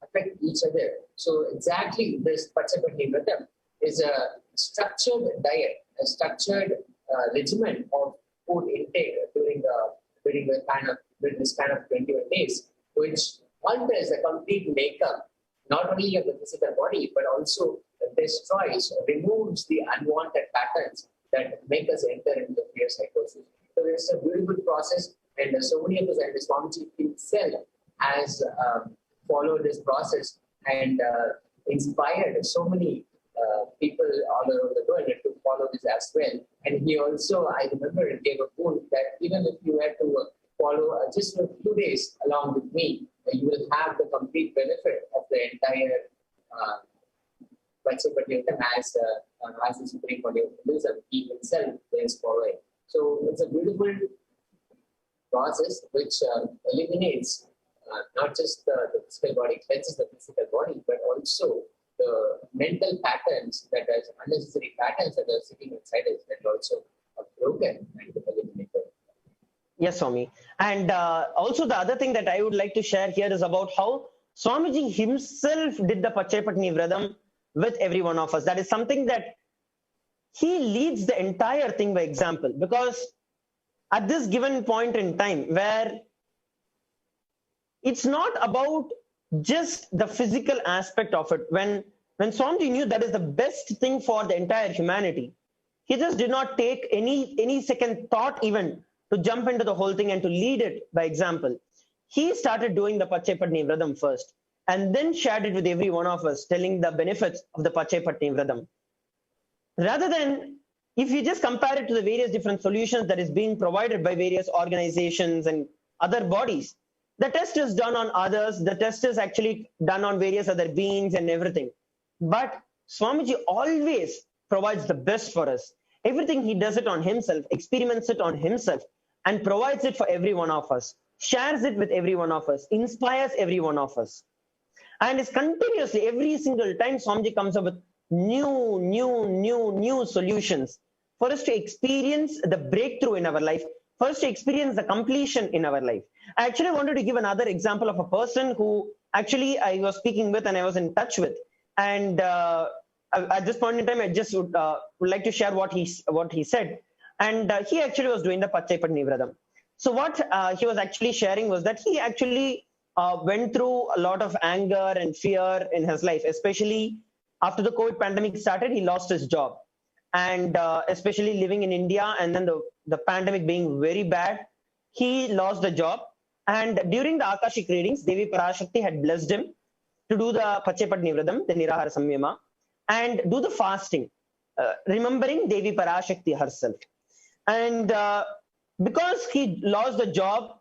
affect each other. So exactly this Pachai Patni Vratam is a structured diet, a structured regimen of food intake during this kind of 21 days, which alters the complete makeup, not only of the physical body, but also destroys, removes the unwanted patterns that make us enter into fear psychosis. So it's a beautiful process, and so many of us, and Swamiji himself has followed this process and inspired so many people all over the world to follow this as well. And he also, I remember, gave a quote that even if you were to follow just a few days along with me, you will have the complete benefit of the entire Vajrapati as the Supreme Body of Hinduism. He himself is following. So it's a beautiful process which eliminates not just the physical body, cleanses the physical body, but also the mental patterns that are unnecessary patterns that are sitting inside us that are also broken and eliminated. Yes, Swami. And also the other thing that I would like to share here is about how Swamiji himself did the Pachepatni Vradam with every one of us. That is something that he leads the entire thing by example, because at this given point in time where it's not about just the physical aspect of it, when Swamiji knew that is the best thing for the entire humanity, he just did not take any second thought even to jump into the whole thing and to lead it by example. He started doing the Pachepatni Vradam first and then shared it with every one of us, telling the benefits of the Pachepatni Vradam. Rather than, if you just compare it to the various different solutions that is being provided by various organizations and other bodies, the test is done on others, the test is actually done on various other beings and everything. But Swamiji always provides the best for us. Everything he does it on himself, experiments it on himself, and provides it for every one of us, shares it with every one of us, inspires every one of us. And is continuously, every single time Swamiji comes up with new solutions for us to experience the breakthrough in our life, for us to experience the completion in our life. I actually wanted to give another example of a person who actually I was speaking with and I was in touch with. And at this point in time, I just would like to share what he said. And he actually was doing the Pachepatni Vradam. So what he was actually sharing was that he actually went through a lot of anger and fear in his life, especially after the COVID pandemic started. He lost his job, and especially living in India, and then the pandemic being very bad, he lost the job. And during the Akashic readings, Devi Parashakti had blessed him to do the Pachepatni Vradam, the Nirahara Samyama, and do the fasting, remembering Devi Parashakti herself. And because he lost the job,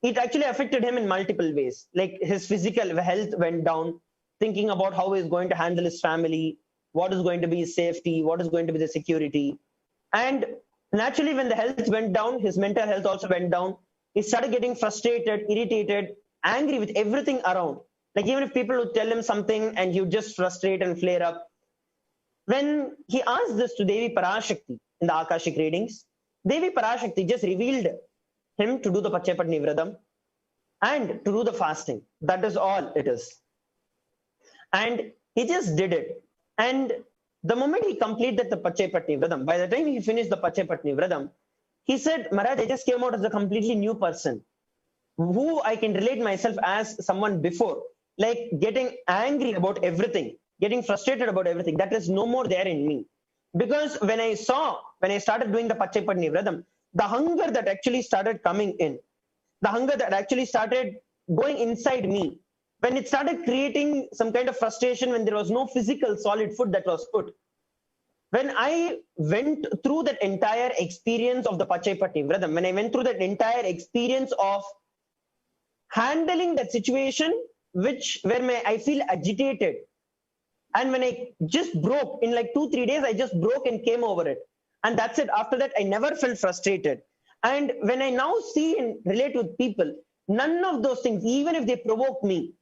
it actually affected him in multiple ways. Like his physical health went down, thinking about how he's going to handle his family, what is going to be his safety, what is going to be the security. And naturally, when the health went down, his mental health also went down. He started getting frustrated, irritated, angry with everything around. Like even if people would tell him something and he would just frustrate and flare up. When he asked this to Devi Parashakti in the Akashic readings, Devi Parashakti just revealed him to do the Pachepatni Vradam and to do the fasting. That is all it is. And he just did it. And the moment he completed the Pachepatni Vradam, by the time he finished the Pachepatni Vradam, he said, Maharaj, I just came out as a completely new person who I can relate myself as someone before, like getting angry about everything, getting frustrated about everything. That is no more there in me. Because when I started doing the Pachepatni Vradam, the hunger that actually started coming in, the hunger that actually started going inside me, when it started creating some kind of frustration, when there was no physical solid food that was put, when I went through that entire experience of the Pachepatni Vradam, when I went through that entire experience of handling that situation, where I feel agitated, and when I just broke in like 2-3 days, I just broke and came over it. And that's it. After that, I never felt frustrated. And when I now see and relate with people, none of those things, even if they provoke me,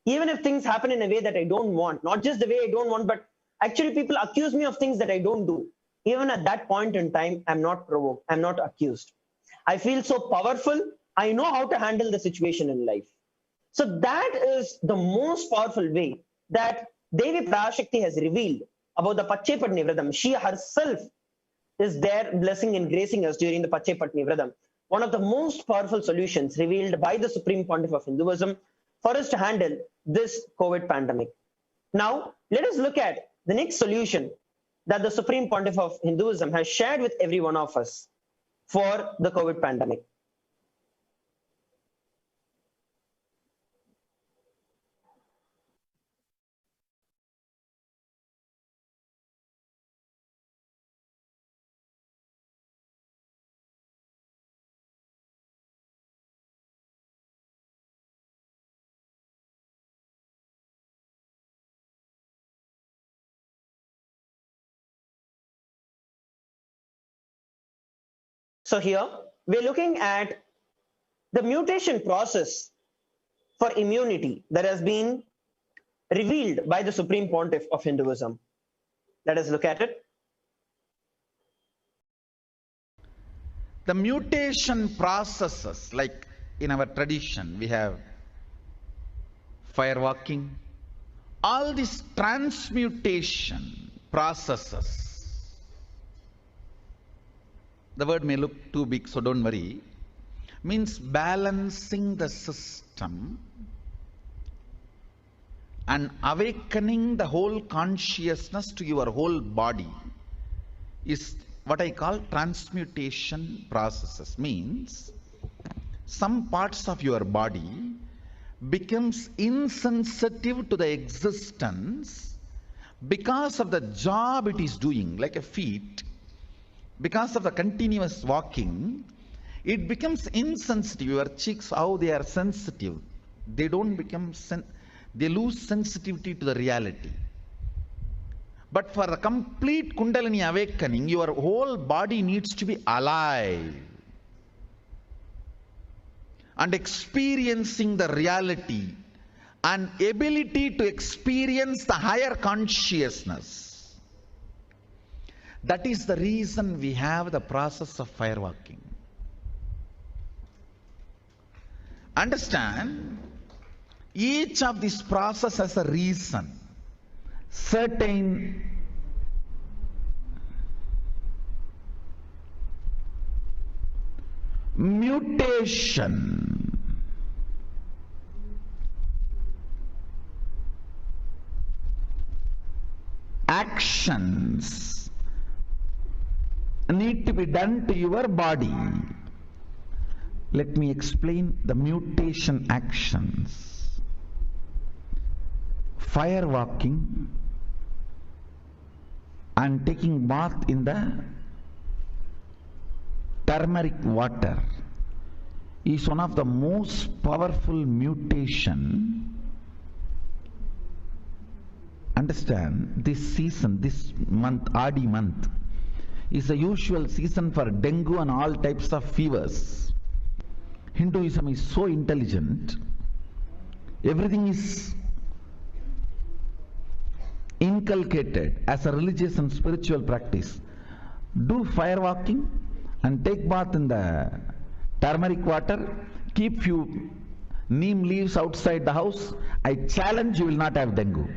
even if things happen in a way that I don't want, not just the way I don't want, but actually people accuse me of things that I don't do. Even at that point in time, I'm not provoked. I'm not accused. I feel so powerful. I know how to handle the situation in life. So that is the most powerful way that Devi Parashakti has revealed about the Pachepatni Vradam. She herself is there blessing and gracing us during the Pachepatni Vradam. One of the most powerful solutions revealed by the Supreme Pontiff of Hinduism for us to handle this COVID pandemic. Now, let us look at the next solution that the Supreme Pontiff of Hinduism has shared with every one of us for the COVID pandemic. So here we're looking at the mutation process for immunity that has been revealed by the Supreme Pontiff of Hinduism. Let us look at it. The mutation processes, like in our tradition, we have fire walking, all these transmutation processes. The word may look too big, so don't worry. Means balancing the system and awakening the whole consciousness to your whole body is what I call transmutation processes. Means some parts of your body becomes insensitive to the existence because of the job it is doing, like a feet. Because of the continuous walking, it becomes insensitive. Your cheeks, how they are sensitive, they don't become, they lose sensitivity to the reality. But for the complete Kundalini awakening, your whole body needs to be alive and experiencing the reality and ability to experience the higher consciousness. That is the reason we have the process of fire walking. Understand, each of these process has a reason. Certain mutation actions need to be done to your body. Let me explain the mutation actions. Fire walking and taking bath in the turmeric water is one of the most powerful mutation. Understand, this season, this month, Adi month, is the usual season for dengue and all types of fevers. Hinduism is so intelligent. Everything is inculcated as a religious and spiritual practice. Do fire walking and take bath in the turmeric water. Keep few neem leaves outside the house. I challenge you will not have dengue.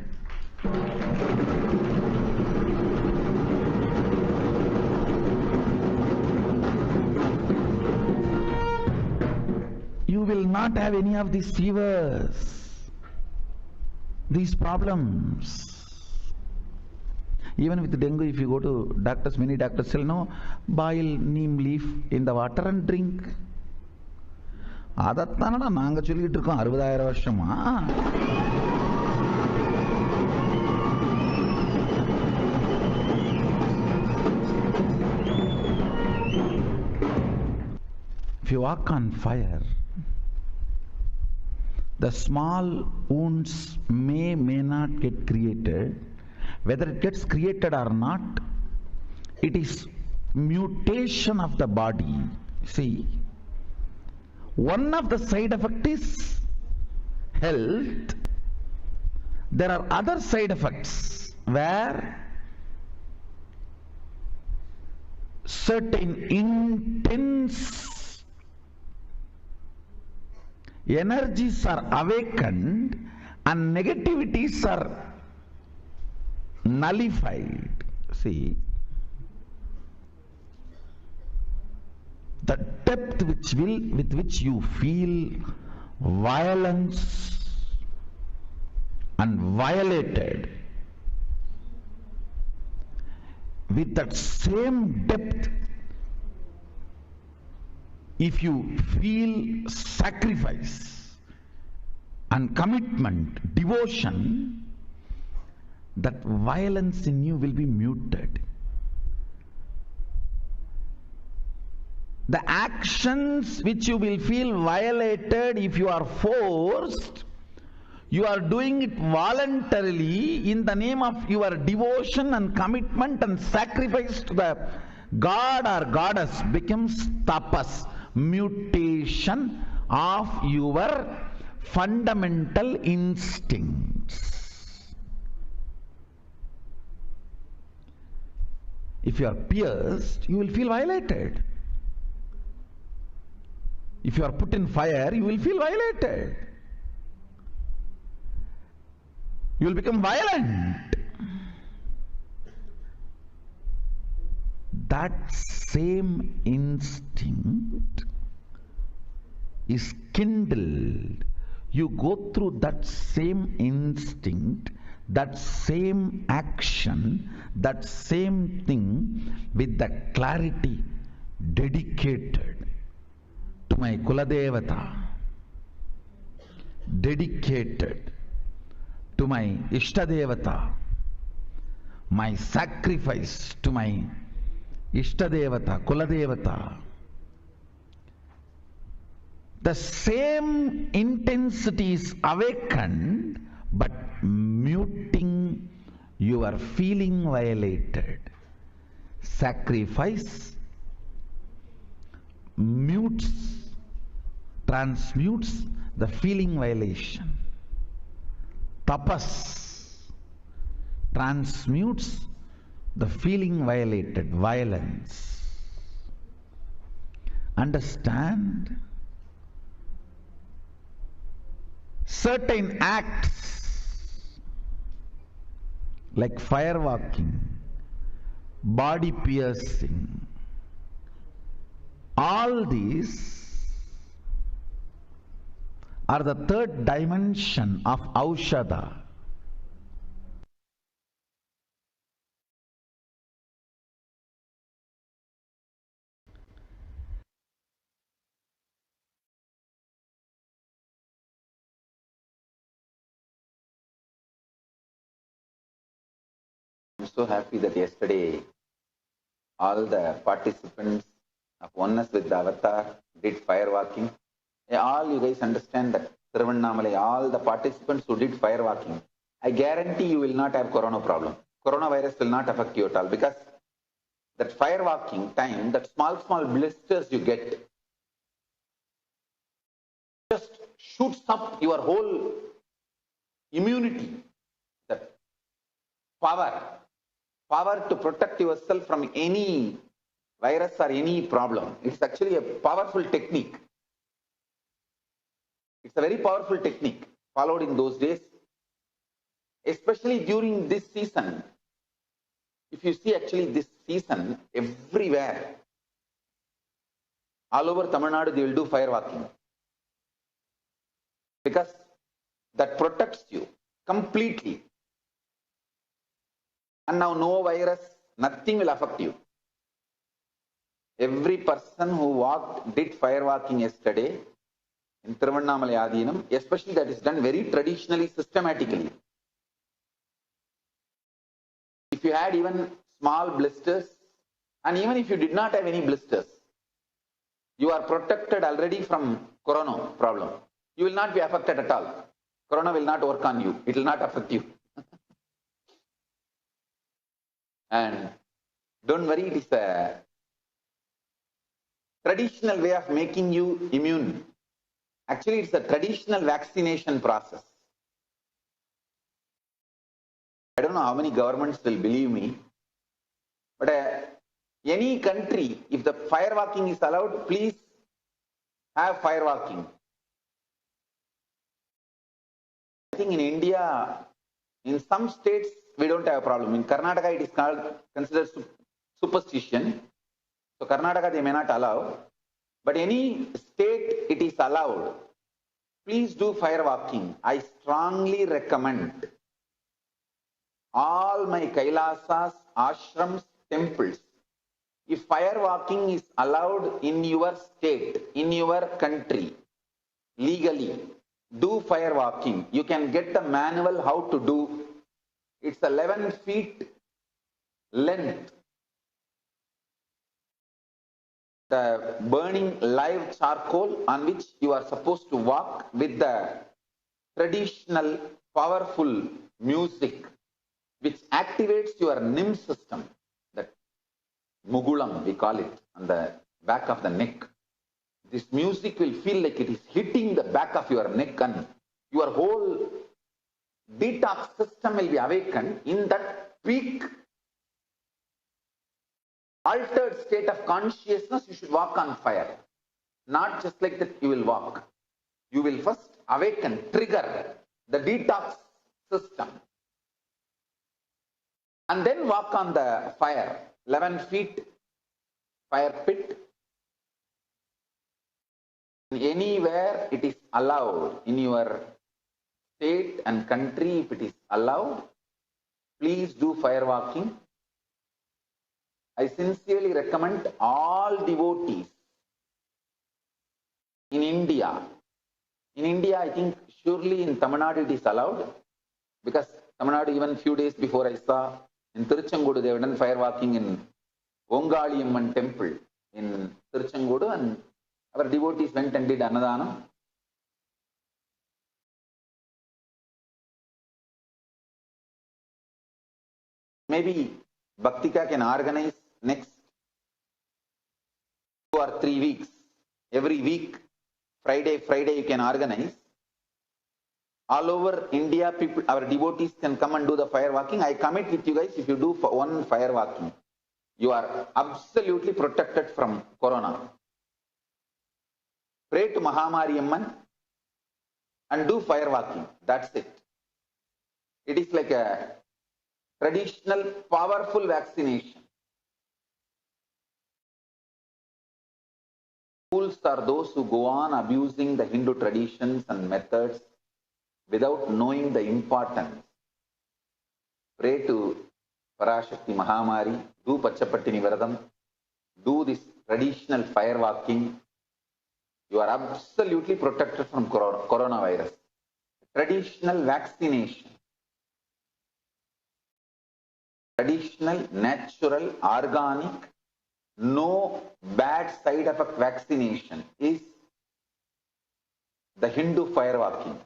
You will not have any of these fevers, these problems. Even with dengue, if you go to doctors, many doctors say, no, boil neem leaf in the water and drink. அதைத்தானடா நாங்க சொல்லிட்டு இருக்கோம் 60,000 வருஷமா. If you walk on fire, the small wounds may not get created. Whether it gets created or not, it is mutation of the body. See, one of the side effects is health. There are other side effects where certain intense energies are awakened and negativities are nullified. See, the depth with which you feel violence and violated with that same depth, if you feel sacrifice and commitment, devotion, that violence in you will be muted. The actions which you will feel violated if you are forced, you are doing it voluntarily in the name of your devotion and commitment and sacrifice to the god or goddess, becomes tapas, mutation of your fundamental instincts. If you are pierced, you will feel violated. If you are put in fire, you will feel violated. You will become violent. That same instinct is kindled. You go through that same instinct, that same action, that same thing with the clarity, dedicated to my Kuladevata, dedicated to my Ishtadevata, my sacrifice to my Ishtadevata, Kuladevata. The same intensity is awakened, but muting your feeling violated. Sacrifice mutes, transmutes the feeling violation. Tapas transmutes the feeling violated, violence. Understand? Certain acts like firewalking, body piercing, all these are the third dimension of Aushadha. I'm so happy that yesterday all the participants of Oneness with the Avatar did firewalking. All you guys understand that Thiruvannamalai, all the participants who did firewalking, I guarantee you will not have corona problem. Coronavirus will not affect you at all, because that firewalking time, that small blisters you get, just shoots up your whole immunity, that power to protect yourself from any virus or any problem. It's actually a powerful technique. It's a very powerful technique followed in those days, especially during this season. If you see actually this season, everywhere, all over Tamil Nadu, they will do firewalking, because that protects you completely. And now no virus, nothing will affect you. Every person who did firewalking yesterday in Thiruvannamalai Adinam, especially that is done very traditionally, systematically. If you had even small blisters, and even if you did not have any blisters, you are protected already from corona problem. You will not be affected at all. Corona will not work on you. It will not affect you. And don't worry, it is a traditional way of making you immune. Actually, it's a traditional vaccination process. I don't know how many governments will believe me, but any country, if the firewalking is allowed, please have firewalking. I think in India, in some states, we don't have a problem. In Karnataka, it is considered superstition. So Karnataka, they may not allow. But any state, it is allowed. Please do firewalking. I strongly recommend all my Kailasas, ashrams, temples. If fire walking is allowed in your state, in your country, legally, do fire walking. You can get the manual how to do. It's 11 feet length. The burning live charcoal on which you are supposed to walk with the traditional powerful music which activates your NIM system, that mugulam we call it, on the back of the neck. This music will feel like it is hitting the back of your neck and your whole detox system will be awakened. In that peak altered state of consciousness, you should walk on fire. Not just like that you will walk. You will first awaken, trigger the detox system. And then walk on the fire. 11 feet fire pit. Anywhere it is allowed in your state and country, if it is allowed, please do fire walking. I sincerely recommend all devotees in India. In India, I think surely in Tamil Nadu it is allowed, because Tamil Nadu, even few days before I saw in Tiruchengodu, they have done fire walking in Ongaliyamman temple in Tiruchengodu, and our devotees went and did Annadhanam. Maybe Bhaktika can organize next 2 or 3 weeks. Every week, Friday you can organize. All over India, people, our devotees can come and do the fire walking. I commit with you guys, if you do one fire walking, you are absolutely protected from corona. Pray to Mahamariyamman and do fire walking. That's it. It is like a traditional, powerful vaccination. Fools are those who go on abusing the Hindu traditions and methods without knowing the importance. Pray to Parashakti Mahamari, do Pachapattini Varadam, do this traditional fire walking. You are absolutely protected from coronavirus. Traditional vaccination. Traditional, natural, organic, no bad side effect vaccination is the Hindu fire walking.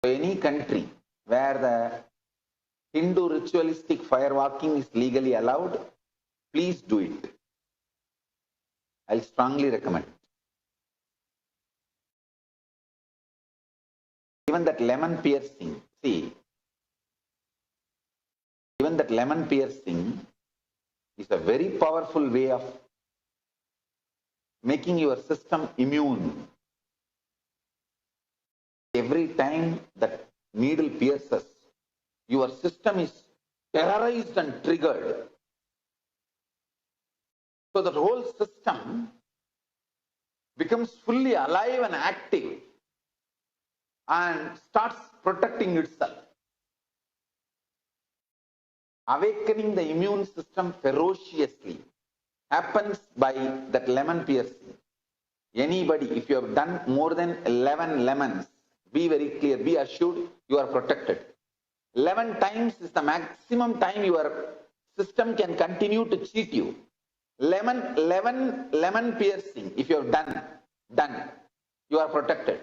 So any country where the Hindu ritualistic fire walking is legally allowed, please do it. I'll strongly recommend. Even that lemon piercing, see, even that lemon piercing is a very powerful way of making your system immune. Every time that needle pierces, your system is terrorized and triggered. So the whole system becomes fully alive and active and starts protecting itself. Awakening the immune system ferociously happens by that lemon piercing. Anybody, if you have done more than 11 lemons, be very clear, be assured you are protected. 11 times is the maximum time your system can continue to cheat you. 11 lemon piercing, if you have done, you are protected.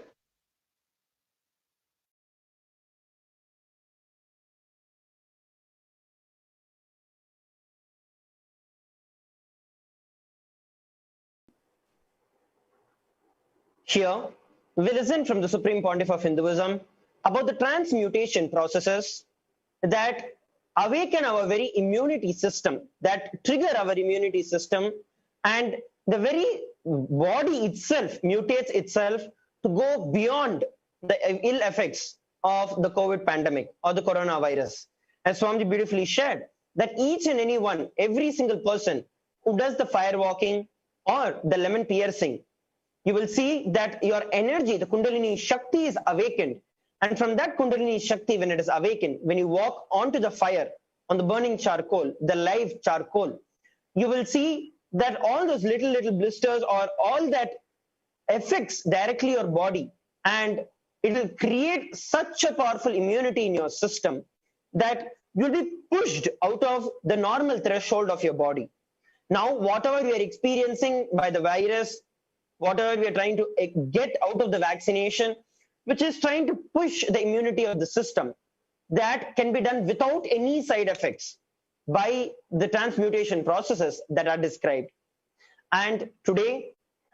Here, we listen from the Supreme Pontiff of Hinduism about the transmutation processes that awaken our very immunity system, that trigger our immunity system, and the very body itself mutates itself to go beyond the ill effects of the COVID pandemic or the coronavirus. As Swamiji beautifully shared, that each and any one, every single person who does the fire walking or the lemon piercing, you will see that your energy, the Kundalini Shakti, is awakened. And from that Kundalini Shakti, when it is awakened, when you walk onto the fire on the burning charcoal, the live charcoal, you will see that all those little blisters or all that affects directly your body, and it will create such a powerful immunity in your system that you'll be pushed out of the normal threshold of your body. Now, whatever we are experiencing by the virus, whatever we are trying to get out of the vaccination, which is trying to push the immunity of the system, that can be done without any side effects by the transmutation processes that are described. And today,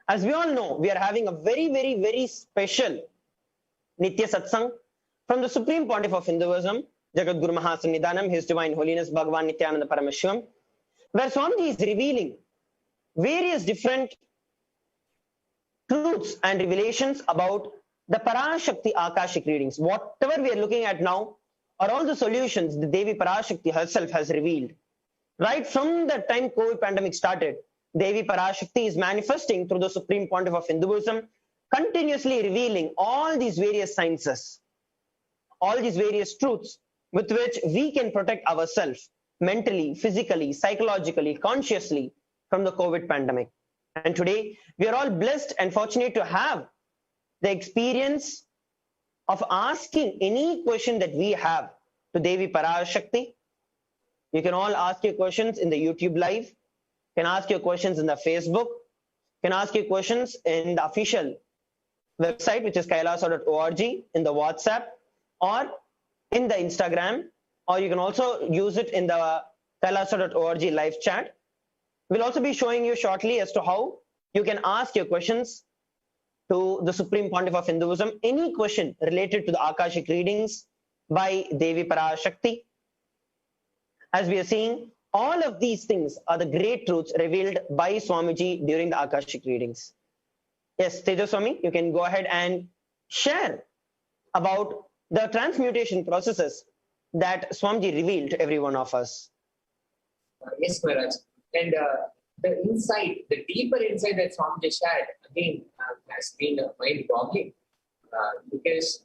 as we all know, we are having a very special Nitya Satsang from the Supreme Pontiff of Hinduism, Jagat Guru Mahasannidhanam, His Divine Holiness Bhagavan Nithyananda Paramashivam, where Swamiji is revealing various different truths and revelations about the Parashakti Akashic readings. Whatever we are looking at now are all the solutions the Devi Parashakti herself has revealed. Right from the time COVID pandemic started, Devi Parashakti is manifesting through the Supreme Pontiff of Hinduism, continuously revealing all these various sciences, all these various truths with which we can protect ourselves mentally, physically, psychologically, consciously from the COVID pandemic. And today, we are all blessed and fortunate to have the experience of asking any question that we have to Devi Parashakti. You can all ask your questions in the YouTube live. You can ask your questions in the Facebook. You can ask your questions in the official website, which is kailasa.org, in the WhatsApp, or in the Instagram, or you can also use it in the kailasa.org live chat. We'll also be showing you shortly as to how you can ask your questions to the Supreme Pontiff of Hinduism, any question related to the Akashic readings by Devi Parashakti. As we are seeing, all of these things are the great truths revealed by Swamiji during the Akashic readings. Yes, Tejaswami, you can go ahead and share about the transmutation processes that Swamiji revealed to every one of us. Yes, Maharaj. And the insight, the deeper insight that Swamiji shared, again, has been mind-boggling. Because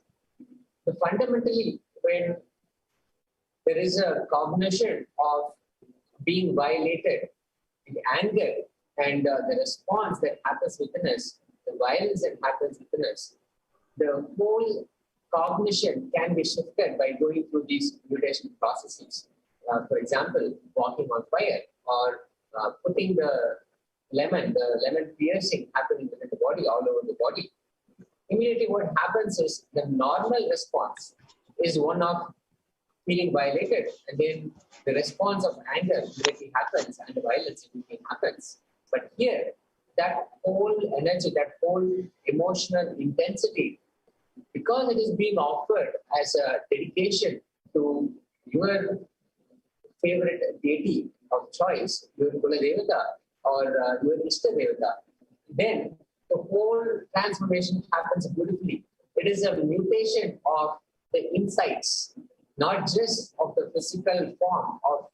fundamentally, when there is a cognition of being violated, the anger and the response that happens within us, the violence that happens within us, the whole cognition can be shifted by going through these mutation processes. For example, walking on fire, or putting the lemon piercing happening within the body, all over the body. Immediately what happens is the normal response is one of feeling violated, and then the response of anger immediately happens and the violence immediately happens. But here, that whole energy, that whole emotional intensity, because it is being offered as a dedication to your favorite deity of choice, your Kula Devata or your Ishta Devata, then the whole transformation happens beautifully. It is a mutation of the insights, not just of the physical form of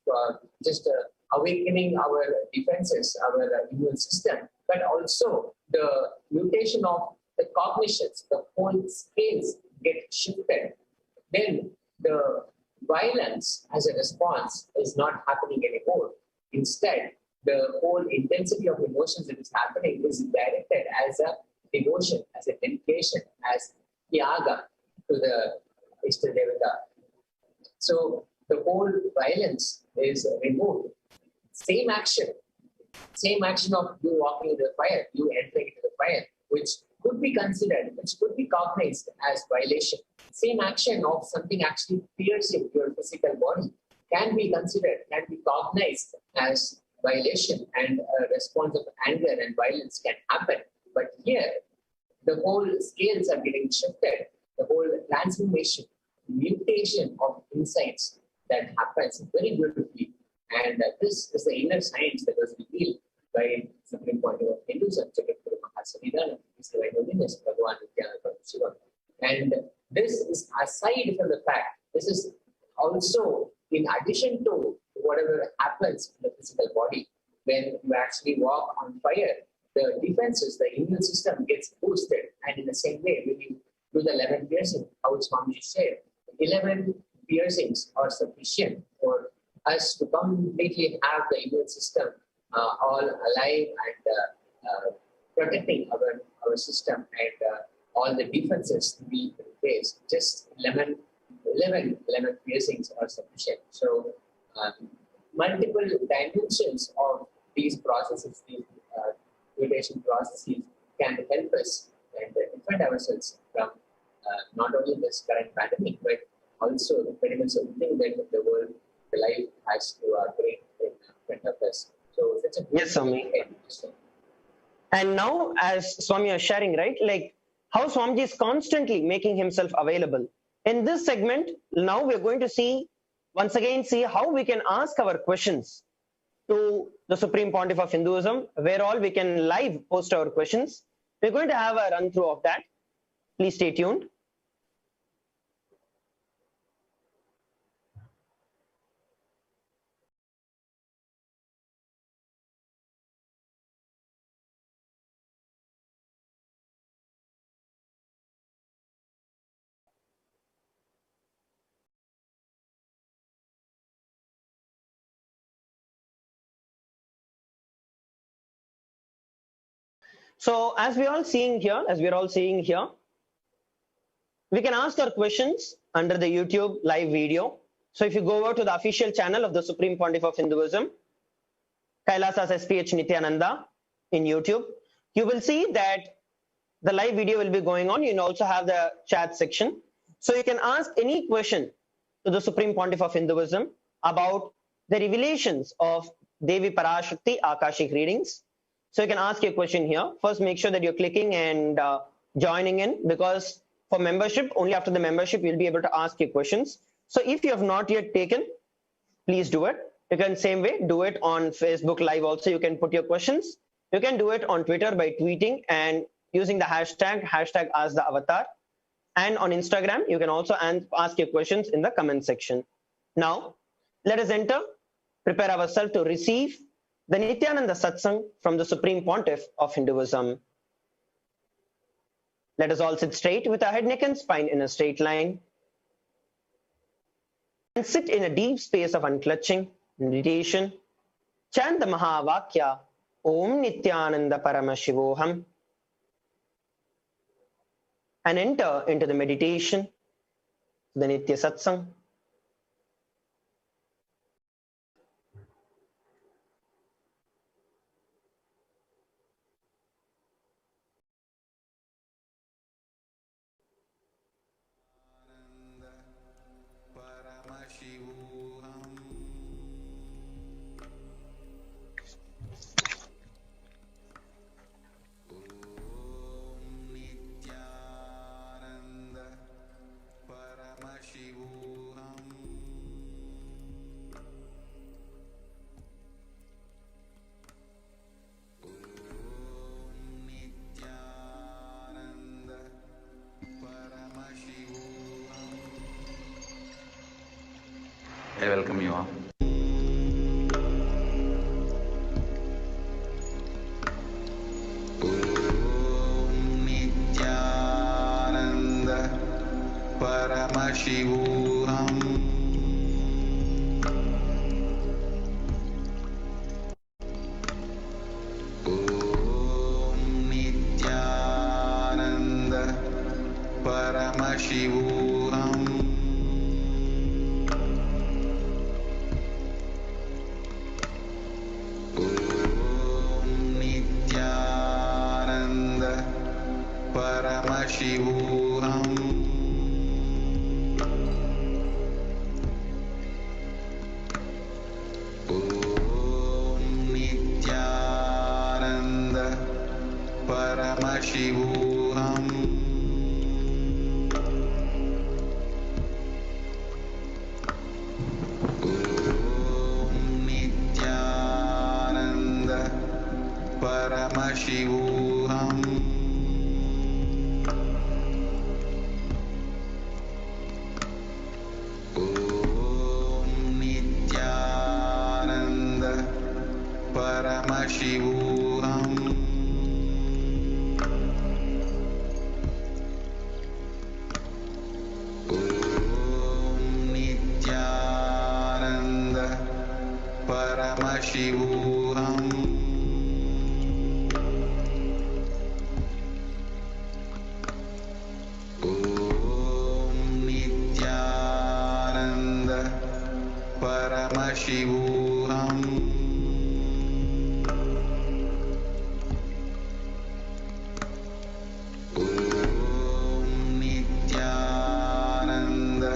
just awakening our defenses, our immune system, but also the mutation of the cognitions, the whole scales get shifted. Then the violence as a response is not happening anymore. Instead, the whole intensity of emotions that is happening is directed as a devotion, as a dedication, as yaga to the Ishta Devata. So the whole violence is removed. Same action of you walking into the fire, you entering into the fire, which could be considered, which could be cognized as violation. Same action of something actually piercing your physical body can be considered, can be cognized as violation, and a response of anger and violence can happen. But here, the whole scales are getting shifted, the whole transformation, mutation of insights that happens very beautifully. And this is the inner science that was revealed by Supreme Pontiff of Hinduism, Jagat Guru Mahasannidhanam, His Divine Holiness Bhagavan Nithyananda Paramashivam. And this is aside from the fact, this is also in addition to whatever happens in the physical body. When you actually walk on fire, the defenses, the immune system gets boosted. And in the same way, when you do the 11 piercing, how Swamiji said, 11 piercings are sufficient for us to completely have the immune system all alive and protecting our system and all the defenses to be in place. Just 11 piercings are sufficient. So multiple dimensions of these processes, these mutation processes can help us and defend ourselves from not only this current pandemic, but also pretty much everything that the world, the life has to bring in front of us. So it's a yes, Swami. And now, as Swami is sharing, right, like how Swamiji is constantly making himself available. In this segment, now we're going to once again see how we can ask our questions to the Supreme Pontiff of Hinduism, where all we can live post our questions. We're going to have a run through of that. Please stay tuned. So as we're all seeing here, we can ask our questions under the YouTube live video. So if you go over to the official channel of the Supreme Pontiff of Hinduism, Kailasa's HDH Nithyananda in YouTube, you will see that the live video will be going on. You will also have the chat section. So you can ask any question to the Supreme Pontiff of Hinduism about the revelations of Devi Parashakti Akashic readings. So you can ask your question here. First, make sure that you're clicking and joining in, because for membership, only after the membership, you'll be able to ask your questions. So if you have not yet taken, please do it. You can same way, do it on Facebook Live also. You can put your questions. You can do it on Twitter by tweeting and using the hashtag #AskTheAvatar. And on Instagram, you can also ask your questions in the comment section. Now, let us prepare ourselves to receive the Nithyananda Satsang from the Supreme Pontiff of Hinduism. Let us all sit straight with our head, neck and spine in a straight line. And sit in a deep space of unclutching meditation. Chant the Mahavakya, Om Nithyananda Paramashivoham. And enter into the meditation, the Nitya Satsang. I welcome you all. Nithyananda Paramashivoham. Om Nithyananda Paramashivoham. Paramashivoham. Om Nithyananda Paramashivoham. Om Nithyananda Paramashivoham. Paramashivoham. Om Nithyananda Paramashivoham. Om Nithyananda Paramashivoham. Nithyananda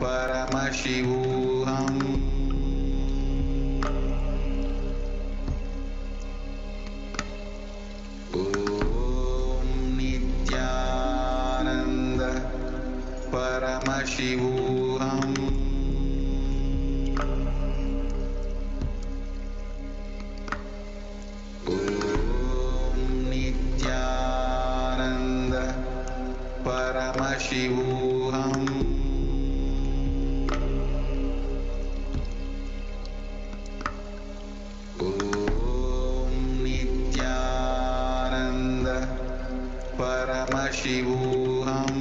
Paramashivoham. Om Nithyananda Paramashivoham. Om Nithyananda Paramashivoham. Om Nithyananda Paramashivoham.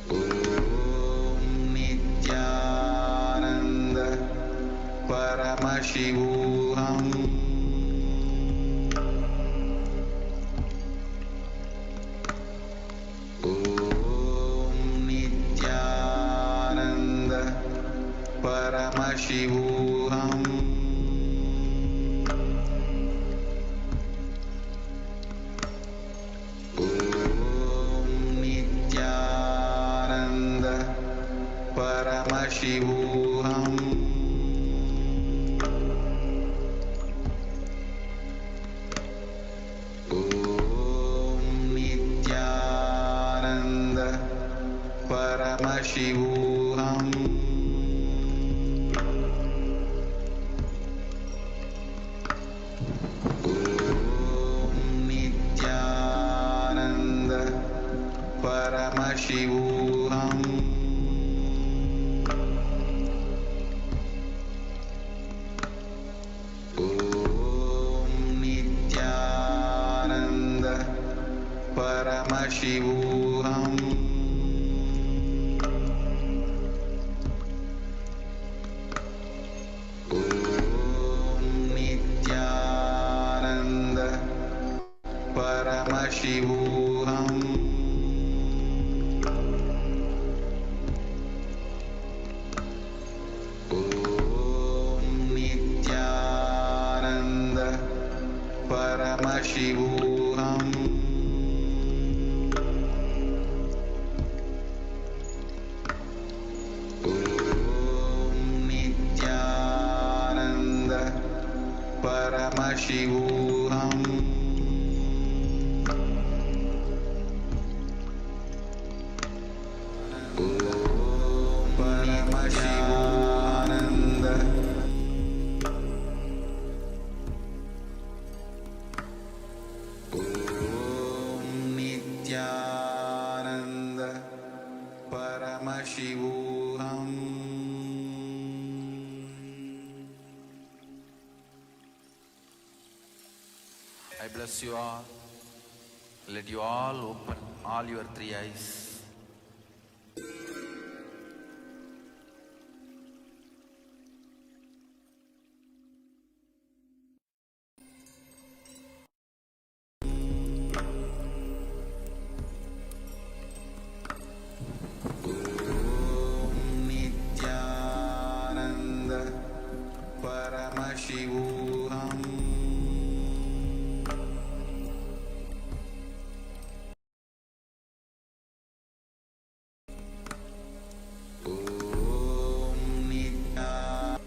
Om Nithyananda Paramashivoham. Om Nithyananda Paramashivoham. Om Nithyananda Paramashivoham. Om Nithyananda Paramashivoham. Om Nithyananda Paramashivoham. Om Nithyananda Paramashivoham. Om Nithyananda Paramashivoham. Om Nithyananda Paramashivoham. Om Nithyananda Paramashivoham. Om Paramashivohananda. Om Nithyananda Paramashivoham. I bless you all. Let you all open all your three eyes. Om Nithyananda Paramashivoham. Om Nithyananda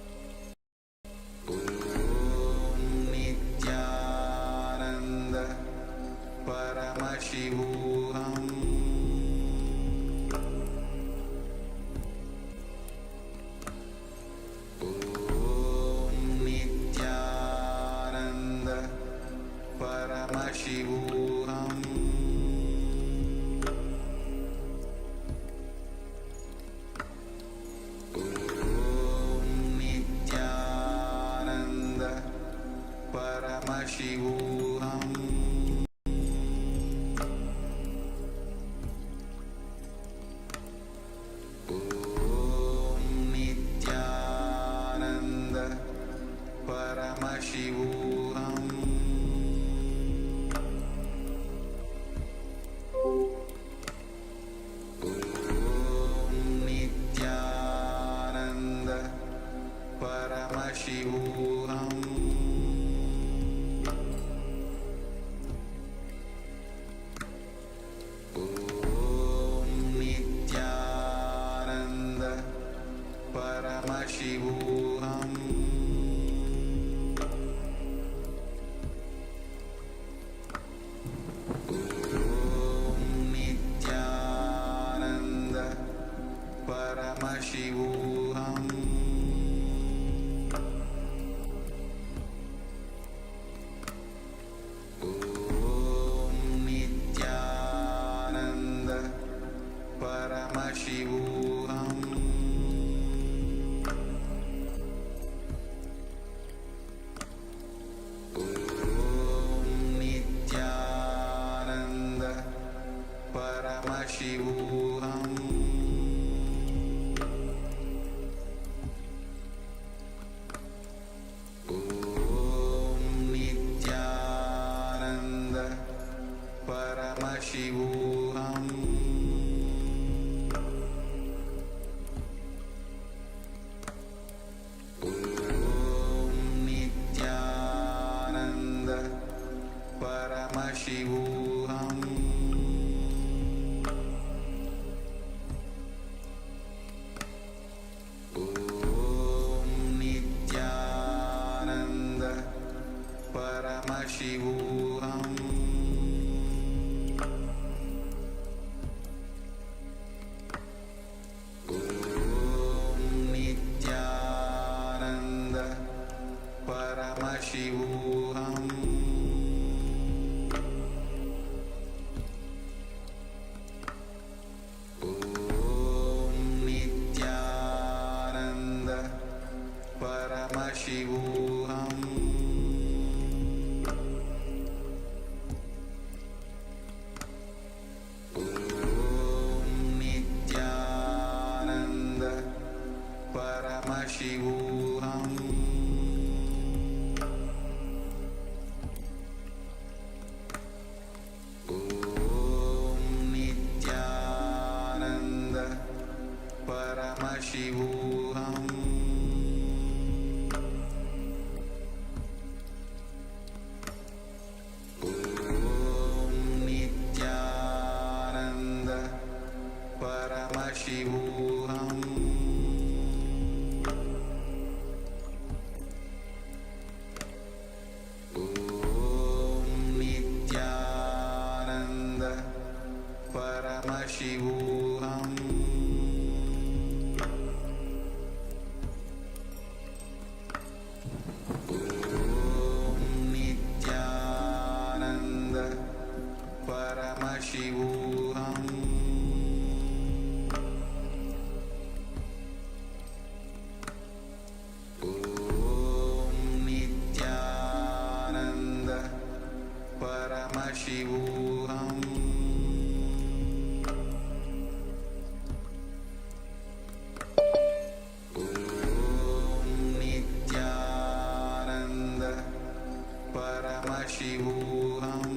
Paramashivoham. Om Nithyananda Paramashivoham. Om Nithyananda Paramashivoham. Paramashivoham. Om Nithyananda Paramashivoham. Om Nithyananda Paramashivoham. Om Nithyananda Paramashivoham. Om Nithyananda Paramashivoham. Om Nithyananda Paramashivoham. Om Nithyananda Paramashivoham. Om Nithyananda Paramashivoham. Om Nithyananda Paramashivoham. Om Nithyananda Paramashivoham. Om Nithyananda Paramashivoham.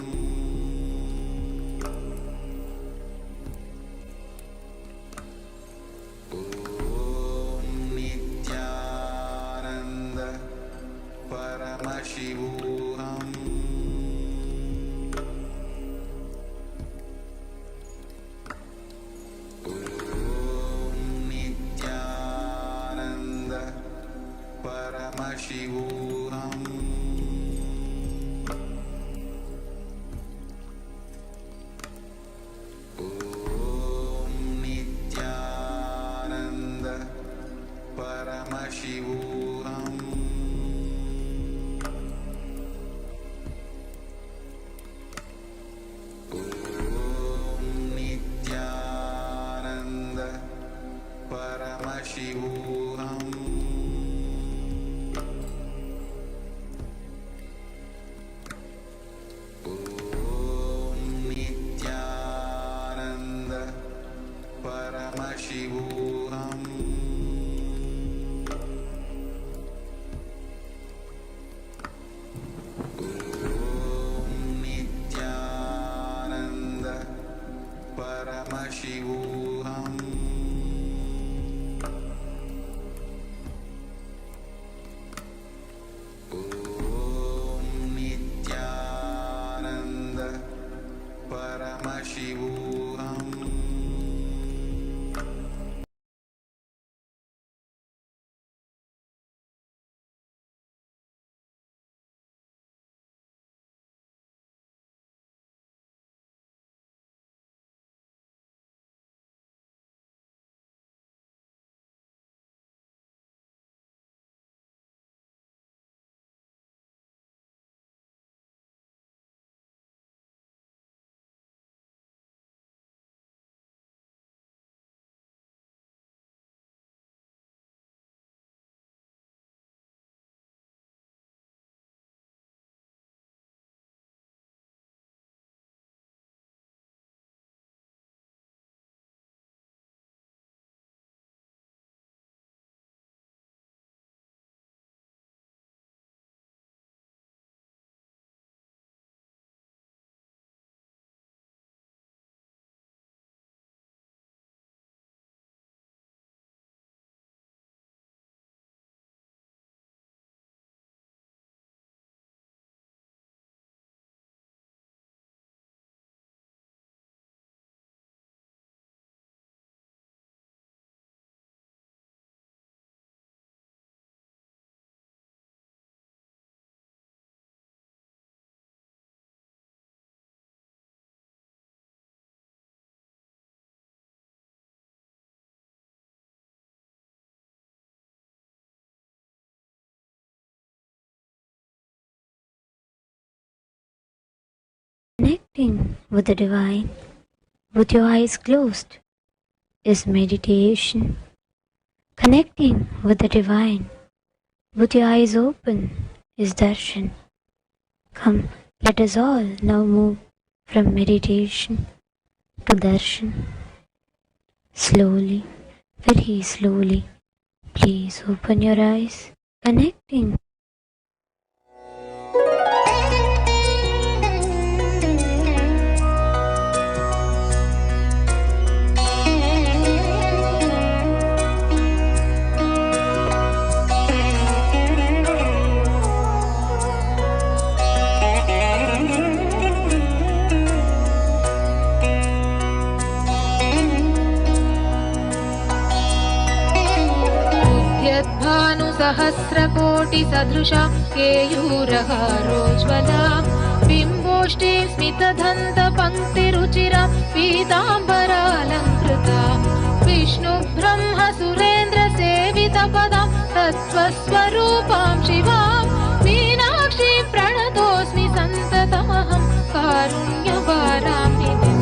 Om Nithyananda Paramashivoham. Om Nithyananda Paramashivoham. Connecting with the divine with your eyes closed is meditation. Connecting with the divine with your eyes open is darshan. Come, let us all now move from meditation to darshan. Slowly, very slowly, please open your eyes, connecting. सहस्रकोटिसदृशा केयूरहारोज्ज्वला बिम्बोष्टे स्मितदन्तपङ्क्तिरुचिरा पीताम्बरालङ्कृता विष्णुब्रह्मसुरेन्द्रसेवितपदां तत्त्वस्वरूपां शिवां Meenakshi प्रणतोऽस्मि सन्ततमहं कारुण्यवारां निधिम्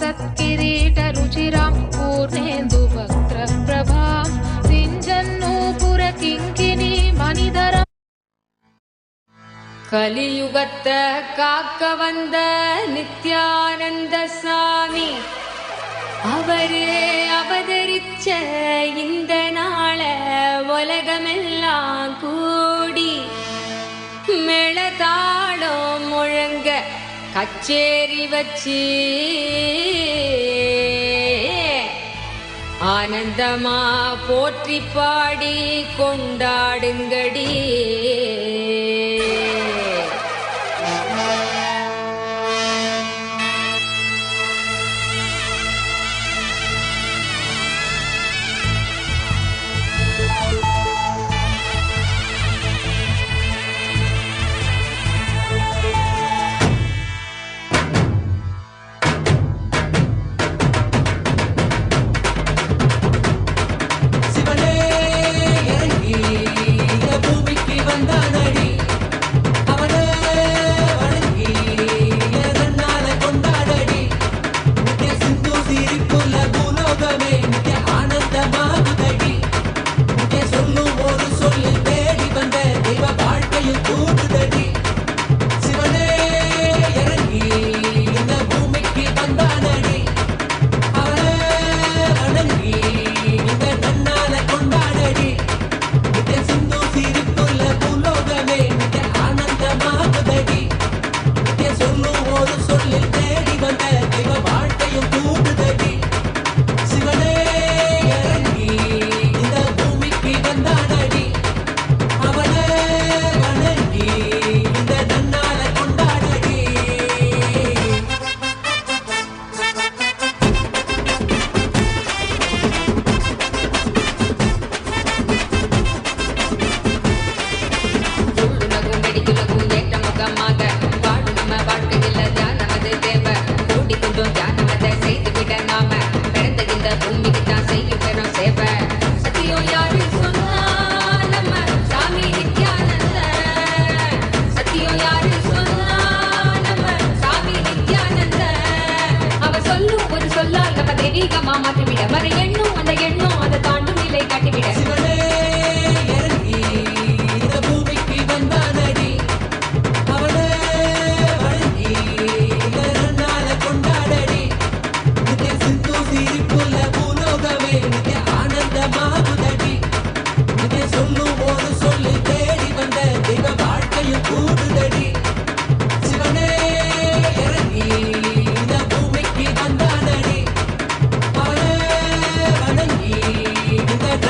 सत्किरीटरुचिरां पूर्णेन्दुवक्त्रप्रभां सिञ्जन्नूपुरकिङ्किणी मणिधरम् கலியுகத்த காக்க வந்த நித்யானந்த சாமி அவரே அவதரிச்ச இந்த நாள உலகமெல்லாம் கூடி மேளதாளம் முழங்க கச்சேரி வச்சு ஆனந்தமா போற்றி பாடி கொண்டாடுங்கடி.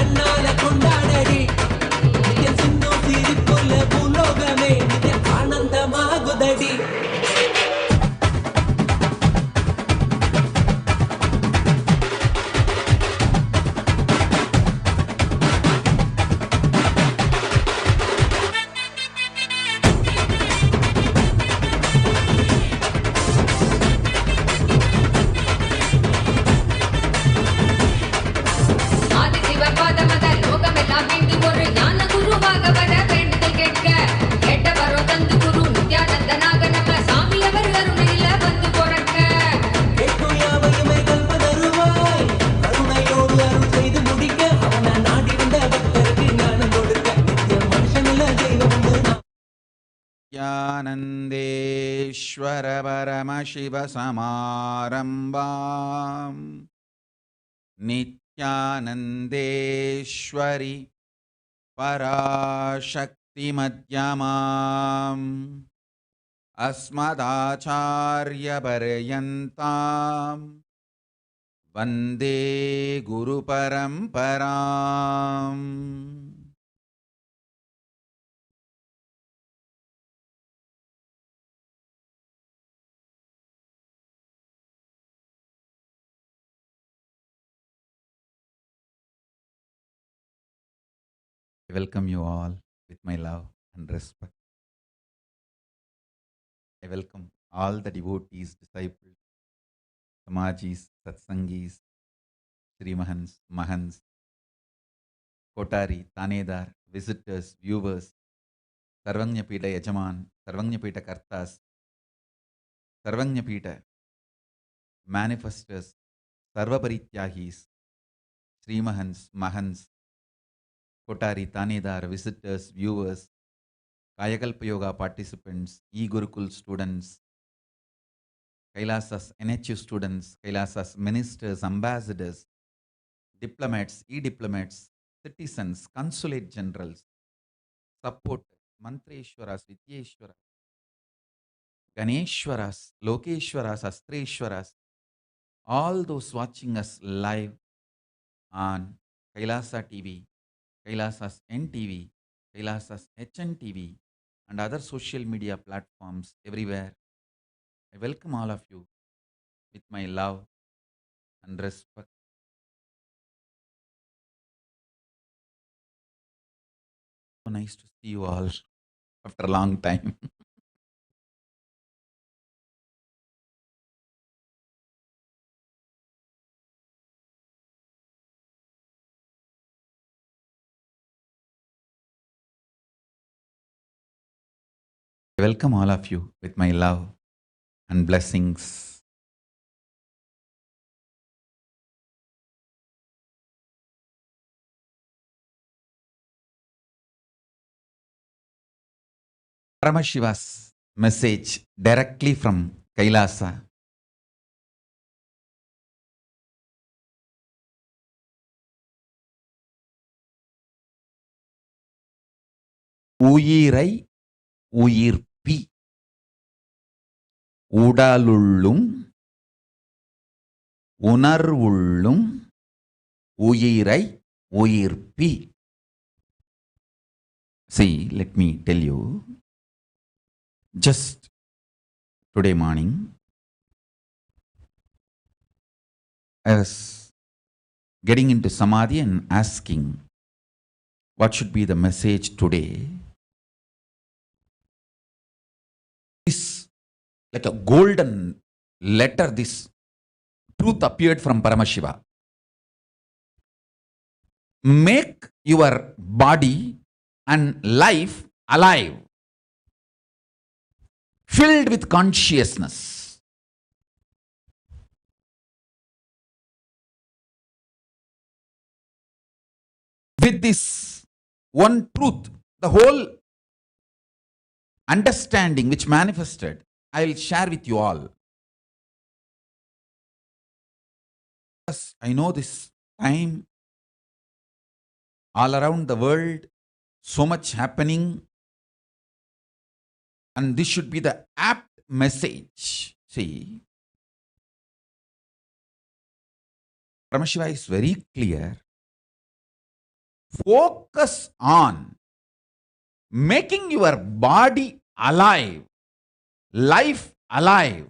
Nannala Paramashivoham Nithyanandeshwari Parashakti Madhyamam Asmadacharya Paryantam Vande Guru Paramparam. I welcome you all with my love and respect. I welcome all the devotees, disciples, Samajis, Satsangis, Srimahans, Mahans, Kotari, Tanedar, visitors, viewers, Sarvanyapita Yajaman, Sarvanyapita Kartas, Sarvanyapita, manifestors, Sarvaparityahis, Srimahans, Mahans, Kotari, Tanedar, visitors, viewers, Kayakalpa Yoga participants, e-Gurukul students, Kailasa's NHU students, Kailasa's ministers, ambassadors, diplomats, e-diplomats, citizens, consulate generals, support, Mantreshwaras, Vidyeshwaras, Ganeshwaras, Lokeshwaras, Astreshwaras, all those watching us live on Kailasa TV, Kailasa's NTV, Kailasa's HNTV, and other social media platforms everywhere. I welcome all of you with my love and respect. So nice to see you all after a long time. I welcome all of you with my love and blessings. Paramashiva's message directly from Kailasa. உயிரை உயிர்ப்பி உடலுள்ளும் உணர்வுள்ளும் உயிரை உயிர்ப்பி. See, let me tell you, just today morning, I was getting into Samadhi and asking what should be the message today. This, like a golden letter, this truth appeared from Paramashiva. Make your body and life alive, filled with consciousness. With this one truth, the whole understanding which manifested, I will share with you all. Yes, I know this time, all around the world, so much happening, and this should be the apt message. See, Paramashiva is very clear. Focus on making your body alive, life alive.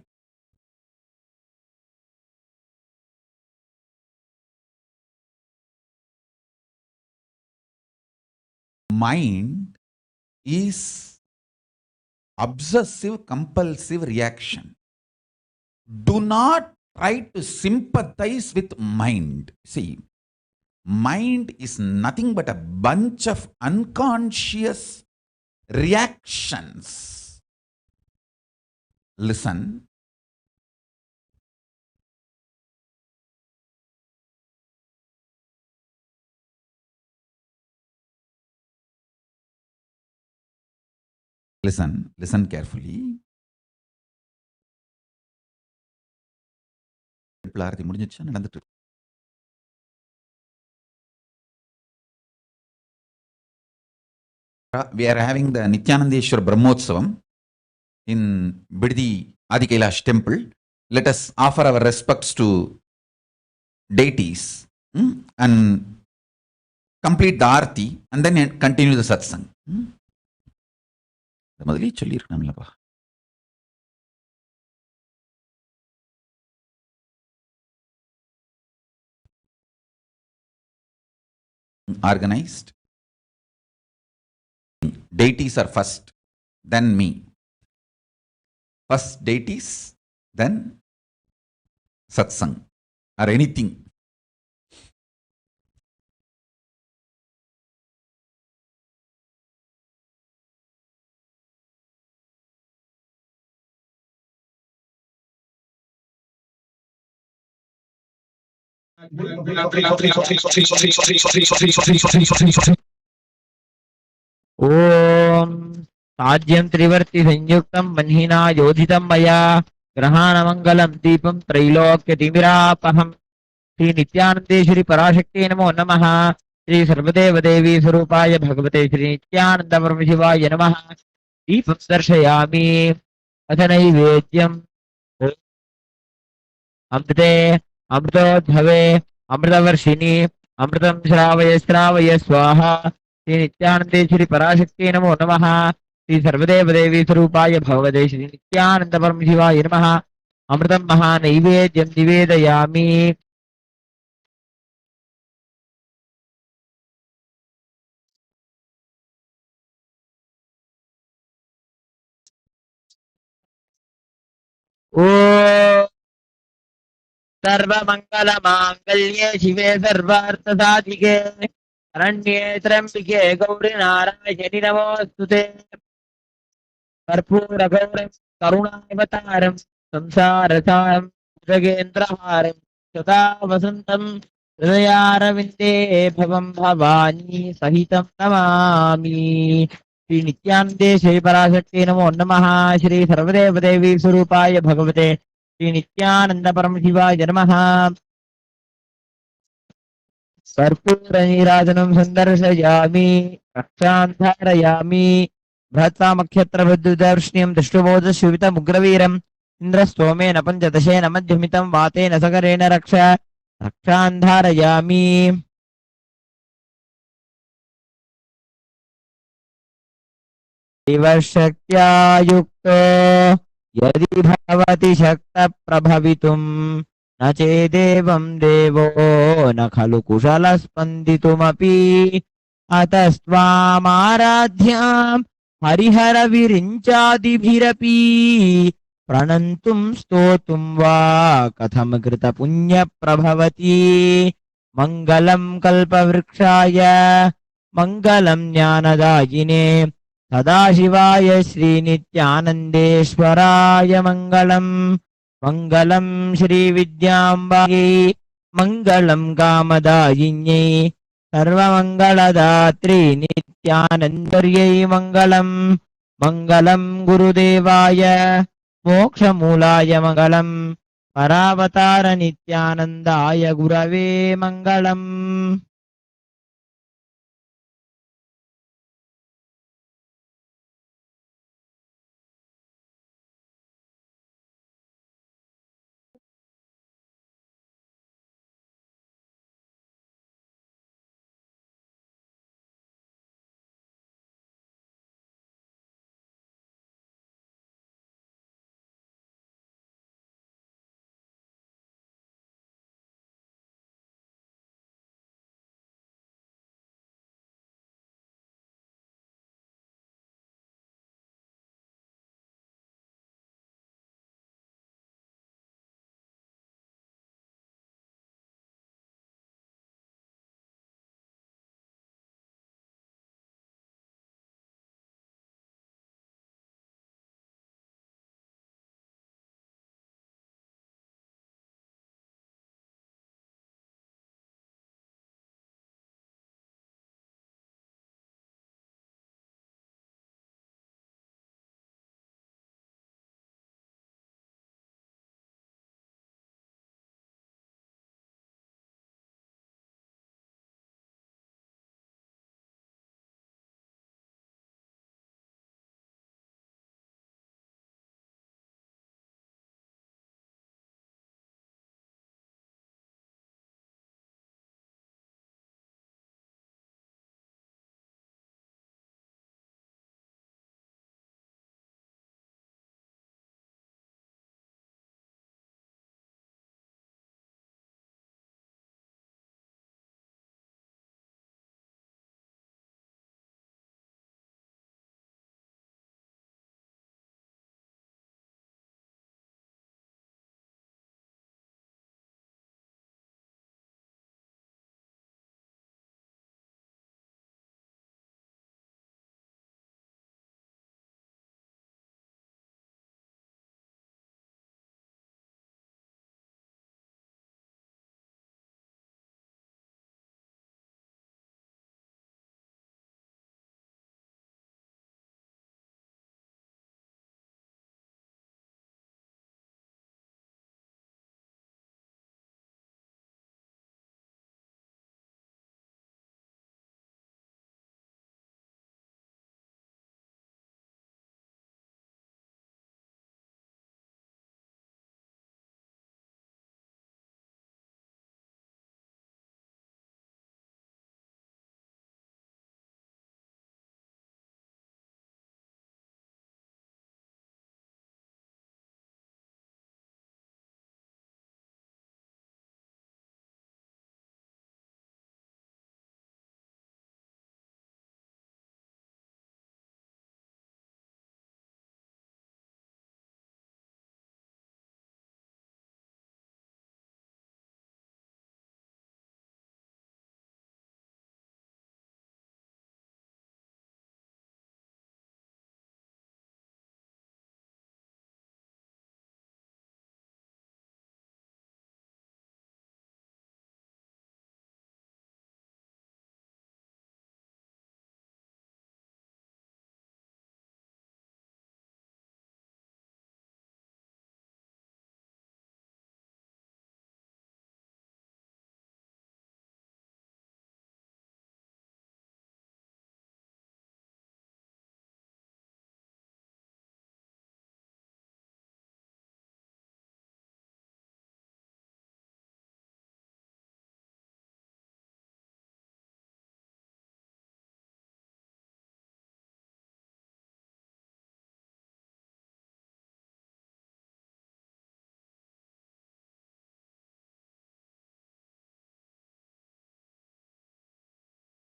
Mind is obsessive compulsive reaction. Do not try to sympathize with mind. See, mind is nothing but a bunch of unconscious reactions. Listen. Listen carefully. Temple aarti முடிஞ்சிடுச்சா நடந்துட்டு இருக்கு. We are having the Nithyanandeshwar Brahmotsavam in Biddi Adi Kailash temple. Let us offer our respects to deities and complete the arti and then continue the satsang. முதலே சொல்லியிருக்கலாம்லப்பா. Organized. Deities are first, then me. First deities, then satsang or anything. ओम साज्यं त्रिवर्ति संयुक्तं बन्हिना योधितं मया ग्रहाणमङ्गलं दीपं त्रैलोक्यतिमिरापहं श्री नित्यानन्देश्वरी पराशक्ति नमो नमः श्री सर्वदेव देवी स्वरूपाय भगवते श्री नित्यानंद परमशिवाय नमः दीपं दर्शयामि अथ नैवेद्यम् अमृते अमृतोद्भवे अमृतवर्षिणि अमृतं श्रावय श्रावय स्वाहा श्री नित्यानंदेश्वरी पराशक्ति नमो नमः श्री सर्वदेव देवी स्वरूपाय भगवते श्री नित्यानंद परमशिवाय नमः अमृतं महानैवेद्यं निवेदयामि ओ सर्वमङ्गलमाङ्गल्ये शिवे सर्वार्थसाधिके शरण्ये त्र्यम्बिके गौरि नारायणि नमोऽस्तुते कर्पूरगौरं करुणावतारं संसारसारं जगेन्द्रहारं सदा वसन्तं हृदयारविन्दे भवं भवानी सहितं नमामि श्री नित्यानन्देश्वरी पराशक्ति नमो नमः श्री सर्वदेव देवी स्वरूपाय भगवते श्री नित्यानंद परमशिवाय नमः कर्पूरनीराजनं सन्दर्शयामि रक्षां धारयामि बृहत्सामक्षत्रबुद्धदर्शनीयं दृष्टबोधश्वितमुग्रवीरम् इन्द्रस्तोमेन पञ्चदशेन मध्यमितं वातेन सकरेण रक्षां धारयामि शिवशक्त्या युक्तो यदि भवति शक्तप्रभवितुं न चेदेवं देवो न खलु कुशलस्पन्दितुमपि अतस्त्वामाराध्यां हरिहरविरिञ्चादिभिरपि प्रणन्तुं स्तोतुं वा कथं कृतपुण्यप्रभवति मङ्गलं कल्पवृक्षाय मङ्गलं ज्ञानदायिने सदाशिवाय श्रीनित्यानन्देश्वराय मङ्गलम् मङ्गलं श्रीविद्याम्बायै मङ्गलं कामदायिन्यै सर्वमङ्गलदात्री नित्यानन्दर्यै मङ्गलम् मङ्गलं गुरुदेवाय मोक्षमूलाय मङ्गलम् परावतार नित्यानन्दाय गुरवे मङ्गलम्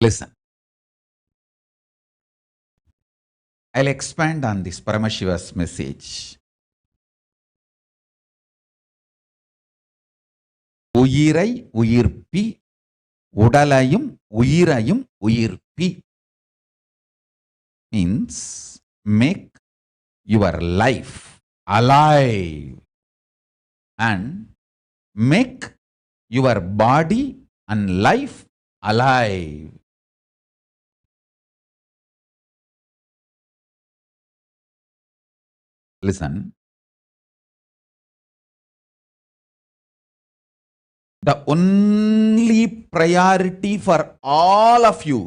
Listen. I'll expand on this Paramashiva's message. உயிரை உயிர்ப்பி உடலையும் உயிரையும் உயிர்ப்பி means make your life alive and make your body and life alive. Listen. The only priority for all of you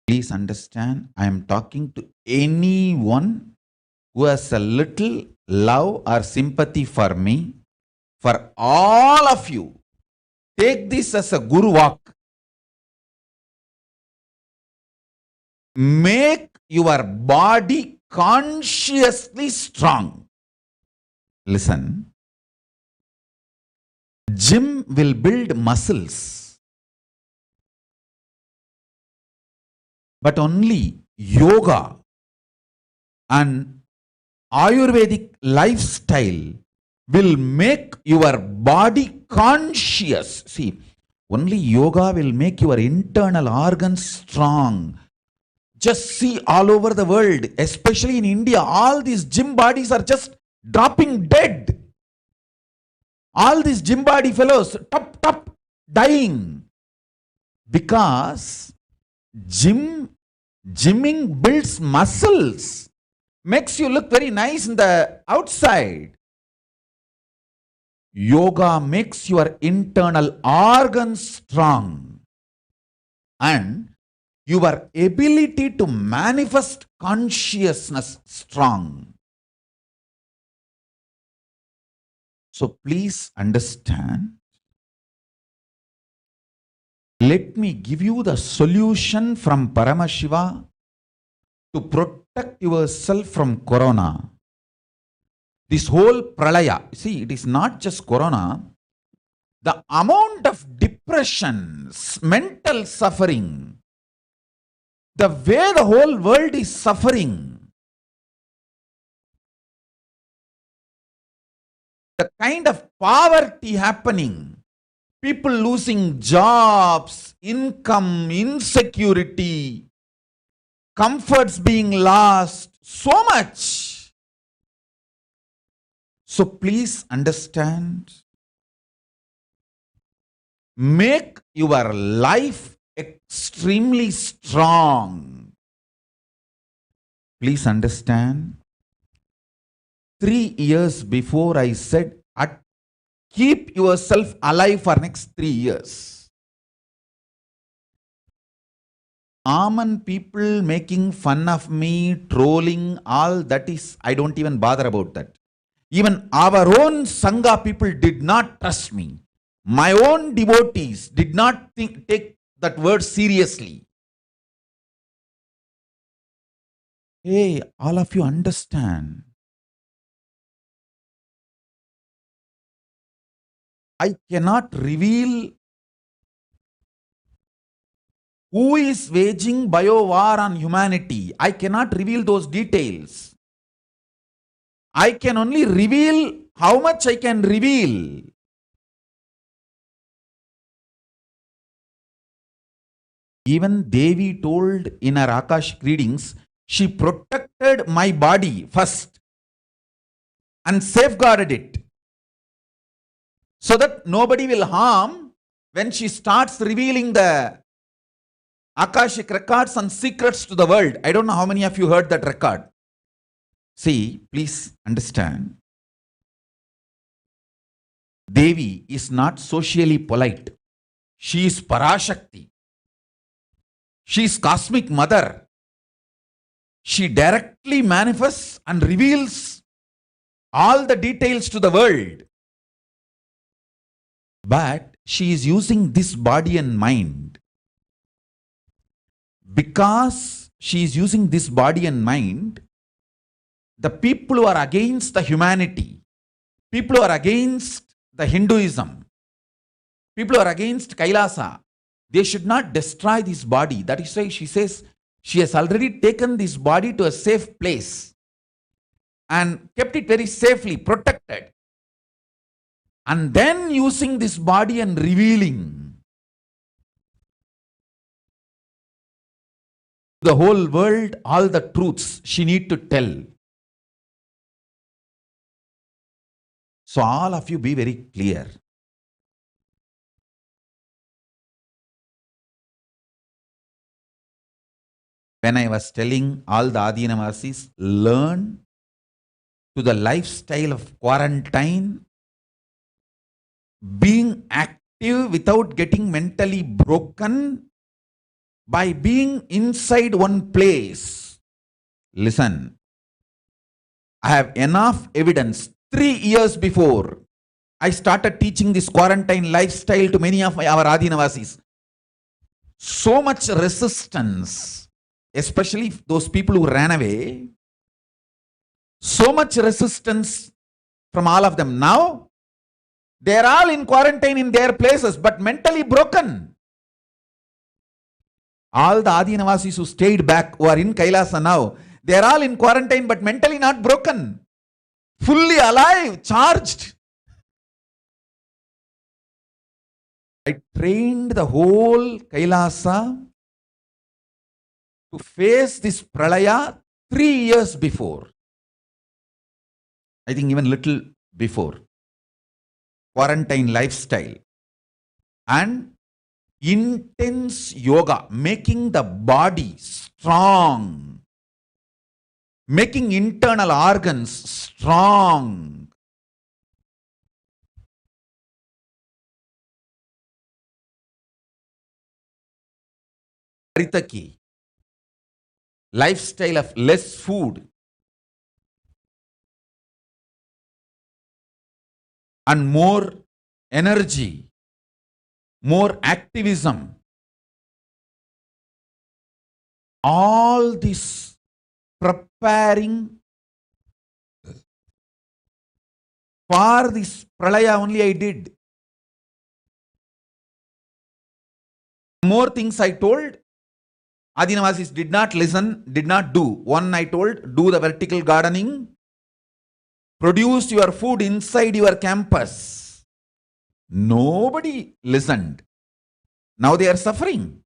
please understand, I am talking to anyone who has a little love or sympathy for me. For all of you, take this as a guru walk. Make your body consciously strong. Listen. Gym will build muscles, but only yoga and Ayurvedic lifestyle will make your body conscious. See, only yoga will make your internal organs strong. Just see all over the world, especially in India, all these gym bodies are just dropping dead. All these gym body fellows, top, dying. Because gymming builds muscles, makes you look very nice in the outside. Yoga makes your internal organs strong and your ability to manifest consciousness strong. So please understand. Let me give you the solution from Paramashiva to protect yourself from corona. This whole pralaya, see, it is not just corona. The amount of depression, mental suffering, the way the whole world is suffering, the kind of poverty happening, people losing jobs, income, insecurity, comforts being lost, so much. So please understand, make your life extremely strong. Please understand, 3 years before I said, keep yourself alive for next 3 years. Common people making fun of me, trolling, all that is, I don't even bother about that. Even our own Sangha people did not trust me. My own devotees did not take that word seriously. Hey, all of you understand. I cannot reveal who is waging bio war on humanity. I cannot reveal those details. I can only reveal how much I can reveal. Even Devi told in her Akashic readings, she protected my body first and safeguarded it so that nobody will harm when she starts revealing the Akashic records and secrets to the world. I don't know how many of you heard that record. See, please understand. Devi is not socially polite. She is Parashakti. She is cosmic mother. She directly manifests and reveals all the details to the world. But she is using this body and mind. Because she is using this body and mind, the people who are against the humanity, people who are against the Hinduism, People are against Kailasa. They should not destroy this body. That is why she says she has already taken this body to a safe place and kept it very safely, protected. And then using this body and revealing the whole world all the truths she need to tell. So all of you be very clear. When I was telling all the Adinavasis, learn to the lifestyle of quarantine, being active without getting mentally broken by being inside one place. Listen, I have enough evidence. 3 years before I started teaching this quarantine lifestyle to many of our Adinavasis, so much resistance, especially those people who ran away, so much resistance from all of them. Now, they are all in quarantine in their places, but mentally broken. All the Adinavasis who stayed back, who are in Kailasa now, they are all in quarantine, but mentally not broken. Fully alive, charged. I trained the whole Kailasa to face this pralaya 3 years before. I think even little before. Quarantine lifestyle. And intense yoga, making the body strong. Making internal organs strong. Haritaki. Lifestyle of less food and more energy, more activism. All this preparing for this pralaya only I did. More things I told. Adinavasis did not listen, did not do. One I told, do the vertical gardening. Produce your food inside your campus. Nobody listened. Now they are suffering.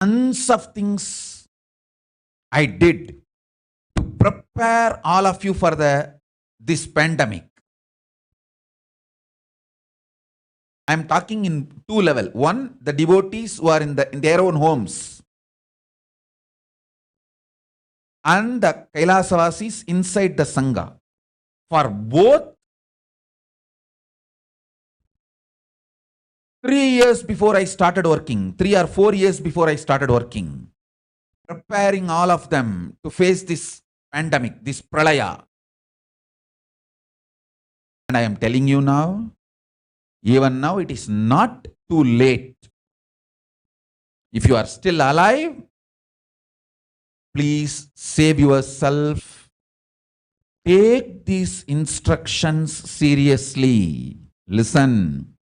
Tons of things I did to prepare all of you for this pandemic. I am talking in 2 levels. One, the devotees who are in their own homes, and the Kailasavasis inside the Sangha. For both, 3 years before I started working, 3 or 4 years before I started working, preparing all of them to face this pandemic, this pralaya. And I am telling you now, even now it is not too late. If you are still alive, please save yourself. Take these instructions seriously. Listen.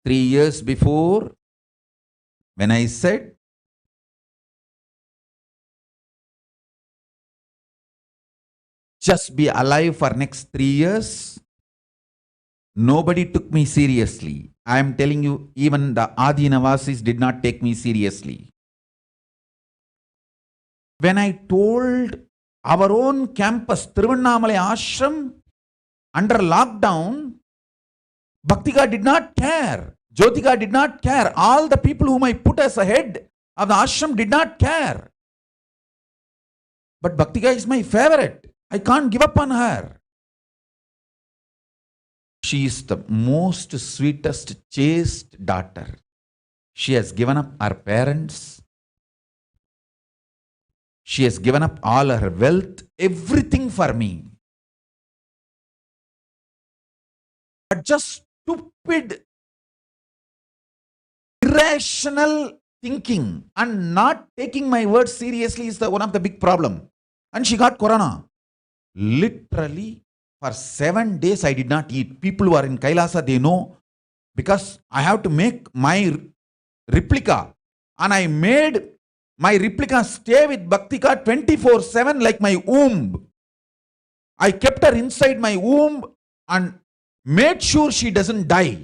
3 years before, when I said, just be alive for next 3 years, nobody took me seriously. I am telling you, even the Adinavasis did not take me seriously. When I told our own campus, Tiruvannamalai Ashram, under lockdown, Bhaktika did not care. Jyotika did not care. All the people whom I put as a head of the ashram did not care. But Bhaktika is my favorite. I can't give up on her. She is the most sweetest, chaste daughter. She has given up her parents. She has given up all her wealth, everything for me. But just stupid, irrational thinking and not taking my words seriously is one of the big problem. And she got corona. Literally For 7 days I did not eat. People who are in Kailasa, they know, because I have to make my replica. And I made my replica stay with Bhaktika 24/7 like my womb. I kept her inside my womb and made sure she doesn't die.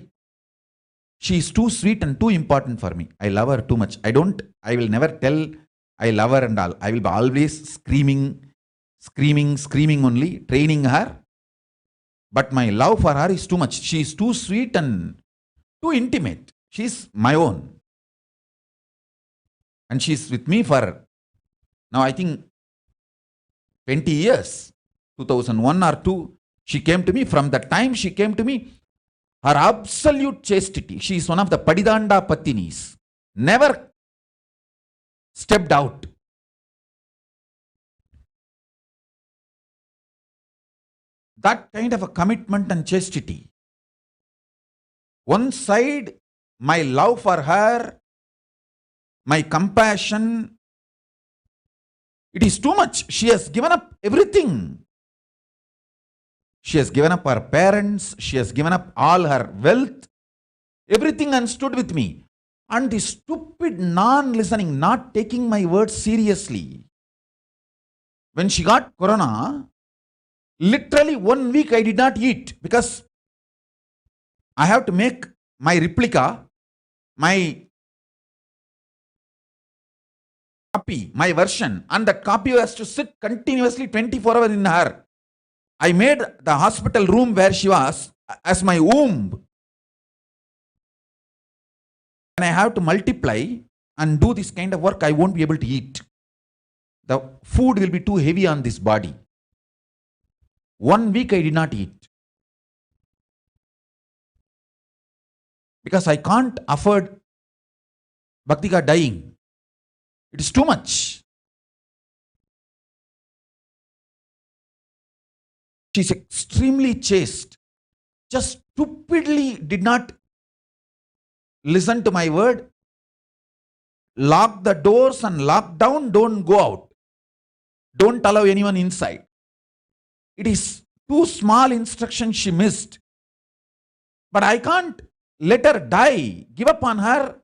She is too sweet and too important for me. I love her too much. I will never tell I love her and all. I will be always screaming only, training her. But my love for her is too much. She is too sweet and too intimate. She is my own. And she is with me for now, I think, 20 years. 2001 or 2, she came to me. From the time she came to me, her absolute chastity. She is one of the Padidanda Patinis. Never stepped out. That kind of a commitment and chastity. One side, my love for her, my compassion, it is too much. She has given up everything. She has given up her parents. She has given up all her wealth, everything, and stood with me. And the stupid non-listening, not taking my words seriously. When she got corona, literally 1 week I did not eat because I have to make my replica, my copy, my version, and that copy has to sit continuously 24 hours in her. I made the hospital room where she was as my womb. When I have to multiply and do this kind of work, I won't be able to eat. The food will be too heavy on this body. 1 week I did not eat. Because I can't afford Bhaktika dying. It is too much. She is extremely chaste. Just stupidly did not listen to my word. Lock the doors and lock down. Don't go out. Don't allow anyone inside. It is too small instruction she missed. But I can't let her die. Give up on her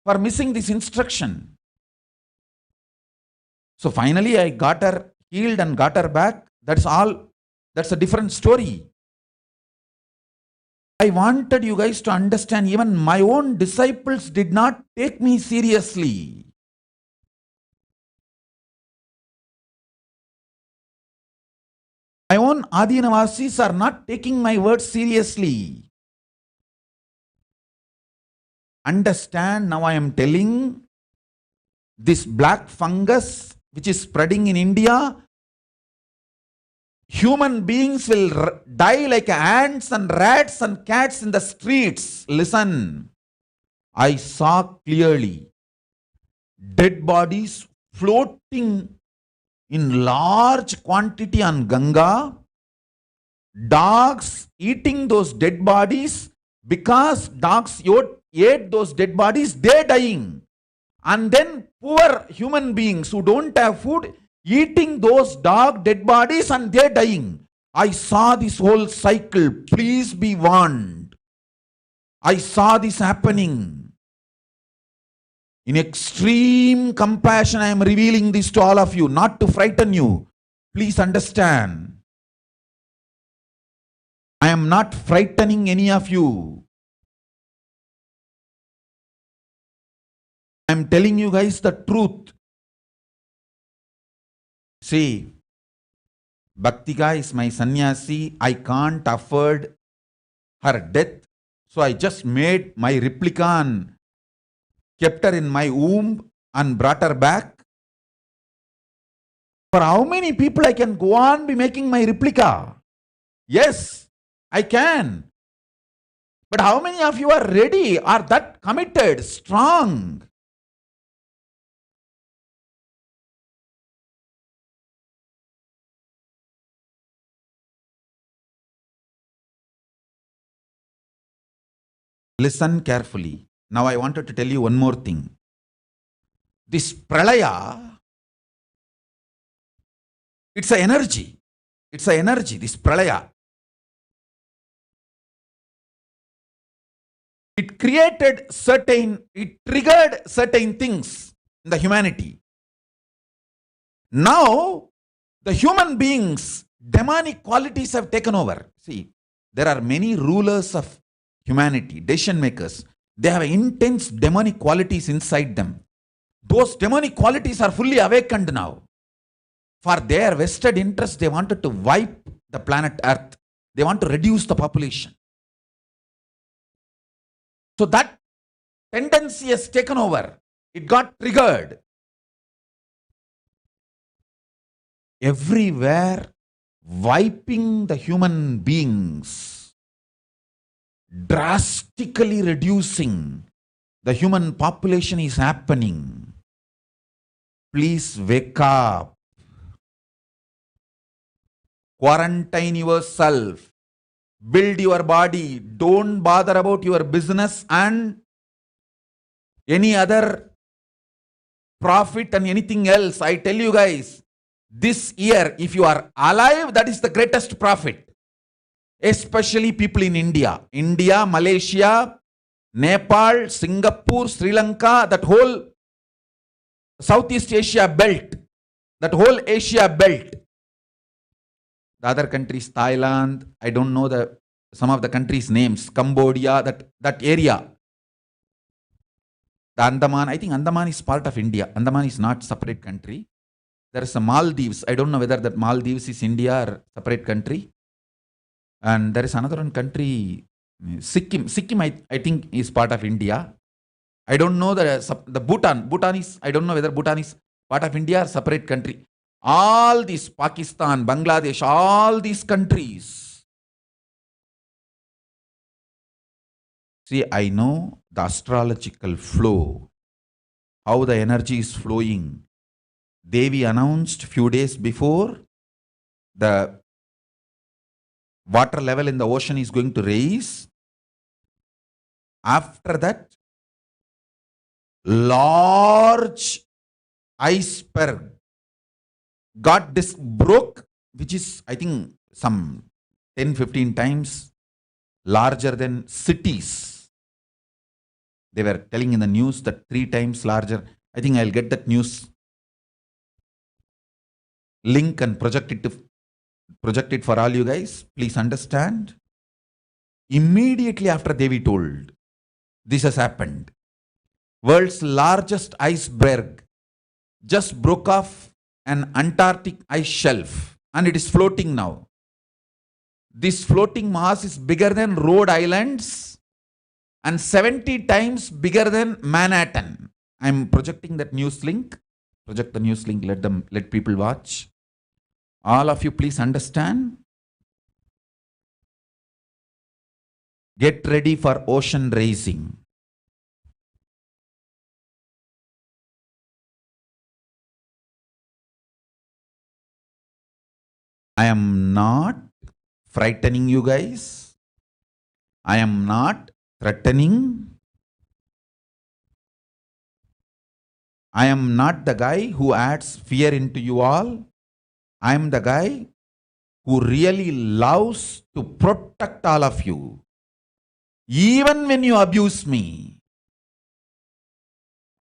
for missing this instruction. So finally I got her healed and got her back. That's all. That's a different story. I wanted you guys to understand, even my own disciples did not take me seriously. My own Adinavasis are not taking my words seriously. Understand, now I am telling, this black fungus which is spreading in India, human beings will die like ants and rats and cats in the streets. Listen, I saw clearly dead bodies floating in large quantity on Ganga, dogs eating those dead bodies. Because dogs ate those dead bodies, they're dying. And then poor human beings who don't have food, eating those dog dead bodies and they're dying. I saw this whole cycle. Please be warned. I saw this happening. In extreme compassion, I am revealing this to all of you, not to frighten you. Please understand. I am not frightening any of you. I am telling you guys the truth. See, Bhaktika is my sannyasi. I can't afford her death. So I just made my replica and kept her in my womb and brought her back. For how many people I can go on be making my replica? Yes, I can. But how many of you are ready, are that committed, strong? Listen carefully. Now I wanted to tell you one more thing. This pralaya, it's an energy. It's an energy, this pralaya. it triggered certain things in the humanity. Now, the human beings, demonic qualities have taken over. See, there are many rulers of humanity, decision makers. They have intense demonic qualities inside them. Those demonic qualities are fully awakened now. For their vested interest, they wanted to wipe the planet Earth. They want to reduce the population. So that tendency has taken over. It got triggered. Everywhere, wiping the human beings, drastically reducing the human population is happening. Please wake up. Quarantine yourself. Build your body. Don't bother about your business and any other profit and anything else. I tell you guys, this year, if you are alive, that is the greatest profit. Especially people in India. India, Malaysia, Nepal, Singapore, Sri Lanka, that whole Southeast Asia belt, that whole Asia belt. The other countries, Thailand, I don't know some of the countries' names, Cambodia, that area. The Andaman, I think Andaman is part of India. Andaman is not separate country. There is a Maldives. I don't know whether that Maldives is India or separate country. And there is another one country, Sikkim. Sikkim, I think, is part of India. I don't know the Bhutan. Bhutan is, I don't know whether Bhutan is part of India or separate country. All these, Pakistan, Bangladesh, all these countries. See, I know the astrological flow, how the energy is flowing. Devi announced few days before the water level in the ocean is going to rise. After that, large iceberg broke, which is, I think, some 10-15 times larger than cities. They were telling in the news that 3 times larger. I think I'll get that news link and project it for all you guys. Please understand. Immediately after Devi told, this has happened. World's largest iceberg just broke off an Antarctic ice shelf and it is floating now. This floating mass is bigger than Rhode Islands and 70 times bigger than Manhattan. I'm projecting that news link. Project the news link, let people watch. All of you please understand. Get ready for ocean raising. I am not frightening you guys. I am not threatening. I am not the guy who adds fear into you all. I am the guy who really loves to protect all of you. Even when you abuse me.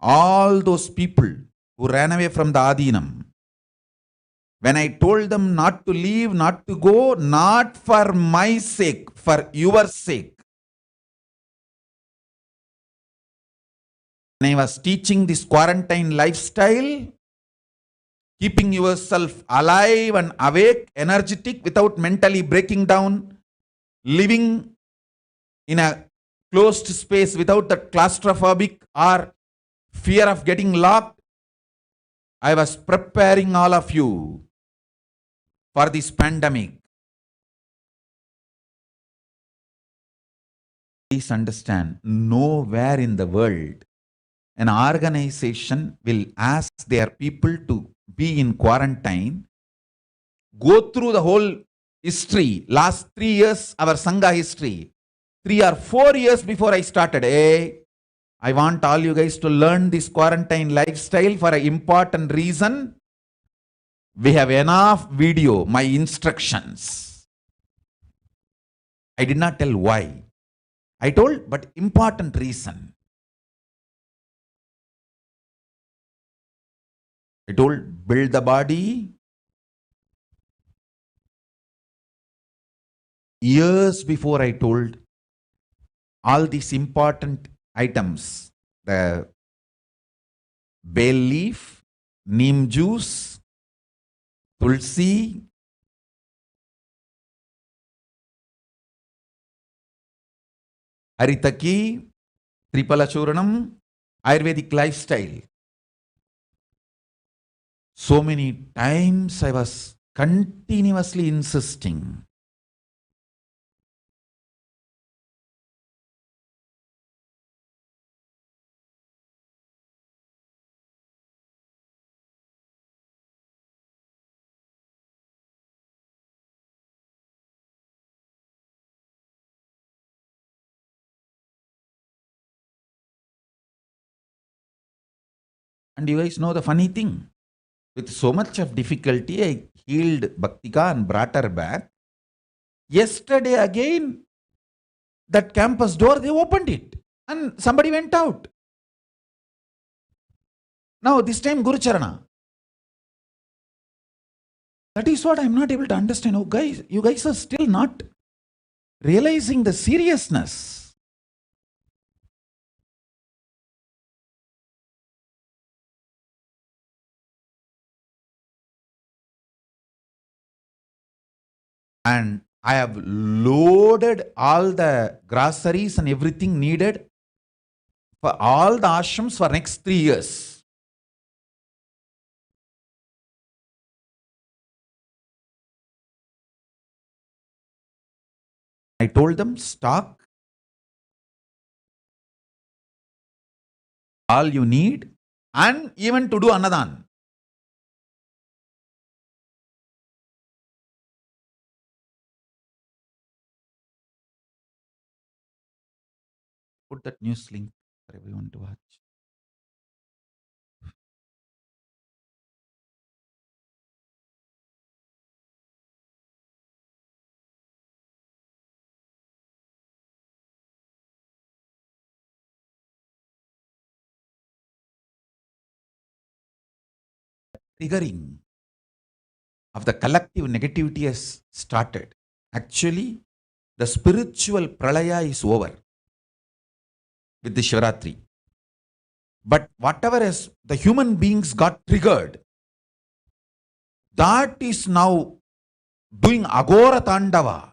All those people who ran away from the Adinam, when I told them not to leave, not to go, not for my sake, for your sake. When I was teaching this quarantine lifestyle, keeping yourself alive and awake, energetic, without mentally breaking down, living in a closed space without that claustrophobic or fear of getting locked, I was preparing all of you for this pandemic. Please understand, nowhere in the world an organization will ask their people to be in quarantine, go through the whole history, last 3 years, our Sangha history, 3 or 4 years before I started. I want all you guys to learn this quarantine lifestyle for an important reason. We have enough video, my instructions. I did not tell why. I told, but important reason. I told, build the body. Years before I told all these important items, the bay leaf, neem juice, tulsi, haritaki, tripalachuranam, Ayurvedic lifestyle. So many times I was continuously insisting. And you guys know the funny thing? With so much of difficulty, I healed Bhaktika and brought her back. Yesterday again, that campus door, they opened it and somebody went out. Now this time Guru Charana. That is what I'm not able to understand. Oh guys, you guys are still not realizing the seriousness. And I have loaded all the groceries and everything needed for all the ashrams for next 3 years. I told them, stock all you need and even to do Annadan. Put that news link for everyone to watch. Triggering of the collective negativity has started. Actually, the spiritual pralaya is over with the Shivaratri. But whatever has the human beings got triggered, that is now doing Agora Tandava.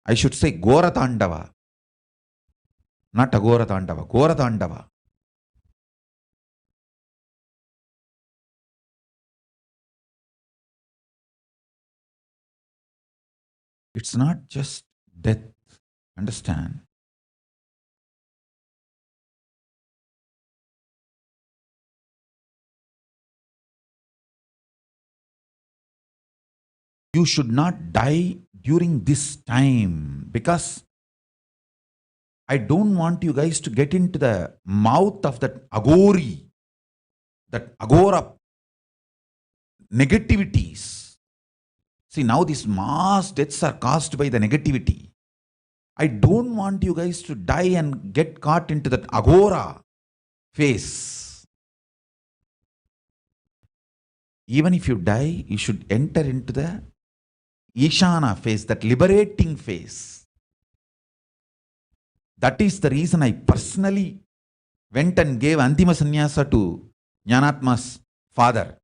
I should say Gora Tandava. Not Agora Tandava, Gora Tandava. It's not just death, understand? You should not die during this time, because I don't want you guys to get into the mouth of that agori, that agora negativities. See, now these mass deaths are caused by the negativity. I don't want you guys to die and get caught into that agora phase. Even if you die, you should enter into the Ishana phase, that liberating phase. That is the reason I personally went and gave Antima Sannyasa to Jnanatma's father.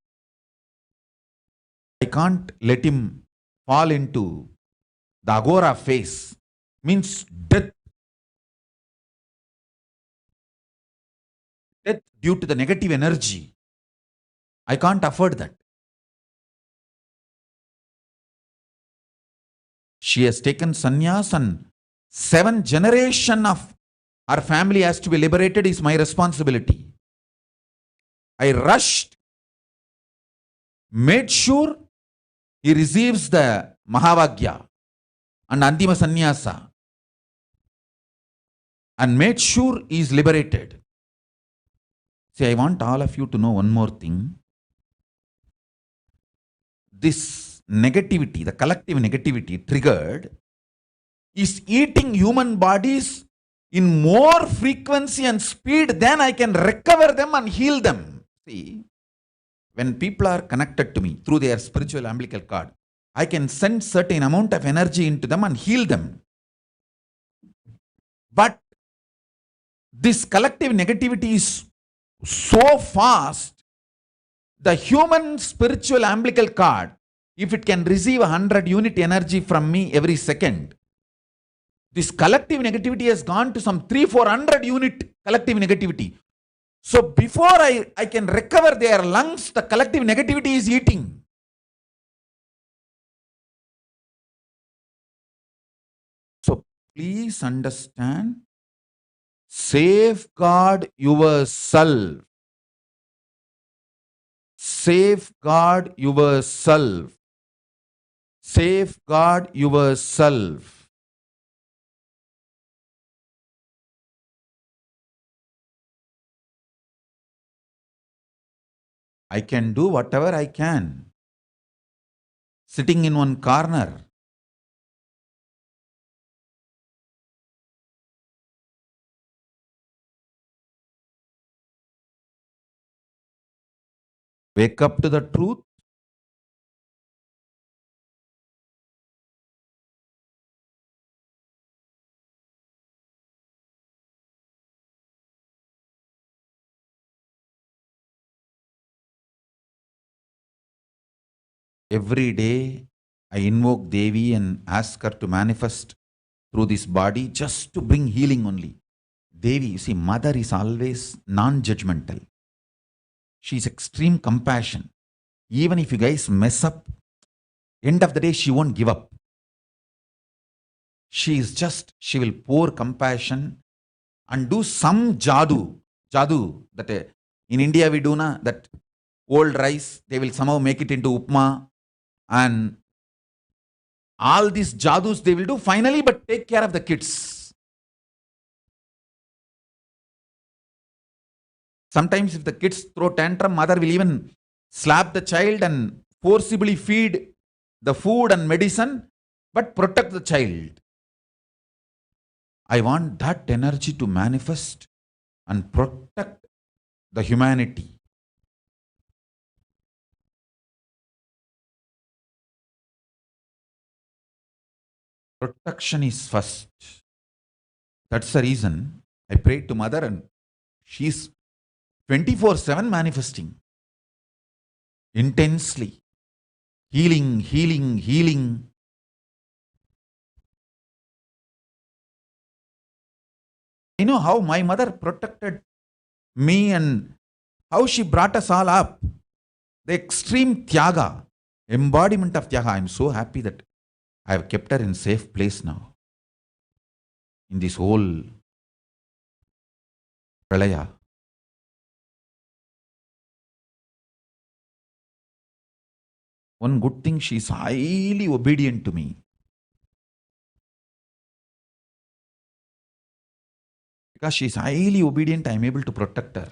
I can't let him fall into the Agora phase. Means death. Death due to the negative energy. I can't afford that. She has taken sannyas and 7 generations of her family has to be liberated is my responsibility. I rushed, made sure he receives the Mahavagya and Antima Sannyasa, and made sure he is liberated. See, I want all of you to know one more thing. This negativity, the collective negativity triggered, is eating human bodies in more frequency and speed, then I can recover them and heal them. See, when people are connected to me through their spiritual umbilical cord, I can send certain amount of energy into them and heal them. But this collective negativity is so fast. The human spiritual umbilical cord, if it can receive 100 unit energy from me every second, this collective negativity has gone to some 300-400 unit collective negativity. So before I can recover their lungs, the collective negativity is eating. So please understand, safeguard yourself. Safeguard yourself. Safeguard yourself. I can do whatever I can. Sitting in one corner. Wake up to the truth. Every day I invoke Devi and ask her to manifest through this body just to bring healing only. Devi, you see, mother is always non-judgmental. She's extreme compassion. Even if you guys mess up, end of the day, she won't give up. She will pour compassion and do some jadoo. Jadoo, that in India we do na, that old rice, they will somehow make it into upma, and all these jadoos they will do finally, but take care of the kids. Sometimes if the kids throw tantrum, mother will even slap the child and forcibly feed the food and medicine, but protect the child. I want that energy to manifest and protect the humanity. Protection is first. That's the reason I prayed to mother, and she's 24/7 manifesting intensely. Healing, healing, healing. I know how my mother protected me and how she brought us all up. The extreme tyaga, embodiment of tyaga. I'm so happy that I have kept her in safe place now. In this whole pralaya. One good thing, she is highly obedient to me. Because she is highly obedient, I am able to protect her.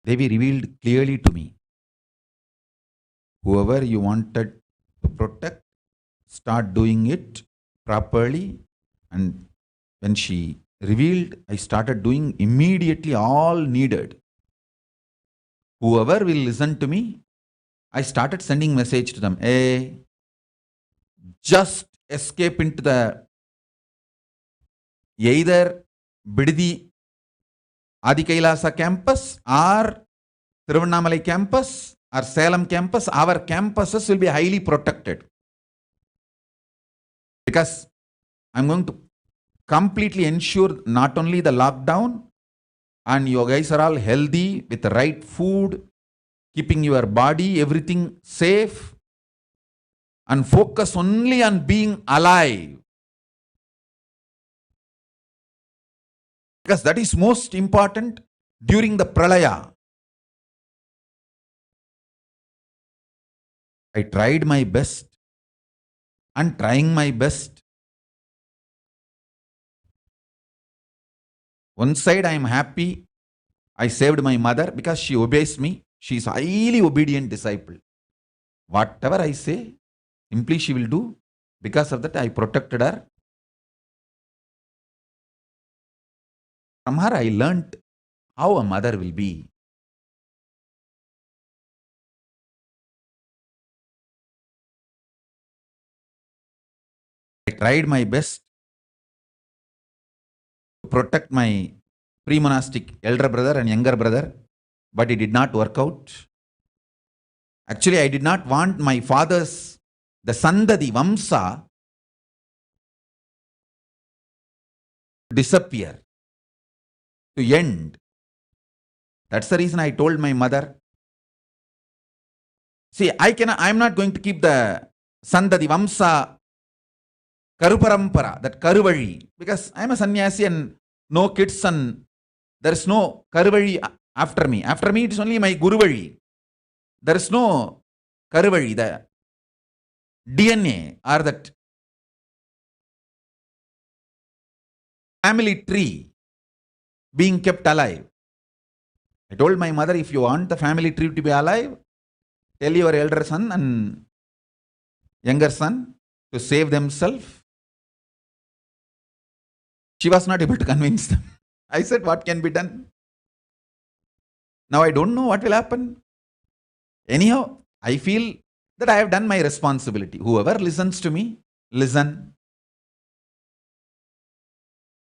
Devi revealed clearly to me, whoever you wanted to protect, start doing it properly. And when she revealed, I started doing immediately all needed. Whoever will listen to me, I started sending message to them. Hey, just escape into the either Bididi Adi Kailasa campus or Tiruvannamalai campus or Salem campus. Our campuses will be highly protected. Because I'm going to completely ensure not only the lockdown, and you guys are all healthy with the right food, keeping your body, everything safe, and focus only on being alive. Because that is most important during the pralaya. I tried my best and trying my best One side I am happy, I saved my mother because she obeys me. She is a highly obedient disciple. Whatever I say, simply she will do. Because of that, I protected her. From her, I learnt how a mother will be. I tried my best to protect my pre-monastic elder brother and younger brother, but it did not work out. Actually, I did not want my father's, the Sandadi Vamsa, to disappear, to end. That's the reason I told my mother, see, I'm not going to keep the Sandadi Vamsa Karuparampara, that Karuvali, because I'm a sannyasi and no kids and there is no Karuvali after me. After me, it is only my Guruvali. There is no Karuvali, the DNA or that family tree being kept alive. I told my mother, if you want the family tree to be alive, tell your elder son and younger son to save themselves. She was not able to convince them. I said, what can be done? Now I don't know what will happen. Anyhow, I feel that I have done my responsibility. Whoever listens to me, listen.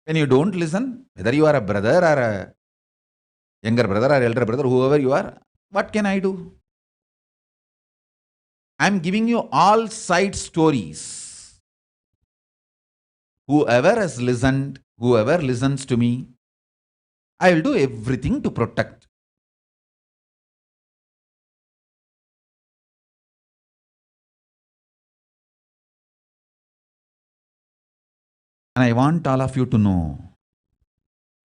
When you don't listen, whether you are a brother or a younger brother or elder brother, whoever you are, what can I do? I am giving you all side stories. Whoever has listened, whoever listens to me, I will do everything to protect. And I want all of you to know,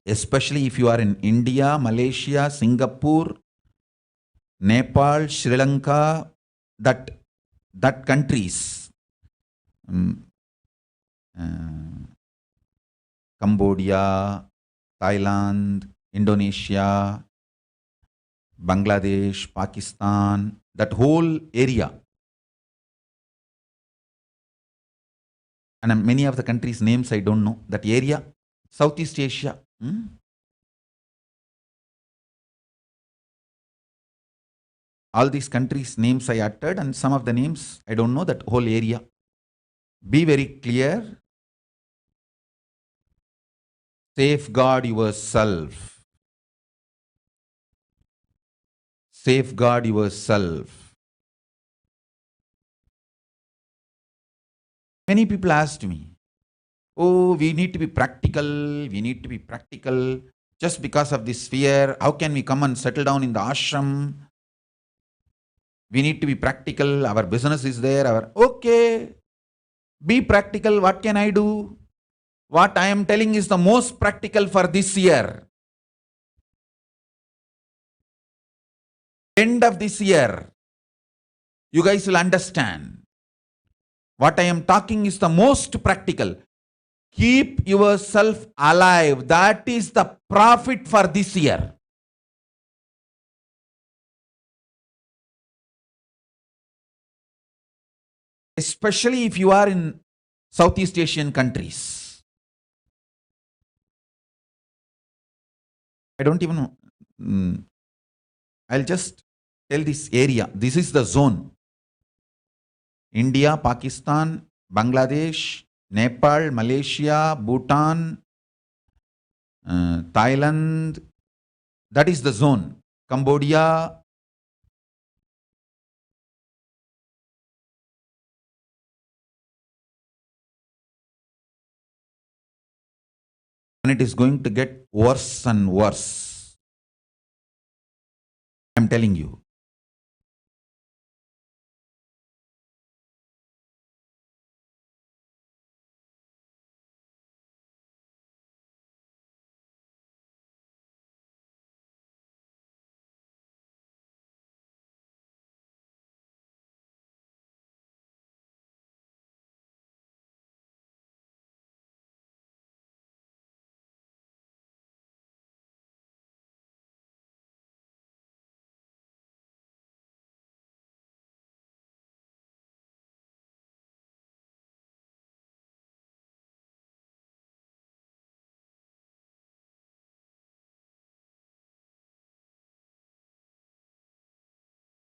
especially if you are in India, Malaysia, Singapore, Nepal, Sri Lanka, that countries, Cambodia, Thailand, Indonesia, Bangladesh, Pakistan, that whole area. And many of the countries' names I don't know. That area, Southeast Asia. All these countries' names I uttered, and some of the names I don't know, that whole area. Be very clear. Safeguard yourself. Safeguard yourself. Many people asked me, oh, we need to be practical. We need to be practical. Just because of this fear, how can we come and settle down in the ashram? We need to be practical. Our business is there. Okay, be practical. What can I do? What I am telling is the most practical for this year. End of this year, you guys will understand. What I am talking is the most practical. Keep yourself alive. That is the profit for this year. Especially if you are in Southeast Asian countries. I don't even know. I'll just tell this area. This is the zone. India, Pakistan, Bangladesh, Nepal, Malaysia, Bhutan, Thailand. That is the zone. Cambodia. And it is going to get worse and worse. I'm telling you.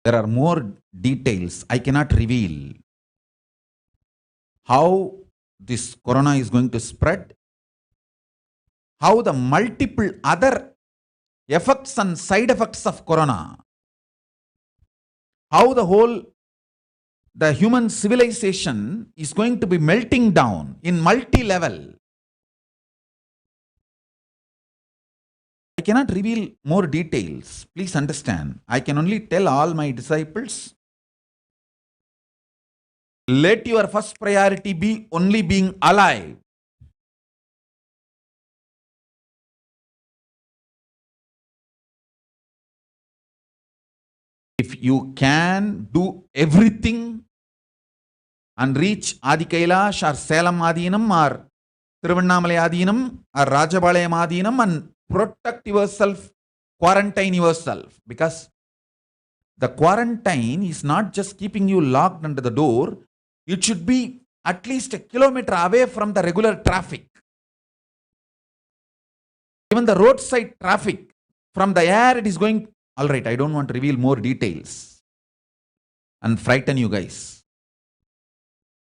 There are more details I cannot reveal. How this corona is going to spread, how the multiple other effects and side effects of corona, how the human civilization is going to be melting down in multi-level. I cannot reveal more details. Please understand. I can only tell all my disciples, let your first priority be only being alive. If you can do everything and reach Adi Kailash or Salem Adinam or Tiruvannamalai Adinam or Rajabalayam Adinam and protect yourself, quarantine yourself, because the quarantine is not just keeping you locked under the door, it should be at least a kilometer away from the regular traffic. Even the roadside traffic, from the air it is going. All right, I don't want to reveal more details and frighten you guys.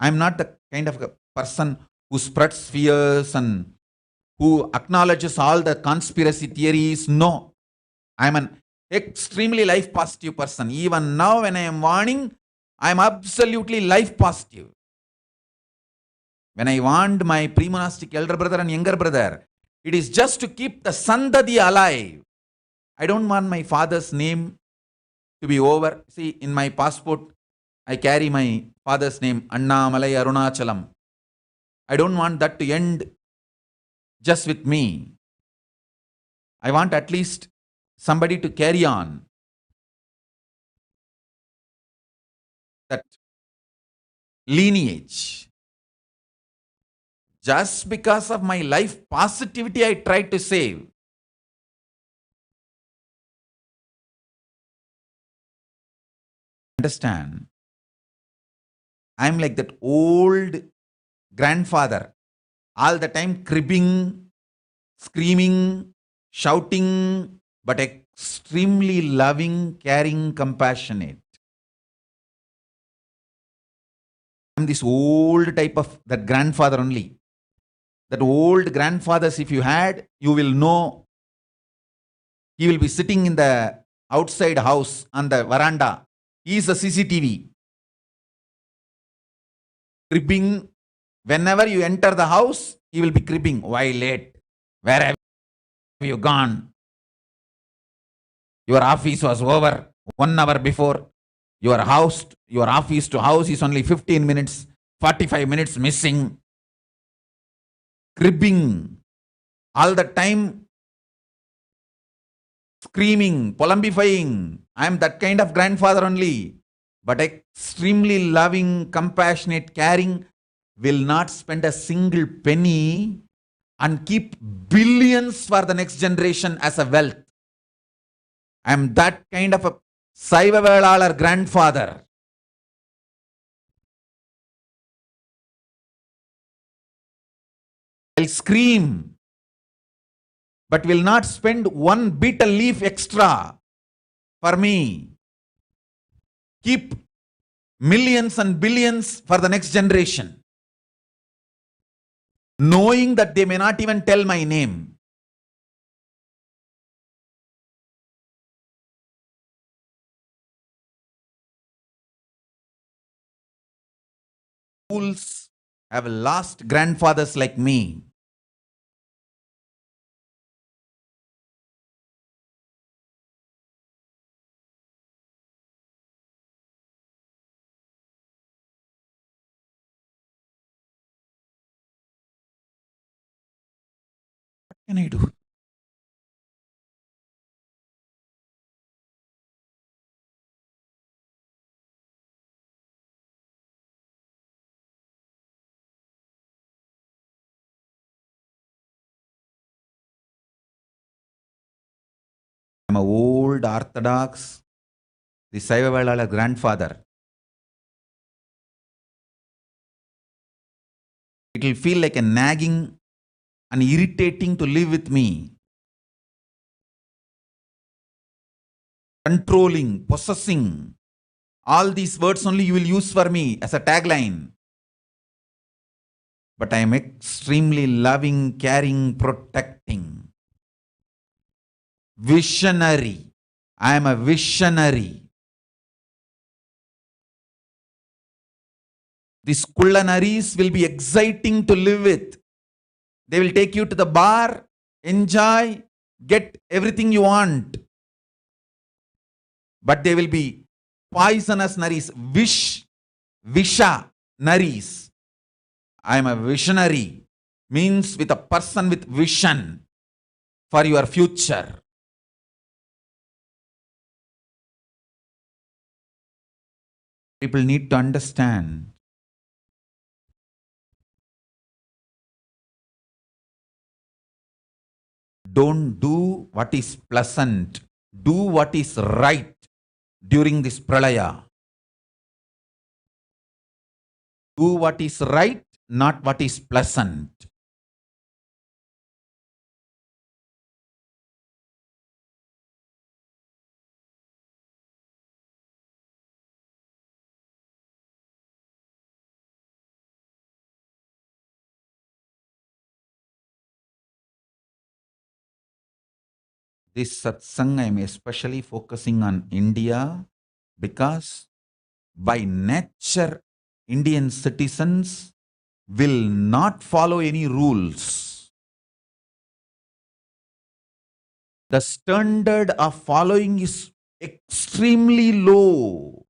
I'm not the kind of a person who spreads fears and who acknowledges all the conspiracy theories. No, I'm an extremely life positive person. Even now when I am warning, I'm absolutely life positive. When I warned my pre-monastic elder brother and younger brother, it is just to keep the Sandadi alive. I don't want my father's name to be over. See, in my passport, I carry my father's name, Annamalai Arunachalam. I don't want that to end just with me. I want at least somebody to carry on that lineage. Just because of my life positivity, I tried to save. Understand? I'm like that old grandfather, all the time cribbing, screaming, shouting, but extremely loving, caring, compassionate. I'm this old type of that grandfather only. That old grandfathers, if you had, you will know. He will be sitting in the outside house on the veranda. He is a CCTV. Cribbing. Whenever you enter the house, he will be cribbing. Why late? Where have you gone? Your office was over 1 hour before. Your office to house is only 15 minutes, 45 minutes missing. Cribbing. All the time screaming, polambifying. I am that kind of grandfather only. But extremely loving, compassionate, caring, will not spend a single penny and keep billions for the next generation as a wealth. I am that kind of a Saivavalalar grandfather. I'll scream, but will not spend one betel leaf extra for me. Keep millions and billions for the next generation, knowing that they may not even tell my name. Fools have lost grandfathers like me. What can I do? I'm an old Orthodox, the Saivavalalar grandfather. It will feel like a nagging and irritating to live with me. Controlling, possessing. All these words only you will use for me as a tagline. But I am extremely loving, caring, protecting. Visionary. I am a visionary. These kullanaris will be exciting to live with. They will take you to the bar, enjoy, get everything you want. But they will be poisonous naris, visha naris. I am a visionary, means with a person with vision for your future. People need to understand. Don't do what is pleasant. Do what is right during this pralaya. Do what is right, not what is pleasant. This satsang I am especially focusing on India because by nature Indian citizens will not follow any rules. The standard of following is extremely low.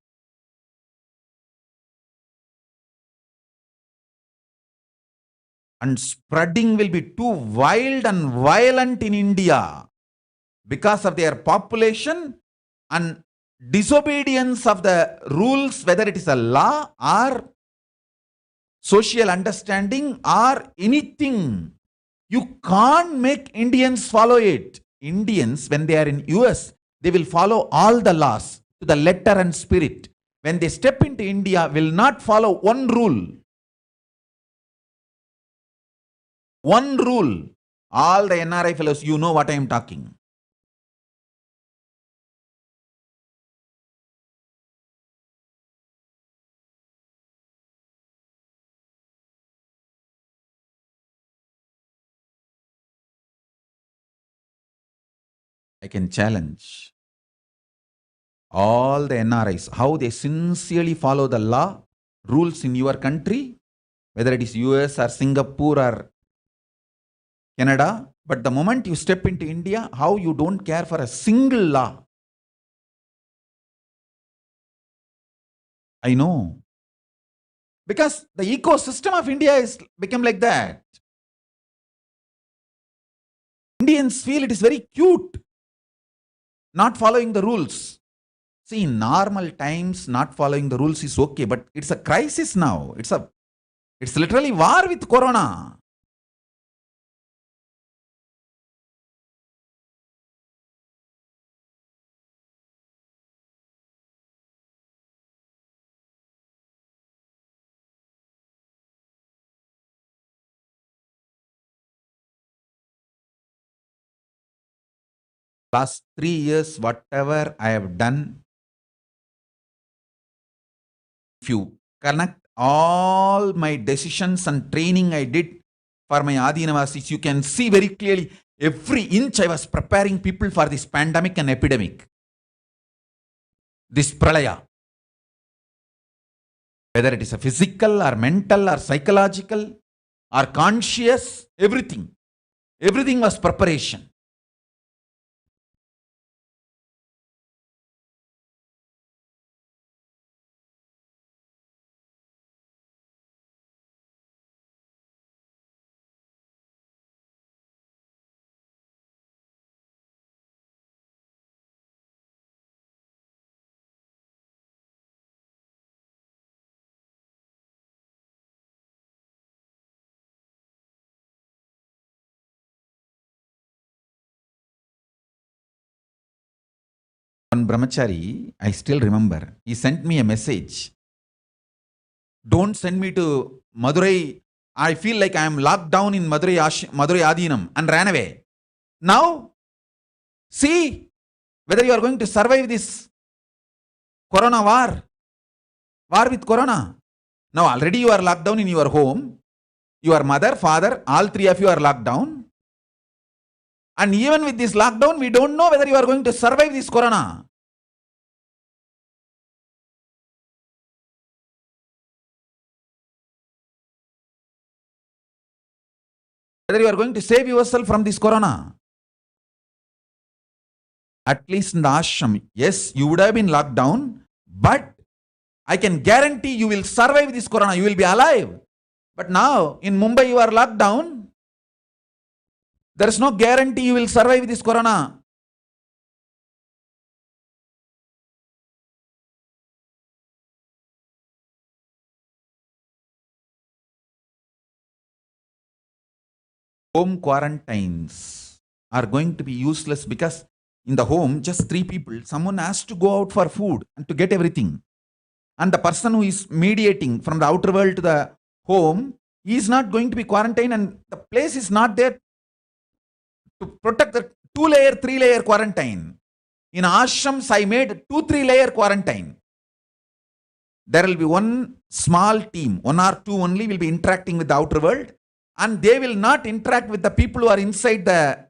And spreading will be too wild and violent in India because of their population and disobedience of the rules, whether it is a law or social understanding or anything. You can't make Indians follow it. Indians, when they are in US, they will follow all the laws to the letter and spirit. When they step into India, will not follow one rule. One rule. All the NRI fellows, you know what I am talking. I can challenge all the NRIs, how they sincerely follow the law, rules in your country, whether it is US or Singapore or Canada. But the moment you step into India, how you don't care for a single law. I know. Because the ecosystem of India is become like that. Indians feel it is very cute not following the rules. See, in normal times, not following the rules is okay, but it's a crisis now. It's literally war with corona. Last 3 years, whatever I have done, if you connect all my decisions and training I did for my Adinavasis, you can see very clearly every inch I was preparing people for this pandemic and epidemic. This pralaya. Whether it is a physical or mental or psychological or conscious, everything. Everything was preparation. One brahmachari, I still remember, he sent me a message. Don't send me to Madurai. I feel like I am locked down in Madurai Adinam, and ran away. Now, see whether you are going to survive this corona war. war with corona. Now already you are locked down in your home. Your mother, father, all three of you are locked down. And even with this lockdown, we don't know whether you are going to survive this corona. Whether you are going to save yourself from this corona. At least in the ashram, yes, you would have been locked down, but I can guarantee you will survive this corona. You will be alive. But now, in Mumbai, you are locked down. There is no guarantee you will survive this corona. Home quarantines are going to be useless because in the home, just 3 people, someone has to go out for food and to get everything. And the person who is mediating from the outer world to the home, he is not going to be quarantined, and the place is not there to protect the 2-layer, 3-layer quarantine. In ashrams, I made 2-3-layer quarantine. There will be one small team, 1 or 2 only will be interacting with the outer world, and they will not interact with the people who are inside the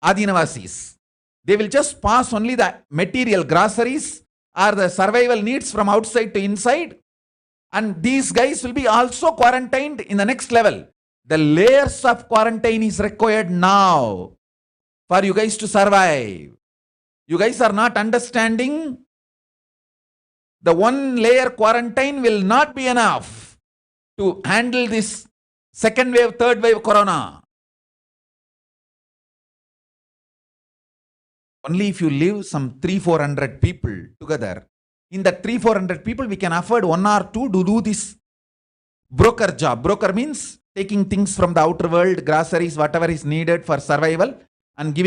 Adinavasis. They will just pass only the material groceries or the survival needs from outside to inside. And these guys will be also quarantined in the next level. The layers of quarantine is required now for you guys to survive. You guys are not understanding. The 1-layer quarantine will not be enough to handle this 2nd wave, 3rd wave corona. Only if you live some 300-400 people together, in that 300-400 people, we can afford 1 or 2 to do this broker job. Broker means taking things from the outer world, groceries, whatever is needed for survival, and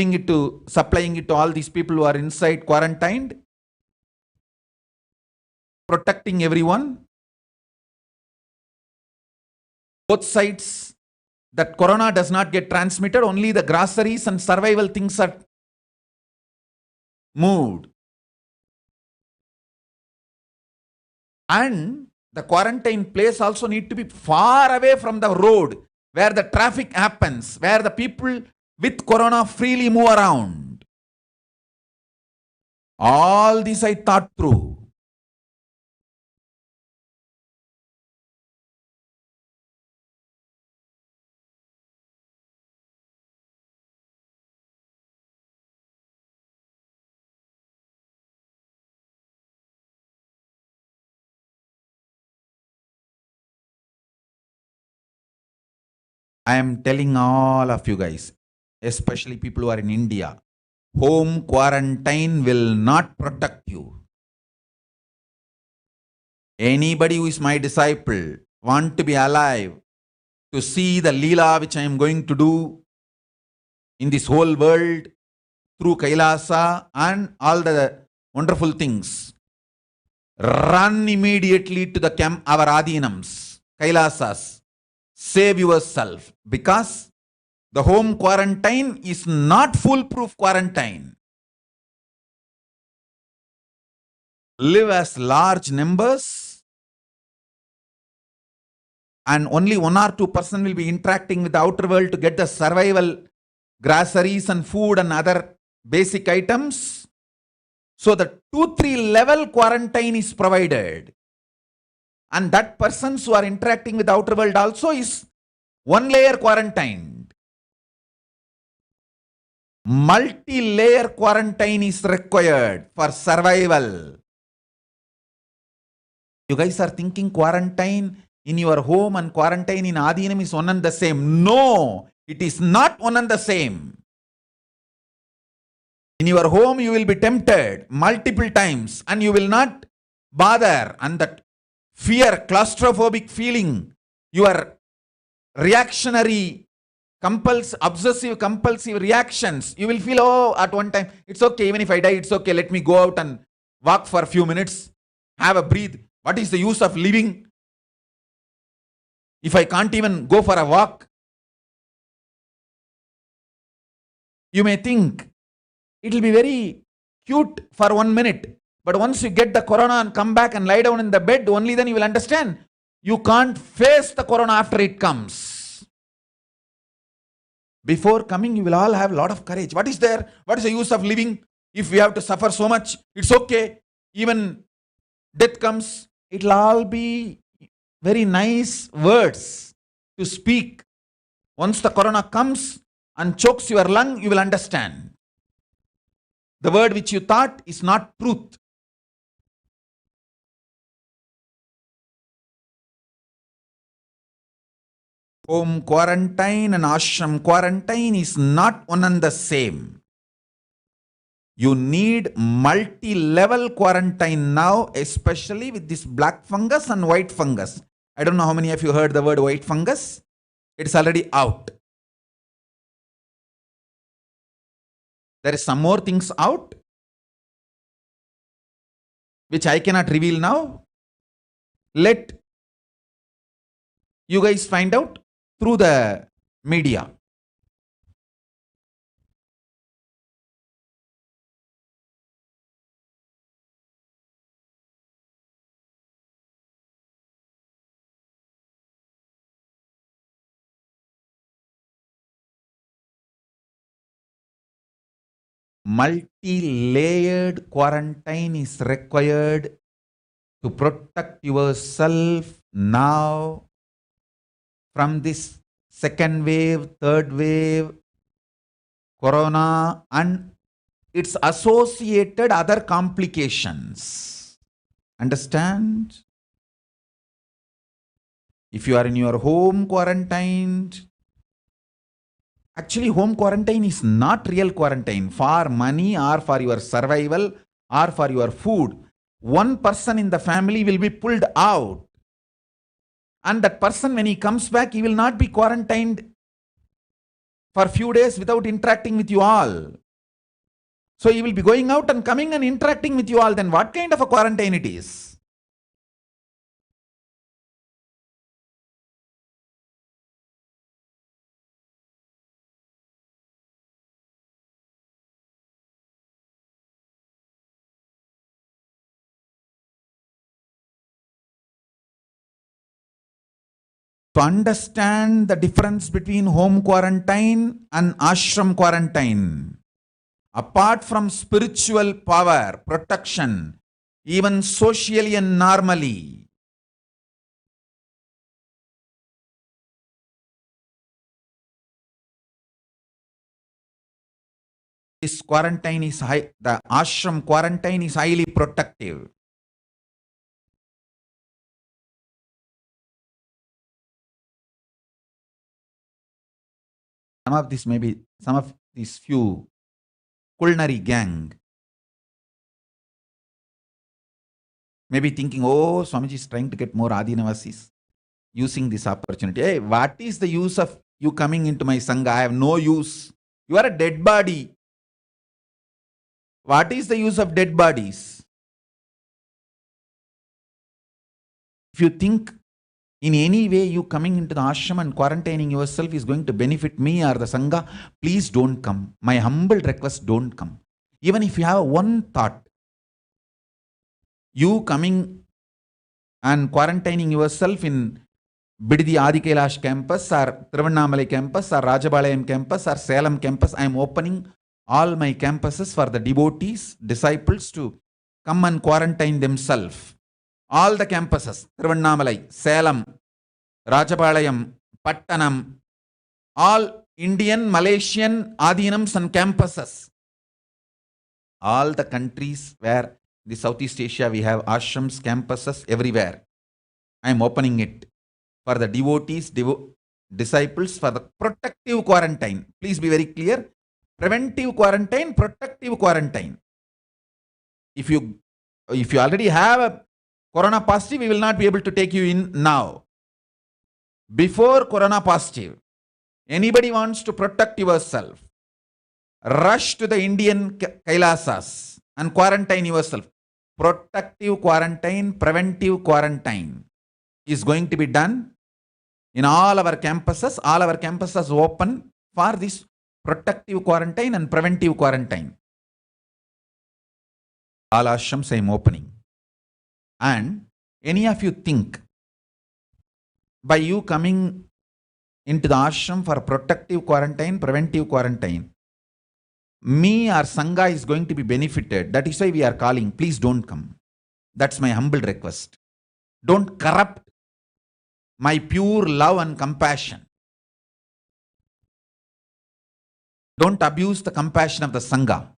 supplying it to all these people who are inside quarantined, protecting everyone. Both sides, that corona does not get transmitted, only the groceries and survival things are moved. And the quarantine place also need to be far away from the road where the traffic happens, where the people with corona freely move around. All this I thought through. I am telling all of you guys, especially people who are in India, home quarantine will not protect you. Anybody who is my disciple want to be alive, to see the Leela which I am going to do in this whole world through Kailasa and all the wonderful things, run immediately to the camp, our Adinams, Kailasas. Save yourself, because the home quarantine is not foolproof quarantine. Live as large numbers, and only 1 or 2% will be interacting with the outer world to get the survival groceries and food and other basic items. So the 2-3 level quarantine is provided. And that persons who are interacting with the outer world also is 1-layer quarantined. Multi-layer quarantine is required for survival. You guys are thinking quarantine in your home and quarantine in Adinam is one and the same. No, it is not one and the same. In your home, you will be tempted multiple times and you will not bother, and that fear, claustrophobic feeling, your reactionary, obsessive compulsive reactions, you will feel, oh, at one time, it's okay, even if I die, it's okay, let me go out and walk for a few minutes, have a breathe. What is the use of living if I can't even go for a walk? You may think it will be very cute for 1 minute, But once you get the corona and come back and lie down in the bed, only then you will understand you can't face the corona after it comes. Before coming, you will all have a lot of courage. What is there? What is the use of living if we have to suffer so much? It's okay. Even death comes, it will all be very nice words to speak. Once the corona comes and chokes your lung, you will understand. The word which you thought is not truth. Home quarantine and ashram quarantine is not one and the same. You need multi-level quarantine now, especially with this black fungus and white fungus. I don't know how many of you heard the word white fungus. It's already out. There is some more things out, which I cannot reveal now. Let you guys find out through the media. Multi-layered quarantine is required to protect yourself now from this second wave, third wave, corona and its associated other complications. Understand? If you are in your home quarantined, actually home quarantine is not real quarantine. For money or for your survival or for your food, one person in the family will be pulled out. And that person, when he comes back, he will not be quarantined for a few days without interacting with you all. So he will be going out and coming and interacting with you all. Then what kind of a quarantine it is? To understand the difference between home quarantine and ashram quarantine, apart from spiritual power, protection, even socially and normally, this quarantine is high, the ashram quarantine is highly protective. Some of this maybe, some of these few culinary gang may be thinking, oh, Swamiji is trying to get more Adinavasis using this opportunity. Hey, what is the use of you coming into my Sangha? I have no use. You are a dead body. What is the use of dead bodies? If you think in any way you coming into the ashram and quarantining yourself is going to benefit me or the Sangha, please don't come. My humble request, don't come. Even if you have one thought, you coming and quarantining yourself in Bididi Adi Kailash campus or Tiruvannamalai campus or Rajabalayam campus or Salem campus, I am opening all my campuses for the devotees, disciples to come and quarantine themselves. All the campuses, Tiruvannamalai, Salem, Rajapalayam, Pattanam, all Indian, Malaysian, Adinams and campuses. All the countries where the Southeast Asia we have ashrams, campuses everywhere. I am opening it for the devotees, disciples for the protective quarantine. Please be very clear. Preventive quarantine, protective quarantine. If you already have a corona positive, we will not be able to take you in now. Before corona positive, anybody wants to protect yourself, rush to the Indian Kailasas and quarantine yourself. Protective quarantine, preventive quarantine is going to be done in all our campuses. All our campuses open for this protective quarantine and preventive quarantine. all ashrams I am opening. And any of you think by you coming into the ashram for protective quarantine, preventive quarantine, me or Sangha is going to be benefited. That is why we are calling. Please don't come. That's my humble request. Don't corrupt my pure love and compassion. Don't abuse the compassion of the Sangha.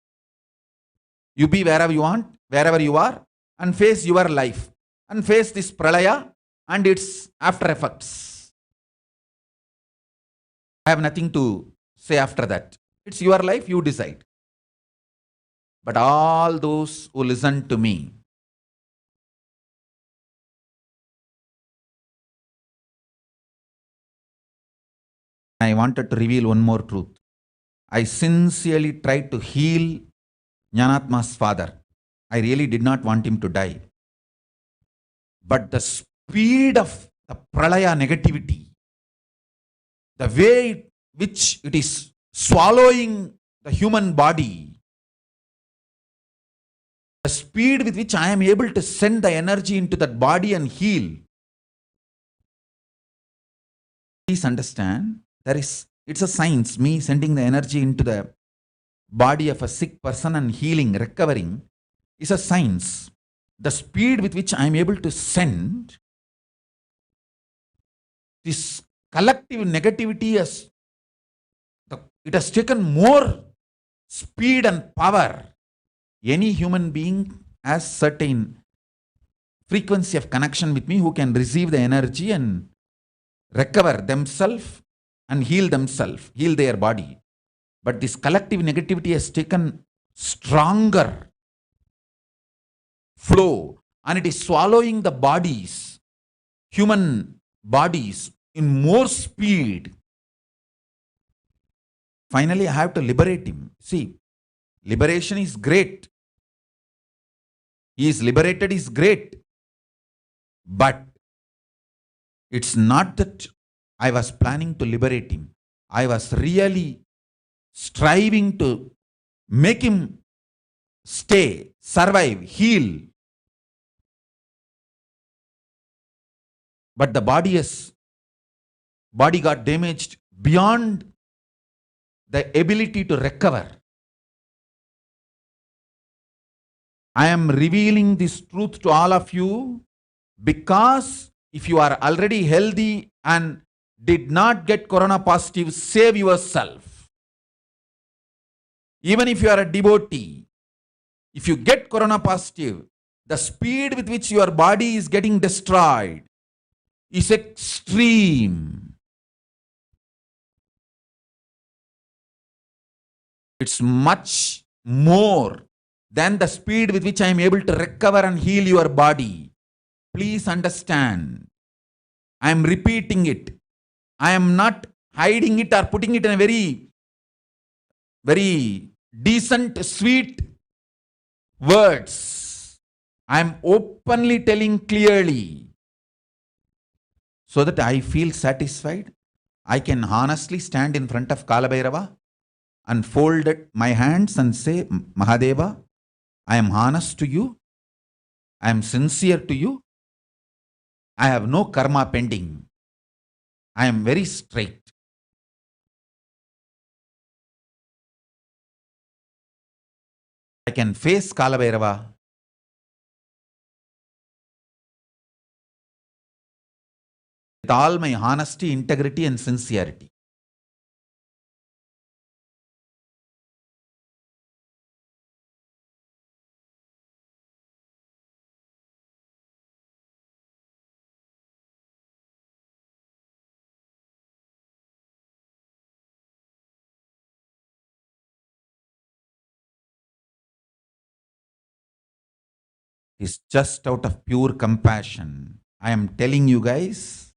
You be wherever you want, wherever you are, and face your life. And face this pralaya and its after effects. I have nothing to say after that. It's your life, you decide. But all those who listen to me, I wanted to reveal one more truth. I sincerely tried to heal Jnanatma's father. I really did not want him to die. But the speed of the pralaya negativity, the way which it is swallowing the human body, the speed with which I am able to send the energy into that body and heal. Please understand, it's a science. Me sending the energy into the body of a sick person and healing, recovering, is a science. The speed with which I am able to send this collective negativity it has taken more speed and power. Any human being has certain frequency of connection with me who can receive the energy and recover themselves and heal themselves, heal their body. But this collective negativity has taken stronger flow and it is swallowing the bodies, human bodies, in more speed. Finally, I have to liberate him. See, liberation is great. He is liberated is great. But it's not that I was planning to liberate him. I was really striving to make him stay, survive, heal. But the body got damaged beyond the ability to recover. I am revealing this truth to all of you because if you are already healthy and did not get corona positive, save yourself. Even if you are a devotee, if you get corona positive, the speed with which your body is getting destroyed is extreme. It's much more than the speed with which I am able to recover and heal your body. Please understand. I am repeating it. I am not hiding it or putting it in a very, very decent, sweet words. I am openly telling clearly so that I feel satisfied. I can honestly stand in front of Kalabhairava and fold my hands and say, Mahadeva, I am honest to you. I am sincere to you. I have no karma pending. I am very straight. I can face Kalabhairava with all my honesty, integrity and sincerity. It's just out of pure compassion. I am telling you guys,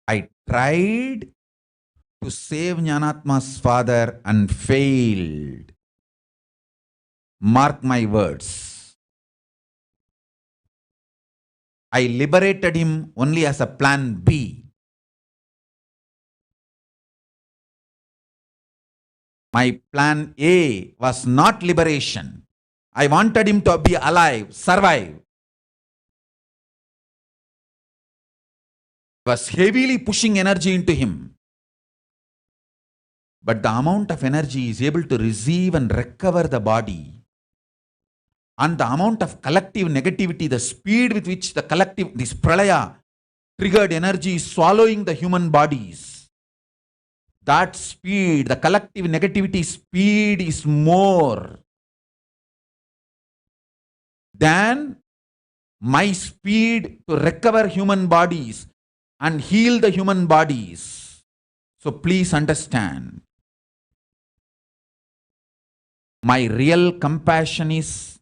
I tried to save Jnanatma's father and failed. Mark my words. I liberated him only as a plan B. My plan A was not liberation. I wanted him to be alive, survive. I was heavily pushing energy into him. But the amount of energy is able to receive and recover the body, and the amount of collective negativity, the speed with which the collective, this pralaya triggered energy is swallowing the human bodies, that speed, the collective negativity speed is more than my speed to recover human bodies and heal the human bodies. So please understand, my real compassion is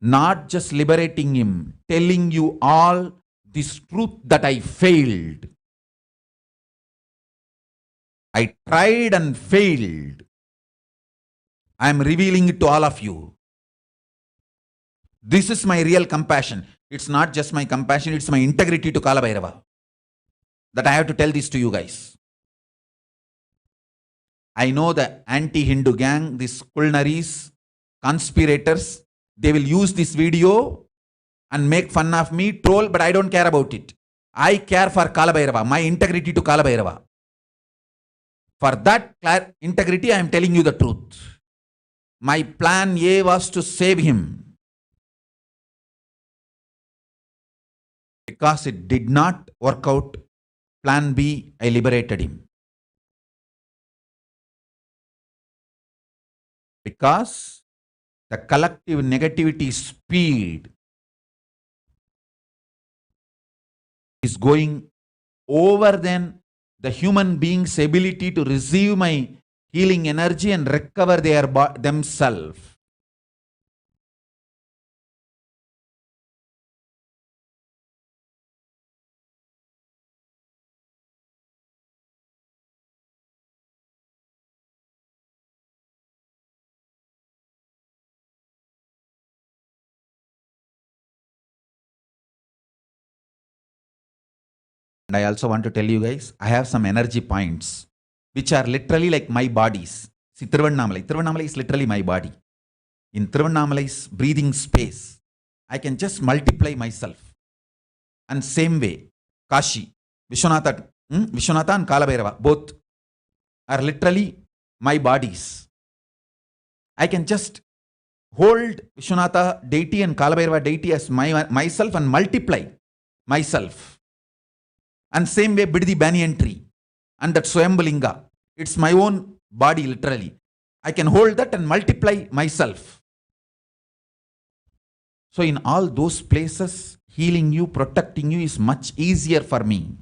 not just liberating him, telling you all this truth that I failed. I tried and failed. I am revealing it to all of you. This is my real compassion. It's not just my compassion, it's my integrity to Kala Bhairava. That I have to tell this to you guys. I know the anti-Hindu gang, these culnaries, conspirators, they will use this video and make fun of me, troll, but I don't care about it. I care for Kala Bhairava, my integrity to Kala Bhairava. For that integrity, I am telling you the truth. My plan A was to save him. Because it did not work out, plan B, I liberated him. Because the collective negativity speed is going over than the human being's ability to receive my healing energy and recover themselves. And I also want to tell you guys, I have some energy points, which are literally like my bodies. See, Tiruvannamalai is literally my body. In Tiruvannamalai's breathing space, I can just multiply myself. And same way, Kashi, Vishwanatha and Kala Bhairava, both are literally my bodies. I can just hold Vishwanatha deity and Kala Bhairava deity as myself and multiply myself. And same way, Biddi Banyan tree and that Swayambhalinga, it's my own body literally. I can hold that and multiply myself. So in all those places, healing you, protecting you is much easier for me.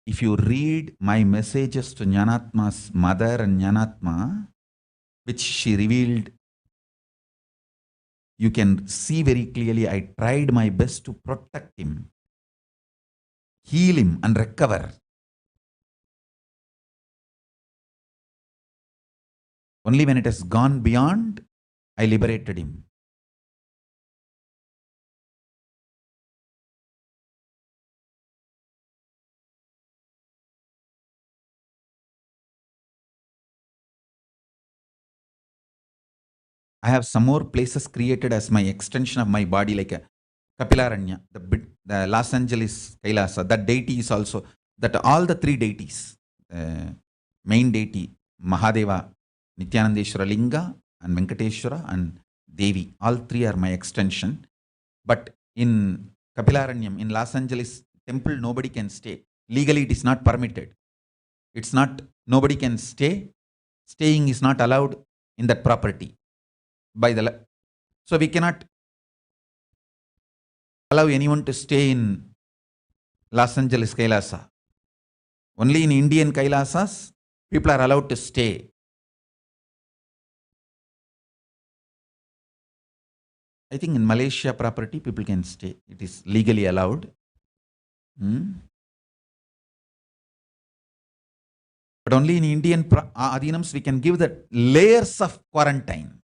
If you read my messages to Jnanatma's mother and Jnanatma, which she revealed, you can see very clearly I tried my best to protect him, heal him and recover. Only when it has gone beyond, I liberated him. I have some more places created as my extension of my body, like a Kapilaranya, the Los Angeles Kailasa. That deity is also, that all the three deities, main deity, Mahadeva, Nithyanandeshwara Linga, and Venkateshwara, and Devi, all three are my extension. But in Kapilaranyam, in Los Angeles temple, nobody can stay. Legally, it is not permitted. It's not, nobody can stay. Staying is not allowed in that property. So we cannot allow anyone to stay in Los Angeles Kailasa. Only in Indian Kailasas, people are allowed to stay. I think in Malaysia property, people can stay. It is legally allowed. But But only in Indian Adhinams we can give the layers of quarantine.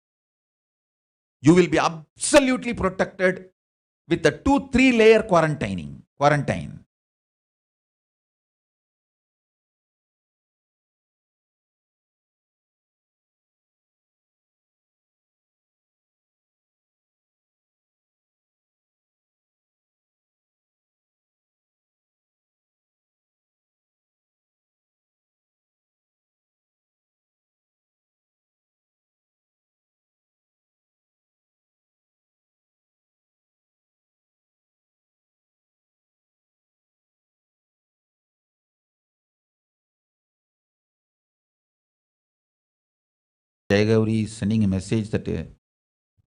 You will be absolutely protected with the 2-3 layer quarantine. Jayagauri is sending a message that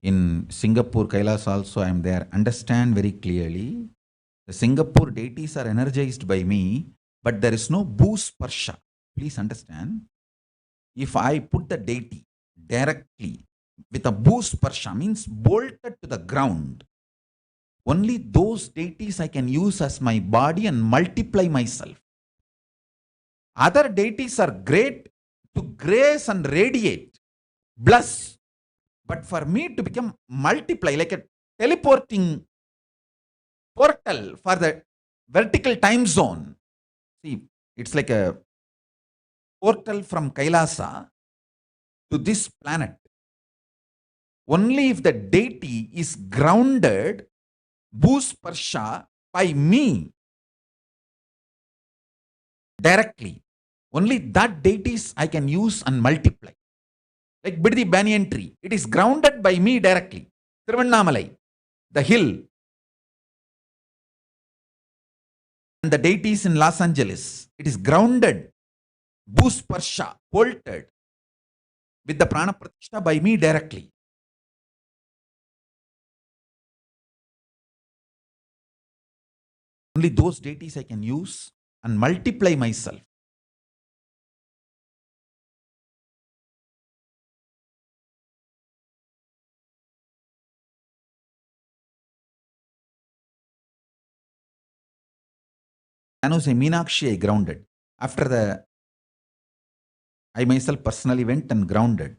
in Singapore, Kailasa also I am there. Understand very clearly. The Singapore deities are energized by me, but there is no bhu-sparsha. Please understand. If I put the deity directly with a bhu-sparsha, means bolted to the ground, only those deities I can use as my body and multiply myself. Other deities are great to grace and radiate, bless. But for me to become multiply, like a teleporting portal for the vertical time zone. See, it's like a portal from Kailasa to this planet. Only if the deity is grounded, bhu-sparsha, by me directly, only that deities I can use and multiply. Like Biddi Banyan tree, it is grounded by me directly. Tiruvannamalai, the hill, and the deities in Los Angeles, it is grounded, bhu-sparsha, bolted with the prana pratishtha by me directly. Only those deities I can use and multiply myself. San Jose Meenakshi I grounded. After I myself personally went and grounded.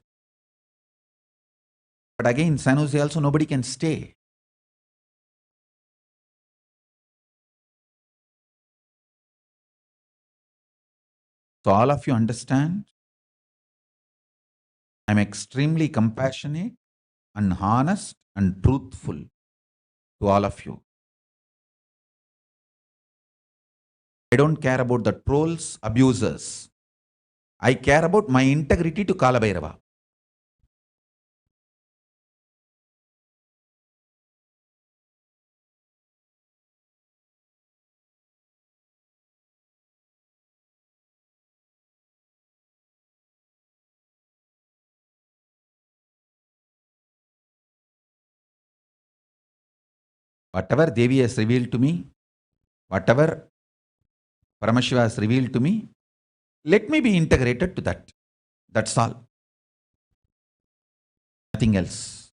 But again, San Jose also nobody can stay. So all of you understand, I'm extremely compassionate and honest and truthful to all of you. I don't care about the trolls, abusers. I care about my integrity to Kalabhairava. Whatever Devi has revealed to me, whatever Paramashiva has revealed to me, let me be integrated to that. That's all. Nothing else.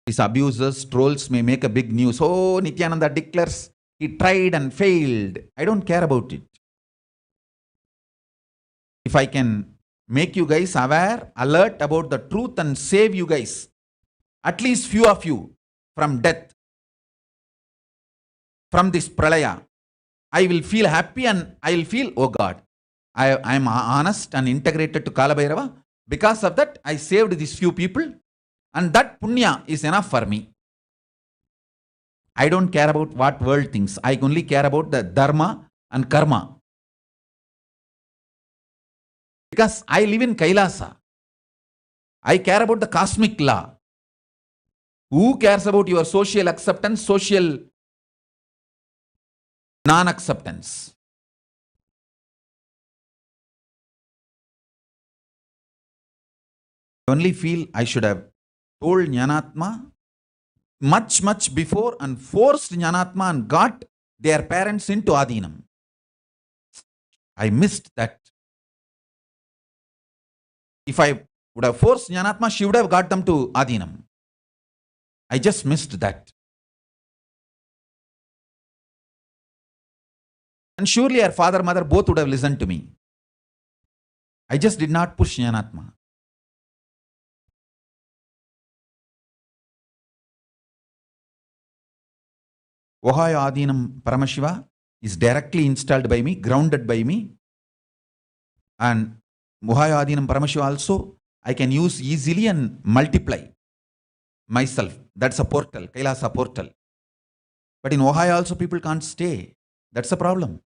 These abusers, trolls may make a big news. Oh, Nithyananda declares he tried and failed. I don't care about it. If I can make you guys aware, alert about the truth and save you guys, at least few of you, from death, from this pralaya, I will feel happy and I will feel, oh God, I am honest and integrated to Kalabhairava. Because of that, I saved these few people, and that punya is enough for me. I don't care about what world thinks. I only care about the dharma and karma. Because I live in Kailasa. I care about the cosmic law. Who cares about your social acceptance, social non-acceptance? I only feel I should have told Jnanatma much before and forced Jnanatma and got their parents into Adhinam. I missed that. If I would have forced Jnanatma, she would have got them to Adinam. I just missed that. And surely her father, mother both would have listened to me. I just did not push Jnanatma. Ohio Adinam Paramashiva is directly installed by me, grounded by me. And Ohio Adinam Paramashiva also I can use easily and multiply myself. That's a portal, Kailasa portal. But in Ohio also people can't stay. That's a problem.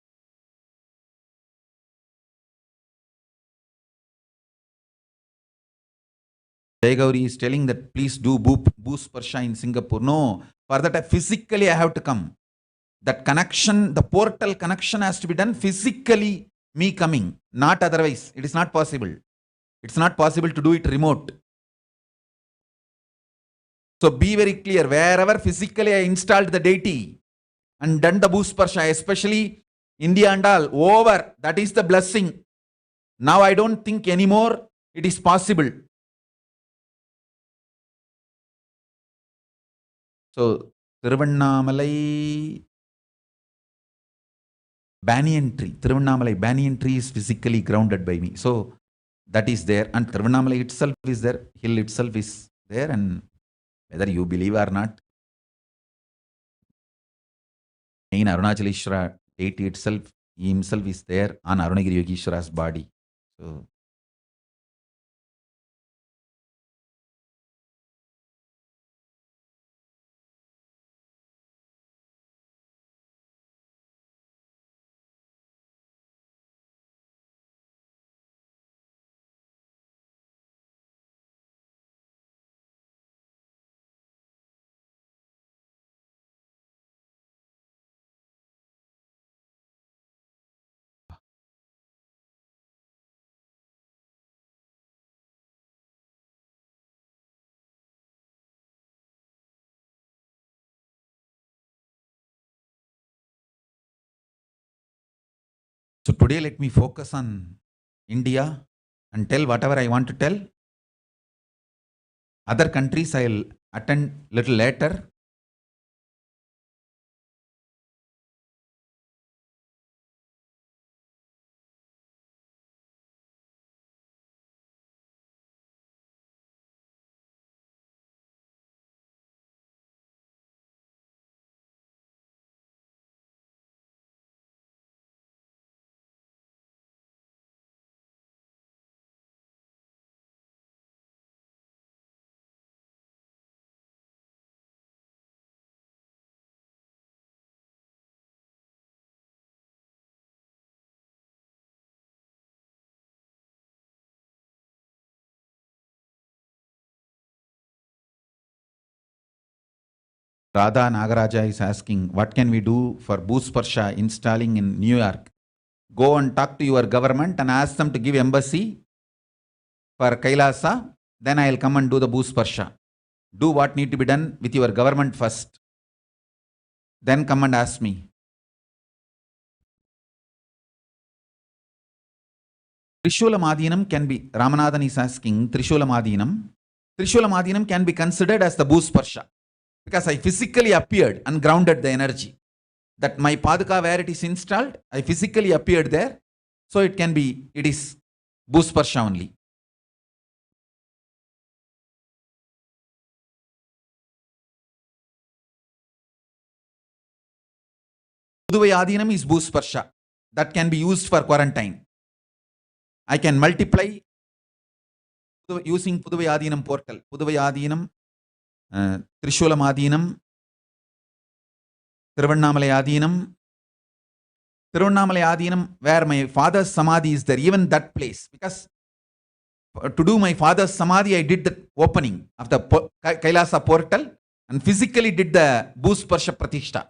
Jai Gauri is telling that please do boost Parsha in Singapore. No, for that physically I have to come. That connection, the portal connection has to be done physically, me coming, not otherwise. It is not possible. It's not possible to do it remote. So be very clear, wherever physically I installed the deity and done the boost Parsha, especially India and all, over, that is the blessing. Now I don't think anymore it is possible. So, Tiruvannamalai banyan tree is physically grounded by me. So, that is there, and Tiruvannamalai itself is there, hill itself is there, and whether you believe or not, in Arunachaleshwara deity itself, he himself is there on Arunagiri Yogeshwara's body. So, So today let me focus on India and tell whatever I want to tell. Other countries I'll attend little later. Radha Nagaraja is asking, what can we do for Boost Parsha installing in New York? Go and talk to your government and ask them to give embassy for Kailasa. Then I'll come and do the Boost Parsha. Do what need to be done with your government first. Then come and ask me. Trishulam can be, Ramanathan is asking, Trishulam can be considered as the Boost Parsha. Because I physically appeared and grounded the energy. That my Paduka where it is installed, I physically appeared there. So it can be, it is Boost Parsha only. Puduvai Adinam is Boost Parsha. That can be used for quarantine. I can multiply using Puduvai Adinam portal. Puduvai Adinam, Trishulam Adinam, Tiruvannamalai Adinam, where my father's Samadhi is there, even that place. Because to do my father's Samadhi, I did the opening of the Kailasa portal and physically did the Boost Parsha Pratishta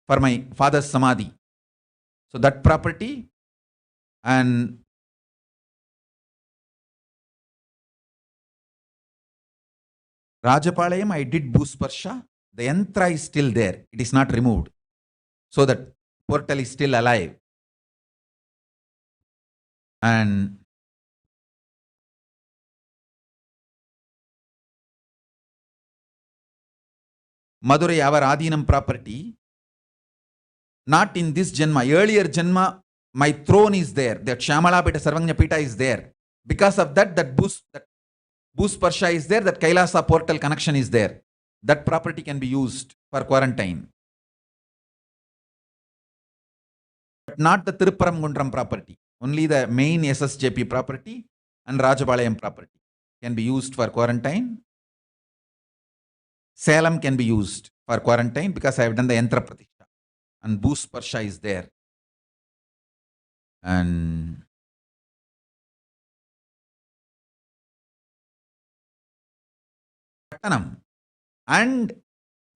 for my father's Samadhi. So that property, and Rajapalayam, I did Boost Parsha. The yantra is still there. It is not removed. So that portal is still alive. And Madurai, our Adinam property. Not in this Janma. Earlier Janma, my throne is there. That Shamalapita, Sarvanyapita is there. Because of that, that Bhusparsha is there. That Kailasa portal connection is there. That property can be used for quarantine. But not the Tirupparamgundram property. Only the main SSJP property and Rajapalayam property can be used for quarantine. Salem can be used for quarantine because I have done the Yantra Pratishtha. And Bhusparsha is there. And Pattanam and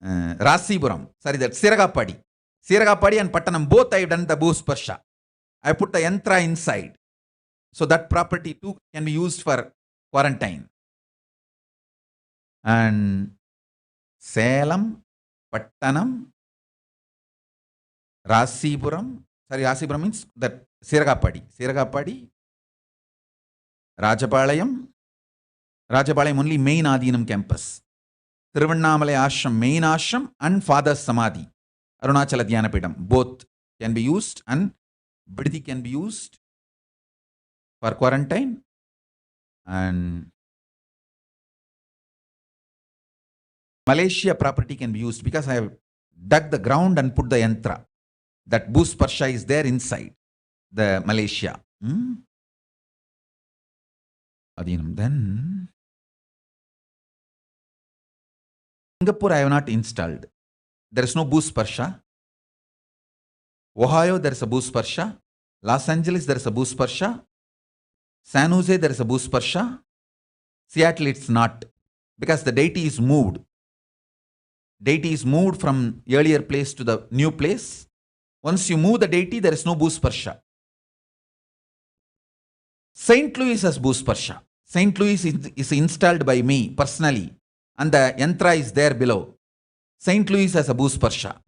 Rasipuram. Sorry, that Siragapadi. Siragapadi and Pattanam, both I have done the Bhusparsha. I put the Yantra inside. So that property too can be used for quarantine. And Salem, Pattanam, Rasipuram. Sorry, Rasipuram means that Siragapadi. Siragapadi, Rajapalayam. Rajapalayam only main Adinam campus. Thiruvannamalai Ashram, main Ashram and Father's Samadhi. Arunachala Dhyanapidam. Both can be used and Biddi can be used for quarantine. And Malaysia property can be used because I have dug the ground and put the yantra. That Bhusparsha is there inside the Malaysia. Adinam. Then Singapore I have not installed. There is no Bhusparsha. Ohio there is a Bhusparsha. Los Angeles there is a Bhusparsha. San Jose there is a Bhusparsha. Seattle it's not. Because the deity is moved. Deity is moved from earlier place to the new place. Once you move the deity, there is no Bhusparsha. St. Louis has Bhusparsha. St. Louis is installed by me personally. And the yantra is there below. St. Louis has a Bhusparsha.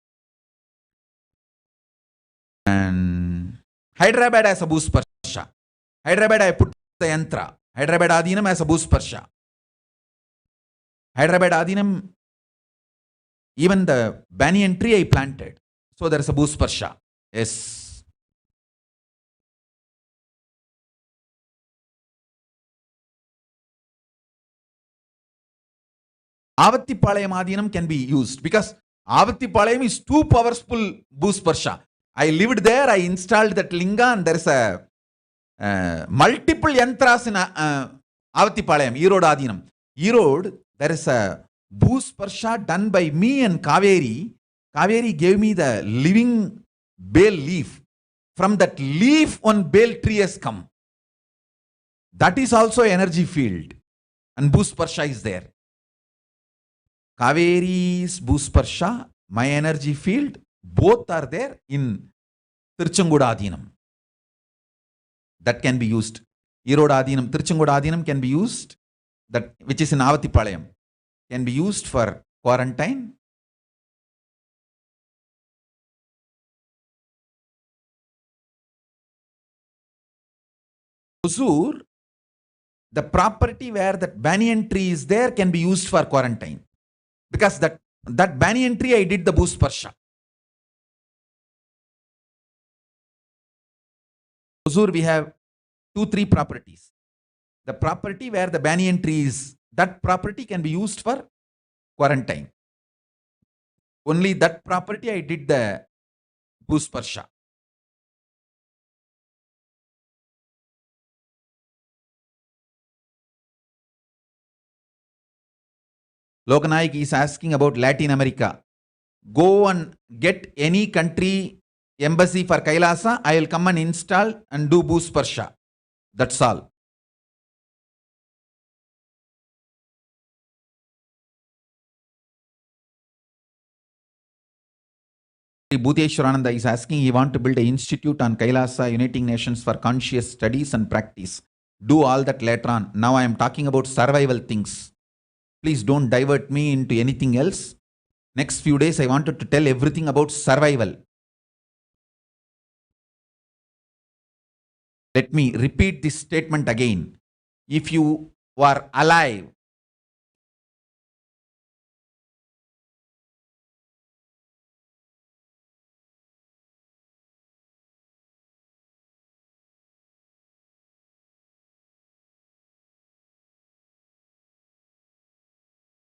And Hyderabad has a Bhusparsha. Hyderabad I put the yantra. Hyderabad Adinam has a Bhusparsha. Hyderabad Adinam, even the banyan tree I planted. So there is a Bhusparsha. Yes. Avattipalayam Adinam can be used because Avattipalayam is too powerful Bhusparsha. I lived there, I installed that linga and there is a multiple yantras in Avattipalayam, Erode Adinam. Erode, there is a Bhusparsha done by me and Kaveri. Kaveri gave me the living bale leaf. From that leaf, one bale tree has come. That is also energy field. And Bhusparsha is there. Kaveri's Bhusparsha, my energy field, both are there in Tiruchengodu Adinam. That can be used. Erode Adinam, Tiruchengodu Adinam can be used. That which is in Avattipalayam. Can be used for quarantine. Hosur, the property where that banyan tree is there can be used for quarantine. Because that banyan tree I did the Bhusparsha. Hosur we have 2-3 properties. The property where the banyan tree is, that property can be used for quarantine. Only that property I did the Bhusparsha. Lokanaik is asking about Latin America. Go and get any country embassy for Kailasa. I will come and install and do Bhusparsha. That's all. Bhuteshwarananda is asking, he want to build an institute on Kailasa, Uniting Nations for conscious studies and practice. Do all that later on. Now I am talking about survival things. Please don't divert me into anything else. Next few days I wanted to tell everything about survival. Let me repeat this statement again. If you are alive